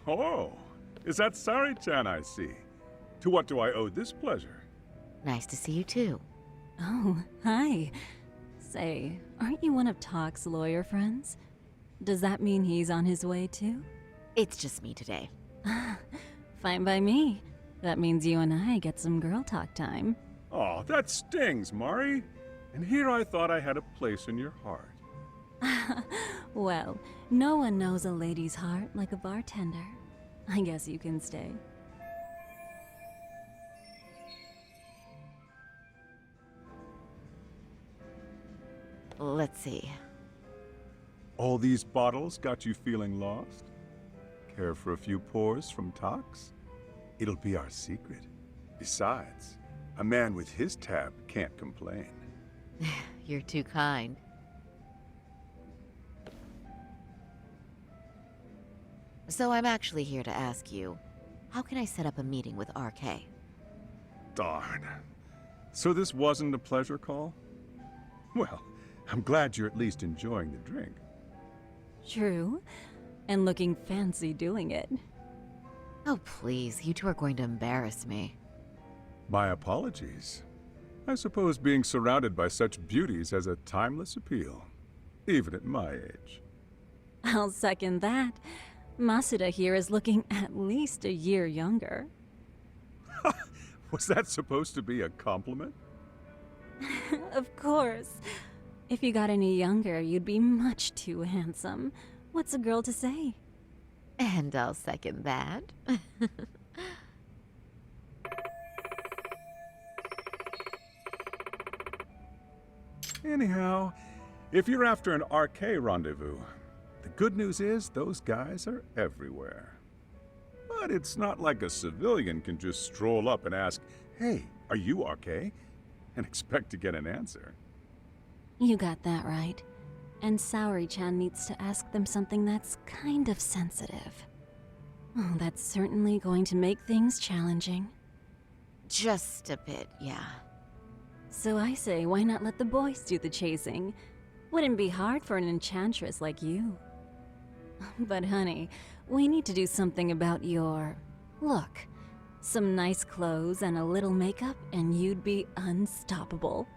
Oh, is that Sari-chan I see? To what do I owe this pleasure? Nice to see you too. Oh, hi. Say, aren't you one of Talk's lawyer friends? Does that mean he's on his way too? It's just me today. Fine by me. That means you and I get some girl talk time. Oh, that stings, Mari. And here I thought I had a place in your heart. Well, no one knows a lady's heart like a bartender. I guess you can stay. Let's see. All these bottles got you feeling lost? Care for a few pours from Tox? It'll be our secret. Besides, a man with his tab can't complain. You're too kind. So I'm actually here to ask you, how can I set up a meeting with RK? Darn. So this wasn't a pleasure call? Well, I'm glad you're at least enjoying the drink. True. And looking fancy doing it. Oh, please, you two are going to embarrass me. My apologies. I suppose being surrounded by such beauties has a timeless appeal, even at my age. I'll second that. Masuda here is looking at least a year younger. Was that supposed to be a compliment? Of course. If you got any younger, you'd be much too handsome. What's a girl to say? And I'll second that. Anyhow, if you're after an RK rendezvous, the good news is those guys are everywhere. But it's not like a civilian can just stroll up and ask, "Hey, are you RK?" and expect to get an answer. You got that right. And Saori-chan needs to ask them something that's kind of sensitive. Oh, that's certainly going to make things challenging. Just a bit, yeah. So I say, why not let the boys do the chasing? Wouldn't be hard for an enchantress like you. But honey, we need to do something about your look. Some nice clothes and a little makeup, and you'd be unstoppable.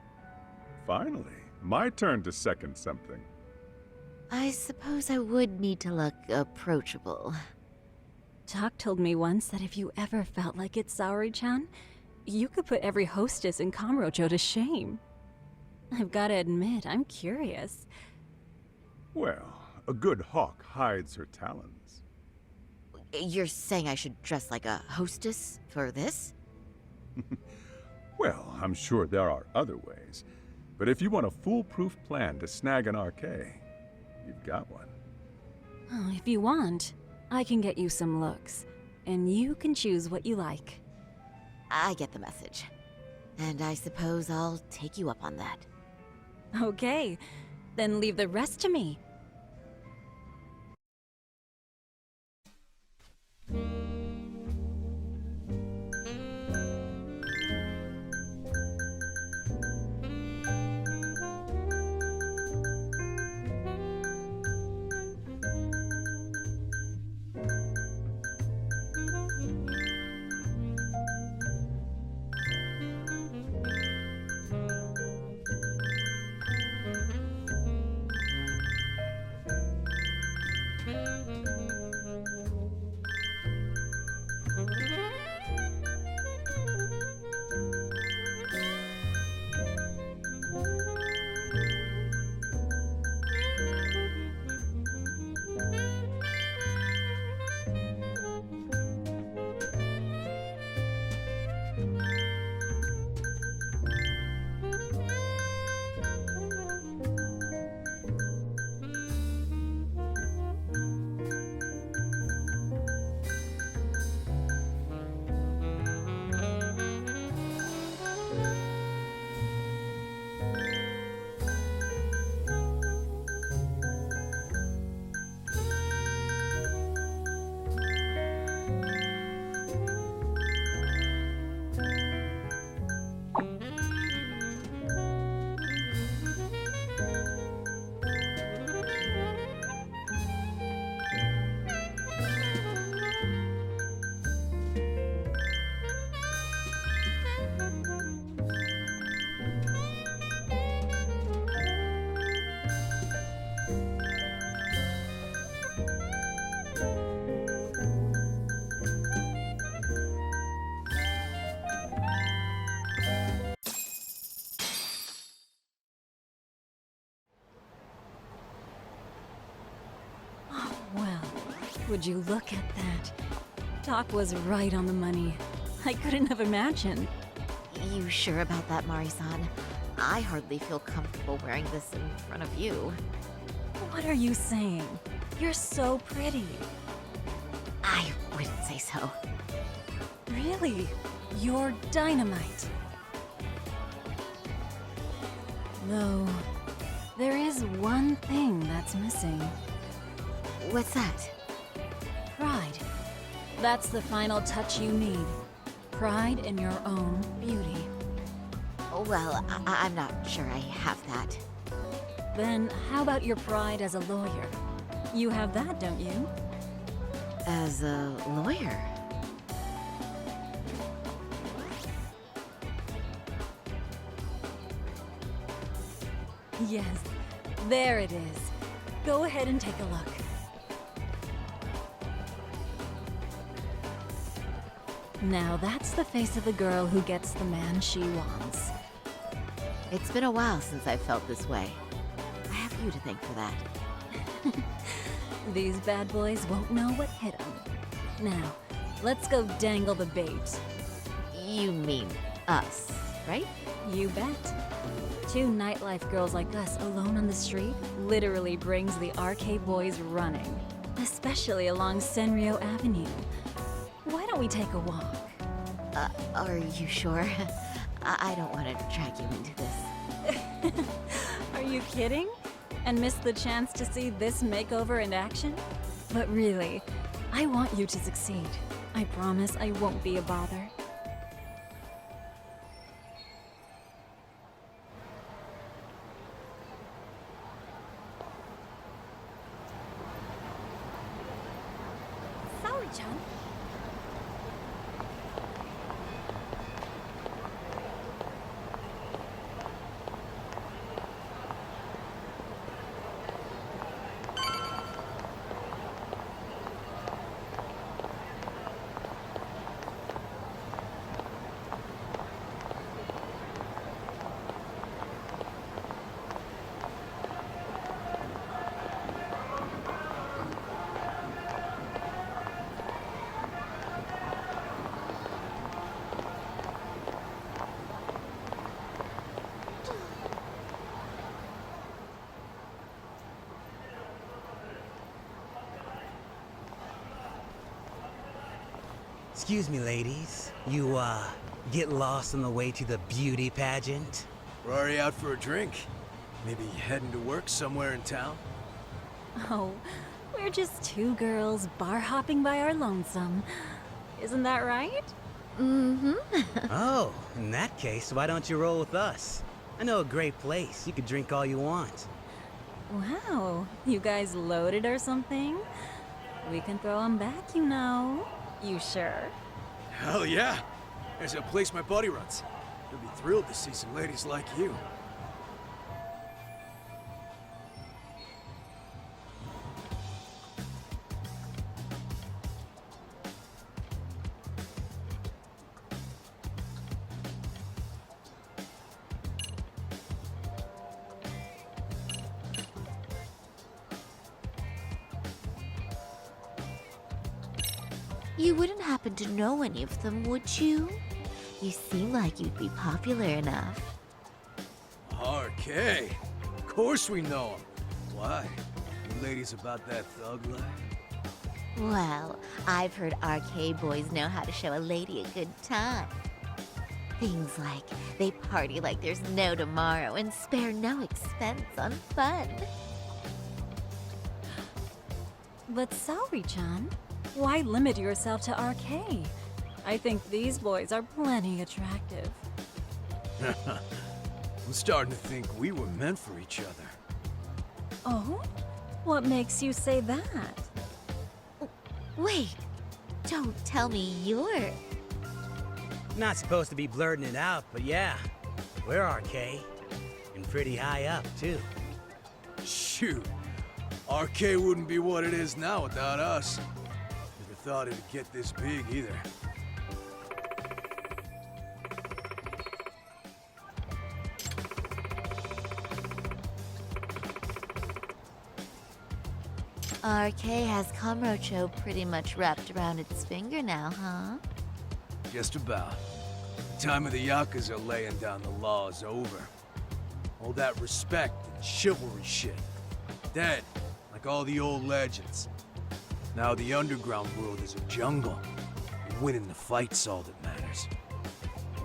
Finally, my turn to second something. I suppose I would need to look approachable. Talk told me once that if you ever felt like it, Saori-chan, you could put every hostess in Kamurocho to shame. I've gotta admit, I'm curious. Well, a good hawk hides her talons. You're saying I should dress like a hostess for this? Well, I'm sure there are other ways. But if you want a foolproof plan to snag an RK, you've got one. Oh, if you want, I can get you some looks, and you can choose what you like. I get the message. And I suppose I'll take you up on that. Okay, then leave the rest to me. Would you look at that? Doc was right on the money. I couldn't have imagined. You sure about that, Mari-san? I hardly feel comfortable wearing this in front of you. What are you saying? You're so pretty. I wouldn't say so. Really? You're dynamite. Though, there is one thing that's missing. What's that? Pride. That's the final touch you need. Pride in your own beauty. Well, I'm not sure I have that. Then how about your pride as a lawyer? You have that, don't you? As a lawyer? Yes, there it is. Go ahead and take a look. Now that's the face of the girl who gets the man she wants. It's been a while since I've felt this way. I have you to thank for that. These bad boys won't know what hit them. Now, let's go dangle the bait. You mean us, right? You bet. Two nightlife girls like us alone on the street literally brings the RK boys running. Especially along Senryo Avenue. Why don't we take a walk? Are you sure? I don't want to drag you into this. Are you kidding? And miss the chance to see this makeover in action? But really, I want you to succeed. I promise I won't be a bother. Saori-chan? Excuse me, ladies. You, get lost on the way to the beauty pageant? We're already out for a drink. Maybe heading to work somewhere in town? Oh, we're just two girls bar hopping by our lonesome. Isn't that right? Mm-hmm. Oh, in that case, why don't you roll with us? I know a great place. You could drink all you want. Wow, you guys loaded or something? We can throw them back, you know. You sure? Hell yeah! There's a place my buddy runs. He'll be thrilled to see some ladies like you. You wouldn't happen to know any of them, would you? You seem like you'd be popular enough. RK. Of course we know him. Why? You ladies about that thug life? Well, I've heard arcade boys know how to show a lady a good time. Things like they party like there's no tomorrow and spare no expense on fun. But Saori-chan, why limit yourself to RK? I think these boys are plenty attractive. I'm starting to think we were meant for each other. Oh? What makes you say that? Wait, don't tell me you're... Not supposed to be blurting it out, but yeah, we're RK. And pretty high up, too. Shoot. RK wouldn't be what it is now without us. Never thought it'd get this big either. RK has Kamurocho pretty much wrapped around its finger now, huh? Just about. The time of the Yakuza laying down the law is over. All that respect and chivalry shit. Dead, like all the old legends. Now the underground world is a jungle. And winning the fight's all that matters.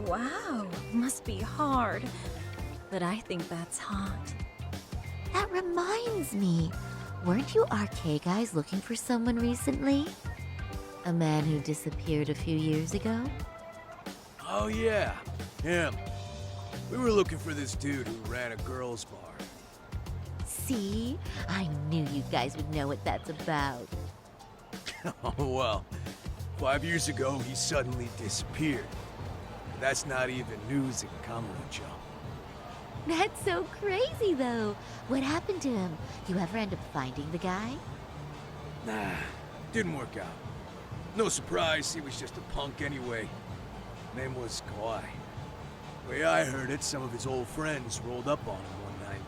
Wow, must be hard. But I think that's hot. That reminds me. Weren't you RK guys looking for someone recently? A man who disappeared a few years ago? Oh yeah, him. We were looking for this dude who ran a girls' bar. See? I knew you guys would know what that's about. Oh well, 5 years ago he suddenly disappeared. And that's not even news in Kamurocho. That's so crazy, though. What happened to him? You ever end up finding the guy? Nah, didn't work out. No surprise, he was just a punk anyway. Name was Kawhi. Way I heard it, some of his old friends rolled up on him one night.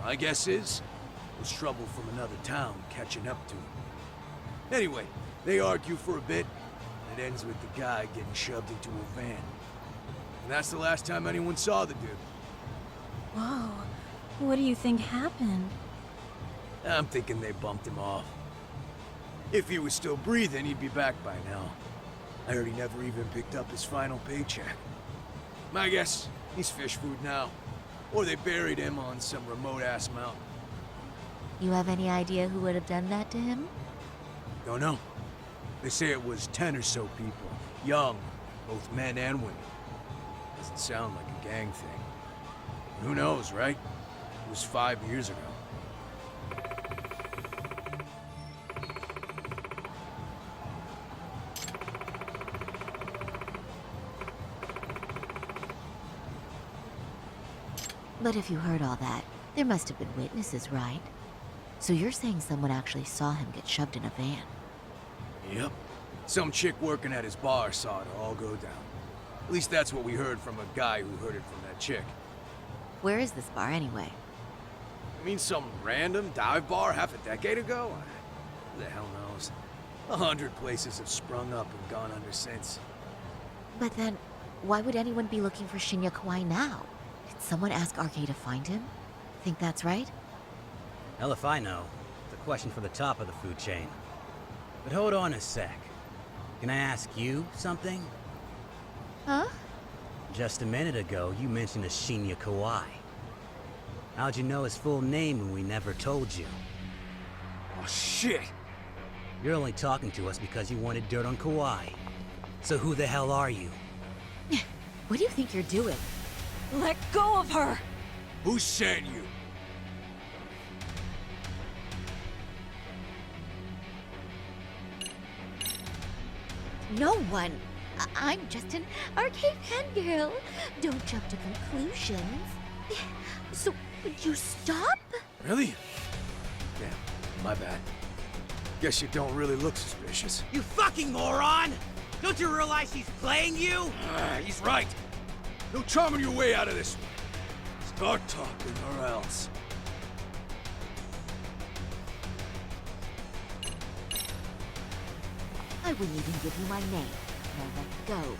My guess is, it was trouble from another town catching up to him. Anyway, they argue for a bit, and it ends with the guy getting shoved into a van. And that's the last time anyone saw the dude. Whoa, what do you think happened? I'm thinking they bumped him off. If he was still breathing, he'd be back by now. I heard he never even picked up his final paycheck. My guess, he's fish food now. Or they buried him on some remote-ass mountain. You have any idea who would have done that to him? Don't know. They say it was 10 or so people. Young, both men and women. Doesn't sound like a gang thing. Who knows, right? It was 5 years ago. But if you heard all that, there must have been witnesses, right? So you're saying someone actually saw him get shoved in a van? Yep. Some chick working at his bar saw it all go down. At least that's what we heard from a guy who heard it from that chick. Where is this bar anyway? You mean some random dive bar half a decade ago? Who the hell knows? 100 places have sprung up and gone under since. But then, why would anyone be looking for Shinya Kawai now? Did someone ask RK to find him? Think that's right? Hell if I know. It's a question for the top of the food chain. But hold on a sec. Can I ask you something? Huh? Just a minute ago, you mentioned a Shinya Kawai. How'd you know his full name when we never told you? Oh, shit! You're only talking to us because you wanted dirt on Kawai. So who the hell are you? What do you think you're doing? Let go of her! Who sent you? No one. I'm just an arcade fangirl. Don't jump to conclusions. So, would you stop? Really? Damn, my bad. Guess you don't really look suspicious. You fucking moron! Don't you realize he's playing you? He's right. No charming your way out of this one. Start talking or else. I wouldn't even give you my name. Now let go.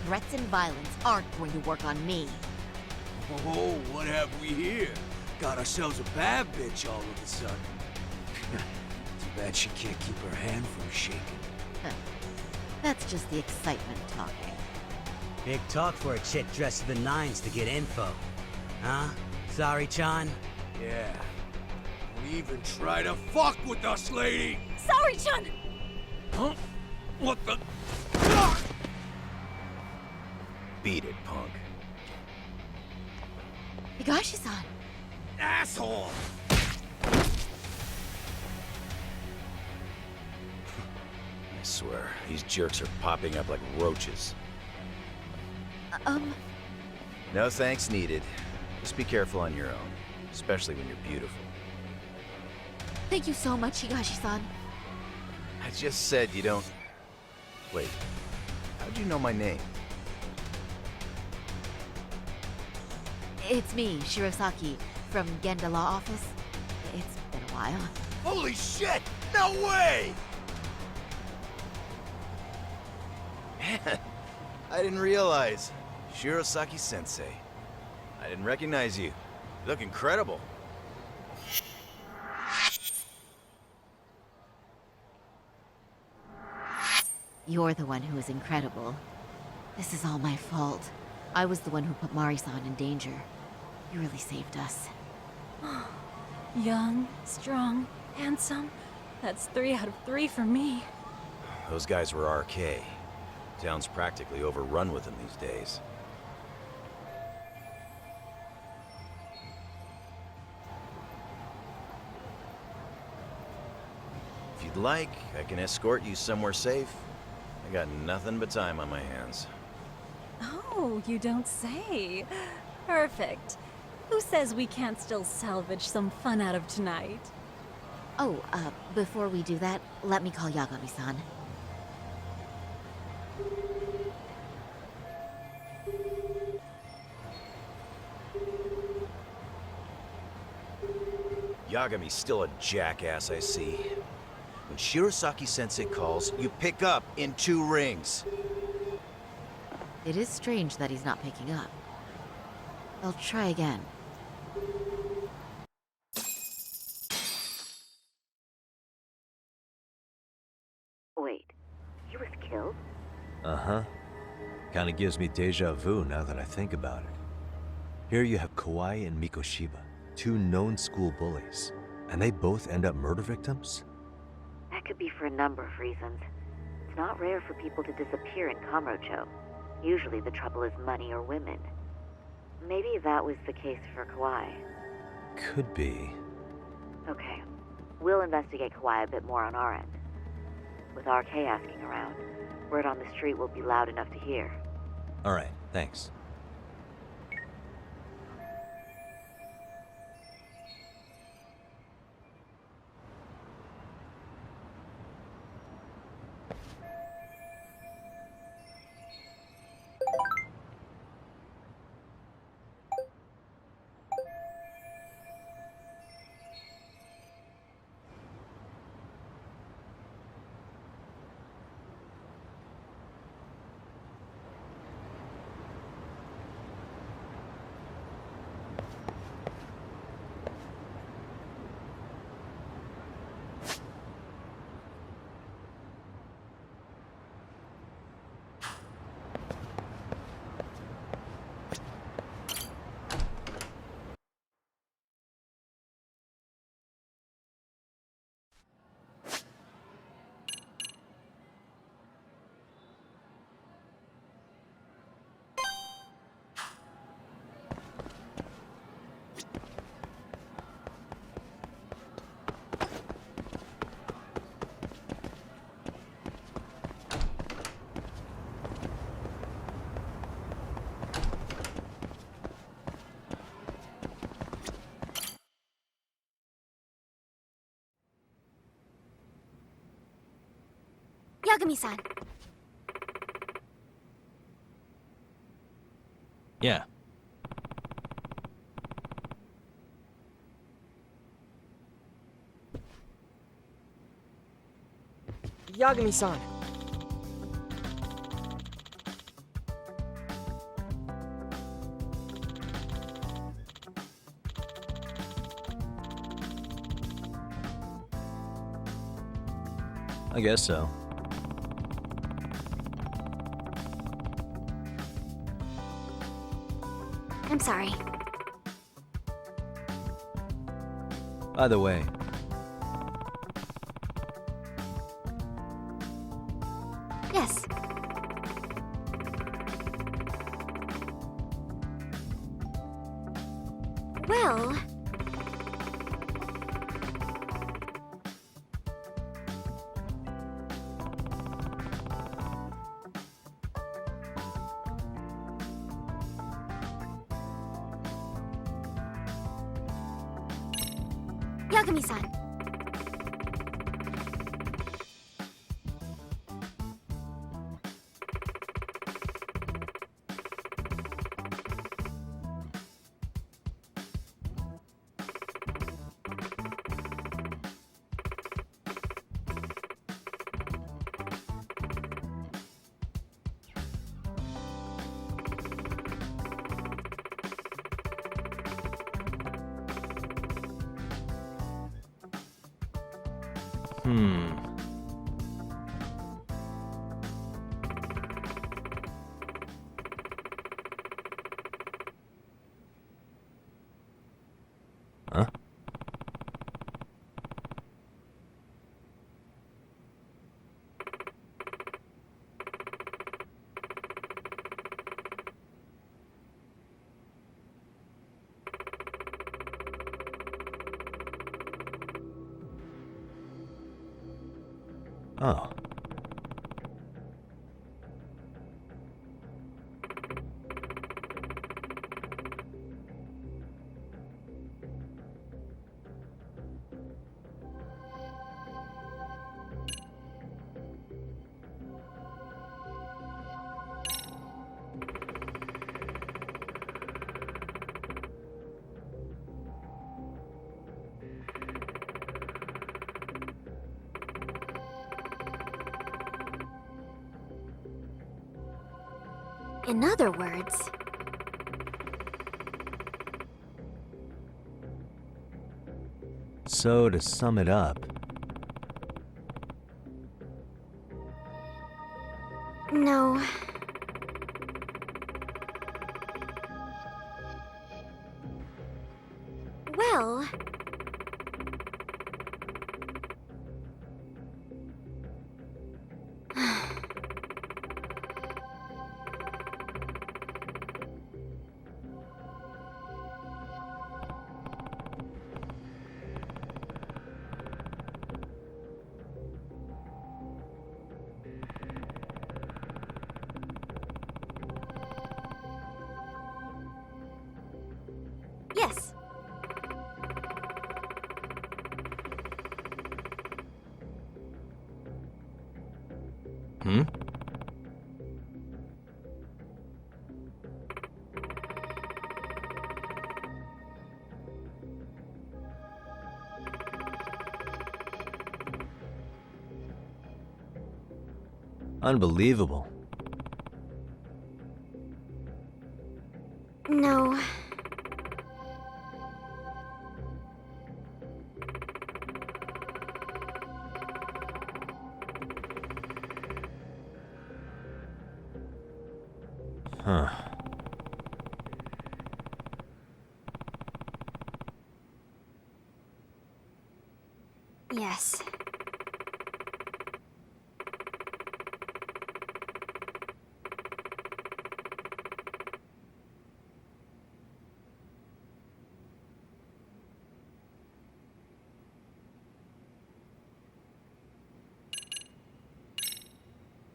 Threats and violence aren't going to work on me. Oh, what have we here? Got ourselves a bad bitch all of a sudden. Too bad she can't keep her hand from shaking. That's just the excitement talking. Big talk for a chick dressed to the nines to get info. Huh? Sorry, Chan? Yeah. Don't even try to fuck with us, lady! Sorry, Chun! Huh? What the? Beat it, punk. Higashi-san! Asshole! I swear, these jerks are popping up like roaches. No thanks needed. Just be careful on your own, especially when you're beautiful. Thank you so much, Higashi-san. I just said you don't... Wait, how'd you know my name? It's me, Shirosaki, from Genda Law Office. It's been a while. Holy shit! No way! Man, I didn't realize. Shirosaki-sensei. I didn't recognize you. You look incredible. You're the one who is incredible. This is all my fault. I was the one who put Mari-san in danger. You really saved us. Young, strong, handsome. That's 3 out of 3 for me. Those guys were RK. Town's practically overrun with them these days. If you'd like, I can escort you somewhere safe. I got nothing but time on my hands. Oh, you don't say. Perfect. Who says we can't still salvage some fun out of tonight? Oh, before we do that, let me call Yagami-san. Yagami's still a jackass, I see. When Shirosaki-sensei calls, you pick up in 2 rings. It is strange that he's not picking up. I'll try again. Wait, he was killed? Uh-huh. Kinda gives me deja vu now that I think about it. Here you have Kawai and Mikoshiba, 2 known school bullies, and they both end up murder victims? That could be for a number of reasons. It's not rare for people to disappear in Kamurocho. Usually the trouble is money or women. Maybe that was the case for Kawai. Could be. Okay. We'll investigate Kawai a bit more on our end. With RK asking around, word on the street will be loud enough to hear. Alright, thanks. Yagami-san. Yeah. Yagami-san. I guess so. I'm sorry. By the way, Yes. Well... Yagami-san. Huh? Oh. In other words, So, to sum it up, no. Well, yes. hmm? Unbelievable. No. Huh. Yes.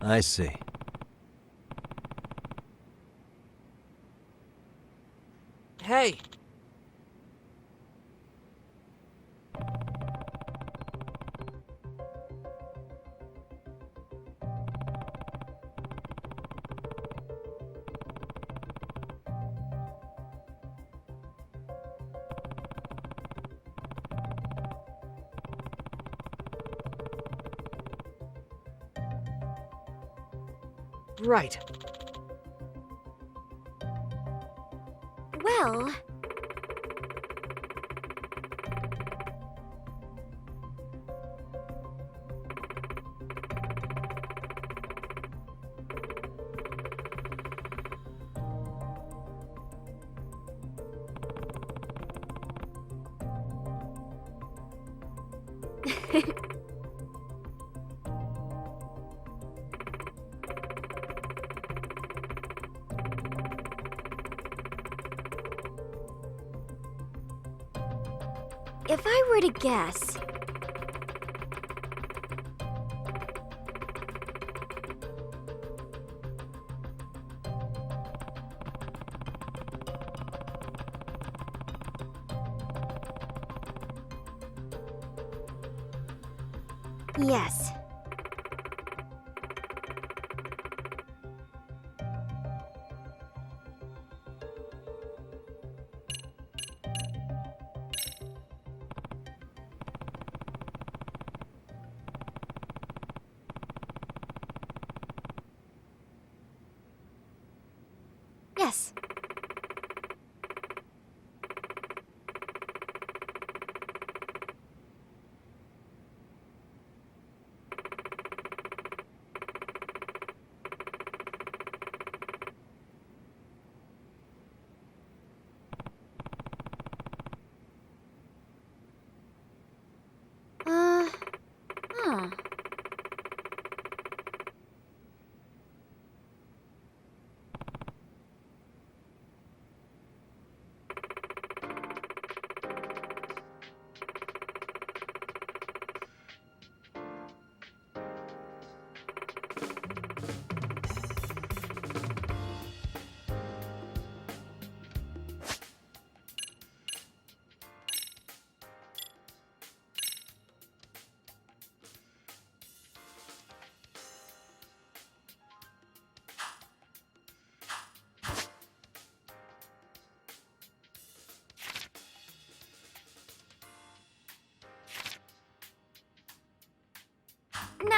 I see. Hey! Right. Well, if I were to guess, yes. Yes.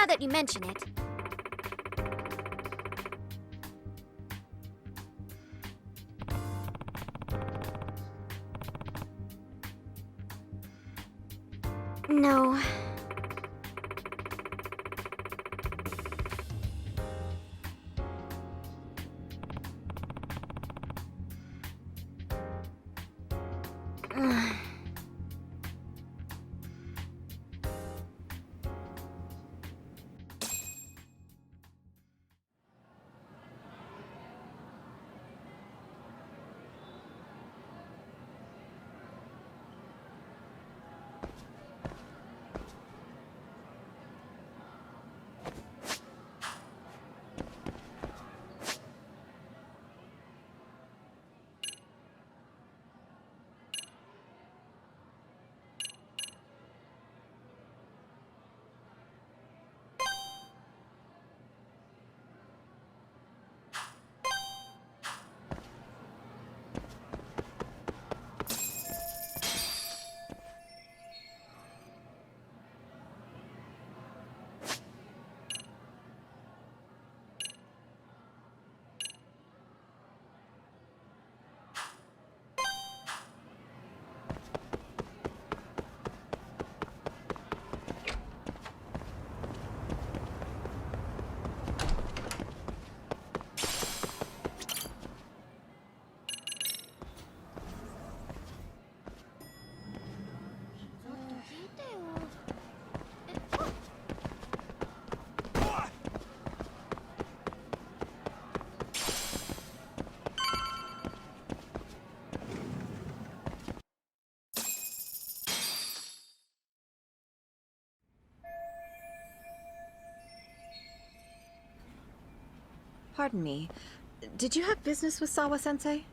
now that you mention it. No. Pardon me. Did you have business with Sawa-sensei?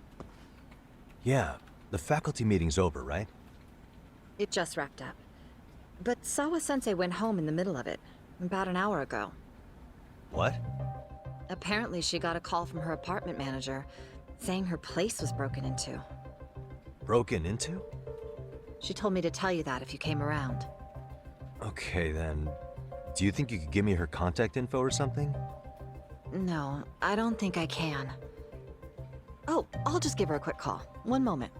Yeah, the faculty meeting's over, right? It just wrapped up. But Sawa-sensei went home in the middle of it, about an hour ago. What? Apparently she got a call from her apartment manager, saying her place was broken into. Broken into? She told me to tell you that if you came around. Okay, then. Do you think you could give me her contact info or something? No, I don't think I can. Oh, I'll just give her a quick call. One moment.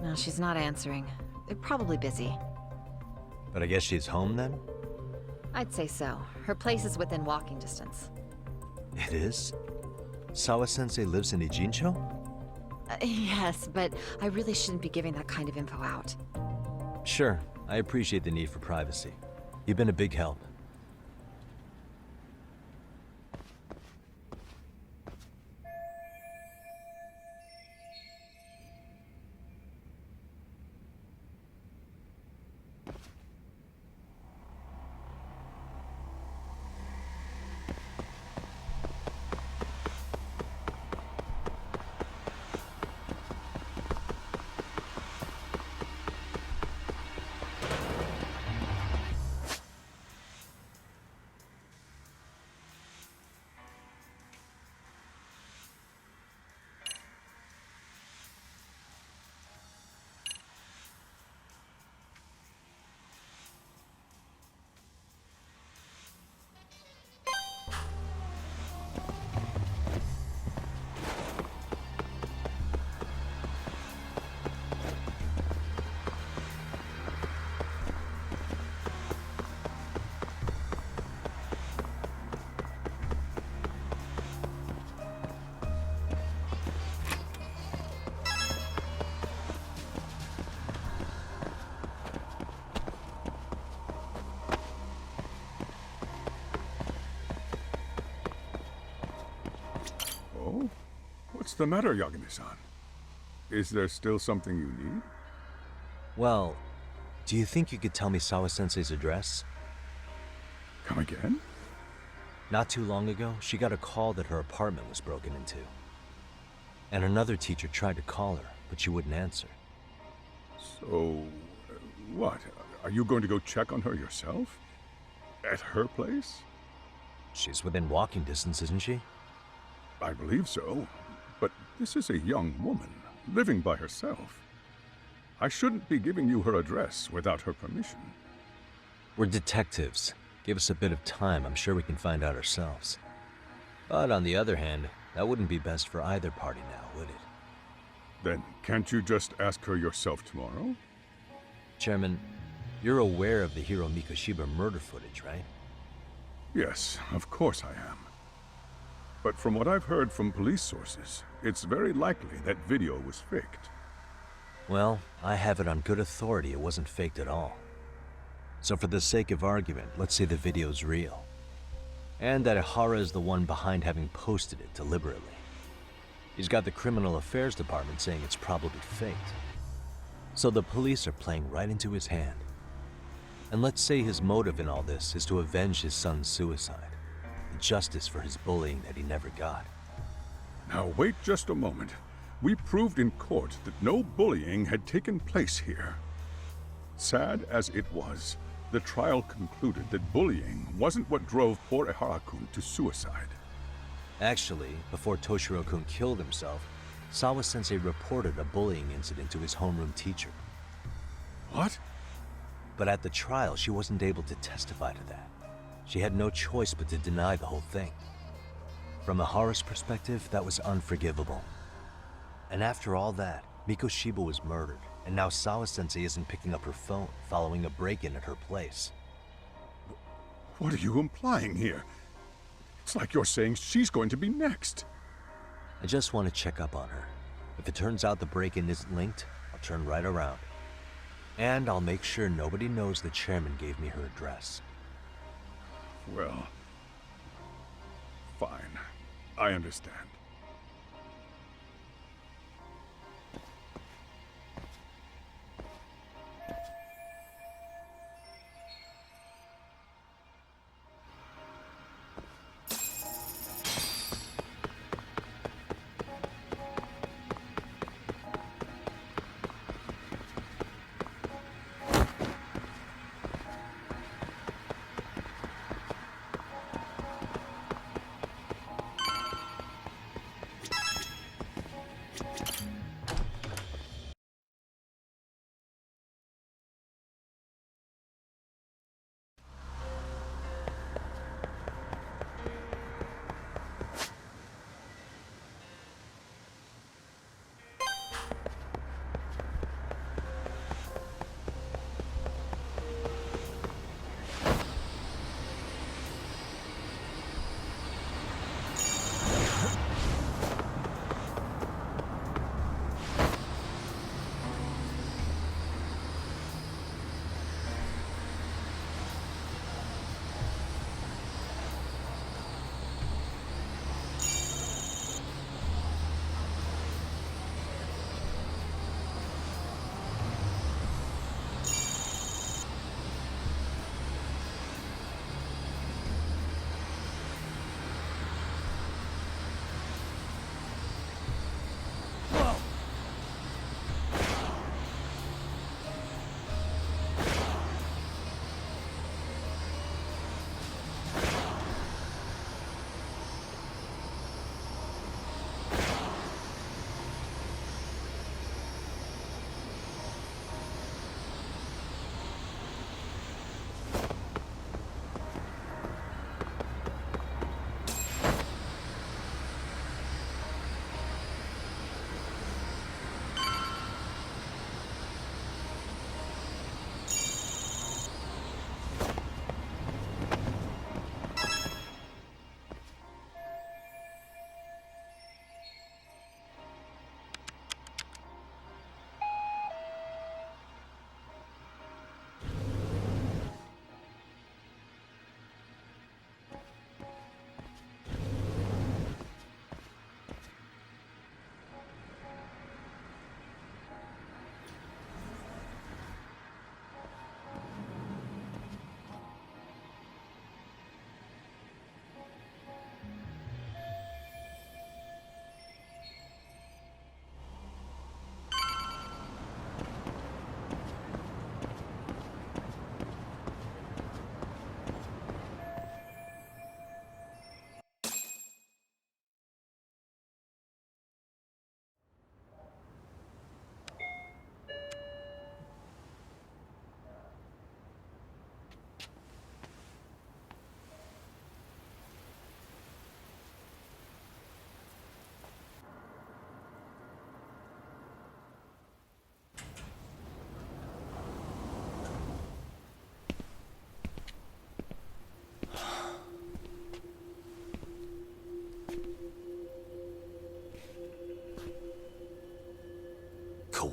No, she's not answering. They're probably busy. But I guess she's home then? I'd say so. Her place is within walking distance. It is? Sawa-sensei lives in Ijincho? Yes, but I really shouldn't be giving that kind of info out. Sure, I appreciate the need for privacy. You've been a big help. Oh? What's the matter, Yagami-san? Is there still something you need? Well, do you think you could tell me Sawa-sensei's address? Come again? Not too long ago, she got a call that her apartment was broken into. And another teacher tried to call her, but she wouldn't answer. So, what? Are you going to go check on her yourself? At her place? She's within walking distance, isn't she? I believe so. This is a young woman, living by herself. I shouldn't be giving you her address without her permission. We're detectives. Give us a bit of time, I'm sure we can find out ourselves. But on the other hand, that wouldn't be best for either party now, would it? Then can't you just ask her yourself tomorrow? Chairman, you're aware of the Hiro Mikoshiba murder footage, right? Yes, of course I am. But from what I've heard from police sources, it's very likely that video was faked. Well, I have it on good authority it wasn't faked at all. So for the sake of argument, let's say the video's real. And that Ihara is the one behind having posted it deliberately. He's got the criminal affairs department saying it's probably faked. So the police are playing right into his hand. And let's say his motive in all this is to avenge his son's suicide. And justice for his bullying that he never got. Now wait just a moment. We proved in court that no bullying had taken place here. Sad as it was, the trial concluded that bullying wasn't what drove poor Ihara-kun to suicide. Actually, before Toshiro-kun killed himself, Sawa-sensei reported a bullying incident to his homeroom teacher. What? But at the trial, she wasn't able to testify to that. She had no choice but to deny the whole thing. From Ihara's perspective, that was unforgivable. And after all that, Mikoshiba was murdered, and now Sawa-sensei isn't picking up her phone following a break-in at her place. What are you implying here? It's like you're saying she's going to be next. I just want to check up on her. If it turns out the break-in isn't linked, I'll turn right around. And I'll make sure nobody knows the chairman gave me her address. Well, fine. I understand.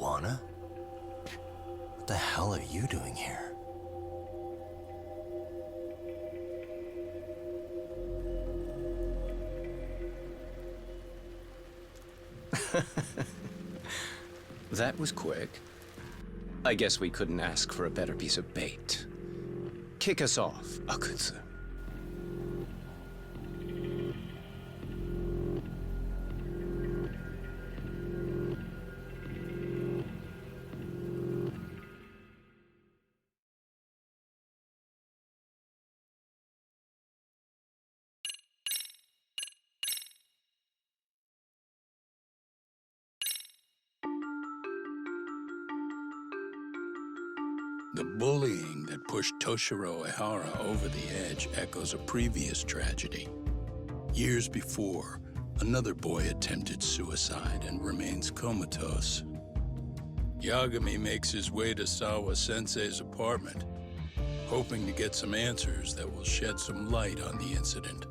Kawana? What the hell are you doing here? That was quick. I guess we couldn't ask for a better piece of bait. Kick us off, Akutsu. The bullying that pushed Toshiro Ehara over the edge echoes a previous tragedy. Years before, another boy attempted suicide and remains comatose. Yagami makes his way to Sawa-sensei's apartment, hoping to get some answers that will shed some light on the incident.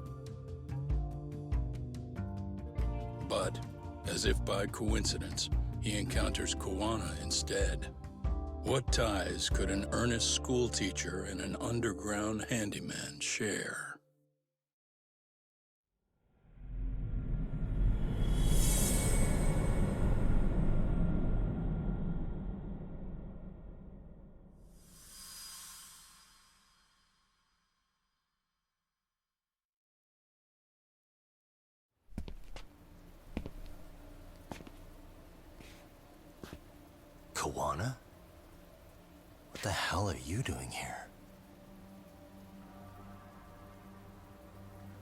But, as if by coincidence, he encounters Kawana instead. What ties could an earnest schoolteacher and an underground handyman share? Kawana? What the hell are you doing here?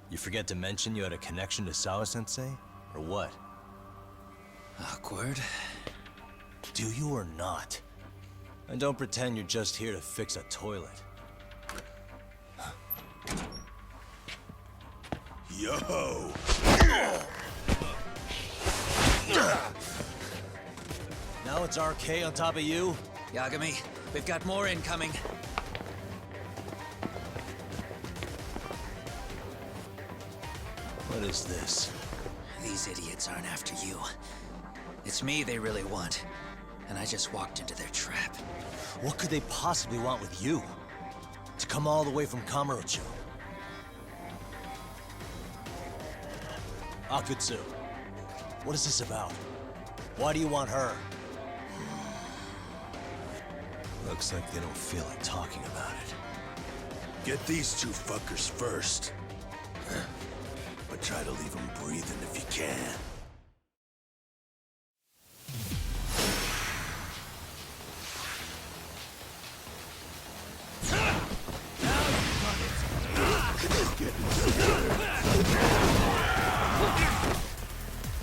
You forget to mention you had a connection to Sawa-sensei? Or what? Awkward. Do you or not? And don't pretend you're just here to fix a toilet. Yo! Now it's RK on top of you? Yagami, we've got more incoming. What is this? These idiots aren't after you. It's me they really want. And I just walked into their trap. What could they possibly want with you? To come all the way from Kamurocho? Akutsu, what is this about? Why do you want her? Looks like they don't feel like talking about it. Get these two fuckers first. But try to leave them breathing if you can.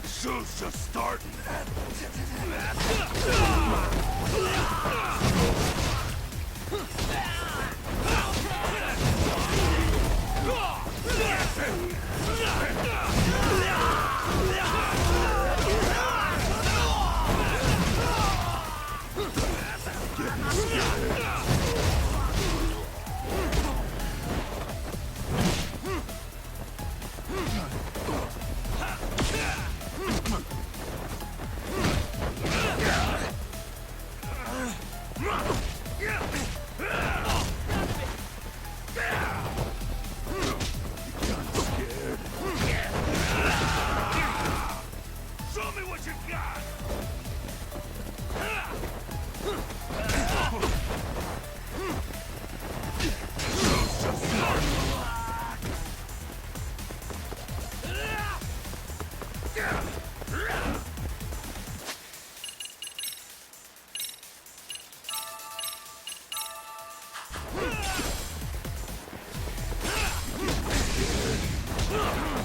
Show's just starting.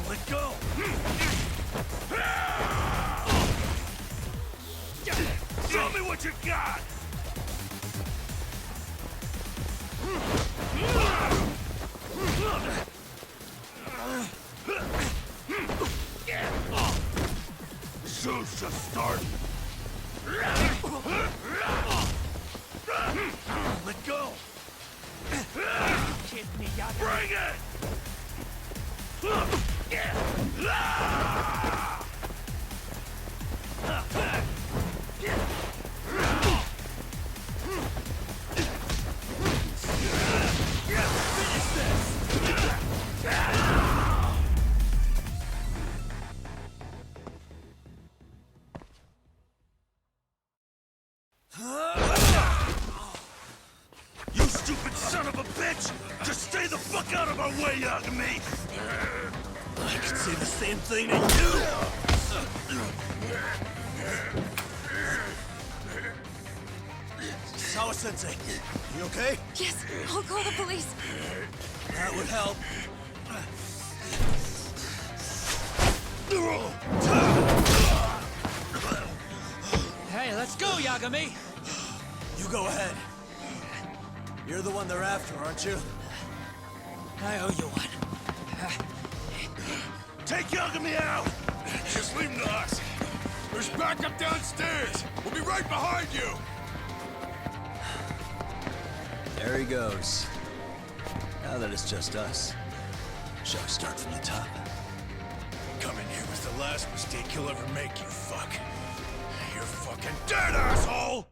Let go! Show me what you got! Show's just starting. Let go! Bring it! Fuck out of my way, Yagami! I could say the same thing to you! Sawa-sensei, you okay? Yes, I'll call the police. That would help. Hey, let's go, Yagami! You go ahead. You're the one they're after, aren't you? I owe you one. Take Yagami out! Just leave him to us. There's backup downstairs. We'll be right behind you. There he goes. Now that it's just us, shall we start from the top? Coming here was the last mistake you'll ever make, you fuck. You're fucking dead, asshole!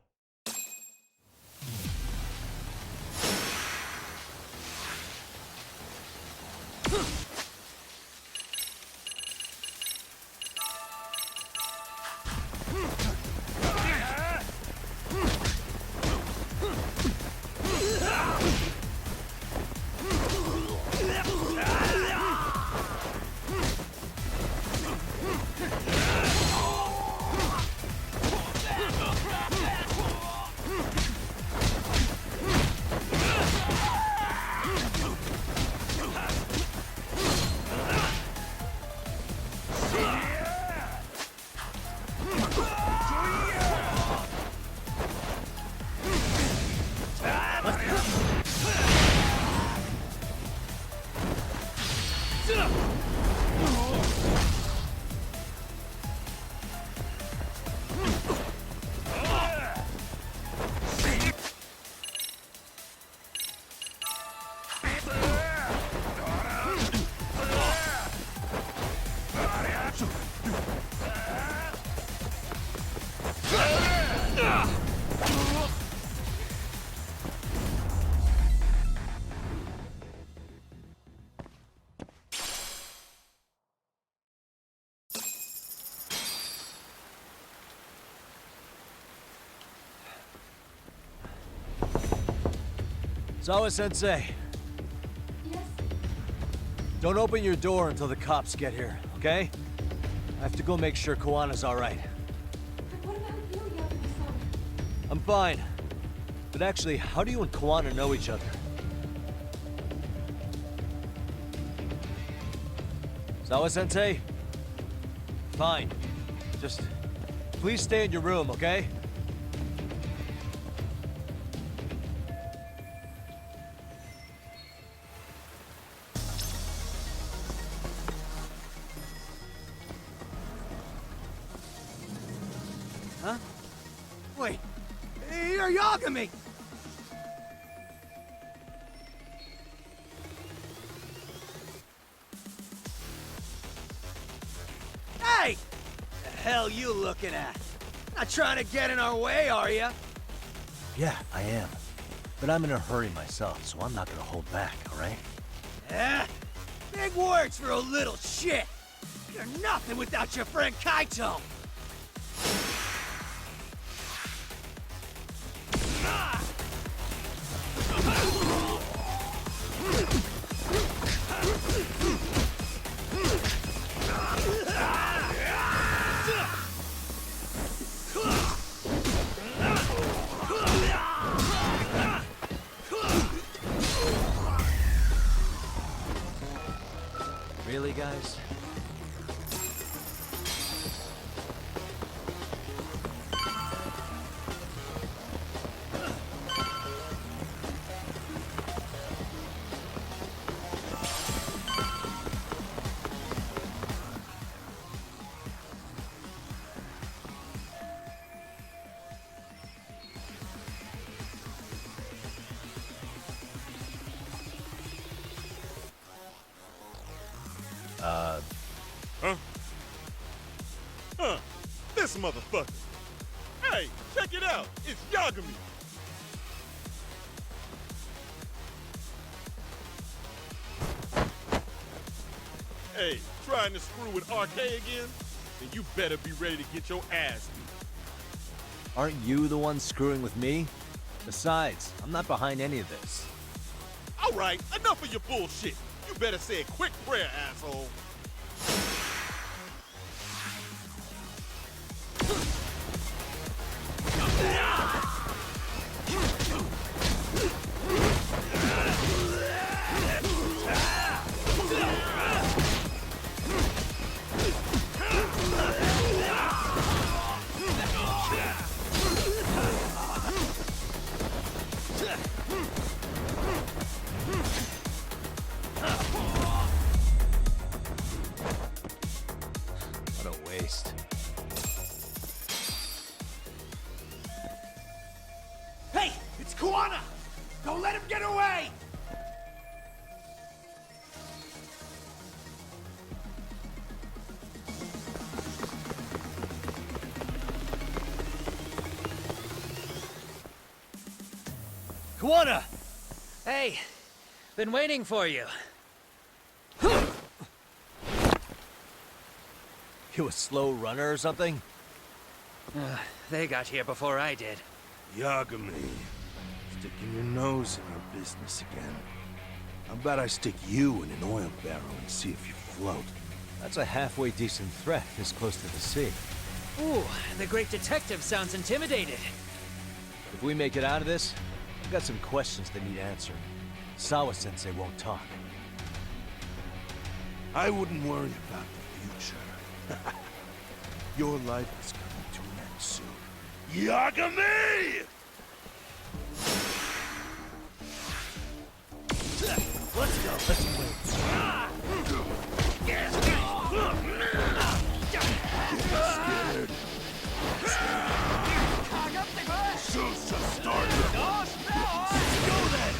Sawa-sensei. Yes? Don't open your door until the cops get here, okay? I have to go make sure Koana's alright. But what about you, Yagami-san? I'm fine. But actually, how do you and Koana know each other? Sawa-sensei? Fine. Just please stay in your room, okay? Huh? Wait, you're Yagami! Hey! The hell you looking at? Not trying to get in our way, are ya? Yeah, I am. But I'm in a hurry myself, so I'm not gonna hold back, alright? Yeah? Big words for a little shit! You're nothing without your friend Kaito! Really, guys? Huh? This motherfucker. Hey, check it out. It's Yagami. Hey, trying to screw with RK again? Then you better be ready to get your ass beat. Aren't you the one screwing with me? Besides, I'm not behind any of this. All right, enough of your bullshit. You better say a quick prayer, asshole. What a waste. Hey, it's Kuana! Don't let him get away! Kuana! Hey, been waiting for you. You a slow runner or something? They got here before I did. Yagami, sticking your nose in our business again. How about I stick you in an oil barrel and see if you float? That's a halfway decent threat this close to the sea. Ooh, the great detective sounds intimidated. If we make it out of this, I've got some questions that need answering. Sawa-sensei won't talk. I wouldn't worry about the future. Your life is coming to an end soon. Yagami! Let's go, let's play. Scared. Show's just started. Go then!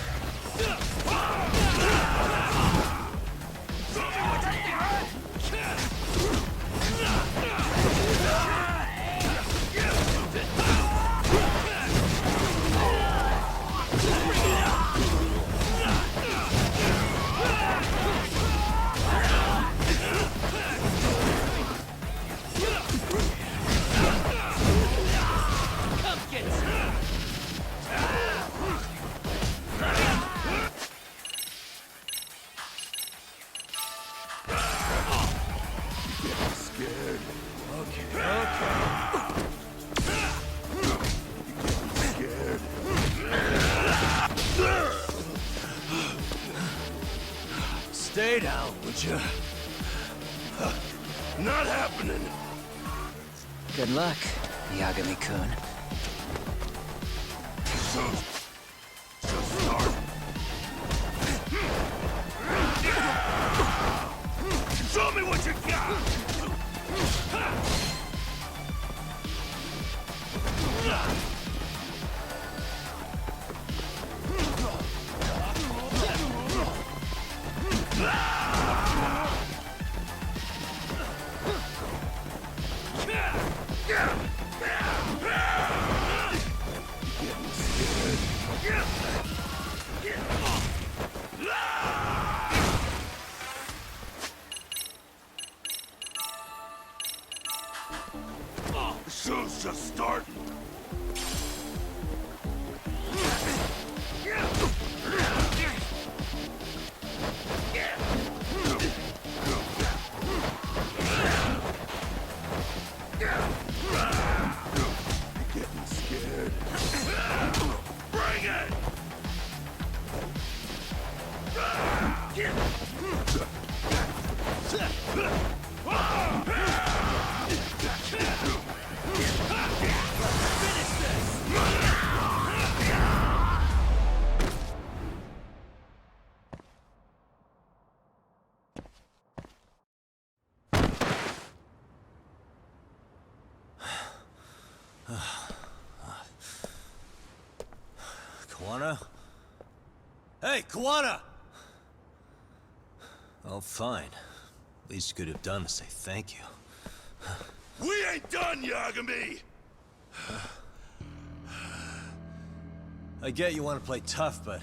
Stay down, would you? Not happening. Good luck, Yagami-kun. Just start. Show me what you got! The show's just starting. Getting scared. Bring it! Kuana? Hey, Kuana! Oh, fine. Least you could have done is say thank you. We ain't done, Yagami! I get you want to play tough, but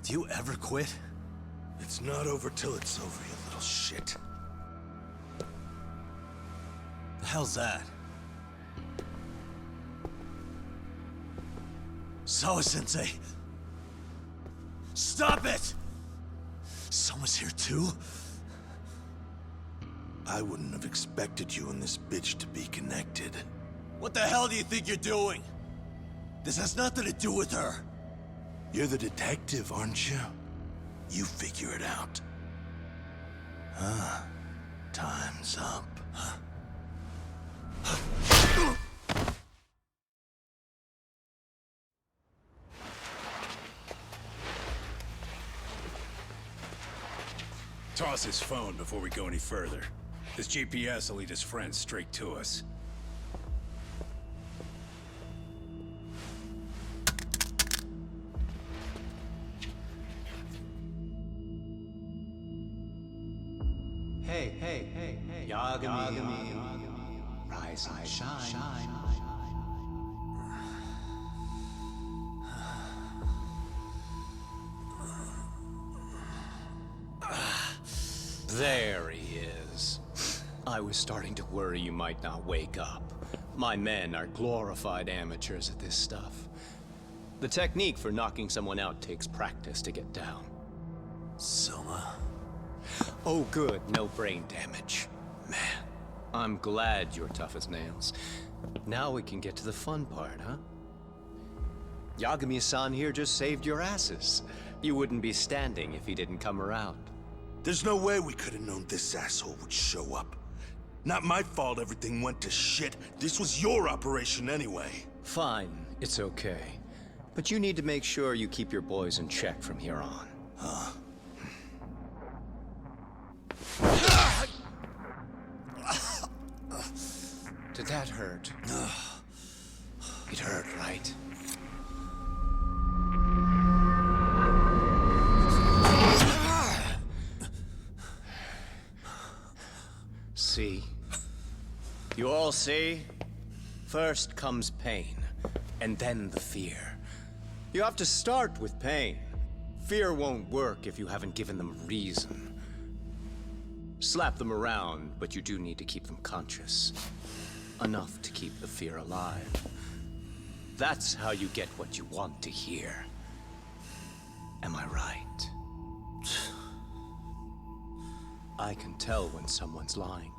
do you ever quit? It's not over till it's over, you little shit. The hell's that? Sawa-sensei! Stop it! Someone's here too? I wouldn't have expected you and this bitch to be connected. What the hell do you think you're doing? This has nothing to do with her. You're the detective, aren't you? You figure it out. Huh? Time's up. Toss his phone before we go any further. This GPS will lead his friends straight to us. Hey, hey, hey, hey. Yagami. Rise and shine. There he is. I was starting to worry you might not wake up. My men are glorified amateurs at this stuff. The technique for knocking someone out takes practice to get down. Soma? Oh good, no brain damage. Man, I'm glad you're tough as nails. Now we can get to the fun part, huh? Yagami-san here just saved your asses. You wouldn't be standing if he didn't come around. There's no way we could have known this asshole would show up. Not my fault everything went to shit. This was your operation anyway. Fine, it's okay. But you need to make sure you keep your boys in check from here on. Huh? Did that hurt? It hurt, right? See? You all see? First comes pain, and then the fear. You have to start with pain. Fear won't work if you haven't given them a reason. Slap them around, but you do need to keep them conscious. Enough to keep the fear alive. That's how you get what you want to hear. Am I right? I can tell when someone's lying.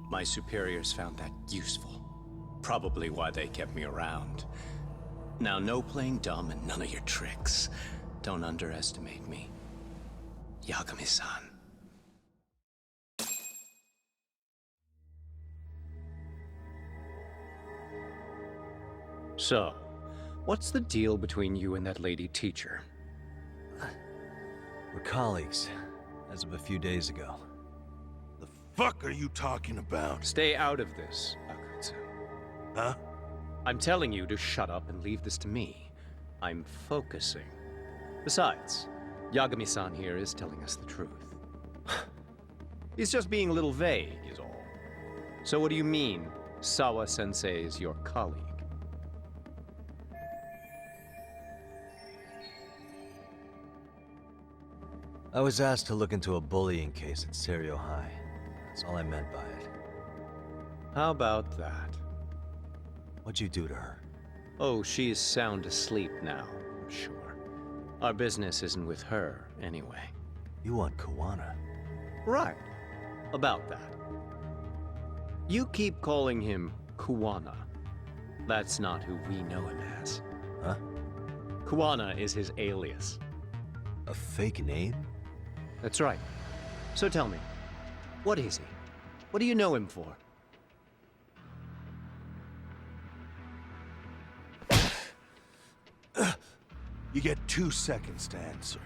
My superiors found that useful. Probably why they kept me around. Now, no playing dumb and none of your tricks. Don't underestimate me. Yagami-san. So, what's the deal between you and that lady teacher? We're colleagues, as of a few days ago. The fuck are you talking about? Stay out of this, Akutsu. Huh? I'm telling you to shut up and leave this to me. I'm focusing. Besides, Yagami-san here is telling us the truth. He's just being a little vague, is all. So what do you mean, Sawa-sensei is your colleague? I was asked to look into a bullying case at Serio High. That's all I meant by it. How about that? What'd you do to her? Oh, she's sound asleep now, I'm sure. Our business isn't with her, anyway. You want Kuwana? Right. About that. You keep calling him Kuwana. That's not who we know him as. Huh? Kuwana is his alias. A fake name? That's right. So tell me, what is he? What do you know him for? You get 2 seconds to answer.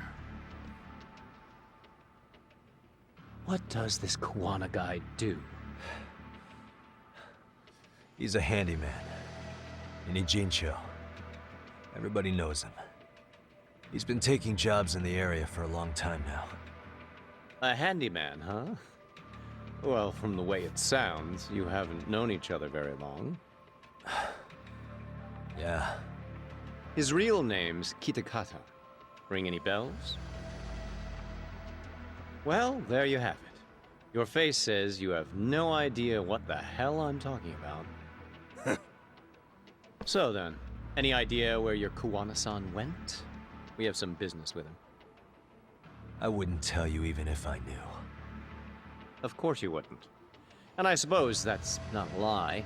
What does this Kuwana guy do? He's a handyman. In Ijincho. Everybody knows him. He's been taking jobs in the area for a long time now. A handyman, huh? Well, from the way it sounds, you haven't known each other very long. Yeah. His real name's Kitakata. Ring any bells? Well, there you have it. Your face says you have no idea what the hell I'm talking about. So then, any idea where your Kuwana-san went? We have some business with him. I wouldn't tell you even if I knew. Of course you wouldn't. And I suppose that's not a lie,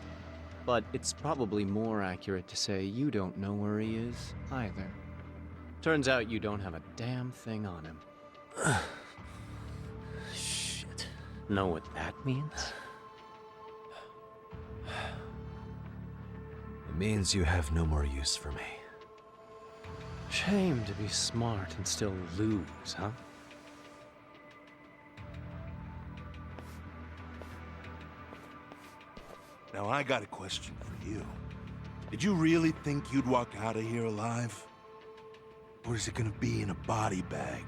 but it's probably more accurate to say you don't know where he is, either. Turns out you don't have a damn thing on him. Shit. Know what that means? It means you have no more use for me. Shame to be smart and still lose, huh? Now I got a question for you. Did you really think you'd walk out of here alive? Or is it gonna be in a body bag?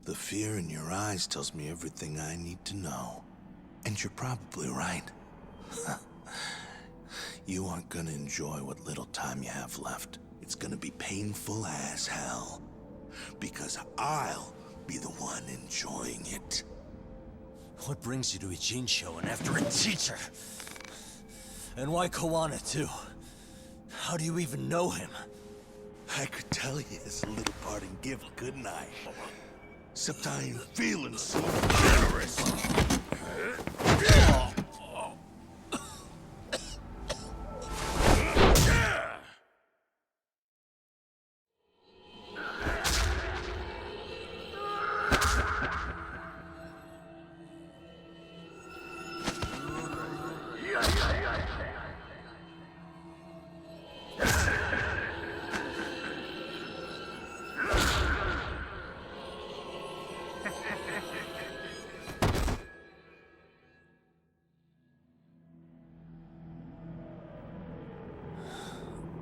The fear in your eyes tells me everything I need to know. And you're probably right. You aren't gonna enjoy what little time you have left. It's gonna be painful as hell. Because I'll be the one enjoying it. What brings you to a Jinsho and after a teacher? And why Koana, too? How do you even know him? I could tell you as a little parting gift, couldn't I? Except I ain't feeling so generous.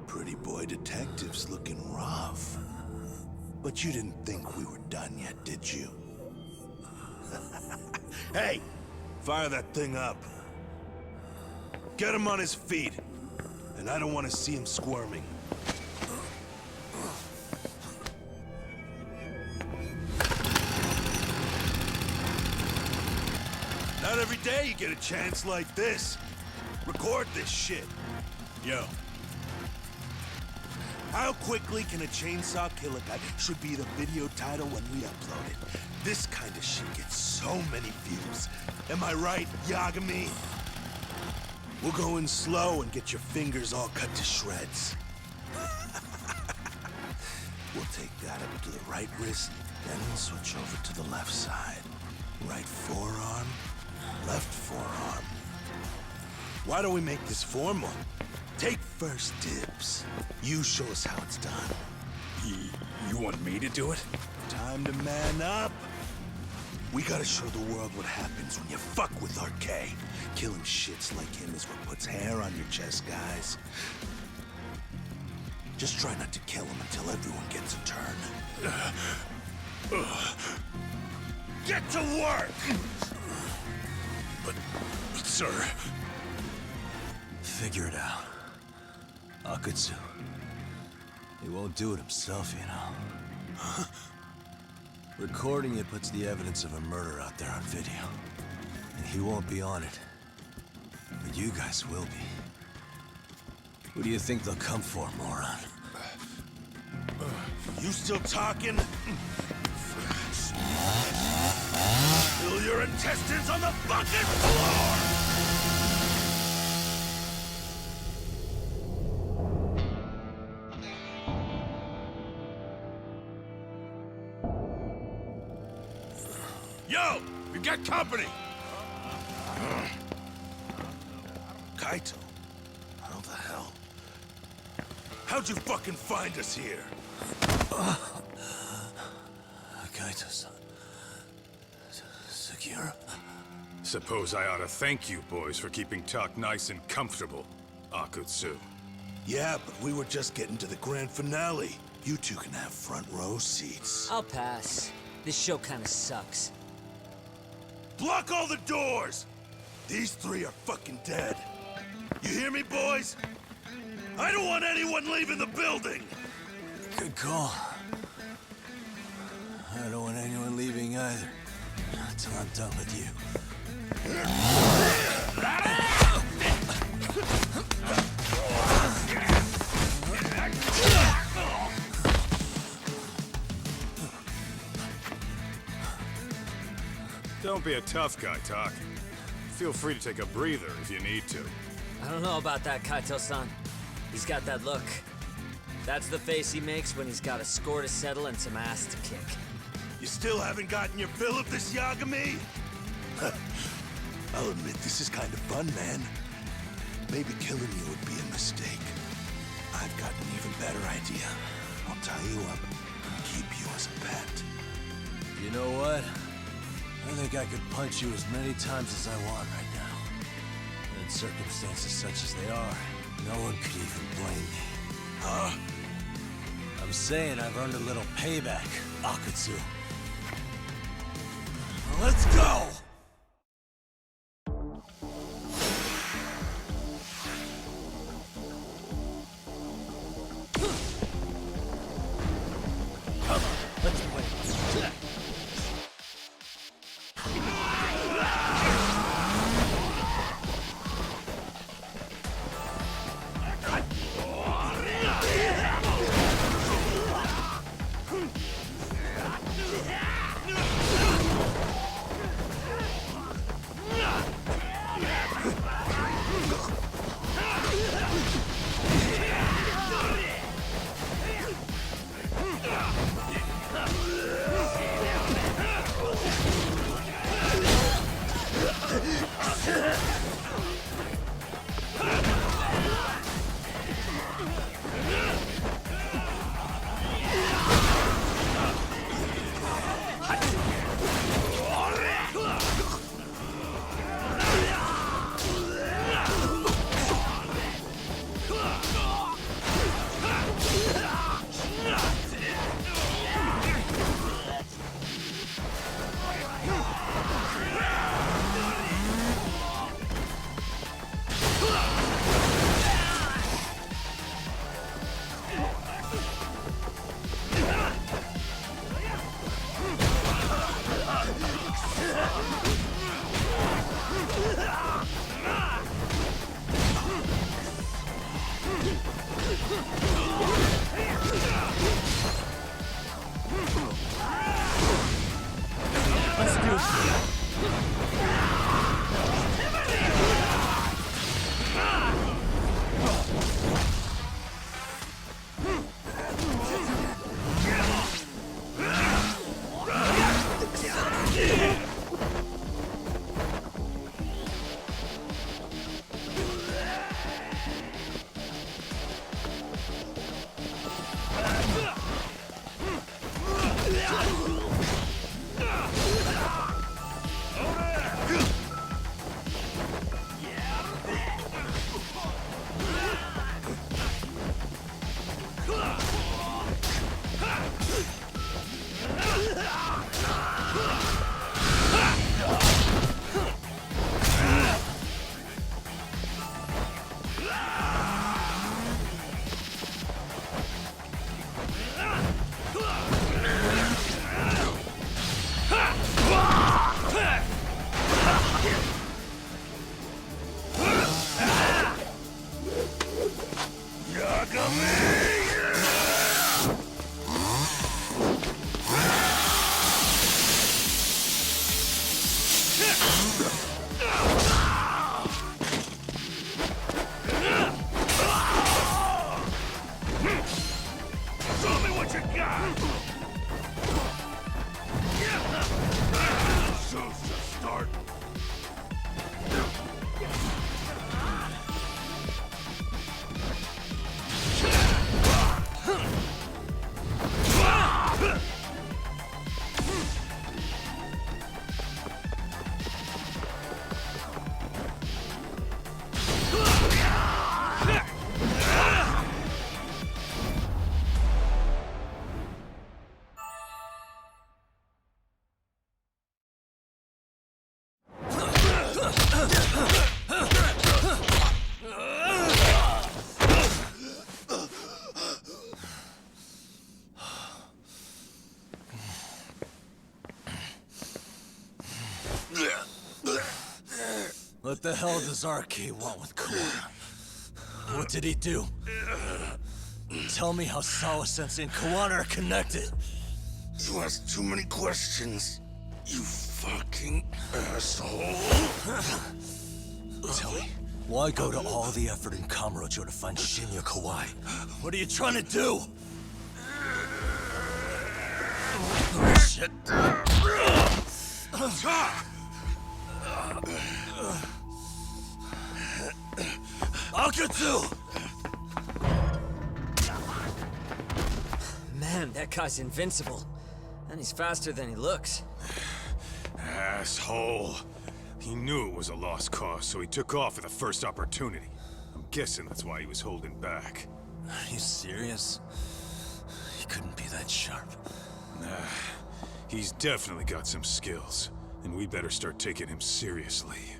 Pretty boy detectives looking rough. But you didn't think we were done yet, did you? Hey! Fire that thing up. Get him on his feet. And I don't want to see him squirming. Not every day you get a chance like this. Record this shit. Yo. How quickly can a chainsaw kill a guy should be the video title when we upload it. This kind of shit gets so many views. Am I right, Yagami? We'll go in slow and get your fingers all cut to shreds. We'll take that up to the right wrist, then we'll switch over to the left side. Right forearm, left forearm. Why don't we make this formal? Take first dibs. You show us how it's done. You want me to do it? Time to man up. We gotta show the world what happens when you fuck with RK. Killing shits like him is what puts hair on your chest, guys. Just try not to kill him until everyone gets a turn. Get to work! But sir... Figure it out. Akutsu. He won't do it himself, you know. Recording it puts the evidence of a murder out there on video. And he won't be on it. But you guys will be. Who do you think they'll come for, moron? You still talking? Spill your intestines on the fucking floor! Yo! We've got company! Kaito? How the hell? How'd you fucking find us here? Kaito-san. Sekiro? Suppose I ought to thank you boys for keeping talk nice and comfortable, Akutsu. Yeah, but we were just getting to the grand finale. You two can have front row seats. I'll pass. This show kinda sucks. Block all the doors! These three are fucking dead. You hear me, boys? I don't want anyone leaving the building! Good call. I don't want anyone leaving either. Not till I'm done with you. Don't be a tough guy, Tak. Feel free to take a breather if you need to. I don't know about that, Kaito-san. He's got that look. That's the face he makes when he's got a score to settle and some ass to kick. You still haven't gotten your fill of this, Yagami? I'll admit, this is kind of fun, man. Maybe killing you would be a mistake. I've got an even better idea. I'll tie you up and keep you as a pet. You know what? I think I could punch you as many times as I want right now. And in circumstances such as they are, no one could even blame me. Huh? I'm saying I've earned a little payback, Akatsu. Let's go! Come on, let's play. What the hell does RK want with Kawana? What did he do? Tell me how Sawa-sensei and Kawana are connected. You ask too many questions, you fucking asshole. Tell me, why go to all the effort in Kamurocho to find Shinya Kawai? What are you trying to do? Shit. Akatsu! Man, that guy's invincible. And he's faster than he looks. Asshole. He knew it was a lost cause, so he took off at the first opportunity. I'm guessing that's why he was holding back. Are you serious? He couldn't be that sharp. Nah, he's definitely got some skills, and we better start taking him seriously.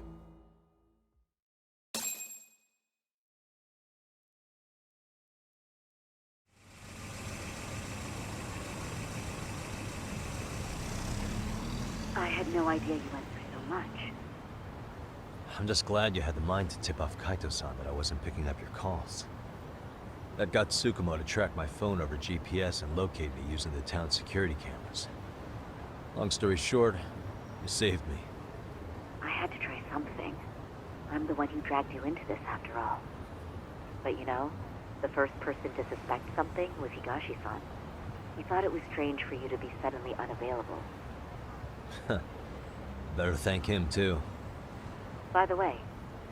I had no idea you went through so much. I'm just glad you had the mind to tip off Kaito-san that I wasn't picking up your calls. That got Tsukumo to track my phone over GPS and locate me using the town's security cameras. Long story short, you saved me. I had to try something. I'm the one who dragged you into this after all. But you know, the first person to suspect something was Higashi-san. He thought it was strange for you to be suddenly unavailable. Better thank him, too. By the way,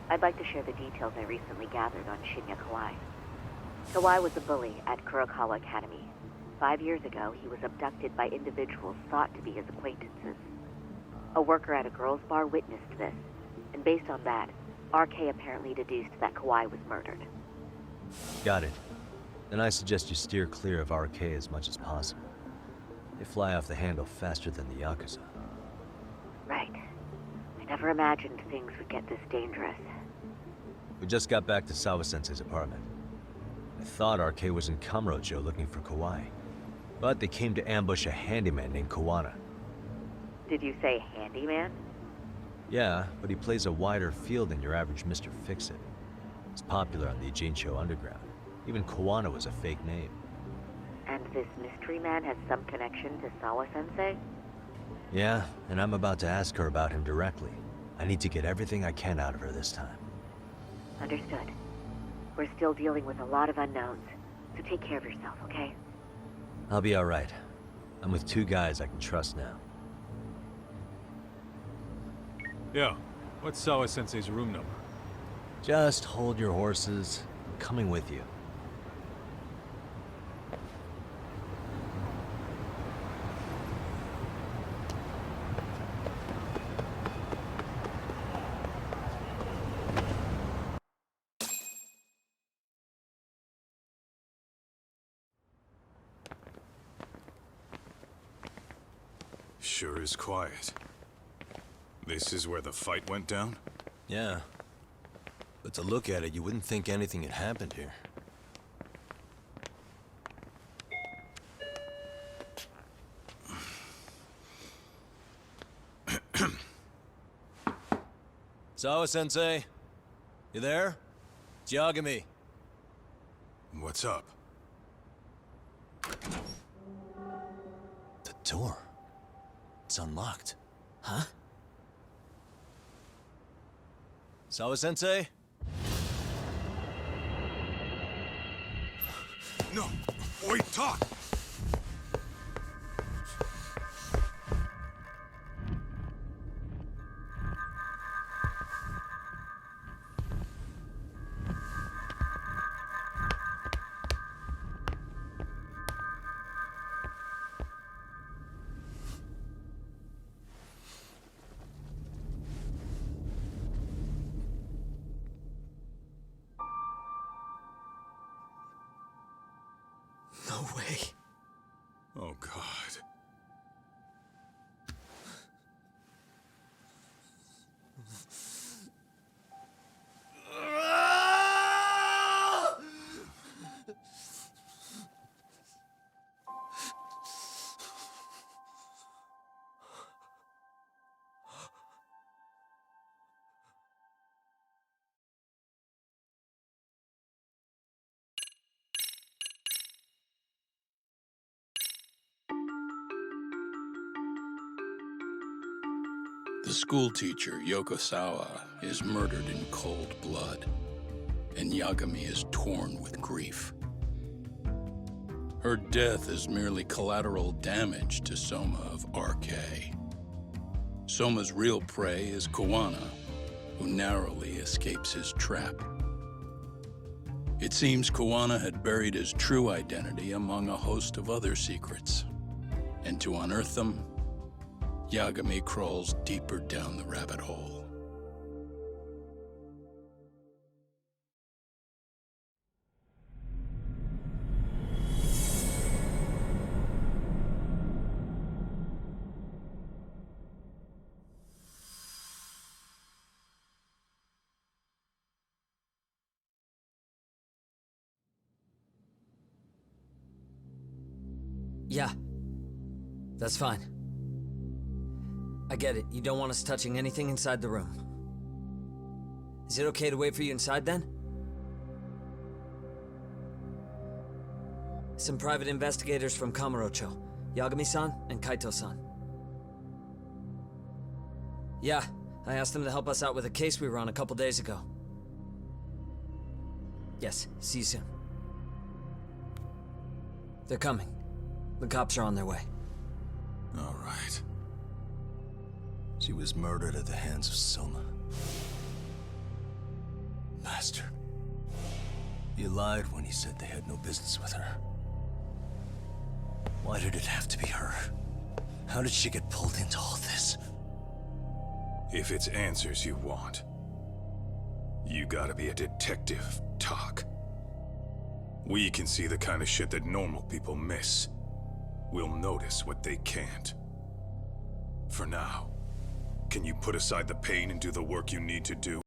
I'd like to share the details I recently gathered on Shinya Kawai. Kawai was a bully at Kurokawa Academy. 5 years ago, he was abducted by individuals thought to be his acquaintances. A worker at a girls' bar witnessed this, and based on that, RK apparently deduced that Kawai was murdered. Got it. Then I suggest you steer clear of RK as much as possible. They fly off the handle faster than the Yakuza. Right. I never imagined things would get this dangerous. We just got back to Sawa-sensei's apartment. I thought RK was in Kamurocho looking for Kawai, but they came to ambush a handyman named Kawana. Did you say handyman? Yeah, but he plays a wider field than your average Mr. Fix-It. He's popular on the Ijincho underground. Even Kawana was a fake name. And this mystery man has some connection to Sawa-sensei? Yeah, and I'm about to ask her about him directly. I need to get everything I can out of her this time. Understood. We're still dealing with a lot of unknowns, so take care of yourself, okay? I'll be alright. I'm with 2 guys I can trust now. Yo, what's Sawa-sensei's room number? Just hold your horses. I'm coming with you. Sure is quiet. This is where the fight went down? Yeah. But to look at it, you wouldn't think anything had happened here. Sawa-sensei? You there? It's Yagami. What's up? The door. It's unlocked. Huh? Sawa-sensei? No! Wait, talk! No way. Oh, God. The schoolteacher, Yokosawa, is murdered in cold blood, and Yagami is torn with grief. Her death is merely collateral damage to Soma of RK. Soma's real prey is Kawana, who narrowly escapes his trap. It seems Kawana had buried his true identity among a host of other secrets, and to unearth them, Yagami crawls deeper down the rabbit hole. Yeah. That's fine. I get it. You don't want us touching anything inside the room. Is it okay to wait for you inside then? Some private investigators from Kamurocho. Yagami-san and Kaito-san. Yeah, I asked them to help us out with a case we were on a couple days ago. Yes, see you soon. They're coming. The cops are on their way. All right. She was murdered at the hands of Soma. Bastard. He lied when he said they had no business with her. Why did it have to be her? How did she get pulled into all this? If it's answers you want, you gotta be a detective, Talk. We can see the kind of shit that normal people miss. We'll notice what they can't. For now, can you put aside the pain and do the work you need to do?